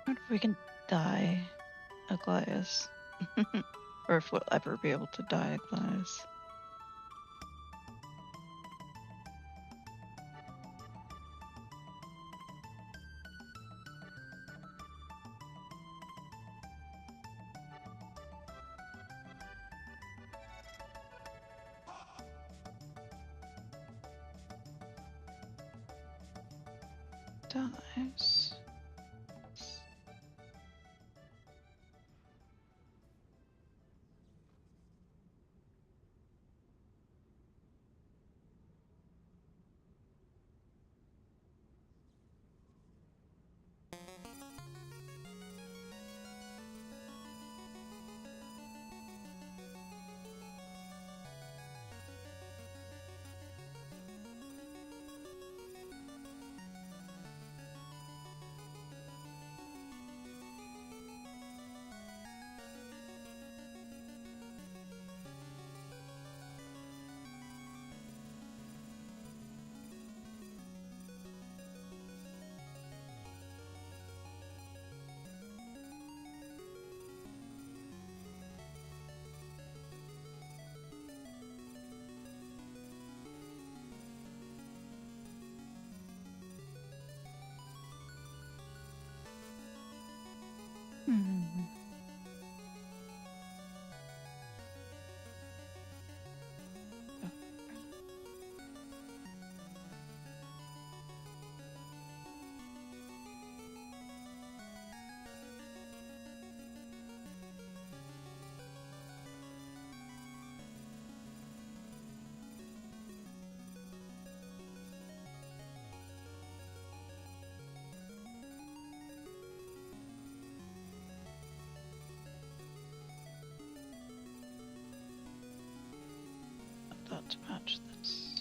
I wonder if we can dye Aglaeus. Or if we'll ever be able to dye Aglaeus. Dyes. Hmm. That to match this.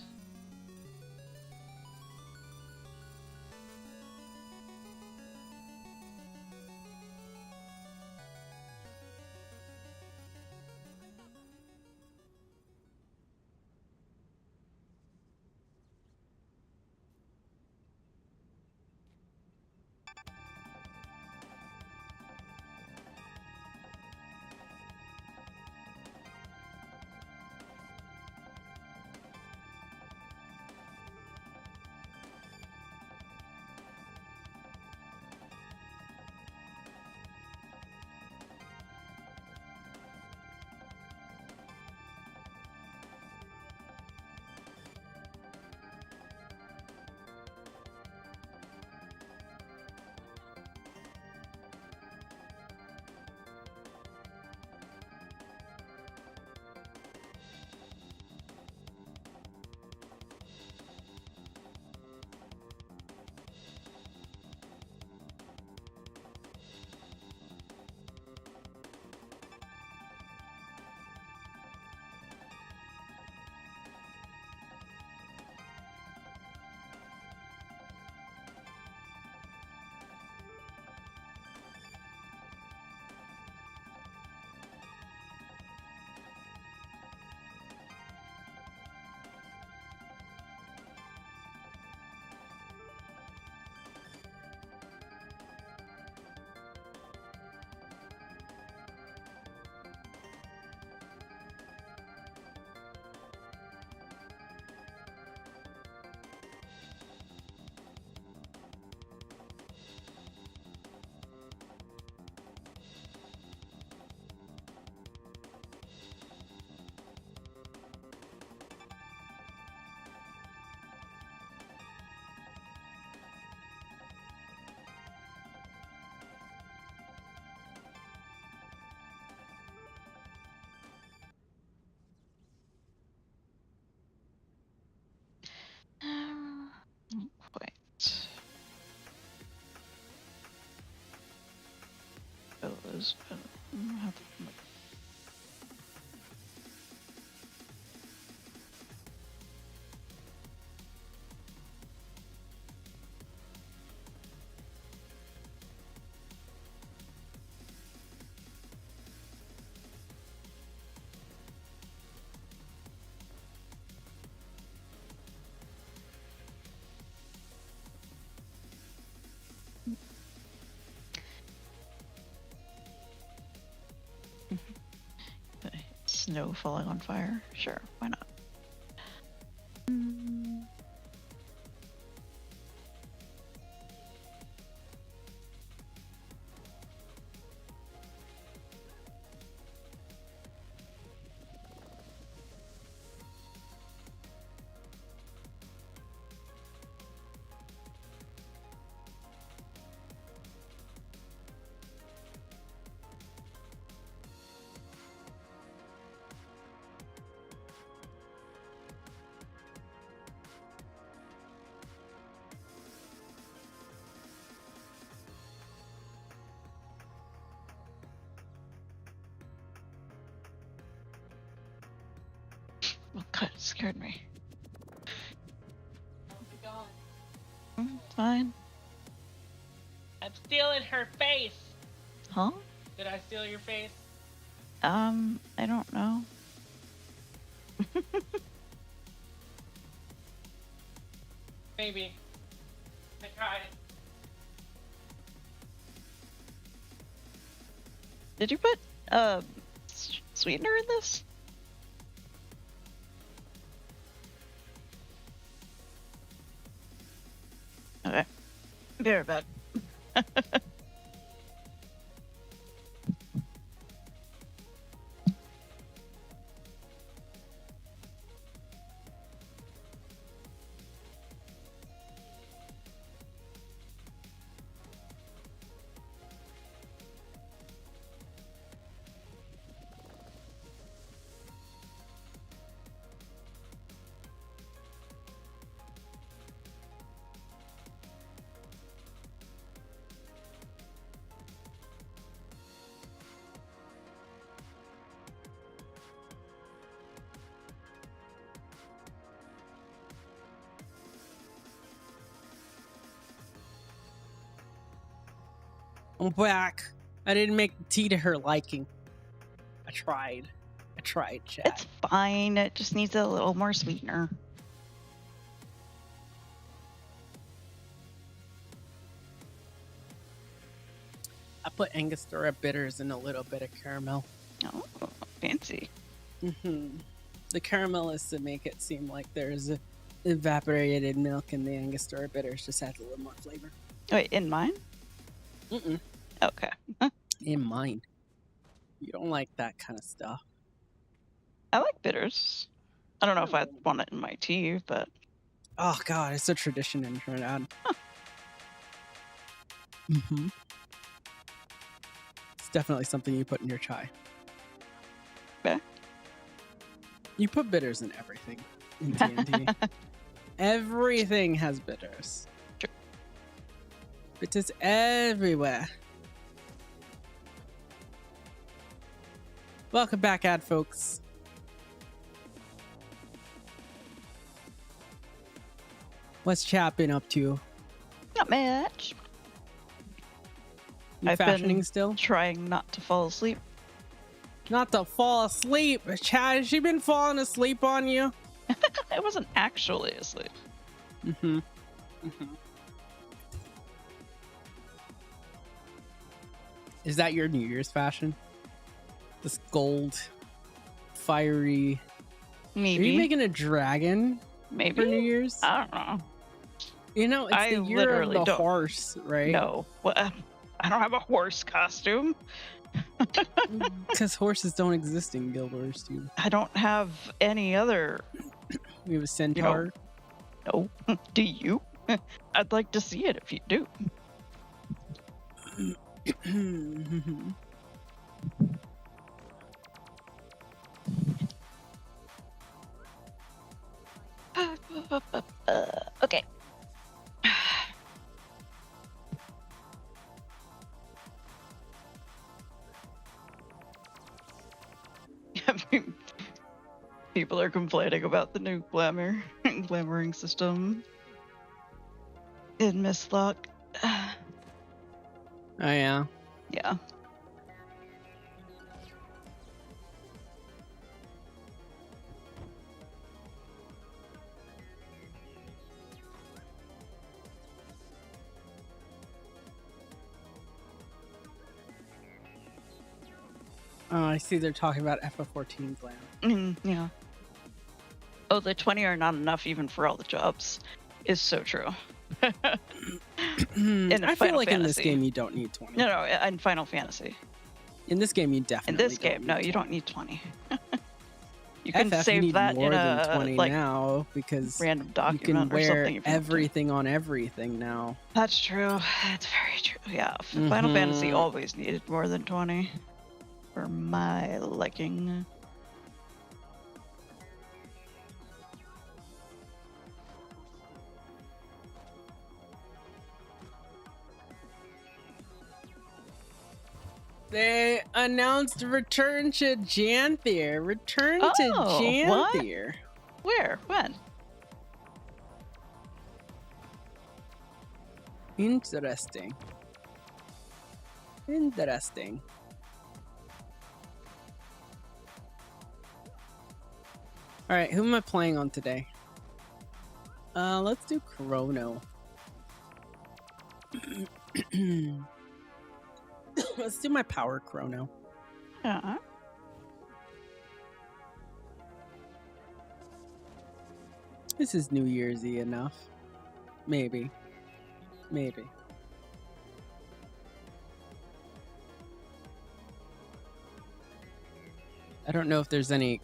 those. But I don't know how to- Snow falling on fire? Sure, why not? Oh god, it scared me. Fine. I'm stealing her face. Huh? Did I steal your face? I don't know. Maybe. I tried. Did you put sweetener in this? Okay. Be right back. I'm back. I didn't make the tea to her liking. I tried, Chad. It's fine. It just needs a little more sweetener. I put Angostura bitters and a little bit of caramel. Oh, fancy. The caramel is to make it seem like there's evaporated milk, and the Angostura bitters just adds a little more flavor. Wait, in mine? Mm-mm. Okay. In mine. You don't like that kind of stuff. I like bitters. I don't know if I want it in my tea, but... Oh, God, it's a tradition in Trinidad. Huh. It's definitely something you put in your chai. Okay. You put bitters in everything in TNT. Everything has bitters. Sure. Bitters everywhere. Welcome back, ad folks. What's Chap been up to? Not much. You I've fashioning been still? trying not to fall asleep. Not to fall asleep. Chad, has she been falling asleep on you? I wasn't actually asleep. Is that your New Year's fashion? This gold, fiery. Maybe. Are you making a dragon? Maybe. For New Year's? I don't know. You know, it's I the year literally of the don't. horse, right? No. What? I don't have a horse costume. Because horses don't exist in Guild Wars 2. I don't have any other. We have a centaur. No. Do you? I'd like to see it if you do. Okay. People are complaining about the new glamoring system in Mistlock. Oh yeah. Yeah. Oh, I see they're talking about FF14 glam. Yeah. Oh, the 20 are not enough even for all the jobs. Is so true. In I feel Final like in this Fantasy. game you don't need 20. No, in Final Fantasy. In this game you definitely In this game, no, you don't need 20. You can FF save need that more in than a 20 like now because random you document can or something. wear If you want to. everything on everything now. That's true. That's very true. Yeah, Final Fantasy always needed more than 20 for my liking. They announced return to Janthier. Return to Janthier. Where? When? Interesting. Interesting. Alright, who am I playing on today? Let's do Chrono. Let's do my power Chrono. Yeah. This is New Year's-y enough. Maybe. Maybe. I don't know if there's any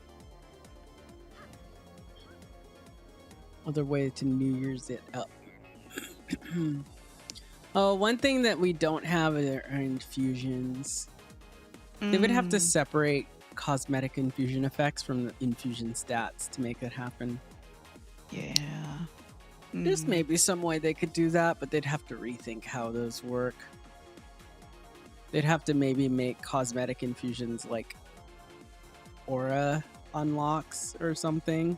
other way to New Year's it up. Oh, one thing that we don't have are infusions. They would have to separate cosmetic infusion effects from the infusion stats to make it happen. Yeah. There's maybe some way they could do that, but they'd have to rethink how those work. They'd have to maybe make cosmetic infusions like aura unlocks or something,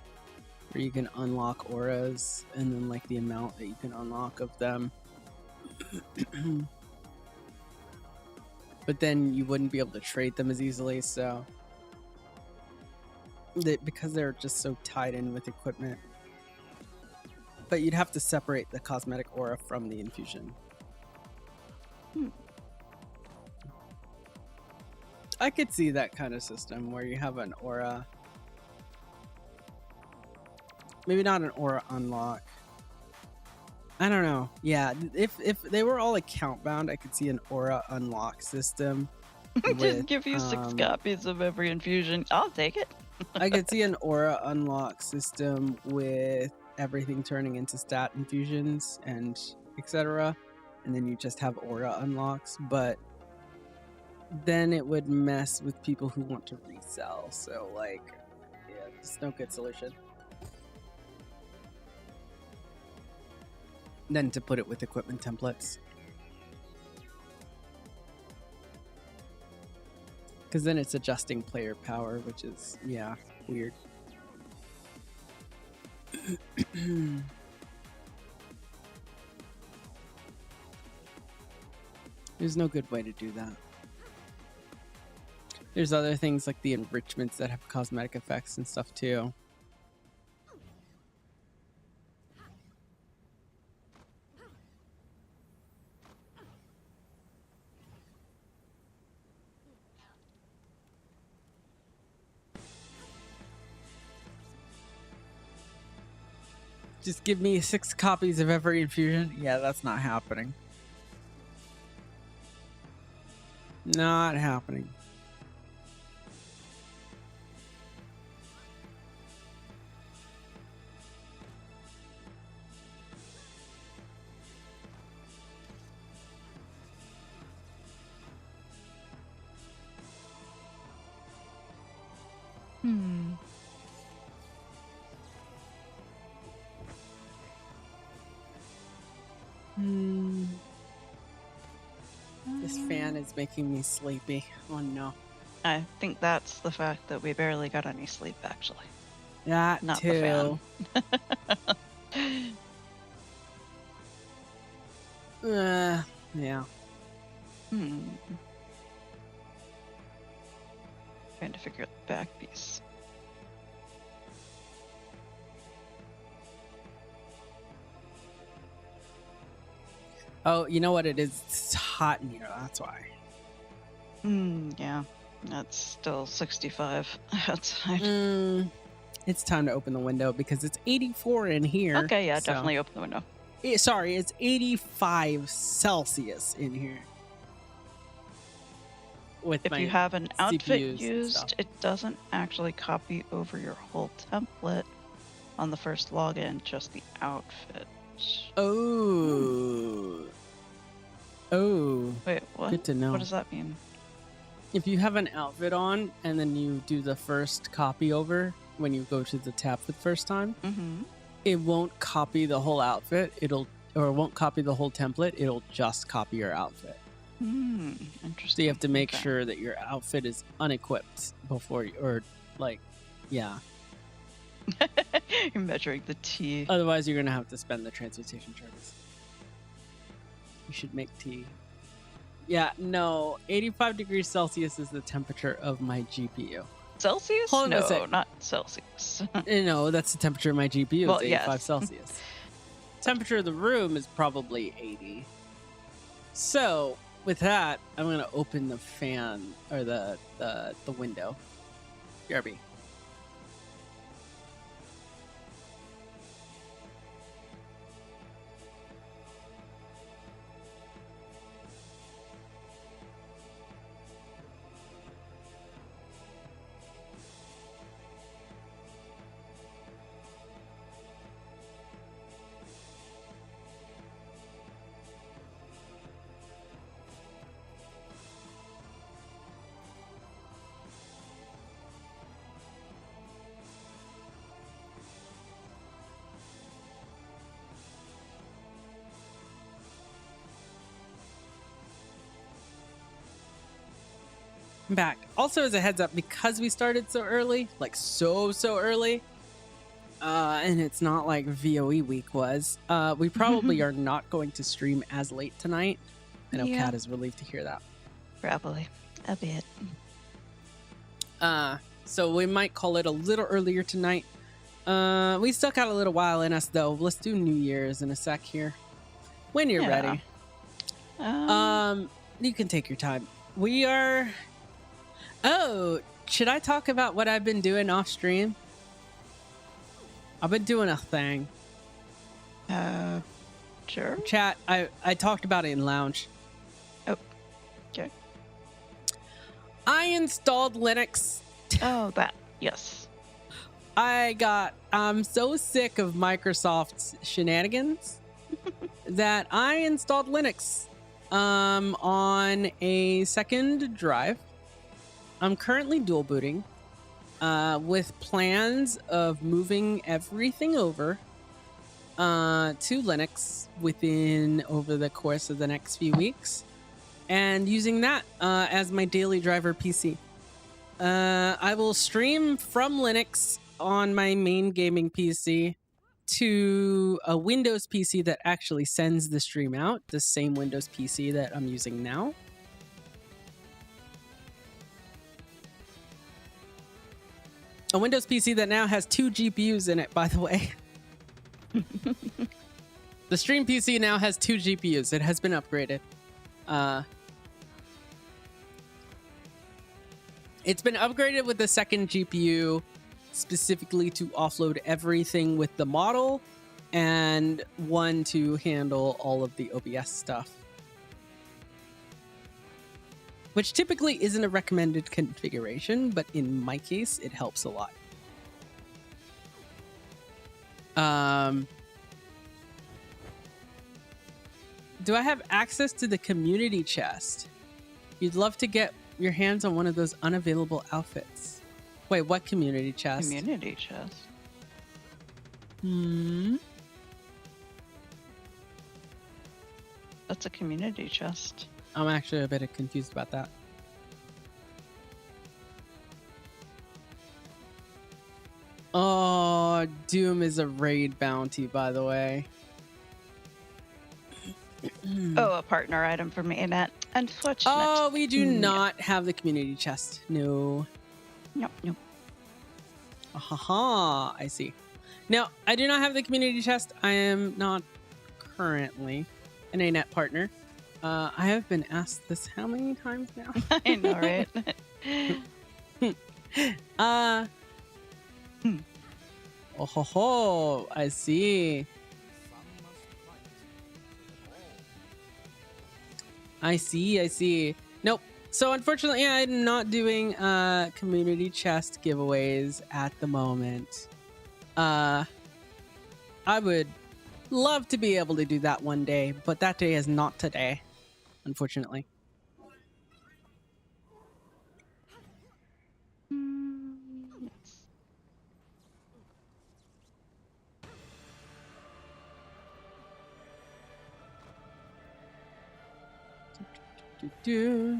where you can unlock auras and then like the amount that you can unlock of them. But then you wouldn't be able to trade them as easily, so because they're just so tied in with equipment. But you'd have to separate the cosmetic aura from the infusion. I could see that kind of system where you have an aura. Maybe not an aura unlock. I don't know. Yeah, if they were all account bound, I could see an aura unlock system. Just give you 6 copies of every infusion. I'll take it. I could see an aura unlock system with everything turning into stat infusions and etc. And then you just have aura unlocks, but then it would mess with people who want to resell. So like, yeah, it's no good solution. Then to put it with equipment templates. Because then it's adjusting player power, which is, yeah, weird. There's no good way to do that. There's other things like the enrichments that have cosmetic effects and stuff too. Just give me 6 copies of every infusion? Yeah, that's not happening. Not happening. This fan is making me sleepy. Oh no. I think that's the fact that we barely got any sleep, actually. That Not too. the fan. Yeah. Trying to figure out the back piece. Oh, you know what it is? It's hot in here. That's why. Yeah. That's still 65 outside. It's time to open the window because it's 84 in here. Okay, yeah, so- definitely open the window. Sorry, it's 85 Celsius in here. With If my you have an outfit CPUs and used, stuff. it doesn't actually copy over your whole template on the first login, just the outfit. Oh. Oh. Wait, what? Good to know. What does that mean? If you have an outfit on and then you do the first copy over when you go to the tab for the first time, it won't copy the whole outfit. It won't copy the whole template. It'll just copy your outfit. Interesting. So you have to make Okay. sure that your outfit is unequipped before you, or like, yeah. You're measuring the T. Otherwise, you're going to have to spend the transportation charges. You should make tea. Yeah, no. 85 degrees Celsius is the temperature of my GPU. Celsius? Hold on a No, sec. not Celsius. No, that's the temperature of my GPU. Well, It's 85 yes. Celsius. Temperature of the room is probably 80. So, with that, I'm going to open the fan, or the window. BRB. I'm back. Also, as a heads up, because we started so early, like so early, and it's not like VoE week was, we probably are not going to stream as late tonight. I know Yeah. Kat is relieved to hear that. Probably. A bit. So we might call it a little earlier tonight. We still got a little while in us, though. Let's do New Year's in a sec here. When you're Yeah. ready. You can take your time. We are... Oh, should I talk about what I've been doing off stream? I've been doing a thing. Sure. Chat, I talked about it in lounge. Oh, okay. I installed Linux. Oh, that. Yes. I'm so sick of Microsoft's shenanigans that I installed Linux on a second drive. I'm currently dual booting with plans of moving everything over to Linux over the course of the next few weeks and using that as my daily driver PC. I will stream from Linux on my main gaming PC to a Windows PC that actually sends the stream out, the same Windows PC that I'm using now. A Windows PC that now has 2 GPUs in it, by the way. The stream PC now has 2 GPUs. It has been upgraded. It's been upgraded with the second GPU specifically to offload everything with the model and one to handle all of the OBS stuff. Which typically isn't a recommended configuration, but in my case, it helps a lot. Do I have access to the community chest? You'd love to get your hands on one of those unavailable outfits. Wait, what community chest? Community chest. That's a community chest. I'm actually a bit confused about that. Oh, Doom is a raid bounty, by the way. Oh, a partner item for me, Annette. Unfortunate. Oh, we do No. not have the community chest. No. Nope, nope. Haha, I see. No, I do not have the community chest. I am not currently an ANET partner. I have been asked this how many times now? I know, right? Oh ho ho, I see. I see. Nope. So unfortunately, I'm not doing community chest giveaways at the moment. I would love to be able to do that one day, but that day is not today, unfortunately. Do.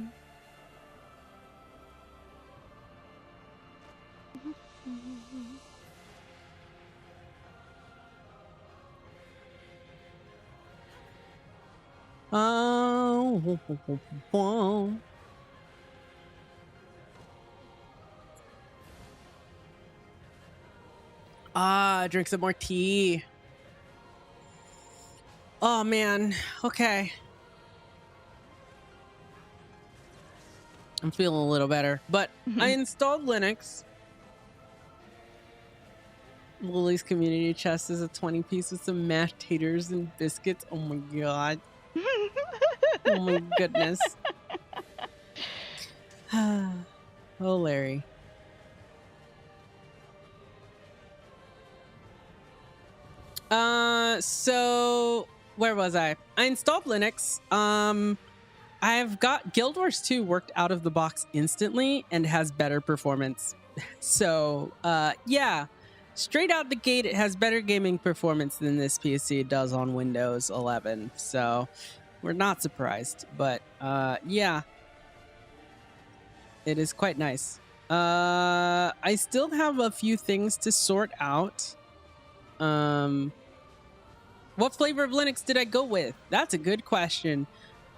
Oh. Drink some more tea. Oh man. Okay. I'm feeling a little better, but I installed Linux. Lily's community chest is a 20 piece with some mashed taters and biscuits. Oh my god. Oh my goodness. Oh, Larry. So where was I? I installed Linux. I've got Guild Wars 2 worked out of the box instantly and has better performance. So, yeah, straight out the gate, it has better gaming performance than this PC does on Windows 11. So, we're not surprised. But, yeah, it is quite nice. I still have a few things to sort out. What flavor of Linux did I go with? That's a good question.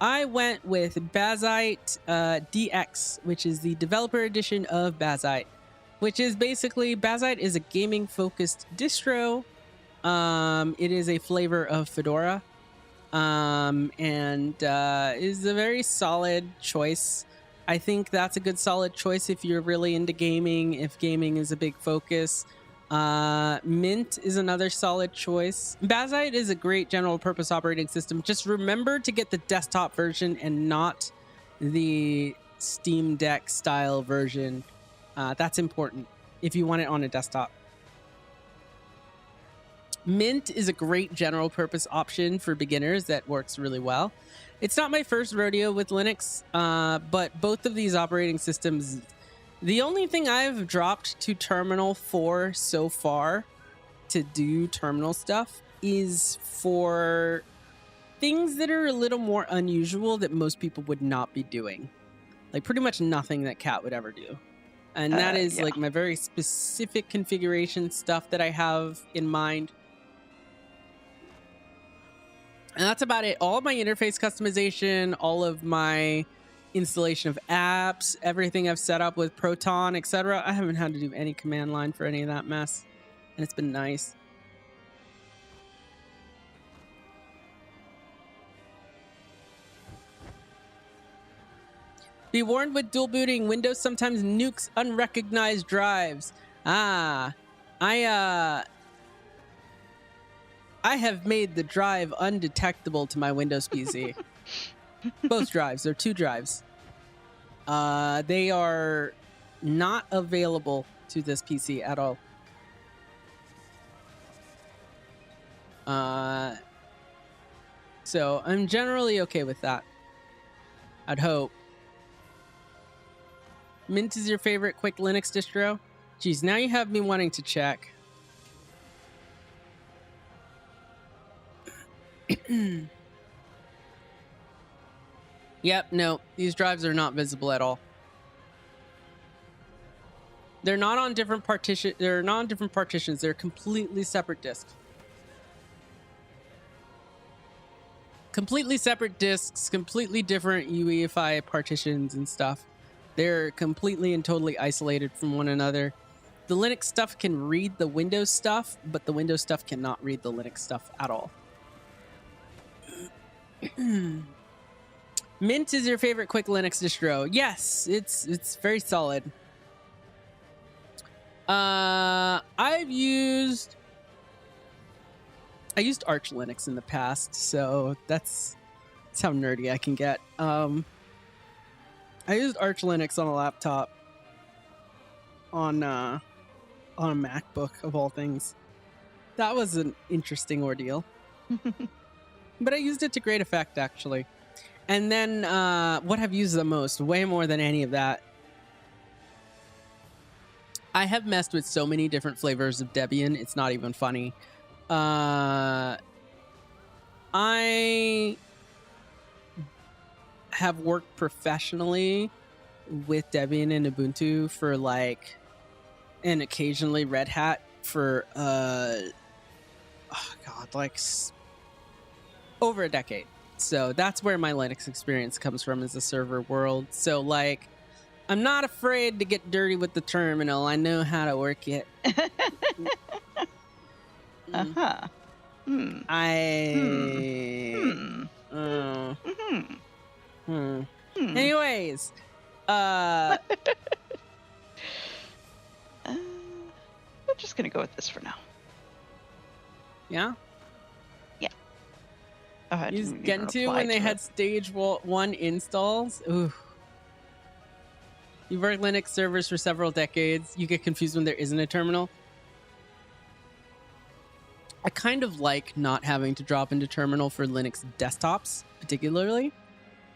I went with Bazite DX, which is the developer edition of Bazite, which is basically Bazite is a gaming focused distro. It is a flavor of Fedora, and is a very solid choice. I think that's a good solid choice if you're really into gaming, if gaming is a big focus. Mint is another solid choice. Bazite is a great general purpose operating system. Just remember to get the desktop version and not the Steam Deck style version. That's important if you want it on a desktop. Mint is a great general purpose option for beginners that works really well. It's not my first rodeo with Linux, but both of these operating systems, the only thing I've dropped to terminal for so far to do terminal stuff is for things that are a little more unusual that most people would not be doing. Like pretty much nothing that Cat would ever do. And that is yeah. like my very specific configuration stuff that I have in mind. And that's about it. All of my interface customization, all of my installation of apps, everything I've set up with Proton, etc. I haven't had to do any command line for any of that mess. And it's been nice. Be warned with dual booting, Windows sometimes nukes unrecognized drives. I have made the drive undetectable to my Windows PC. Both drives. They're two drives. They are not available to this PC at all. So I'm generally okay with that. I'd hope. Mint is your favorite quick Linux distro? Geez, now you have me wanting to check. Yep, no, these drives are not visible at all. They're not on different partition. They're not on different partitions. They're completely separate disks. Completely separate disks, completely different UEFI partitions and stuff. They're completely and totally isolated from one another. The Linux stuff can read the Windows stuff, but the Windows stuff cannot read the Linux stuff at all. Mint is your favorite quick Linux distro. Yes, it's very solid. I used Arch Linux in the past, so that's how nerdy I can get. I used Arch Linux on a laptop on a MacBook of all things. That was an interesting ordeal. But I used it to great effect, actually. And then what I've used the most, way more than any of that, I have messed with so many different flavors of Debian, it's not even funny. I have worked professionally with Debian and Ubuntu for like, and occasionally Red Hat for over a decade. So that's where my Linux experience comes from, is the server world. So like, I'm not afraid to get dirty with the terminal. I know how to work it. Uh-huh. Anyways, we're just gonna go with this for now. Yeah. Yeah. You was getting to when they had stage 1 installs. Ooh. You've worked Linux servers for several decades. You get confused when there isn't a terminal. I kind of like not having to drop into terminal for Linux desktops, particularly.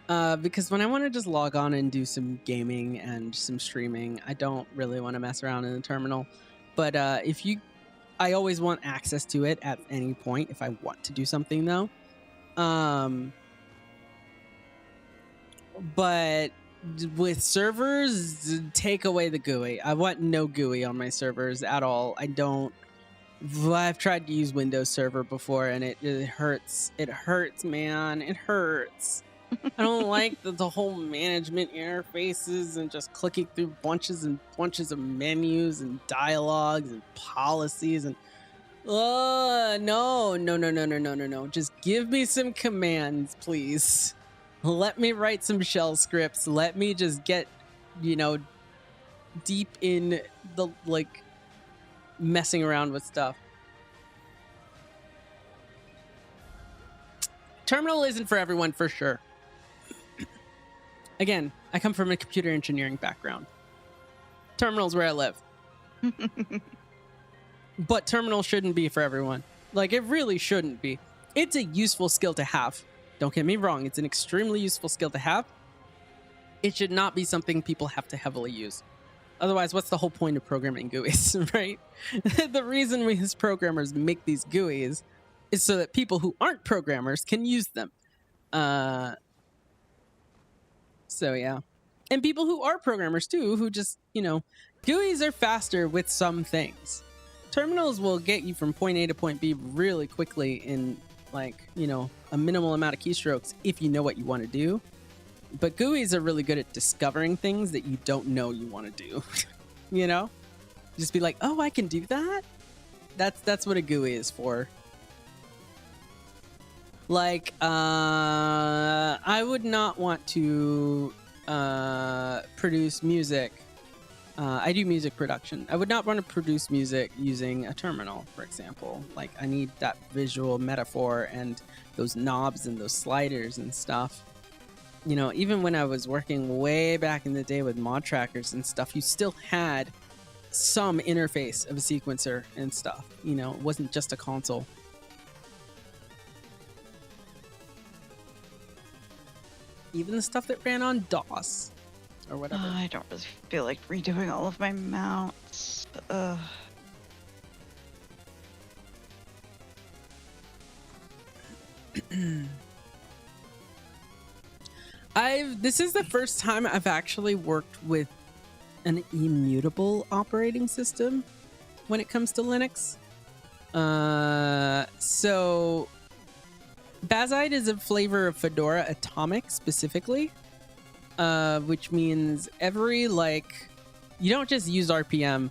Because when I want to just log on and do some gaming and some streaming, I don't really want to mess around in the terminal. But I always want access to it at any point if I want to do something, though. But with servers, take away the GUI. I want no GUI on my servers at all. I've tried to use Windows Server before, and it hurts. It hurts, man. It hurts. I don't like the whole management interfaces and just clicking through bunches and bunches of menus and dialogues and policies and no. Just give me some commands, please. Let me write some shell scripts. Let me just get, deep in the messing around with stuff. Terminal isn't for everyone, for sure. Again, I come from a computer engineering background. Terminal's where I live. But terminal shouldn't be for everyone. It really shouldn't be. It's a useful skill to have. Don't get me wrong, it's an extremely useful skill to have. It should not be something people have to heavily use. Otherwise, what's the whole point of programming GUIs, right? The reason we as programmers make these GUIs is so that people who aren't programmers can use them. So yeah. And people who are programmers too, who just, GUIs are faster with some things. Terminals will get you from point A to point B really quickly in a minimal amount of keystrokes if you know what you want to do. But GUIs are really good at discovering things that you don't know you want to do. Just be like, oh, I can do that? That's what a GUI is for. I would not want to produce music. I do music production. I would not want to produce music using a terminal, for example. I need that visual metaphor and those knobs and those sliders and stuff. Even when I was working way back in the day with mod trackers and stuff, you still had some interface of a sequencer and stuff. It wasn't just a console. Even the stuff that ran on DOS or whatever. I don't really feel like redoing all of my mounts. This is the first time I've actually worked with an immutable operating system when it comes to Linux. So Bazite is a flavor of Fedora Atomic specifically, which means every like you don't just use RPM,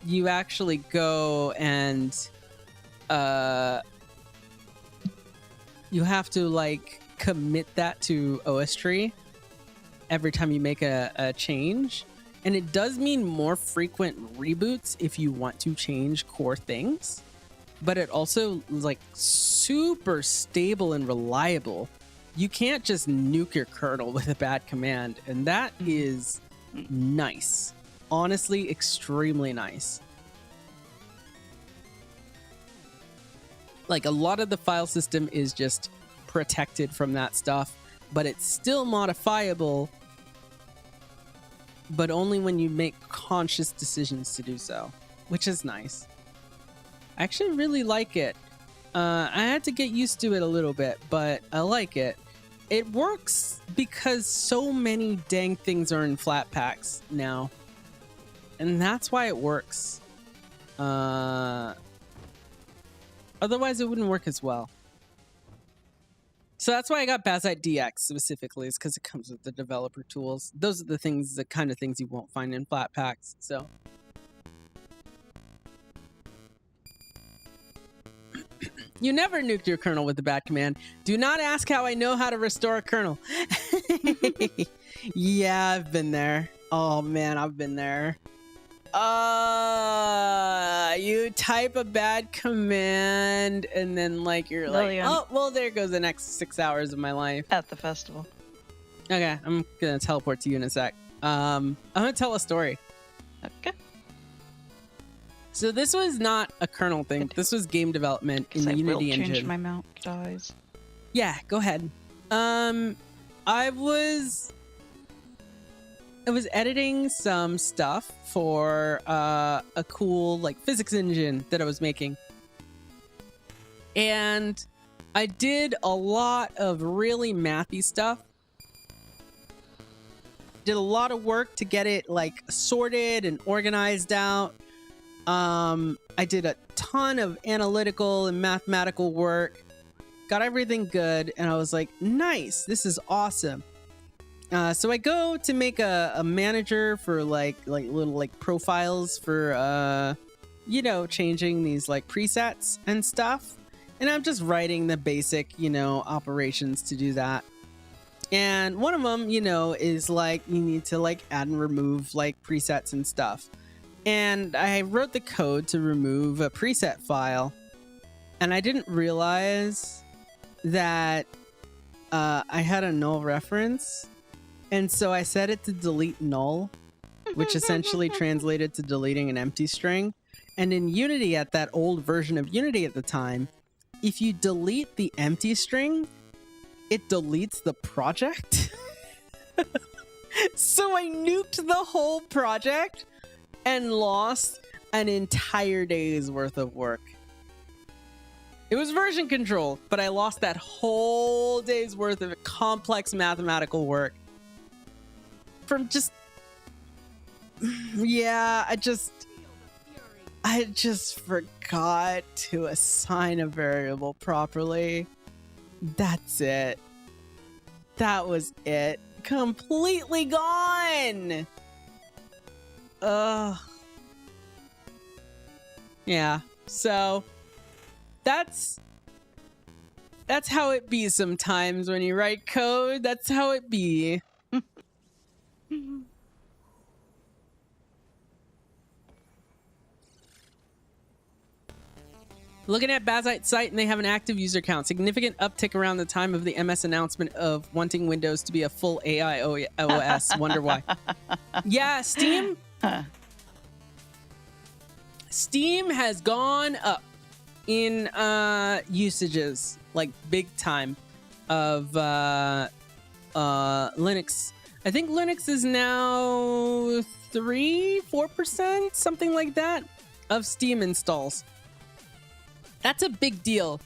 you actually go and you have to like commit that to OS tree every time you make a change. And it does mean more frequent reboots if you want to change core things. But it also is like super stable and reliable. You can't just nuke your kernel with a bad command. And that is nice. Honestly, extremely nice. Like a lot of the file system is just protected from that stuff, but it's still modifiable, but only when you make conscious decisions to do so, which is nice. I actually really like it. I had to get used to it a little bit, but I like it. It works because so many dang things are in flat packs now, and that's why it works. Otherwise, it wouldn't work as well. So that's why I got Bazite DX specifically, is because it comes with the developer tools. Those are the kind of things you won't find in flat packs. So you never nuked your kernel with a bad command. Do not ask how I know how to restore a kernel. Yeah, I've been there. Oh man, I've been there. You type a bad command and then like you're like, oh well, there goes the next 6 hours of my life at the festival. Okay, I'm gonna teleport to you in a sec. I'm gonna tell a story. Okay. So this was not a kernel thing. This was game development in the Unity engine. Change my mount size. Yeah, go ahead. I was editing some stuff for a cool like physics engine that I was making. And I did a lot of really mathy stuff. Did a lot of work to get it like sorted and organized out. I did a ton of analytical and mathematical work. Got everything good, and I was like, nice, this is awesome. So I go to make a manager for like little like profiles for changing these like presets and stuff. And I'm just writing the basic, operations to do that. And one of them, is like you need to like add and remove like presets and stuff. And I wrote the code to remove a preset file, and I didn't realize that I had a null reference. And so I set it to delete null, which essentially translated to deleting an empty string. And in Unity, at that old version of Unity at the time, if you delete the empty string, it deletes the project. So I nuked the whole project and lost an entire day's worth of work. It was version control, but I lost that whole day's worth of complex mathematical work. From just, yeah, I just forgot to assign a variable properly. That's it. That was it. Completely gone. Ugh. Yeah. So that's how it be sometimes when you write code. That's how it be. Looking at Bazite's site, and they have an active user count. Significant uptick around the time of the MS announcement of wanting Windows to be a full AI OS. Wonder why. Yeah, Steam. Steam has gone up in usages, like big time, of Linux. I think Linux is now 3-4%, something like that, of Steam installs. That's a big deal.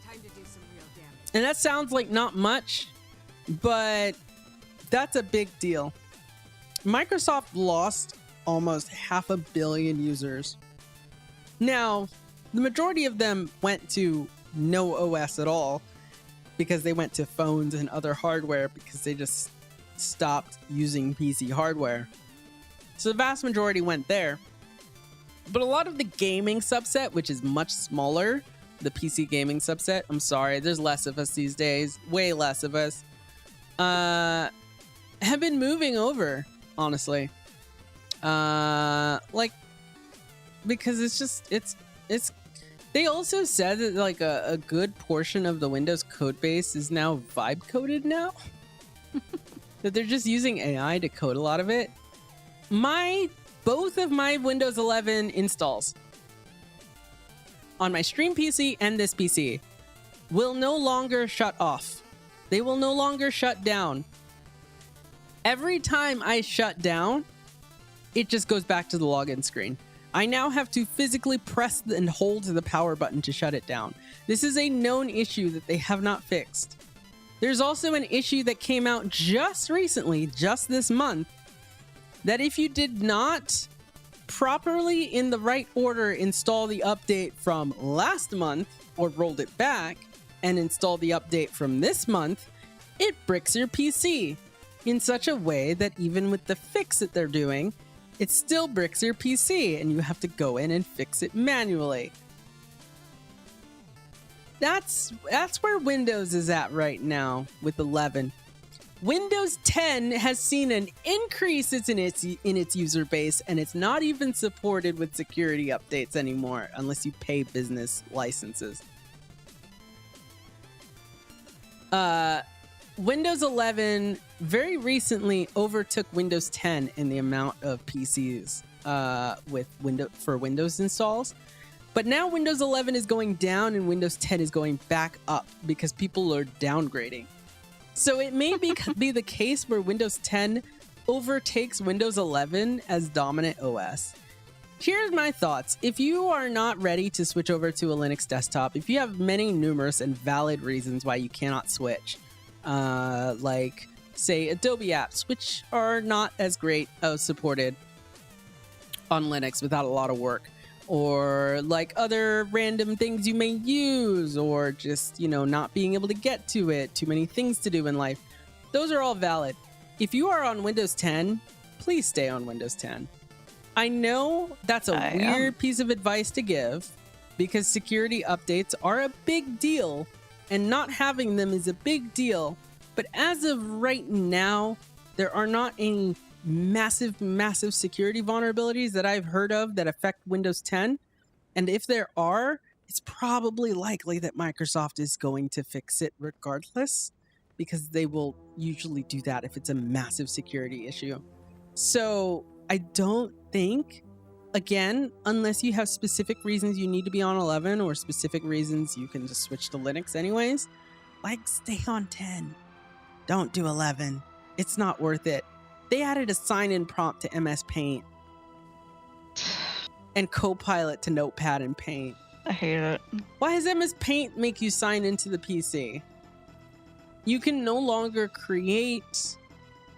Time to do some real damage. And that sounds like not much, but that's a big deal. Microsoft lost almost 500 million users. Now, the majority of them went to no OS at all because they went to phones and other hardware because they just stopped using PC hardware. So the vast majority went there. But a lot of the gaming subset, which is much smaller, the PC gaming subset, I'm sorry, there's less of us these days, way less of us, have been moving over, honestly. Like, because it's they also said that like a good portion of the Windows code base is now vibe coded now. That they're just using AI to code a lot of it. Both of my Windows 11 installs on my stream PC and this PC will no longer shut off. They will no longer shut down. Every time I shut down, it just goes back to the login screen. I now have to physically press and hold the power button to shut it down. This is a known issue that they have not fixed. There's also an issue that came out just recently, just this month, that if you did not properly in the right order install the update from last month or rolled it back and install the update from this month, it bricks your PC in such a way that even with the fix that they're doing, it still bricks your PC and you have to go in and fix it manually. That's where Windows is at right now with 11. Windows 10 has seen an increase in its user base, and it's not even supported with security updates anymore unless you pay business licenses. Windows 11 very recently overtook Windows 10 in the amount of PCs for Windows installs. But now Windows 11 is going down and Windows 10 is going back up because people are downgrading. So it may be the case where Windows 10 overtakes Windows 11 as dominant OS. Here's my thoughts. If you are not ready to switch over to a Linux desktop, if you have many numerous and valid reasons why you cannot switch, like, say, Adobe apps, which are not as great supported on Linux without a lot of work, or like other random things you may use, or just, not being able to get to it, too many things to do in life. Those are all valid. If you are on Windows 10, please stay on Windows 10. I know that's a weird piece of advice to give because security updates are a big deal and not having them is a big deal. But as of right now, there are not any massive security vulnerabilities that I've heard of that affect Windows 10. And if there are, it's probably likely that Microsoft is going to fix it regardless, because they will usually do that if it's a massive security issue. So I don't think, again, unless you have specific reasons you need to be on 11 or specific reasons you can just switch to Linux anyways, like, stay on 10. Don't do 11. It's not worth it. They added a sign-in prompt to MS Paint and Copilot to Notepad and Paint. I hate it. Why does MS Paint make you sign into the PC? You can no longer create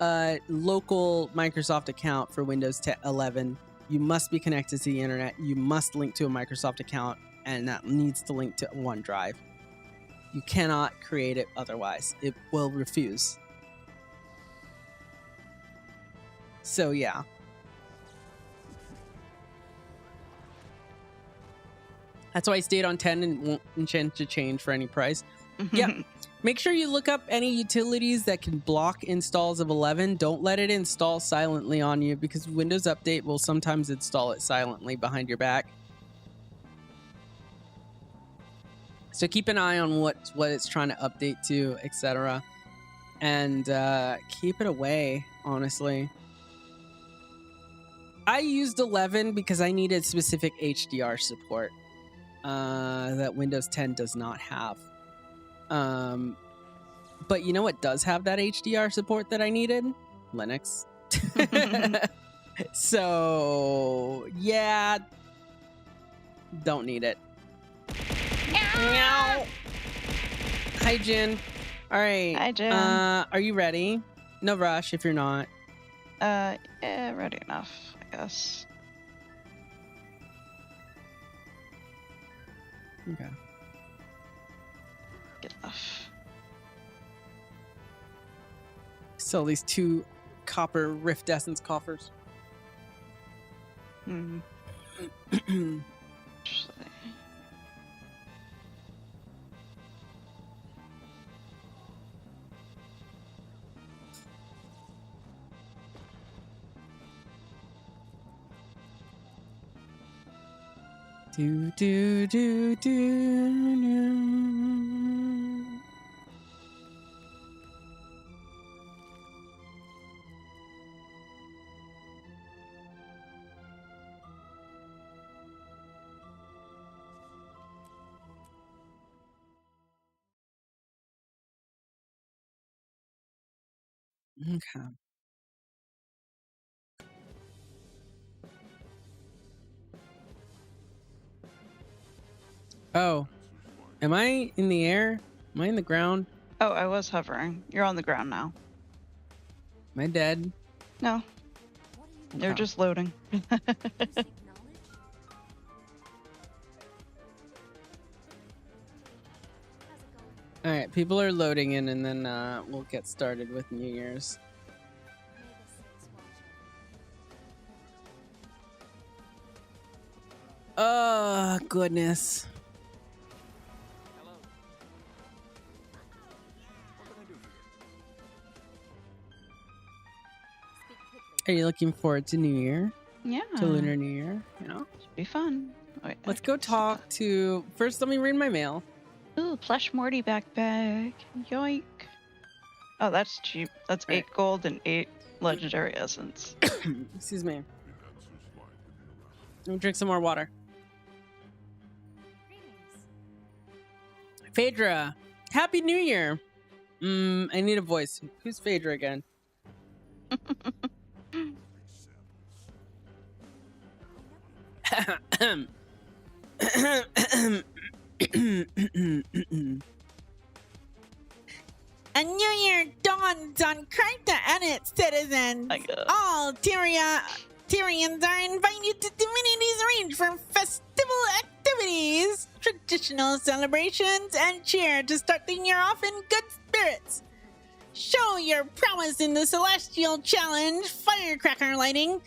a local Microsoft account for Windows 11. You must be connected to the internet. You must link to a Microsoft account, and that needs to link to OneDrive. You cannot create it otherwise. It will refuse. So yeah. That's why I stayed on 10 and won't intend to change for any price. Yeah. Make sure you look up any utilities that can block installs of 11. Don't let it install silently on you, because Windows Update will sometimes install it silently behind your back. So keep an eye on what it's trying to update to, etc. And keep it away, honestly. I used 11 because I needed specific HDR support that Windows 10 does not have. But you know what does have that HDR support that I needed? Linux. So, yeah. Don't need it. Meow. Hi, Jin. All right. Hi, Jin. Are you ready? No rush if you're not. Yeah, ready enough, I guess. Okay. Good enough. Sell these 2 copper Rift Essence coffers. Hmm. Do do do do do. Okay. Oh, am I in the air? Am I in the ground? Oh, I was hovering. You're on the ground now. Am I dead? No. They're Okay. just loading. All right, people are loading in, and then we'll get started with New Year's. Oh, goodness. Are you looking forward to New Year? Yeah. To Lunar New Year? Yeah. Should be fun. Wait, Let's go talk to... First, let me read my mail. Ooh, plush Morty backpack. Yoink. Oh, that's cheap. That's 8 gold and 8 legendary essence. Excuse me. Let me drink some more water. Phaedra, Happy New Year. I need a voice. Who's Phaedra again? A new year dawns on Krita and its citizens. All Tyrians are invited to Divinity's Range for festival activities, traditional celebrations, and cheer to start the year off in good spirits. Show your prowess in the Celestial Challenge, firecracker lighting,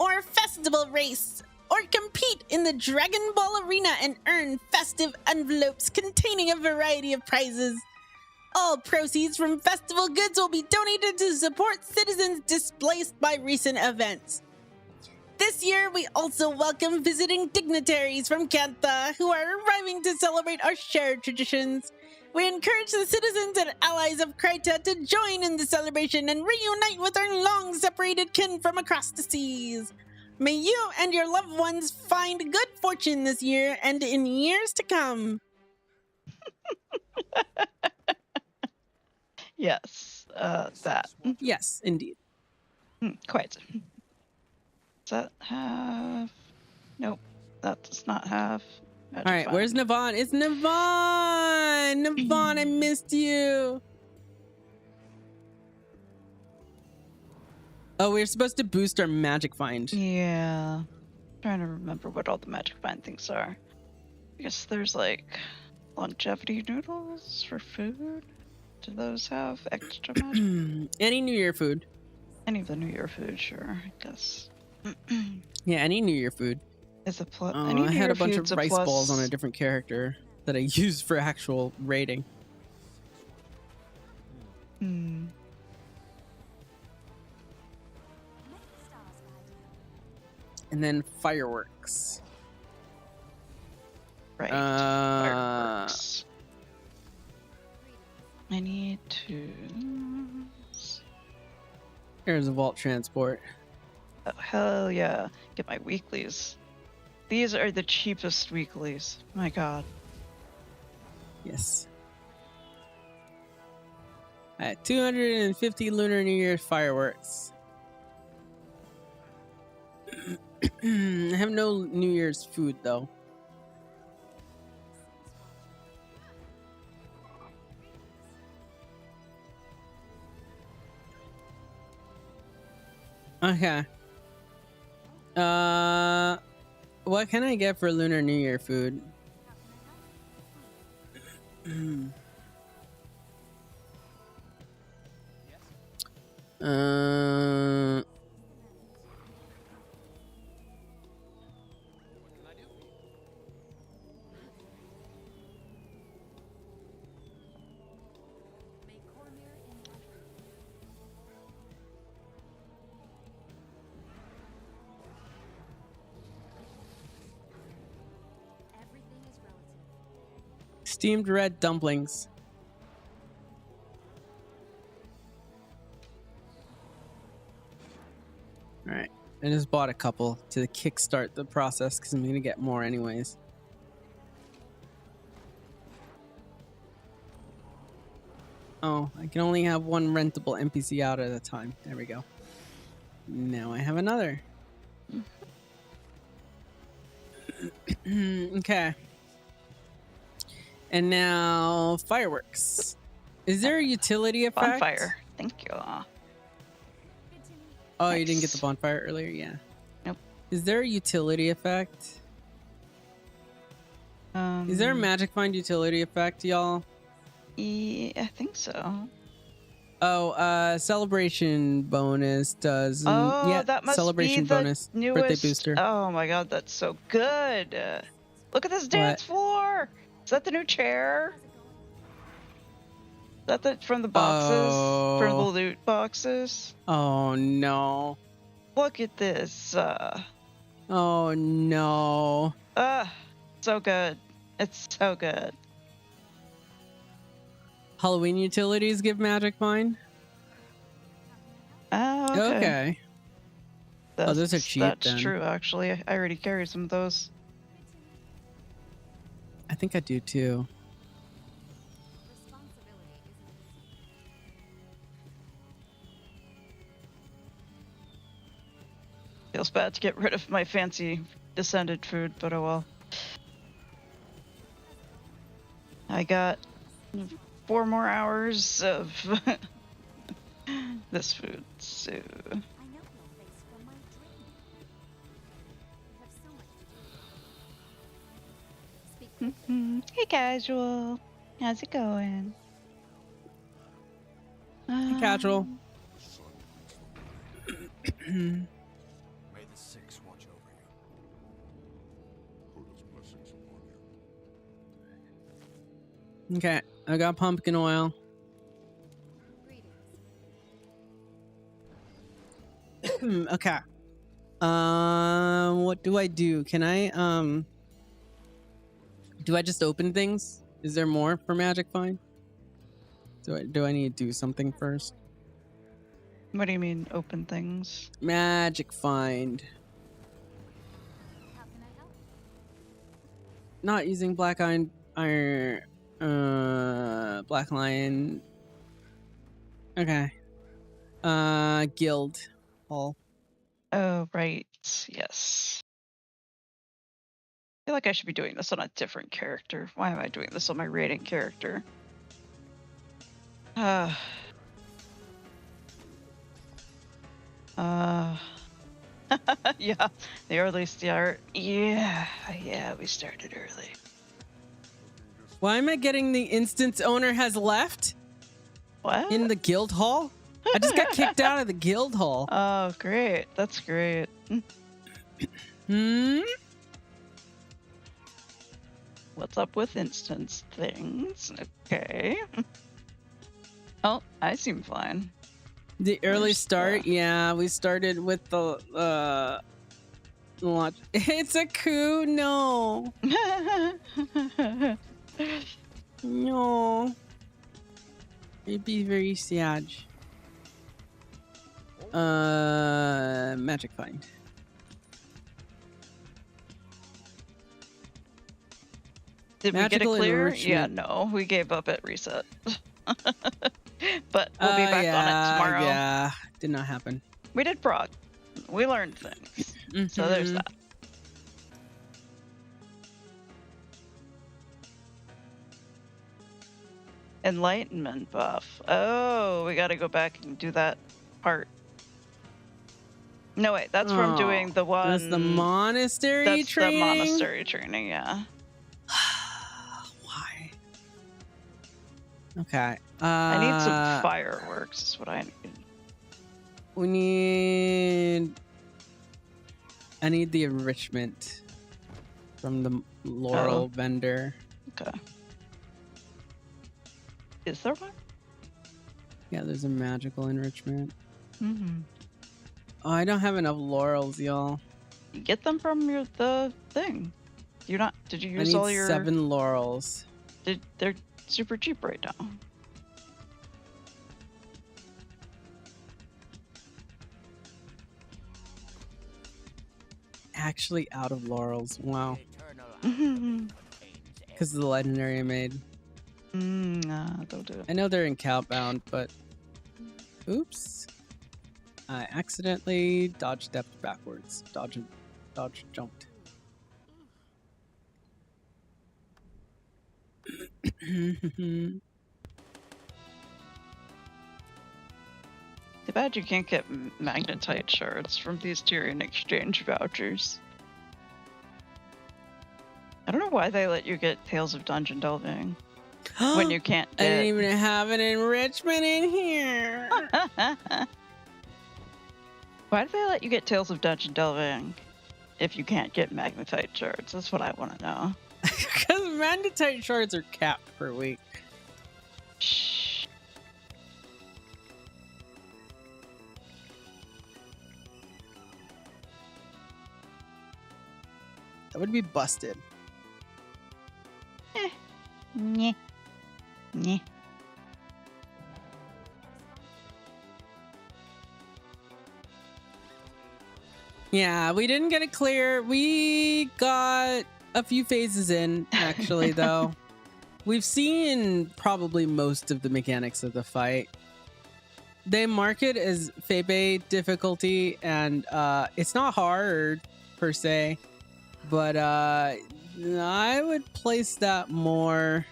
or festival race, or compete in the Dragon Ball Arena and earn festive envelopes containing a variety of prizes. All proceeds from festival goods will be donated to support citizens displaced by recent events. This year, we also welcome visiting dignitaries from Kantha who are arriving to celebrate our shared traditions. We encourage the citizens and allies of Krita to join in the celebration and reunite with our long-separated kin from across the seas. May you and your loved ones find good fortune this year and in years to come. Yes, that. Yes, indeed. Quite. Does that have... Nope, that does not have... All right, where's Navon? It's Navon! Navon, I missed you. Oh, we're supposed to boost our magic find. Yeah. Trying to remember what all the magic find things are. I guess there's like longevity noodles for food. Do those have extra magic? Any New Year food. Any of the New Year food, sure, I guess. Yeah, any New Year food. Is a plus. I had a bunch of rice balls on a different character that I used for actual raiding. Hmm. And then fireworks. Right. Fireworks. I need to... Here's a vault transport. Oh, hell yeah. Get my weeklies. These are the cheapest weeklies. My god. Yes. At 250 Lunar New Year fireworks. I have no New Year's food though. Okay. What can I get for Lunar New Year food? uh, steamed red dumplings. All right. I just bought a couple to kickstart the process because I'm going to get more anyways. Oh, I can only have one rentable NPC out at a time. There we go. Now I have another. Okay. And now fireworks. Is there a utility effect? Bonfire. Thank you. Oh, you didn't get the bonfire earlier? Yeah. Nope. Is there a utility effect? Is there a magic find utility effect, y'all? Yeah, I think so. Oh, celebration bonus does. Oh, yeah, that must celebration be the bonus. newest Birthday booster. Oh my god, that's so good. Look at this dance floor. Is that the new chair? Is that from the boxes? From the loot boxes? Oh no. Look at this. Oh no. So good. It's so good. Halloween utilities give magic find? Oh, okay. Oh, those are cheap. That's then. true, actually. I already carry some of those. I think I do too. Feels bad to get rid of my fancy descended food, but oh well. I got 4 more hours of this food, so... Hey, Casual. How's it going? Hey, Casual. May the Six watch over you. Hoda's blessings upon you. Okay, I got pumpkin oil. Okay. What do I do? Can I do I just open things? Is there more for magic find? Do I need to do something first? What do you mean, open things? Magic find. Not using black iron, black lion. Okay. Guild hall. Oh, right. Yes. I feel like I should be doing this on a different character. Why am I doing this on my rating character? Yeah, the early start. Yeah, we started early. Why am I getting the instance owner has left? What? In the guild hall? I just got kicked out of the guild hall. Oh, great. That's great. What's up with instance things? Okay. Oh, I seem fine. The early start? Yeah, we started with the launch. It's a coup? No. No. It'd be very sad. Magic find. Did Magical we get a clear? enrichment. Yeah, no, we gave up at reset. But we'll be back on it tomorrow. Yeah, did not happen. We did prog. We learned things. So there's that. Enlightenment buff. Oh, we gotta go back and do that part. No, wait, that's from doing the one. That's the monastery That's training? the monastery training, yeah. Why? Okay. I need some fireworks, is what I need. We need... I need the enrichment from the laurel vendor. Okay. Is there one? Yeah, there's a magical enrichment. Mm-hmm. Oh, I don't have enough laurels, y'all. You get them from the thing. You're not. Did you use all your 7 laurels? They're super cheap right now. Actually out of laurels. Wow. Because of the legendary I made. Nah, don't do it. I know they're in Cowbound, but... Oops. I accidentally dodge stepped backwards. Dodge jumped. Too bad you can't get magnetite shards from these Tyrian exchange vouchers. I don't know why they let you get Tales of Dungeon Delving when you can't get... I didn't even have an enrichment in here. Why do they let you get Tales of Dungeon Delving if you can't get magnetite shards? That's what I want to know. Because magnetite shards are capped per week. Shh. That would be busted. Nyeh. Nyeh. Yeah, we didn't get it clear. We got a few phases in, actually, though. We've seen probably most of the mechanics of the fight. They mark it as Febe difficulty, and it's not hard, per se. But I would place that more...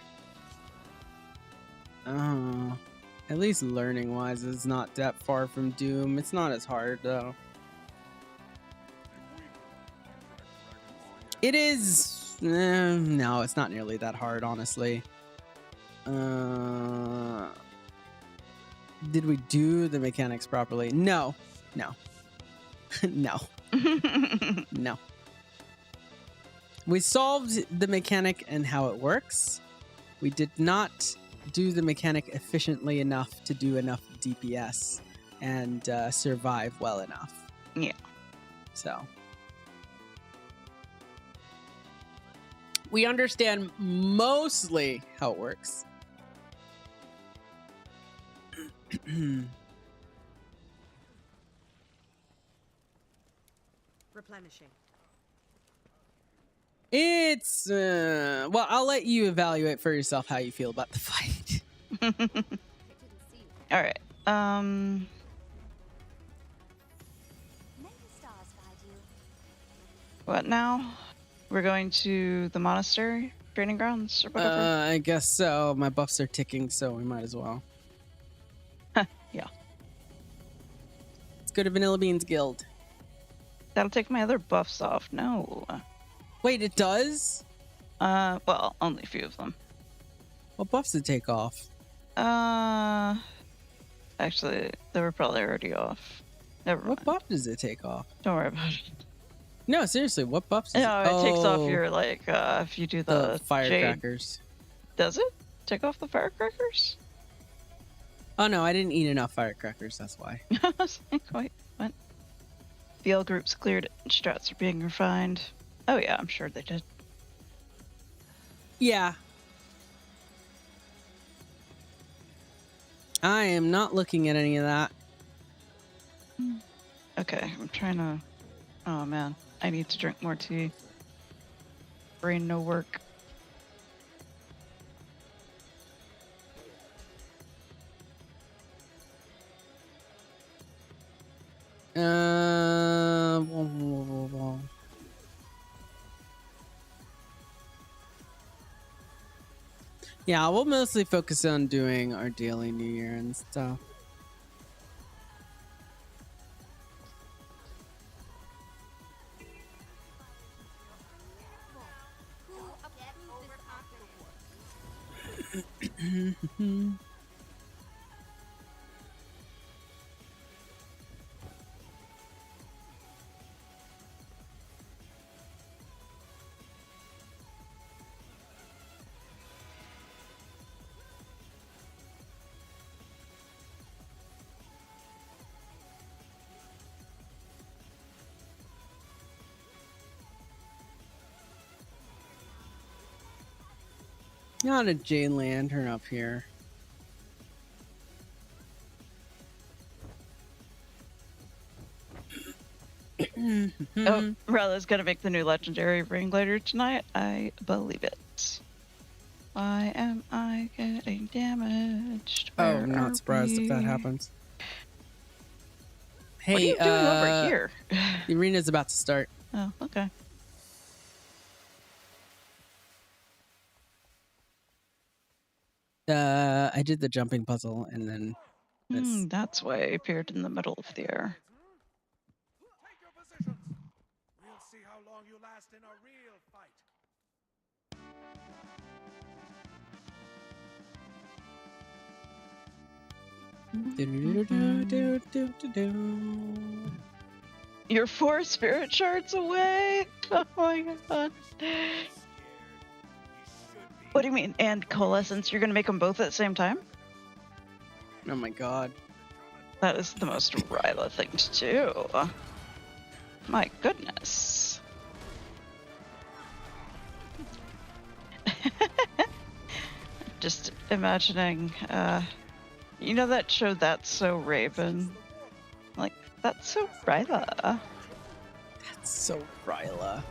at least learning-wise, it's not that far from Doom. It's not as hard, though. It is... no, it's not nearly that hard, honestly. Did we do the mechanics properly? No. No. No. No. We solved the mechanic and how it works. We did not do the mechanic efficiently enough to do enough DPS and survive well enough. Yeah. So... we understand mostly how it works. Replenishing. It's well, I'll let you evaluate for yourself how you feel about the fight. All right. What now? We're going to the monastery training grounds or whatever. I guess so. My buffs are ticking, so we might as well. Yeah. Let's go to Vanilla Beans Guild. That'll take my other buffs off. No. Wait, it does? Well, only a few of them. What buffs did it take off? Actually, they were probably already off. Never mind. What buff does it take off? Don't worry about it. No, seriously, what buffs? No, it takes off your, like, if you do the firecrackers. Jade. Does it? Take off the firecrackers? Oh, no, I didn't eat enough firecrackers, that's why. I was like, wait, what? The L group's cleared and strats are being refined. Oh, yeah, I'm sure they did. Yeah. I am not looking at any of that. Okay, I'm trying to... Oh, man. I need to drink more tea. Brain no work. Yeah, we'll mostly focus on doing our daily New Year and stuff. Not a J Lantern up here. Oh, Rella's gonna make the new legendary ring later tonight. I believe it. Why am I getting damaged? Oh, I'm not surprised if that happens. Hey, what are you doing over here? The arena's about to start. Oh, okay. I did the jumping puzzle and then That's why I appeared in the middle of the air. We'll see how long you last in a real fight. You're 4 spirit shards away. Oh my god. What do you mean? And coalescence? You're gonna make them both at the same time? Oh my god. That is the most Ryla thing to do. My goodness. Just imagining, you know that show That's So Raven? Like, that's so Ryla. That's so Ryla.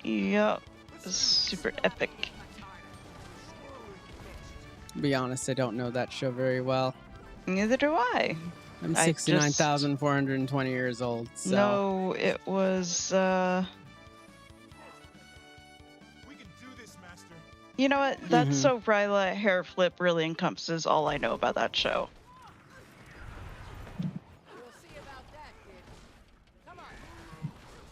Yep. Super epic. To be honest, I don't know that show very well. Neither do I. I'm 69,420 years old. So. No, it was, You know what? That's so Ryla hair flip really encompasses all I know about that show. We'll see about that, kid. Come on.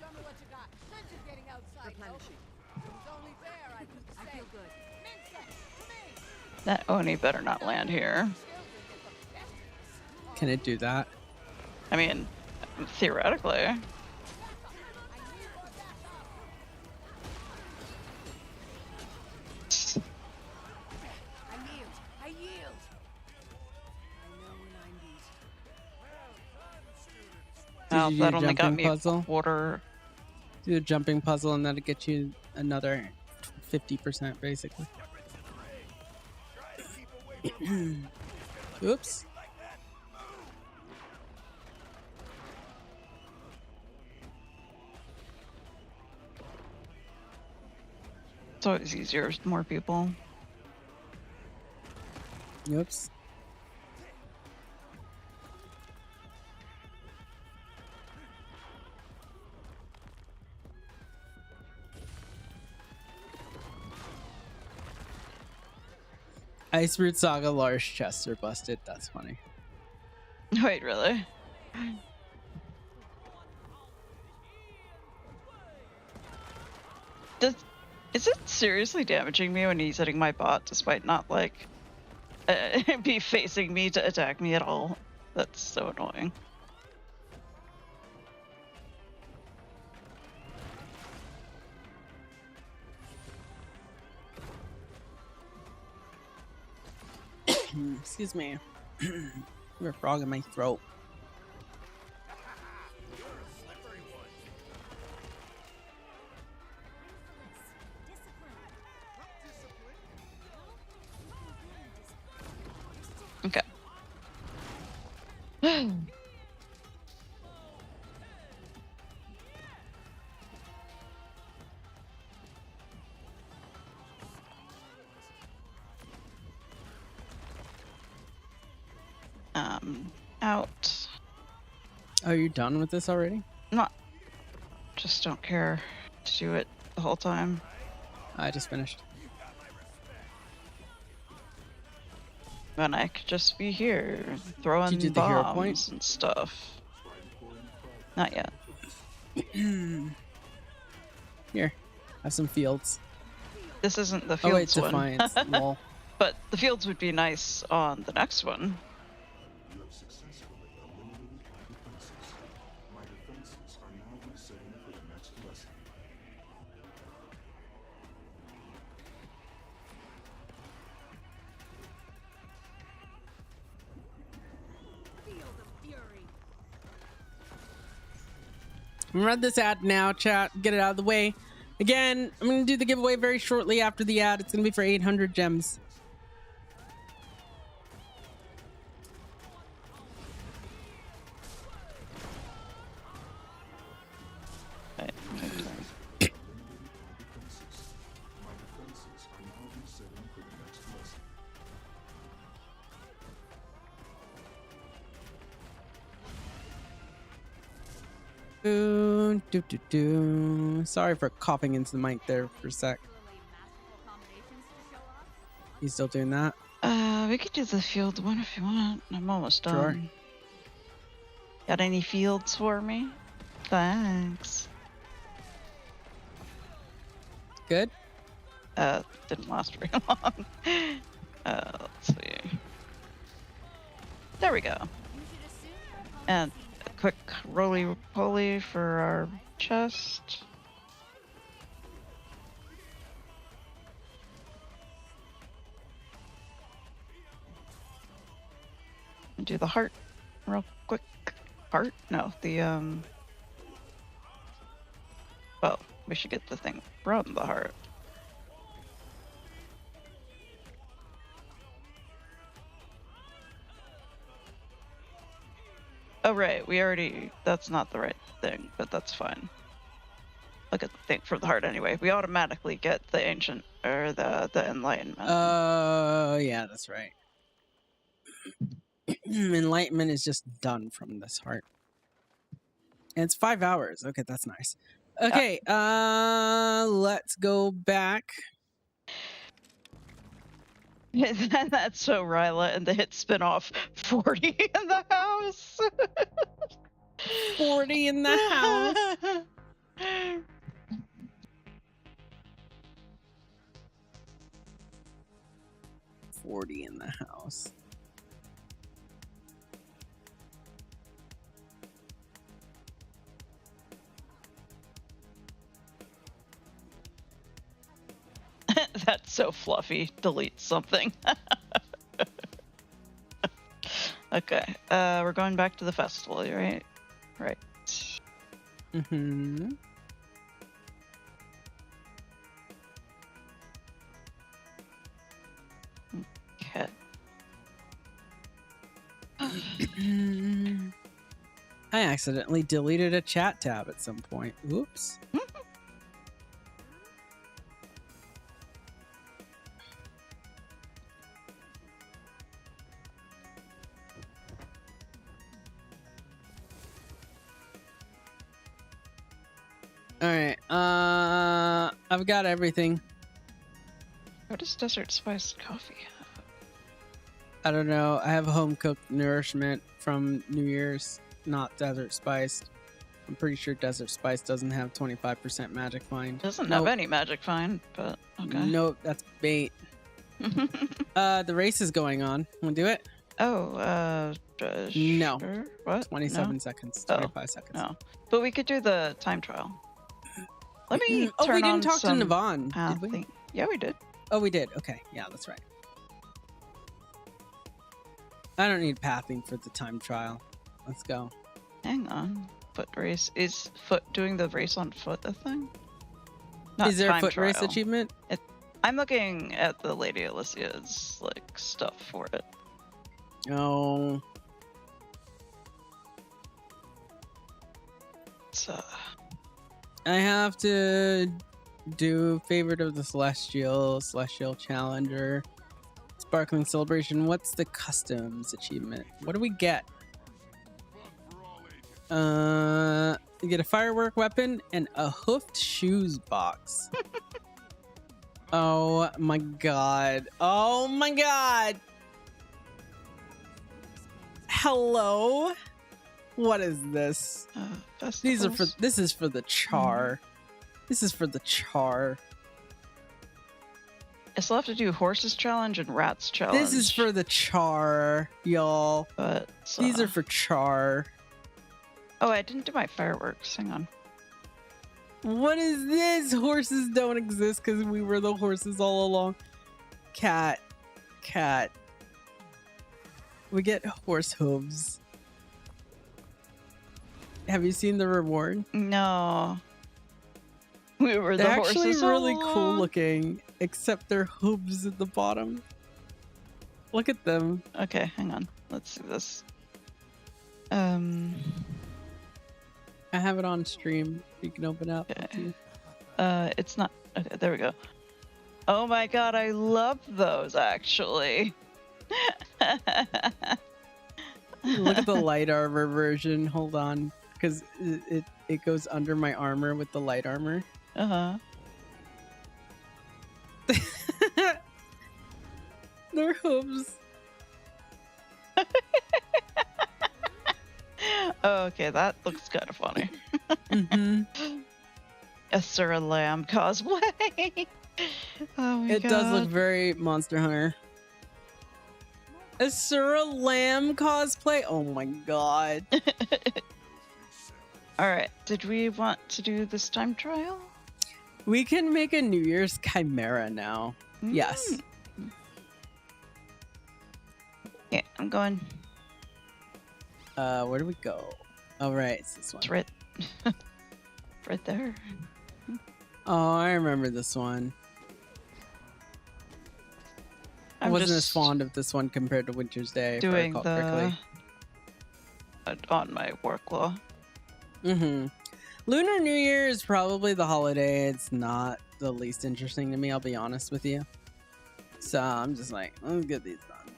Show me what you got. Not just getting outside. Replenishing. It was only fair, I could say. I feel good. Mince, to me. That Oni better not land here. Can it do that? I mean, theoretically. I yield. I know when I'm beat. Oh, that only got me puzzle? a quarter. Do a jumping puzzle and that'll get you another 50% basically. Oops. It's always easier with more people. Oops. Ice Root Saga large chests are busted. That's funny. Wait, really? Is it seriously damaging me when he's hitting my bot despite not, like, be facing me to attack me at all? That's so annoying. Excuse me. You're a frog in my throat. Okay. Out. Are you done with this already? Not. Just don't care to do it the whole time. I just finished. Then I could just be here throwing Did you do the hero point? bombs and stuff. Not yet. Here, have some fields. This isn't the Oh wait, fields one. Defiance. Lol. But the fields would be nice on the next one. I'm gonna read this ad now, chat. Get it out of the way. Again, I'm gonna do the giveaway very shortly after the ad. It's gonna be for 800 gems. Sorry for coughing into the mic there for a sec. You still doing that? We could do the field one if you want. I'm almost done. Sure. Got any fields for me? Thanks. Good? Didn't last very long. Let's see. There we go. And a quick roly-poly for our chest. And do the heart real quick. Heart? No, the well, we should get the thing from the heart. Oh right, we already, that's not the right thing, but that's fine. Look at the thing from the heart anyway. We automatically get the ancient, or the enlightenment. Oh, yeah, that's right. Enlightenment is just done from this heart. And it's 5 hours. Okay, that's nice. Okay, let's go back. That's so Ryla and the hit spin-off 40 in the house. 40 in the house. 40 in the house. That's so fluffy. Delete something. Okay, we're going back to the festival, right? Right. Mm-hmm. Okay. I accidentally deleted a chat tab at some point. Oops. All right. I've got everything. What does desert spiced coffee have? I don't know. I have home cooked nourishment from New Year's, not desert spiced. I'm pretty sure desert spice doesn't have 25% magic find. Doesn't have any magic find, but okay. Nope, that's bait. The race is going on. Wanna do it? Oh, no. Sure. What? 27 No? seconds. Oh, 25 seconds. No. But we could do the time trial. Let me Oh, turn we didn't on talk some to Navon, did we? pathing. Yeah, we did. Oh, we did. Okay. Yeah, that's right. I don't need pathing for the time trial. Let's go. Hang on. Foot race. Is doing the race on foot a thing? Not Is there a time foot race trial. achievement? I'm looking at the Lady Alicia's like stuff for it. Oh. So I have to do favorite of the celestial challenger, sparkling celebration. What's the customs achievement? What do we get? You get a firework weapon and a hoofed shoes box. Oh my god. Oh my god. Hello? What is this? These are for. festivals. This is for the char. This is for the char. I still have to do horses challenge and rats challenge. This is for the char, y'all. But these are for char. Oh, I didn't do my fireworks. Hang on. What is this? Horses don't exist because we were the horses all along. Cat. We get horse hooves. Have you seen the reward? No. We were They're the actually horses all really cool along. looking, except their hooves at the bottom. Look at them. Okay, hang on. Let's see this. I have it on stream. You can open up. It's not. Okay, there we go. Oh my god, I love those actually. Look at the light armor version. Hold on, because it goes under my armor with the light armor. Their hooves. Oh, okay, that looks kind of funny. A Sura Lamb cosplay. Oh my It god. does look very Monster Hunter. A Sura Lamb cosplay? Oh my god. Alright, did we want to do this time trial? We can make a New Year's Chimera now. Yes. Yeah, I'm going. Where do we go? Oh, right. It's this one. It's right, right there. Oh, I remember this one. I I'm wasn't as just fond of this one compared to Winter's Day, if I doing recall the correctly. on my work law. Lunar New Year is probably the holiday. It's not the least interesting to me, I'll be honest with you. So I'm just like, let's get these done.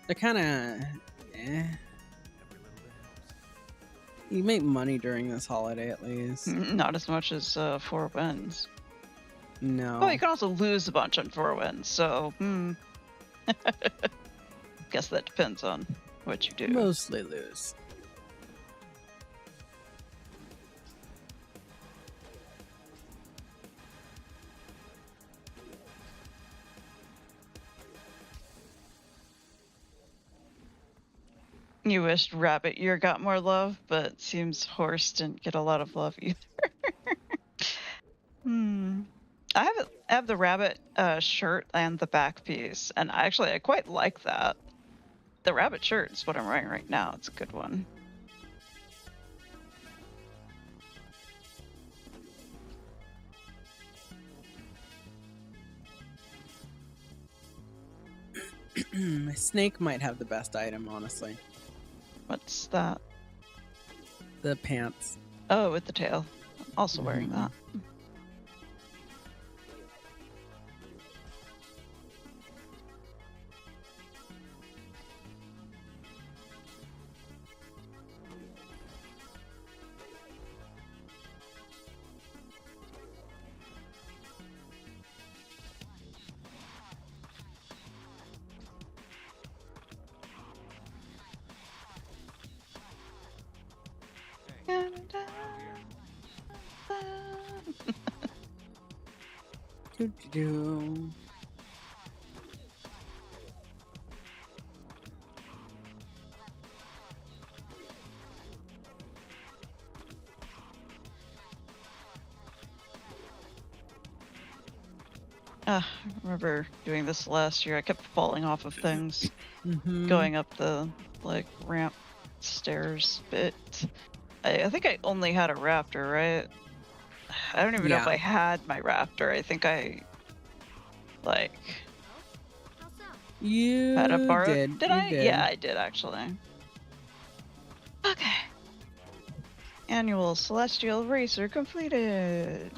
They're kind of, You make money during this holiday at least. Not as much as Four Winds. No. Oh, you can also lose a bunch on Four Winds, so guess that depends on what you do. Mostly lose. You wished Rabbit Year got more love, but it seems Horse didn't get a lot of love either. I have the rabbit shirt and the back piece, and I quite like that. The rabbit shirt is what I'm wearing right now. It's a good one. Snake might have the best item, honestly. What's that? The pants. Oh, with the tail. I'm also wearing that. Do-do-do. I remember doing this last year. I kept falling off of things, going up the ramp stairs bit. I think I only had a raptor, right? I don't even know if I had my raptor. I think I You had a bar. did. Did you I? Did. Yeah, I did actually. Okay. Annual Celestial Racer completed.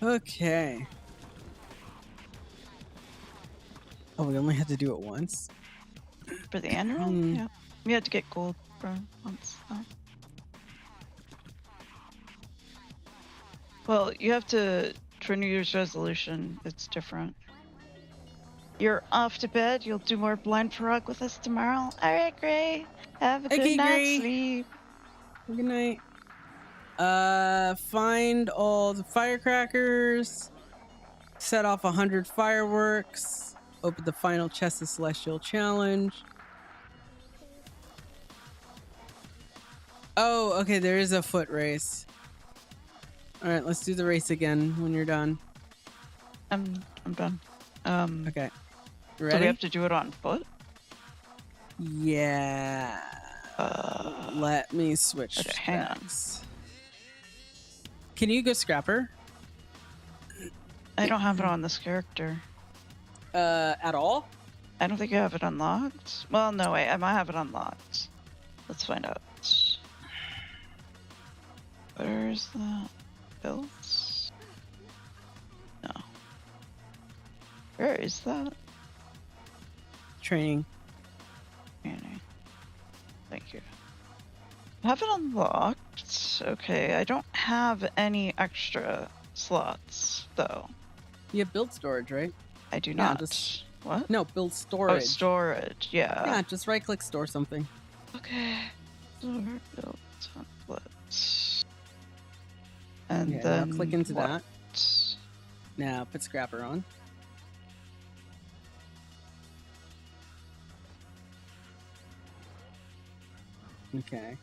Okay. Oh, we only had to do it once? For the annual? Yeah. We had to get gold for once. Oh. Well, you have to, for New Year's resolution, it's different. You're off to bed. You'll do more blind frog with us tomorrow. All right, Gray. Have a good Okay, night's Gray. sleep. Good night. Find all the firecrackers. Set off 100 fireworks. Open the final chest of Celestial Challenge. Oh, okay, there is a foot race. Alright, let's do the race again when you're done. I'm done. Okay. So Ready? we have to do it on foot? Yeah. Let me switch Okay, hang on. tracks. Can you go Scrapper? I don't have it on this character. At all? I don't think I have it unlocked. Well, no, wait, I might have it unlocked. Let's find out. Where's that? Built? No. Where is that? Training. Training. Thank you. I have it unlocked. Okay, I don't have any extra slots, though. You have build storage, right? I do Yeah, not. just- What? No, build storage. Oh, storage, yeah. Yeah, just right click store something. Okay. Store build templates. And Yeah, then now click into what? that. Now put Scrapper on. Okay.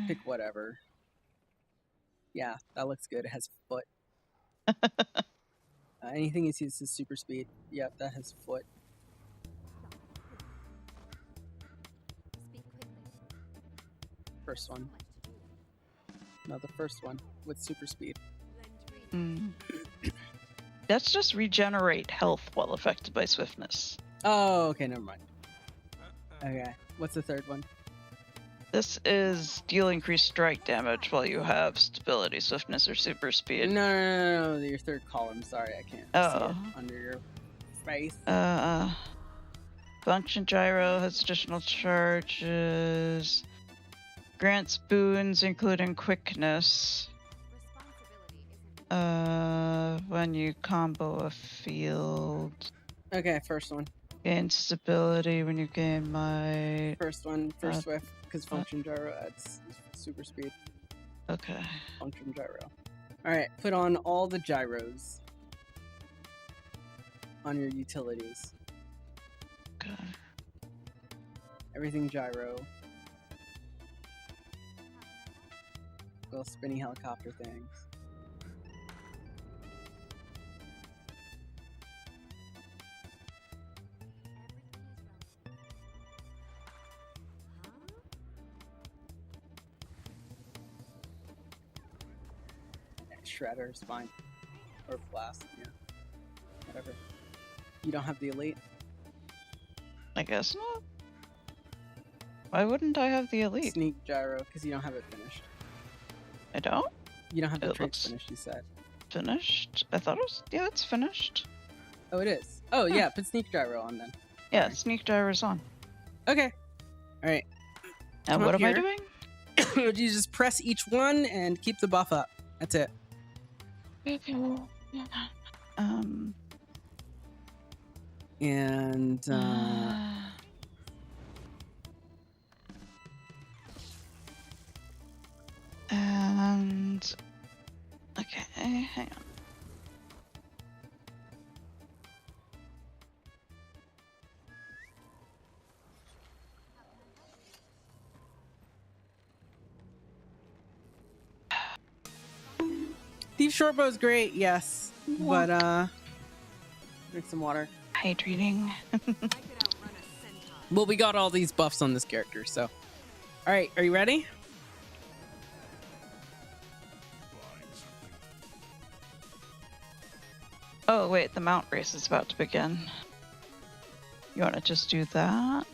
Pick whatever. Yeah, that looks good. It has foot. Anything you see that says super speed. Yep, that has foot. First one. No, the first one with super speed. That's just regenerate health while affected by swiftness. Oh, okay, never mind. Okay, what's the third one? This is deal increased strike damage while you have stability, swiftness, or super speed. No, your third column. Sorry, I can't see it under your face. Function gyro has additional charges. Grants boons, including quickness. When you combo a field. Okay, first one. Gain stability when you gain my. First one, first swift, because function gyro adds super speed. Okay. Function gyro. Alright, put on all the gyros on your utilities. Okay. Everything gyro. Little spinny helicopter things. Shredder is fine. Or blast, yeah. Whatever. You don't have the elite? I guess not. Why wouldn't I have the elite? Sneak gyro, because you don't have it finished. I don't? You don't have the It traits looks finished, you said. Finished? I thought it was. Yeah, it's finished. Oh, it is. Oh, yeah, put sneak gyro on then. Yeah, sneak gyro's on. Okay. Alright. And what am I doing? You just press each one and keep the buff up. That's it. And and okay, hang on. Thief Shortbow is great, yes. But drink some water. Hydrating. Well, we got all these buffs on this character, so. Alright, are you ready? Oh wait, the mount race is about to begin. You want to just do that?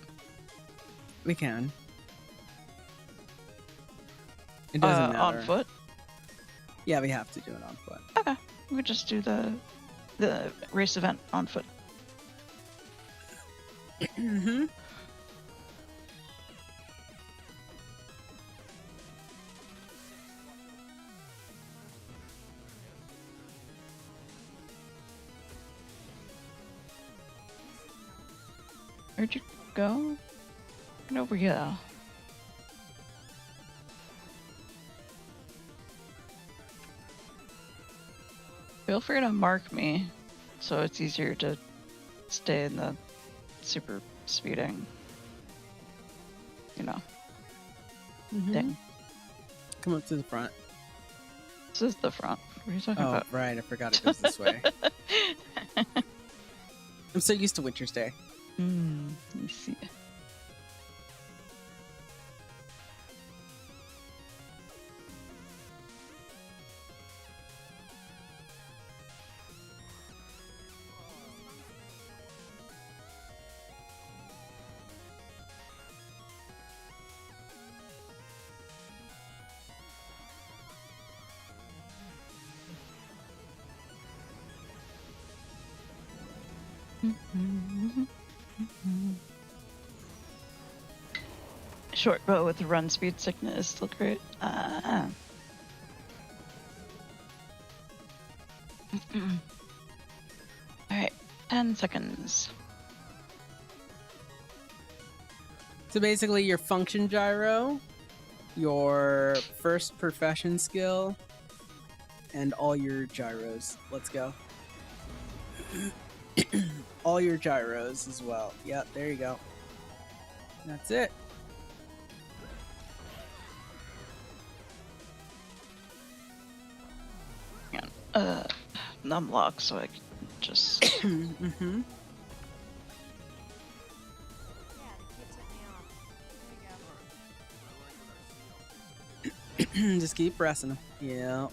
We can. It doesn't matter. On foot? Yeah, we have to do it on foot. Okay, we could just do the race event on foot. Mm-hmm. Where'd you go? Get over here. Feel free to mark me so it's easier to stay in the super speeding, you know, thing. Come up to the front. This is the front. What are you talking about? Right, I forgot it goes this way. I'm so used to Winter's Day. Let me see. Short bow with run speed sickness is still great. Alright, 10 seconds. So basically your function gyro, your first profession skill, and all your gyros. Let's go. All your gyros as well. Yep, there you go. That's it. Numlock so I can just Just keep pressing them. Yeah.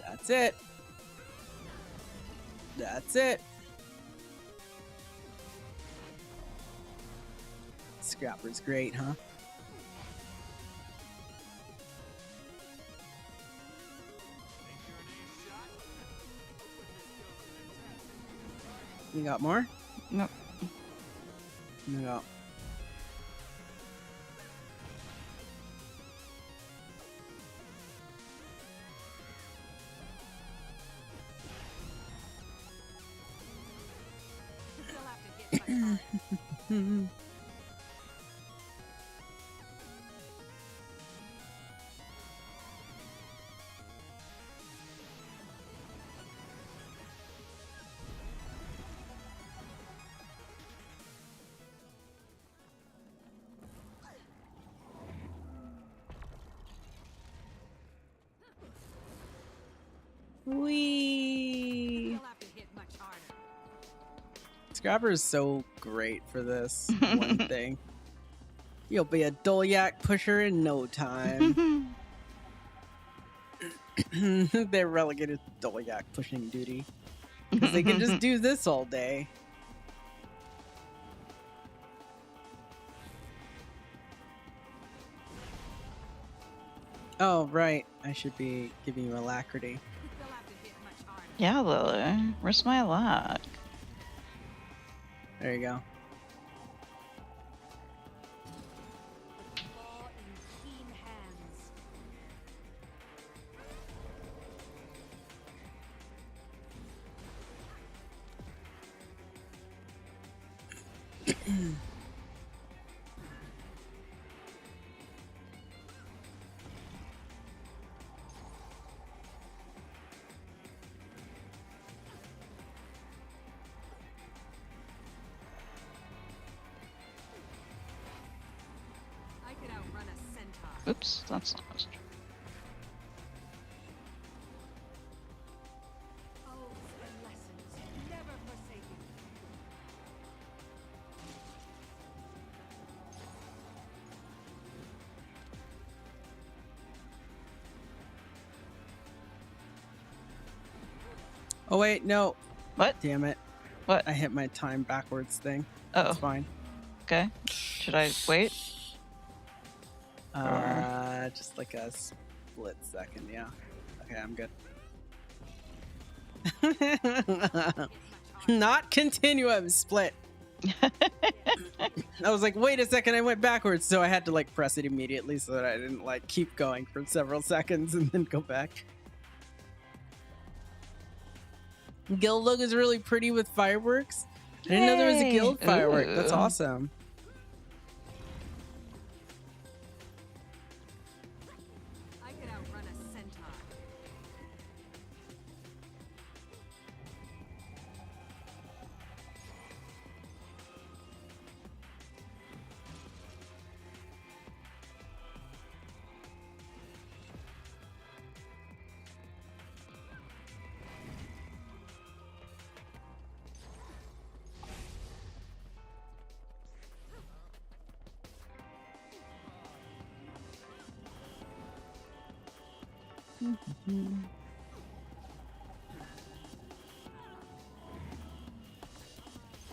That's it. That's it. Scrapper's great, huh? You got more? Nope. No. Wee. Scrapper is so great for this one thing. You'll be a Dolyak pusher in no time. They're relegated to Dolyak pushing duty. Because they can just do this all day. Oh, right. I should be giving you alacrity. Yeah, Lily. Where's my lock? There you go. Oops, that's not true. Oh wait, no. What? Damn it. What? I hit my time backwards thing. Oh. That's fine. Okay. Should I wait? Just like a split second, yeah. Okay, I'm good. Not continuum, split. I was like, wait a second, I went backwards, so I had to like press it immediately so that I didn't like keep going for several seconds and then go back. Guild logo is really pretty with fireworks. I didn't know there was a guild Yay. firework. That's Ooh. awesome. I could outrun a centaur.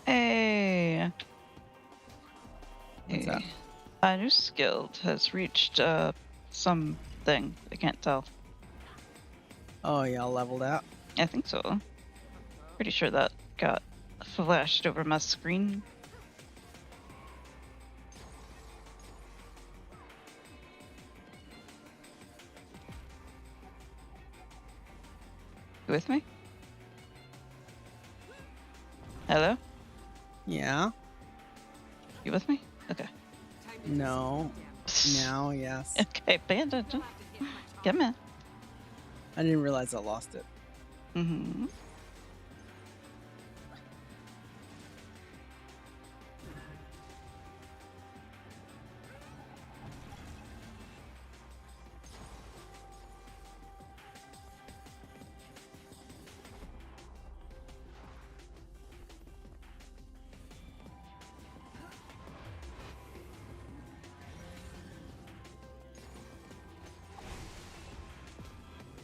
Hey. What's up? A new guild has reached something. I can't tell. Oh, y'all leveled out? I think so. Pretty sure that got flashed over my screen. You with me? Hello? Yeah. You with me? Okay. No. Now, yes. Okay, pay attention. Come in. I didn't realize I lost it. Mm-hmm.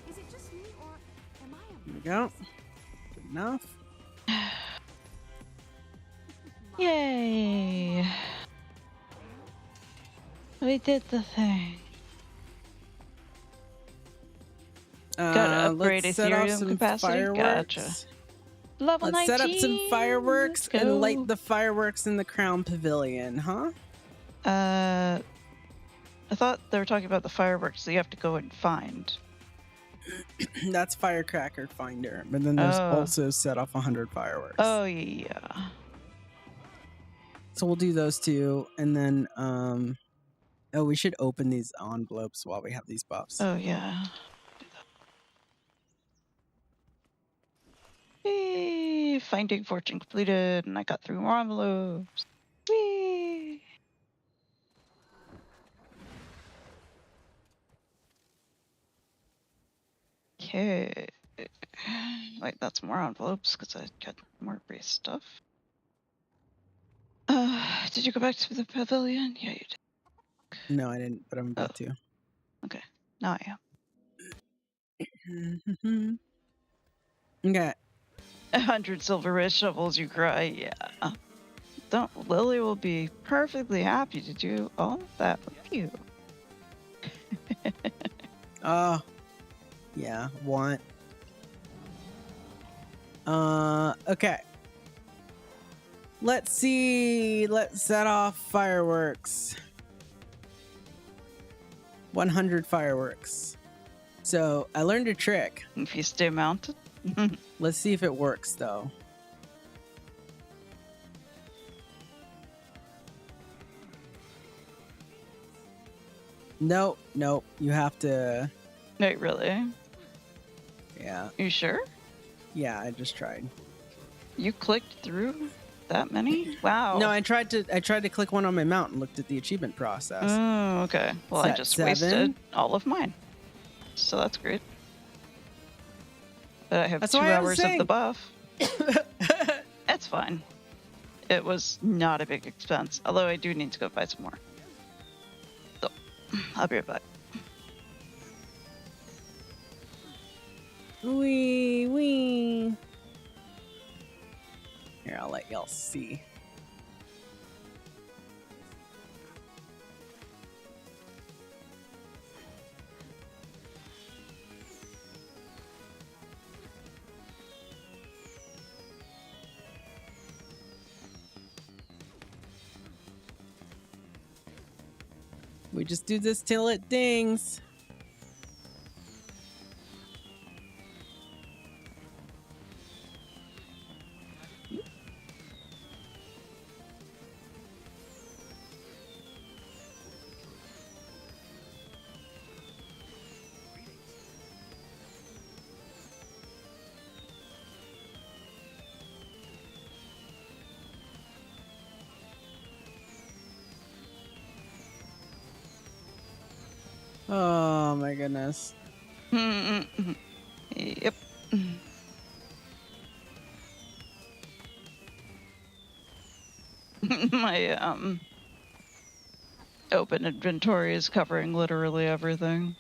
Is it just me or am I Here we go. Good enough. Yay! We did the thing. Gotta upgrade Let's set off Ethereum some capacity. fireworks. Gotcha. Level Let's 19. set up some fireworks Let's and go. light the fireworks in the Crown Pavilion, huh? I thought they were talking about the fireworks that you have to go and find. That's Firecracker Finder, but then there's Oh. also set off 100 fireworks. Oh yeah. So we'll do those two, and then oh, we should open these envelopes while we have these buffs. Oh yeah. Whee! Finding fortune completed, and I got 3 more envelopes. Whee! Okay. Wait, that's more envelopes because I got more base stuff. Did you go back to the pavilion? Yeah, you did. No, I didn't, but I'm about to. Okay, now I am. Okay. 100 silver red shovels, you cry. Yeah. Don't. Lily will be perfectly happy to do all of that with you. Oh, yeah. Want. Okay. Let's see. Let's set off fireworks. 100 fireworks. So I learned a trick. If you stay mounted. Let's see if it works, though. Nope, nope. You have to. Wait, really? Yeah. You sure? Yeah, I just tried. You clicked through that many? Wow. No, I tried to click one on my mount and looked at the achievement process. Oh, okay. Well, I Set just 7. wasted all of mine. So that's great. But I have That's 2 why I was hours of saying. the buff. That's fine. It was not a big expense. Although I do need to go buy some more. So, I'll be right back. Wee wee. Here, I'll let y'all see. We just do this till it dings. Oh my goodness. Yep. My open inventory is covering literally everything.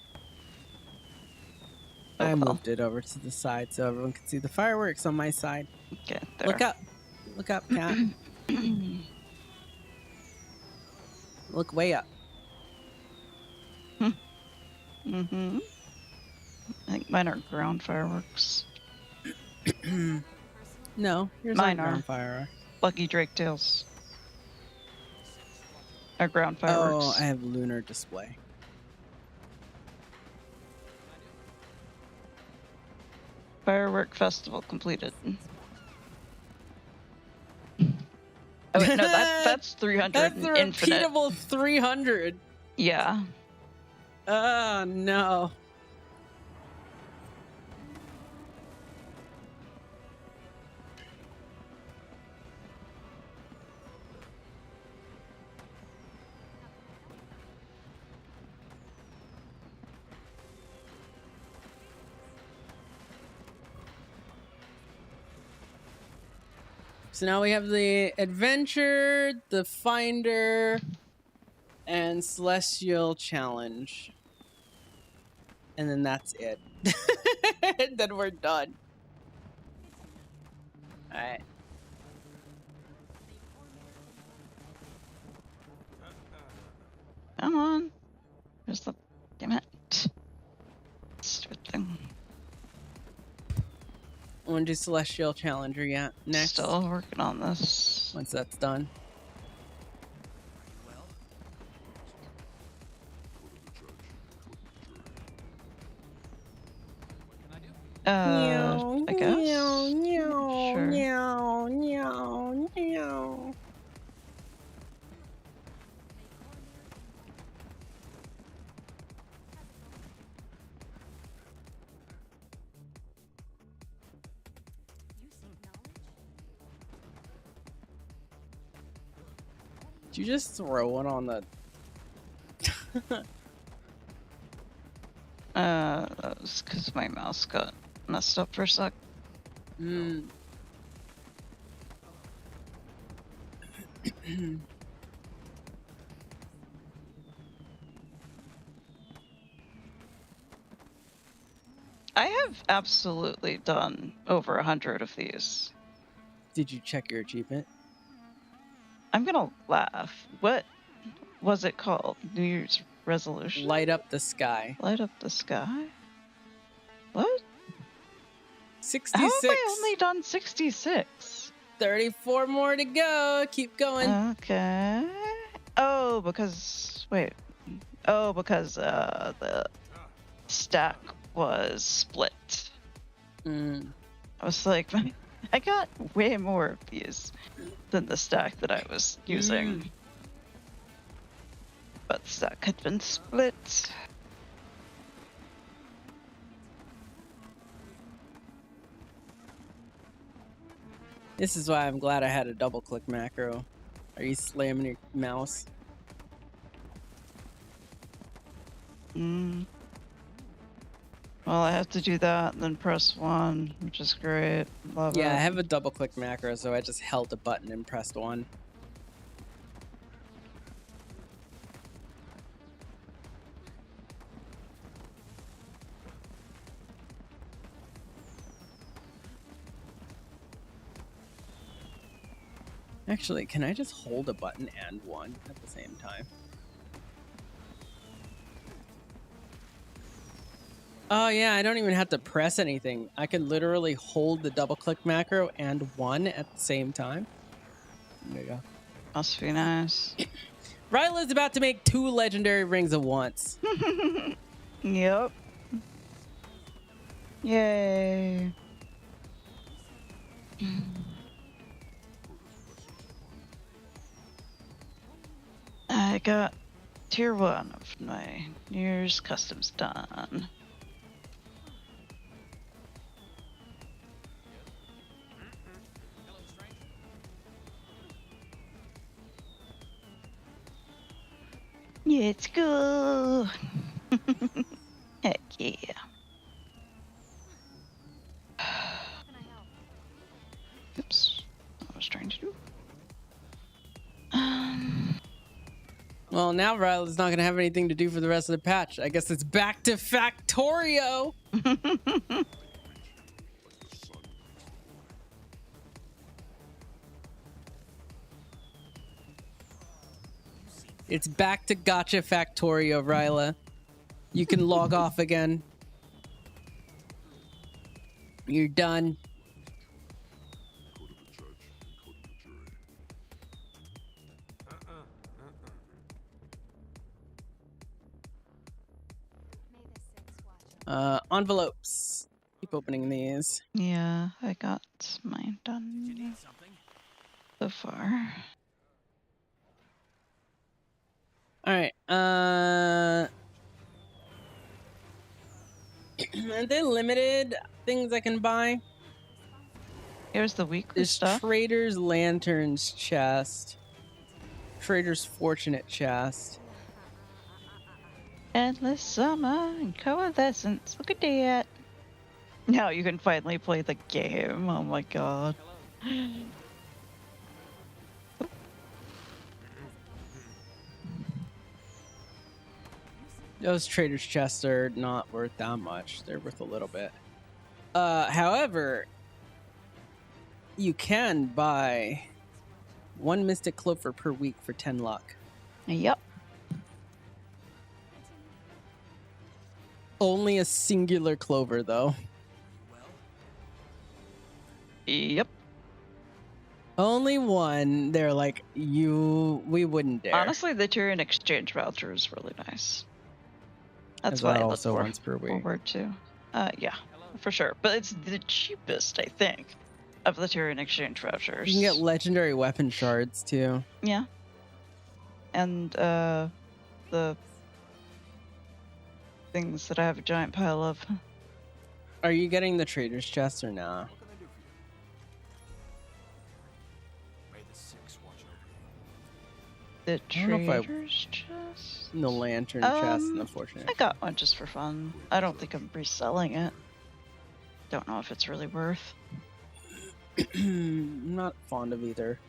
I moved it over to the side so everyone can see the fireworks on my side. Okay, there. Look up. Look up, cat. Look way up. Mm-hmm. I think mine are ground fireworks. No, yours Mine aren't are. ground fireworks. Lucky Drake tails. Are ground Oh, fireworks. I have lunar display. Firework festival completed. Oh wait, no, that's 300 That's the infinite. repeatable 300. Yeah. Oh no. So now we have the adventure, the finder, and celestial challenge. And then that's it. And then we're done. Alright. Come on. Where's the... Damn it. Stupid thing. I want to do celestial challenger yet. Next. Still working on this. Once that's done. I guess. Sure. Did you just throw one on the... That was because my mouse got messed up for a sec. I have absolutely done over 100 of these. Did you check your achievement? I'm gonna laugh. What was it called? New Year's resolution? Light up the sky. Light up the sky? What? 66. How have I only done 66? 34 more to go. Keep going. Okay. Oh, because... Wait. Oh, because the stack was split. I was like, I got way more of these than the stack that I was using. But the stack had been split. This is why I'm glad I had a double click macro. Are you slamming your mouse? Well, I have to do that and then press 1, which is great. Love it. Yeah, I have a double click macro, so I just held a button and pressed 1. Actually, can I just hold a button and 1 at the same time? Oh yeah, I don't even have to press anything. I can literally hold the double click macro and 1 at the same time. There you go. Must be nice. Ryla's about to make 2 legendary rings at once. Yep. Yay. I got tier 1 of my New Year's customs done. Let's go. Heck yeah. Oops. What I was trying to do. Well, now Ryla's not going to have anything to do for the rest of the patch. I guess it's back to Factorio. It's back to Gotcha Factorio, Ryla. You can log off again. You're done. Envelopes. Keep opening these. Yeah, I got mine done so far. All right. Are there limited things I can buy? Here's the weekly There's stuff. Trader's Lanterns chest. Trader's Fortunate chest. Endless summer and coalescence. Look at that. Now you can finally play the game. Oh my god. Those Trader's chests are not worth that much. They're worth a little bit. However, you can buy 1 Mystic Clover per week for 10 luck. Yep. Only a singular clover, though. Yep. Only one. They're like, we wouldn't dare. Honestly, the Tyrion exchange voucher is really nice. That's Is what that I look also once per week? forward to. Yeah, for sure. But it's the cheapest, I think, of the Tyrion exchange vouchers. You can get legendary weapon shards, too. Yeah. And the things that I have a giant pile of. Are you getting the Trader's chest or not? The I don't know if I- Trader's chest? The lantern chest and the fortunate. I got one just for fun. I don't think I'm reselling it. Don't know if it's really worth. I'm not fond of either.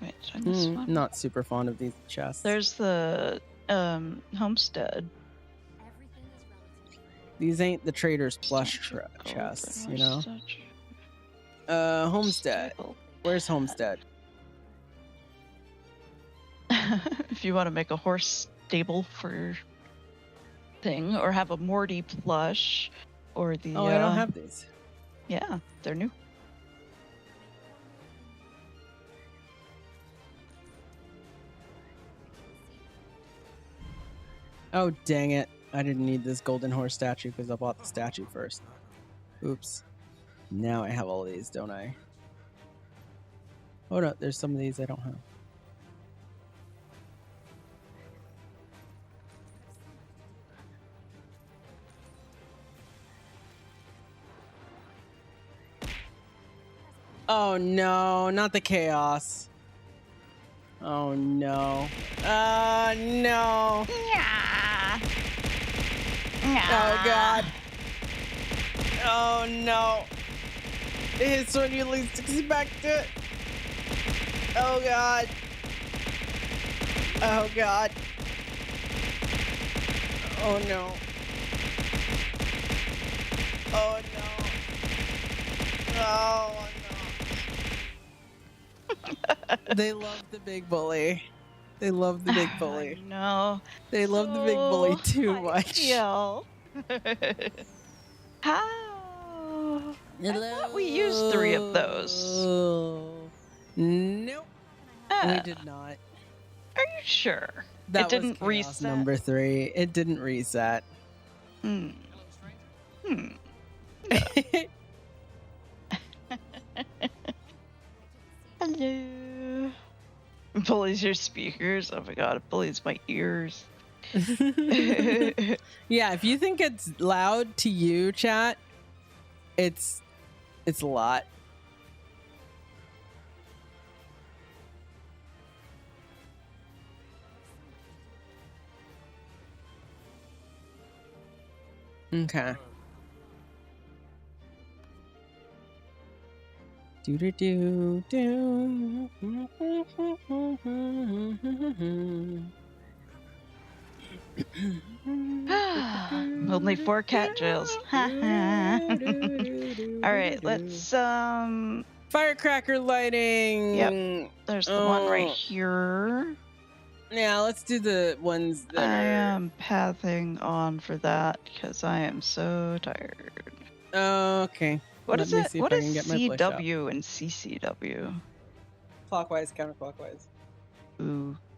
Wait, did I miss one? Not super fond of these chests. There's the homestead. These ain't the Trader's plush chests, you know? Homestead. Where's Homestead? If you want to make a horse stable for your thing, or have a Morty plush, or the. Oh, I don't have these. Yeah, they're new. Oh, dang it. I didn't need this golden horse statue because I bought the statue first. Oops. Now I have all these, don't I? Oh no, there's some of these I don't have. Oh no, not the chaos. Oh no. No. Oh god. Oh no. It's when you least expect it. Oh god. Oh god. Oh no. Oh no. Oh no. They love the big bully. They love the big bully. No. They love the big bully too much. How? I thought we used 3 of those. Nope. We did not. Are you sure? That it didn't was chaos reset. number 3. It didn't reset. Hello. Bullies your speakers. Oh my god, it bullies my ears. Yeah, if you think it's loud to you, chat, it's a lot. Okay. Do do do do. Only 4 cat jails. All right, let's firecracker lighting. Yep. There's the one right here. Yeah, let's do the ones that I are. am pathing on for that because I am so tired. Okay. What Let is me it? see if What I is can get my blish out. CW and CCW? Clockwise, counterclockwise.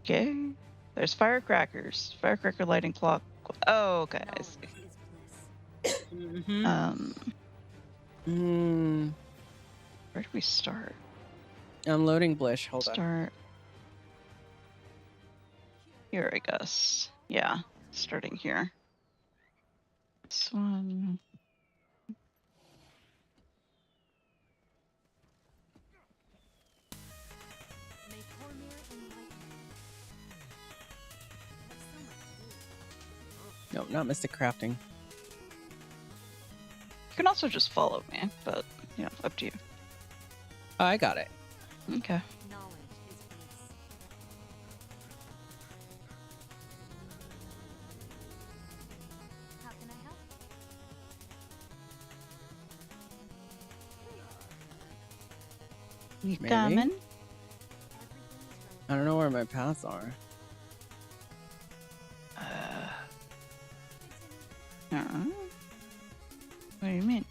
Okay. There's firecrackers. Firecracker lighting clock. Oh, okay. I see. Where do we start? I'm loading blish. Hold on. Start. Here, I guess. Yeah, starting here. This one. No, not Mystic Crafting. You can also just follow me, but, you know, up to you. Oh, I got it. Okay. You Maybe. coming? I don't know where my paths are. What do you mean?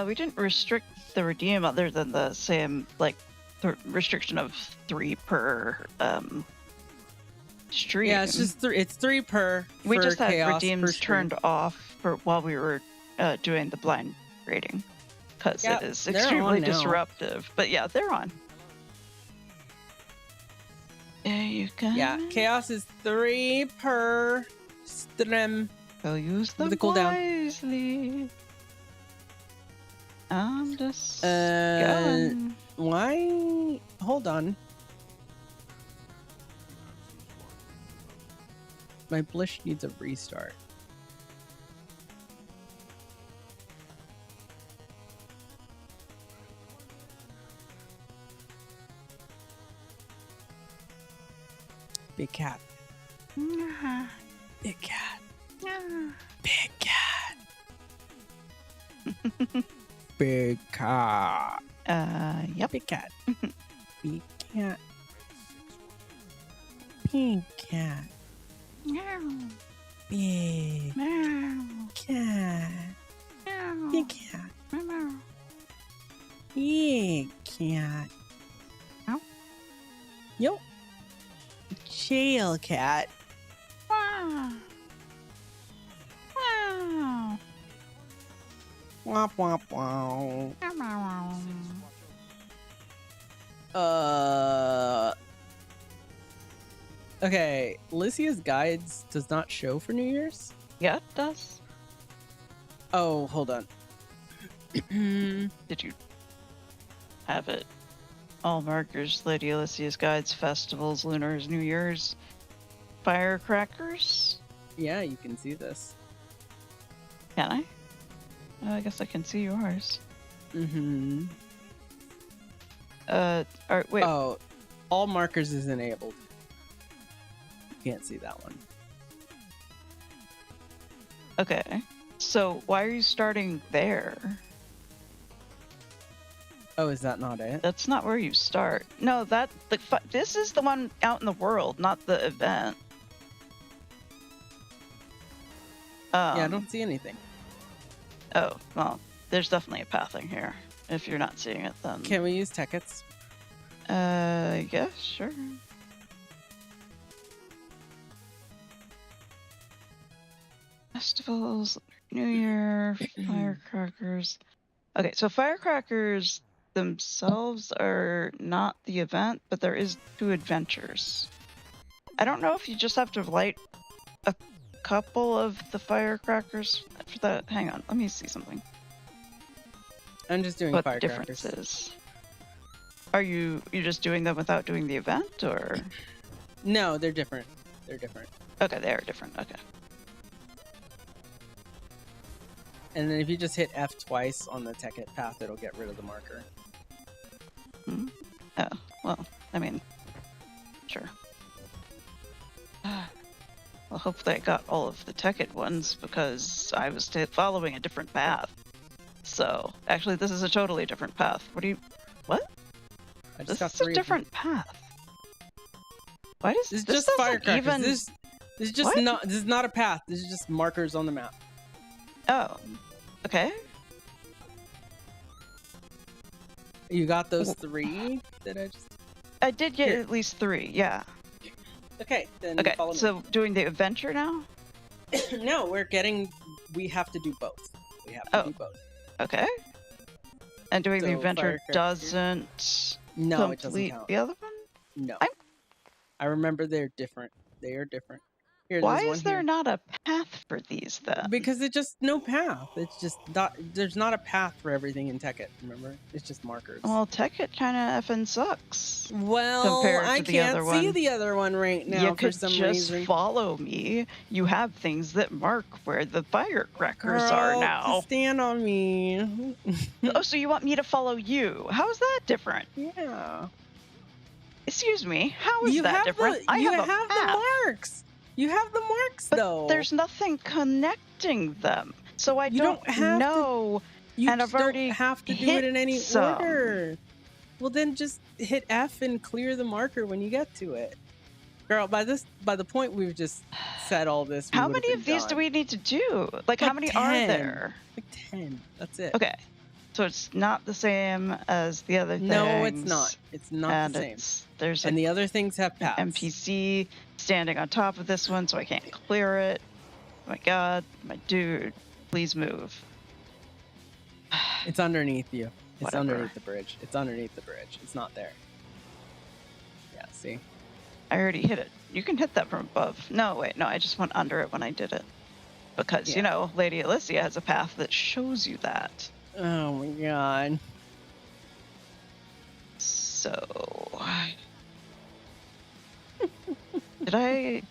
We didn't restrict the redeem other than the same, like, the restriction of 3 per stream. Yeah, it's just 3. It's 3 per. We for just had chaos redeems per stream. turned off for while we were doing the blind rating because Yep, it is they're extremely on now. disruptive. But yeah, they're on. There you go. Yeah, chaos is 3 per stream. Go use them the cooldown. wisely. I'm just going. Why? Hold on. My blish needs a restart. Big cat. Big cat. Big cat. Big cat. Yep. Big cat. Big cat. Big cat. Big cat. Big cat. Big cat. Yo. Jail cat. Womp womp womp. Okay, Lycia's guides does not show for New Year's? Yeah, it does. Oh, hold on. Did you have it? All markers, Lady Alicia's guides, festivals, lunars, New Year's, firecrackers. Yeah, you can see this. Can I? Oh, I guess I can see yours. Mm-hmm. Wait. Oh, all markers is enabled. Can't see that one. Okay. So why are you starting there? Oh, is that not it? That's not where you start. No, this is the one out in the world, not the event. Yeah, I don't see anything. Oh, well, there's definitely a pathing here. If you're not seeing it, then... Can we use tickets? Yeah, sure. Festivals, New Year, firecrackers. Okay, so firecrackers themselves are not the event, but there is 2 adventures. I don't know if you just have to light a couple of the firecrackers for that. Hang on, let me see something. I'm just doing What the firecrackers. difference is. Are you just doing them without doing the event, or? No, they're different. They're different. Okay, they are different. Okay. And then if you just hit F twice on the tech hit path, it'll get rid of the marker. Hmm. Oh, well, I mean, sure. Well, hopefully I got all of the Tekkit ones because I was following a different path. So, actually, this is a totally different path. What? I This just got is a 3 of them. different path. Why does This is this just doesn't firecrackers. even... This is just What? not. This is not a path. This is just markers on the map. Oh, okay. You got those 3 that I just. I did get Here. at least 3, yeah. Okay, then Okay, follow me. so doing the adventure now? No, we have to do both. We have to do both. Okay. And doing the So, adventure firecracker. doesn't No, it doesn't complete count. the other one? No. I remember they're different. They are different. Here, Why there's one is there here. not a path for these then? Because it's just no path. It's just not. There's not a path for everything in Tekkit. Remember, it's just markers. Well, Tekkit kind of effing sucks. Well, compared I to the can't other see one. the other one right now You for could some just reason. follow me. You have things that mark where the firecrackers are Girl, now. stand on me. Oh, so you want me to follow you? How is that different? Yeah. Excuse me. How is You that have different? the, I you have, a have path. the marks. You have the marks But though. there's nothing connecting them, so I You don't have know. To, you and just I've already don't have to do hit it in any some. order. Well, then just hit F and clear the marker when you get to it. Girl, by the point we've just said all this, we How would've many been of these do done. we need to do? Like how many are 10. there? Like 10. That's it. Okay. So it's not the same as the other things. No, it's not. It's not and the same. There's and the other things have paths. NPC standing on top of this one, so I can't clear it. Oh my god, my dude, please move. It's underneath you. It's Whatever. underneath the bridge. It's underneath the bridge. It's not there. Yeah, see? I already hit it. You can hit that from above. No, wait, no, I just went under it when I did it. Because, you know, Lady Alicia has a path that shows you that. Oh my god. So... Did I...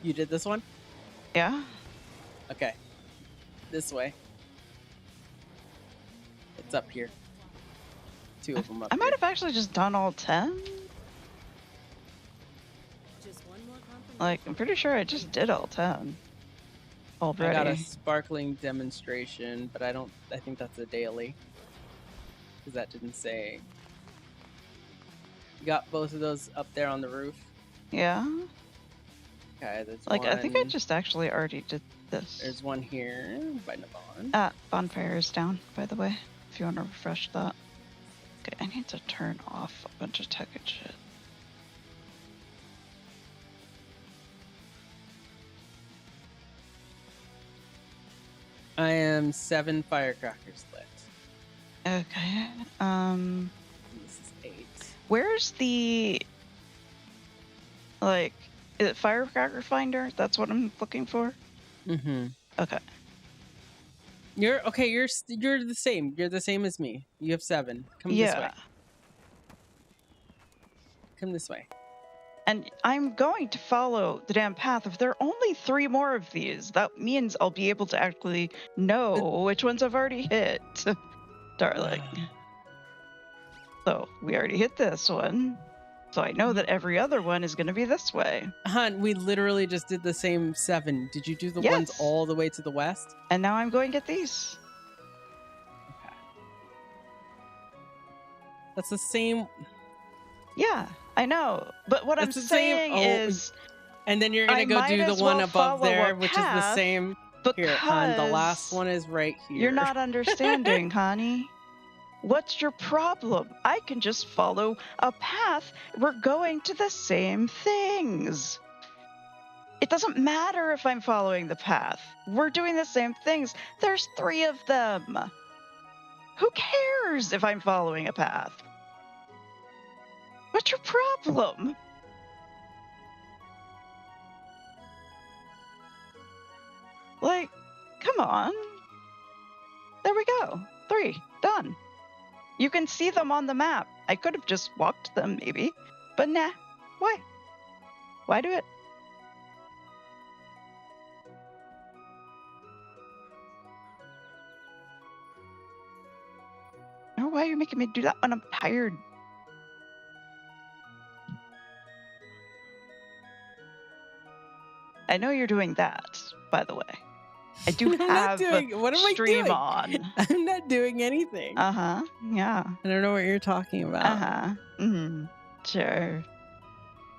You did this one? Yeah? Okay. This way. It's up here. 2 of them up I here. might have actually just done all 10. Like, I'm pretty sure I just did all 10 already. I got a sparkling demonstration, but I think that's a daily. Because that didn't say. You got both of those up there on the roof? Yeah? Okay, there's Like, one. I think I just actually already did this. There's one here by Navon. Bonfire is down, by the way, if you want to refresh that. Okay, I need to turn off a bunch of Tekkit shit. I am 7 firecrackers lit. Okay, This is 8. where's the, like, is it Firecracker Finder? That's what I'm looking for? Mm-hmm. Okay. You're the same. You're the same as me. You have 7. Come this way. Come this way. And I'm going to follow the damn path. If there are only 3 more of these, that means I'll be able to actually know which ones I've already hit, darling. So we already hit this one. So I know that every other one is going to be this way. Hun, we literally just did the same 7. Did you do the ones all the way to the west? And now I'm going to get these. Okay. That's the same. Yeah, I know. But what I'm saying is... And then you're going to go do the one above there, which is the same. Here, hon, the last one is right here. You're not understanding, honey. What's your problem? I can just follow a path. We're going to the same things. It doesn't matter if I'm following the path. We're doing the same things. There's 3 of them. Who cares if I'm following a path? What's your problem? Like, come on. There we go. 3. Done. You can see them on the map. I could have just walked them, maybe. But nah. Why? Why do it? I don't know why you're making me do that when I'm tired. I know you're doing that, by the way. I do I'm not have doing. What am I stream doing? on. I'm not doing anything. Uh-huh. Yeah. I don't know what you're talking about. Uh-huh. Mm-hmm. Sure.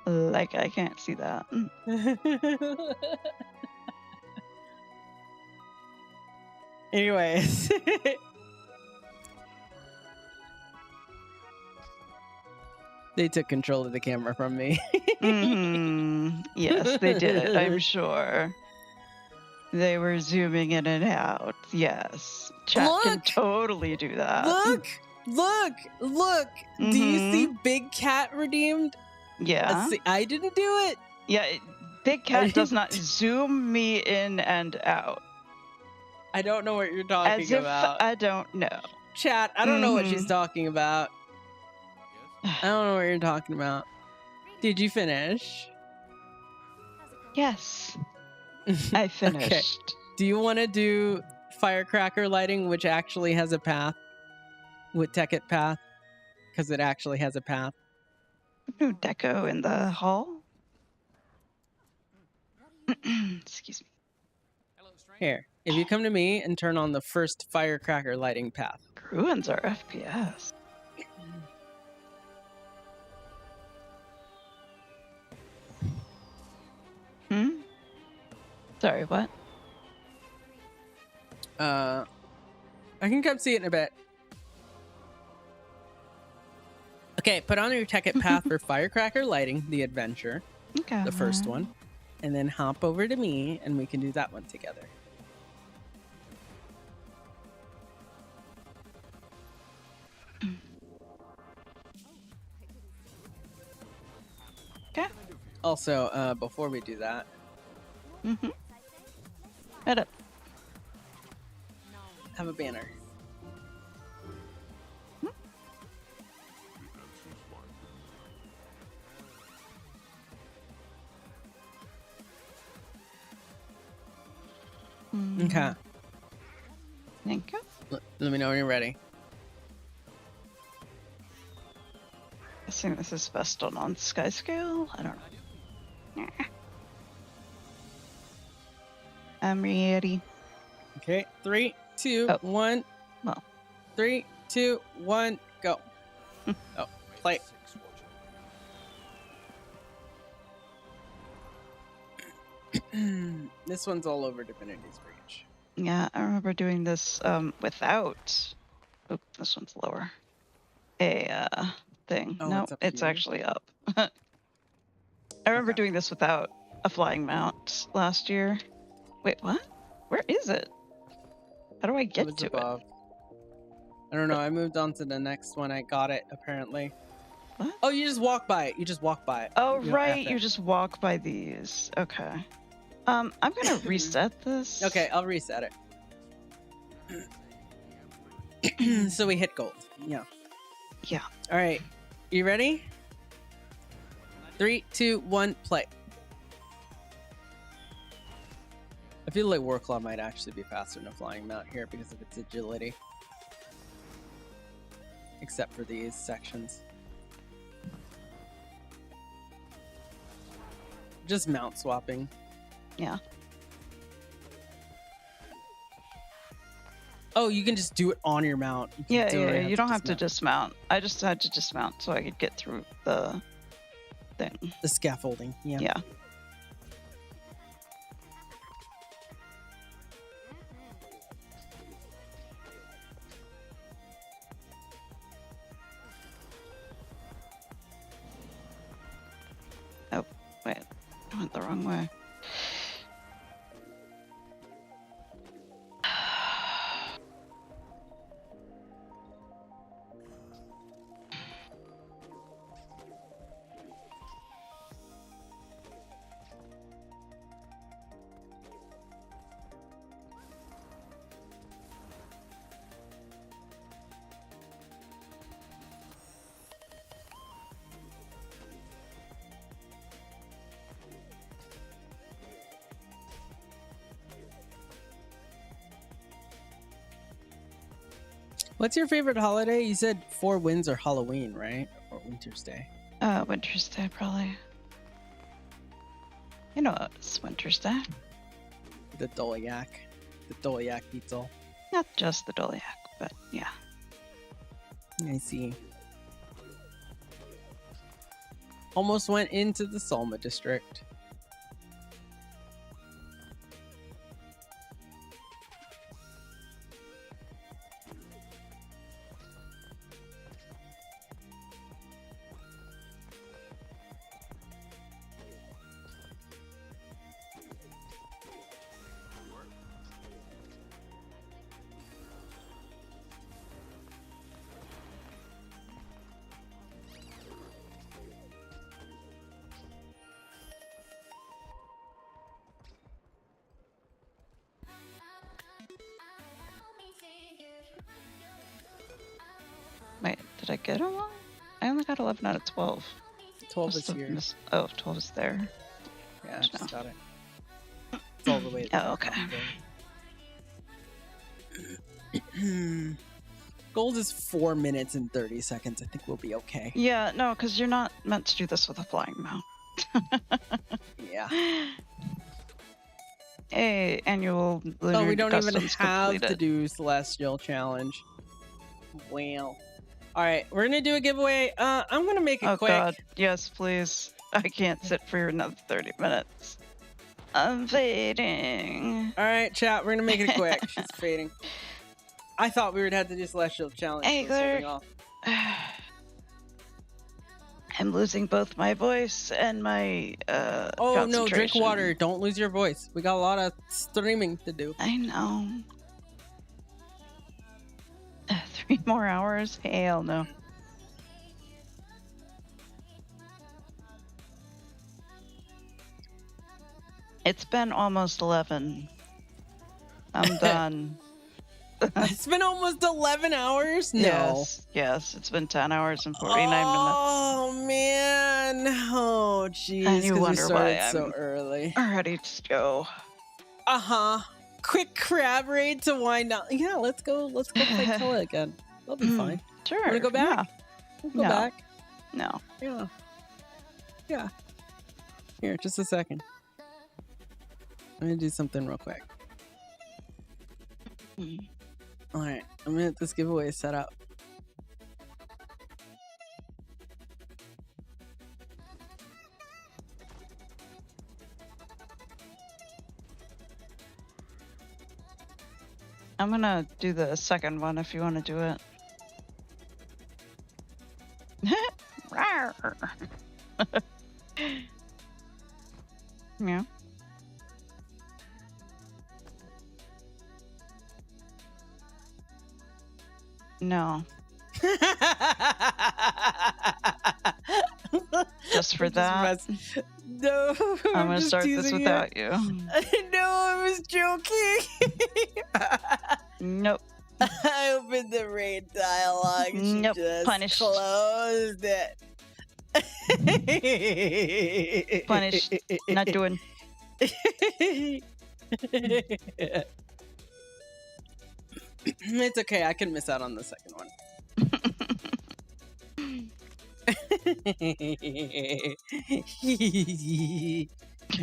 Like, I can't see that. Anyways. They took control of the camera from me. Yes, they did, I'm sure. They were zooming in and out. Yes. Chat can totally do that. Look. Do you see Big Cat redeemed? Yeah. I didn't do it. Yeah, Big Cat does not zoom me in and out. I don't know what you're talking As if about. I don't know. Chat, I don't know what she's talking about. I don't know what you're talking about. Did you finish? Yes. I finished. Okay. Do you want to do firecracker lighting, which actually has a path? With Tekkit path? Because it actually has a path. No deco in the hall? Excuse me. Here, if you come to me and turn on the first firecracker lighting path. Ruins are FPS. Sorry, what? I can come see it in a bit. Okay, put on your Tekkit path for firecracker lighting, the adventure. Okay. The first one. And then hop over to me and we can do that one together. Okay. Also, before we do that. Head up. Have a banner. Okay. Thank you. Let me know when you're ready. I think this is best done on sky scale. I don't know. I'm ready. Okay, 3, 2, 1. Well. 3, 2, 1, go. Oh, play. This one's all over Divinity's Breach. Yeah, I remember doing this without. Oop, this one's lower. A thing. Oh, no, it's it's actually up. I remember doing this without a flying mount last year. Wait, what? Where is it? How do I get to above. I don't know. I moved on to the next one. I got it, apparently. What? Oh, you just walk by it. You just walk by it. Oh, You right. don't You just walk by these. Okay. I'm gonna reset this. Okay, I'll reset it. So we hit gold. Yeah. Yeah. All right. You ready? 3, 2, 1, play. I feel like Warclaw might actually be faster than a flying mount here because of its agility. Except for these sections. Just mount swapping. Yeah. Oh, you can just do it on your mount. Yeah, you don't have to dismount. I just had to dismount so I could get through the thing. The scaffolding, yeah. Yeah. Oh, wait. I went the wrong way. What's your favorite holiday? You said Four Winds or Halloween, right? Or Winter's Day. Winter's Day, probably. You know it's Winter's Day. The Dolyak. The Dolyak Beetle. Not just the Dolyak, but yeah. I see. Almost went into the Salma district. Wait, did I get them all? I only got 11 out of 12. 12 is here. Oh, 12 is there. Yeah, I just got it. It's all the way. Oh, okay. Gold is 4 minutes and 30 seconds. I think we'll be okay. Yeah, no, because you're not meant to do this with a flying mount. Yeah. Hey, annual lunar Oh, we don't even customs have completed. to do Celestial Challenge. Well. Alright, we're gonna do a giveaway. I'm gonna make it Oh quick. god, yes, please. I can't sit for another 30 minutes. I'm fading. Alright, chat, we're gonna make it quick. She's fading. I thought we would have to do Celestial Challenge. Hey, so it's holding Claire. off. I'm losing both my voice and my Oh no, drink concentration. water. Don't lose your voice. We got a lot of streaming to do. I know. 3 more hours? Hell no. It's been almost 11. I'm done. It's been almost 11 hours? No. Yes, it's been 10 hours and 49 minutes. Oh man. Oh jeez. And you 'cause we wonder started why so I'm early. ready to go. Uh-huh. Quick crab raid to wind down. Yeah, let's go play Killa again. That'll be fine. Sure. Wanna go back? We'll go No. back. No. Yeah. Yeah. Here, just a second. I'm gonna do something real quick. Alright, I'm gonna get this giveaway set up. I'm gonna do the second one if you want to do it. Rawr. Yeah. No. Just for that. No, I'm gonna start this without you. No, I was joking. Nope. I opened the raid dialogue. She Nope. just Punished. closed it. Punished. Not doing. It's okay. I can miss out on the second one.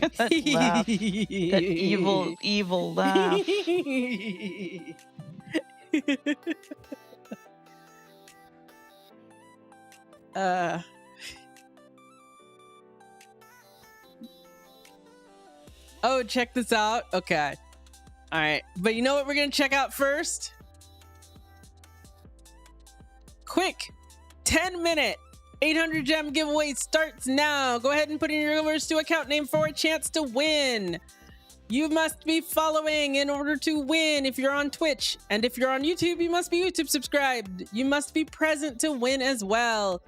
That laugh. That evil laugh. Oh, check this out. Okay. All right. But you know what we're going to check out first? Quick 10-minute 800 gem giveaway starts now. Go ahead and put in your numbers to account name for a chance to win. You must be following in order to win if you're on Twitch. And if you're on YouTube, you must be YouTube subscribed. You must be present to win as well.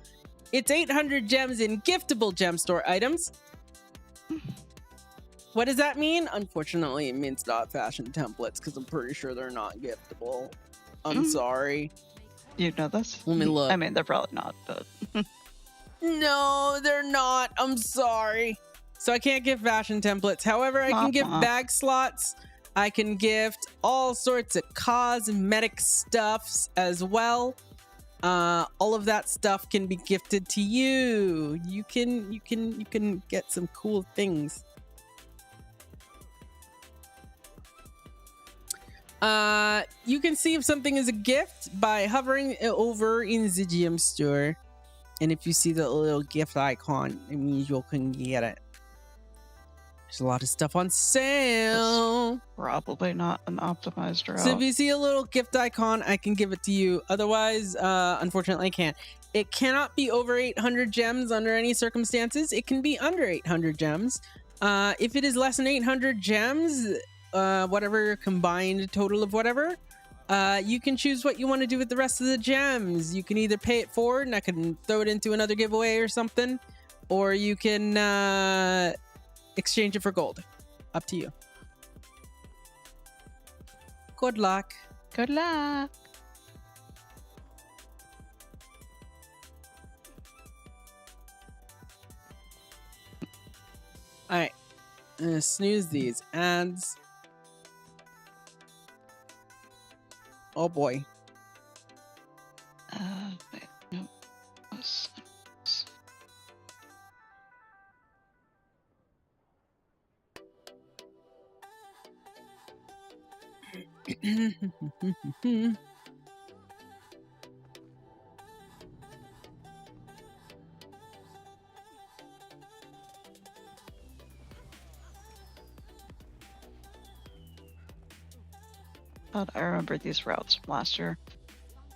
It's 800 gems in giftable gem store items. What does that mean? Unfortunately, it means not fashion templates because I'm pretty sure they're not giftable. I'm sorry. You know this? Let me look. I mean, they're probably not, but... No, they're not. I'm sorry. So I can't give fashion templates. However, I can give bag slots, I can gift all sorts of cosmetic stuffs as well. All of that stuff can be gifted to you. You can get some cool things. You can see if something is a gift by hovering over in the GM store. And if you see the little gift icon, it means you can get it. There's a lot of stuff on sale. That's probably not an optimized route. So if you see a little gift icon, I can give it to you. Otherwise, unfortunately, I can't. It cannot be over 800 gems under any circumstances. It can be under 800 gems. If it is less than 800 gems, whatever combined total of whatever, you can choose what you want to do with the rest of the gems. You can either pay it forward and I can throw it into another giveaway or something, or you can exchange it for gold. Up to you. Good luck. Good luck. All right. I'm gonna snooze these ads. Oh boy. Wait, no. God, I remember these routes from last year.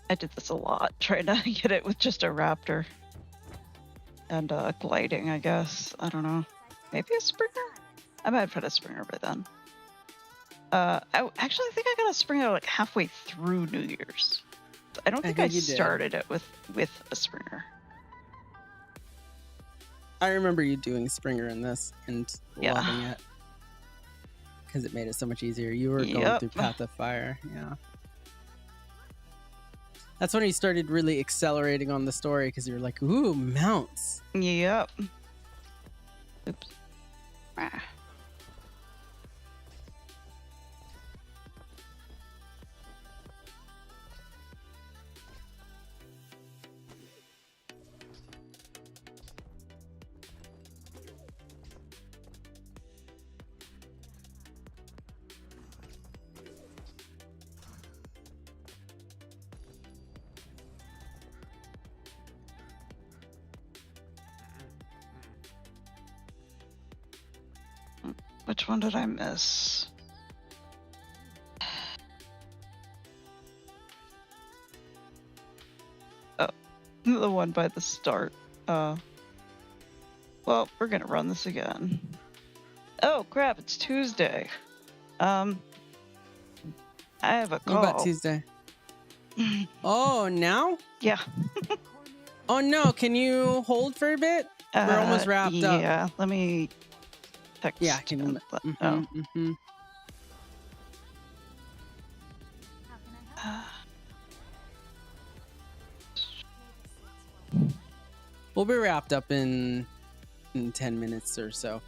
I did this a lot, trying to get it with just a raptor. And gliding, I guess. I don't know. Maybe a Springer? I might have put a Springer by then. I actually think I got a Springer like halfway through New Year's. I don't think I started it with a Springer. I remember you doing Springer in this and loving it. Because it made it so much easier. You were going through Path of Fire. Yeah. That's when you started really accelerating on the story because you were like, ooh, mounts. Yep. Oops. Ah. Which one did I miss? Oh, the one by the start. Well, we're gonna run this again. Oh crap, it's Tuesday. I have a call. What about Tuesday? Oh, now? Yeah. Oh no, can you hold for a bit? We're almost wrapped up. Yeah, let me text. Yeah, I can. We'll be wrapped up in 10 minutes or so.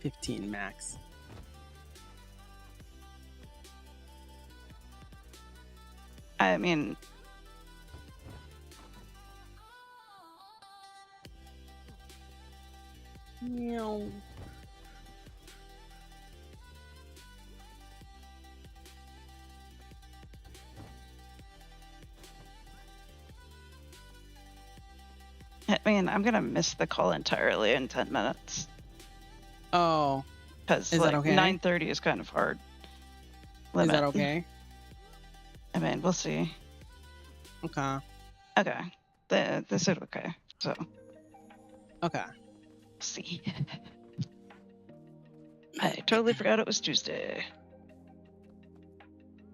$15 max. I mean, meow. I mean, I'm gonna miss the call entirely in 10 minutes. Oh, because is like that okay? 9:30 is kind of hard. Limit. Is that okay? I mean, we'll see. Okay. Okay. This is okay. So. Okay. See. I totally forgot it was Tuesday.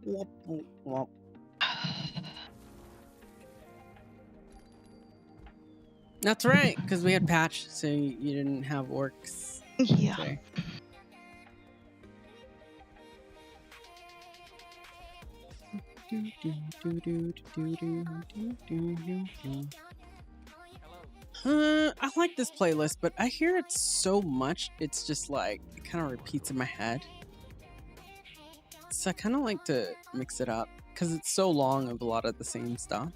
Whoop, whoop, whoop. That's right, because we had patch, so you didn't have orcs. Yeah. Today. I like this playlist, but I hear it so much, it's just like, it kind of repeats in my head. So I kind of like to mix it up because it's so long of a lot of the same stuff.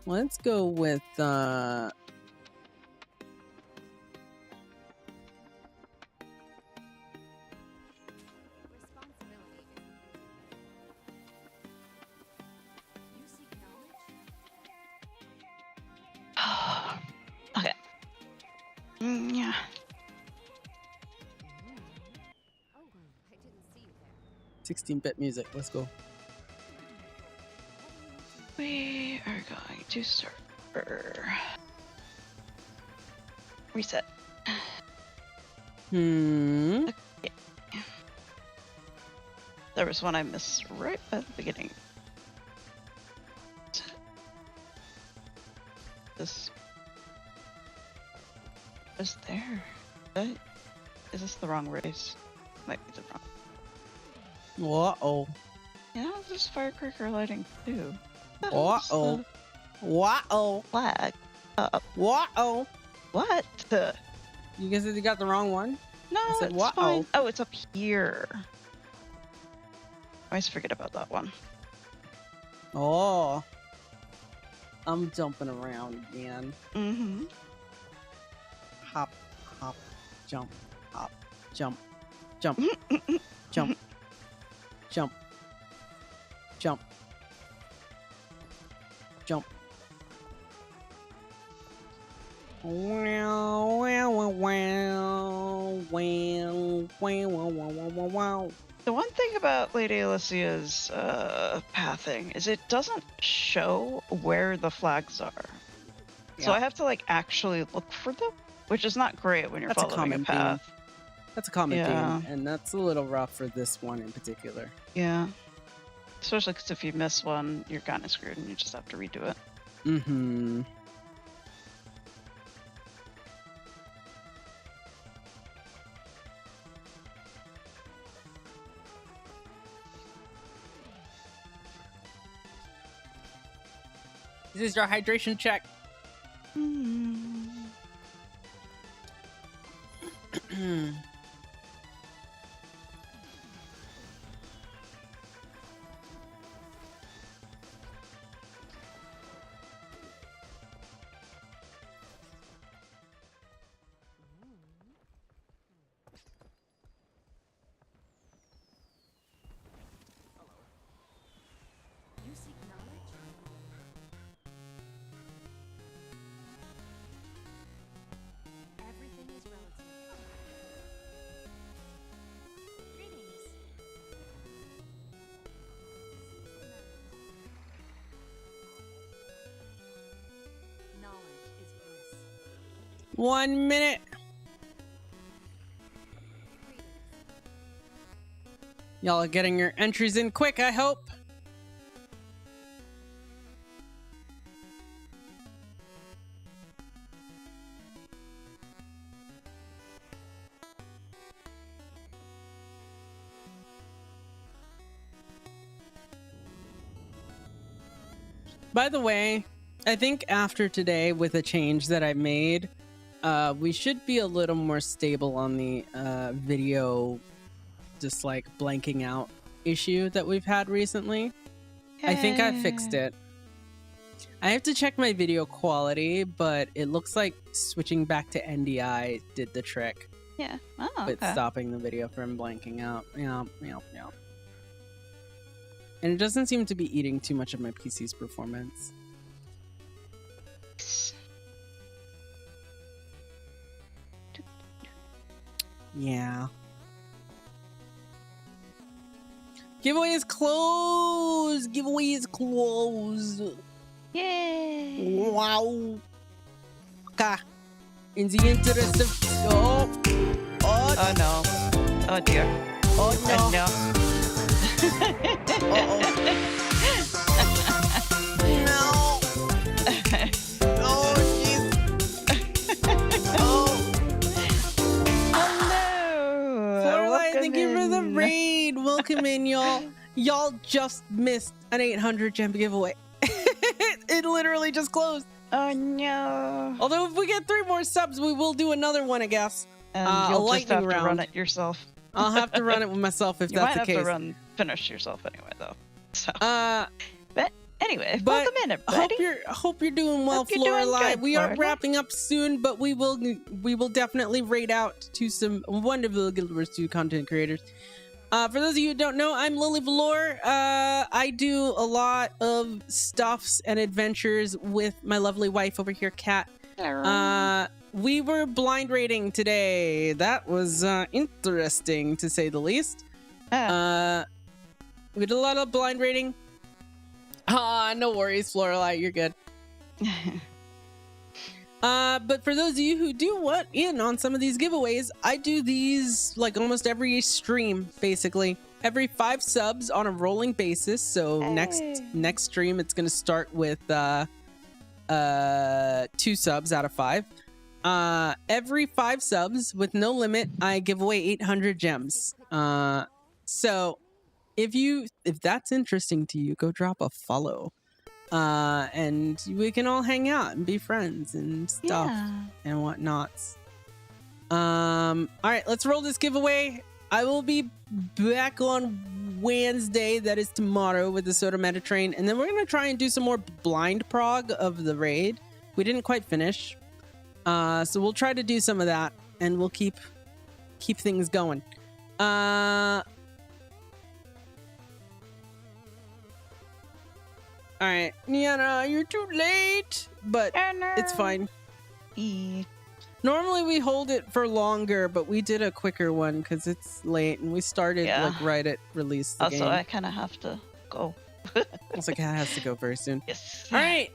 Let's go with, Okay. Yeah. 16-bit music. Let's go. We are going to start reset. Okay. There was one I missed right at the beginning. This is there. Is this the wrong race? Might be the wrong. Uh-oh. Yeah, there's firecracker lighting too. Uh-oh. Uh-oh. Flag. Uh-oh. What? You guys said you got the wrong one? No, I said, it's fine. Oh, it's up here. I always forget about that one. Oh. I'm jumping around again. Mm-hmm. Hop, hop, jump, hop, jump, jump, jump, jump, jump, jump. Wow, wow, wow, wow, wow, wow, wow, wow, wow. The one thing about Lady Alicia's pathing is it doesn't show where the flags are. So Yeah. I have to like actually look for them, which is not great when you're That's a following a common path. theme. That's a common Yeah. theme, and that's a little rough for this one in particular. Yeah. Especially because if you miss one, you're kind of screwed and you just have to redo it. Mm-hmm. This is your hydration check. You seek knowledge? Everything is relative. Greetings. Knowledge is bliss. 1 minute. Y'all are getting your entries in quick, I hope. By the way, I think after today, with a change that I made, we should be a little more stable on the video, just like blanking out issue that we've had recently. I think I fixed it. I have to check my video quality, but it looks like switching back to NDI did the trick. Yeah. Oh, With okay. stopping the video from blanking out. Yeah. And it doesn't seem to be eating too much of my PC's performance. Yeah. Giveaway is closed! Giveaway is closed! Yay! Wow! Okay. In the interest of... Oh no. Oh dear. Oh no. No. Oh, jeez. Oh. Hello. Floorlight, thank you for the in. raid. Welcome in, y'all. Y'all just missed an 800 gem giveaway. It literally just closed. Oh no. Although if we get 3 more subs, we will do another one, I guess. And a you'll just lightning have to run round. it yourself. I'll have to run it with myself if you that's might the have case. to finish yourself anyway, though. So. But anyway, but welcome in, everybody. Hope you're doing well, Hope you're doing Florelai. good, We are Florelai. wrapping up soon, but we will definitely raid out to some wonderful Guild Wars 2 content creators. For those of you who don't know, I'm Lily Valor. I do a lot of stuffs and adventures with my lovely wife over here, Kat. We were blind raiding today. That was interesting, to say the least. We did a lot of blind raiding. No worries, Florelai, you're good. But for those of you who do want in on some of these giveaways, I do these like almost every stream, basically. Every 5 subs on a rolling basis. So next stream, it's going to start with 2 subs out of 5. Every 5 subs with no limit, I give away 800 gems. So if that's interesting to you, go drop a follow. And we can all hang out and be friends and stuff and whatnots. All right, let's roll this giveaway. I will be back on Wednesday, that is tomorrow, with the Soda Meta Train, and then we're gonna try and do some more blind prog of the raid. We didn't quite finish, so we'll try to do some of that, and we'll keep things going. All right, Niana, you're too late, but it's fine. Normally we hold it for longer, but we did a quicker one because it's late and we started like right at release. The game. I kind of have to go. Also, Kat has to go very soon. Yes. All right,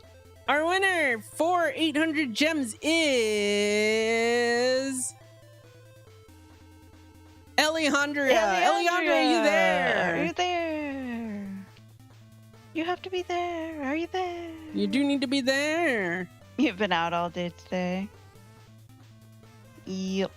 our winner for 800 gems is Alejandra. Alejandra, are you there? Are you there? You have to be there. Are you there? You do need to be there. You've been out all day today. Yep.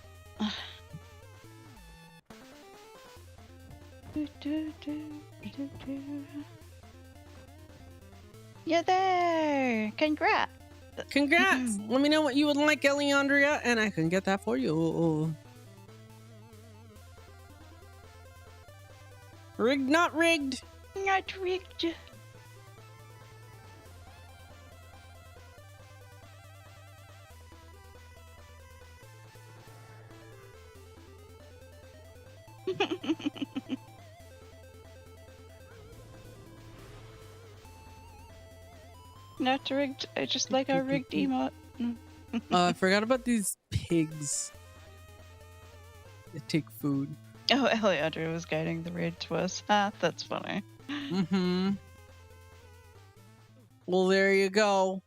You're there. Congrats. Congrats. Let me know what you would like, Alejandra, and I can get that for you. Rigged, not rigged. Not rigged. Not rigged. I just like our rigged emote. I forgot about these pigs that take food. Oh, Eliandra was guiding the raid to us. That's funny. Mm-hmm. Well, there you go.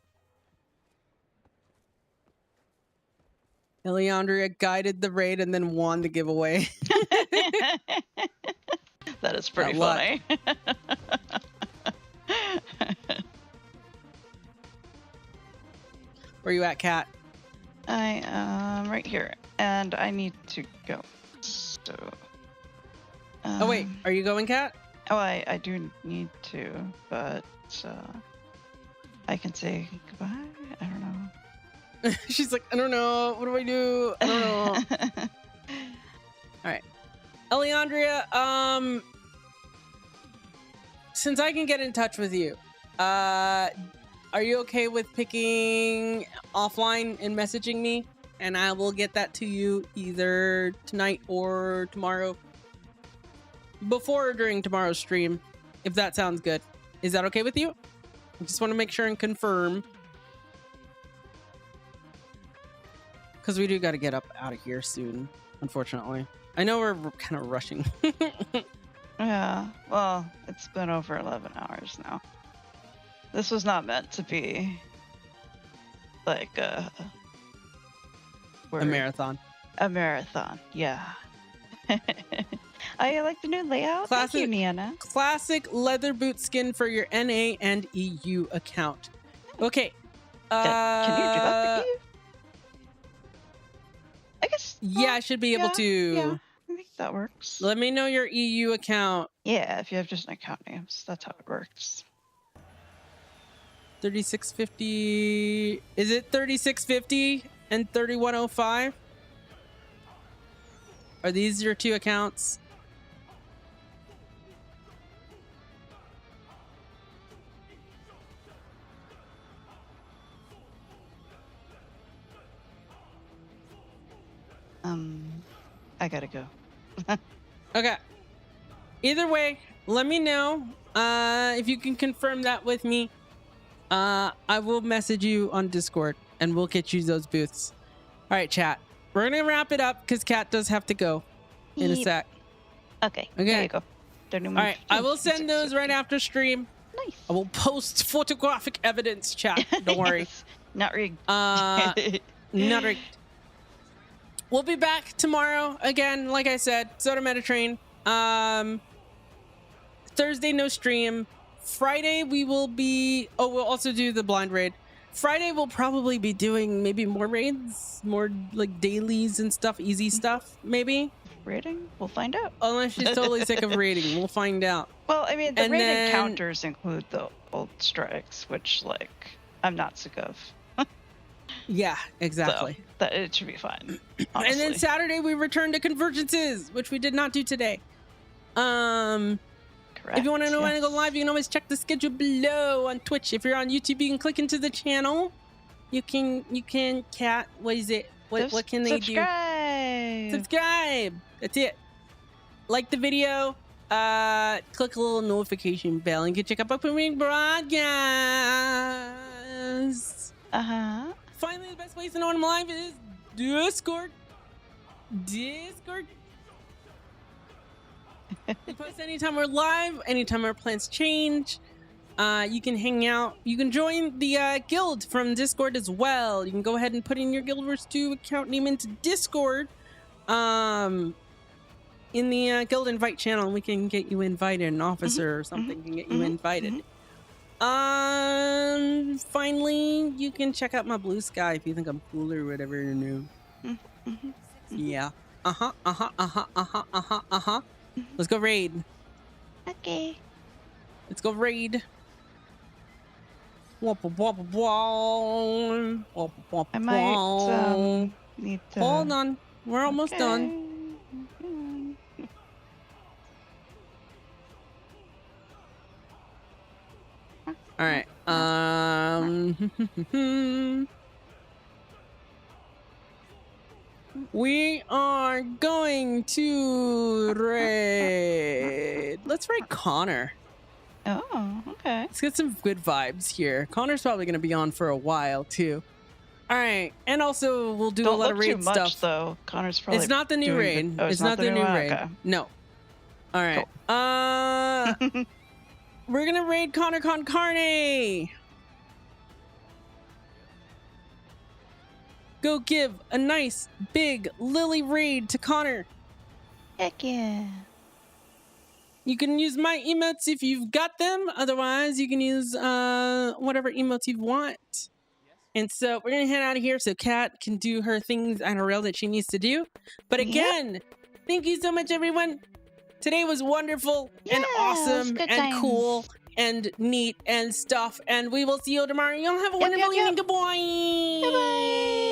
Eliandria guided the raid and then won the giveaway. That is pretty funny. Where you at, Kat? I am right here, and I need to go. So. Oh wait, are you going, Kat? Oh, I do need to, but I can say goodbye. I don't know. She's like, I don't know. What do I do? I don't know. All right, Eliandria. Since I can get in touch with you, are you okay with picking offline and messaging me? And I will get that to you either tonight or tomorrow. Before or during tomorrow's stream, if that sounds good. Is that okay with you? I just want to make sure and confirm. Because we do got to get up out of here soon, unfortunately. I know we're kind of rushing. Yeah, well, it's been over 11 hours now. This was not meant to be like a marathon. A marathon, yeah. I like the new layout. Thank you, Niana. Classic leather boot skin for your NA and EU account. Okay. Can you do that for EU? I guess. Yeah, I should be able to. Yeah, I think that works. Let me know your EU account. Yeah, if you have just an account names, that's how it works. 3650. Is it 3650 and 3105? Are these your two accounts? I gotta go. Okay. Either way, let me know if you can confirm that with me. I will message you on Discord and we'll get you those booths. All right, chat. We're gonna wrap it up because Kat does have to go in a Yep. sec. Okay. Okay. There you go. All right. I will send those right after stream. Nice. I will post photographic evidence, chat. Don't worry. Not rigged. Not rigged. We'll be back tomorrow again. Like I said, Soda Metatrain. Thursday no stream. Friday we will be. Oh, we'll also do the blind raid. Friday we'll probably be doing maybe more raids, more like dailies and stuff, easy stuff. Maybe raiding. We'll find out. Unless she's totally sick of raiding, we'll find out. Well, I mean, the And raid then- encounters include the old strikes, which like I'm not sick of. Yeah, exactly. So, that it should be fine. And honestly. then Saturday we return to convergences, which we did not do today. If you want to know when to go live, you can always check the schedule below on Twitch. If you're on YouTube, you can click into the channel. You can cat. What is it? What can they do? Subscribe. That's it. Like the video. Click a little notification bell and you can check out upcoming broadcasts. Finally, the best place to know when I'm live is Discord. We post anytime we're live, anytime our plans change. You can hang out. You can join the guild from Discord as well. You can go ahead and put in your Guild Wars 2 account name into Discord. In the guild invite channel, and we can get you invited. An officer or something can get you invited. Finally, you can check out my Blue Sky if you think I'm cool or whatever. Yeah. Let's go raid. Okay. Let's go raid. I might need to. Hold on. We're almost done. All right. We are going to raid. Let's raid Connor. Oh, okay. Let's get some good vibes here. Connor's probably going to be on for a while too. All right, and also we'll do Don't a lot look of raid too much, stuff. Though Connor's probably. It's not the new doing raid. Oh, it's not the new one? raid. Okay. No. All right. We're gonna raid Connor Con Carne. Go give a nice big Lily raid to Connor. Heck yeah. You can use my emotes if you've got them. Otherwise, you can use whatever emotes you want. And so we're going to head out of here so Kat can do her things IRL that she needs to do. But again, thank you so much, everyone. Today was wonderful and awesome and cool and neat and stuff. And we will see you tomorrow. Y'all have a wonderful evening. Goodbye. Bye-bye.